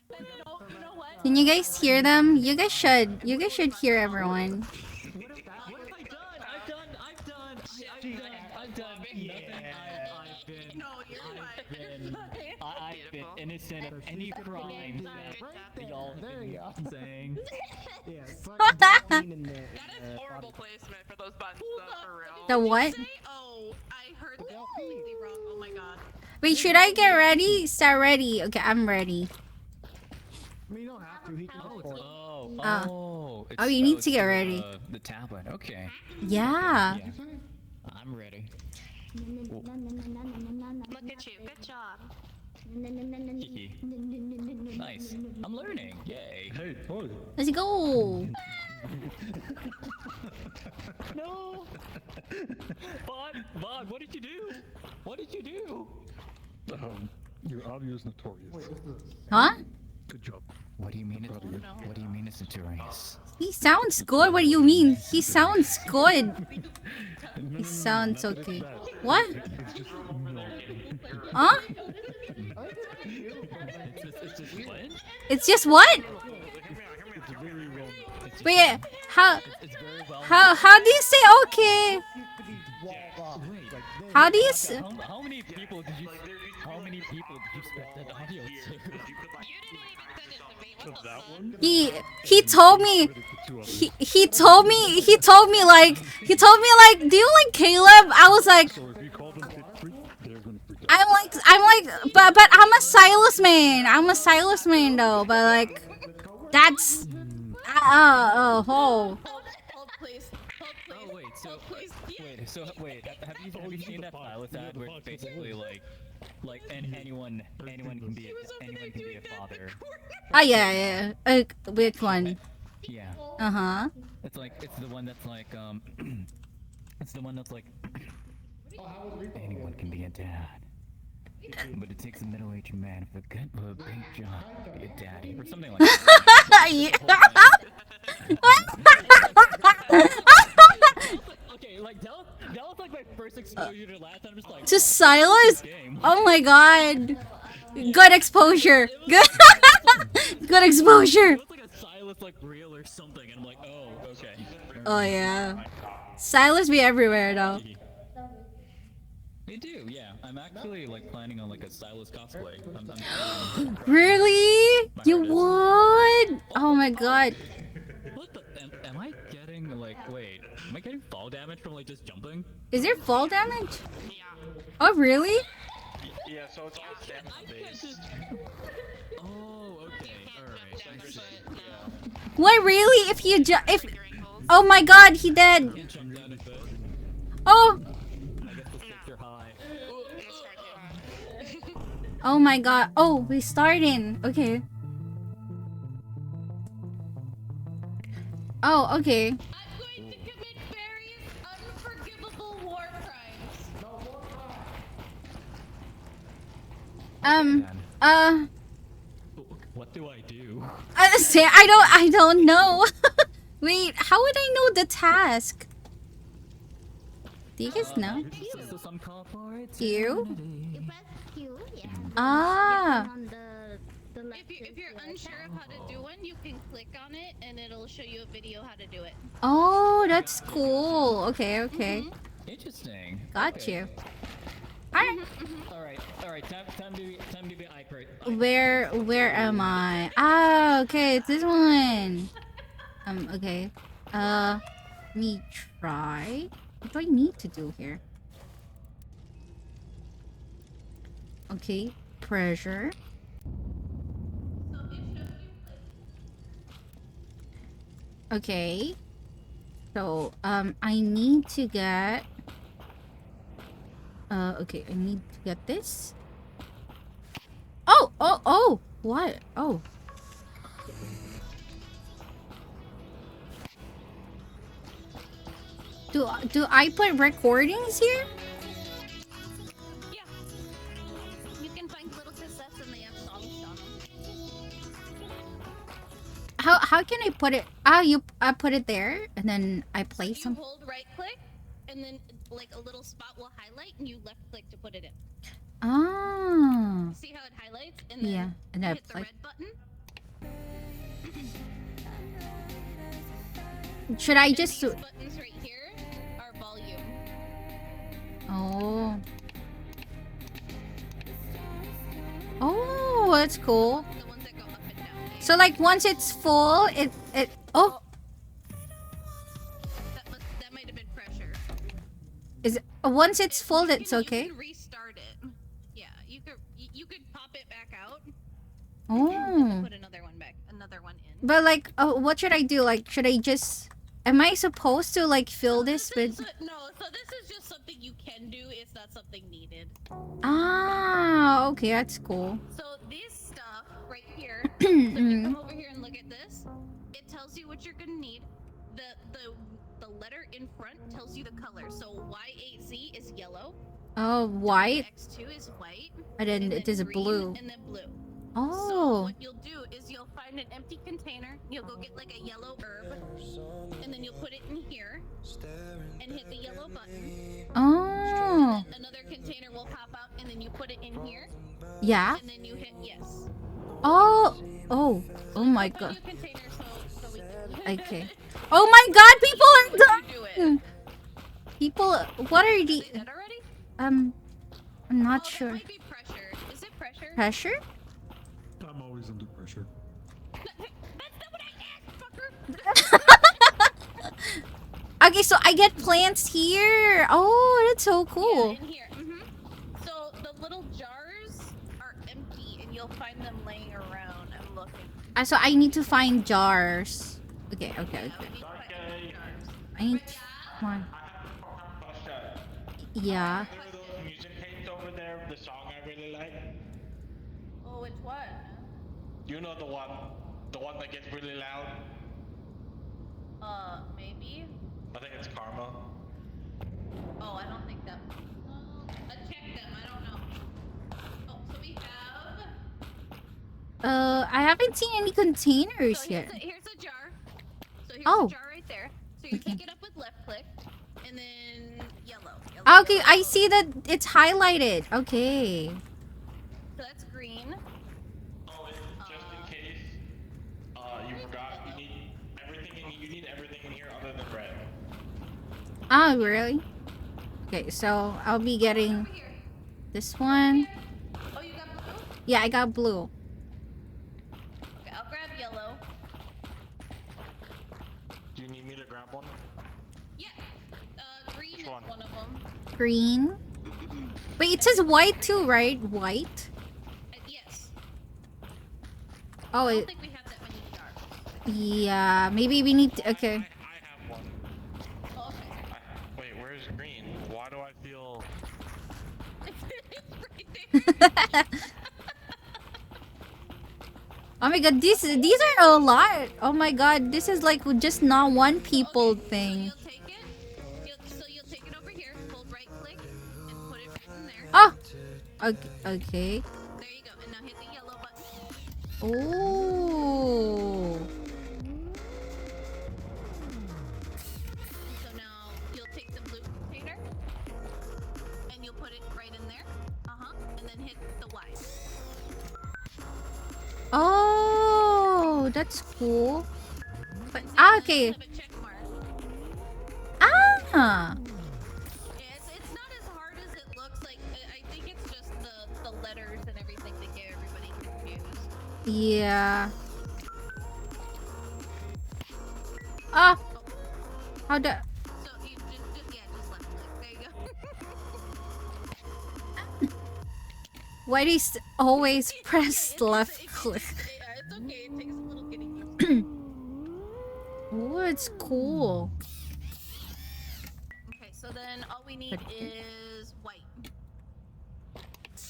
You know what? Can you guys hear them? You guys should. You guys should hear everyone. What have I done? I've done nothing. I've been innocent of any crime that y'all have been saying. That is horrible placement for those buttons, though, for real. The what? Oh, I heard that completely wrong. Oh my god. Wait, should I get ready? Start ready. Okay, I'm ready. I mean, you don't have to. He can afford it. Oh, you need to get ready. The tablet. Okay. Yeah. I'm ready. Look at you. Good job. Nice. I'm learning. Yay. Hey, boy. Let's go. No. Vaughn, what did you do? What did you do? Your audio is notorious. Huh? Good job. What do you mean? What do you mean it's notorious? He sounds good. What do you mean? He sounds good. He sounds okay. What? Huh? It's just what? Wait, how do you say okay? How do you say? How many people did you spec that audio to? He told me he told me like do you like Caleb? I was like I'm like but I'm a Silas man. I'm a Silas man though, but like that's Hold, please. Oh wait, have you seen that Silas ad where it's basically like anyone can be a father? oh yeah. Which one? Yeah. Uh-huh. It's the one that's like it's the one that's like anyone can be a dad. But it takes a middle-aged man with a big job to be a daddy or something like that. Okay, like that was like my first exposure to last. I'm just like to Silas? Oh my god. Good exposure. Good exposure. It was like a Silas like reel or something, and I'm like, oh, okay. Oh yeah. Silas be everywhere though. They do, yeah. I'm actually like planning on like a Silas cosplay. Really? You would? Oh my god. What the? Am I getting like? Wait, am I getting fall damage from like just jumping? Is there fall damage? Oh really? Yeah, so it's all stamina based. Oh, okay. Alright, I see. Yeah. What really? If oh my god, he did. Oh. Oh my god. Oh, we starting. Okay. Oh, okay. I'm going to commit various unforgivable war crimes. What do I do? I don't know. Wait, how would I know the task? Do you guys know? So some call for it. Q? You press Q, yeah. Ah. On the left If you're unsure of how to do one, you can click on it and it'll show you a video how to do it. Oh, that's cool. Okay. Interesting. Got you. Alright. Time to be hyper. Where am I? Ah, okay, it's this one. Okay. Let me try. What do I need to do here? Okay, pressure. Okay. So, I need to get... okay, I need to get this. Oh! What? Oh. Do I put recordings here? Yeah. You can find little cassettes and they have songs on them. How can I put it? I put it there and then I play You some. hold right click and then like a little spot will highlight and you left click to put it in. Ah. See how it highlights and then Yeah, and I hit the play. red button Should I just... These buttons right here are volume. Oh. Oh, that's cool. The ones that go up and down. So like once it's full, it oh, That might have been pressure. is it, once it's full, it's okay. You can restart it. Yeah, you could pop it back out. Oh. Put another one back. Another one in. But like, what should I do? Like, should I just? Am I supposed to like fill this with? No, so this is just something you can do. It's not something needed. Ah, okay, that's cool. So this stuff right here. So if you come over here and look at this, it tells you what you're gonna need. The letter in front tells you the color. So Y8Z is yellow. Oh, white. X2 is white. And then it is green, blue. And then blue. So Oh. what you'll do is you'll find an empty container. You'll go get like a yellow herb, and then you'll put it in here, and hit the yellow button. Oh. And then another container will pop out, and then you put it in here. Yeah. And then you hit yes. Oh. Oh. Oh my god. New container, so we can. Okay. Oh my god, people are dying. People, what are the? Dead already? I'm not sure. Might be pressure. Is it pressure? Pressure? I'm always under pressure. That's not what I asked, fucker. Okay, so I get plants here. Oh, that's so cool. Yeah, in here. So the little jars are empty, and you'll find them laying around. I'm looking. So I need to find jars. Okay, okay, okay. I need one. Yeah. Those music tapes over there, the song I really like. Oh, which one? You know the one that gets really loud. Maybe. I think it's Karma. Oh, I don't think that. Check them. I don't know. Oh, so we have. I haven't seen any containers So yet. here's a jar. So here's Oh. a jar right there. So you pick it up with left click, and then yellow. Okay, I see that it's highlighted. Okay. So that's green. Oh, just in case you forgot, you need everything in here other than red. Oh, really? Okay, so I'll be getting this one. Oh, you got blue? Yeah, I got blue. Okay, I'll grab yellow. Do you need me to grab one? Yeah. Green is one of them. Green. But it says white too, right? White. Yes. Oh, I don't it, think we have that many jars. yeah. Maybe we need to. Okay. I have one. Oh, okay. Wait, where's green? Why do I feel? It's right there. Oh my god, these are a lot. Oh my god, this is like just not one people thing. So you'll take it over here, hold right click, and put it right in there. Oh. Okay. Okay. There you go. And now hit the yellow button. Oh. So now you'll take the blue container, and you'll put it right in there. And then hit the Y. Oh, that's cool. But okay. Have a check mark. Ah. Yeah, it's not as hard as it looks. Like I think it's just the letters and everything that get everybody confused. Yeah. Ah. How the? So you just left click. There you go. Why do you always press left click? It's okay. It takes a little getting used to. Oh, it's cool. Okay, so then all we need is white.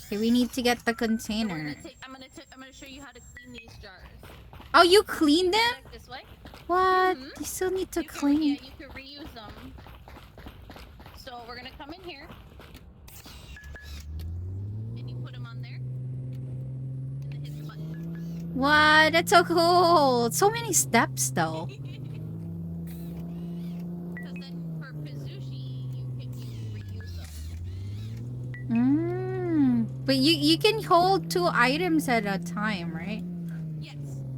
Okay, we need to get the So we're container. I'm gonna show you how to clean these jars. Oh, you cleaned them? Back this way. What? You still need to clean. Yeah, you can reuse them. So we're gonna come in here, and you put them on there, and then hit the button. What? That's so cool. So many steps though. Because then for Pazushi, you can reuse them. But you can hold 2 items at a time, right? Yes.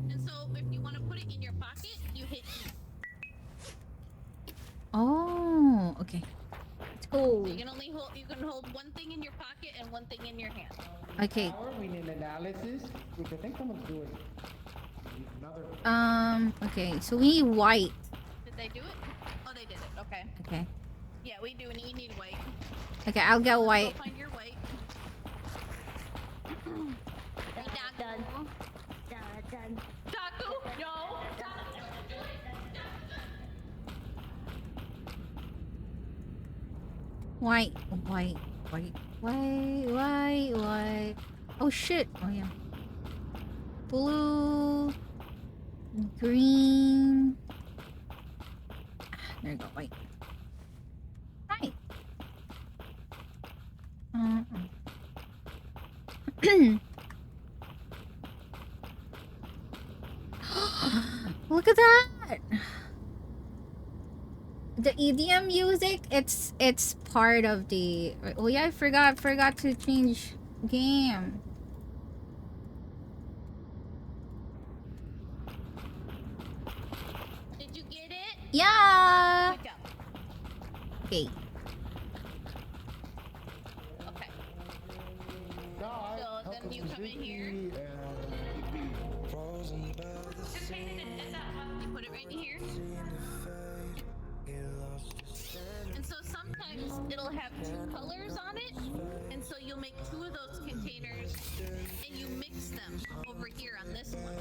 And so if you want to put it Oh, okay. Let's go. So you can hold one thing in your pocket and one thing in your hand. Okay. We need analysis, which I think someone's doing. Another. Okay. So we need white. Did they do it? Oh, they did it. Okay. Okay. Yeah, we do. And you need white. Okay, I'll get Let's white. Go find your white. Done. Done. Taku, no. White. Oh shit. Oh yeah. Blue. Green. There you go. White. Right. Look at that. The EDM music, it's part of the. Oh yeah, I forgot to change game. Did you get it? Yeah. Good job. Okay. Okay. So then you come in here. You put it right in here. And so sometimes it'll have two colors on it, and so you'll make two of those containers, and you mix them over here on this one.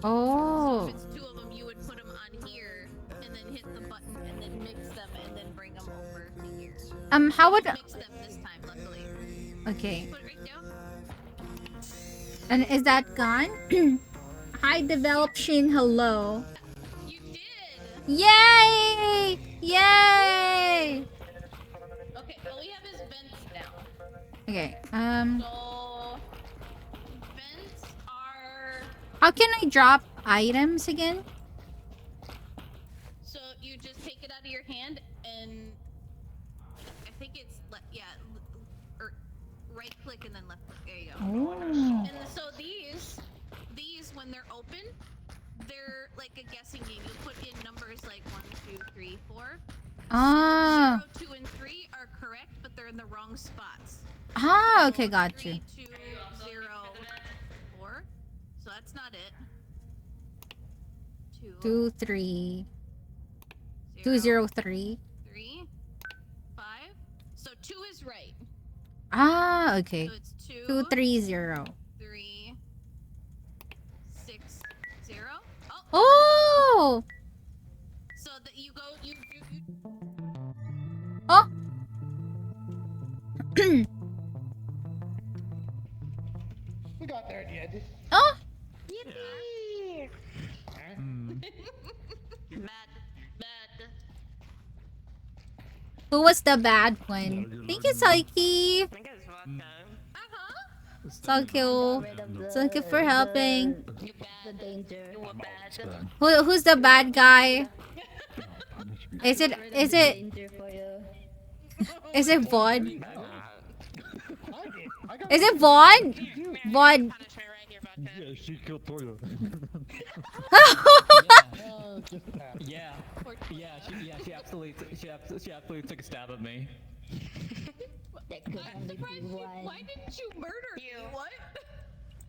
Oh. So if it's two of them, you would put them on here, and then hit the button, and then mix them, and then bring them over to here. How would? Mix them this time, luckily. Okay. Put it right down. And is that gone? Hi, develoption. Hello. You did. Yay! Yay! Okay, all we have is vents now. Okay. So vents are. How can I drop items again? So you just take it out of your hand and I think it's or right click and then left click. There you go. Oh. And so these when they're open, they're like a guessing game. You put in numbers like 1, 2, 3, 4. Ah. So 0, 2, and 3 are correct, but they're in the wrong spots. Ah, okay, got you. 3, 2, 0, 4. So that's not it. 2, 3. 203. 3, 5. So 2 is right. Ah, okay. So it's 2, 230. 3, 6, 0. Oh! So that you go, you Oh! We got there in the end. Oh! Yippee! Bad. Who was the bad one? Thank you, Saiki. Thank you. Thank you for helping. The danger. Who's the bad guy? Is it Danger for you. is it Vaughn? Is it Vaughn? Vaughn. Yeah, she killed Toyo. Yeah. She absolutely took a stab at me. That could only be one. Why didn't you murder me? What?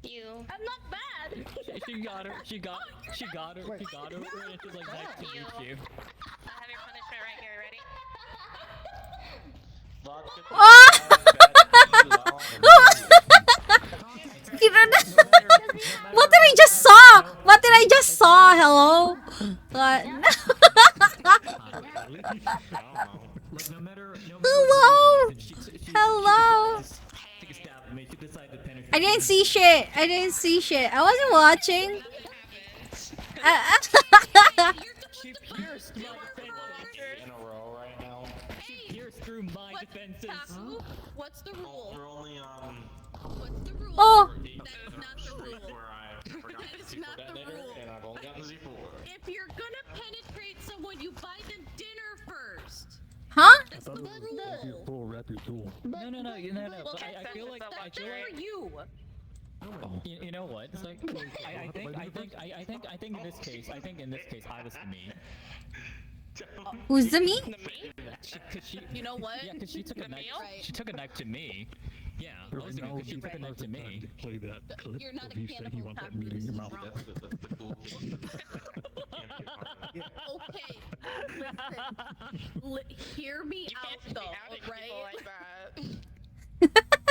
You. I'm not bad. She got her. And she's like, nice to meet you. I have your punishment right here. Ready? What did I just saw? What did I just saw? Hello? What? Hello? Hello? I didn't see shit. I wasn't watching. She pierced my defenses in a row right now. She pierced through my defenses. Taku, what's the rule? We're only on. What's the rule? Oh. That is not the rule. Where I forgot That the is C4 not the detonator, rule. and I've only gotten the Z4. If you're gonna penetrate someone, you buy them dinner first. Huh? That's the rule. No. Well, I feel like that's for you. You know what? It's like I think in this case I was the meat. Who's the me? You know what? Yeah, because she took a The knife. meal? She took a knife to me. Yeah, Right because now she is took a the knife to perfect time me. to play that clip You're not of a you saying you cannibal want that after meat in this your is mouth. wrong. That's the cool kid. Okay, listen. Hear me out, though, right?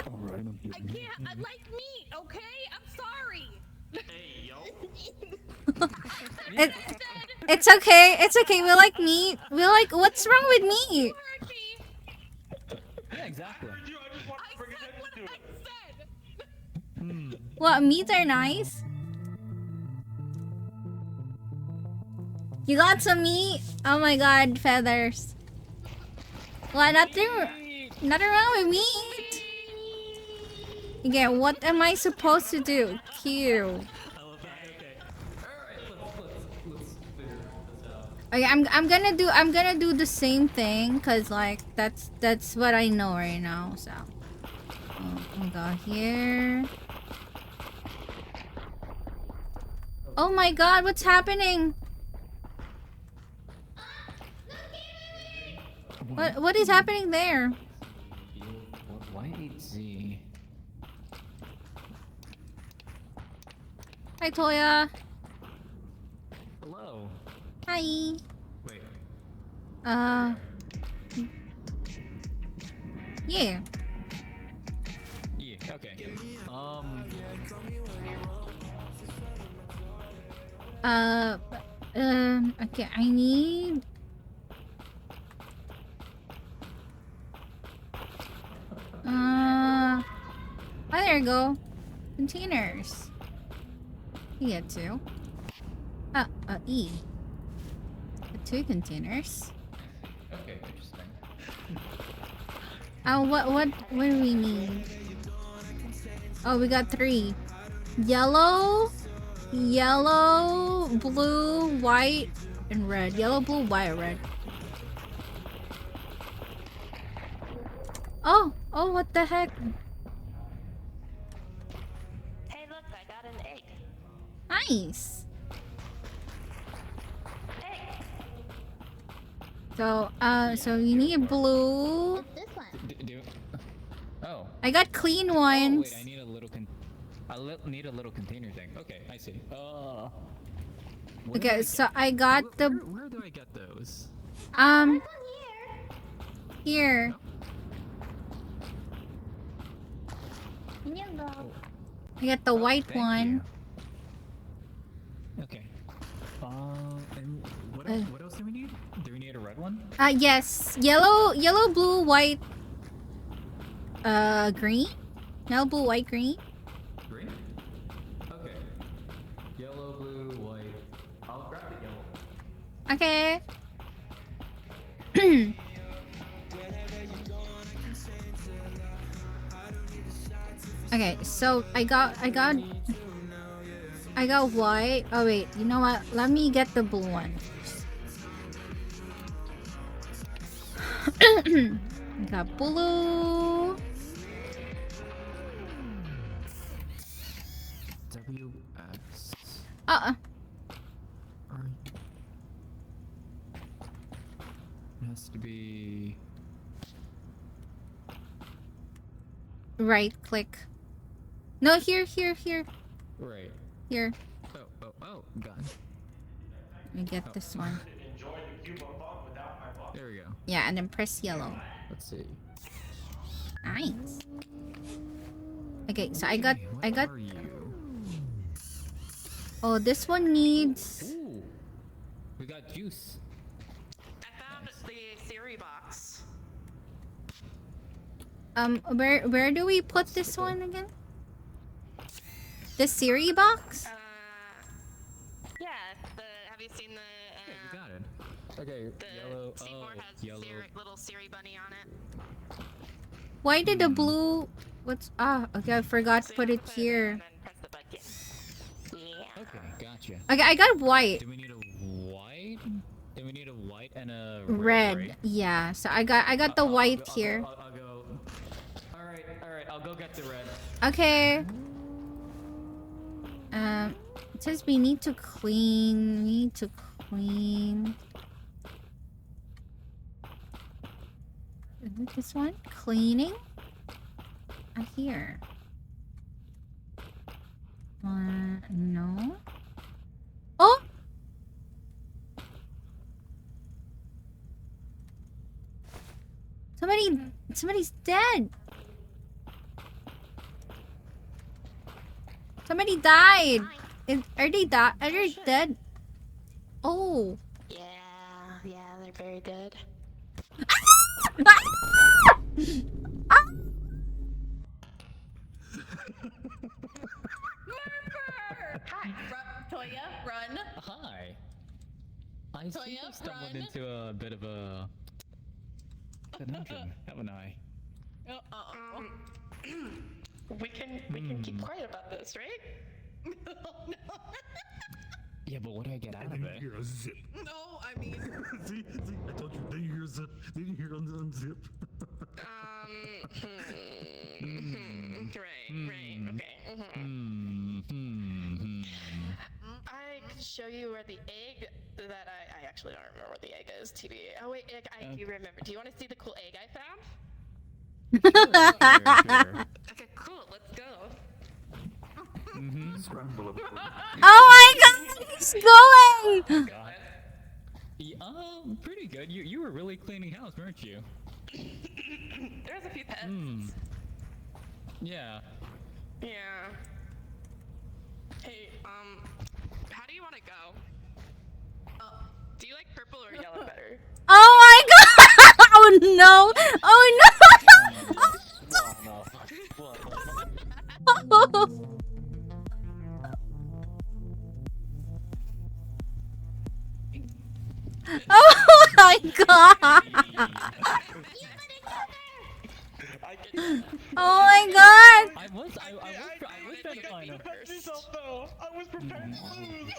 Alright, I'm I kidding. can't. I like meat. Okay, I'm sorry. Hey, yo. It, it's okay. It's okay. We like meat. We like. What's wrong with meat? Heard me. Yeah, exactly. I just want to bring I said what attention to I it. said. What, meat are nice? You got some meat? Oh my god, feathers. What? Nothing wrong with meat. Again, what am I supposed to do? Q. I love that. Okay. Alright, let's figure this out. Okay, I'm gonna do the same thing, cause like that's what I know right now. So we'll go here. Oh my god, what's happening? What is happening there? Why 8Z? Hi Toya. Hello. Hi. Wait. Yeah. Yeah. Okay. Okay, I need... Oh, there you go. Containers. You get two. E. Get 2 containers. Okay, interesting. What do we need? Oh, we got 3. Yellow, blue, white, and red. Yellow, blue, white, red. Oh, what the heck? Hey, look, I got an egg. Nice. Egg. So you need blue. It's this one. Oh. I got clean Oh, ones. wait, I need a little need a little container thing. Okay, I see. Okay, so I got the... Where do I get those? Here. Here you go. I got the white one. Okay. And what else do we need? Do we need a red one? Yes. Yellow, blue, white, green? Yellow, blue, white, green? Green? Okay. Yellow, blue, white. I'll grab the yellow. Okay. Okay, so I got white. Oh wait, you know what? Let me get the blue one. I got blue. WX. It has to be right click. No, here. right. Here. Oh, gun. Let me get this one. There we go. Yeah, and then press yellow. Let's see. Nice. Okay, so I got. Are you? Oh, this one needs. Ooh, we got juice. I found the theory box. Where do we put this one again? The Siri box? Yeah, have you seen the, Yeah, you got it. Okay, the yellow. C4 has yellow. little Siri bunny on it. Why did the blue... What's... okay, I forgot to put it here. And then press the button. Yeah. Okay, gotcha. Okay, I got white. Do we need a white? Do we need a white and a Red. right? Yeah, so I got the white here. I'll go. Alright, I'll go get the red. Okay. It says we need to clean. Is it this one? Cleaning? I hear. No. Oh! Somebody's dead. Somebody died. Are they dead? Oh. Yeah, they're very dead. Hi, Toya, run. Hi. I Toya, seem to have stumbled run. into a bit of a conundrum, haven't I? We can keep quiet about this, right? Yeah, but what do I get out of it? Hear a zip. No, I mean. See, I told you. Did you hear a zip? Did you hear unzip? Right, okay. I can show you where the egg that I actually don't remember what the egg is, TBA. Oh wait, I do remember. Do you want to see the cool egg I found? Sure. Okay, cool, let's go. Scramble up. Oh my god, he's going! God. Yeah, pretty good. You were really cleaning house, weren't you? There's a few pets. Yeah. Yeah. Hey, how do you want to go? Do you like purple or yellow better? Oh my god! Oh no! Oh no! Oh my god! Oh my god! I was trying to find him. I was prepared to lose.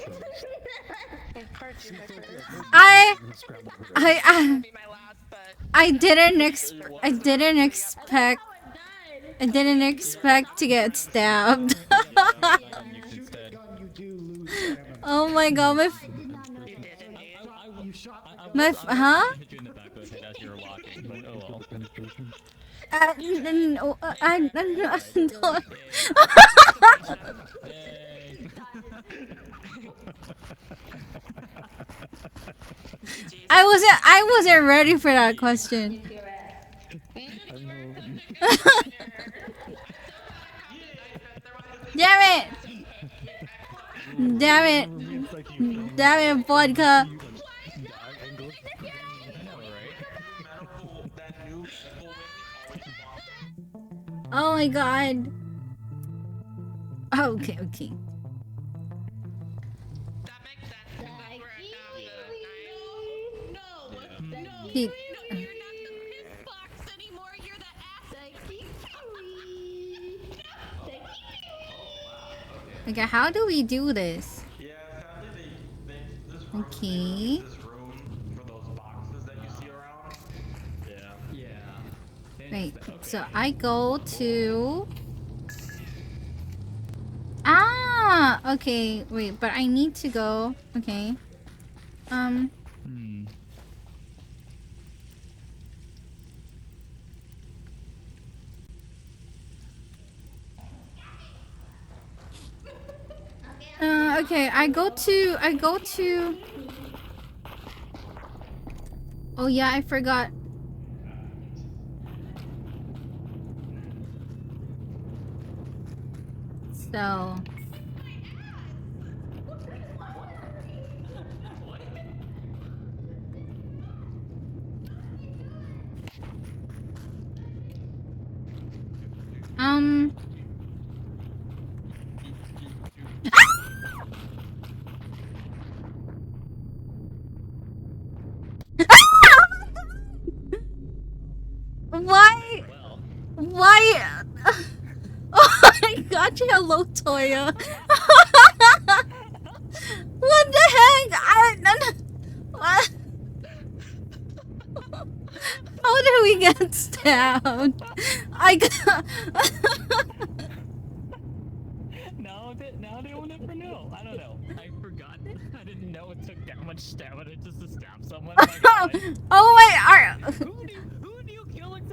I didn't expect to get stabbed. Oh my god, huh? I wasn't ready for that question. Damn it, vodka. Oh my god. Okay. That makes sense. He- You're not the piss box anymore. You're the ass. Okay, how do we do this? Yeah, sadly this Okay. this room for those boxes that you see around. Yeah. Wait, so I go to... Ah! Okay, wait, but I need to go... Okay. Okay, I go to... Oh yeah, I forgot. So... Why? Why? Oh my god, hello, Toya. What the heck? What? How did we get stabbed? Now they will never know. I don't know. I forgot. I didn't know it took that much stamina just to stab someone. Oh my god. Oh wait, Who do you kill like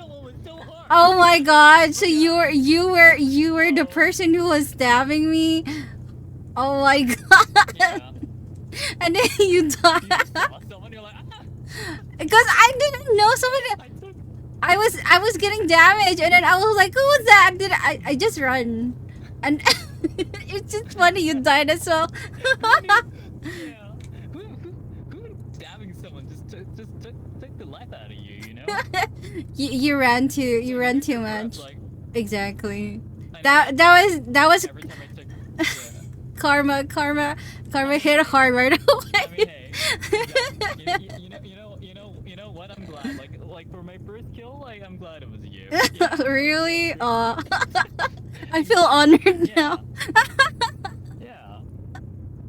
Oh my god! So you were the person who was stabbing me. Oh my god! And then you died. Because I didn't know somebody. I was getting damaged, and then I was like, "Who was that?" Did I just run, and it's just funny you died as well. Yeah. Who stabbing someone just took the life out of you, you know? You ran too much. Exactly. That was karma hit hard right away. You know what? I'm glad. Like for my first kill, like I'm glad it was you. Really? Aw. I feel honored now. Yeah.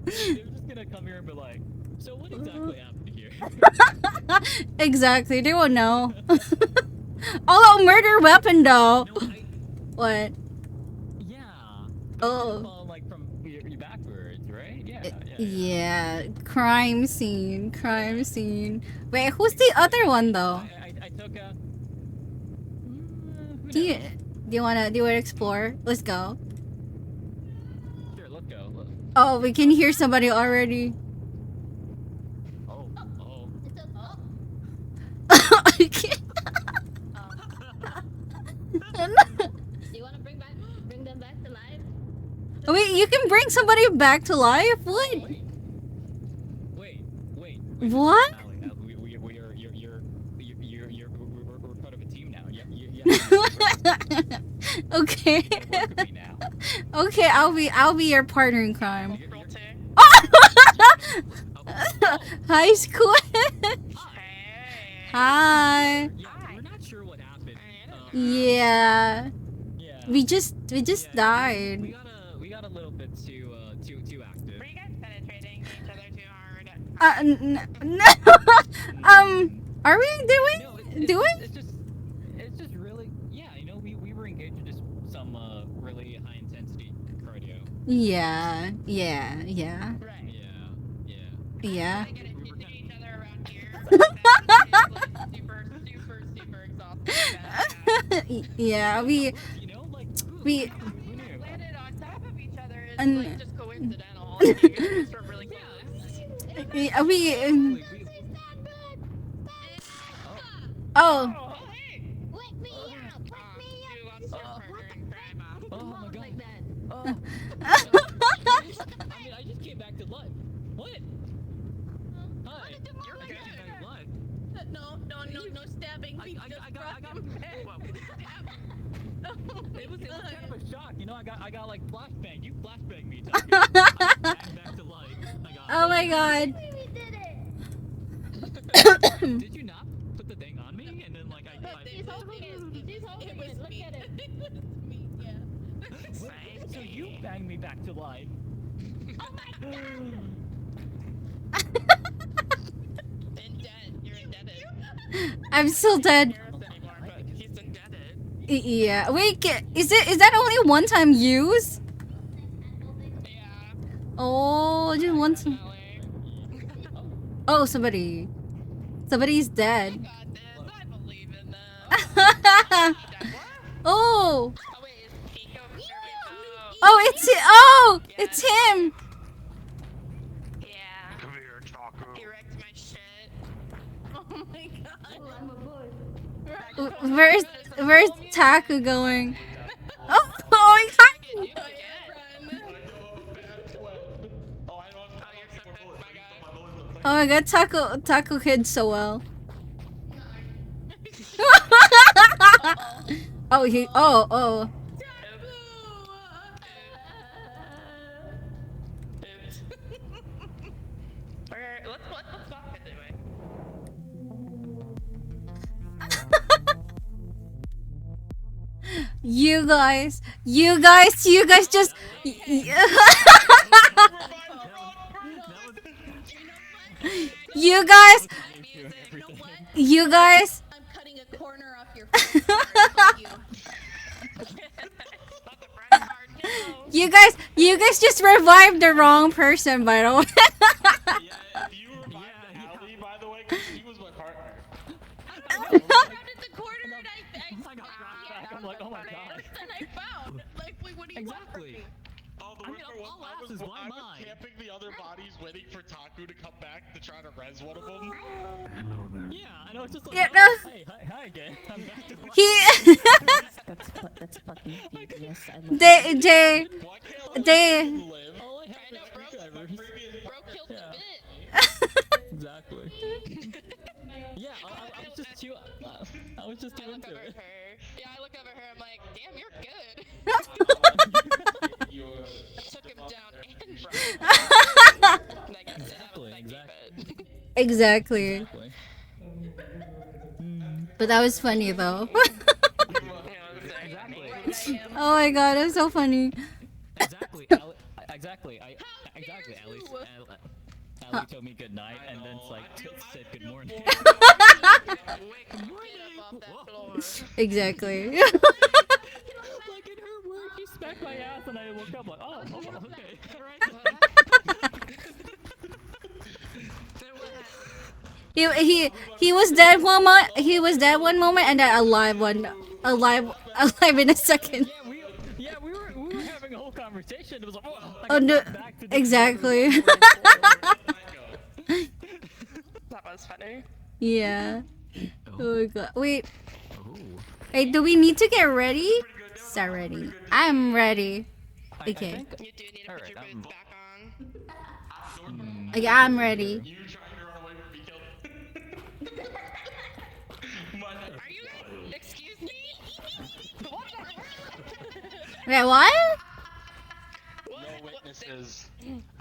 They're just gonna come here and be like, so what exactly happened here? Exactly, they won't know. Although murder weapon though. What? Yeah. Oh. Like from you backwards, right? Yeah. Yeah. Crime scene. Wait, who's the other one though? I took a. Do you wanna explore? Let's go. Sure, let's go. Oh, we can hear somebody already. Oh. You wanna bring them back to life? Wait, you can bring somebody back to life? What? Wait. What? We're part of a team now. Yeah. Okay. Okay, I'll be your partner in crime. Hi, Squid. Hi. We're not sure what happened. Yeah. We just died. We got a little bit too active. Were you guys penetrating each other too hard? No. Are we doing? It's just really, yeah. You know, we were engaged in just some really high intensity cardio. Yeah. Right. Yeah. Yeah. Each other around here. Super exhausting. Yeah, we Landed on top of each other is And- like just coincidental. You guys were really close. yeah, oh. Oh my god. I just came back to life. What? Hi. You're back to life. No stabbing. I got it was kind of a shock, you know. I got like flashbang. You flashbang me. I'm back to life. Oh my god. Did you not put the thing on me and then like I He's holding it. It was look at it. Me, yeah. Wait, so you banged me back to life. Oh my god. You're indebted. I'm still dead. He's indebted. Yeah. Wait, is that only one time use? Yeah. Oh, just one time. Oh, somebody's dead. I believe in them. Oh. Oh wait, is Pico It's him. Yeah. Come here, Taco. He wrecked my shit. Oh my god. I'm a boy. Where's Taku going? Oh my god. Oh my god, Taco hid so well. Oh. Alright, let's stop it anyway. You guys just you guys I'm cutting a corner off your face. Fuck you. you guys just revived the wrong person, by the way. You revived Allie, by the way, because he was my partner. I rounded the corner and I Exactly. Oh, the I worst mean, part was all I laughs was, is why I was mine? camping the other bodies, waiting for Taku to come back to try to res one of them. Hello there. Yeah, I know. It's just like, Yeah, oh, no. hi again. I'm back to He That's fucking devious. I love they it. they Why can't they live? all I have I know, is bro. screwdrivers. Bro killed Yeah. the bit. Exactly. Yeah, I was just too. I was just too I look into over it. at her. Yeah, I look over her. I'm like, damn, you're good. Took him down and brought. Like I said, I was like, but. exactly. Exactly. But that was funny though. Exactly. Oh my god, that's so funny. Exactly. Exactly. Exactly. Ellie told me good night and then it's like said good morning. Exactly. Like in her words, she smacked my ass and I woke up like, oh okay. He was dead one moment. He was dead one moment and then alive in a second. Yeah, we were having a whole conversation. It was like, Oh no, exactly. That was funny. Yeah. Oh my god. Wait. Hey, do we need to get ready? Start ready. I'm ready. Okay. You do need to put your boots back on. Okay, I'm ready. You trying to run away from me killed. Are you guys? Excuse me? Wait, what? No witnesses.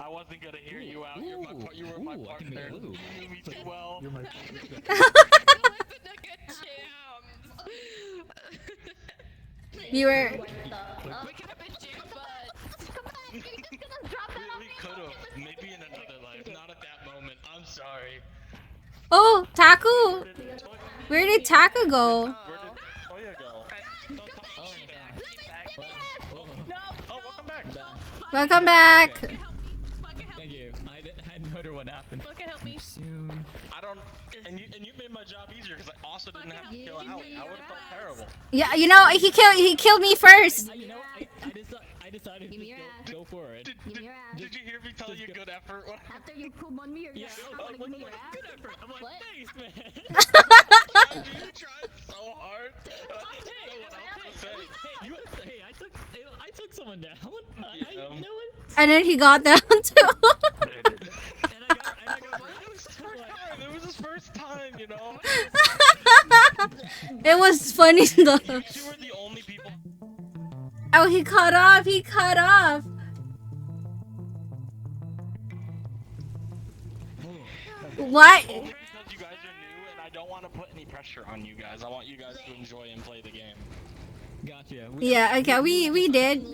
I wasn't gonna hear you out. You were my partner. You knew me too well. You're my You were. We could have. Maybe in another life. Not at that moment. I'm sorry. Oh, Taku. Where did Taku go? Where did Toya go? Oh, welcome back. Welcome back. Thank you. I had no idea what happened. Fucking help me. Soon. I don't. And you made my job easier because I also didn't have to kill Allie. I would have felt terrible. Yeah, you know he killed me first. You know, I decided to just go for it. Did you hear me tell you good effort? After you poop on me, you're Yeah, gonna good effort. I'm like, thanks, man. You tried so hard. Hey, I took someone down. I know it. And then he got down too. It was his first time, you know. It was funny though. You two were the only people. Oh, he cut off. He cut off. What? Because you guys are new, and I don't want to put any pressure on you guys. I want you guys to enjoy and play the game. Gotcha. Yeah. Okay. We did.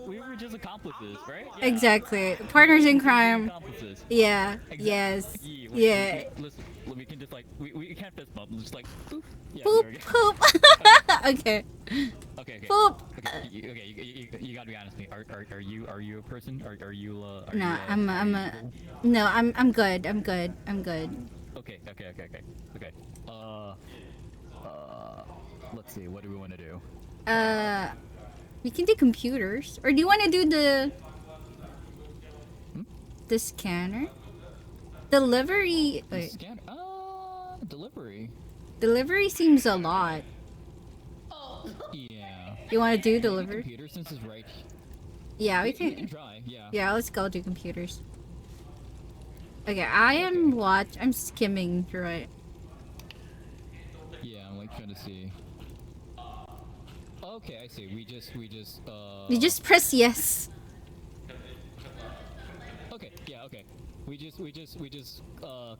We were just accomplices, right? Yeah. Exactly. Partners in crime. Accomplices. Yeah. Exactly. Yes. Yeah. Yeah. Listen, we can just like we can't fist bump. Just like boop. Yeah, Boop. there we go. Poop. Okay. Okay. Boop. Okay. You gotta be honest with me. Are you a person? Are you No, I'm good. I'm good. I'm good. Okay. Let's see. What do we want to do? We can do computers, or do you want to do the scanner? Delivery. Wait. Scanner. Delivery. Delivery seems a lot. Yeah. You want to do delivery? Computer since it's right. Yeah, we We can. can try. Yeah. Yeah, let's go do computers. Okay, I'm skimming through it. Yeah, I'm like trying to see. Okay, I see. We just You just press yes. Okay, yeah, okay. We just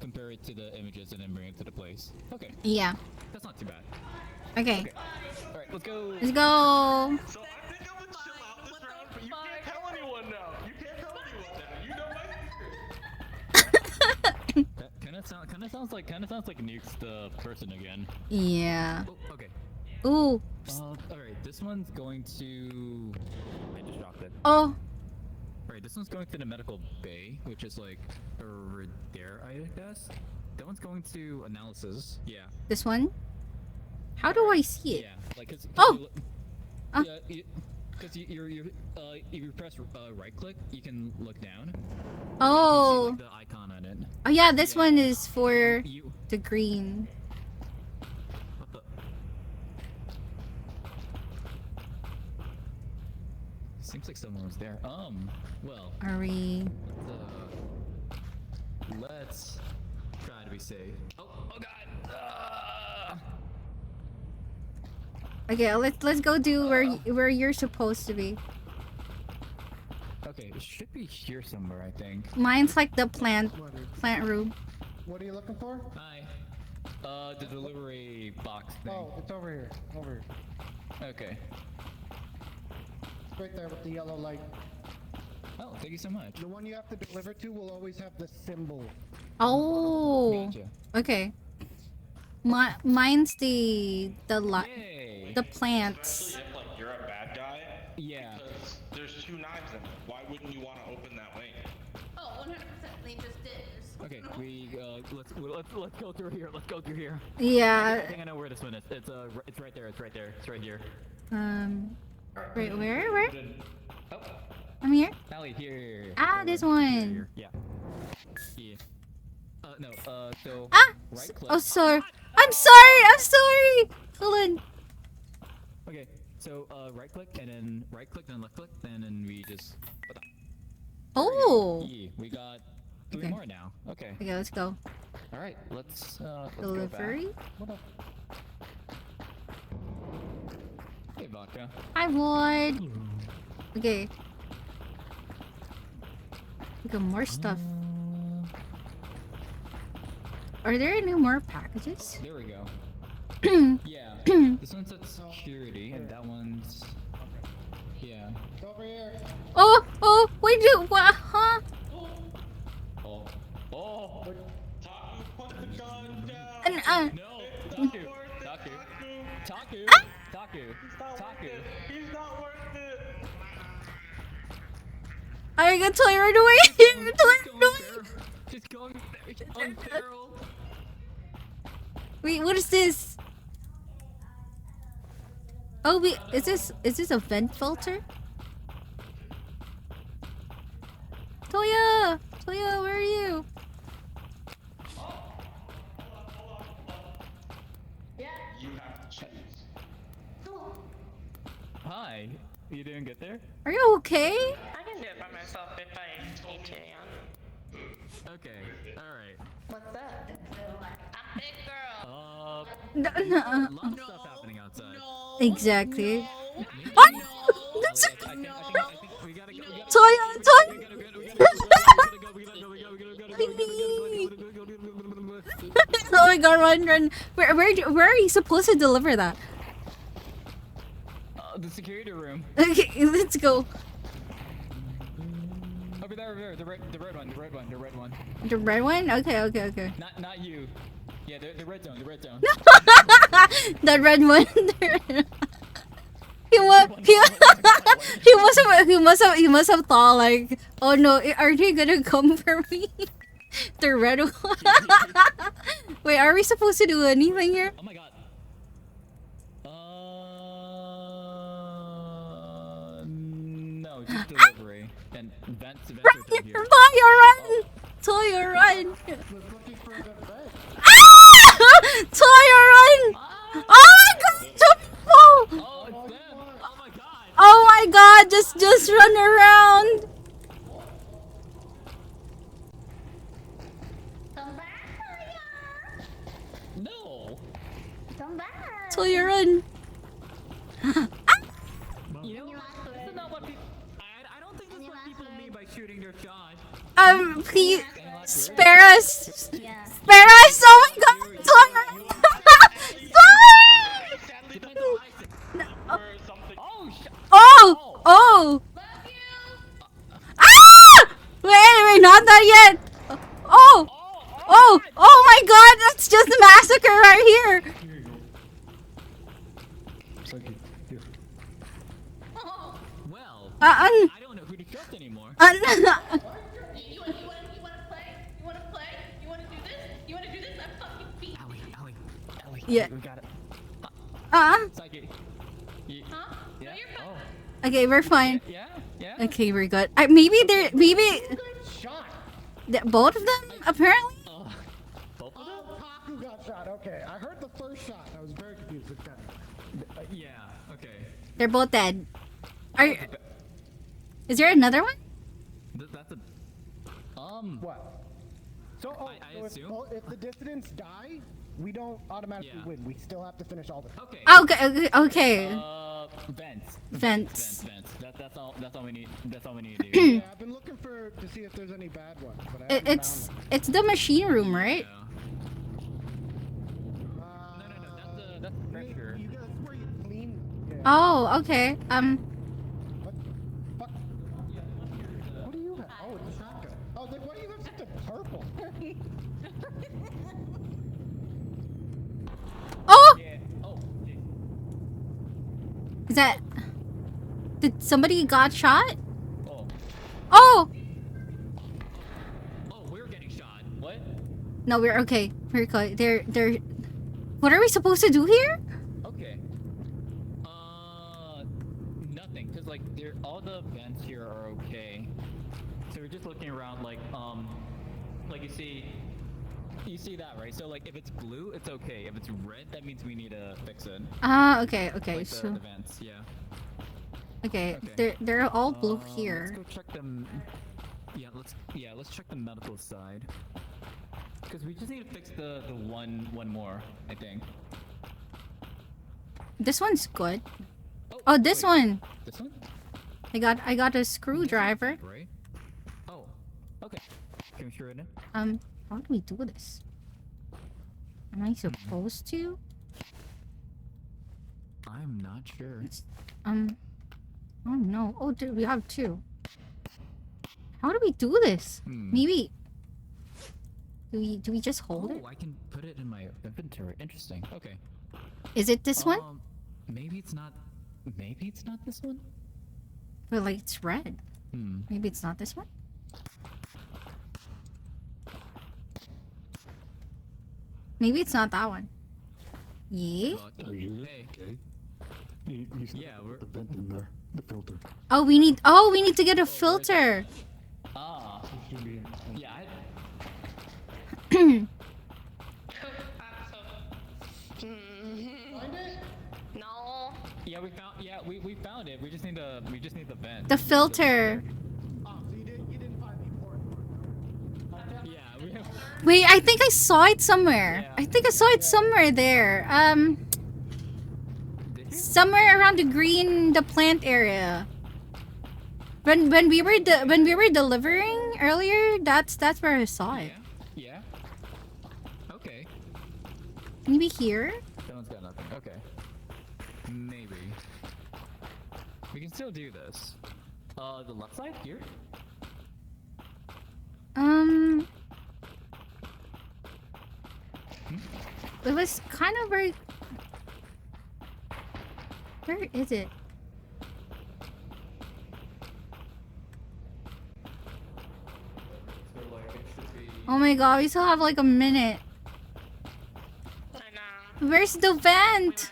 compare it to the images and then bring it to the place. Okay. Yeah. That's not too bad. Okay. Alright, let's go. Let's go. So I think I'm gonna chill out this round, but you can't tell anyone now. You can't tell anyone now. You know my secret. That kind of sounds like Nuke's the person again. Yeah. Oh, okay. Ooh. Alright, this one's going to... I just dropped it. Oh. Alright, this one's going to the medical bay, which is like over there, I guess. That one's going to analysis. Yeah. This one? How do I see it? Yeah, like, cause oh! Yeah, because if you press right click, you can look down. Oh. You can see, like, the icon on it. Oh yeah, this one is for You. the green. What the? Seems like someone was there. Well. Are we? Let's try to be safe. Oh God! Okay, let's go do where you're supposed to be. Okay, it should be here somewhere, I think. Mine's like the plant room. What are you looking for? Hi. The delivery box thing. Oh, it's over here. Over here. Okay. It's right there with the yellow light. Oh, thank you so much. The one you have to deliver to will always have the symbol. Oh. Gotcha. Okay. Mine's the plants. Especially if like you're a bad guy. Yeah. Because there's 2 knives in it. Why wouldn't you want to open that wing? Oh, 100% they just did. Okay, let's go through here. Let's go through here. Yeah. I think I know where this one is. It's right there. It's right there. It's right here. Wait, where? Oh. I'm here. Allie, here. Ah, this one. Yeah. Yeah. No. So. Ah. Right click. Oh, sorry. I'm sorry. Hold on. Okay. So right click and then right click, then left click, and then we just. Oh. Yeah, we got 3 Okay. more now. Okay. Okay, let's go. All right. Let's Delivery. Go back. Hey, vodka. Hi, Void. Okay. We got more stuff. Are there any more packages? There we go. Yeah. This one's at security, and that one's. Yeah. Over here. Oh, wait, what? Huh? Oh. Taku, put the gun down. No. Taku. He's not worth it. I got toy right away. Just going on barrel. Wait, what is this? Oh, wait, is this a vent filter? Toya, where are you? You have to choose. Hi. You didn't get there? Are you okay? I can do it by myself if I need to, yeah. Okay. All right. What's up? I'm big girl. No. A lot of stuff happening outside. Exactly. I think we gotta go. Oh my god, run. Where are you supposed to deliver that? The security room. Okay, let's go. Over there, the red one. The red one? Okay. Not you. Yeah, the red zone. The red one. He must have thought like, oh no, are they gonna come for me? The red one. Wait, are we supposed to do anything here? Oh my god. No, just delivery. And vents are here. Toya, run! Ah! Toya, run! Oh my god! Oh my god! Just run around! Come back, Toya. No. Come back. Toya, run! You know, this is not what people. I don't think that's what people mean by shooting their shot. Please spare us! Spare us! Oh my god! Toya! Oh! Ah! Wait, not that yet! Oh my god! That's just a massacre right here! Well, I don't know who to trust anymore. You wanna play? You wanna do this? I'm fucking beat. Allie. Yeah. We got it. Uh-uh. Psyche. Huh? Yeah. No, you're fine. Oh. Okay, we're fine. Yeah. Yeah. Okay, we're good. Maybe they're Shot. both of them apparently. Both of them? Oh, Kaku got shot. Okay, I heard the first shot. I was very confused with that. Yeah. Okay. They're both dead. Is there another one? That's a. What? So, I assume. If the dissidents die, we don't automatically win. We still have to finish all the. Okay. Okay. Vents. Vents. That's all. That's all we need. That's all we need to do. Yeah, I've been looking to see if there's any bad ones, but I haven't found them. It's the machine room, right? No. That's pressure. You guys, where you clean? Yeah. Oh, okay. What do you have? Oh, it's a shotgun. I was like, why do you have something purple? Oh! Yeah. Oh. Is that? Did somebody got shot? Oh. Oh! Oh, we're getting shot. What? No, we're okay. We're good. They're. What are we supposed to do here? Okay. Nothing. Cause like, all the vents here are okay. So we're just looking around, like you see that, right? So like, if it's blue, it's okay. If it's red, that means we need to fix it. Okay. Like So. the vents, yeah. Okay. They're all blue Let's here. go check them. Yeah, let's check the medical side. Because we just need to fix the one more, I think. This one's good. Oh, this one. This one? I got a screwdriver. Right? Oh. Okay. Can we screw it in? How do we do this? Am I supposed to? I'm not sure. Oh no. Oh, dude, we have two. How do we do this? Maybe. Do we just hold it? Oh, I can put it in my inventory. Interesting. Okay. Is it this one? Maybe it's not. Maybe it's not this one. But like it's red. Maybe it's not this one. Maybe it's not that one. Yeah. Are you okay? Yeah, we're the vent in there, the filter. Oh, we need to get a filter. Ah. Yeah. Find it? No. Yeah, we found. Yeah, we found it. We just need the vent. The filter. Oh, so you didn't find the important part. Yeah, we have. Wait, I think I saw it somewhere. Yeah. I think I saw it somewhere there. Somewhere around the plant area. When we were delivering earlier, that's where I saw it. Yeah. Okay. Maybe here? That one's got nothing. Okay. Maybe. We can still do this. The left side here. It was kind of very. Where is it? Oh my god, we still have like a minute. I know. Where's the vent?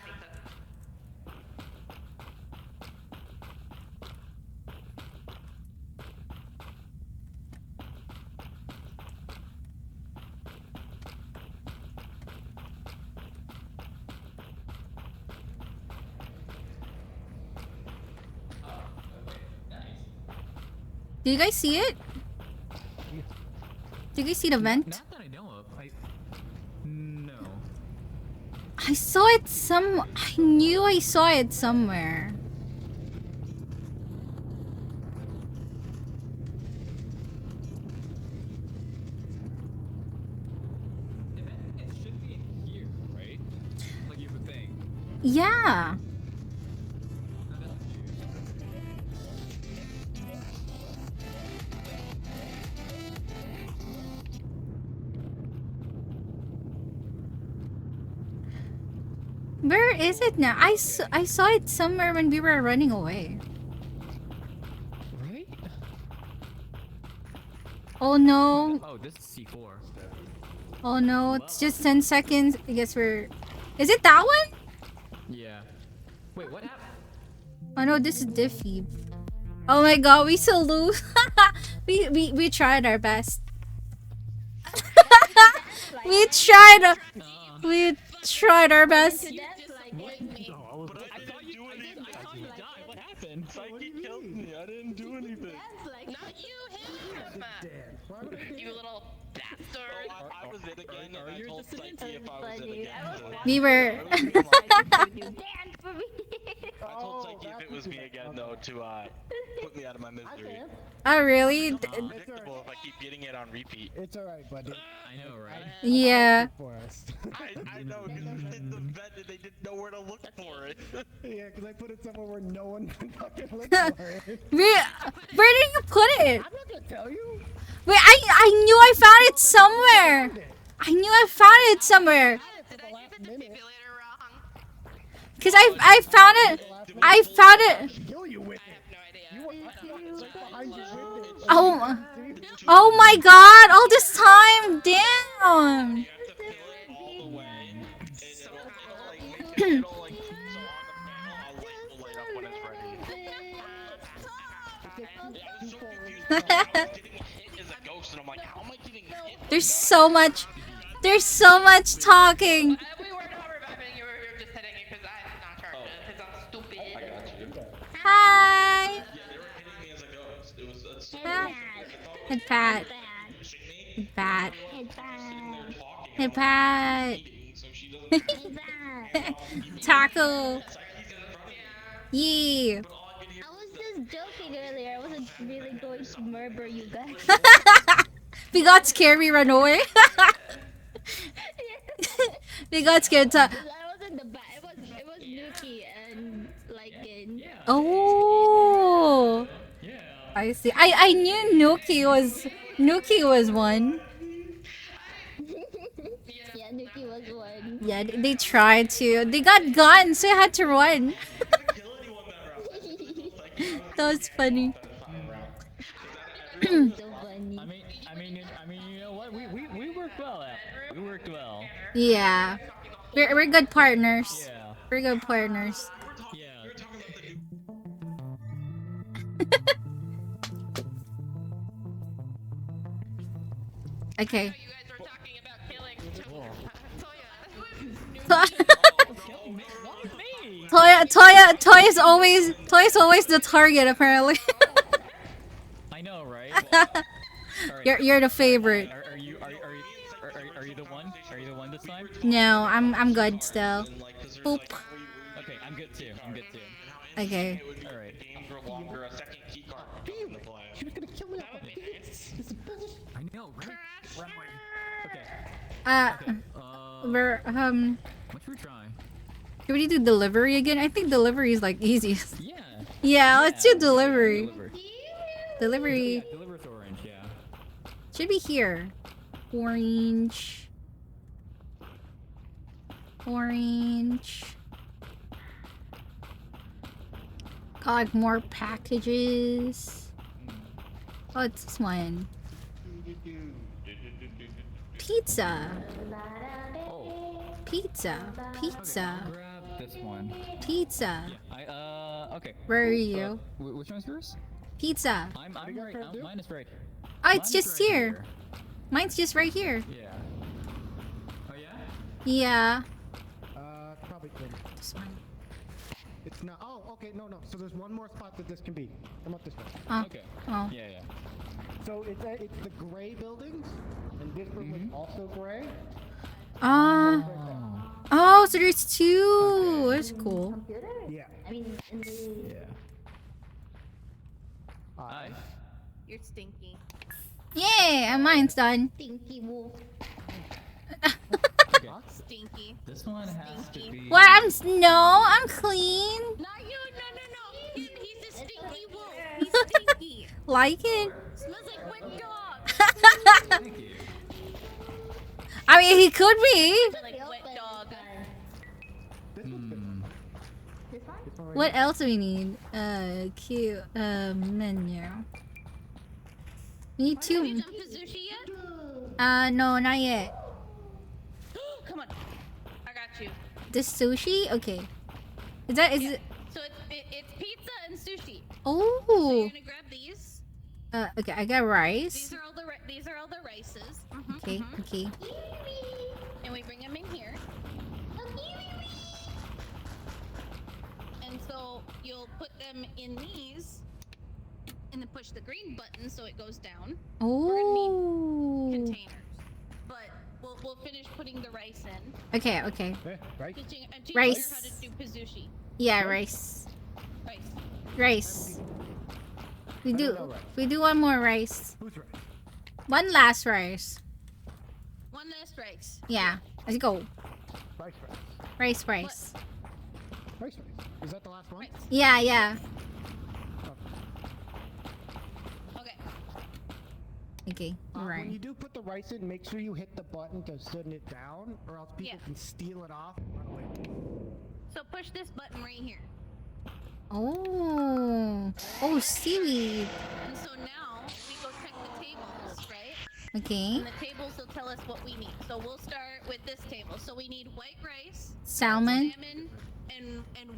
Do you guys see it? Do you guys see the vent? Not that I know of. No. I saw it I knew I saw it somewhere. It should be in here, right? Like you would think. Yeah. Where is it now? I saw it somewhere when we were running away. Right? Oh no. Oh, this is C4. Oh no, it's just 10 seconds. I guess we're... Is it that one? Yeah. Wait, what happened? Oh no, this is Diffie. Oh my god, we still lose. we tried our best. we tried our best. What happened? Psyche killed me. I didn't do anything. Not you, him! You little bastard. I was it again, and I told Psyche if I was it again. We were. I told Psyche if it was me again, though, to put me out of my misery. Oh really? Predictable if I keep getting it on repeat. It's alright, buddy. I know, right? Yeah. I know, because we did the vet and they didn't know where to look for it. Yeah, because I put it somewhere where no one can fucking look for it. Where did you put it? I'm not gonna tell you. Wait, I knew I found it somewhere. I knew I found it somewhere. Cause I found it. I found it. Oh my god! All this time, damn. There's so much. There's so much talking. Hi. Hey Pat. Hey Pat. Hey Pat. Taco. Yeah. I was just joking earlier. I wasn't really going to murder you guys. We got scared. We ran away. We got scared. I was in the back. It was Nuki and Lycan. Oh. I see. I knew Nuki was one. Yeah, Nuki was one. Yeah, they tried to. They got guns, so I had to run. That was funny. I mean, you know what? We worked well. We worked well. Yeah, we're good partners. Yeah. We're good partners. Yeah. Okay. Toya's always the target apparently. I know, right? You're the favorite. Are you the one? Are you the one this time? No, I'm good still. Boop. Okay, I'm good too. Okay. All right. She was gonna kill me. I know, right? Okay. We're What should we try? Should we do delivery again? I think delivery is like easiest. Yeah. Yeah, let's do delivery. Delivery. Yeah, deliver with orange, yeah. Should be here. Orange. Orange. Got like more packages. Oh, it's this one. Pizza. Pizza. Pizza. Grab this one. Pizza. Yeah, okay. Where are you? Which one's yours? Pizza. I'm right. Mine is right. Oh, it's just right here. Mine's just right here. Yeah. Oh yeah? Yeah. Probably good. This one. It's not. Oh, okay. No. So there's one more spot that this can be. Come up this way. Okay. Oh. Yeah. So it's the gray buildings, and this room is also gray. Oh, so there's two. That's cool. Computer? Yeah. I mean, in the... Yeah. Hi. You're stinky. Yay, and mine's done. Stinky wolf. Okay. Stinky. This one has to be. What? I'm clean. Not you. No. He's a stinky wolf. He's stinky. Like it? Smells like wet dog. Thank you. I mean, he could be. Like wet dog. What else do we need? Cute. Menu. We need Have you two. done for sushi yet? No, not yet. Come on. I got you. The sushi? Okay. Is it? So it's pizza and sushi. Oh. So you're gonna grab these. Okay, I got rice. These are all the rices. Okay, okay. And we bring them in here. And so you'll put them in these, and then push the green button so it goes down. We're gonna Oh. need containers, but we'll finish putting the rice in. Okay, okay. Right? Teaching Rice. her how to do pizzushi. Yeah, rice. Rice. Rice. We I do. don't know rice. We do one more rice. Who's right? One last rice. One last rice. Yeah. Let's go. Rice. Rice, rice. Rice. Is that the last one? Yeah, yeah. Okay. Okay. When Right. you do put the rice in, make sure you hit the button to send it down, or else people can steal it off and run away. So push this button right here. Oh. Oh, seaweed. And so now we go check the tables, right? Okay. And the tables will tell us what we need. So we'll start with this table. So we need white rice, Salmon. and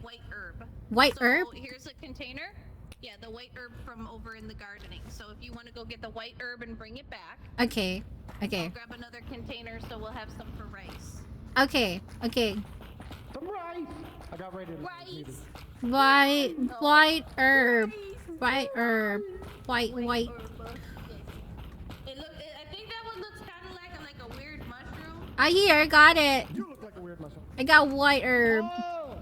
white herb. White so herb? Here's a container. Yeah, the white herb from over in the gardening. So if you want to go get the white herb and bring it back, Okay. Okay. I'll grab another container so we'll have some for rice. Okay. Okay. Some rice. I got ready to rice. White herb. White herb. White. I think that one looks kind of like a weird mushroom. I hear. Got it. You look like a weird mushroom. I got white herb. Oh,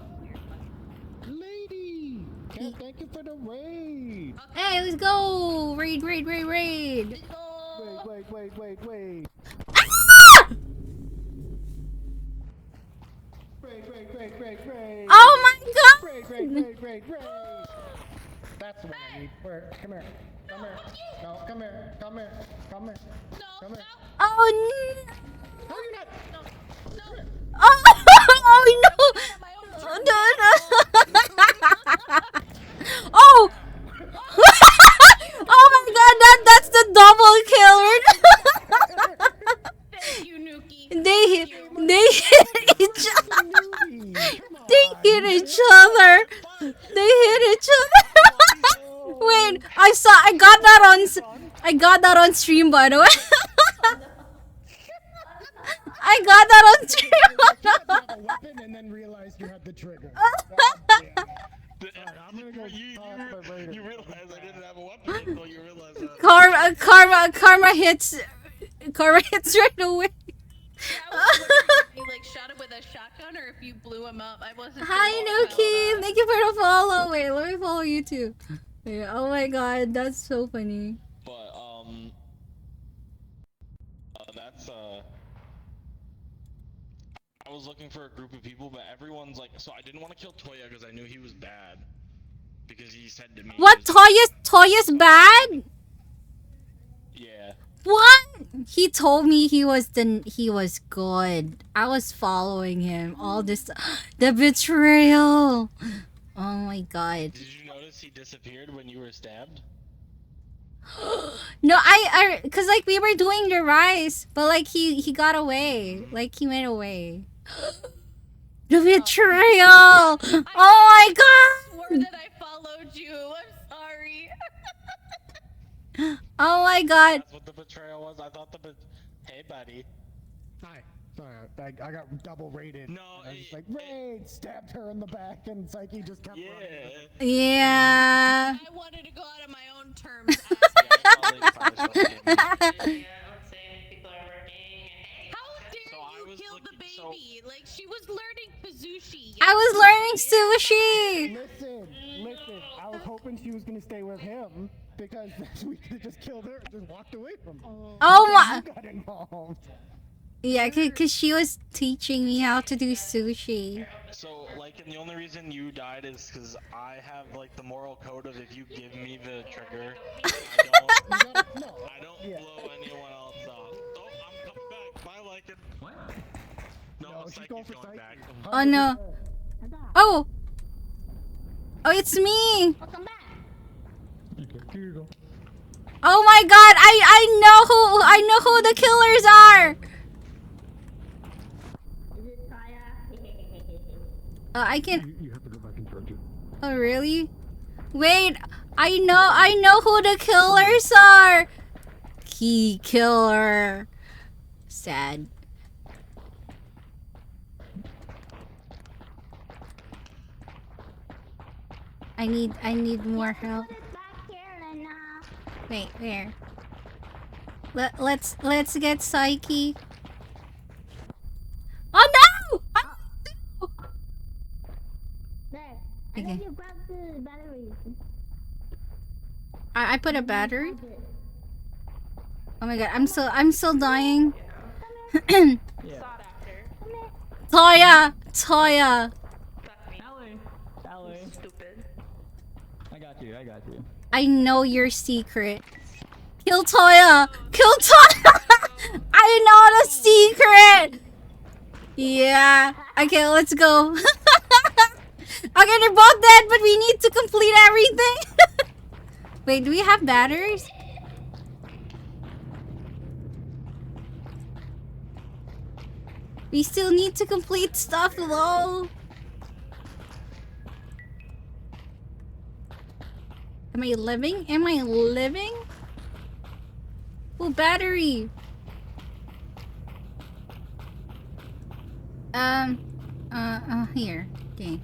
lady. Thank you for the raid. Hey, let's go. Raid. Wait. Ah! Raid. Oh my god. Raid. That's the one I need. Where? Come here. No, come here. Come here. Oh no. How are you not? Oh no. Oh. Oh my god, that's the double kill. Thank you, Nuki. They hit each other. They hit each other. Wait, I got that on stream, by the way. I got that on stream. A weapon and then realized you had the trigger. I'm gonna go You realize I didn't have a weapon until you realized that. Karma hits right away. You like shot him with a shotgun, or if you blew him up. I wasn't. Hi, Nuki. Thank you for the follow. Wait, let me follow you too. Yeah, oh my god, that's so funny. But that's I was looking for a group of people, but everyone's like, so I didn't want to kill Toya because I knew he was bad. Because he said to me. What? Toya's bad? Yeah. What? He told me he was good. I was following him all this. The betrayal. Oh my god. Did you notice he disappeared when you were stabbed? No, cause like we were doing the rice, but like he got away. Like he went away. The betrayal. Oh my god. Swore that I followed you. I'm sorry. Oh my god. That's what the betrayal was. I thought Hey, buddy. Hi. Sorry, I got double raided. No, I was just like, raid, stabbed her in the back, and Psyche just kept running. Yeah. I wanted to go out on my own terms. How dare you kill the baby? Like, she was learning Pizzushi. I was learning sushi. Listen. I was hoping she was gonna stay with him because we could have just killed her and just walked away from her. Oh my. You got involved. Yeah, cause she was teaching me how to do sushi. So, like, and the only reason you died is because I have, like, the moral code of if you give me the trigger, I don't blow anyone else off. Oh, I'm coming back. Bye, Lycan. What? No, Psyche's going back. Oh no. Oh. Oh, it's me. Welcome back. Here you go. Oh my god, I know who the killers are. I can. You have to go back and charge it. Oh, really? Wait, I know who the killers are! Key killer. Sad. I need more help. Wait, where? Let's get Psyche. Oh no! There. Okay. And then you grab the battery. I put a battery. Oh my god, I'm still dying. Toya! Toya! Sally. Stupid. I got you. I know your secret. Kill Toya! Kill Toya! I know the secret! Yeah. Okay, let's go. Okay, they're both dead, but we need to complete everything. Wait, do we have batteries? We still need to complete stuff, though. Am I living? Am I living? Oh, battery. Here. Okay.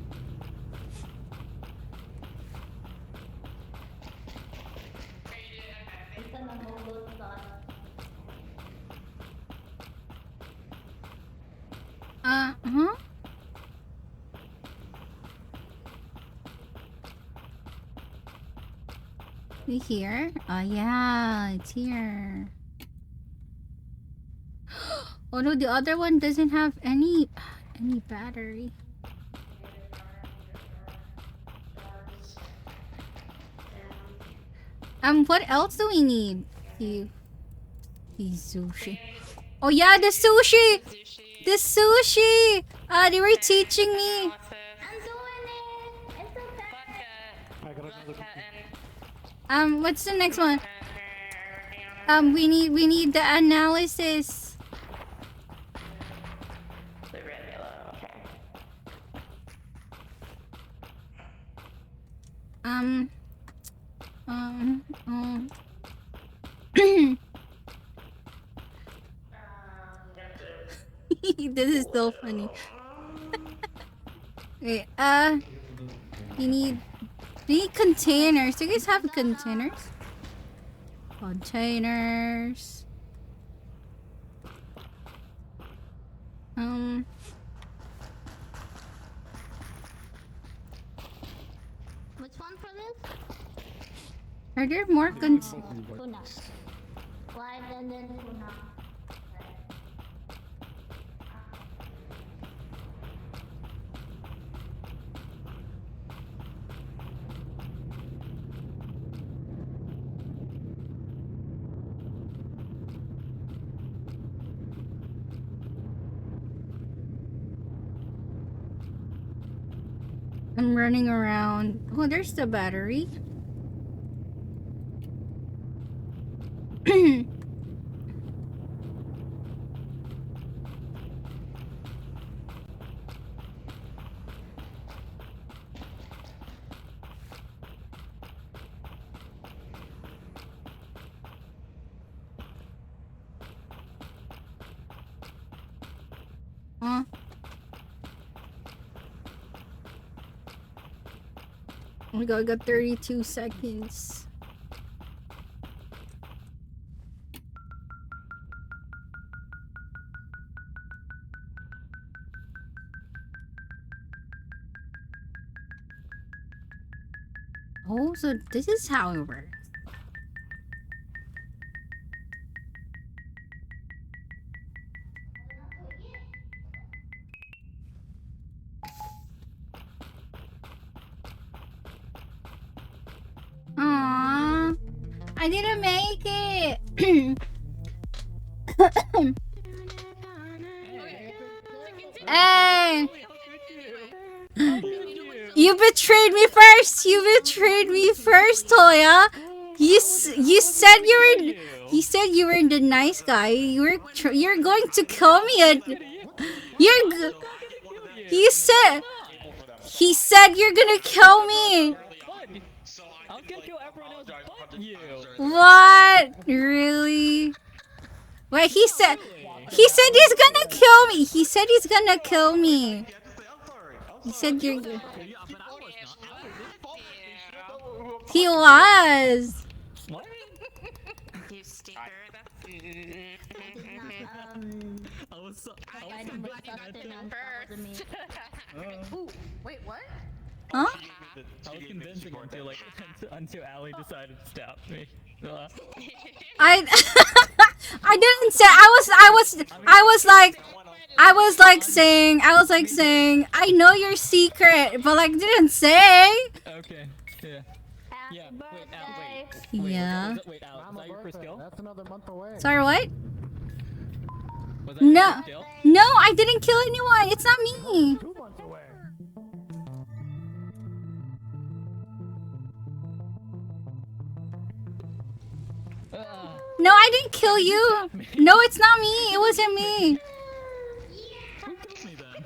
Huh? We here? Oh yeah, it's here. Oh no, the other one doesn't have any battery. What else do we need? The sushi. Oh yeah, the sushi! The sushi! They were teaching me. What's the next one? We need the analysis. This is so funny. Wait, we need containers. Do you guys have containers? Containers. Which one for this? Are there more containers? Tuna. Why then tuna? I'm running around. Oh, there's the battery. Huh? Oh my god, I got 32 seconds. Oh, so this is how it works. Aww, I didn't make it. Hey, you betrayed me first. You betrayed me first, Toya. You said you were the nice guy. You're going to kill me. You said He said you're gonna kill me. I'm gonna kill everyone else but you. What? Really? Wait, he said he's gonna kill me. He said he's gonna kill me. He said you're. He was. What? You stinker. I was so. I didn't put something on top of me. Ooh, wait, what? Huh? I was convincing until like until Allie decided to stab me. I I didn't say I was like saying I know your secret, but like didn't say. Okay. Yeah. Yeah. Wait, Al, wait. Yeah. Wait, Al, was that your first kill? That's another month away. Sorry, what? Was that your No, first kill? no, I didn't kill anyone. It's not me. 2 months away. No, I didn't kill you. No, it's not me. It wasn't me. Who killed me then?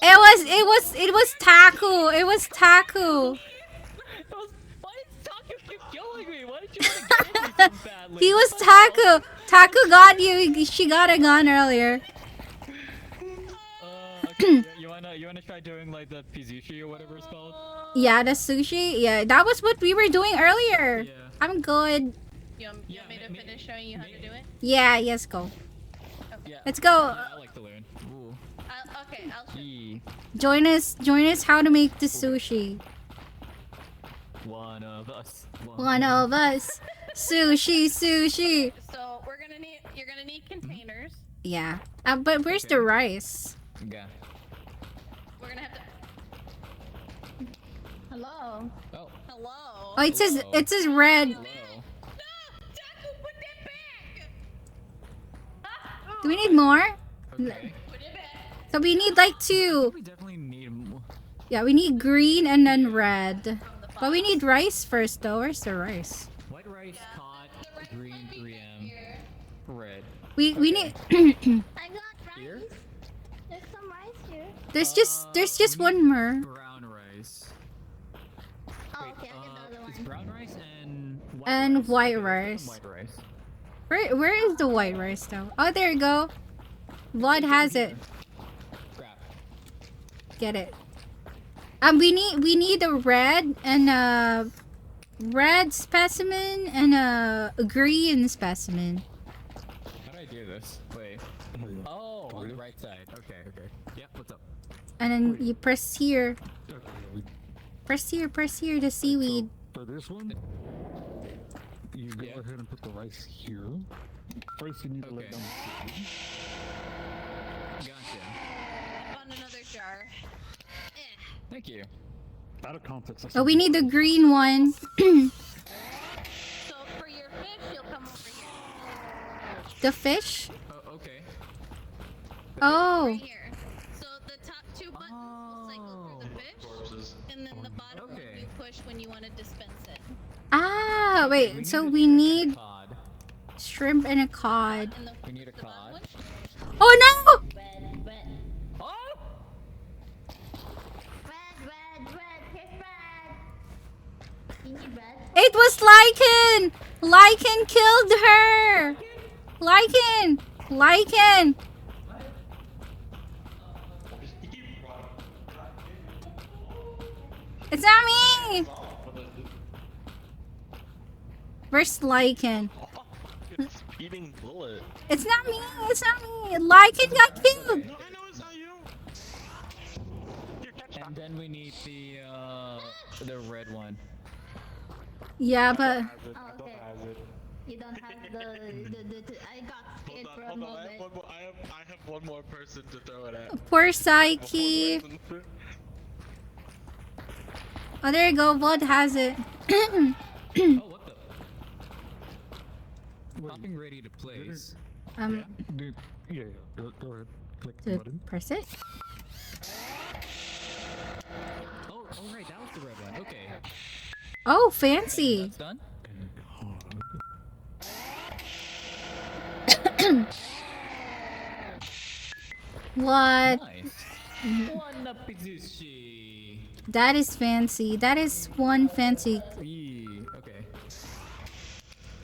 It was Taku. It was Taku. Why did Taku keep killing me? Why did you want to kill me so badly? He was Taku. Taku got you. She got a gun earlier. Okay, you wanna try doing like the Pizushi or whatever it's called? Yeah, the sushi. Yeah, that was what we were doing earlier. Yeah. I'm good. You want me to finish showing you how to do it? Yeah, yes, go. Yeah. Let's go. Yeah, I like to learn. Ooh. Okay, I'll show you. Gee. Join us how to make the sushi. One of us. One of us. Sushi. So you're gonna need containers. Yeah. But where's the rice? Yeah. We're gonna have to. Hello. Oh. Hello. Oh, it says red. Hello. Do we need more? Okay. So we need like 2. We definitely need more. Yeah, we need green and then red. But we need rice first though. Where's the rice? White rice, cod, green, 3M, red. We need I got Here? rice. There's some rice here. there's just one more. Brown rice. Oh, okay, I'll get the other It's one. brown rice and white And rice. white Okay, rice. some white rice. Where is the white rice though? Oh, there you go. Vlad has it. Crap. Get it. We need a red and a red specimen and a green specimen. How do I do this? Wait. Oh, on the right side. Okay. Yeah, what's up? And then you press here. Press here, the seaweed. For this one, you go ahead and put the rice here. First, you need to let down the seed. Gotcha. On another jar. Thank you. Out of context. Oh, we need the green one. So for your fish, you'll come over here. The fish? Oh, okay. Oh. Right here. So the top 2 buttons will cycle through the fish, and then the bottom one you push when you want to dispense it. Ah, wait. So we need shrimp and a cod. We need a cod. Oh no! Red, red. Oh! Red. Here's red. You need red? It was Lycan! Lycan killed her! Lycan! It's not me! Where's Lycan? Speeding bullet. It's not me! Lycan got killed! No, I know it's not you. And then we need the red one. Yeah, but... Oh, okay. You don't have the I got scared for a Hold on, moment. I have one more person to throw it at. Poor Psyche. Oh, there you go. Blood has it. Oh, what the? Popping ready to place. Yeah. Go ahead. Click the To button. press it. Oh, right, that was the red one. Okay. Oh, fancy. That's done? What? Nice. One up Pizushi. That is fancy. That is one fancy. Eee, okay.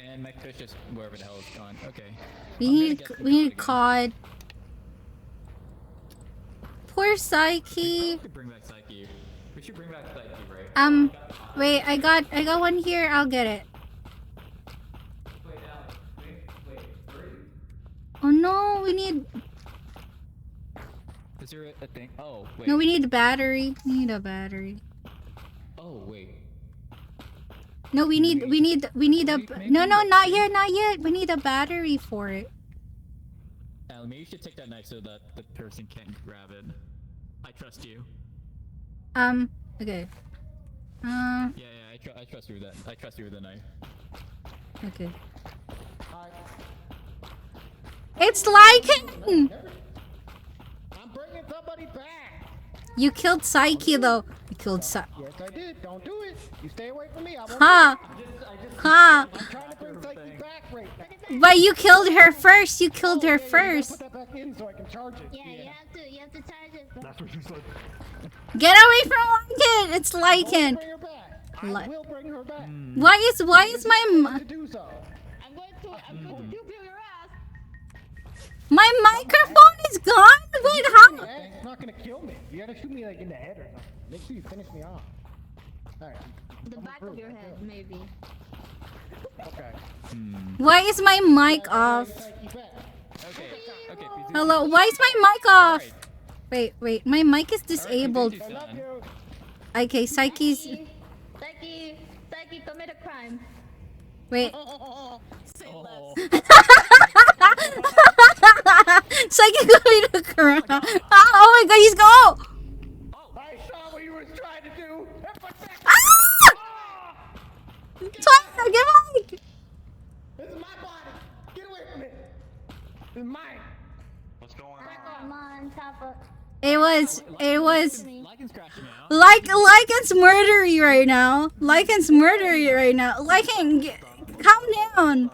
And my fish just wherever the hell it's gone. Okay. We need cod. Poor Psyche. We should bring back Psyche. We should bring back Psyche, right? Wait, I got one here. I'll get it. Wait, where are you? Oh no, we need. Is there a thing? Oh, wait. No, we need a battery. We need a battery. Oh, wait. No, we need a. No, not yet, not yet. We need a battery for it. Maybe you should take that knife so that the person can't grab it. I trust you. Okay. Yeah, I trust you with that. I trust you with the knife. Okay. It's Lycan! I'm bringing somebody back. You killed Psyche though. You killed Psyche. Yes, I did. Don't do it. You stay away from me. I won't. Huh? Huh? I'm trying to bring Psyche back right now. But you killed her first. You killed her first. Put that back in so I can charge it. Yeah, you have to charge it. That's what you said. Get away from Lycan! It's Lycan. I will bring her back. Why is my To do so. I'm going to do your ass. my microphone is gone? Wait, how? It's not gonna kill me. You gotta shoot me like in the head or something. Make sure you finish me off. Alright. The back of your head, maybe. Okay. Why is my mic off? Okay. Hello, why is my mic off? Wait, my mic is disabled. Okay, Psyche's. Psyche, commit a crime. Wait. Say less. Psyche going to crime. Oh my god, he's gone. I saw what you were trying to do. Tyler, get back. This is my body. Get away from it. This is mine. What's going on? Come on, Tapa. It was Lycan's crashing out. Lycan's murdery right now. Lycan's murdery right now. Lycan, calm down.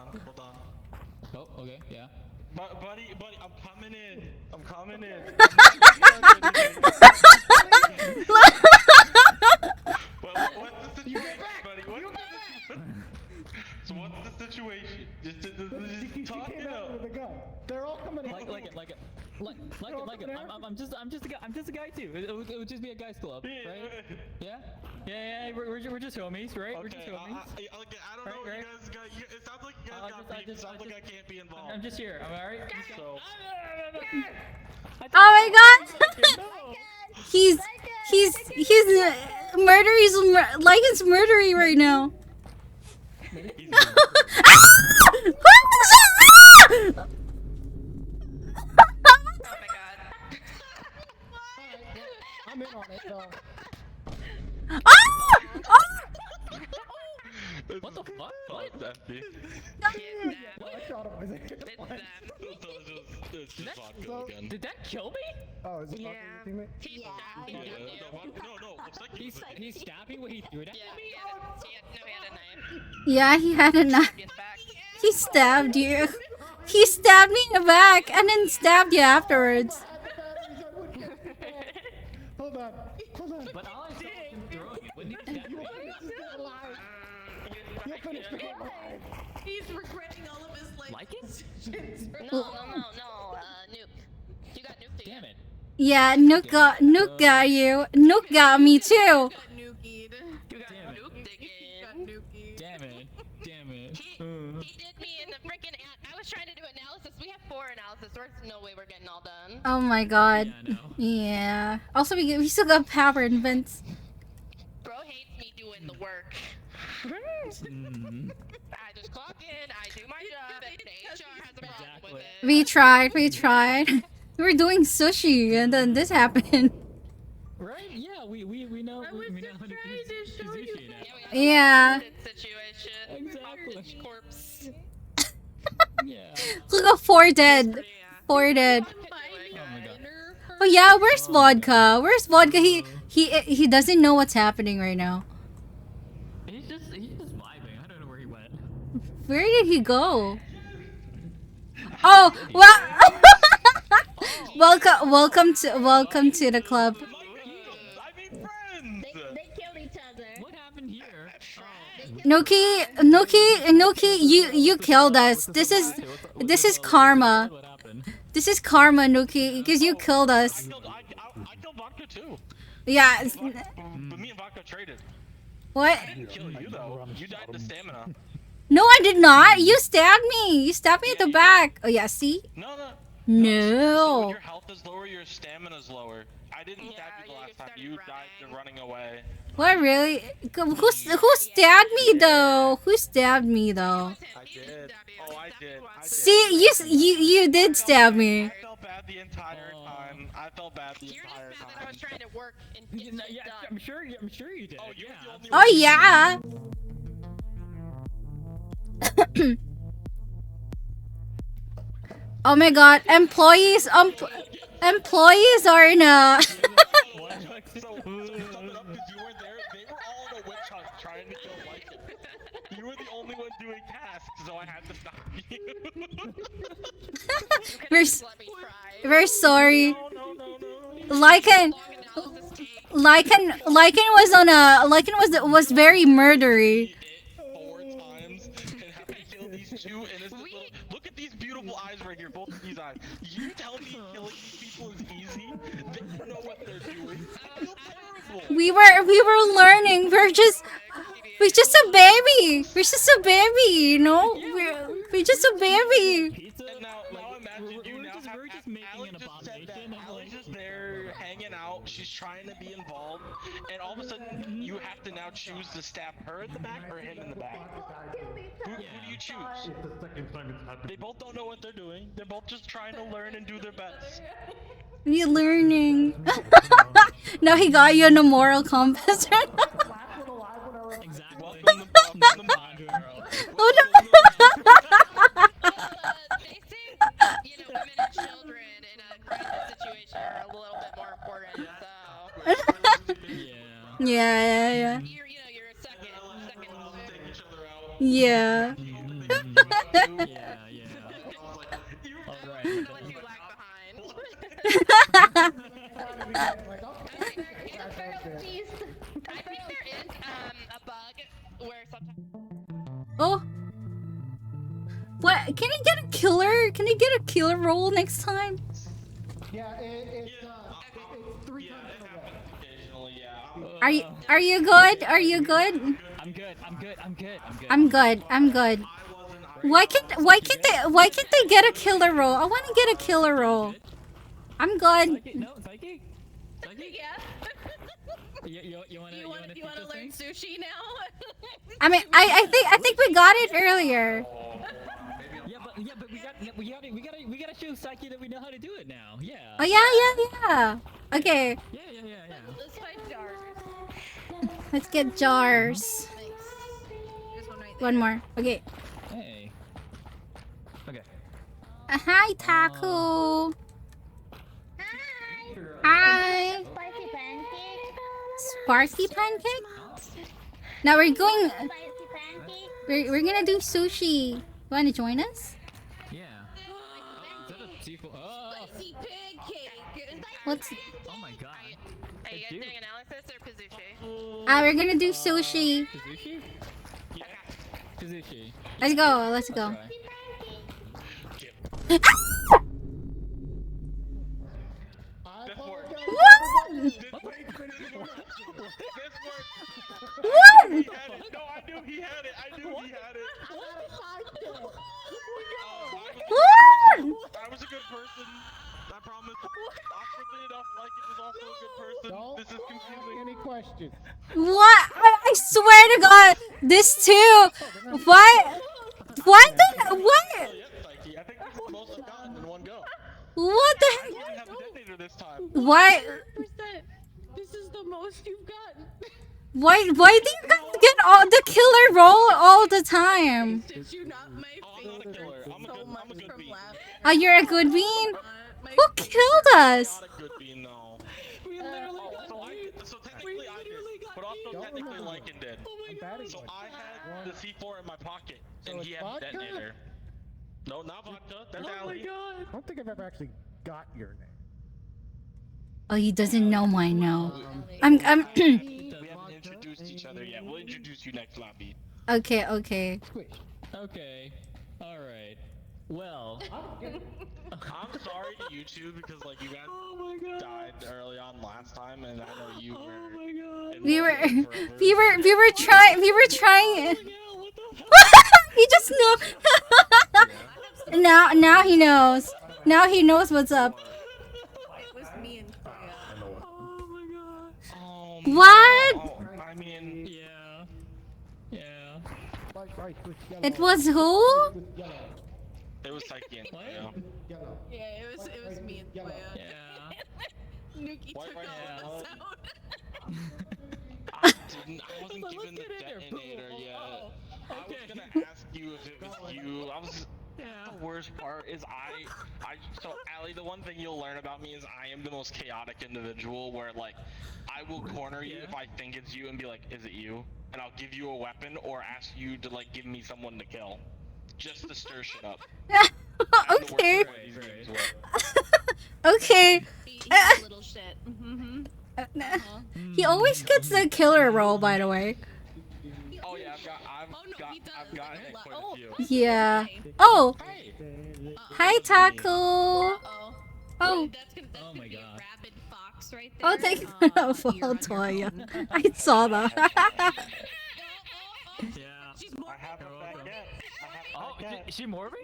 Oh, okay, yeah. Buddy, I'm coming in. I'm coming in. What's the situation, buddy? So what's the situation? Just talk it out. With a gun. They're all coming in. Like it. I'm just a guy too. It would just be a guys club, right? Yeah. We're just homies, right? We're just homies. I don't know. Right? You guys got. It sounds like you guys got beef. It sounds like I can't be involved. I'm just here. Am I alright? So. Oh my god. he's Lycan's murdery right now. I'm in on it, so. What the fuck? Oh, it's empty. I shot him. I was like, It's just vodka again. Did that kill me? oh, is it Yeah. not your teammate? No. He stabbed me when he threw it at me? He had a knife. Yeah, he had a knife. Get back. He stabbed you. He stabbed me in the back and then stabbed you afterwards. Hold on. But all I saw was him throwing it. When he stabbed me. You'll finish me alive. He's regretting all of his like. Lycan? No. Nuke. You got nuked again. Damn it. Yeah, Nook got you. Nook got me too. You got nukied. You got nuked again. Damn it. He did me in the freaking. I was trying to do analysis. We have 4 analysis. There's no way we're getting all done. Oh my god. Yeah, I know. Yeah. Also, we still got power and vents. Bro hates me doing the work. I just clock in, I do my job, and HR has a problem with it. We tried. We were doing sushi and then this happened. Right? Yeah, we know. We know how to do sushi now. Yeah. Situation. Exactly. Corpse. Yeah. Look at 4 dead. 4 dead. Oh my god. Oh yeah, where's vodka? He doesn't know what's happening right now. He's just vibing. I don't know where he went. Where did he go? Oh, well. welcome to the club. They killed each other. What happened here? Nuki, you killed us. This is karma. This is karma, Nuki, because you killed us. I killed Vodka too. Yeah. But me and Vodka traded. What? I didn't kill you though. You died to stamina. No, I did not. You stabbed me. You stabbed me at the back. Oh yeah, see? No. So No. when your health is lower, your stamina's lower. I didn't stab you the last time. You died running away. What, really? Who stabbed me though? Who stabbed me though? I did. Oh, I did. See, you did stab me. I felt bad the entire time. I felt bad the entire time. I was trying to work and get shit Yeah, done. I'm sure you did. Oh, you were the only Oh yeah. Oh my god, employees are in a So, to sum it up, because you weren't there, they were all on a witch hunt trying to kill Lycan. You were the only one doing tasks, so I had to stop you. we're sorry. Lycan was very murdery. 4 times and have to kill these 2 innocent little... Look at these beautiful eyes right here, both of these eyes. You tell me killing these people is easy? They don't know what they're doing. I feel terrible. We were learning. We're just a baby. We're just a baby, you know? We're just a baby. And now imagine you now have Alex just said that Alex is there hanging out, she's trying to be involved, and all of a sudden you have to now choose to stab her in the back or him in the back. Who do you choose? They both don't know what they're doing. They're both just trying to learn and do their best. You're learning. Now he got you in a moral compass. Exactly. Welcome to my girl. Oh no. They think, women and children in a crisis situation are a little bit more important, so. Yeah. You're a second. Yeah. Alright. Let you lag behind. I think there is a bug where sometimes. Oh. What? Can I get a killer? Can I get a killer roll next time? Yeah, it's 3 times in a row. Occasionally, yeah. Are you good? Are you good? I'm good. Why can't they get a killer roll? I want to get a killer roll. I'm good. No, Psyche? Yeah. You wanna learn sushi now? I mean, I think we got it earlier. Yeah, but we gotta show Psyche that we know how to do it now. Yeah. Oh yeah. Okay. Yeah. Let's find jars. Let's get jars. One more. Okay. Hey. Okay. Hi, Taco. Hi. Spicy pancake. Sparky pancake? Now we're going. Spicy pancake. We're gonna do sushi. You wanna join us? Yeah. Is that a seafood? Spicy pancake. What's? Oh my god. Are you guys doing analysis or Pazushi? We're gonna do sushi. Sushi? Yeah. Sushi. Let's go. Let's go. What? No, I knew he had it. What? I was a good person. I promise. Awkwardly enough, like it was also a good person. This is confusing. Any questions? What? I swear to God, this too. What? What? What? I think this is the most I've gotten in one go. What the I didn't have the detonator this time. Why? This is the most you've gotten. Why do you guys get all the killer roll all the time? Did you not my I'm not a killer. I'm a good bean. Oh, you're a good bean? Who killed us? Not a good bean, no. So technically I did, but also technically Lycan did. So I had the C4 in my pocket, and he had the detonator. No, not vodka. That's Ali. I don't think I've ever actually got your name. Oh, he doesn't know mine now. I'm We haven't introduced each other yet. We'll introduce you next lobby. okay, okay. Okay. All right. Well. I'm sorry to you two because like you guys died early on last time, and I know you were. We were trying. He just knew. Now he knows. Now he knows what's up. It was me and Koya. What? I mean, Yeah. It was who? it was Psyche and Koya. Yeah, it was me and Koya. Yeah. Nuki took all of us out. I wasn't given the detonator yet. I was gonna ask you if it was you. The worst part is so Allie, the one thing you'll learn about me is I am the most chaotic individual where like I will corner you if I think it's you and be like, is it you? And I'll give you a weapon or ask you to like give me someone to kill. Just to stir shit up. Okay. Okay. He's a little shit. He always gets the killer role, by the way. Oh yeah, I've gotten it quite a few. Yeah. Oh. Hi, Taco. Oh. Oh my god. Rabid fox right there. Oh, thank you for that follow, Toya. I saw that. Yeah. I have a baguette. Oh, is she morbid?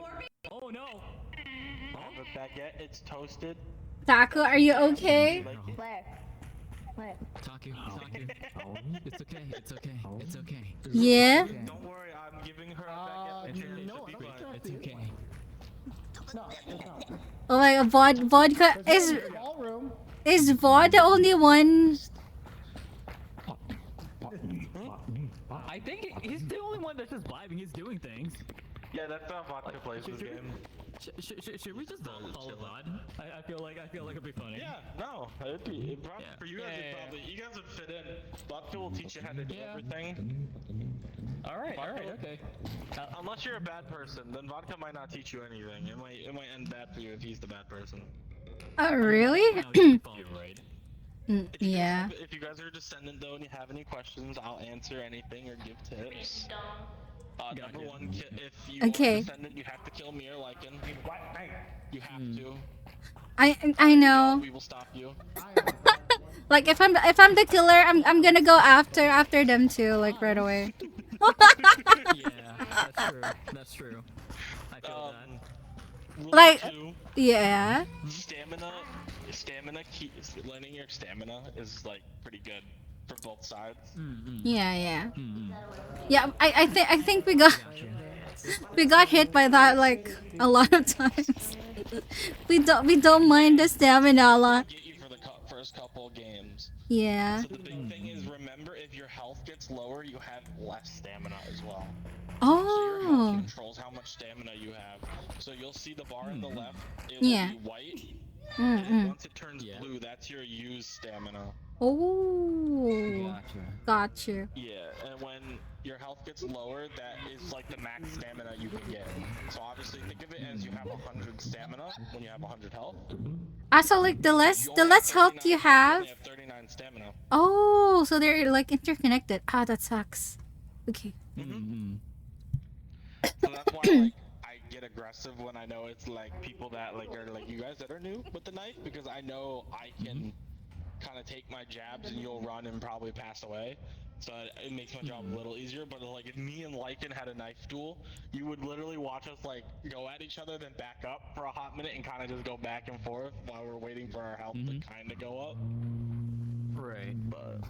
Oh no. I have a baguette. It's toasted. Taco, are you okay? Where? Taku. It's okay. It's okay. Yeah. Don't worry, I'm giving her a baguette. It's okay. No, it's not. Oh my god, vodka is Vod the only one? I think he's the only one that's just vibing. He's doing things. Yeah, that's how vodka plays this game. Should we just follow Vod? I feel like it'd be funny. Yeah, no, it'd be for you guys. You guys would fit in. Vodka will teach you how to do everything. All right, okay. Unless you're a bad person, then vodka might not teach you anything. It might end bad for you if he's the bad person. Oh, really? Yeah. If you guys are a descendant though and you have any questions, I'll answer anything or give tips. Number one, if you are a descendant, you have to kill me or Lycan. You have to. I know. We will stop you. Like if I'm the killer, I'm gonna go after them too, like right away. Yeah, that's true. I feel that. Like, yeah. Stamina learning your stamina is like pretty good for both sides. Yeah. Yeah, I think we got hit by that like a lot of times. We don't mind the stamina a lot. Get you for the first couple games. Yeah. So the big thing is remember if your health gets lower, you have less stamina as well. Oh. So your health controls how much stamina you have. So you'll see the bar on the left, it will be white. And once it turns blue, that's your used stamina. Oh. Gotcha. Yeah, and when your health gets lower, that is like the max stamina you can get. So obviously think of it as you have 100 stamina when you have 100 health. So like the less health you have. You have 39 stamina. Oh, so they're like interconnected. Ah, that sucks. Okay. So that's why like I get aggressive when I know it's like people that like are like you guys that are new with the knife, because I know I can kind of take my jabs and you'll run and probably pass away. So it makes my job a little easier. But like if me and Lycan had a knife duel, you would literally watch us like go at each other, then back up for a hot minute and kind of just go back and forth while we're waiting for our health to kind of go up. Right. But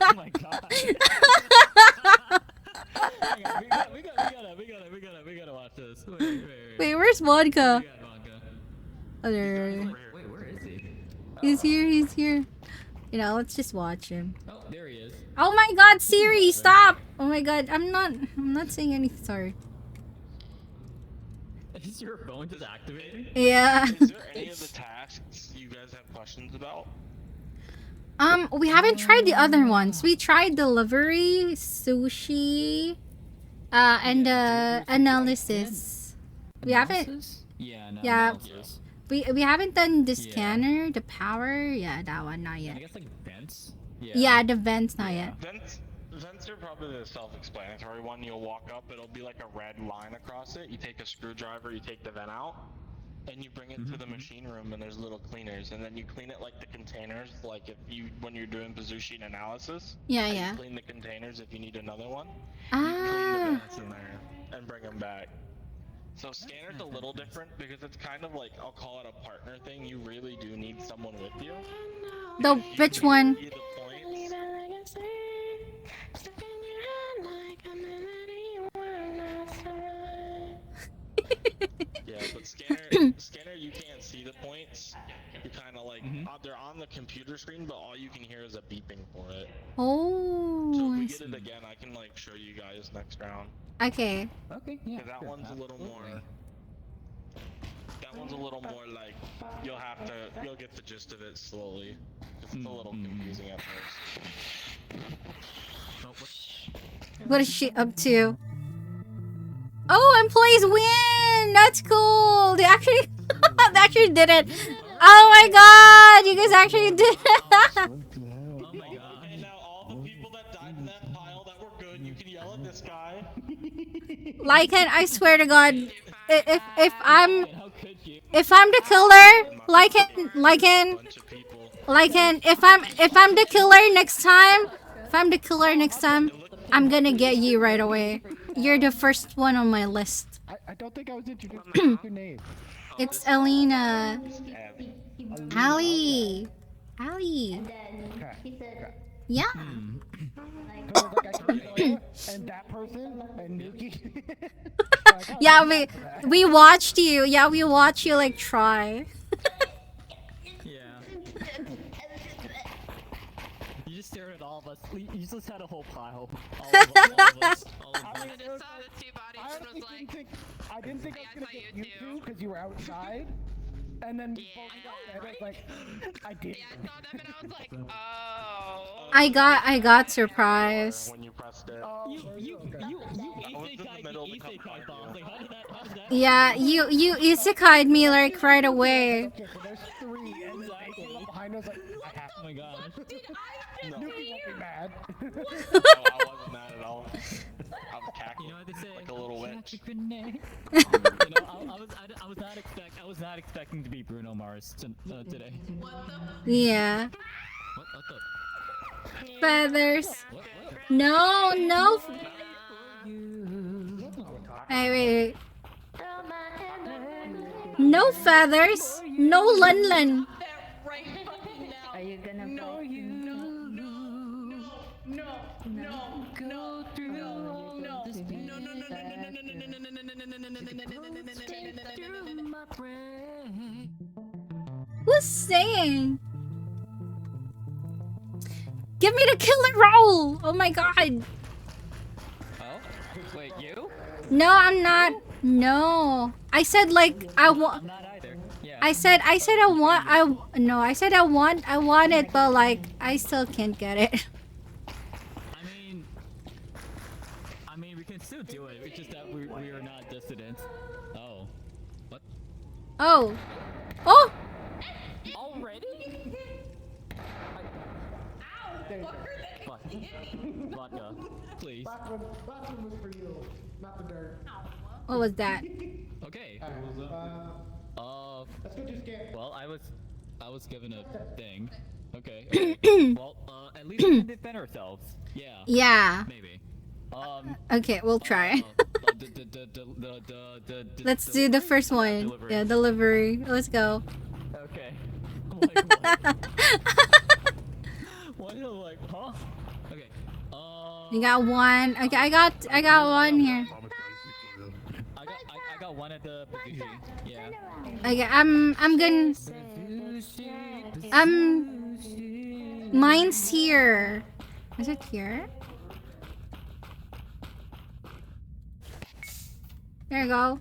oh my god. We gotta watch this. Wait, where's vodka? Oh, Wait, where is he? He's here. You know, let's just watch him. Oh, there he is. Oh my god, Siri, stop! Oh my god, I'm not saying anything, sorry. Is your phone just activating? Yeah. Is there any of the tasks you guys have questions about? We haven't tried the other ones. We tried delivery, sushi, and analysis. We haven't. Yeah, Yeah. analysis. We haven't done the Yeah. scanner, the power. Yeah, that one not And I yet. guess like vents. Yeah, the vents not yet. Vents are probably the self-explanatory one. You'll walk up, it'll be like a red line across it. You take a screwdriver, you take the vent out, and you bring it to the machine room, and there's little cleaners, and then you clean it like the containers, like when you're doing position analysis. Yeah, you yeah. clean the containers if you need another one. You clean the vents in there and bring them back. So scanner's a little different because it's kind of like, I'll call it a partner thing. You really do need someone with you. The which one? See the points. Yeah, but scanner, you can't see the points. You kind of like, they're on the computer screen, but all you can hear is a beeping for it. Oh. So if I we get see. it again, I can like show you guys next round. Okay. Okay, yeah. That sure, one's a little more. That one's a little more like you'll get the gist of it slowly. It's a little confusing at first. What is she up to? Oh, employees win! That's cool. They actually, they actually did it. Oh my god! You guys actually did it. Okay, now all the people that died in that pile that were good, you can yell at this guy. Lycan, I swear to God, if I'm the killer, Lycan, if I'm the killer next time, I'm gonna get you right away. You're the first one on my list. I don't think I was introduced to your name. It's Alina. Ali. Yeah. And that person and Nuki. Yeah, we watched you. Yeah, we watched you like try. Yeah. You just stared at all of us. You just had a whole pile. All of us. I just saw the two bodies and was like, I didn't think I was gonna get you two because you were outside. And then we both got dead. I was like, I did. Yeah, I saw them and I was like, oh. I got surprised. When you pressed it. You isekai bombs. Like, how did that Yeah, you isekai'd me like right away. Okay, so there's three, and then they came up behind us like, I have. Oh my god. No. Nuki won't be mad. No, I wasn't mad at all. I was cackling like a little witch. I was not expecting to be Bruno Mars today. Yeah. What the? Feathers. No. Wait. No feathers. No Lun. Are you gonna no, Who's saying? Give me the killer roll! Oh my god. Oh? Wait, you? No, I'm not. No. I said like I want. I'm not either. Yeah. I said I want. I want it, but like I still can't get it. I mean, we can still do it. It's just that we are not dissidents. Oh. What? Oh. Already? Vodka, please. Last one was for you, not the dirt. What was that? Okay. Let's go just get. Well, I was given a thing. Okay. Well, at least we can defend ourselves. Yeah. Yeah. Maybe. Okay, we'll try. Let's do the first one. Delivery. Yeah, delivery. Let's go. Okay. What? Like, huh? Okay. You got one. Okay, I got one here. I got one at the position. Yeah. Okay, I'm gonna. Mine's here. Is it here? There you go.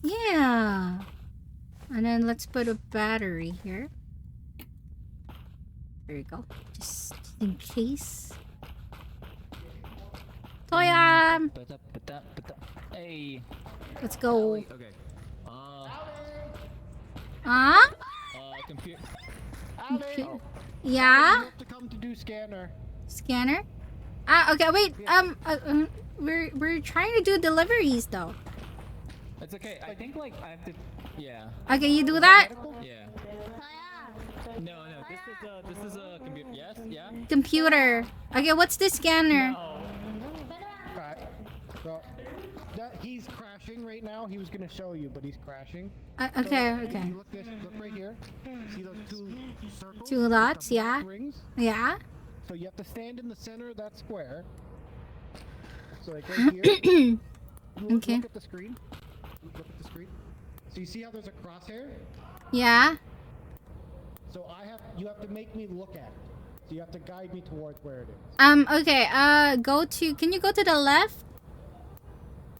Yeah. And then let's put a battery here. There you go. Just in case. Toyam! Hey. Let's go. Okay. Huh? Computer. Ali, Yeah? you have to come to do scanner. Scanner? Ah, okay, wait. We're trying to do deliveries though. It's okay. I think like I have to. Yeah. Okay, you do that? Yeah. No, this is a computer. Yes, yeah. Computer. Okay, what's the scanner? Alright. So, he's crashing right now. He was gonna show you, but he's crashing. Okay, So, okay. You look right here. See those two circles? Two with the dots, black yeah. Rings? Yeah. So you have to stand in the center of that square. So like right here. Okay. Look at the screen. Look at the screen. So you see how there's a crosshair? Yeah. So you have to make me look at it. So you have to guide me towards where it is. Okay, can you go to the left?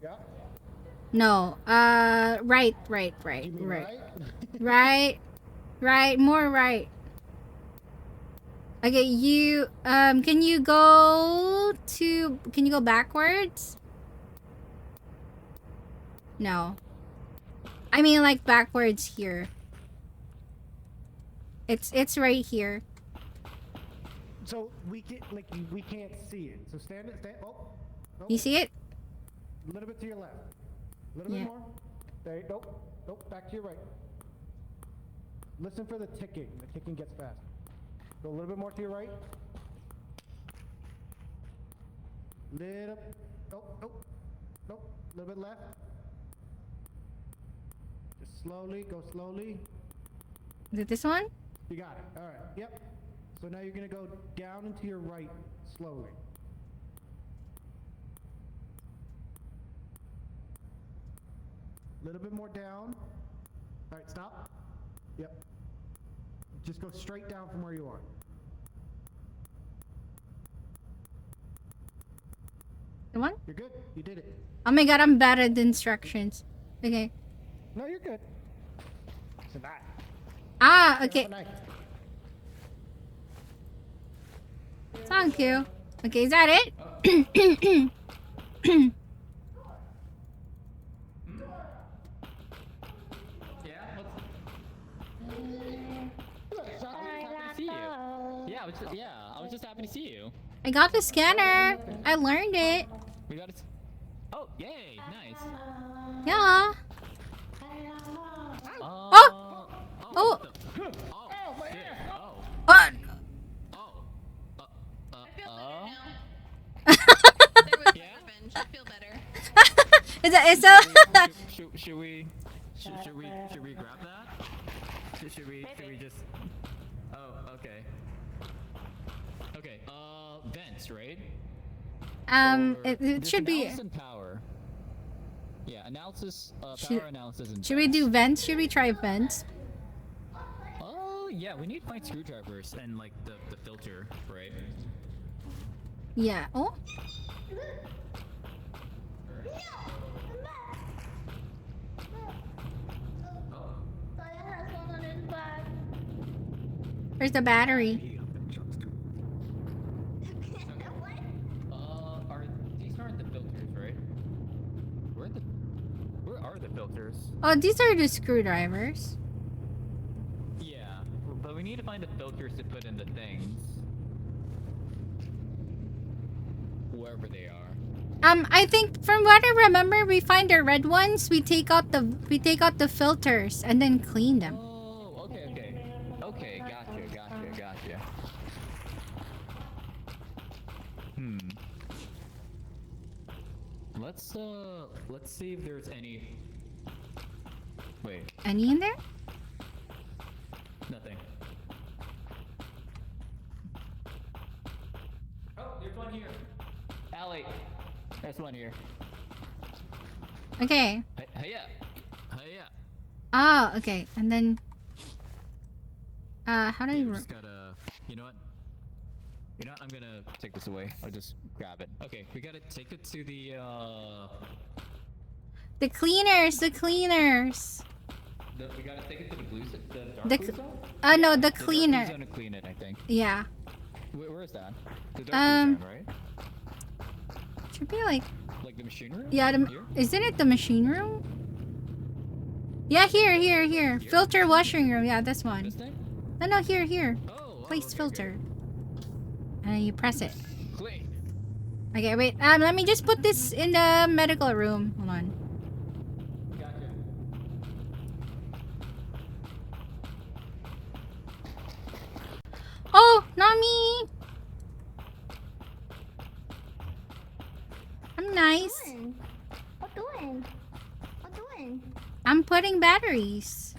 Yeah. No, right. Right, more right. Okay, can you go backwards? No. I mean, like, backwards here. It's right here. So we can't see it. So stand. Oh. You see it? A little bit to your left. A little bit more. There. Nope. Back to your right. Listen for the ticking. The ticking gets fast. Go a little bit more to your right. Little. Nope. A little bit left. Just slowly. Go slowly. Is it this one? You got it. All right. Yep. So now you're gonna go down and to your right slowly. A little bit more down. All right, stop. Yep. Just go straight down from where you are. The one? You're good. You did it. Oh my god, I'm bad at instructions. Okay. No, you're good. It's a knife. Ah, okay. Thank you. Okay, is that it? I was just happy to see you. I got the scanner. I learned it. We got it. Oh, yay! Nice. Yeah. Oh. Oh. I feel better. It's a. Should we grab that? Should we just? Oh, okay. Okay. Vents, right? It should be. Analysis and power. Yeah, analysis. Should- Power analysis and. Should we do vents? Should we try vents? Oh yeah, we need to find screwdrivers and like the filter, right? Yeah. Oh. Where's the battery? These aren't the filters, right? Where are the filters? Oh, these are the screwdrivers. Yeah, but we need to find the filters to put in the things. Wherever they are. I think from what I remember, we find the red ones. We take out the filters and then clean them. Oh, okay, gotcha. Let's see if there's any. Wait. Any in there? Nothing. Oh, there's one here. Allie, there's one here. Okay. Hiya. Ah, okay. And then. How do you? Just gotta. You know what? I'm gonna take this away. I'll just grab it. Okay, we gotta take it to the The cleaners. we gotta take it to the blue zone. The blue zone? no, the The cleaner. dark blue zone to clean it, I think. Yeah. Where is that? The dark blue zone, right? Should be like. Like the machine room? Yeah. Here? Isn't it the machine room? Yeah, here. Filter washing room. Yeah, this one. This thing? No, here. Oh, Place okay, filter. And then you press it. Click. Okay, wait. Let me just put this in the medical room. Hold on. Gotcha. Oh, not me. I'm nice. What doing? I'm putting batteries.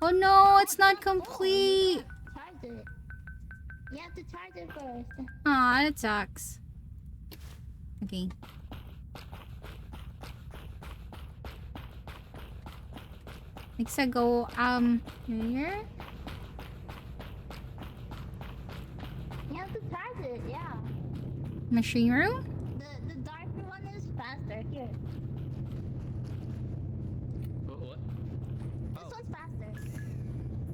Oh no, it's not complete. Charge it. You have to charge it first. Aw, that sucks. Okay. Next I go, here? You have to charge it, yeah. Machine room? The darker one is faster. Here. What? This one's faster.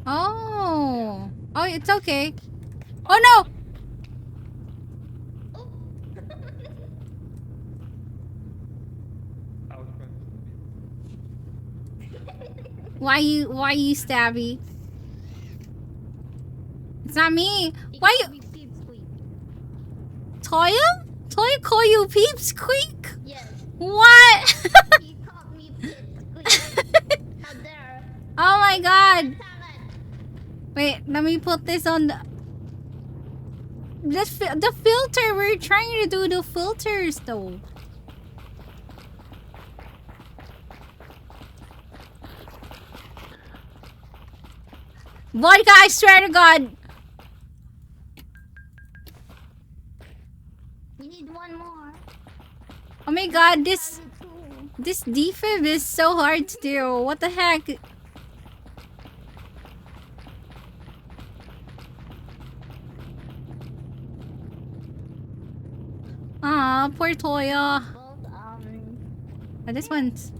Oh. Oh, it's okay. Oh no! Why you stabby? It's not me. Why you? Toya? Toya call you peep squeak? Yes. What? He called me Pipsqueak. How dare. Oh my god. Wait, let me put this on the filter. We're trying to do the filters though. Vodka, I swear to God. You need one more. Oh my god, this defib is so hard to do. What the heck? Aw, poor Toya. Oh, this one's...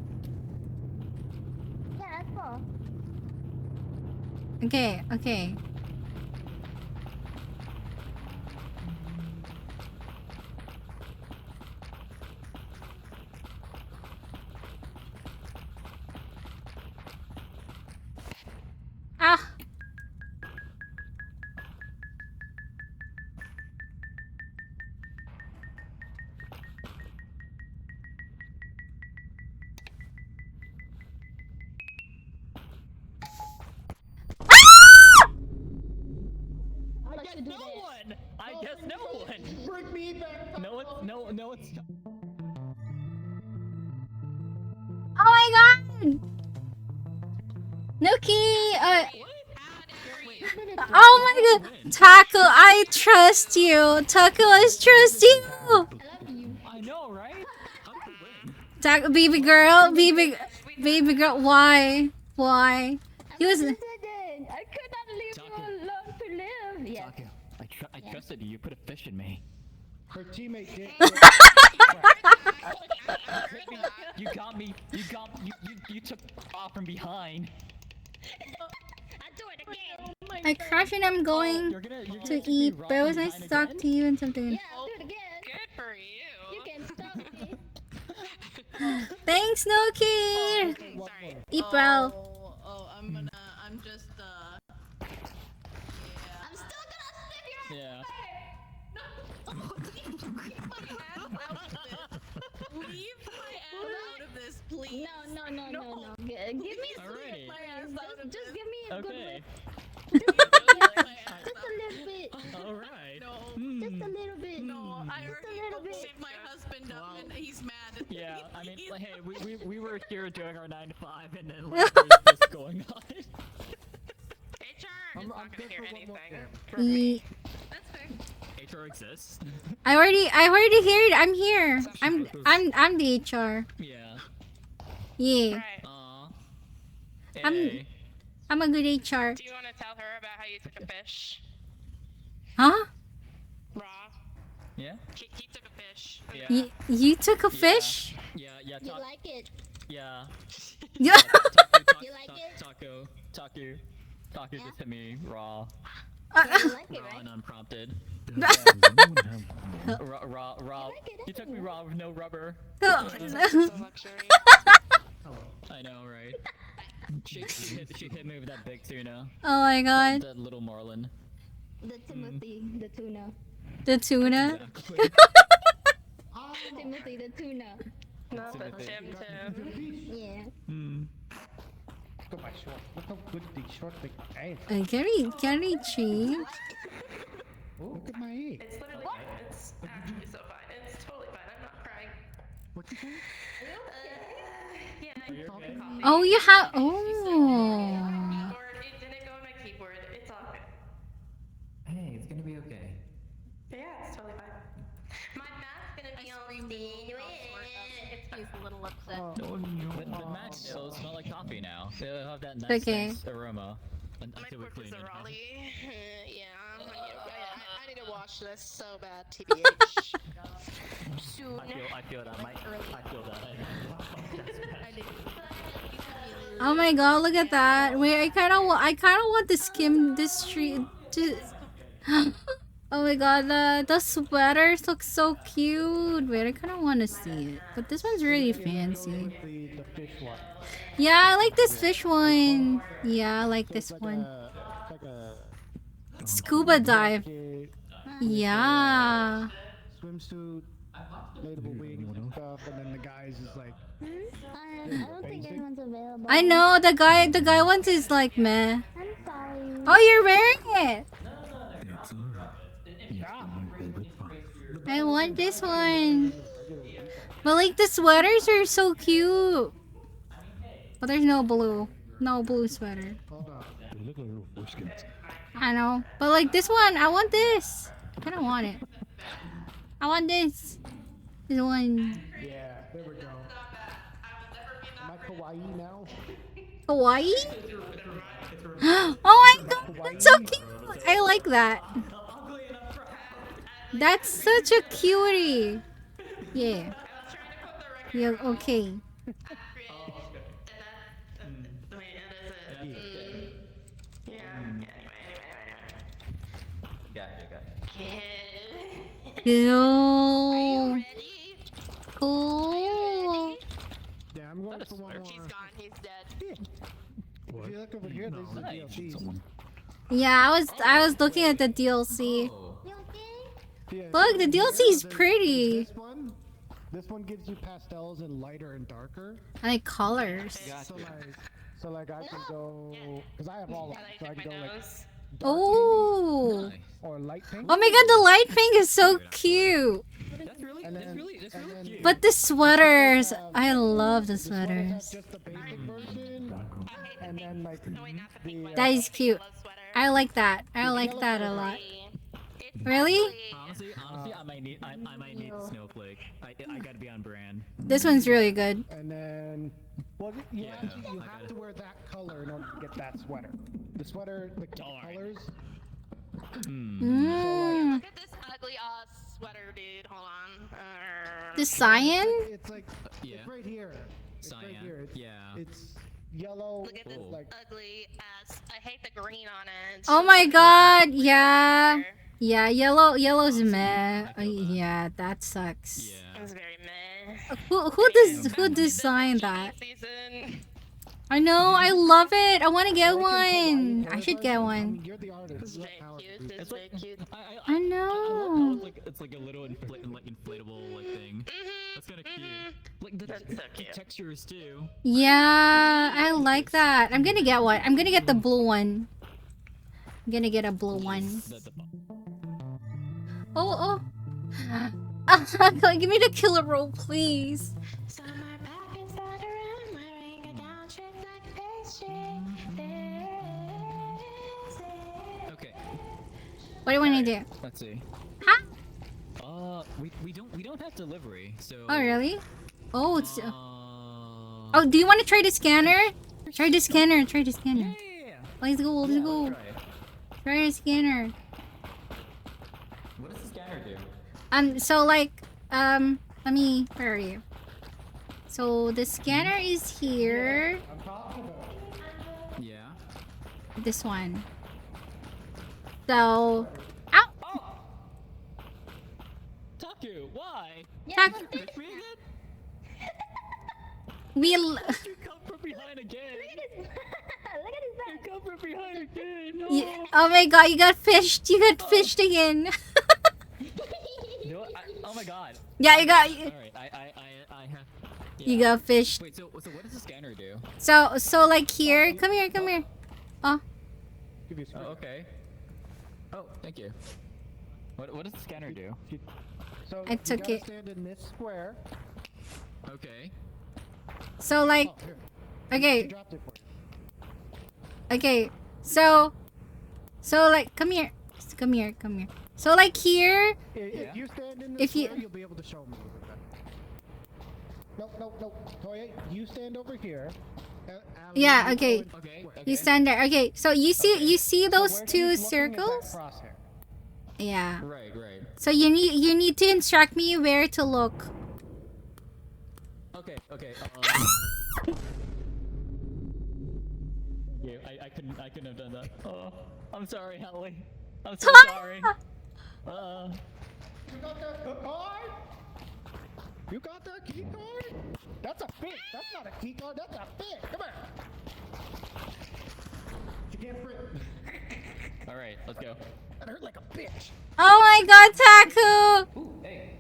Yeah, that's cool. Okay. Ah! I guess no one. I guess no one. Bring me back. No, it's. Oh my god! Nuki! Oh my god! Taco, I trust you! Taco, I trust you! I know, right? Taco, baby girl, baby girl, why? Why? He was... I could not leave you alone to live. Yes. Taco, I trusted you. You put a fish in me. Her teammate did. You got me. You took off from behind. I do it again. I crash and I'm going to eat, but it was nice to talk to you and something. Yeah, I'll do it again. Good for you. You can stop me. Thanks, Nuki! Sorry. Eat well. I'm just, I'm still gonna snip your Yeah. leave my ass out of this, please. No. Give me Alrighty. just give me a good Okay. Just a little bit. Alright. Just a little bit. No, I just already a little bit. saved my husband up and he's mad. Yeah, I mean, like, hey, we were here doing our 9 to 5, and then like, there's this going on. HR is not gonna hear anything. Ye- That's fair. HR exists. I already heard. I'm here. I'm the HR. Yeah. Yeah. Right. I'm a good HR. Do you want to tell her about how you took a fish? Huh? Raw. Yeah. He took a fish. Yeah. You took a fish? Yeah. You like it? Yeah. Yeah. You like it? Taco just hit me raw. You like it, Raw right? and unprompted. Raw. like it, You took me raw with no rubber. I know, right? She hit me with that big tuna. Oh my god. That little marlin. The Timothy, the tuna. The tuna? Exactly. Timothy, the tuna. Not the Tim Tim. Yeah. Look at my shorts. Look how good these shorts make my ass. Can he change? Look at my ass. It's literally fine. It's actually so fine. It's totally fine. I'm not crying. What you say? Yeah, I drank coffee. Oh, you have. Oh. Keyboard. It didn't go on my keyboard. It's all good. Hey, it's gonna be okay. Yeah, it's totally fine. My math's gonna be on the He's a little upset. Oh no. The match will smell like coffee now. It'll have that nice, Okay. nice aroma. Until we Corpse clean is uh, it. a Raleigh. Yeah, I need to wash this so bad, TBH. Soon. I feel that. I feel that. Oh my god, look at that. Wait, I kind of want to skim this tree. Oh my god, the sweaters look so cute. Wait, I kind of want to see it. But this one's really fancy. The fish one. Yeah, I like this fish one. Yeah, I like this one. It's like a Scuba dive. jacket, Yeah. swimsuit, inflatable wings and stuff, and then the guys is like. I don't think anyone's available. I know the guy wants is like meh. I'm sorry. Oh, you're wearing it. It's alright. Yeah. My favorite part. I want this one. But like the sweaters are so cute. But there's no blue. No blue sweater. They look like little foreskins. I know. But like this one, I want this. I kind of want it. I want this. This one. Yeah, there we go. Am I kawaii now? Hawaii? Oh my god, that's so cute. I like that. That's such a cutie. Yeah. Yeah, okay. Ew. Cool. Yeah, I'm going for one more. He's gone. He's dead. If you look over here, this is the DLCs. Yeah, I was looking at the DLC. Look, the DLC is pretty. This one gives you pastels and lighter and darker. I like colors. So like I can go, cause I have all of them, so I can go like Oh. or light pink. Oh my god, the light pink is so cute. That's really cute. But the sweaters, I love the sweaters. Just the basic version, and then like the. That is cute. I like that. I like that a lot. Really? Honestly, I might need Snowflake. I gotta be on brand. This one's really good. And then, well, you have to wear that color in order to get that sweater. The sweater, the colors. Mm. Look at this ugly ass sweater, dude. Hold on. The cyan? It's like Yeah. it's right here. It's right Cyan. here. It's, Yeah. It's yellow. Look at this Like ugly ass. I hate the green on it. Oh my god, yeah. Yeah, yellow's meh. Yeah, that sucks. It's very meh. Who designed that? I know, I love it. I want to get one. I should get one. you're the artist. It's very cute. It's very cute. I know. It's like a little inflatable like thing. That's kind of cute. Like the textures too. Yeah, I like that. I'm gonna get one. I'm gonna get the blue one. I'm gonna get a blue one. Oh. Give me the killer roll, please. Okay. What do you want to do? Let's see. Huh? We don't have delivery, so. Oh, really? Oh, it's. Oh, do you want to try the scanner? Try the scanner. Try the scanner. Yeah. Let's go. Let's go. Try the scanner. What does the scanner do? So like, let me. Where are you? So the scanner is here. Yeah. This one. So. Ow! Taku, why? Taku. We Come from behind again. Look at his back. Come from behind again. No. Oh my god, you got fished. You got fished again. No, oh my god. Yeah, you got. All right, I have. You got fished. Wait, so what does the scanner do? So like here. Come here. Come here. Oh. Give you a Oh, okay. Oh, thank you. What does the scanner do? So I took you it. gotta stand in this square. Okay. So like. Oh, here. Okay. She dropped it for you. Okay. So like, come here. Come here. Come here. So like here. If you stand in If this you- square, you'll be able to show me a little bit better. No. Toya, you stand over here. Allie, Yeah. you Okay. go in square. You stand there. Okay. So you see So those where two he's looking is that circles? crosshair. Yeah. Right. So you need to instruct me where to look. Okay. You, I couldn't have done that. Oh, I'm sorry, Hallie. I'm so sorry. You got that card? You got that key card? That's a bit. That's not a key card. That's a bit. Come here. You can't print. All right, let's go. That hurt like a bitch. Oh my god, Taku! Ooh, hey.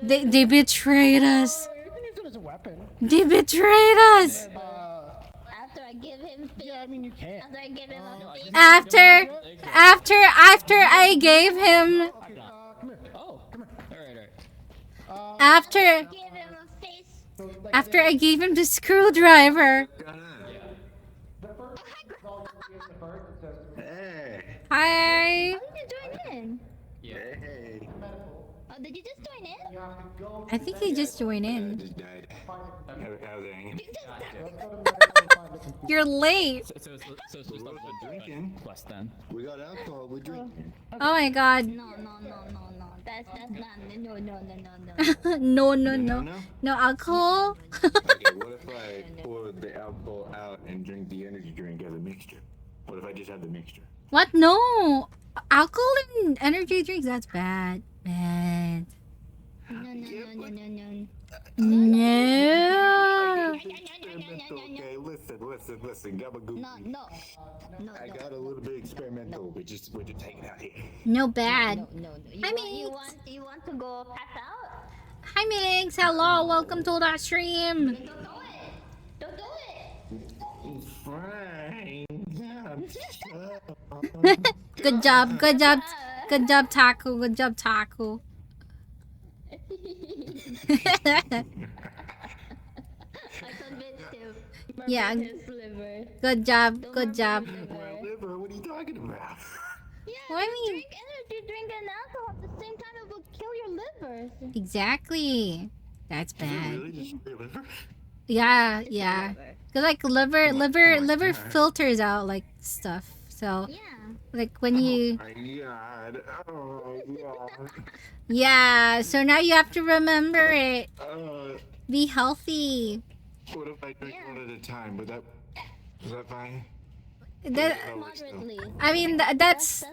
They betrayed us. You can use it as a weapon. They betrayed us. After I give him fish. Yeah, I mean you can. After I give him a fish. After I gave him. Okay, come here. Oh, come here. All right. After Give him a fish. So, like, after I gave him the screwdriver. the first is all you see in the first. It says Hey. Hi. How did you join in? Hey. Oh, did you just join in? you have to go. I think he just joined I in. just died. How was hanging? Let's go to medical and find the computer. You're late. So it's just We're up drinking. plus then. We got alcohol. We're drinking. Oh my god. No. That's not. No. No alcohol. Okay, what if I pour the alcohol out and drink the energy drink as a mixture? What if I just have the mixture? What? No. Alcohol and energy drinks. That's bad. Bad. No. No. Okay, listen, Gabagool. No. I got a little bit experimental. We're just taking out here. No bad. No. Hi, You Mix. want to go pass out? Hi, Mix. Hello. Welcome to the stream. Don't do it. Fine. Good job, Taco. Good job, Taco. I convinced him. Yeah. His liver. Good job. My liver? What are you talking about? Yeah, What do you mean? drink energy drink and alcohol at the same time, it will kill your livers. Exactly. That's bad. Really? Just your liver? Yeah. Cause like liver filters out like stuff. So Yeah. like when you My God. Oh, God. yeah. So now you have to remember it. Be healthy. What if I drink one at a time? Is that fine? That, Moderately. I mean that's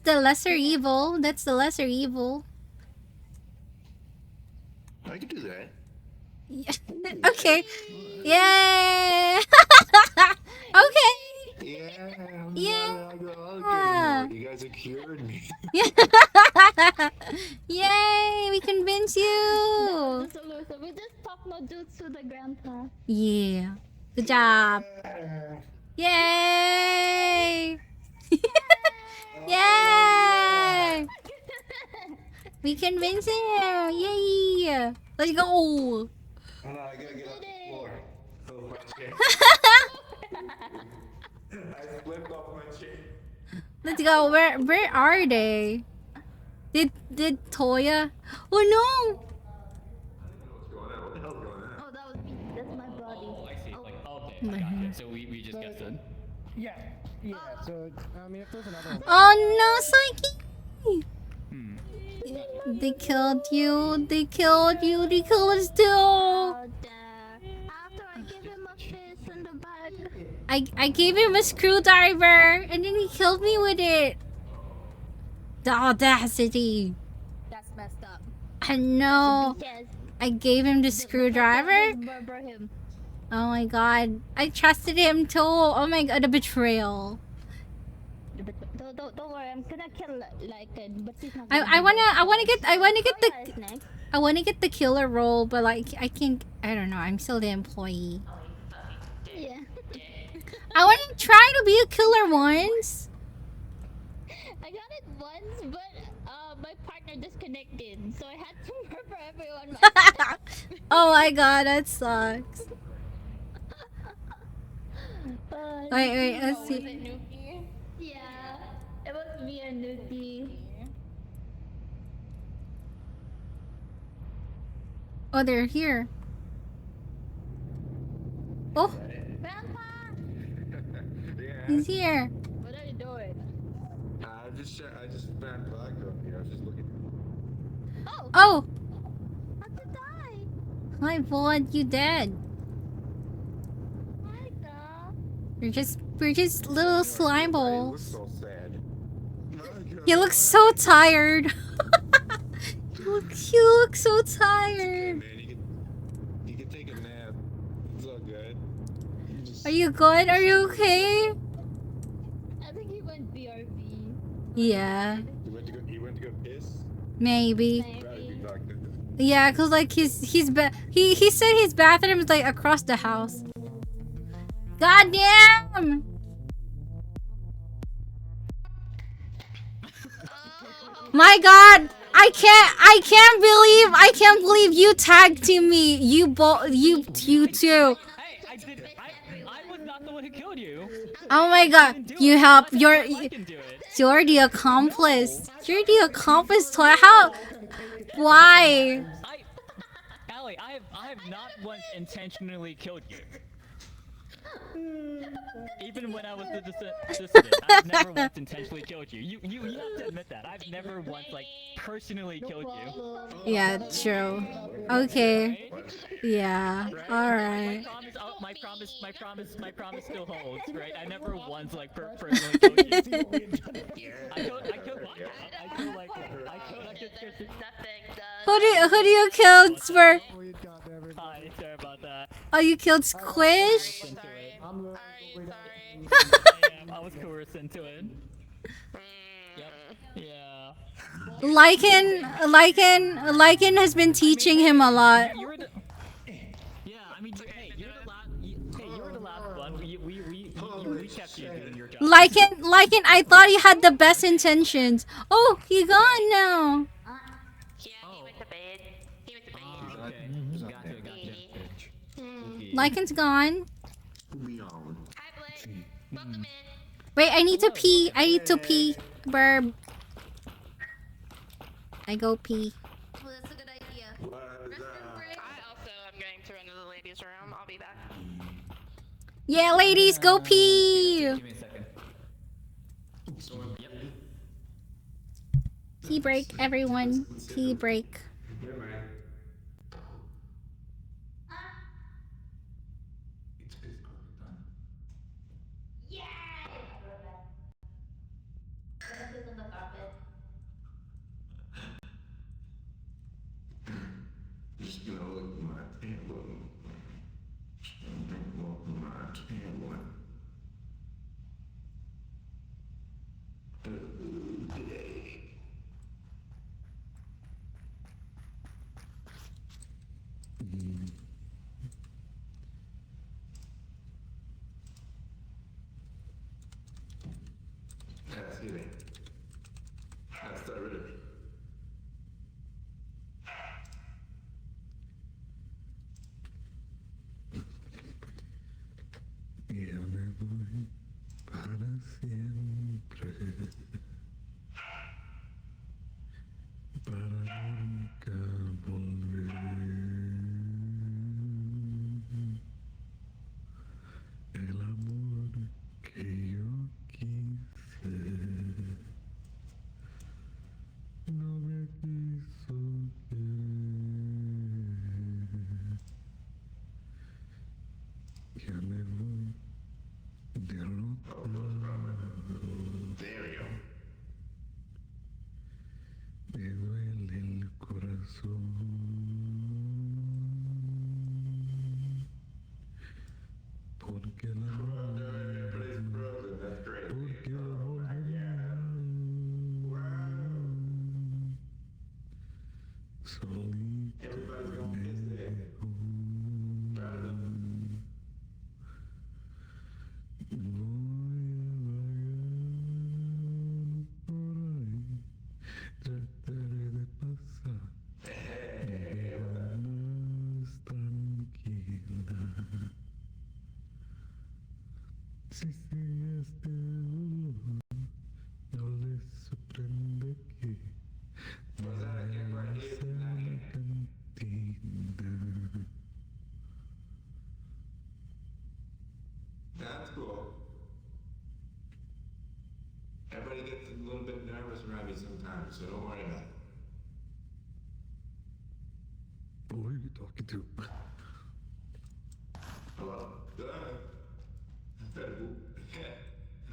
the lesser evil. That's the lesser evil. I can do that. Okay. Yay! Okay. Yeah. Yeah. You guys have cured me. Yay! We convince you. That's the solution. We just talk no dudes to the grandpa. Yeah. Good job. Yay! Yay! We convinced him. Yay! Let's go. Oh, no, I gotta get off the floor. Oh, my chair. I slipped off my chair. Let's go. Where are they? Did Toya? Oh no! What the hell's going on? Oh, that was me. That's my body. Oh, I see. Like, okay, gotcha. So we just guessed it. Yeah. So I mean, if there's another one. Oh no, Psyche! They killed you. They killed us too. After I give him a fish in the bag. I gave him a screwdriver and then he killed me with it. The audacity. That's messed up. I know. I gave him the screwdriver? Murder him. Oh my god. I trusted him too. Oh my god, the betrayal. Don't worry, I'm gonna kill Lycan, but he's not I gonna wanna get Toya is next. I wanna get the killer role, but like I can't. I don't know. I'm still the employee. Yeah. I wanna try to be a killer once. I got it once, but my partner disconnected, so I had to murder everyone myself. Oh my god, that sucks. Wait, let's Was see. it Nuki? Yeah, it was me and Nuki. Oh, they're here. Oh, Grandpa, he's here. what are you doing? I just found vodka here. I was just looking. Oh, How'd you die? my god, you dead. Hi, girl. We're just little slime You look balls. so sad. You look so tired. you look so tired. Man, you can take a nap. It's all good. Are you good? Are you okay? I think he went BRB. Yeah, You went to go piss? maybe. Probably be fucked up. Yeah, cause like he said his bathroom is like across the house. God damn! My god! I can't believe you tagged team me. You too. Hey, I was not the one who killed you. Oh my god. You help. You're the accomplice. You're the accomplice to how? Why? Allie, I have not once intentionally killed you. Even when I was the dissident, I've never once intentionally killed you. You have to admit that. I've never once like personally killed you. Yeah, true. Okay. Yeah. All right. My promise still holds, right? I never once like personally killed you. I killed Who do you kill, Spur? Hi, sorry about that. Oh, you killed Squish? I was coerced into it. Yep. Yeah. Lycan has been teaching him a lot. Yeah, I mean, hey, you were the last one. We kept you doing your job. Lycan, I thought he had the best intentions. Oh, he gone now. Lycan's gone. Wait, I need to pee. Burb. I go pee. Well, that's a good idea. I also am going to run to the ladies' room. I'll be back. Yeah, ladies, go pee. Give me a second. Yep. Tea break, everyone. Tea break. Just gonna look at my table. Look at my table. That's it. That's the rid of it. Y yo me voy para siempre, para nunca volver. El amor que yo quise Trataré de pasar. Más tranquila. Si sigues de no les sorprende que vayas a la cantina. That's cool. Everybody gets a little bit nervous around me sometimes, so don't worry about it. Who are you talking to? Hello?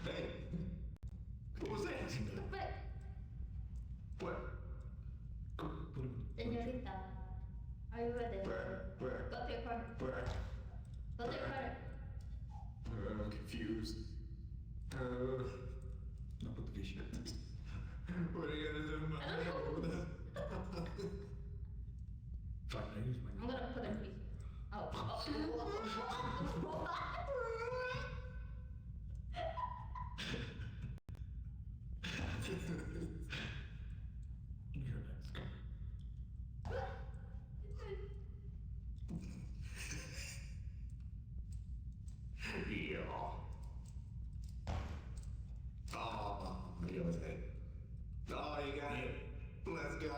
Hey. What was that? What? Señorita, are you ready? Where? Go to your corner. Where? Go to your corner. I'm confused. Not put the fish in. What are you gonna do? I don't know. Fine, I use my I'm gonna put it in. Oh. You're next. Yeah. Oh, you got it. Oh, you got it. Let's go.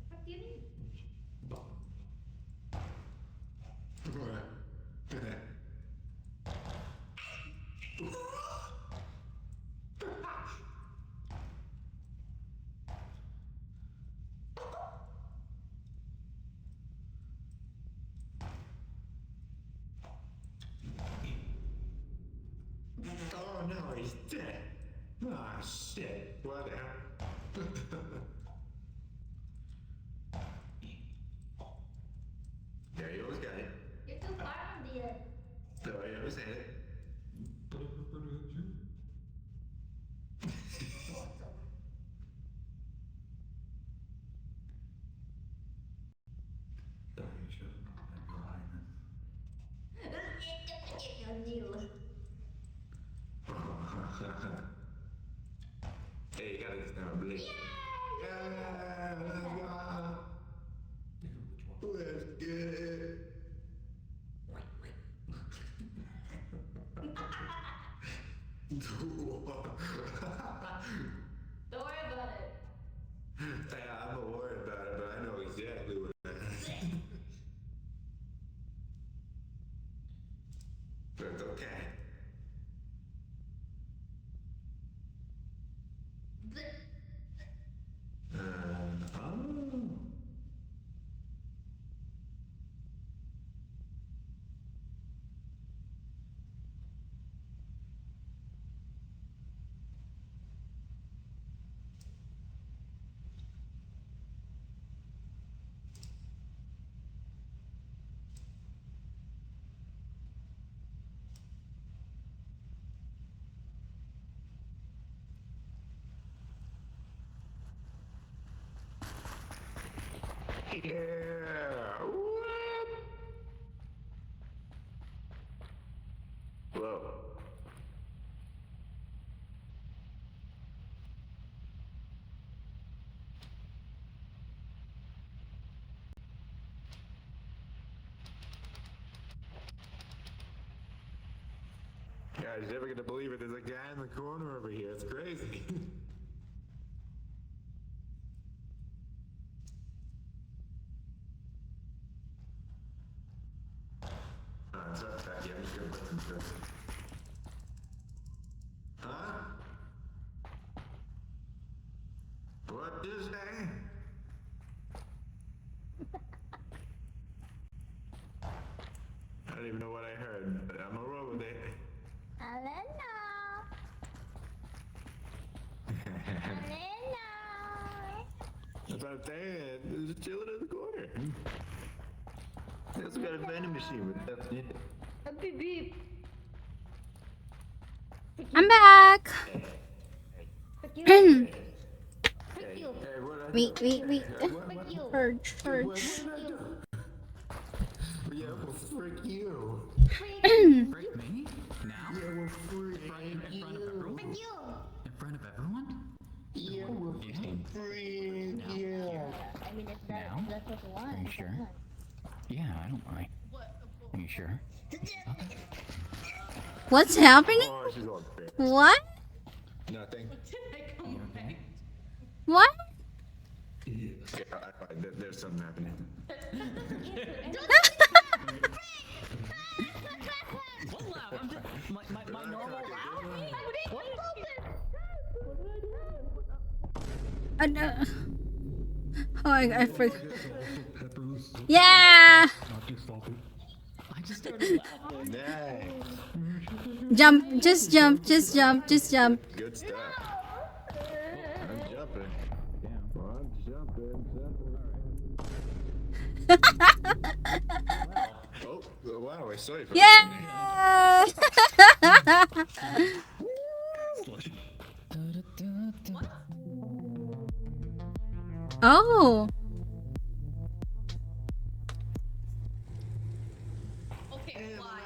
What do you need? Oh no, he's dead. Ah, shit. What happened? There you always got it. You're too far from the end. There you always had it. Hey, you got this now, Blake. Yeah, let's go. Let's get it. Don't worry about it. Yeah, I'm not worried about it, but I know exactly what it is. But it's okay. Oh. Yeah. What? Whoa. Guys, never gonna believe it. There's a guy in the corner over here. It's crazy. It's up, Becky. I'm just gonna put some stuff. Huh? What did you say? I don't even know what I heard, but I'm gonna roll with it. Elena. That's what I'm saying. They're just chilling in the corner. They also got a vending machine, but that's it. A beep beep. I'm back. Frick you. Frick you. Wait. Frick you. Purge. Yeah, well, frick you. Frick me? Now? Yeah, well, frick In front of everyone? Frick you. In front of everyone? Yeah, well, frick Now? you. I mean, if Now? that's what you want. Are you sure? Yeah, I don't mind. Are you sure? What's happening? Oh, she's all bad. What? Nothing. You okay? What? Yeah, there's something happening. What laugh? I'm just my normal laugh? No. Oh, I forgot. Yeah! I just started laughing. Nice. Jump, just jump. Good stuff. I'm jumping. Well, I'm jumping. Oh, wow, I saw you. Yeah! Oh. Okay, why?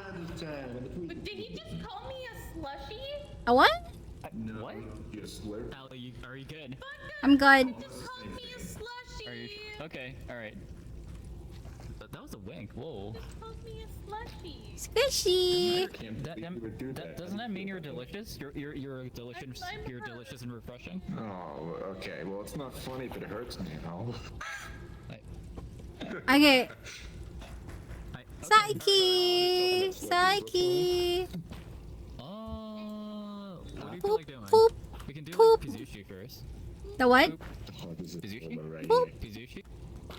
But did he just call me a slushy? A what? No, What? just slurp. Allie, are you good? I'm good. He just called me a slushy. Are you okay? All right. That was a wink. Whoa. Just called me a slushy. Squishy. Doesn't that mean you're delicious? You're delicious. You're delicious and refreshing. Oh, okay. Well, it's not funny if it hurts me, you know. Okay. Psyche. What do you feel like doing? Poop. We can do Poop. like Kazushi first. The what? Oh, this is Kazushi? right Poop. Kazushi?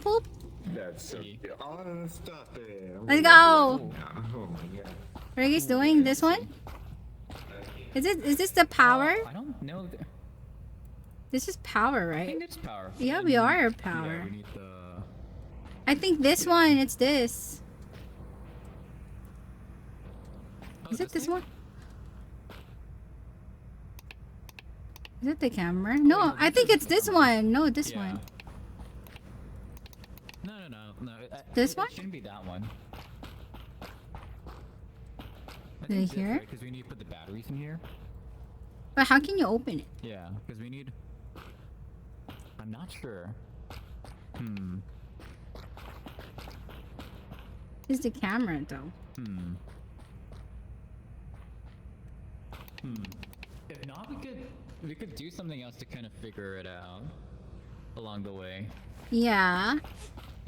Poop. That's so. Oh, stop it. Let's go. Oh my god. What are you guys doing? This one? Is this the power? I don't know. This is power, I right? think it's power. Yeah, we are Yeah, power. we need the. I think this one, it's this. Oh, Is it this thing? one? Is it the camera? No, I think it's this one. No, this Yeah. one. No. This one? It shouldn't be that one. Is it here? Because we need to put the batteries in here. But how can you open it? Yeah, because we need. I'm not sure. It's the camera, though. If not, we could do something else to kind of figure it out along the way. Yeah.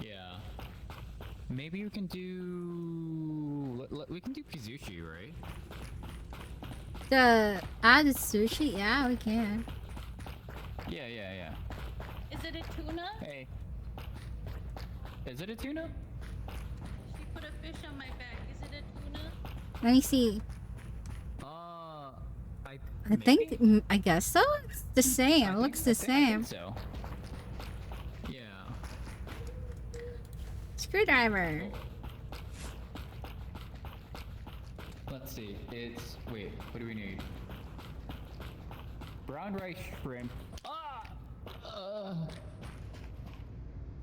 Yeah. Maybe we can do. We can do Kizushi, right? The sushi? Yeah, we can. Yeah. Is it a tuna? Hey. Is it a tuna? She put a fish on my back. Is it a tuna? Let me see. I think, I guess so. It's the same. It looks the I same. think so. Yeah. Screwdriver. Let's see. It's wait. What do we need? Brown rice shrimp.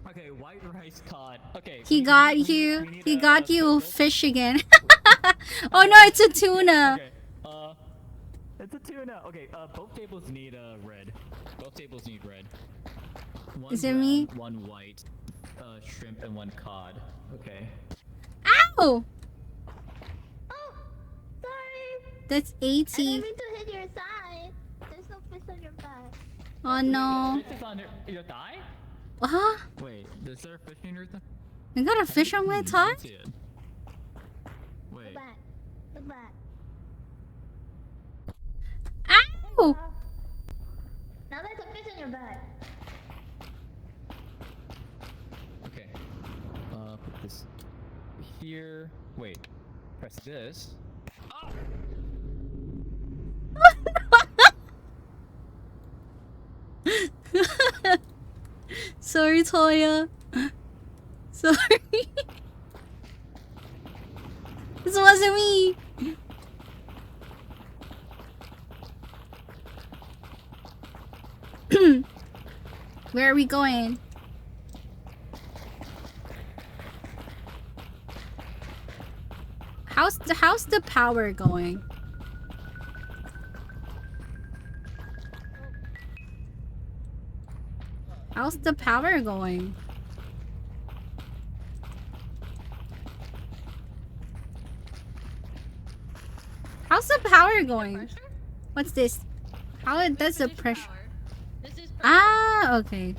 Okay, white rice cod. Okay. He got you. He got you fish again. Oh no, it's a tuna. Okay. It's a tuna. Okay. Both tables need red. Both tables need red. One Is it brown, me? One white. Shrimp and one cod. Okay. Ow! Oh, sorry. That's I didn't 80. mean to hit your side. There's no fish on your back. Oh no. Fish is on your thigh? What? Wait, is there a fish in your thigh? I got a fish on my thigh? See it. Wait. Look back. Look back. Ow! Now there's a fish on your back. Okay. Put this here. Wait. Press this. Sorry, Toya. Sorry. This wasn't me. Where are we going? How's the power going? How's the power going? How's the power going? What's this? How does the pressure? Ah, okay.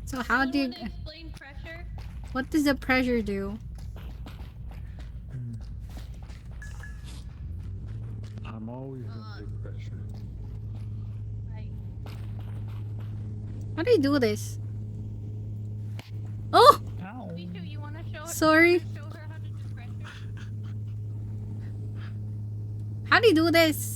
So how do you... Explain pressure. What does the pressure do? I'm always in big pressure. How do you do this? Oh! Mishu, you wanna show her? Sorry. You wanna show her how to do pressure? How do you do this?